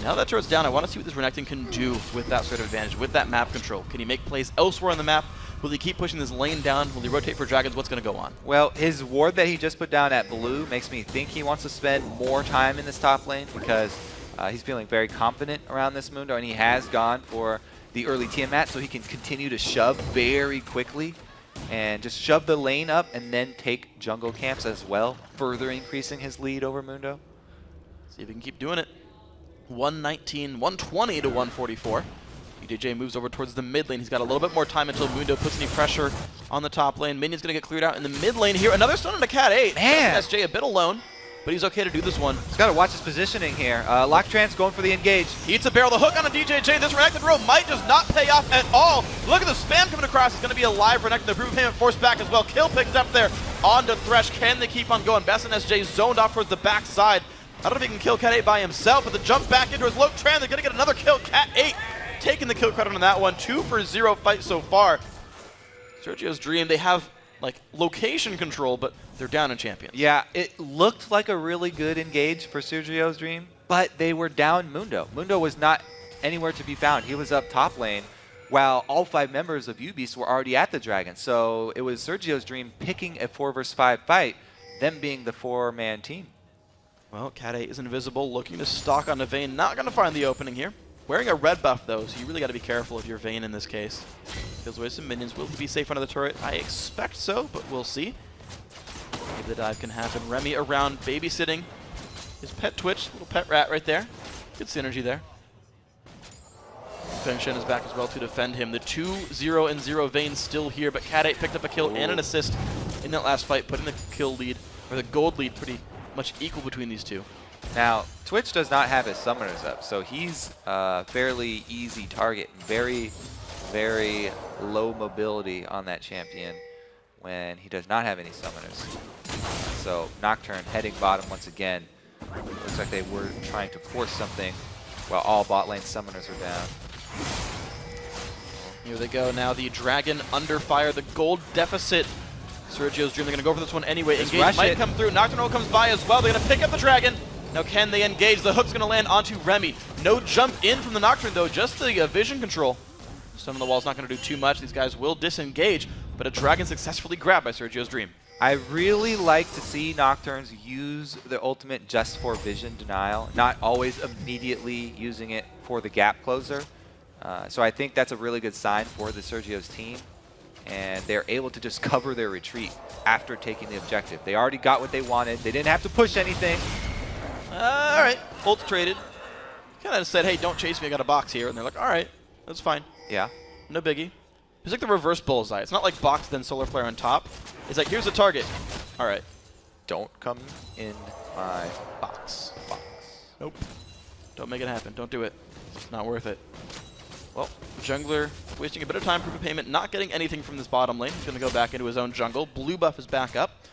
Now that turret's down, I want to see what this Renekton can do with that sort of advantage, with that map control. Can he make plays elsewhere on the map? Will he keep pushing this lane down? Will he rotate for dragons? What's going to go on? Well, his ward that he just put down at blue makes me think he wants to spend more time in this top lane because he's feeling very confident around this Mundo, and he has gone for the early Tiamat, so he can continue to shove very quickly and just shove the lane up and then take jungle camps as well, further increasing his lead over Mundo. See if he can keep doing it. 120 to 144. DJJ moves over towards the mid lane. He's got a little bit more time until Mundo puts any pressure on the top lane. Minion's going to get cleared out in the mid lane here. Another stun on a Cat 8. Man! SJ a bit alone, but he's okay to do this one. He's got to watch his positioning here. Locktrans going for the engage. He eats a barrel. The hook on a DJJ. This Renekton row might just not pay off at all. Look at the spam coming across. It's going to be a live Renekton. The proof payment forced back as well. Kill picked up there onto Thresh. Can they keep on going? Best and SJ zoned off towards the back side. I don't know if he can kill Cat 8 by himself, but the jump back into his Loctran, they're going to get another kill. Cat 8 taking the kill credit on that one. 2-for-0 fight so far. Sergio's Dream, they have like location control, but they're down in champions. Yeah, it looked like a really good engage for Sergio's Dream, but they were down Mundo. Mundo was not anywhere to be found. He was up top lane, while all 5 members of UBeast were already at the Dragon. So it was Sergio's Dream picking a 4 versus 5 fight, them being the 4-man team. Well, Cat 8 is invisible, looking to stalk onto Vayne. Not going to find the opening here. Wearing a red buff, though, so you really got to be careful if you're Vayne in this case. Kills away some minions. Will he be safe under the turret? I expect so, but we'll see. Maybe the dive can happen. Remy around, babysitting his pet Twitch, little pet rat right there. Good synergy there. Feng Shen is back as well to defend him. The 2-0-0 Vayne still here, but Cat 8 picked up a kill and an assist in that last fight, putting the kill lead, or the gold lead, pretty much equal between these two. Now, Twitch does not have his summoners up, so he's a fairly easy target. Very, very low mobility on that champion when he does not have any summoners. So Nocturne heading bottom once again. Looks like they were trying to force something while all bot lane summoners are down. Here they go now. The Dragon under fire. The gold deficit. Sergio's Dream. They're going to go for this one anyway. Engage might come through. Nocturnal comes by as well. They're going to pick up the Dragon. Now can they engage? The hook's going to land onto Remy. No jump in from the Nocturne though. Just the vision control. Stun on the wall's not going to do too much. These guys will disengage. But a Dragon successfully grabbed by Sergio's Dream. I really like to see Nocturnes use the ultimate just for vision denial, not always immediately using it for the gap closer. So I think that's a really good sign for the Sergio's team. And they're able to just cover their retreat after taking the objective. They already got what they wanted. They didn't have to push anything. All right, ult traded. Kind of said, hey, don't chase me, I got a box here. And they're like, all right, that's fine. Yeah. No biggie. It's like the reverse bullseye. It's not like box, then solar flare on top. It's like, here's the target. All right. Don't come in my box. Nope. Don't make it happen. Don't do it. It's not worth it. Well, jungler wasting a bit of time for payment, not getting anything from this bottom lane. He's going to go back into his own jungle. Blue buff is back up.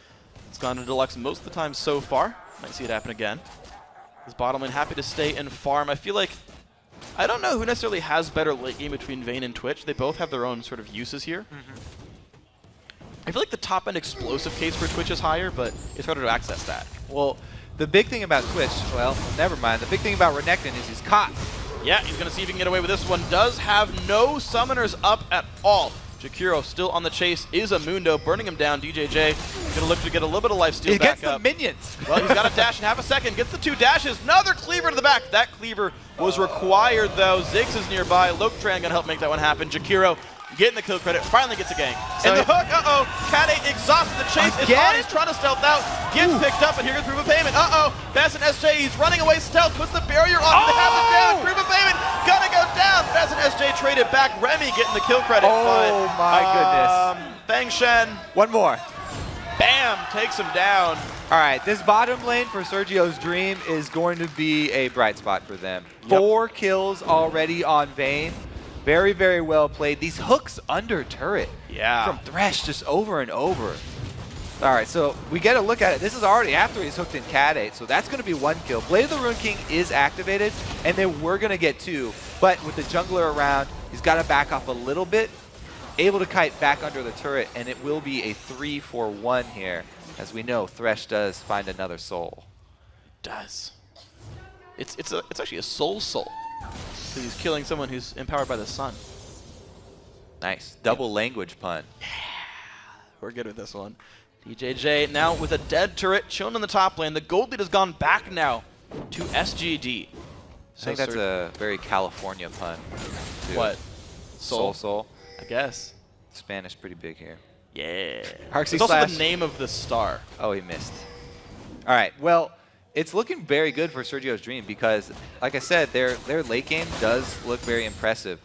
It's gone to Deluxe most of the time so far. Might see it happen again. His bottom lane happy to stay and farm. I feel like, I don't know who necessarily has better late game between Vayne and Twitch. They both have their own sort of uses here. I feel like the top end explosive case for Twitch is higher, but it's harder to access that. Well, the big thing about Twitch, well, never mind. The big thing about Renekton is he's caught. Yeah, he's going to see if he can get away with this one. Does have no summoners up at all. Jakiro still on the chase is a Mundo, burning him down. DJJ gonna look to get a little bit of life steal back up. He gets the minions. Well, he's got a dash in half a second. Gets the 2 dashes. Another cleaver to the back. That cleaver was required, though. Ziggs is nearby. Loketran gonna help make that one happen. Jakiro getting the kill credit. Finally gets a gang. And the hook, uh-oh. Cat8 exhausted. The chase is on. He's trying to stealth out. Gets picked up, and here goes Proof of Payment. Uh-oh. Best and SJ, he's running away stealth. Puts the barrier on. They have it down. Proof of Payment gonna go down. Best and SJ traded back. Remy getting the kill credit. Oh, my goodness. Feng Shen. One more. Bam, takes him down. All right, this bottom lane for Sergio's Dream is going to be a bright spot for them. 4 kills already on Vayne. Very, very well played. These hooks under turret from Thresh just over and over. All right, so we get a look at it. This is already after he's hooked in Cat8, so that's going to be 1 kill. Blade of the Rune King is activated, and they were going to get 2. But with the jungler around, he's got to back off a little bit, able to kite back under the turret, and it will be a 3-for-1 here. As we know, Thresh does find another soul. It does. It's actually a soul. Because he's killing someone who's empowered by the sun. Nice. Double language pun. Yeah. We're good with this one. DJJ now with a dead turret chilling in the top lane. The gold lead has gone back now to SGD. I think that's a very California pun. Too. What? Soul. I guess. Spanish pretty big here. Yeah. Arxi It's also the name of the star. Oh, he missed. All right. Well, it's looking very good for Sergio's Dream because, like I said, their late game does look very impressive.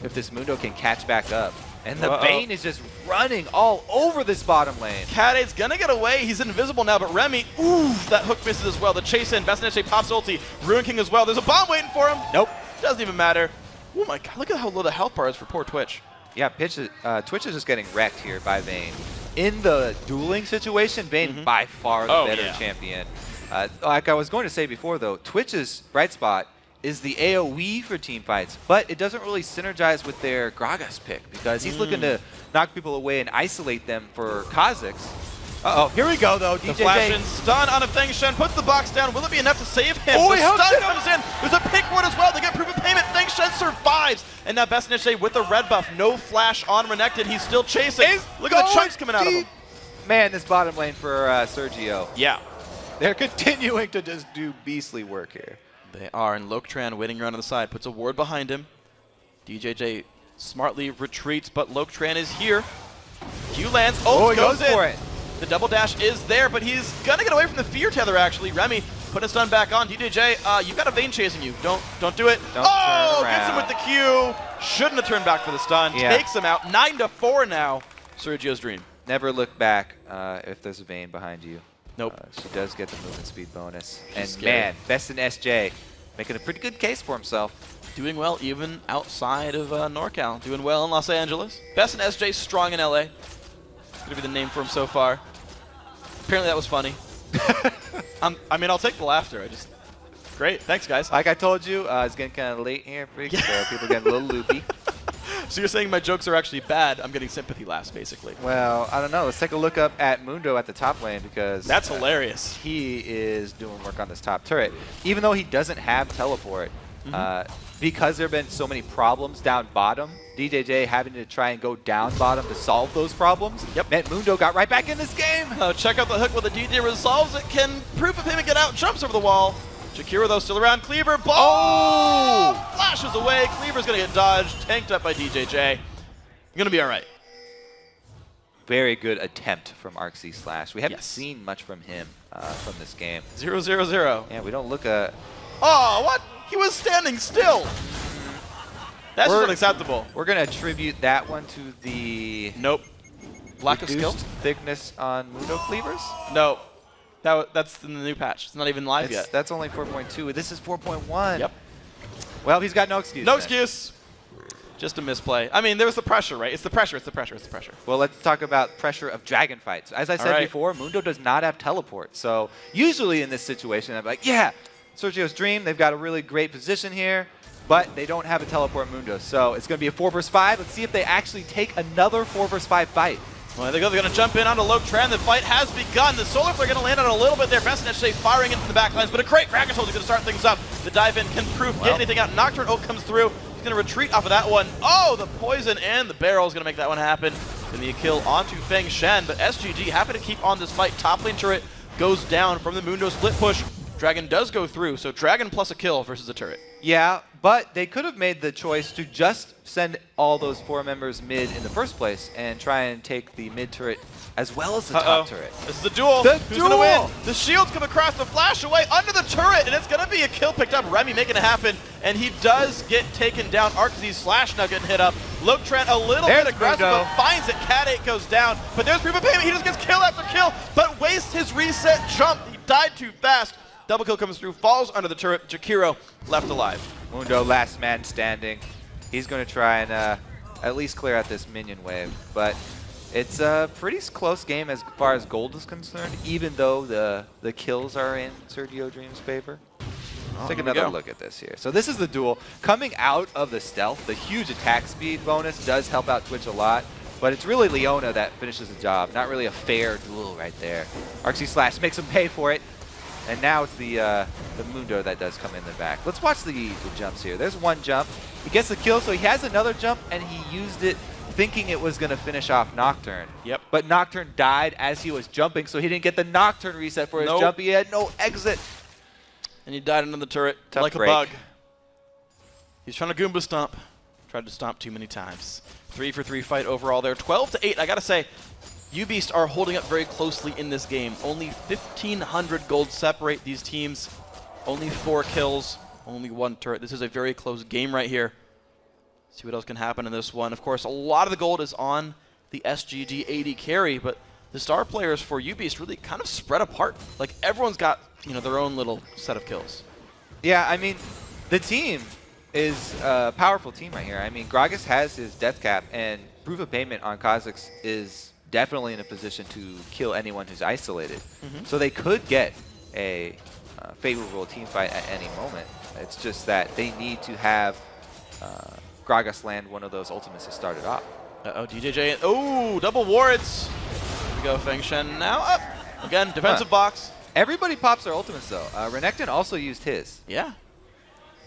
If this Mundo can catch back up. And the Vayne is just running all over this bottom lane. Cat8's gonna get away. He's invisible now, but Remy, ooh, that hook misses as well. The chase in, Best in SJ pops ulti. Rune King as well. There's a bomb waiting for him. Nope. Doesn't even matter. Oh my god, look at how low the health bar is for poor Twitch. Yeah, Twitch is just getting wrecked here by Vayne. In the dueling situation, Vayne by far the better champion. Like I was going to say before, though, Twitch's bright spot is the AoE for team fights, but it doesn't really synergize with their Gragas pick because he's looking to knock people away and isolate them for Kha'Zix. Uh-oh, here we go, though. The DJJ. flash in, stun on a Feng Shen, puts the box down. Will it be enough to save him? Oh, the he hooks stun him. comes in. There's a pick ward as well. They get proof of payment. Feng Shen survives. And now Best in SJ with the red buff. No flash on Renekton. He's still chasing. Look at the chunks coming out of him. Man, this bottom lane for Sergio. Yeah. They're continuing to just do beastly work here. They are, and Loketran waiting around on the side. Puts a ward behind him. DJJ smartly retreats, but Loketran is here. Q lands. Oh, he goes in. for it. The double dash is there, but he's gonna get away from the fear tether, actually. Remy put a stun back on. DJJ, you've got a Vayne chasing you. Don't do it. Don't turn gets him around. with the Q. Shouldn't have turned back for the stun. Yeah. Takes him out. 9-4 now. Sergio's Dream. Never look back if there's a Vayne behind you. Nope. She does get the movement speed bonus. And scary. man, Best in SJ making a pretty good case for himself. Doing well even outside of NorCal. Doing well in Los Angeles. Best in SJ, strong in LA. Gonna be the name for him so far. Apparently that was funny. I mean, I'll take the laughter. Great. Thanks, guys. Like I told you, it's getting kind of late here, freak, so people are getting a little loopy. So you're saying my jokes are actually bad? I'm getting sympathy laughs, basically. Well, I don't know. Let's take a look up at Mundo at the top lane because That's hilarious. He is doing work on this top turret. Even though he doesn't have teleport, because there have been so many problems down bottom, DJJ having to try and go down bottom to solve those problems, meant Mundo got right back in this game. Check out the hook while the DJ resolves it. Can Proof of Payment get out? Jumps over the wall. Jakiro, though, still around. Cleaver, ball! Flashes away. Cleaver's going to get dodged. Tanked up by DJJ. You're going to be all right. Very good attempt from Arxi Slash. We haven't seen much from him from this game. 0-0-0. Yeah, we don't look Oh, what? He was standing still. That's just unacceptable. We're going to attribute that one to the lack of skill, thickness on Mundo cleavers. No, that's in the new patch. It's not even live yet. That's only 4.2. This is 4.1. Yep. Well, he's got no excuse. No then. excuse. Just a misplay. I mean, there's the pressure, right? It's the pressure. It's the pressure. It's the pressure. Well, let's talk about pressure of dragon fights. As I said before, Mundo does not have teleport. So usually in this situation, I'm like, yeah, Sergio's Dream. They've got a really great position here, but they don't have a teleport Mundo. So it's going to be a 4 vs 5. Let's see if they actually take another 4 vs 5 fight. Well, there they go. They're going to jump in onto Loketran. The fight has begun. The Solar Flare going to land on a little bit there. Best in SJ firing in from the backlines, but a great Gragas hold is going to start things up. The dive in can Proof get anything out. Nocturne Oak comes through. He's going to retreat off of that one. Oh, the poison and the barrel is going to make that one happen. Gonna be a kill onto Feng Shen, but SGG happy to keep on this fight. Top lane turret goes down from the Mundo split push. Dragon does go through, so Dragon plus a kill versus the turret. Yeah, but they could have made the choice to just send all those 4 members mid in the first place and try and take the mid turret as well as the top turret. This is the duel. Who's going to win? The shields come across the flash away under the turret, and it's going to be a kill picked up. Remy making it happen, and he does get taken down. Arczy's slash now getting hit up. Lotran a little bit aggressive, but finds it. Cat 8 goes down, but there's proof of payment. He just gets kill after kill, but wastes his reset jump. He died too fast. Double kill comes through, falls under the turret. Jakiro left alive. Mundo, last man standing. He's going to try and at least clear out this minion wave, but it's a pretty close game as far as gold is concerned, even though the kills are in Sergio Dream's favor. Take another look at this here. So this is the duel. Coming out of the stealth, the huge attack speed bonus does help out Twitch a lot, but it's really Leona that finishes the job. Not really a fair duel right there. Arcsy Slash makes him pay for it. And now it's the Mundo that does come in the back. Let's watch the jumps here. There's one jump. He gets the kill, so he has another jump, and he used it thinking it was going to finish off Nocturne. Yep. But Nocturne died as he was jumping, so he didn't get the Nocturne reset for his jump. He had no exit. And he died under the turret like a bug. He's trying to Goomba stomp. Tried to stomp too many times. 3-for-3 fight overall there. 12-8. I got to say, U-Beast are holding up very closely in this game. Only 1,500 gold separate these teams. Only 4 kills, only 1 turret. This is a very close game right here. See what else can happen in this one. Of course, a lot of the gold is on the SGG AD carry, but the star players for U-Beast really kind of spread apart. Like, everyone's got, you know, their own little set of kills. Yeah, I mean, the team is a powerful team right here. I mean, Gragas has his death cap, and proof of payment on Kha'Zix is definitely in a position to kill anyone who's isolated. So they could get a favorable team fight at any moment. It's just that they need to have Gragas land one of those ultimates to start it off. Uh-oh, DJJ. Oh, double wards. Here we go, Feng Shen now up. Again, defensive box. Everybody pops their ultimates, though. Renekton also used his. Yeah.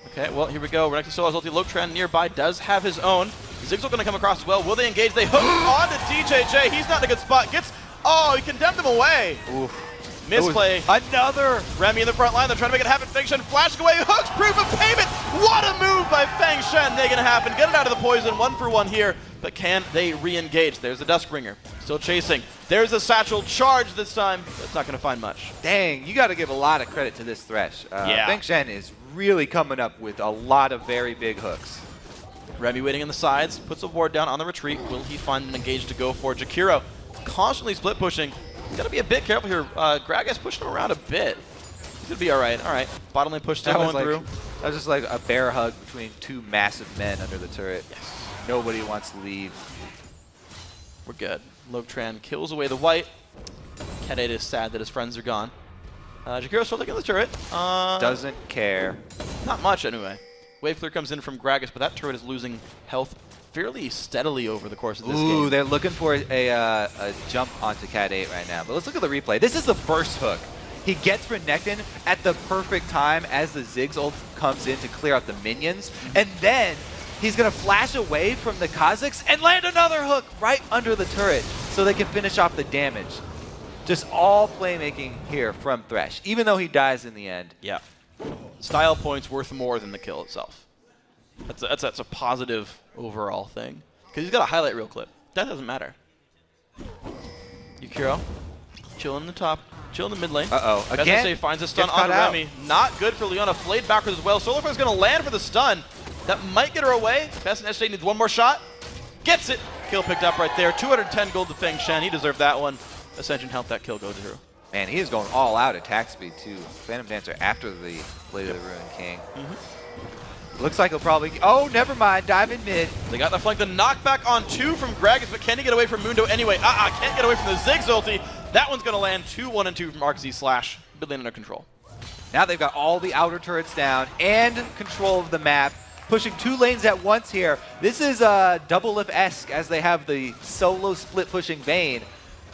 Okay, well, here we go. Renekton still has ulti. Lotran nearby does have his own. Ziggs going to come across as well. Will they engage? They hook on to DJJ. He's not in a good spot. Oh, he condemned him away. Oof. Misplay. Another. Remy in the front line. They're trying to make it happen. Feng Shen flashing away. Hooks. Proof of payment. What a move by Feng Shen. Making it happen. Get it out of the poison. 1-for-1 here. But can they re-engage? There's a Duskbringer. Still chasing. There's a Satchel charge this time. That's not going to find much. Dang, you got to give a lot of credit to this Thresh. Yeah. Feng Shen is really coming up with a lot of very big hooks. Remy waiting on the sides, puts a ward down on the retreat. Will he find an engage to go for? Jakiro constantly split pushing. He's got to be a bit careful here. Gragas pushing him around a bit. He's going to be all right. All right. Bottom lane push still going through. That was just like a bear hug between 2 massive men under the turret. Yes. Nobody wants to leave. We're good. Lotran kills away the white. Cat 8 is sad that his friends are gone. Jakiro's still looking at the turret. Doesn't care. Not much, anyway. Wave clear comes in from Gragas, but that turret is losing health fairly steadily over the course of this game. Ooh, they're looking for a jump onto Cat 8 right now. But let's look at the replay. This is the first hook. He gets Renekton at the perfect time as the Ziggs ult comes in to clear out the minions. And then he's going to flash away from the Kha'Zix and land another hook right under the turret so they can finish off the damage. Just all playmaking here from Thresh, even though he dies in the end. Yeah. Style points worth more than the kill itself. That's a positive overall thing. Because he's got a highlight reel clip. That doesn't matter. Yukiro, chill in the top, chill in the mid lane. Uh-oh. Again, SSA finds a stun onto Remy. Not good for Leona. Flayed backwards as well. Solarflare's going to land for the stun. That might get her away. Best SSA needs one more shot. Gets it. Kill picked up right there. 210 gold to Feng Shen. He deserved that one. Ascension helped that kill go through. Man, he is going all out attack speed too. Phantom Dancer after the Blade of the Ruined King. Looks like he'll probably... Oh, never mind. Dive in mid. They got the flank. The knockback on 2 from Gragas, but can he get away from Mundo anyway? Can't get away from the Ziggs ulti. That one's going to land 2-1 and 2 from Arczy Slash. Mid lane under control. Now they've got all the outer turrets down and control of the map. Pushing 2 lanes at once here. This is Double Lift-esque as they have the solo split pushing Vayne.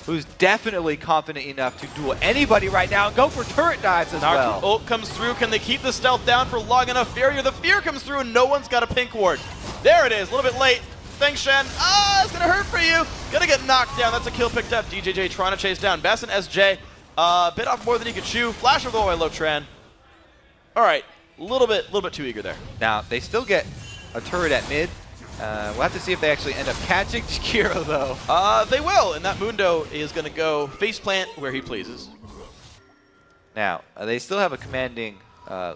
who's definitely confident enough to duel anybody right now and go for turret dives as well. Ult comes through. Can they keep the stealth down for long enough? Barrier, the fear comes through, and no one's got a pink ward. There it is, a little bit late. Feng Shen, it's gonna hurt for you. Gonna get knocked down. That's a kill picked up. DJJ trying to chase down Bess and SJ. Bit off more than he could chew. Flash of the way, Lotran. All right, a little bit too eager there. Now, they still get a turret at mid. We'll have to see if they actually end up catching Jakiro, though. They will, and that Mundo is going to go faceplant where he pleases. Now, they still have a commanding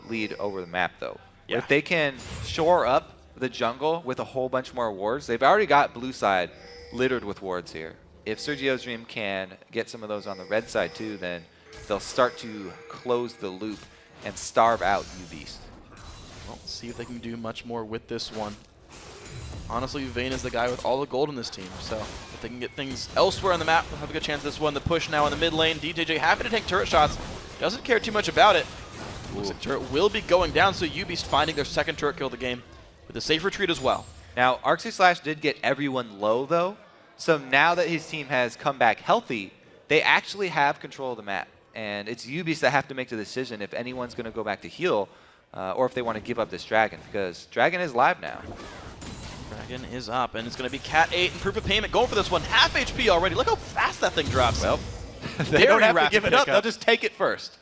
lead over the map, though. Yeah. If they can shore up the jungle with a whole bunch more wards, they've already got blue side littered with wards here. If Sergio's Dream can get some of those on the red side, too, then they'll start to close the loop and starve out U-Beast. Well, see if they can do much more with this one. Honestly, Vayne is the guy with all the gold in this team, so if they can get things elsewhere on the map, they'll have a good chance this one. The push now in the mid lane. DJJ happy to take turret shots. Doesn't care too much about it. Looks like turret will be going down, so U-Beast finding their second turret kill of the game with a safe retreat as well. Now, Arxie did get everyone low, though, so now that his team has come back healthy, they actually have control of the map. And it's U-Beast that have to make the decision if anyone's going to go back to heal or if they want to give up this Dragon, because Dragon is live now. Dragon is up, and it's going to be Cat 8 and Proof of Payment going for this one. Half HP already. Look how fast that thing drops. Well, they don't have to give it up. They'll just take it first.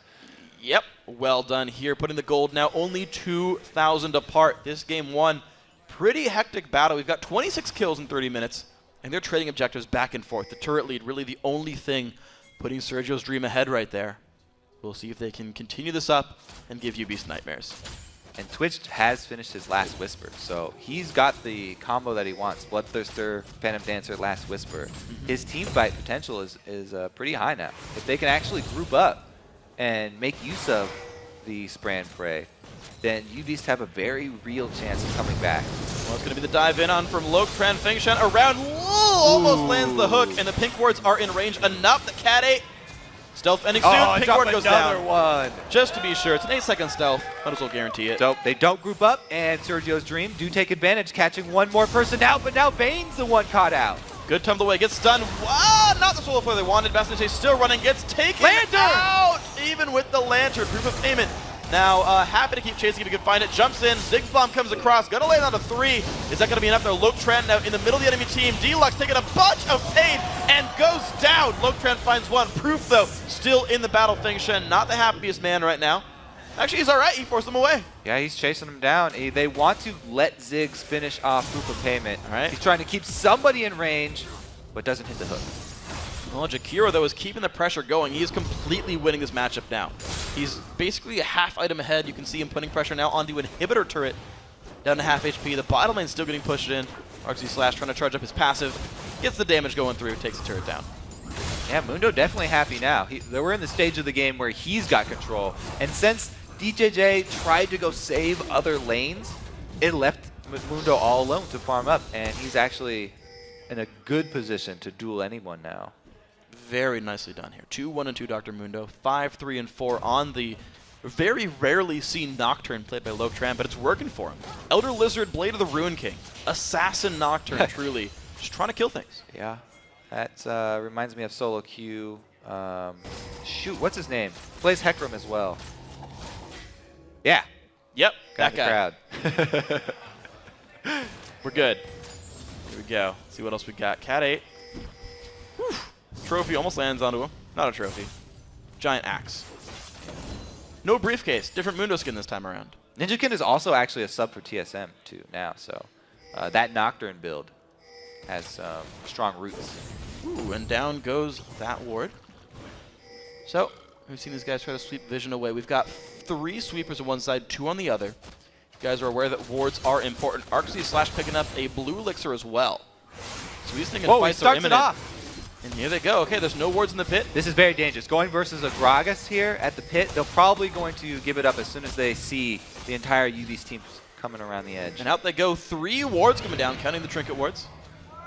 Yep. Well done here. Putting the gold now only 2,000 apart. This game one. Pretty hectic battle. We've got 26 kills in 30 minutes, and they're trading objectives back and forth. The turret lead, really the only thing putting Sergio's Dream ahead right there. We'll see if they can continue this up and give U-Beast nightmares. And Twitch has finished his Last Whisper, so he's got the combo that he wants. Bloodthirster, Phantom Dancer, Last Whisper. His team fight potential is pretty high now. If they can actually group up and make use of the Spray and Pray, then U-Beast have a very real chance of coming back. Well, it's going to be the dive in on from Lokran Feng Shen around. Whoa, almost lands the hook, and the pink wards are in range enough. The Cat 8 stealth ending soon. Pink ward goes down. One. Just to be sure, it's an 8-second stealth. Might as well guarantee it. So they don't group up, and Sergio's Dream do take advantage, catching one more person out, but now Vayne's the one caught out. Good tumble away, gets stunned. Wow, not the solo flare they wanted. Bastion still running, gets taken out, even with the lantern. Proof of Payment. Now, happy to keep chasing if he can find it. Jumps in, Ziggs Bomb comes across, gonna land on a 3. Is that gonna be enough? No, Lokran now in the middle of the enemy team. Deluxe taking a bunch of pain and goes down. Lokran finds one. Proof, though, still in the battle. Feng Shen, not the happiest man right now. Actually, he's all right. He forced them away. Yeah, he's chasing them down. They want to let Ziggs finish off Proof of Payment. All right. He's trying to keep somebody in range, but doesn't hit the hook. Well, Jakiro, though, is keeping the pressure going. He is completely winning this matchup now. He's basically a half item ahead. You can see him putting pressure now onto Inhibitor turret. Down to half HP. The bottom lane's still getting pushed in. Arxie trying to charge up his passive. Gets the damage going through. Takes the turret down. Yeah, Mundo definitely happy now. We're in the stage of the game where he's got control. And since DJJ tried to go save other lanes, it left Mundo all alone to farm up. And he's actually in a good position to duel anyone now. Very nicely done here. 2-1 and 2 Dr. Mundo. 5-3 and 4 on the very rarely seen Nocturne played by Lokran, but it's working for him. Elder Lizard, Blade of the Ruin King. Assassin Nocturne, truly. Just trying to kill things. Yeah. That reminds me of Solo Q. Shoot, what's his name? Plays Hecarim as well. Yeah. Yep, Got that the guy. crowd. We're good. Here we go. Let's see what else we got. Cat 8. Whew. Trophy almost lands onto him. Not a trophy. Giant axe. No briefcase. Different Mundo skin this time around. Ninjakin is also actually a sub for TSM too now, so that Nocturne build has strong roots. Ooh, and down goes that ward. So, we've seen these guys try to sweep Vision away. We've got 3 sweepers on one side, 2 on the other. You guys are aware that wards are important. Arxie picking up a blue elixir as well. So he's thinking fights are imminent. Off. And here they go. Okay, there's no wards in the pit. This is very dangerous. Going versus a Gragas here at the pit, they're probably going to give it up as soon as they see the entire U-Beast team coming around the edge. And out they go. 3 wards coming down, counting the trinket wards.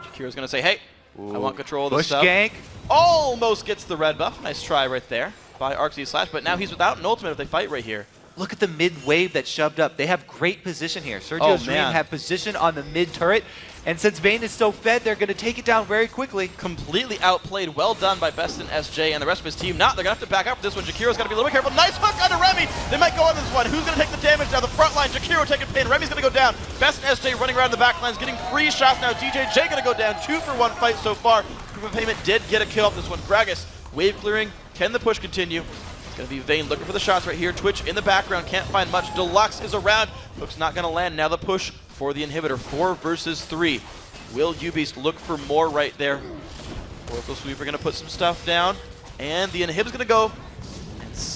Jakira's going to say, hey, I want control of this stuff. Push gank. Almost gets the red buff. Nice try right there by Arxie, but now he's without an ultimate if they fight right here. Look at the mid wave that shoved up. They have great position here. Sergio's Dream have position on the mid turret. And since Vayne is so fed, they're going to take it down very quickly. Completely outplayed. Well done by Best and SJ and the rest of his team. Not. They're going to have to back up for this one. Jakiro's got to be a little bit careful. Nice hook onto Remy. They might go on this one. Who's going to take the damage now? The front line. Jakiro taking pain. Remy's going to go down. Best and SJ running around the back lines, getting free shots now. DJJ going to go down. 2 for 1 fight so far. Proof of Payment did get a kill off this one. Gragas, wave clearing. Can the push continue? It's going to be Vayne looking for the shots right here. Twitch in the background. Can't find much. Deluxe is around. Hook's not going to land. Now the push for the inhibitor. 4 versus 3. Will UBeast look for more right there? Oracle Sweeper going to put some stuff down. And the inhib's going to go.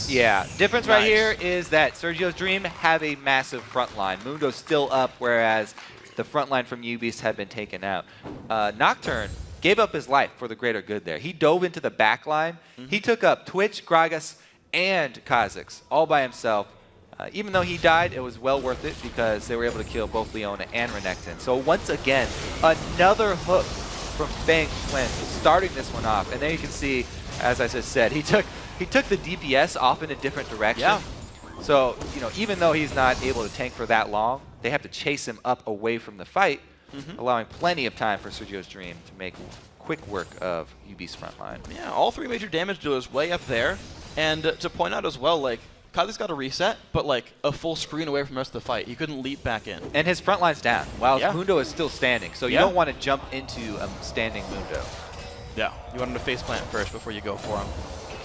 Yeah, difference right here is that Sergio's Dream have a massive front line. Mundo's still up, whereas the front line from UBeast had been taken out. Nocturne gave up his life for the greater good there. He dove into the back line. He took up Twitch, Gragas, and Kha'Zix all by himself. Even though he died, it was well worth it because they were able to kill both Leona and Renekton. So once again, another hook from Fang Flynn, starting this one off. And there you can see, as I just said, he took the DPS off in a different direction. Yeah. So, you know, even though he's not able to tank for that long, they have to chase him up away from the fight, allowing plenty of time for Sergio's Dream to make quick work of UB's front line. Yeah, all 3 major damage dealers way up there. And to point out as well, like, Kha'Zix got a reset, but like a full screen away from the rest of the fight. He couldn't leap back in. And his front line's down, while Mundo is still standing. So you don't want to jump into a standing Mundo. Yeah, you want him to face plant first before you go for him.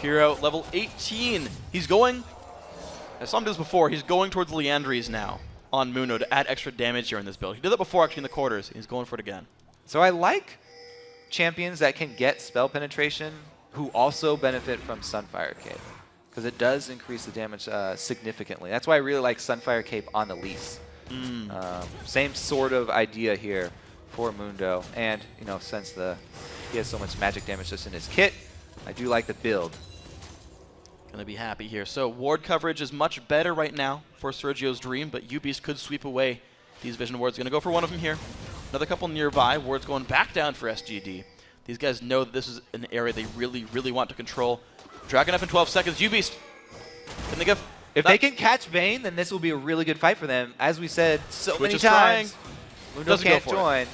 Hero, level 18. He's going, I saw him do this before, he's going towards Leandries now on Mundo to add extra damage here in this build. He did that before actually in the quarters. He's going for it again. So I like champions that can get spell penetration who also benefit from Sunfire Cape, because it does increase the damage significantly. That's why I really like Sunfire Cape on Elise. Same sort of idea here for Mundo, and you know, since he has so much magic damage just in his kit, I do like the build. Gonna be happy here. So ward coverage is much better right now for Sergio's Dream, but UBeast could sweep away these vision wards. Gonna go for one of them here. Another couple nearby. Wards going back down for SGD. These guys know that this is an area they really, really want to control. Dragon up in 12 seconds. UBeast. Can they give? If they can catch Vayne, then this will be a really good fight for them. As we said so many times, Mundo can't join.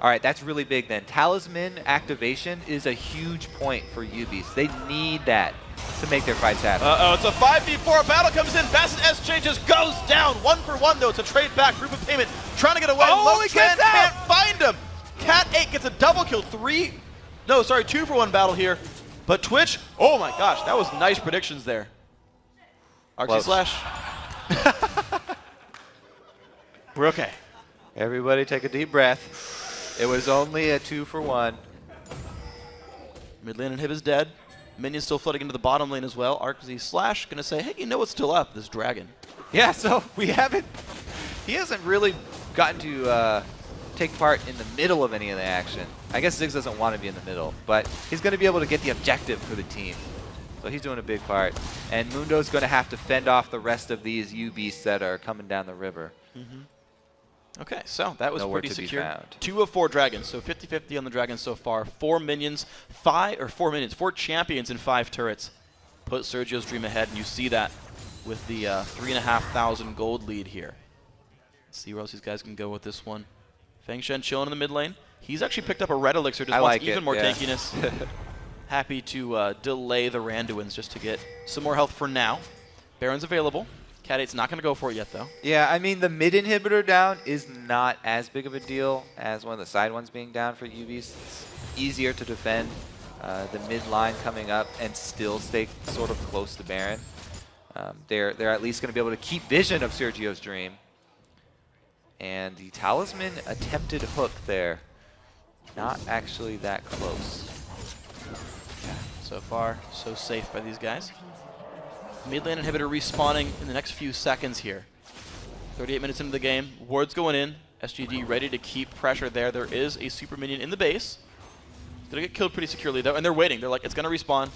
All right, that's really big then. Talisman activation is a huge point for UBeast. They need that to make their fights happen. Uh-oh, it's a 5v4. Battle comes in. Bass and SJ just goes down. 1 for 1, though. It's a trade back. Proof of Payment trying to get away. Oh, he gets out! Can't find him. Cat 8 gets a double kill. 2 for 1 battle here. But Twitch, oh my gosh, that was nice predictions there. Arxie Slash. We're okay. Everybody take a deep breath. It was only a 2 for 1. Mid lane inhib is dead. Minions still flooding into the bottom lane as well. Arxie Slash gonna say, hey, you know what's still up? This dragon. Yeah, so he hasn't really gotten to take part in the middle of any of the action. I guess Ziggs doesn't want to be in the middle, but he's going to be able to get the objective for the team. So he's doing a big part. And Mundo's going to have to fend off the rest of these U-beasts that are coming down the river. Okay, so that was Nowhere pretty to be secure. found. 2 of 4 dragons, so 50-50 on the dragons so far. 4 champions and 5 turrets. Put Sergio's Dream ahead, and you see that with the 3,500 gold lead here. Let's see where else these guys can go with this one. Feng Shen chilling in the mid lane. He's actually picked up a red elixir, just wants even more tankiness. Happy to delay the Randuins just to get some more health for now. Baron's available. Cat 8's not going to go for it yet, though. Yeah, I mean, the mid inhibitor down is not as big of a deal as one of the side ones being down for UVs. It's easier to defend the mid line coming up and still stay sort of close to Baron. They're at least going to be able to keep vision of Sergio's Dream. And the Talisman attempted hook there. Not actually that close. Yeah, so far, so safe by these guys. Mid lane inhibitor respawning in the next few seconds here. 38 minutes into the game. Ward's going in. SGD ready to keep pressure there. There is a super minion in the base. It's going to get killed pretty securely, though. And they're waiting. They're like, it's going to respawn.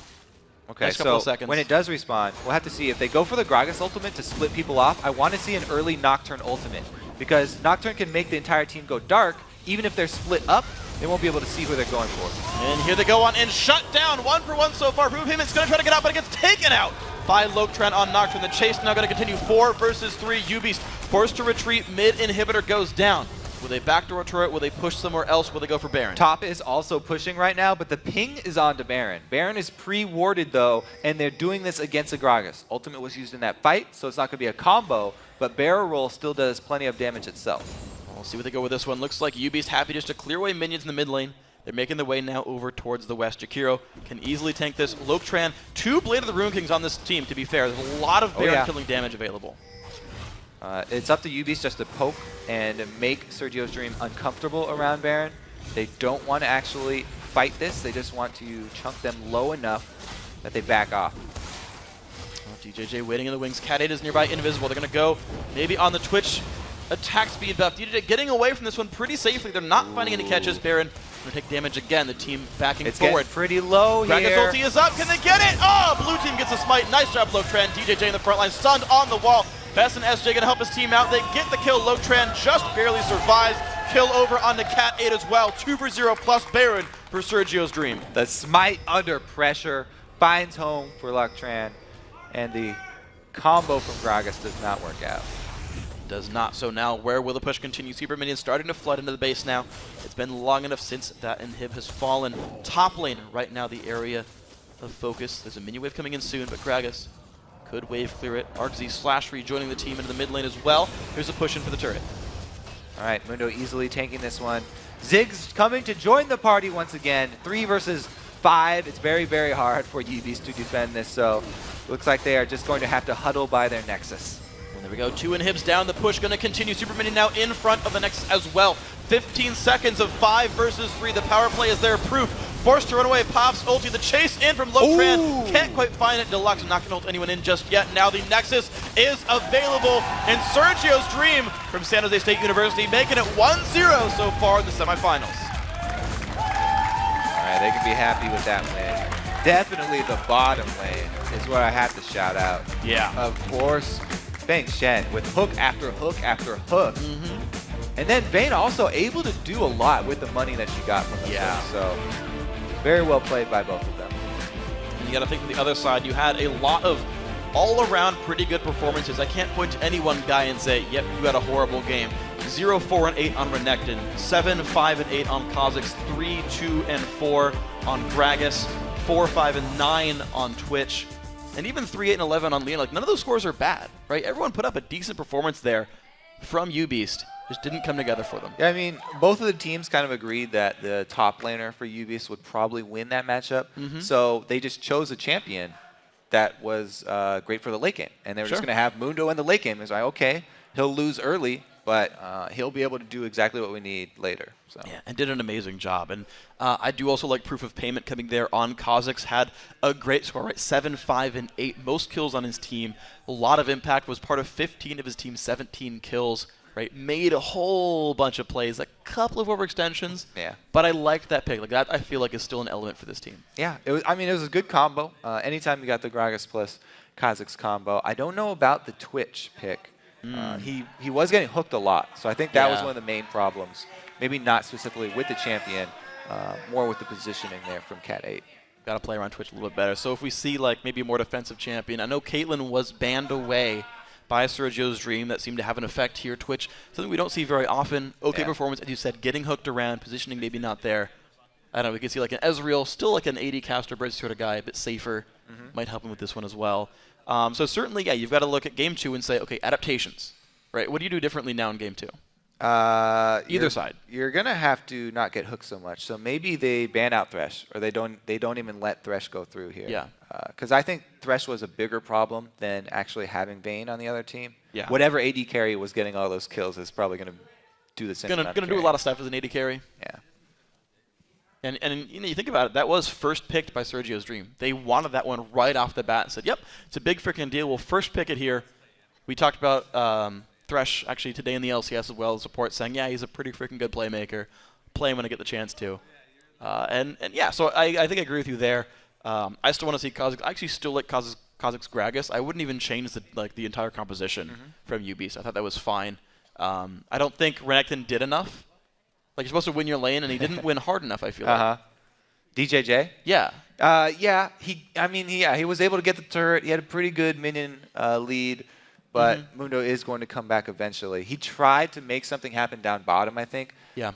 Okay, next couple so of seconds. when it does respawn, we'll have to see if they go for the Gragas ultimate to split people off. I want to see an early Nocturne ultimate, because Nocturne can make the entire team go dark. Even if they're split up, they won't be able to see who they're going for. And here they go on and shut down. 1 for 1 so far. Proof of Payment's going to try to get out, but it gets taken out by Loktrend on Nocturne. The chase now going to continue. 4 versus 3. UBeast forced to retreat. Mid inhibitor goes down. Will they backdoor turret? Will they push somewhere else? Will they go for Baron? Top is also pushing right now, but the ping is on to Baron. Baron is pre-warded though, and they're doing this against a Gragas. Ultimate was used in that fight, so it's not going to be a combo, but barrel roll still does plenty of damage itself. We'll see what they go with this one. Looks like UB's happy just to clear away minions in the mid lane. They're making their way now over towards the west. Jakiro can easily tank this. Loketran, 2 Blade of the Rune Kings on this team, to be fair. There's a lot of Baron killing damage available. It's up to UBs just to poke and make Sergio's Dream uncomfortable around Baron. They don't want to actually fight this. They just want to chunk them low enough that they back off. DJJ waiting in the wings. Cat 8 is nearby, invisible. They're going to go maybe on the Twitch attack speed buff. DJJ getting away from this one pretty safely. They're not finding any catches. Baron going to take damage again. The team backing forward. It's pretty low Gragas here. ulti is up. Can they get it? Oh, blue team gets a smite. Nice job, Loketran. DJJ in the front line, stunned on the wall. Best and SJ going to help his team out. They get the kill. Loketran just barely survives. Kill over on the Cat 8 as well. 2 for 0 plus Baron for Sergio's Dream. The smite under pressure finds home for Loketran, and the combo from Gragas does not work out. Does not. So now, where will the push continue? Super Minions starting to flood into the base now. It's been long enough since that inhib has fallen. Top lane right now, the area of focus. There's a minion wave coming in soon, but Gragas could wave clear it. ArcZ slash rejoining the team into the mid lane as well. Here's a push in for the turret. All right, Mundo easily tanking this one. Ziggs coming to join the party once again. 3 versus 5. It's very, very hard for UBs to defend this, so looks like they are just going to have to huddle by their Nexus. There we go, 2 inhibs down, the push going to continue. Super Minion now in front of the Nexus as well. 15 seconds of 5 versus 3. The power play is there, proof. Forced to run away, pops ulti. The chase in from Loketran. Can't quite find it. Deluxe not going to ult anyone in just yet. Now the Nexus is available. And Sergio's Dream from San Jose State University making it 1-0 so far in the semifinals. All right, they can be happy with that win. Definitely the bottom lane is what I have to shout out. Yeah. Of course, Bang Shen with hook after hook after hook. And then Vayne also able to do a lot with the money that she got from the hook. So very well played by both of them. And you got to think on the other side, you had a lot of all-around pretty good performances. I can't point to any one guy and say, yep, you had a horrible game. 0, 4, and 8 on Renekton, 7, 5, and 8 on Kha'Zix, 3, 2, and 4 on Gragas, 4, 5, and 9 on Twitch, and even 3, 8, and 11 on Leon. Like, none of those scores are bad, right? Everyone put up a decent performance there from UBeast. Just didn't come together for them. Yeah, I mean, both of the teams kind of agreed that the top laner for UBeast would probably win that matchup. So they just chose a champion that was great for the late game. And they were just going to have Mundo in the late game. It's like, okay, he'll lose early, but he'll be able to do exactly what we need later. So. Yeah, and did an amazing job. And I do also like proof of payment coming there on Kha'Zix. Had a great score, right? 7, 5, and 8. Most kills on his team. A lot of impact. Was part of 15 of his team's 17 kills. Right, made a whole bunch of plays, a couple of overextensions. Yeah. But I liked that pick. Like that, I feel like is still an element for this team. Yeah, it was. I mean, it was a good combo. Anytime you got the Gragas plus Kha'Zix combo. I don't know about the Twitch pick. He was getting hooked a lot, so I think that was one of the main problems. Maybe not specifically with the champion, more with the positioning there from Cat 8. Got to play around Twitch a little bit better. So if we see like maybe a more defensive champion, I know Caitlyn was banned away by Sergio's Dream. That seemed to have an effect here. Twitch, something we don't see very often. Okay performance, as you said, getting hooked around, positioning maybe not there. I don't know, we could see like an Ezreal, still like an AD caster bridge sort of guy, a bit safer. Might help him with this one as well. So certainly, yeah, you've got to look at Game 2 and say, okay, adaptations, right? What do you do differently now in Game 2? Either side. You're going to have to not get hooked so much. So maybe they ban out Thresh, or they don't even let Thresh go through here. Yeah. Because I think Thresh was a bigger problem than actually having Vayne on the other team. Yeah. Whatever AD carry was getting all those kills is probably going to do the same. Going to do a lot of stuff as an AD carry. Yeah. And you know, you think about it, that was first picked by Sergio's Dream. They wanted that one right off the bat and said, yep, it's a big freaking deal. We'll first pick it here. We talked about Thresh actually today in the LCS as well, support saying, yeah, he's a pretty freaking good playmaker. Play him when I get the chance to. And yeah, so I think I agree with you there. I still want to see Kha'Zix. I actually still like Kha'Zix Gragas. I wouldn't even change the entire composition from UB, so I thought that was fine. I don't think Renekton did enough. Like, you're supposed to win your lane, and he didn't win hard enough, I feel like. DJJ? Yeah. Yeah, he was able to get the turret. He had a pretty good minion lead. but Mundo is going to come back eventually. He tried to make something happen down bottom, I think. Yeah.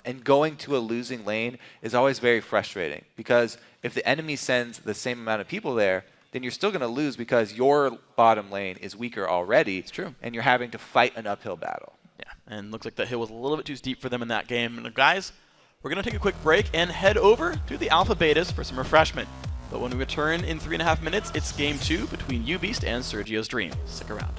And going to a losing lane is always very frustrating because if the enemy sends the same amount of people there, then you're still going to lose because your bottom lane is weaker already. It's true. And you're having to fight an uphill battle. Yeah, and looks like the hill was a little bit too steep for them in that game. And guys, we're going to take a quick break and head over to the Alpha Betas for some refreshment. But when we return in 3.5 minutes, it's Game 2 between UBeast and Sergio's Dream. Stick around.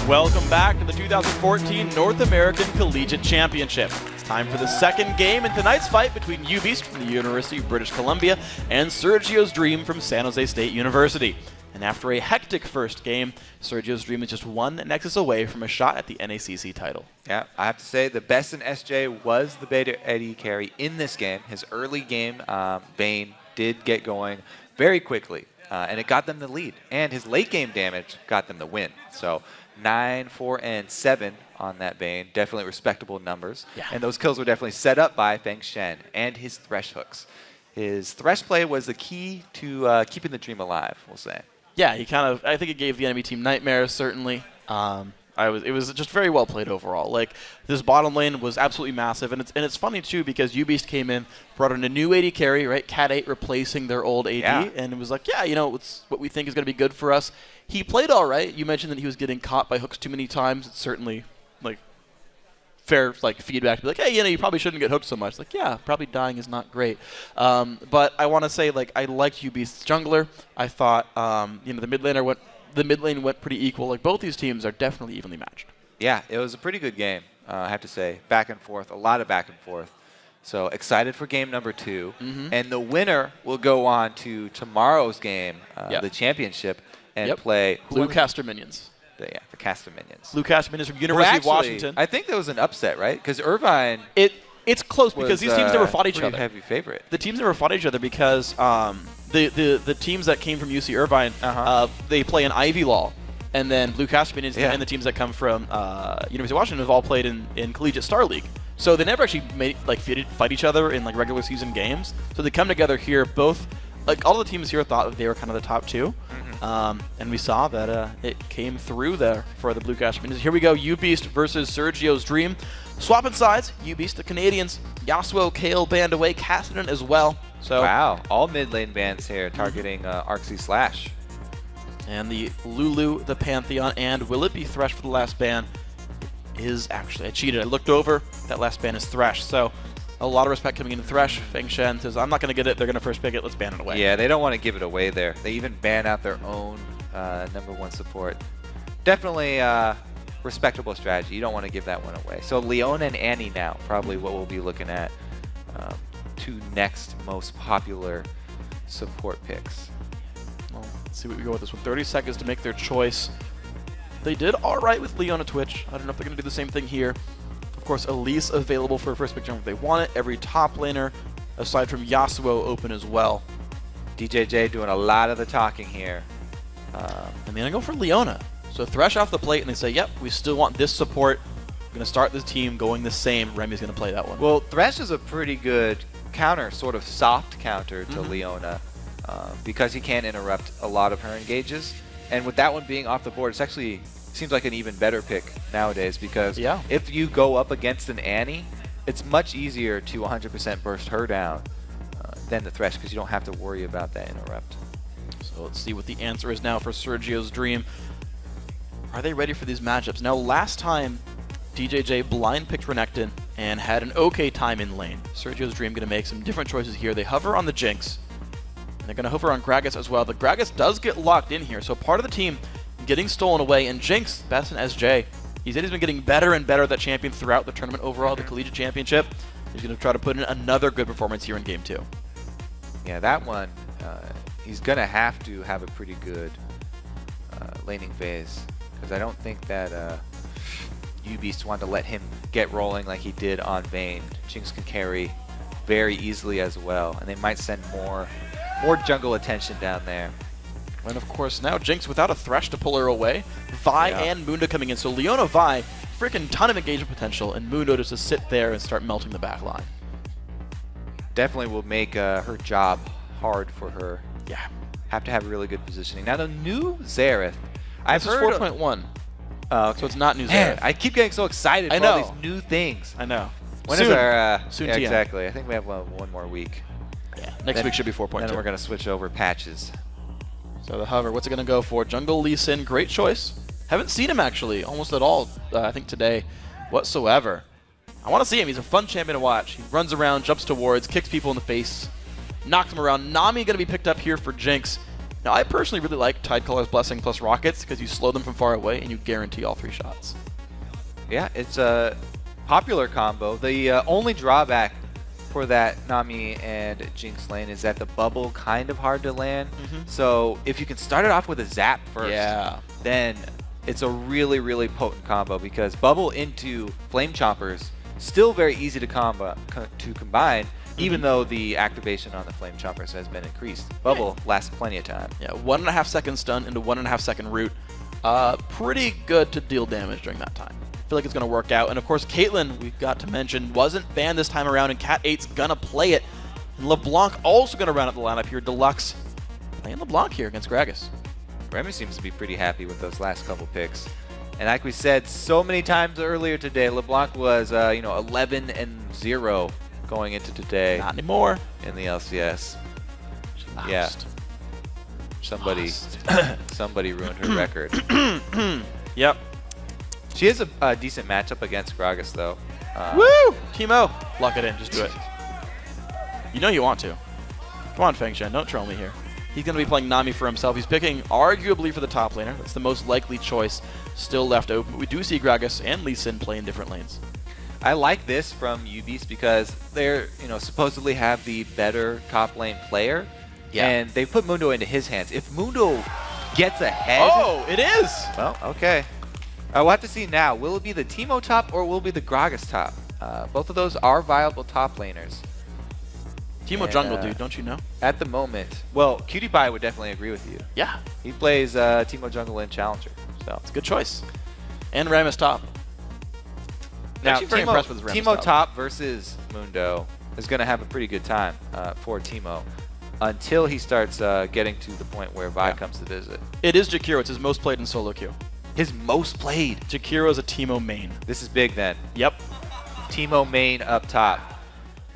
Welcome back to the 2014 North American Collegiate Championship. It's time for the second game in tonight's fight between UBeast from the University of British Columbia and Sergio's Dream from San Jose State University. And after a hectic first game, Sergio's Dream is just one Nexus away from a shot at the NACC title. Yeah, I have to say the best in SJ was the Beta Eddie carry in this game. His early game, Bane, did get going very quickly, and it got them the lead. And his late game damage got them the win. So 9, 4, and 7 on that Bane. Definitely respectable numbers. Yeah. And those kills were definitely set up by Feng Shen and his Thresh hooks. His Thresh play was the key to keeping the Dream alive, we'll say. Yeah, he kind of, I think it gave the enemy team nightmares, certainly. It was just very well played overall. Like, this bottom lane was absolutely massive, and it's funny too because UBeast came in, brought in a new AD carry, right? Cat 8 replacing their old AD, and it was like, yeah, you know, it's what we think is going to be good for us. He played all right. You mentioned that he was getting caught by hooks too many times. It's certainly like fair like feedback to be like, hey, you know, you probably shouldn't get hooked so much. Like, yeah, probably dying is not great. But I want to say, like, I liked UBeast's jungler. I thought, you know, the mid lane went pretty equal. Like, both these teams are definitely evenly matched. Yeah, it was a pretty good game, I have to say. Back and forth, a lot of back and forth. So excited for game number 2. And the winner will go on to tomorrow's game, the championship, and play Blue Caster Minions. The Caster Minions. Blue Caster Minions from University of Washington. I think there was an upset, right? Because Irvine. It's close because these teams never fought each other. Heavy favorite. The teams never fought each other because the teams that came from UC Irvine, they play in Ivy Law, and then Blue Caster Minions and the teams that come from University of Washington have all played in Collegiate Star League. So they never actually fight each other in like regular season games. So they come together here. Both, like, all the teams here thought that they were kind of the top 2. And we saw that it came through there for the Blue Caster Minions. Here we go, UBeast versus Sergio's Dream. Swapping sides, UBeast, the Canadians, Yasuo, Kale banned away, Cassidy as well. So wow, all mid lane bans here targeting Arxie Slash. And the Lulu, the Pantheon, and will it be Thresh for the last ban? Is actually, I cheated. I looked over, that last ban is Thresh. So a lot of respect coming into Thresh. Feng Shen says, I'm not going to get it. They're going to first pick it. Let's ban it away. Yeah, they don't want to give it away there. They even ban out their own #1 support. Definitely respectable strategy. You don't want to give that one away. So Leona and Annie now, probably what we'll be looking at. 2 next most popular support picks. Well, let's see what we go with this one. 30 seconds to make their choice. They did all right with Leona Twitch. I don't know if they're going to do the same thing here. Of course, Elise available for a first pick jump if they want it. Every top laner, aside from Yasuo, open as well. DJJ doing a lot of the talking here. And they're going to go for Leona. So Thresh off the plate, and they say, yep, we still want this support. We're going to start this team going the same. Remy's going to play that one. Well, Thresh is a pretty good counter, sort of soft counter to Leona, because he can interrupt a lot of her engages. And with that one being off the board, it's actually seems like an even better pick nowadays because if you go up against an Annie, it's much easier to 100% burst her down than the Thresh because you don't have to worry about that interrupt. So let's see what the answer is now for Sergio's Dream. Are they ready for these matchups? Now, last time, DJJ blind picked Renekton and had an okay time in lane. Sergio's Dream going to make some different choices here. They hover on the Jinx, and they're going to hover on Gragas as well. The Gragas does get locked in here, so part of the team getting stolen away, and Jinx, best in SJ. He said he's been getting better and better at that champion throughout the tournament overall, the Collegiate Championship. He's going to try to put in another good performance here in Game 2. Yeah, that one, he's going to have to have a pretty good laning phase because I don't think that UBeast wanted to let him get rolling like he did on Vayne. Jinx can carry very easily as well, and they might send more jungle attention down there. And of course now Jinx without a Thresh to pull her away. Vi and Mundo coming in. So Leona Vi, freaking ton of engagement potential, and Mundo just to sit there and start melting the back line. Definitely will make her job hard for her. Yeah. Have to have really good positioning. Now the new Xerath. This is 4.1. Okay. So it's not new Man, Xerath. I keep getting so excited for all these new things. I know. When soon. is our... soon yeah, TM. exactly. I think we have one more week. Yeah. Next week should be 4.2. Then we're going to switch over patches. So the hover, what's it going to go for? Jungle Lee Sin, great choice. Haven't seen him actually, almost at all, I think today, whatsoever. I want to see him. He's a fun champion to watch. He runs around, jumps towards, kicks people in the face, knocks them around. Nami going to be picked up here for Jinx. Now, I personally really like Tidecaller's Blessing plus Rockets because you slow them from far away and you guarantee all 3 shots. Yeah, it's a popular combo. The only drawback for that Nami and Jinx lane is that the bubble kind of hard to land. So if you can start it off with a zap first, then it's a really, really potent combo because bubble into Flame Chompers still very easy to combine, even though the activation on the Flame Chompers has been increased. Bubble lasts plenty of time. Yeah, 1.5 second stun into 1.5 second root. Pretty good to deal damage during that time. I feel like it's going to work out. And of course, Caitlyn, we've got to mention, wasn't banned this time around, and Cat 8's going to play it. And LeBlanc also going to round up the lineup here. Deluxe playing LeBlanc here against Gragas. Remy seems to be pretty happy with those last couple picks. And like we said so many times earlier today, LeBlanc was 11-0 going into today. Not anymore. In the LCS. Yeah. Somebody ruined her record. Yep. She has a decent matchup against Gragas, though. Woo! Teemo! Lock it in. Just do it. You know you want to. Come on, Feng Shen. Don't troll me here. He's going to be playing Nami for himself. He's picking arguably for the top laner. That's the most likely choice still left open. But we do see Gragas and Lee Sin play in different lanes. I like this from UBeast because they're, supposedly have the better top lane player. Yeah. And they put Mundo into his hands. If Mundo gets ahead... Oh, it is! Well, okay. We'll have to see now. Will it be the Teemo top or will it be the Gragas top? Both of those are viable top laners. Teemo jungle, dude, don't you know? At the moment. Well, Cutie Pie would definitely agree with you. Yeah. He plays Teemo jungle and Challenger. So it's a good choice. And Rammus top. Now, very impressed with Rammus Teemo top versus Mundo is going to have a pretty good time for Teemo until he starts getting to the point where Vi comes to visit. It is Jakiro. It's his most played in solo queue. His most played. Jakiro is a Teemo main. This is big then. Yep. Teemo main up top.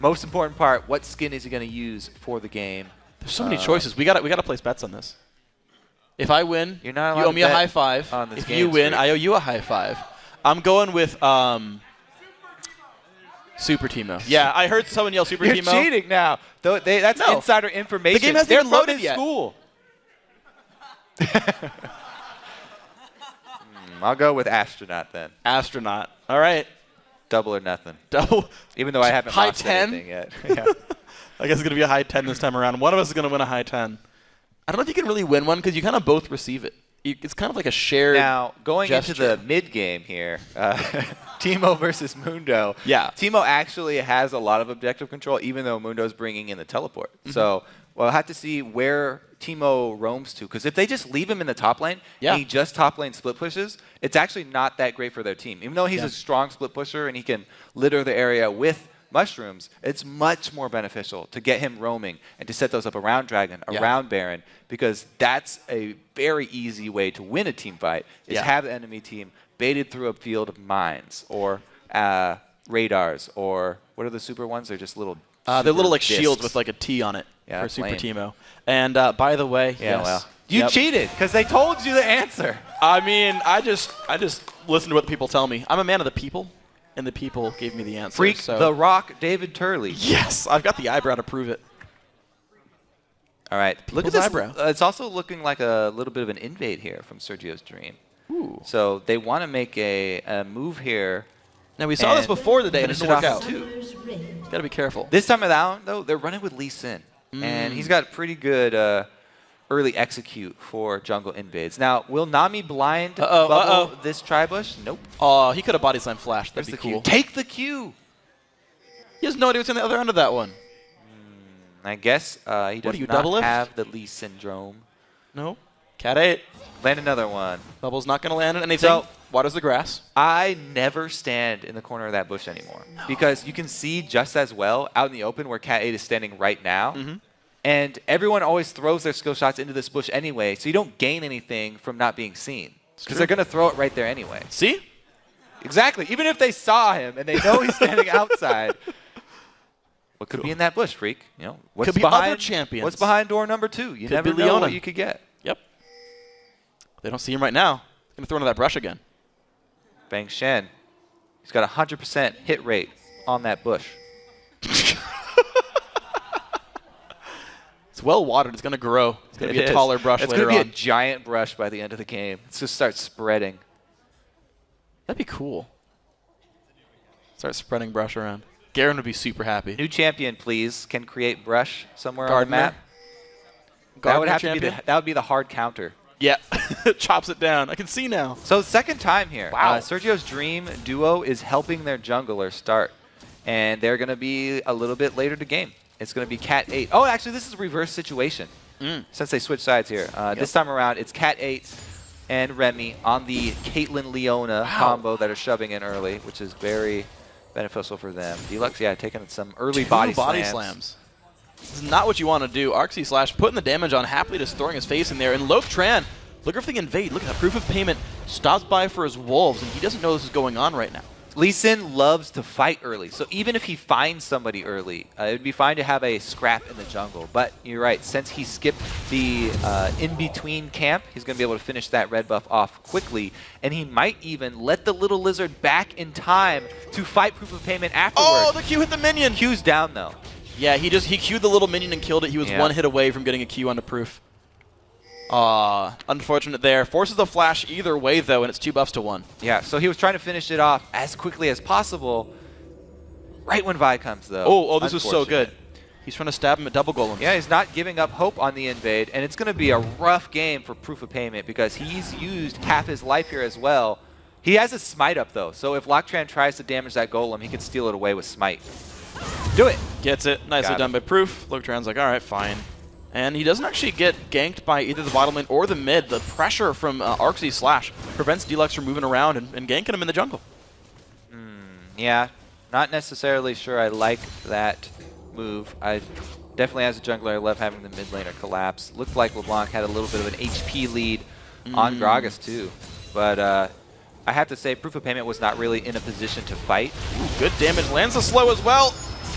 Most important part, what skin is he going to use for the game? There's so many choices. We gotta place bets on this. If I win, you're not you owe me a high five. On this if game you win, streak. I owe you a high five. I'm going with Super Teemo. Yeah, I heard someone yell Super You're Teemo. You're cheating now. That's insider information. The game hasn't They're even loaded from yet. School. I'll go with Astronaut then. Astronaut. All right. Double or nothing. Double. Even though I haven't high lost 10 anything yet. Yeah. I guess it's going to be a high 10 this time around. One of us is going to win a high 10. I don't know if you can really win one because you kind of both receive it. It's kind of like a shared Now, going gesture. into the mid game here, Teemo versus Mundo. Yeah. Teemo actually has a lot of objective control, even though Mundo's bringing in the teleport. So we'll have to see where Teemo roams to. Because if they just leave him in the top lane, and he just top lane split pushes, it's actually not that great for their team. Even though he's a strong split pusher and he can litter the area with mushrooms, it's much more beneficial to get him roaming and to set those up around Dragon, around Baron, because that's a very easy way to win a team fight, is have the enemy team baited through a field of mines or radars, or what are the super ones? They're just little they're little like discs. shields with like a T on it for Super lame. Teemo. And by the way, you cheated because they told you the answer. I mean, I just listen to what the people tell me. I'm a man of the people. And the people gave me the answer. Freak the Rock, David Turley. Yes, I've got the eyebrow to prove it. All right, look at People's this. eyebrow. It's also looking like a little bit of an invade here from Sergio's Dream. Ooh. So they want to make a move here. Now we saw this before today, and it didn't work out. Too. Got to be careful. This time around, though, they're running with Lee Sin, and he's got pretty good early execute for jungle invades. Now, will Nami blind bubble this tri-bush? Nope. Oh, he could have body slam flashed. That'd There's be the cool. Q. Take the Q. He has no idea what's on the other end of that one. I guess he does not double lift? have the Lee syndrome. No. Cat 8. Land another one. Bubble's not going to land on anything. So, waters the grass. I never stand in the corner of that bush anymore because you can see just as well out in the open where Cat 8 is standing right now. And everyone always throws their skill shots into this bush anyway, so you don't gain anything from not being seen. Because they're going to throw it right there anyway. See? Exactly. Even if they saw him and they know he's standing outside. What could be in that bush, Freak? What's Could be behind, other champions. What's behind door number 2? You Could never be know Leona. what you could get. Yep. They don't see him right now. Going to throw into that brush again. Bang Shen. He's got 100% hit rate on that bush. It's well watered. It's going to grow. It's going to be a taller brush It's later going to on. be a giant brush by the end of the game. It's just start spreading. That'd be cool. Start spreading brush around. Garen would be super happy. New champion, please. Can create brush somewhere Gardner. on the map. That would have to be champion? that would be the hard counter. Yeah. Chops it down. I can see now. So second time here. Wow. Sergio's Dream duo is helping their jungler start. And they're going to be a little bit later to game. It's going to be Cat 8. Oh, actually, this is a reverse situation. Since they switched sides here. This time around, it's Cat 8 and Remy on the Caitlyn Leona combo that are shoving in early, which is very beneficial for them. Deluxe, taking some early body slams. This is not what you want to do. Arxie Slash putting the damage on, happily just throwing his face in there. And Lope Tran, looking for the invade. Look at that proof of payment. stops by for his wolves, and he doesn't know this is going on right now. Lee Sin loves to fight early, so even if he finds somebody early, it would be fine to have a scrap in the jungle. But you're right, since he skipped the in-between camp, he's going to be able to finish that red buff off quickly, and he might even let the little lizard back in time to fight Proof of Payment afterwards. Oh, the Q hit the minion! Q's down, though. Yeah, he Q'd the little minion and killed it. He was one hit away from getting a Q onto Proof. Unfortunate there. Forces the flash either way, though, and it's 2 buffs to 1. Yeah, so he was trying to finish it off as quickly as possible. Right when Vi comes, though. Oh, this is so good. He's trying to stab him at double golem. Yeah, he's not giving up hope on the invade, and it's going to be a rough game for Proof of Payment because he's used half his life here as well. He has a smite up, though, so if Loctran tries to damage that golem, he can steal it away with smite. Do it! Gets it. Nicely done by Proof. Loctran's like, all right, fine. And he doesn't actually get ganked by either the bottom lane or the mid. The pressure from Arxi Slash prevents Deluxe from moving around and ganking him in the jungle. Yeah, not necessarily sure I like that move. I definitely, as a jungler, I love having the mid laner collapse. Looked like LeBlanc had a little bit of an HP lead on Gragas, too. But I have to say, Proof of Payment was not really in a position to fight. Ooh, good damage. Lands the slow as well.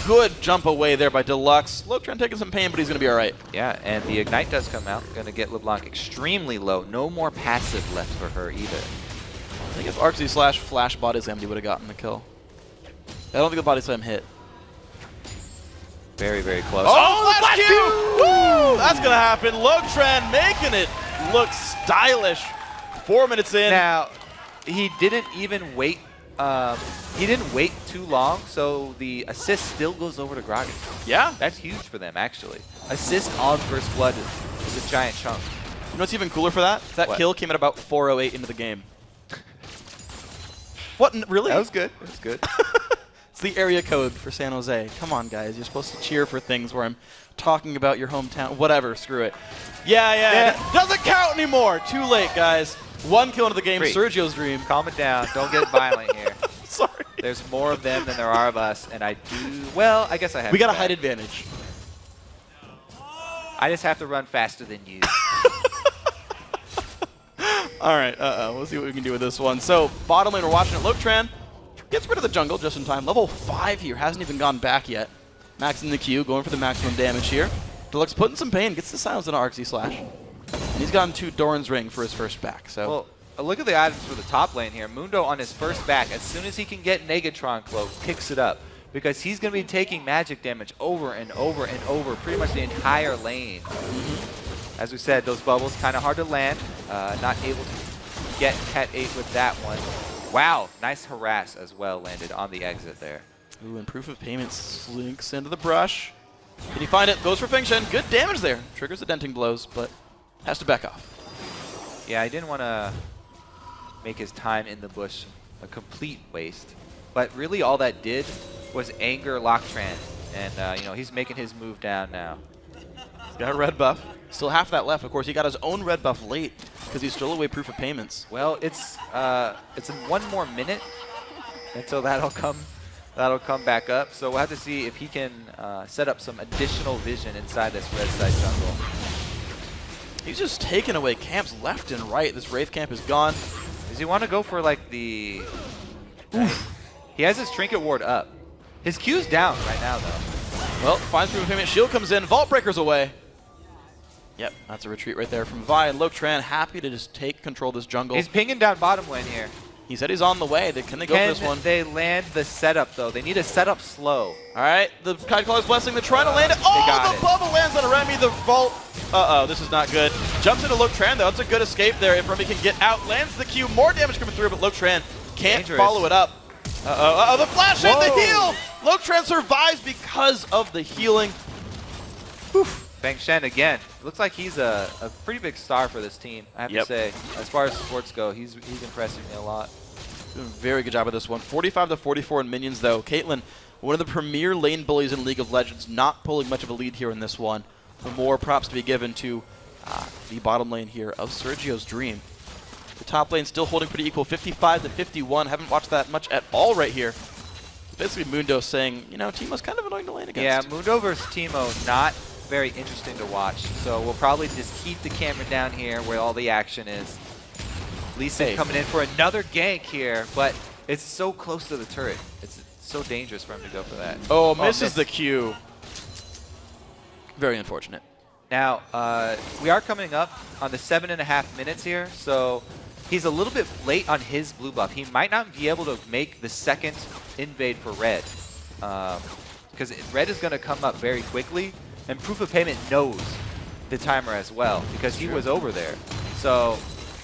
Good jump away there by Deluxe. Loctran taking some pain, but he's going to be all right. Yeah, and the Ignite does come out. Going to get LeBlanc extremely low. No more passive left for her either. I think if Arxi Slash flash body slammed, he would have gotten the kill. I don't think the body slam hit. Very, very close. Oh, the flash Q! Woo! That's going to happen. Loctran making it look stylish. 4 minutes in. Now, he didn't even wait. He didn't wait too long, so the assist still goes over to Gragas. Yeah. That's huge for them, actually. Assist on First Blood is a giant chunk. You know what's even cooler for that? That kill came at about 4:08 into the game. What? Really? That was good. That was good. It's the area code for San Jose. Come on, guys. You're supposed to cheer for things where I'm talking about your hometown. Whatever. Screw it. Yeah. Doesn't count anymore. Too late, guys. 1 kill into the game. Sergio's dream. Calm it down. Don't get violent here. Sorry. There's more of them than there are of us, and I do... Well, I guess I have... We got a height advantage. I just have to run faster than you. All right. We'll see what we can do with this one. So, bottom lane, we're watching it. Loctran gets rid of the jungle just in time. Level 5 here. Hasn't even gone back yet. Maxing the Q, going for the maximum damage here. Deluxe putting some pain. Gets the silence on Arxi Slash. And he's gotten 2 Doran's Ring for his first back. So. Well, look at the items for the top lane here. Mundo on his first back, as soon as he can get Negatron Cloak, picks it up. Because he's going to be taking magic damage over and over and over, pretty much the entire lane. As we said, those bubbles kind of hard to land. Not able to get Cat 8 with that one. Wow, nice harass as well landed on the exit there. Ooh, and Proof of Payment slinks into the brush. Can he find it? Goes for Feng Shen. Good damage there. Triggers the denting blows, but has to back off. Yeah, I didn't want to make his time in the bush a complete waste. But really all that did was anger Loctran. And, you know, he's making his move down now. He's got a red buff. Still half that left. Of course, he got his own red buff late because he stole away Proof of Payments. Well, it's in 1 more minute until that'll come back up. So we'll have to see if he can set up some additional vision inside this red side jungle. He's just taking away camps left and right. This Wraith camp is gone. Does he want to go for like the... He has his Trinket Ward up. His Q's down right now, though. Well, finds Proof of Payment. Shield comes in. Vault Breaker's away. Yep, that's a retreat right there from Vi. And Loctran happy to just take control of this jungle. He's pinging down bottom lane here. He said he's on the way. Can they go for this one? They land the setup, though? They need a setup slow. All right, the Kite-Caller's Blessing. They're trying to land it. Oh, the bubble lands on Remy. The Vault. Uh-oh, this is not good. Jumps into Loctran, though. That's a good escape there. If Remy can get out, lands the Q. More damage coming through, but Loctran can't follow it up. Uh-oh, the flash and the heal! Loctran survives because of the healing. Whew. Feng Shen again. Looks like he's a pretty big star for this team, I have to say. As far as supports go, he's impressing me a lot. Doing a very good job of this one. 45 to 44 in minions, though. Caitlyn, one of the premier lane bullies in League of Legends, not pulling much of a lead here in this one. But more props to be given to the bottom lane here of Sergio's Dream. The top lane still holding pretty equal, 55 to 51. Haven't watched that much at all right here. Basically, Mundo saying, you know, Teemo's kind of annoying to lane against. Yeah, Mundo versus Teemo, not very interesting to watch. So we'll probably just keep the camera down here where all the action is. Lee Sin coming in for another gank here, but it's so close to the turret. It's so dangerous for him to go for that. Oh, misses the Q. Very unfortunate. Now, we are coming up on the 7.5 minutes here, so he's a little bit late on his blue buff. He might not be able to make the second invade for red, because red is going to come up very quickly, and Proof of Payment knows the timer as well, because he was over there. So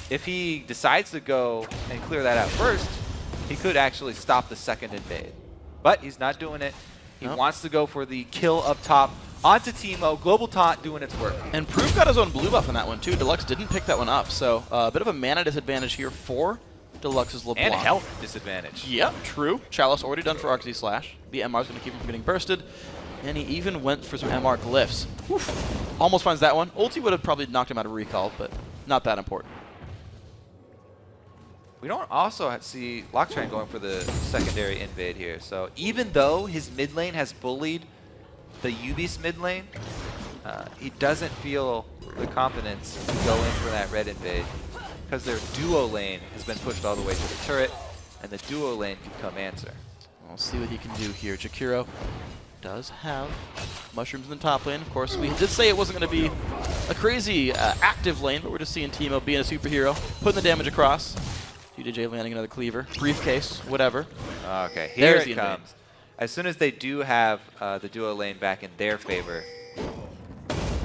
if he decides to go and clear that out first, he could actually stop the second invade. But he's not doing it. He wants to go for the kill up top. Onto Teemo, Global Taunt doing its work. And Proof got his own blue buff on that one too. Deluxe didn't pick that one up, so a bit of a mana disadvantage here for Deluxe's LeBlanc. And health disadvantage. Yep, true. Chalice already done for Arxie Slash. The MR is going to keep him from getting bursted. And he even went for some MR glyphs. Oof. Almost finds that one. Ulti would have probably knocked him out of recall, but not that important. We don't also see Locktran going for the secondary invade here. So even though his mid lane has bullied the Ubi's mid lane, he doesn't feel the confidence to go in for that red invade because their duo lane has been pushed all the way to the turret, and the duo lane can come answer. We'll see what he can do here. Jakiro does have mushrooms in the top lane. Of course, we did say it wasn't going to be a crazy active lane, but we're just seeing Teemo being a superhero, putting the damage across. DJJ landing another cleaver, briefcase, whatever. Okay, here it comes. As soon as they do have the duo lane back in their favor,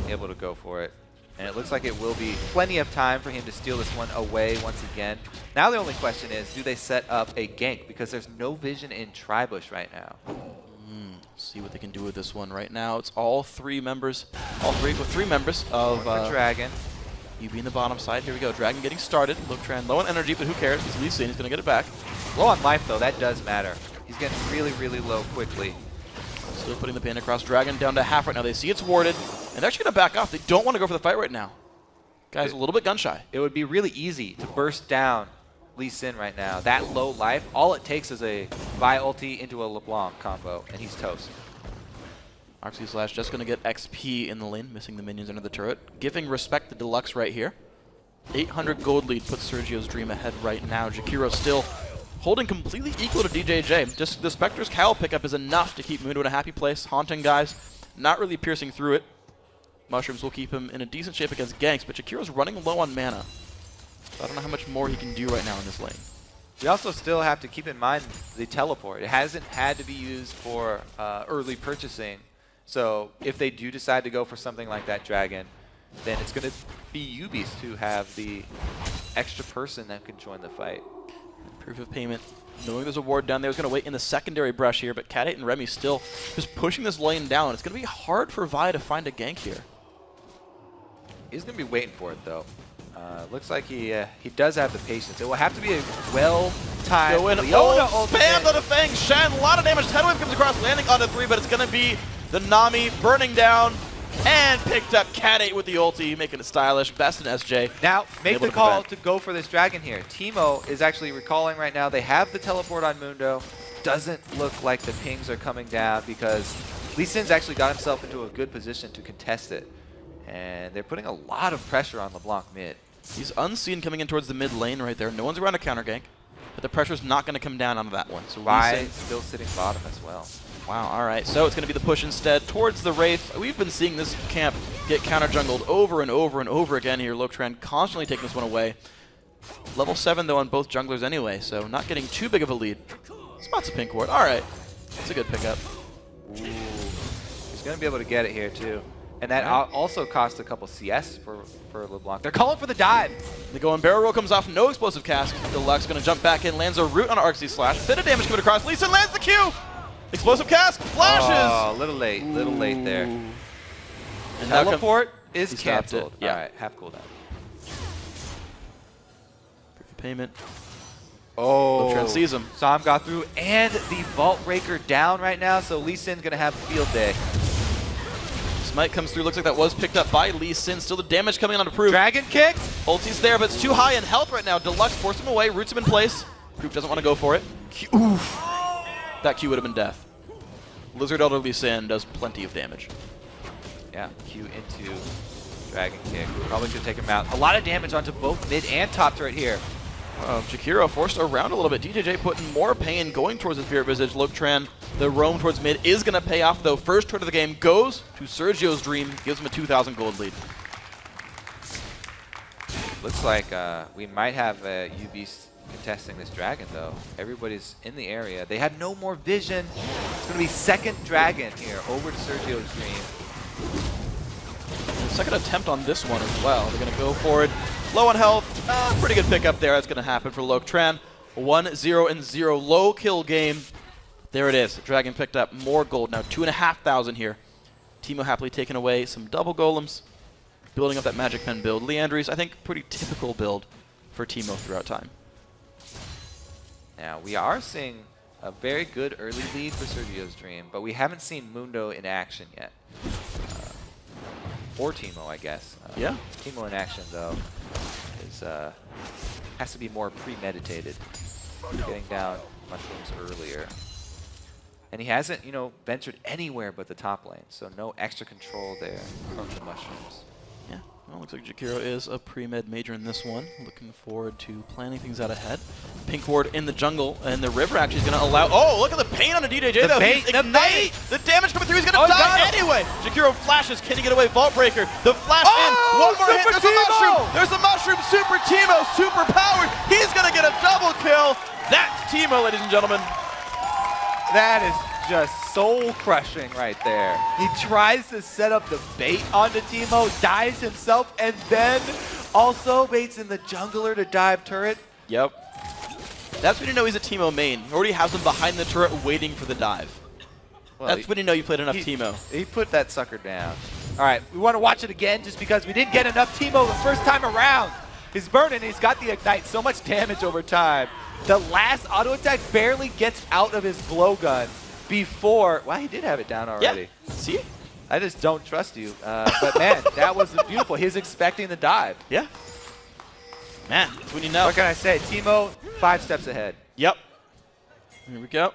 able to go for it. And it looks like it will be plenty of time for him to steal this one away once again. Now the only question is, do they set up a gank? Because there's no vision in Tribush right now. See what they can do with this one right now. It's all three members of Dragon. UB in the bottom side. Here we go. Dragon getting started. Locktran low on energy, but who cares? He's Lee Sin. He's going to get it back. Low on life, though. That does matter. He's getting really, really low quickly. Still putting the pin across. Dragon down to half right now. They see it's warded, and they're actually going to back off. They don't want to go for the fight right now. Guy's a little bit gun-shy. It would be really easy to burst down Lee Sin right now. That low life, all it takes is a Vi ulti into a LeBlanc combo, and he's toast. Arxie Slash just going to get XP in the lane, missing the minions under the turret. Giving respect to Deluxe right here. 800 gold lead puts Sergio's Dream ahead right now. Jakiro still holding completely equal to DJJ. Just the Spectre's Cowl pickup is enough to keep Mundo in a happy place. Haunting guys, not really piercing through it. Mushrooms will keep him in a decent shape against ganks, but Jakiro's running low on mana. So I don't know how much more he can do right now in this lane. We also still have to keep in mind the teleport. It hasn't had to be used for early purchasing. So if they do decide to go for something like that Dragon, then it's going to be Ubies to have the extra person that can join the fight. Proof of Payment, knowing there's a ward down there, is going to wait in the secondary brush here, but Cat8 and Remy still just pushing this lane down. It's going to be hard for Vi to find a gank here. He's going to be waiting for it, though. Looks like he does have the patience. It will have to be a well-timed spam the Fang Shen. A lot of damage. Tidewave comes across, landing onto 3, but it's going to be the Nami burning down and picked up Cat8 with the ulti, making it stylish. Best in SJ. Now, make the call to go for this Dragon here. Teemo is actually recalling right now. They have the teleport on Mundo. Doesn't look like the pings are coming down because Lee Sin's actually got himself into a good position to contest it. And they're putting a lot of pressure on LeBlanc mid. He's unseen coming in towards the mid lane right there. No one's around a counter gank, but the pressure's not going to come down onto that one. So Vi still sitting bottom as well. Wow, all right. So it's going to be the push instead towards the Wraith. We've been seeing this camp get counter jungled over and over and over again here. Locktran constantly taking this one away. Level 7 though on both junglers anyway, so not getting too big of a lead. Spots a pink ward. All right, it's a good pickup. Ooh. He's going to be able to get it here too. And that also cost a couple CS for LeBlanc. They're calling for the dive. The go and barrel roll comes off, no explosive cast. Deluxe going to jump back in, lands a root on Arxie Slash. Bit of damage coming across. Lee Sin lands the Q. Explosive cast, flashes. Oh, a little late there. And teleport is canceled. Yeah. All right, half cooldown. Payment. Oh, Locktran sees him. Sam got through, and the Vault Breaker down right now, so Lee Sin's going to have a field day. Smite comes through. Looks like that was picked up by Lee Sin. Still the damage coming on to Proof. Dragon kick. Ulti's there, but it's too high in health right now. Deluxe forced him away, roots him in place. Proof doesn't want to go for it. Oof. That Q would have been death. Lizard Elder Lee Sin does plenty of damage. Yeah, Q into Dragon kick. Probably should take him out. A lot of damage onto both mid and top turret here. Jakiro forced around a little bit. DJJ putting more pain going towards the Spirit Visage. Loketran, the roam towards mid is going to pay off, though. First turret of the game goes to Sergio's Dream. Gives him a 2,000 gold lead. Looks like we might have UB contesting this dragon, though. Everybody's in the area. They have no more vision. It's going to be second dragon here over to Sergio's Dream. Second attempt on this one as well. They're going to go for it. Low on health. Pretty good pickup there. That's going to happen for Loketran. 1-0-0. Low kill game. There it is. The dragon picked up more gold. Now 2,500 here. Teemo happily taking away some double golems. Building up that Magic Pen build. Leandry's, I think, pretty typical build for Teemo throughout time. Now, we are seeing a very good early lead for Sergio's Dream, but we haven't seen Mundo in action yet. Or Teemo, I guess. Yeah. Teemo in action, though, is has to be more premeditated. Getting down mushrooms earlier. And he hasn't, you know, ventured anywhere but the top lane, so no extra control there from the mushrooms. Yeah, well, looks like Jakiro is a pre-med major in this one. Looking forward to planning things out ahead. Pink ward in the jungle, and the river actually is going to allow... Oh, look at the pain on a DJJ, though. He's igniting. The damage coming through. He's going to die anyway. Jakiro flashes. Can he get away? Vault Breaker. The flash in. One more hit. There's a mushroom. There's a mushroom. Super Teemo. Super powered. He's going to get a double kill. That's Teemo, ladies and gentlemen. That is just soul-crushing right there. He tries to set up the bait onto Teemo, dives himself, and then also baits in the jungler to dive turret. Yep. That's when you know he's a Teemo main. He already has him behind the turret waiting for the dive. Well, that's when you know you played enough Teemo. He put that sucker down. All right, we want to watch it again just because we didn't get enough Teemo the first time around. He's burning, he's got the ignite, so much damage over time. The last auto attack barely gets out of his blowgun before... Well, he did have it down already. Yeah. See? I just don't trust you. But man, that was beautiful. He's expecting the dive. Yeah. Man, that's when you know. What can I say? Teemo, 5 steps ahead. Yep. Here we go.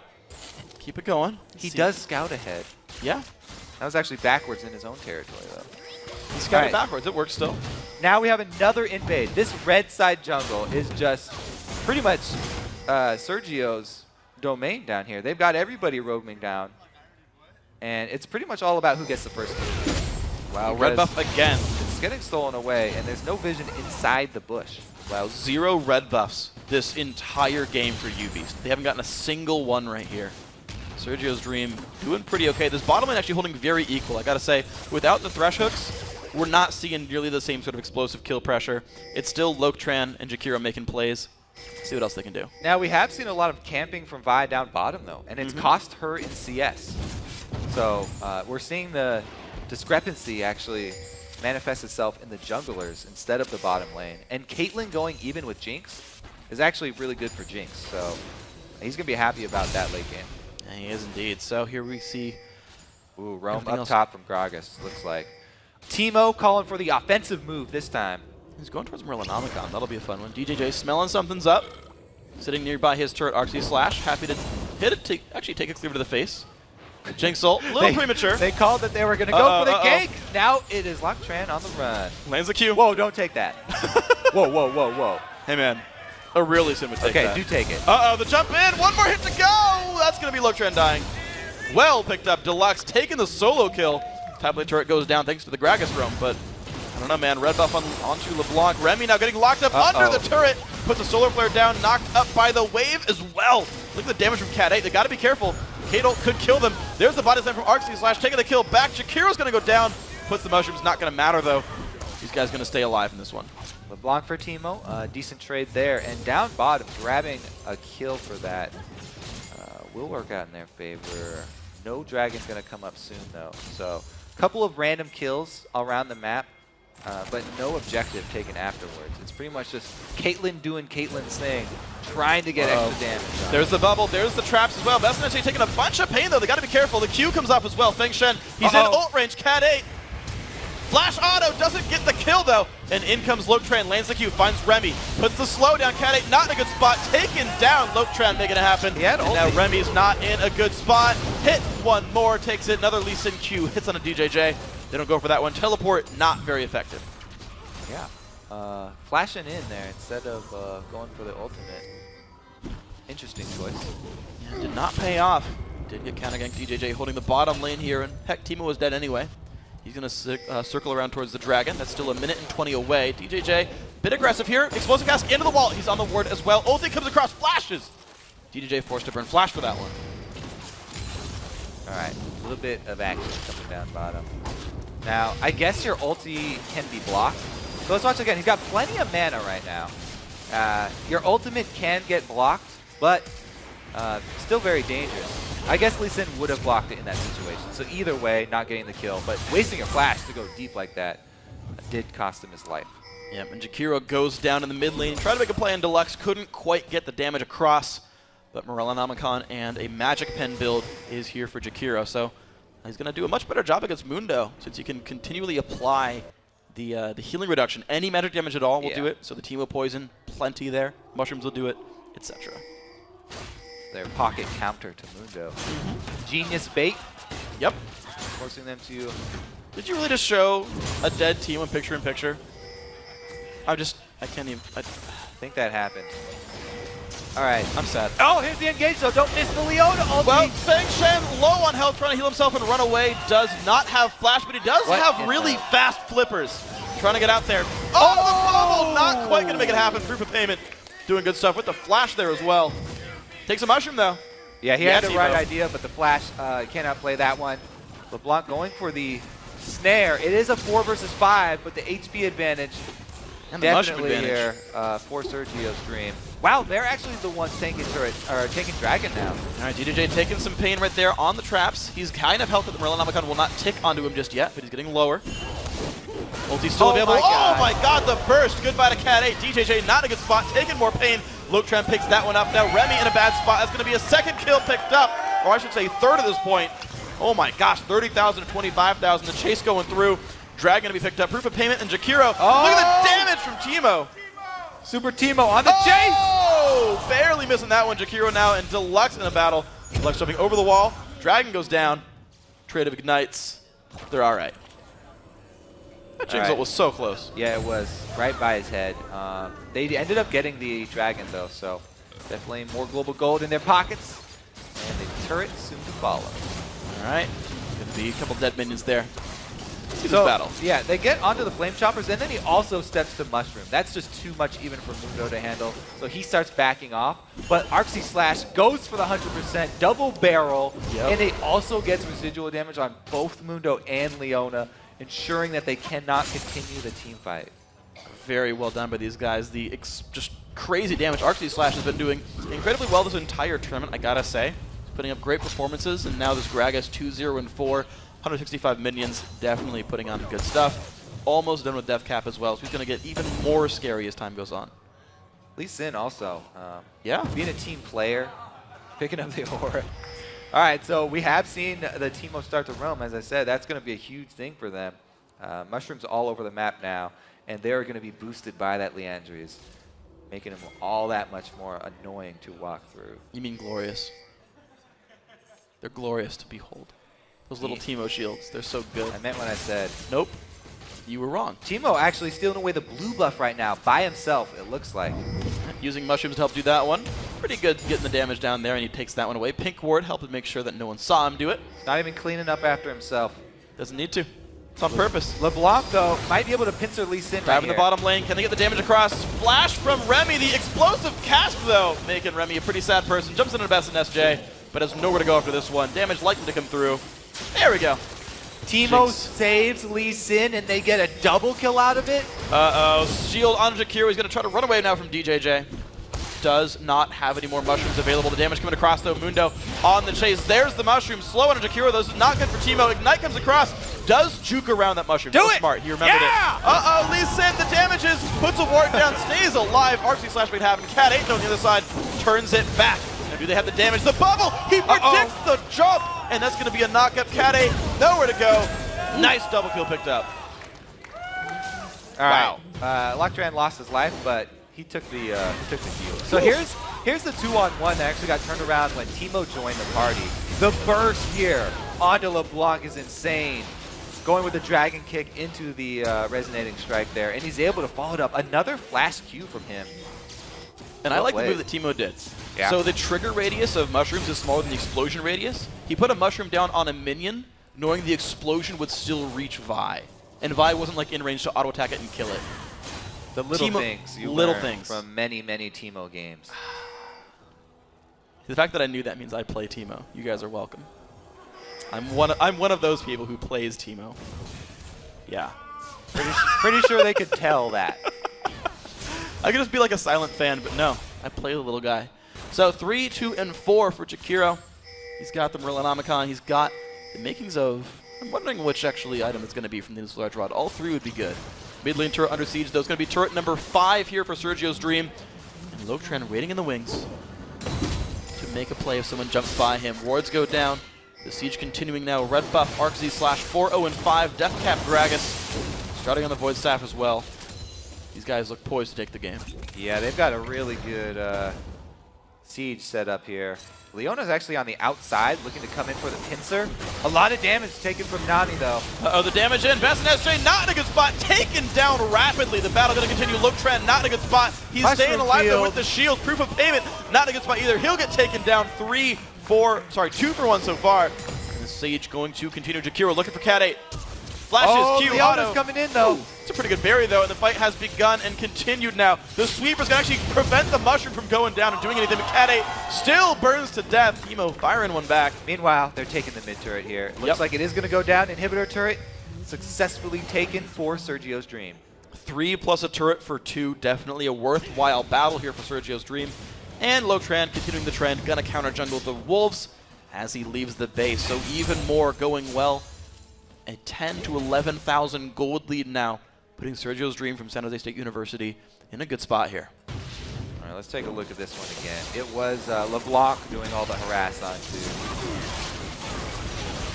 Keep it going. He does scout ahead. Yeah. That was actually backwards in his own territory, though. He scouted backwards. It works still. Now we have another invade. This red side jungle is just pretty much Sergio's domain down here. They've got everybody roaming down. And it's pretty much all about who gets the first kill. Wow, red buff again. It's getting stolen away, and there's no vision inside the bush. Wow, 0 red buffs this entire game for UBeast. They haven't gotten a single one right here. Sergio's Dream doing pretty okay. This bottom lane actually holding very equal. I gotta say, without the thresh hooks, we're not seeing nearly the same sort of explosive kill pressure. It's still Loketran and Jakiro making plays. See what else they can do. Now, we have seen a lot of camping from Vi down bottom, though, and it's cost her in CS. So we're seeing the discrepancy actually manifest itself in the junglers instead of the bottom lane. And Caitlyn going even with Jinx is actually really good for Jinx. So he's going to be happy about that late game. Yeah, he is indeed. So here we see... Ooh, roam up top from Gragas, looks like. Teemo calling for the offensive move this time. He's going towards Merlinomicon. That'll be a fun one. DJJ smelling something's up. Sitting nearby his turret, Arxie Slash. Happy to hit it, actually take a cleaver to the face. Jinx ult, a little premature. They called that they were going to go for the gank. Now it is Loketran on the run. Lands the Q. Whoa, don't take that. Whoa, whoa, whoa, whoa. Hey, man. Aurelius would take that. Okay, do take it. Uh-oh, the jump in. One more hit to go. That's going to be Loketran dying. Well picked up. Deluxe taking the solo kill. Top lane turret goes down thanks to the Gragas roam, but I don't know, man. Red buff onto LeBlanc. Remy now getting locked up under the turret. Puts the solar flare down, knocked up by the wave as well. Look at the damage from Cat 8. They got to be careful. Kato could kill them. There's the body slam from Arxie Slash, taking the kill back. Jakiro's going to go down. Puts the mushrooms, not going to matter though. These guys going to stay alive in this one. LeBlanc for Teemo, decent trade there. And down bottom, grabbing a kill for that will work out in their favor. No dragon's going to come up soon though. So a couple of random kills around the map, but no objective taken afterwards. It's pretty much just Caitlyn doing Caitlyn's thing, trying to get extra damage. There's the bubble, there's the traps as well. That's actually taking a bunch of pain though. They got to be careful. The Q comes off as well. Feng Shen, he's in ult range. Cat 8. Flash auto doesn't get the kill though. And in comes Loketran, lands the Q, finds Remy, puts the slow down. Cat 8 not in a good spot. Taken down. Loketran making it happen. And now Remy's not in a good spot. Hit one more, takes it. Another Lee Sin Q hits on a DJJ. They don't go for that one. Teleport, not very effective. Yeah. flashing in there instead of going for the ultimate. Interesting choice. Yeah, did not pay off. Did get counter-ganked. DJJ holding the bottom lane here, and heck, Timo was dead anyway. He's going to circle around towards the dragon. That's still 1:20 away. DJJ, bit aggressive here. Explosive cast into the wall. He's on the ward as well. Ulti comes across, flashes. DJJ forced to burn flash for that one. All right, a little bit of action coming down bottom. Now, I guess your ulti can be blocked. So let's watch again. He's got plenty of mana right now. Your ultimate can get blocked, but still very dangerous. I guess Lee Sin would have blocked it in that situation. So either way, not getting the kill, but wasting a flash to go deep like that did cost him his life. Yep, and Jakiro goes down in the mid lane. Tried to make a play on Deluxe, couldn't quite get the damage across. But Morellonomicon and a Magic Pen build is here for Jakiro. So he's going to do a much better job against Mundo, since you can continually apply the healing reduction. Any magic damage at all will do it. So the Timo Poison, plenty there. Mushrooms will do it, etc. Their pocket counter to Mundo. Genius bait. Yep. Forcing them to... Did you really just show a dead team in picture-in-picture? I can't even... I think that happened. All right. I'm sad. Oh, here's the engage, though. Don't miss the Leona ulti. Well, Feng Shen, low on health, trying to heal himself and run away. Does not have flash, but he does have really fast flippers. Trying to get out there. Oh, the bubble! Not quite going to make it happen. Proof of payment. Doing good stuff with the flash there as well. Takes a mushroom, though. Yeah, he had the right idea, but the flash cannot play that one. LeBlanc going for the snare. It is a 4 versus 5, but the HP advantage and the mushroom definitely advantage here for Sergio's Dream. Wow, they're actually the ones taking turret or taking dragon now. All right, DJJ taking some pain right there on the traps. He's kind of healthy. The Morellonomicon will not tick onto him just yet, but he's getting lower. Ulti's still available. Oh my god, the burst. Goodbye to Cat 8. DJJ not a good spot, taking more pain. Lotran picks that one up. Now Remy in a bad spot. That's going to be a second kill picked up, or I should say third at this point. Oh my gosh, 30,000 to 25,000. The chase going through. Dragon to be picked up. Proof of payment and Jakiro. Oh. Look at the damage from Timo. Super Timo on the chase. Oh, barely missing that one. Jakiro now and Deluxe in a battle. Deluxe jumping over the wall. Dragon goes down. Trade of ignites. They're all right. That Jinx ult was so close. Yeah, it was right by his head. They ended up getting the dragon though, so definitely more global gold in their pockets, and the turret soon to follow. All right, gonna be a couple dead minions there. See this So, battle. yeah, they get onto the flame choppers, and then he also steps to mushroom. That's just too much even for Mundo to handle, so he starts backing off. But Arxie Slash goes for the 100%, double barrel, and it also gets residual damage on both Mundo and Leona, ensuring that they cannot continue the team fight. Very well done by these guys. The just crazy damage Arxie Slash has been doing incredibly well this entire tournament, I gotta say. He's putting up great performances, and now this Gragas 2-0-4. 165 minions, definitely putting on good stuff. Almost done with Death Cap as well, so he's going to get even more scary as time goes on. Lee Sin also, yeah, being a team player, picking up the aura. All right, so we have seen the Timo start to roam. As I said, that's going to be a huge thing for them. Mushrooms all over the map now, and they're going to be boosted by that Leandri's, making them all that much more annoying to walk through. You mean glorious? They're glorious to behold. Those little Timo shields, they're so good. I meant when I said. Nope, you were wrong. Timo actually stealing away the blue buff right now by himself, it looks like. Using mushrooms to help do that one. Pretty good getting the damage down there, and he takes that one away. Pink ward helped to make sure that no one saw him do it. Not even cleaning up after himself. Doesn't need to. It's on purpose. LeBlanc, though, might be able to pincer Lee Sin Grabbing the bottom lane. Can they get the damage across? Flash from Remy. The explosive cast, though, making Remy a pretty sad person. Jumps into the best in SJ, but has nowhere to go after this one. Damage likely to come through. There we go. Timo saves Lee Sin, and they get a double kill out of it. Uh-oh. Shield on Jakiro. He's going to try to run away now from DJJ. Does not have any more mushrooms available. The damage coming across, though. Mundo on the chase. There's the mushroom. Slow on Jakiro. This is not good for Timo. Ignite comes across. Does juke around that mushroom. Do it! Smart. He remembered it. Uh-oh. Lee Sin, the damages. Puts a ward down. Stays alive. Arxie Slash made happen. Cat 8 on the other side. Turns it back. Now, do they have the damage? The bubble! He predicts the jump! And that's going to be a knock-up. Cat 8, nowhere to go. Nice double kill picked up. All right. Loctran lost his life, but he took the heal. So here's the 2-on-1 that actually got turned around when Timo joined the party. The burst here onto LeBlanc is insane. going with the dragon kick into the resonating strike there, and he's able to follow it up. Another flash Q from him. And I like the move that Teemo did. Yeah. So the trigger radius of mushrooms is smaller than the explosion radius. He put a mushroom down on a minion, knowing the explosion would still reach Vi. And Vi wasn't like in range to auto attack it and kill it. The little Teemo, things you little learn things from many, many Teemo games. The fact that I knew that means I play Teemo. You guys are welcome. I'm one of those people who plays Teemo. Yeah. Pretty sure they could tell that. I could just be like a silent fan, but no, I play the little guy. So 3, 2, and 4 for Jakiro. He's got the Marillanomicon. He's got the makings of... I'm wondering which actually item it's going to be from this large rod. All 3 would be good. Mid lane turret under siege, though. It's going to be turret number 5 here for Sergio's Dream. And Lotran waiting in the wings to make a play if someone jumps by him. Wards go down. The siege continuing now. Red buff, ArcZ slash 4-0-5. Deathcap Gragas starting on the Void Staff as well. These guys look poised to take the game. Yeah, they've got a really good siege set up here. Leona's actually on the outside, looking to come in for the pincer. A lot of damage taken from Nami, though. Uh-oh, the damage in. Best and SJ not in a good spot. Taken down rapidly. The battle going to continue. Lotran not in a good spot. He's Mushroom staying alive, though, field. with the shield. Proof of payment not in a good spot either. He'll get taken down. 2 for 1 so far. And the Sage going to continue. Jakiro looking for Cat 8. Flashes, Q, Leona's auto. coming in, though. Ooh, it's a pretty good berry, though, and the fight has begun and continued now. The sweeper's going to actually prevent the mushroom from going down and doing anything, but Cat 8 still burns to death. Teemo firing one back. Meanwhile, they're taking the mid turret here. It looks like it is going to go down. Inhibitor turret successfully taken for Sergio's Dream. 3 plus a turret for 2. Definitely a worthwhile battle here for Sergio's Dream. And Lotran continuing the trend. Gonna counter jungle the Wolves as he leaves the base. So even more going well. A 10 to 11,000 gold lead now, putting Sergio's Dream from San Jose State University in a good spot here. All right, let's take a look at this one again. It was LeBlanc doing all the harass onto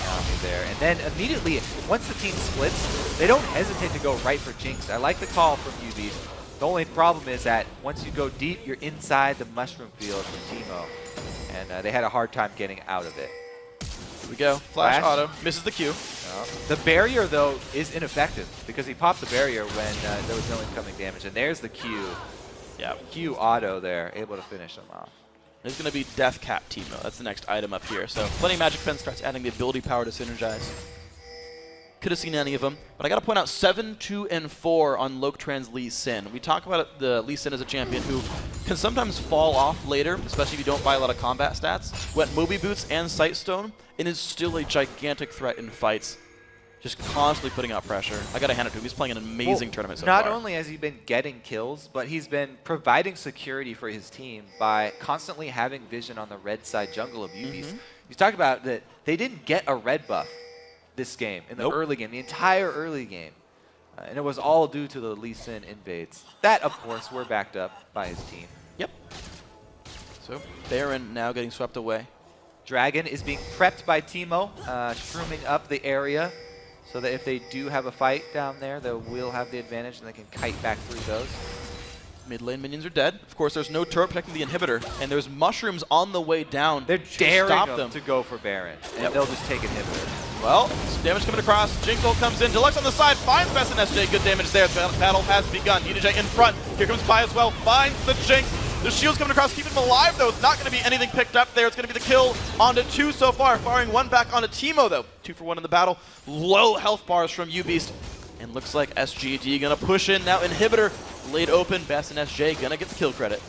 Nami there. And then immediately, once the team splits, they don't hesitate to go right for Jinx. I like the call from UB. The only problem is that once you go deep, you're inside the mushroom field from Teemo. And they had a hard time getting out of it. Here we go. Flash auto. Misses the Q. The barrier, though, is ineffective because he popped the barrier when there was no incoming damage. And there's the Q. Yeah. Q auto there, able to finish him off. There's going to be Deathcap Teemo. That's the next item up here. So plenty of Magic Pen starts adding the ability power to synergize. Could have seen any of them, but I got to point out 7, 2, and 4 on Lotran's Lee Sin. We talk about the Lee Sin as a champion who can sometimes fall off later, especially if you don't buy a lot of combat stats. Went Moby Boots and Sightstone, and is still a gigantic threat in fights. Just constantly putting out pressure. I got to hand it to him. He's playing an amazing tournament so far. Not only has he been getting kills, but he's been providing security for his team by constantly having vision on the red side jungle of UBs. You talked about that they didn't get a red buff this game, in the early game, the entire early game. And it was all due to the Lee Sin invades. That, of course, were backed up by his team. Yep. So Baron now getting swept away. Dragon is being prepped by Teemo, shrooming up the area so that if they do have a fight down there, they will have the advantage and they can kite back through those. Mid lane minions are dead. Of course, there's no turret protecting the inhibitor, and there's mushrooms on the way down. They're to daring stop them to go for Baron, and they'll just take inhibitor. Well, some damage coming across. Jinx ult comes in. Deluxe on the side finds Best and SJ. Good damage there. The battle has begun. EJ in front. Here comes Pi as well. Finds the Jinx. The shield's coming across. Keeping him alive, though. It's not going to be anything picked up there. It's going to be the kill onto 2 so far. Firing 1 back onto Teemo, though. 2 for 1 in the battle. Low health bars from UBeast. And looks like SGD going to push in. Now inhibitor laid open. Best and SJ going to get the kill credit.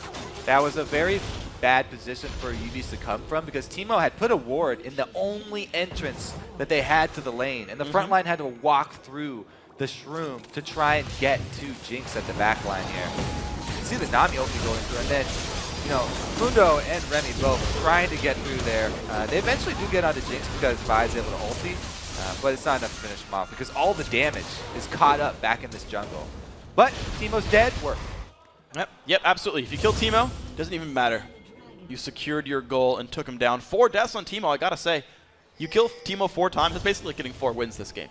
That was a very bad position for UBs to come from because Teemo had put a ward in the only entrance that they had to the lane. And the front line had to walk through the shroom to try and get to Jinx at the back line here. You can see the Nami ulti going through, and then, you know, Mundo and Remy both trying to get through there. They eventually do get onto Jinx because Vi's able to ulti, but it's not enough to finish him off because all the damage is caught up back in this jungle. But Teemo's dead. Work. Yep, absolutely. If you kill Teemo, doesn't even matter. You secured your goal and took him down. 4 deaths on Teemo, I gotta say. You kill Teemo 4 times, that's basically like getting 4 wins this game.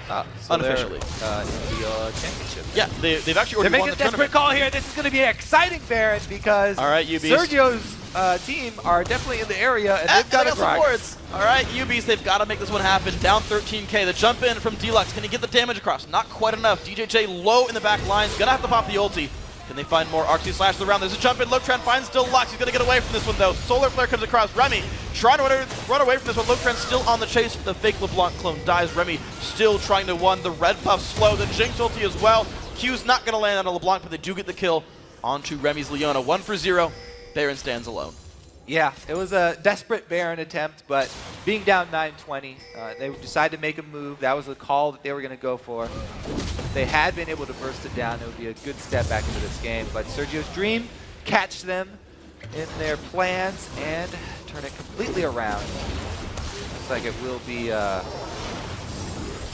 So unofficially. In the championship. Yeah, they've actually They're already making won a the desperate tournament. call here. This is going to be an exciting Baron because all right, UB. Sergio's team are definitely in the area, and And they've got they to got grind. supports. All right, UBs, they've got to make this one happen. Down 13K. The jump in from Deluxe. Can he get the damage across? Not quite enough. DJJ low in the back lines. Gonna have to pop the ulti. Can they find more Arcty Slash around? There's a jump in. Lotran finds Deluxe. He's going to get away from this one, though. Solar Flare comes across. Remy trying to run away from this one. Lotran still on the chase. The fake LeBlanc clone dies. Remy still trying to win. The red buff slow. The Jinx ulti as well. Q's not going to land on a LeBlanc, but they do get the kill onto Remy's Leona. 1 for 0. Baron stands alone. Yeah, it was a desperate Baron attempt, but being down 9-20, they decided to make a move. That was the call that they were going to go for. If they had been able to burst it down, it would be a good step back into this game. But Sergio's Dream catch them in their plans and turn it completely around. Looks like it will be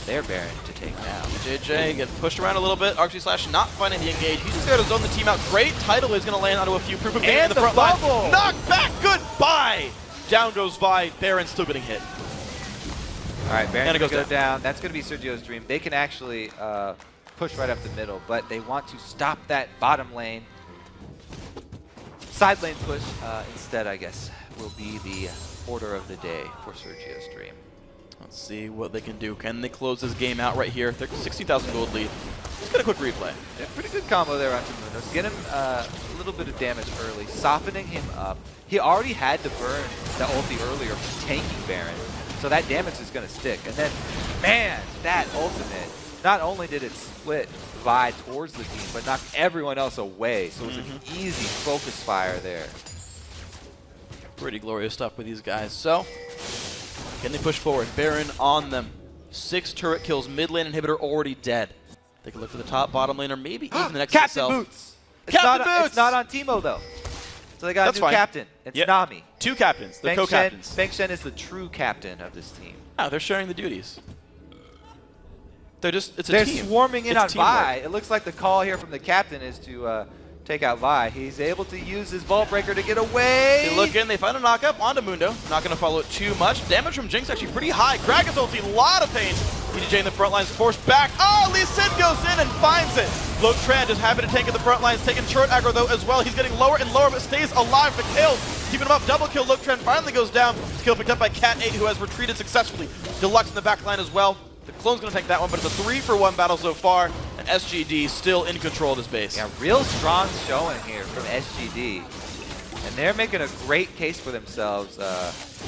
their Baron to take now. JJ gets pushed around a little bit. Arcty Slash not finding the engage. He's just there to zone the team out. Great title is going to land onto a few proof of game in the front line. Knock back, goodbye! Down goes Vi. Baron still getting hit. All right, Baron's going to go down. down. That's going to be Sergio's Dream. They can actually push right up the middle, but they want to stop that bottom lane. Side lane push instead, I guess, will be the order of the day for Sergio's Dream. Let's see what they can do. Can they close this game out right here? 60,000 gold lead. Let's get a quick replay. Yeah, pretty good combo there onto Munoz. Get him a little bit of damage early, softening him up. He already had to burn the ulti earlier from tanking Baron, so that damage is going to stick. And then, man, that ultimate, not only did it split Vi towards the team, but knocked everyone else away. So it was an easy focus fire there. Pretty glorious stuff with these guys. So, can they push forward? Baron on them. 6 turret kills. Mid lane inhibitor already dead. They can look for the top, bottom lane, or maybe even the next Captain itself. Boots! Captain Boots! It's not on Teemo, though. So they got That's a new fine. captain. It's Yep. Nami. 2 captains. They're co-captains. Feng Shen is the true captain of this team. Oh, they're sharing the duties. It's a They're team. swarming in It's on teamwork. Vi. It looks like the call here from the captain is to take out Vi. He's able to use his Vault Breaker to get away. They look in, they find a knock-up onto Mundo. Not going to follow it too much. Damage from Jinx actually pretty high. Gragas ulti, a lot of pain. DJJ in the front lines forced back. Oh, Lee Sin goes in and finds it. Lotran just happy to tank in the front lines, taking turret aggro though as well. He's getting lower and lower, but stays alive for kills. Keeping him up, double kill. Lotran finally goes down. His kill picked up by Cat 8, who has retreated successfully. Deluxe in the back line as well. The clone's going to take that one, but it's a 3-for-1 battle so far. And SGD still in control of this base. Yeah, real strong showing here from SGD. And they're making a great case for themselves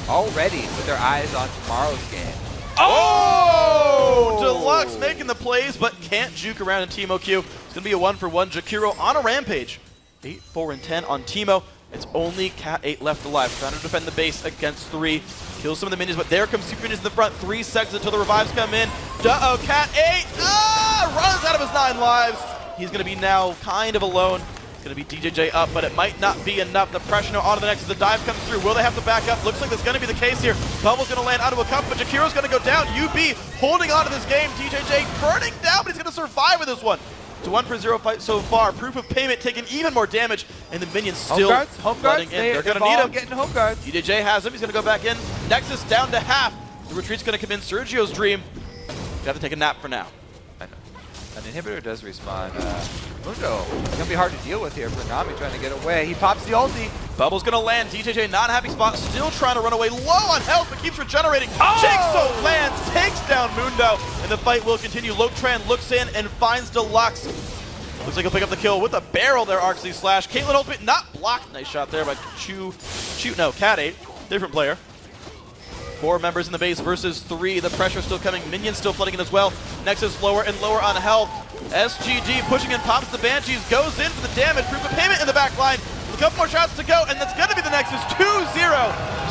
already with their eyes on tomorrow's game. Oh! Deluxe making the plays, but can't juke around in Teemo Q. It's going to be a 1-for-1. Jakiro on a rampage. 8, 4, and 10 on Teemo. It's only Cat 8 left alive. Trying to defend the base against 3. Kills some of the minions, but there comes Super Minions in the front. 3 seconds until the revives come in. Uh-oh, Cat 8 runs out of his 9 lives. He's going to be now kind of alone. It's going to be DJJ up, but it might not be enough. The pressure now onto the next as the dive comes through. Will they have to back up? Looks like that's going to be the case here. Bubble's going to land onto a cup, but Jakiro's going to go down. UB holding on to this game. DJJ burning down, but he's going to survive with this one. It's a 1-for-0 fight so far. Proof of payment taking even more damage, and the minions still home flooding guards, in. They're going to need him. Getting home guards. DJJ has him. He's going to go back in. Nexus down to half. The retreat's going to come in. Sergio's Dream. You have to take a nap for now. I know. An inhibitor does respawn. Mundo, it's going to be hard to deal with here for Nami trying to get away. He pops the ulti. Bubble's going to land. DJJ not a happy spot. Still trying to run away. Low on health, but keeps regenerating. Jigsaw lands, takes down Mundo, and the fight will continue. Lotran looks in and finds Deluxe. Looks like he'll pick up the kill with a barrel there, Arcty Slash. Caitlyn ultimate not blocked. Nice shot there by Cat 8. Different player. 4 members in the base versus 3. The pressure still coming. Minions still flooding in as well. Nexus lower and lower on health. SGD pushing in, pops the Banshees, goes in for the damage. Proof of payment in the back line. A couple more shots to go, and that's going to be the Nexus 2-0.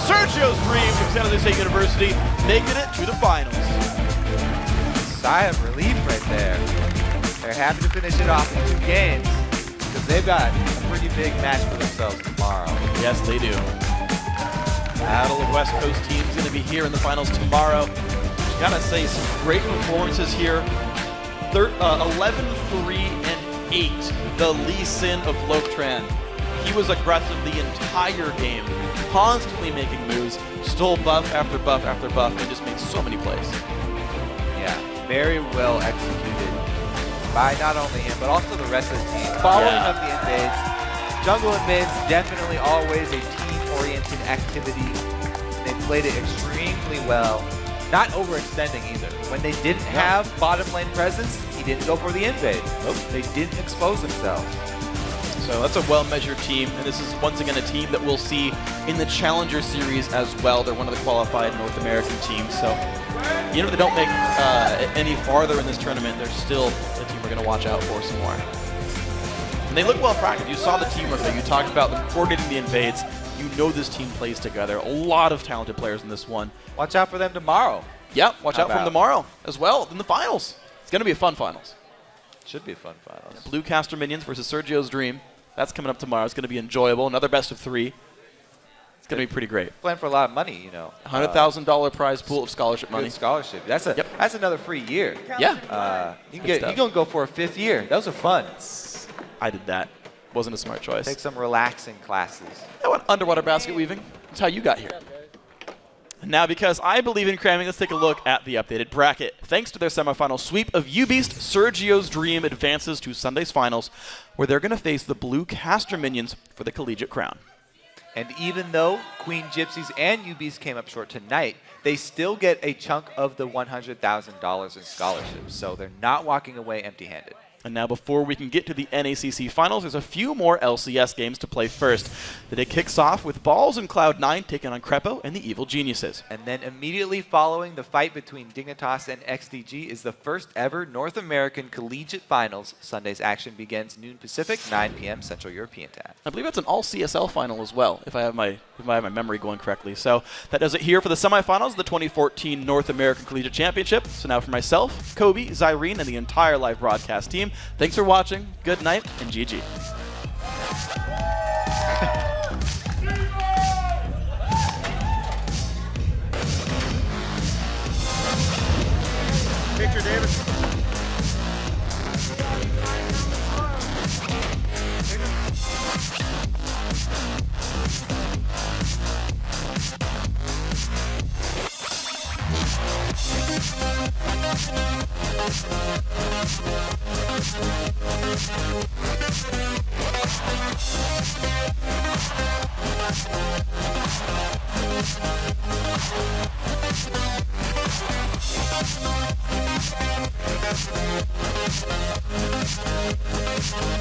Sergio's Dream from San Jose State University making it to the finals. Sigh of relief right there. They're happy to finish it off in 2 games because they've got a pretty big match for themselves tomorrow. Yes, they do. Battle of West Coast teams going to be here in the finals tomorrow. Gotta say, some great performances here. 11-3 and 8. The Lee Sin of Lotran. He was aggressive the entire game, constantly making moves, stole buff after buff after buff, and just made so many plays. Yeah, very well executed by not only him, but also the rest of the team. Following up the invades. Jungle and mids, definitely always a team in activity. They played it extremely well, not overextending either. When they didn't have bottom lane presence, he didn't go for the invade. They didn't expose themselves. So that's a well-measured team, and this is once again a team that we'll see in the Challenger Series as well. They're one of the qualified North American teams, so even if they don't make any farther in this tournament, they're still a team we're going to watch out for some more. And they look well practiced. You saw the teamwork there. You talked about them coordinating the invades. You know this team plays together. A lot of talented players in this one. Watch out for them tomorrow. Yep, watch out for them tomorrow as well in the finals. It's going to be a fun finals. Should be a fun finals. Blue Caster Minions versus Sergio's Dream. That's coming up tomorrow. It's going to be enjoyable. Another best of 3. It's going to be pretty great. Playing for a lot of money, you know. $100,000 prize pool of scholarship money. Good scholarship. That's another free year. Yeah. You can go for a 5th year. Those are fun. I did that. Wasn't a smart choice. Take some relaxing classes. I went underwater basket weaving. That's how you got here. And now, because I believe in cramming, let's take a look at the updated bracket. Thanks to their semifinal sweep of UBeast, Sergio's Dream advances to Sunday's finals, where they're going to face the Blue Caster Minions for the Collegiate crown. And even though Queen Gypsies and UBeast came up short tonight, they still get a chunk of the $100,000 in scholarships. So they're not walking away empty-handed. And now, before we can get to the NACC finals, there's a few more LCS games to play first. The day kicks off with Balls and Cloud9 taking on Crepo and the Evil Geniuses. And then immediately following the fight between Dignitas and XDG is the first ever North American Collegiate Finals. Sunday's action begins noon Pacific, 9 p.m. Central European time. I believe that's an all CSL final as well, if I have my memory going correctly. So that does it here for the semifinals of the 2014 North American Collegiate Championship. So now for myself, Kobe, Zyrene, and the entire live broadcast team, thanks for watching, good night, and GG. Picture, David. We'll be right back.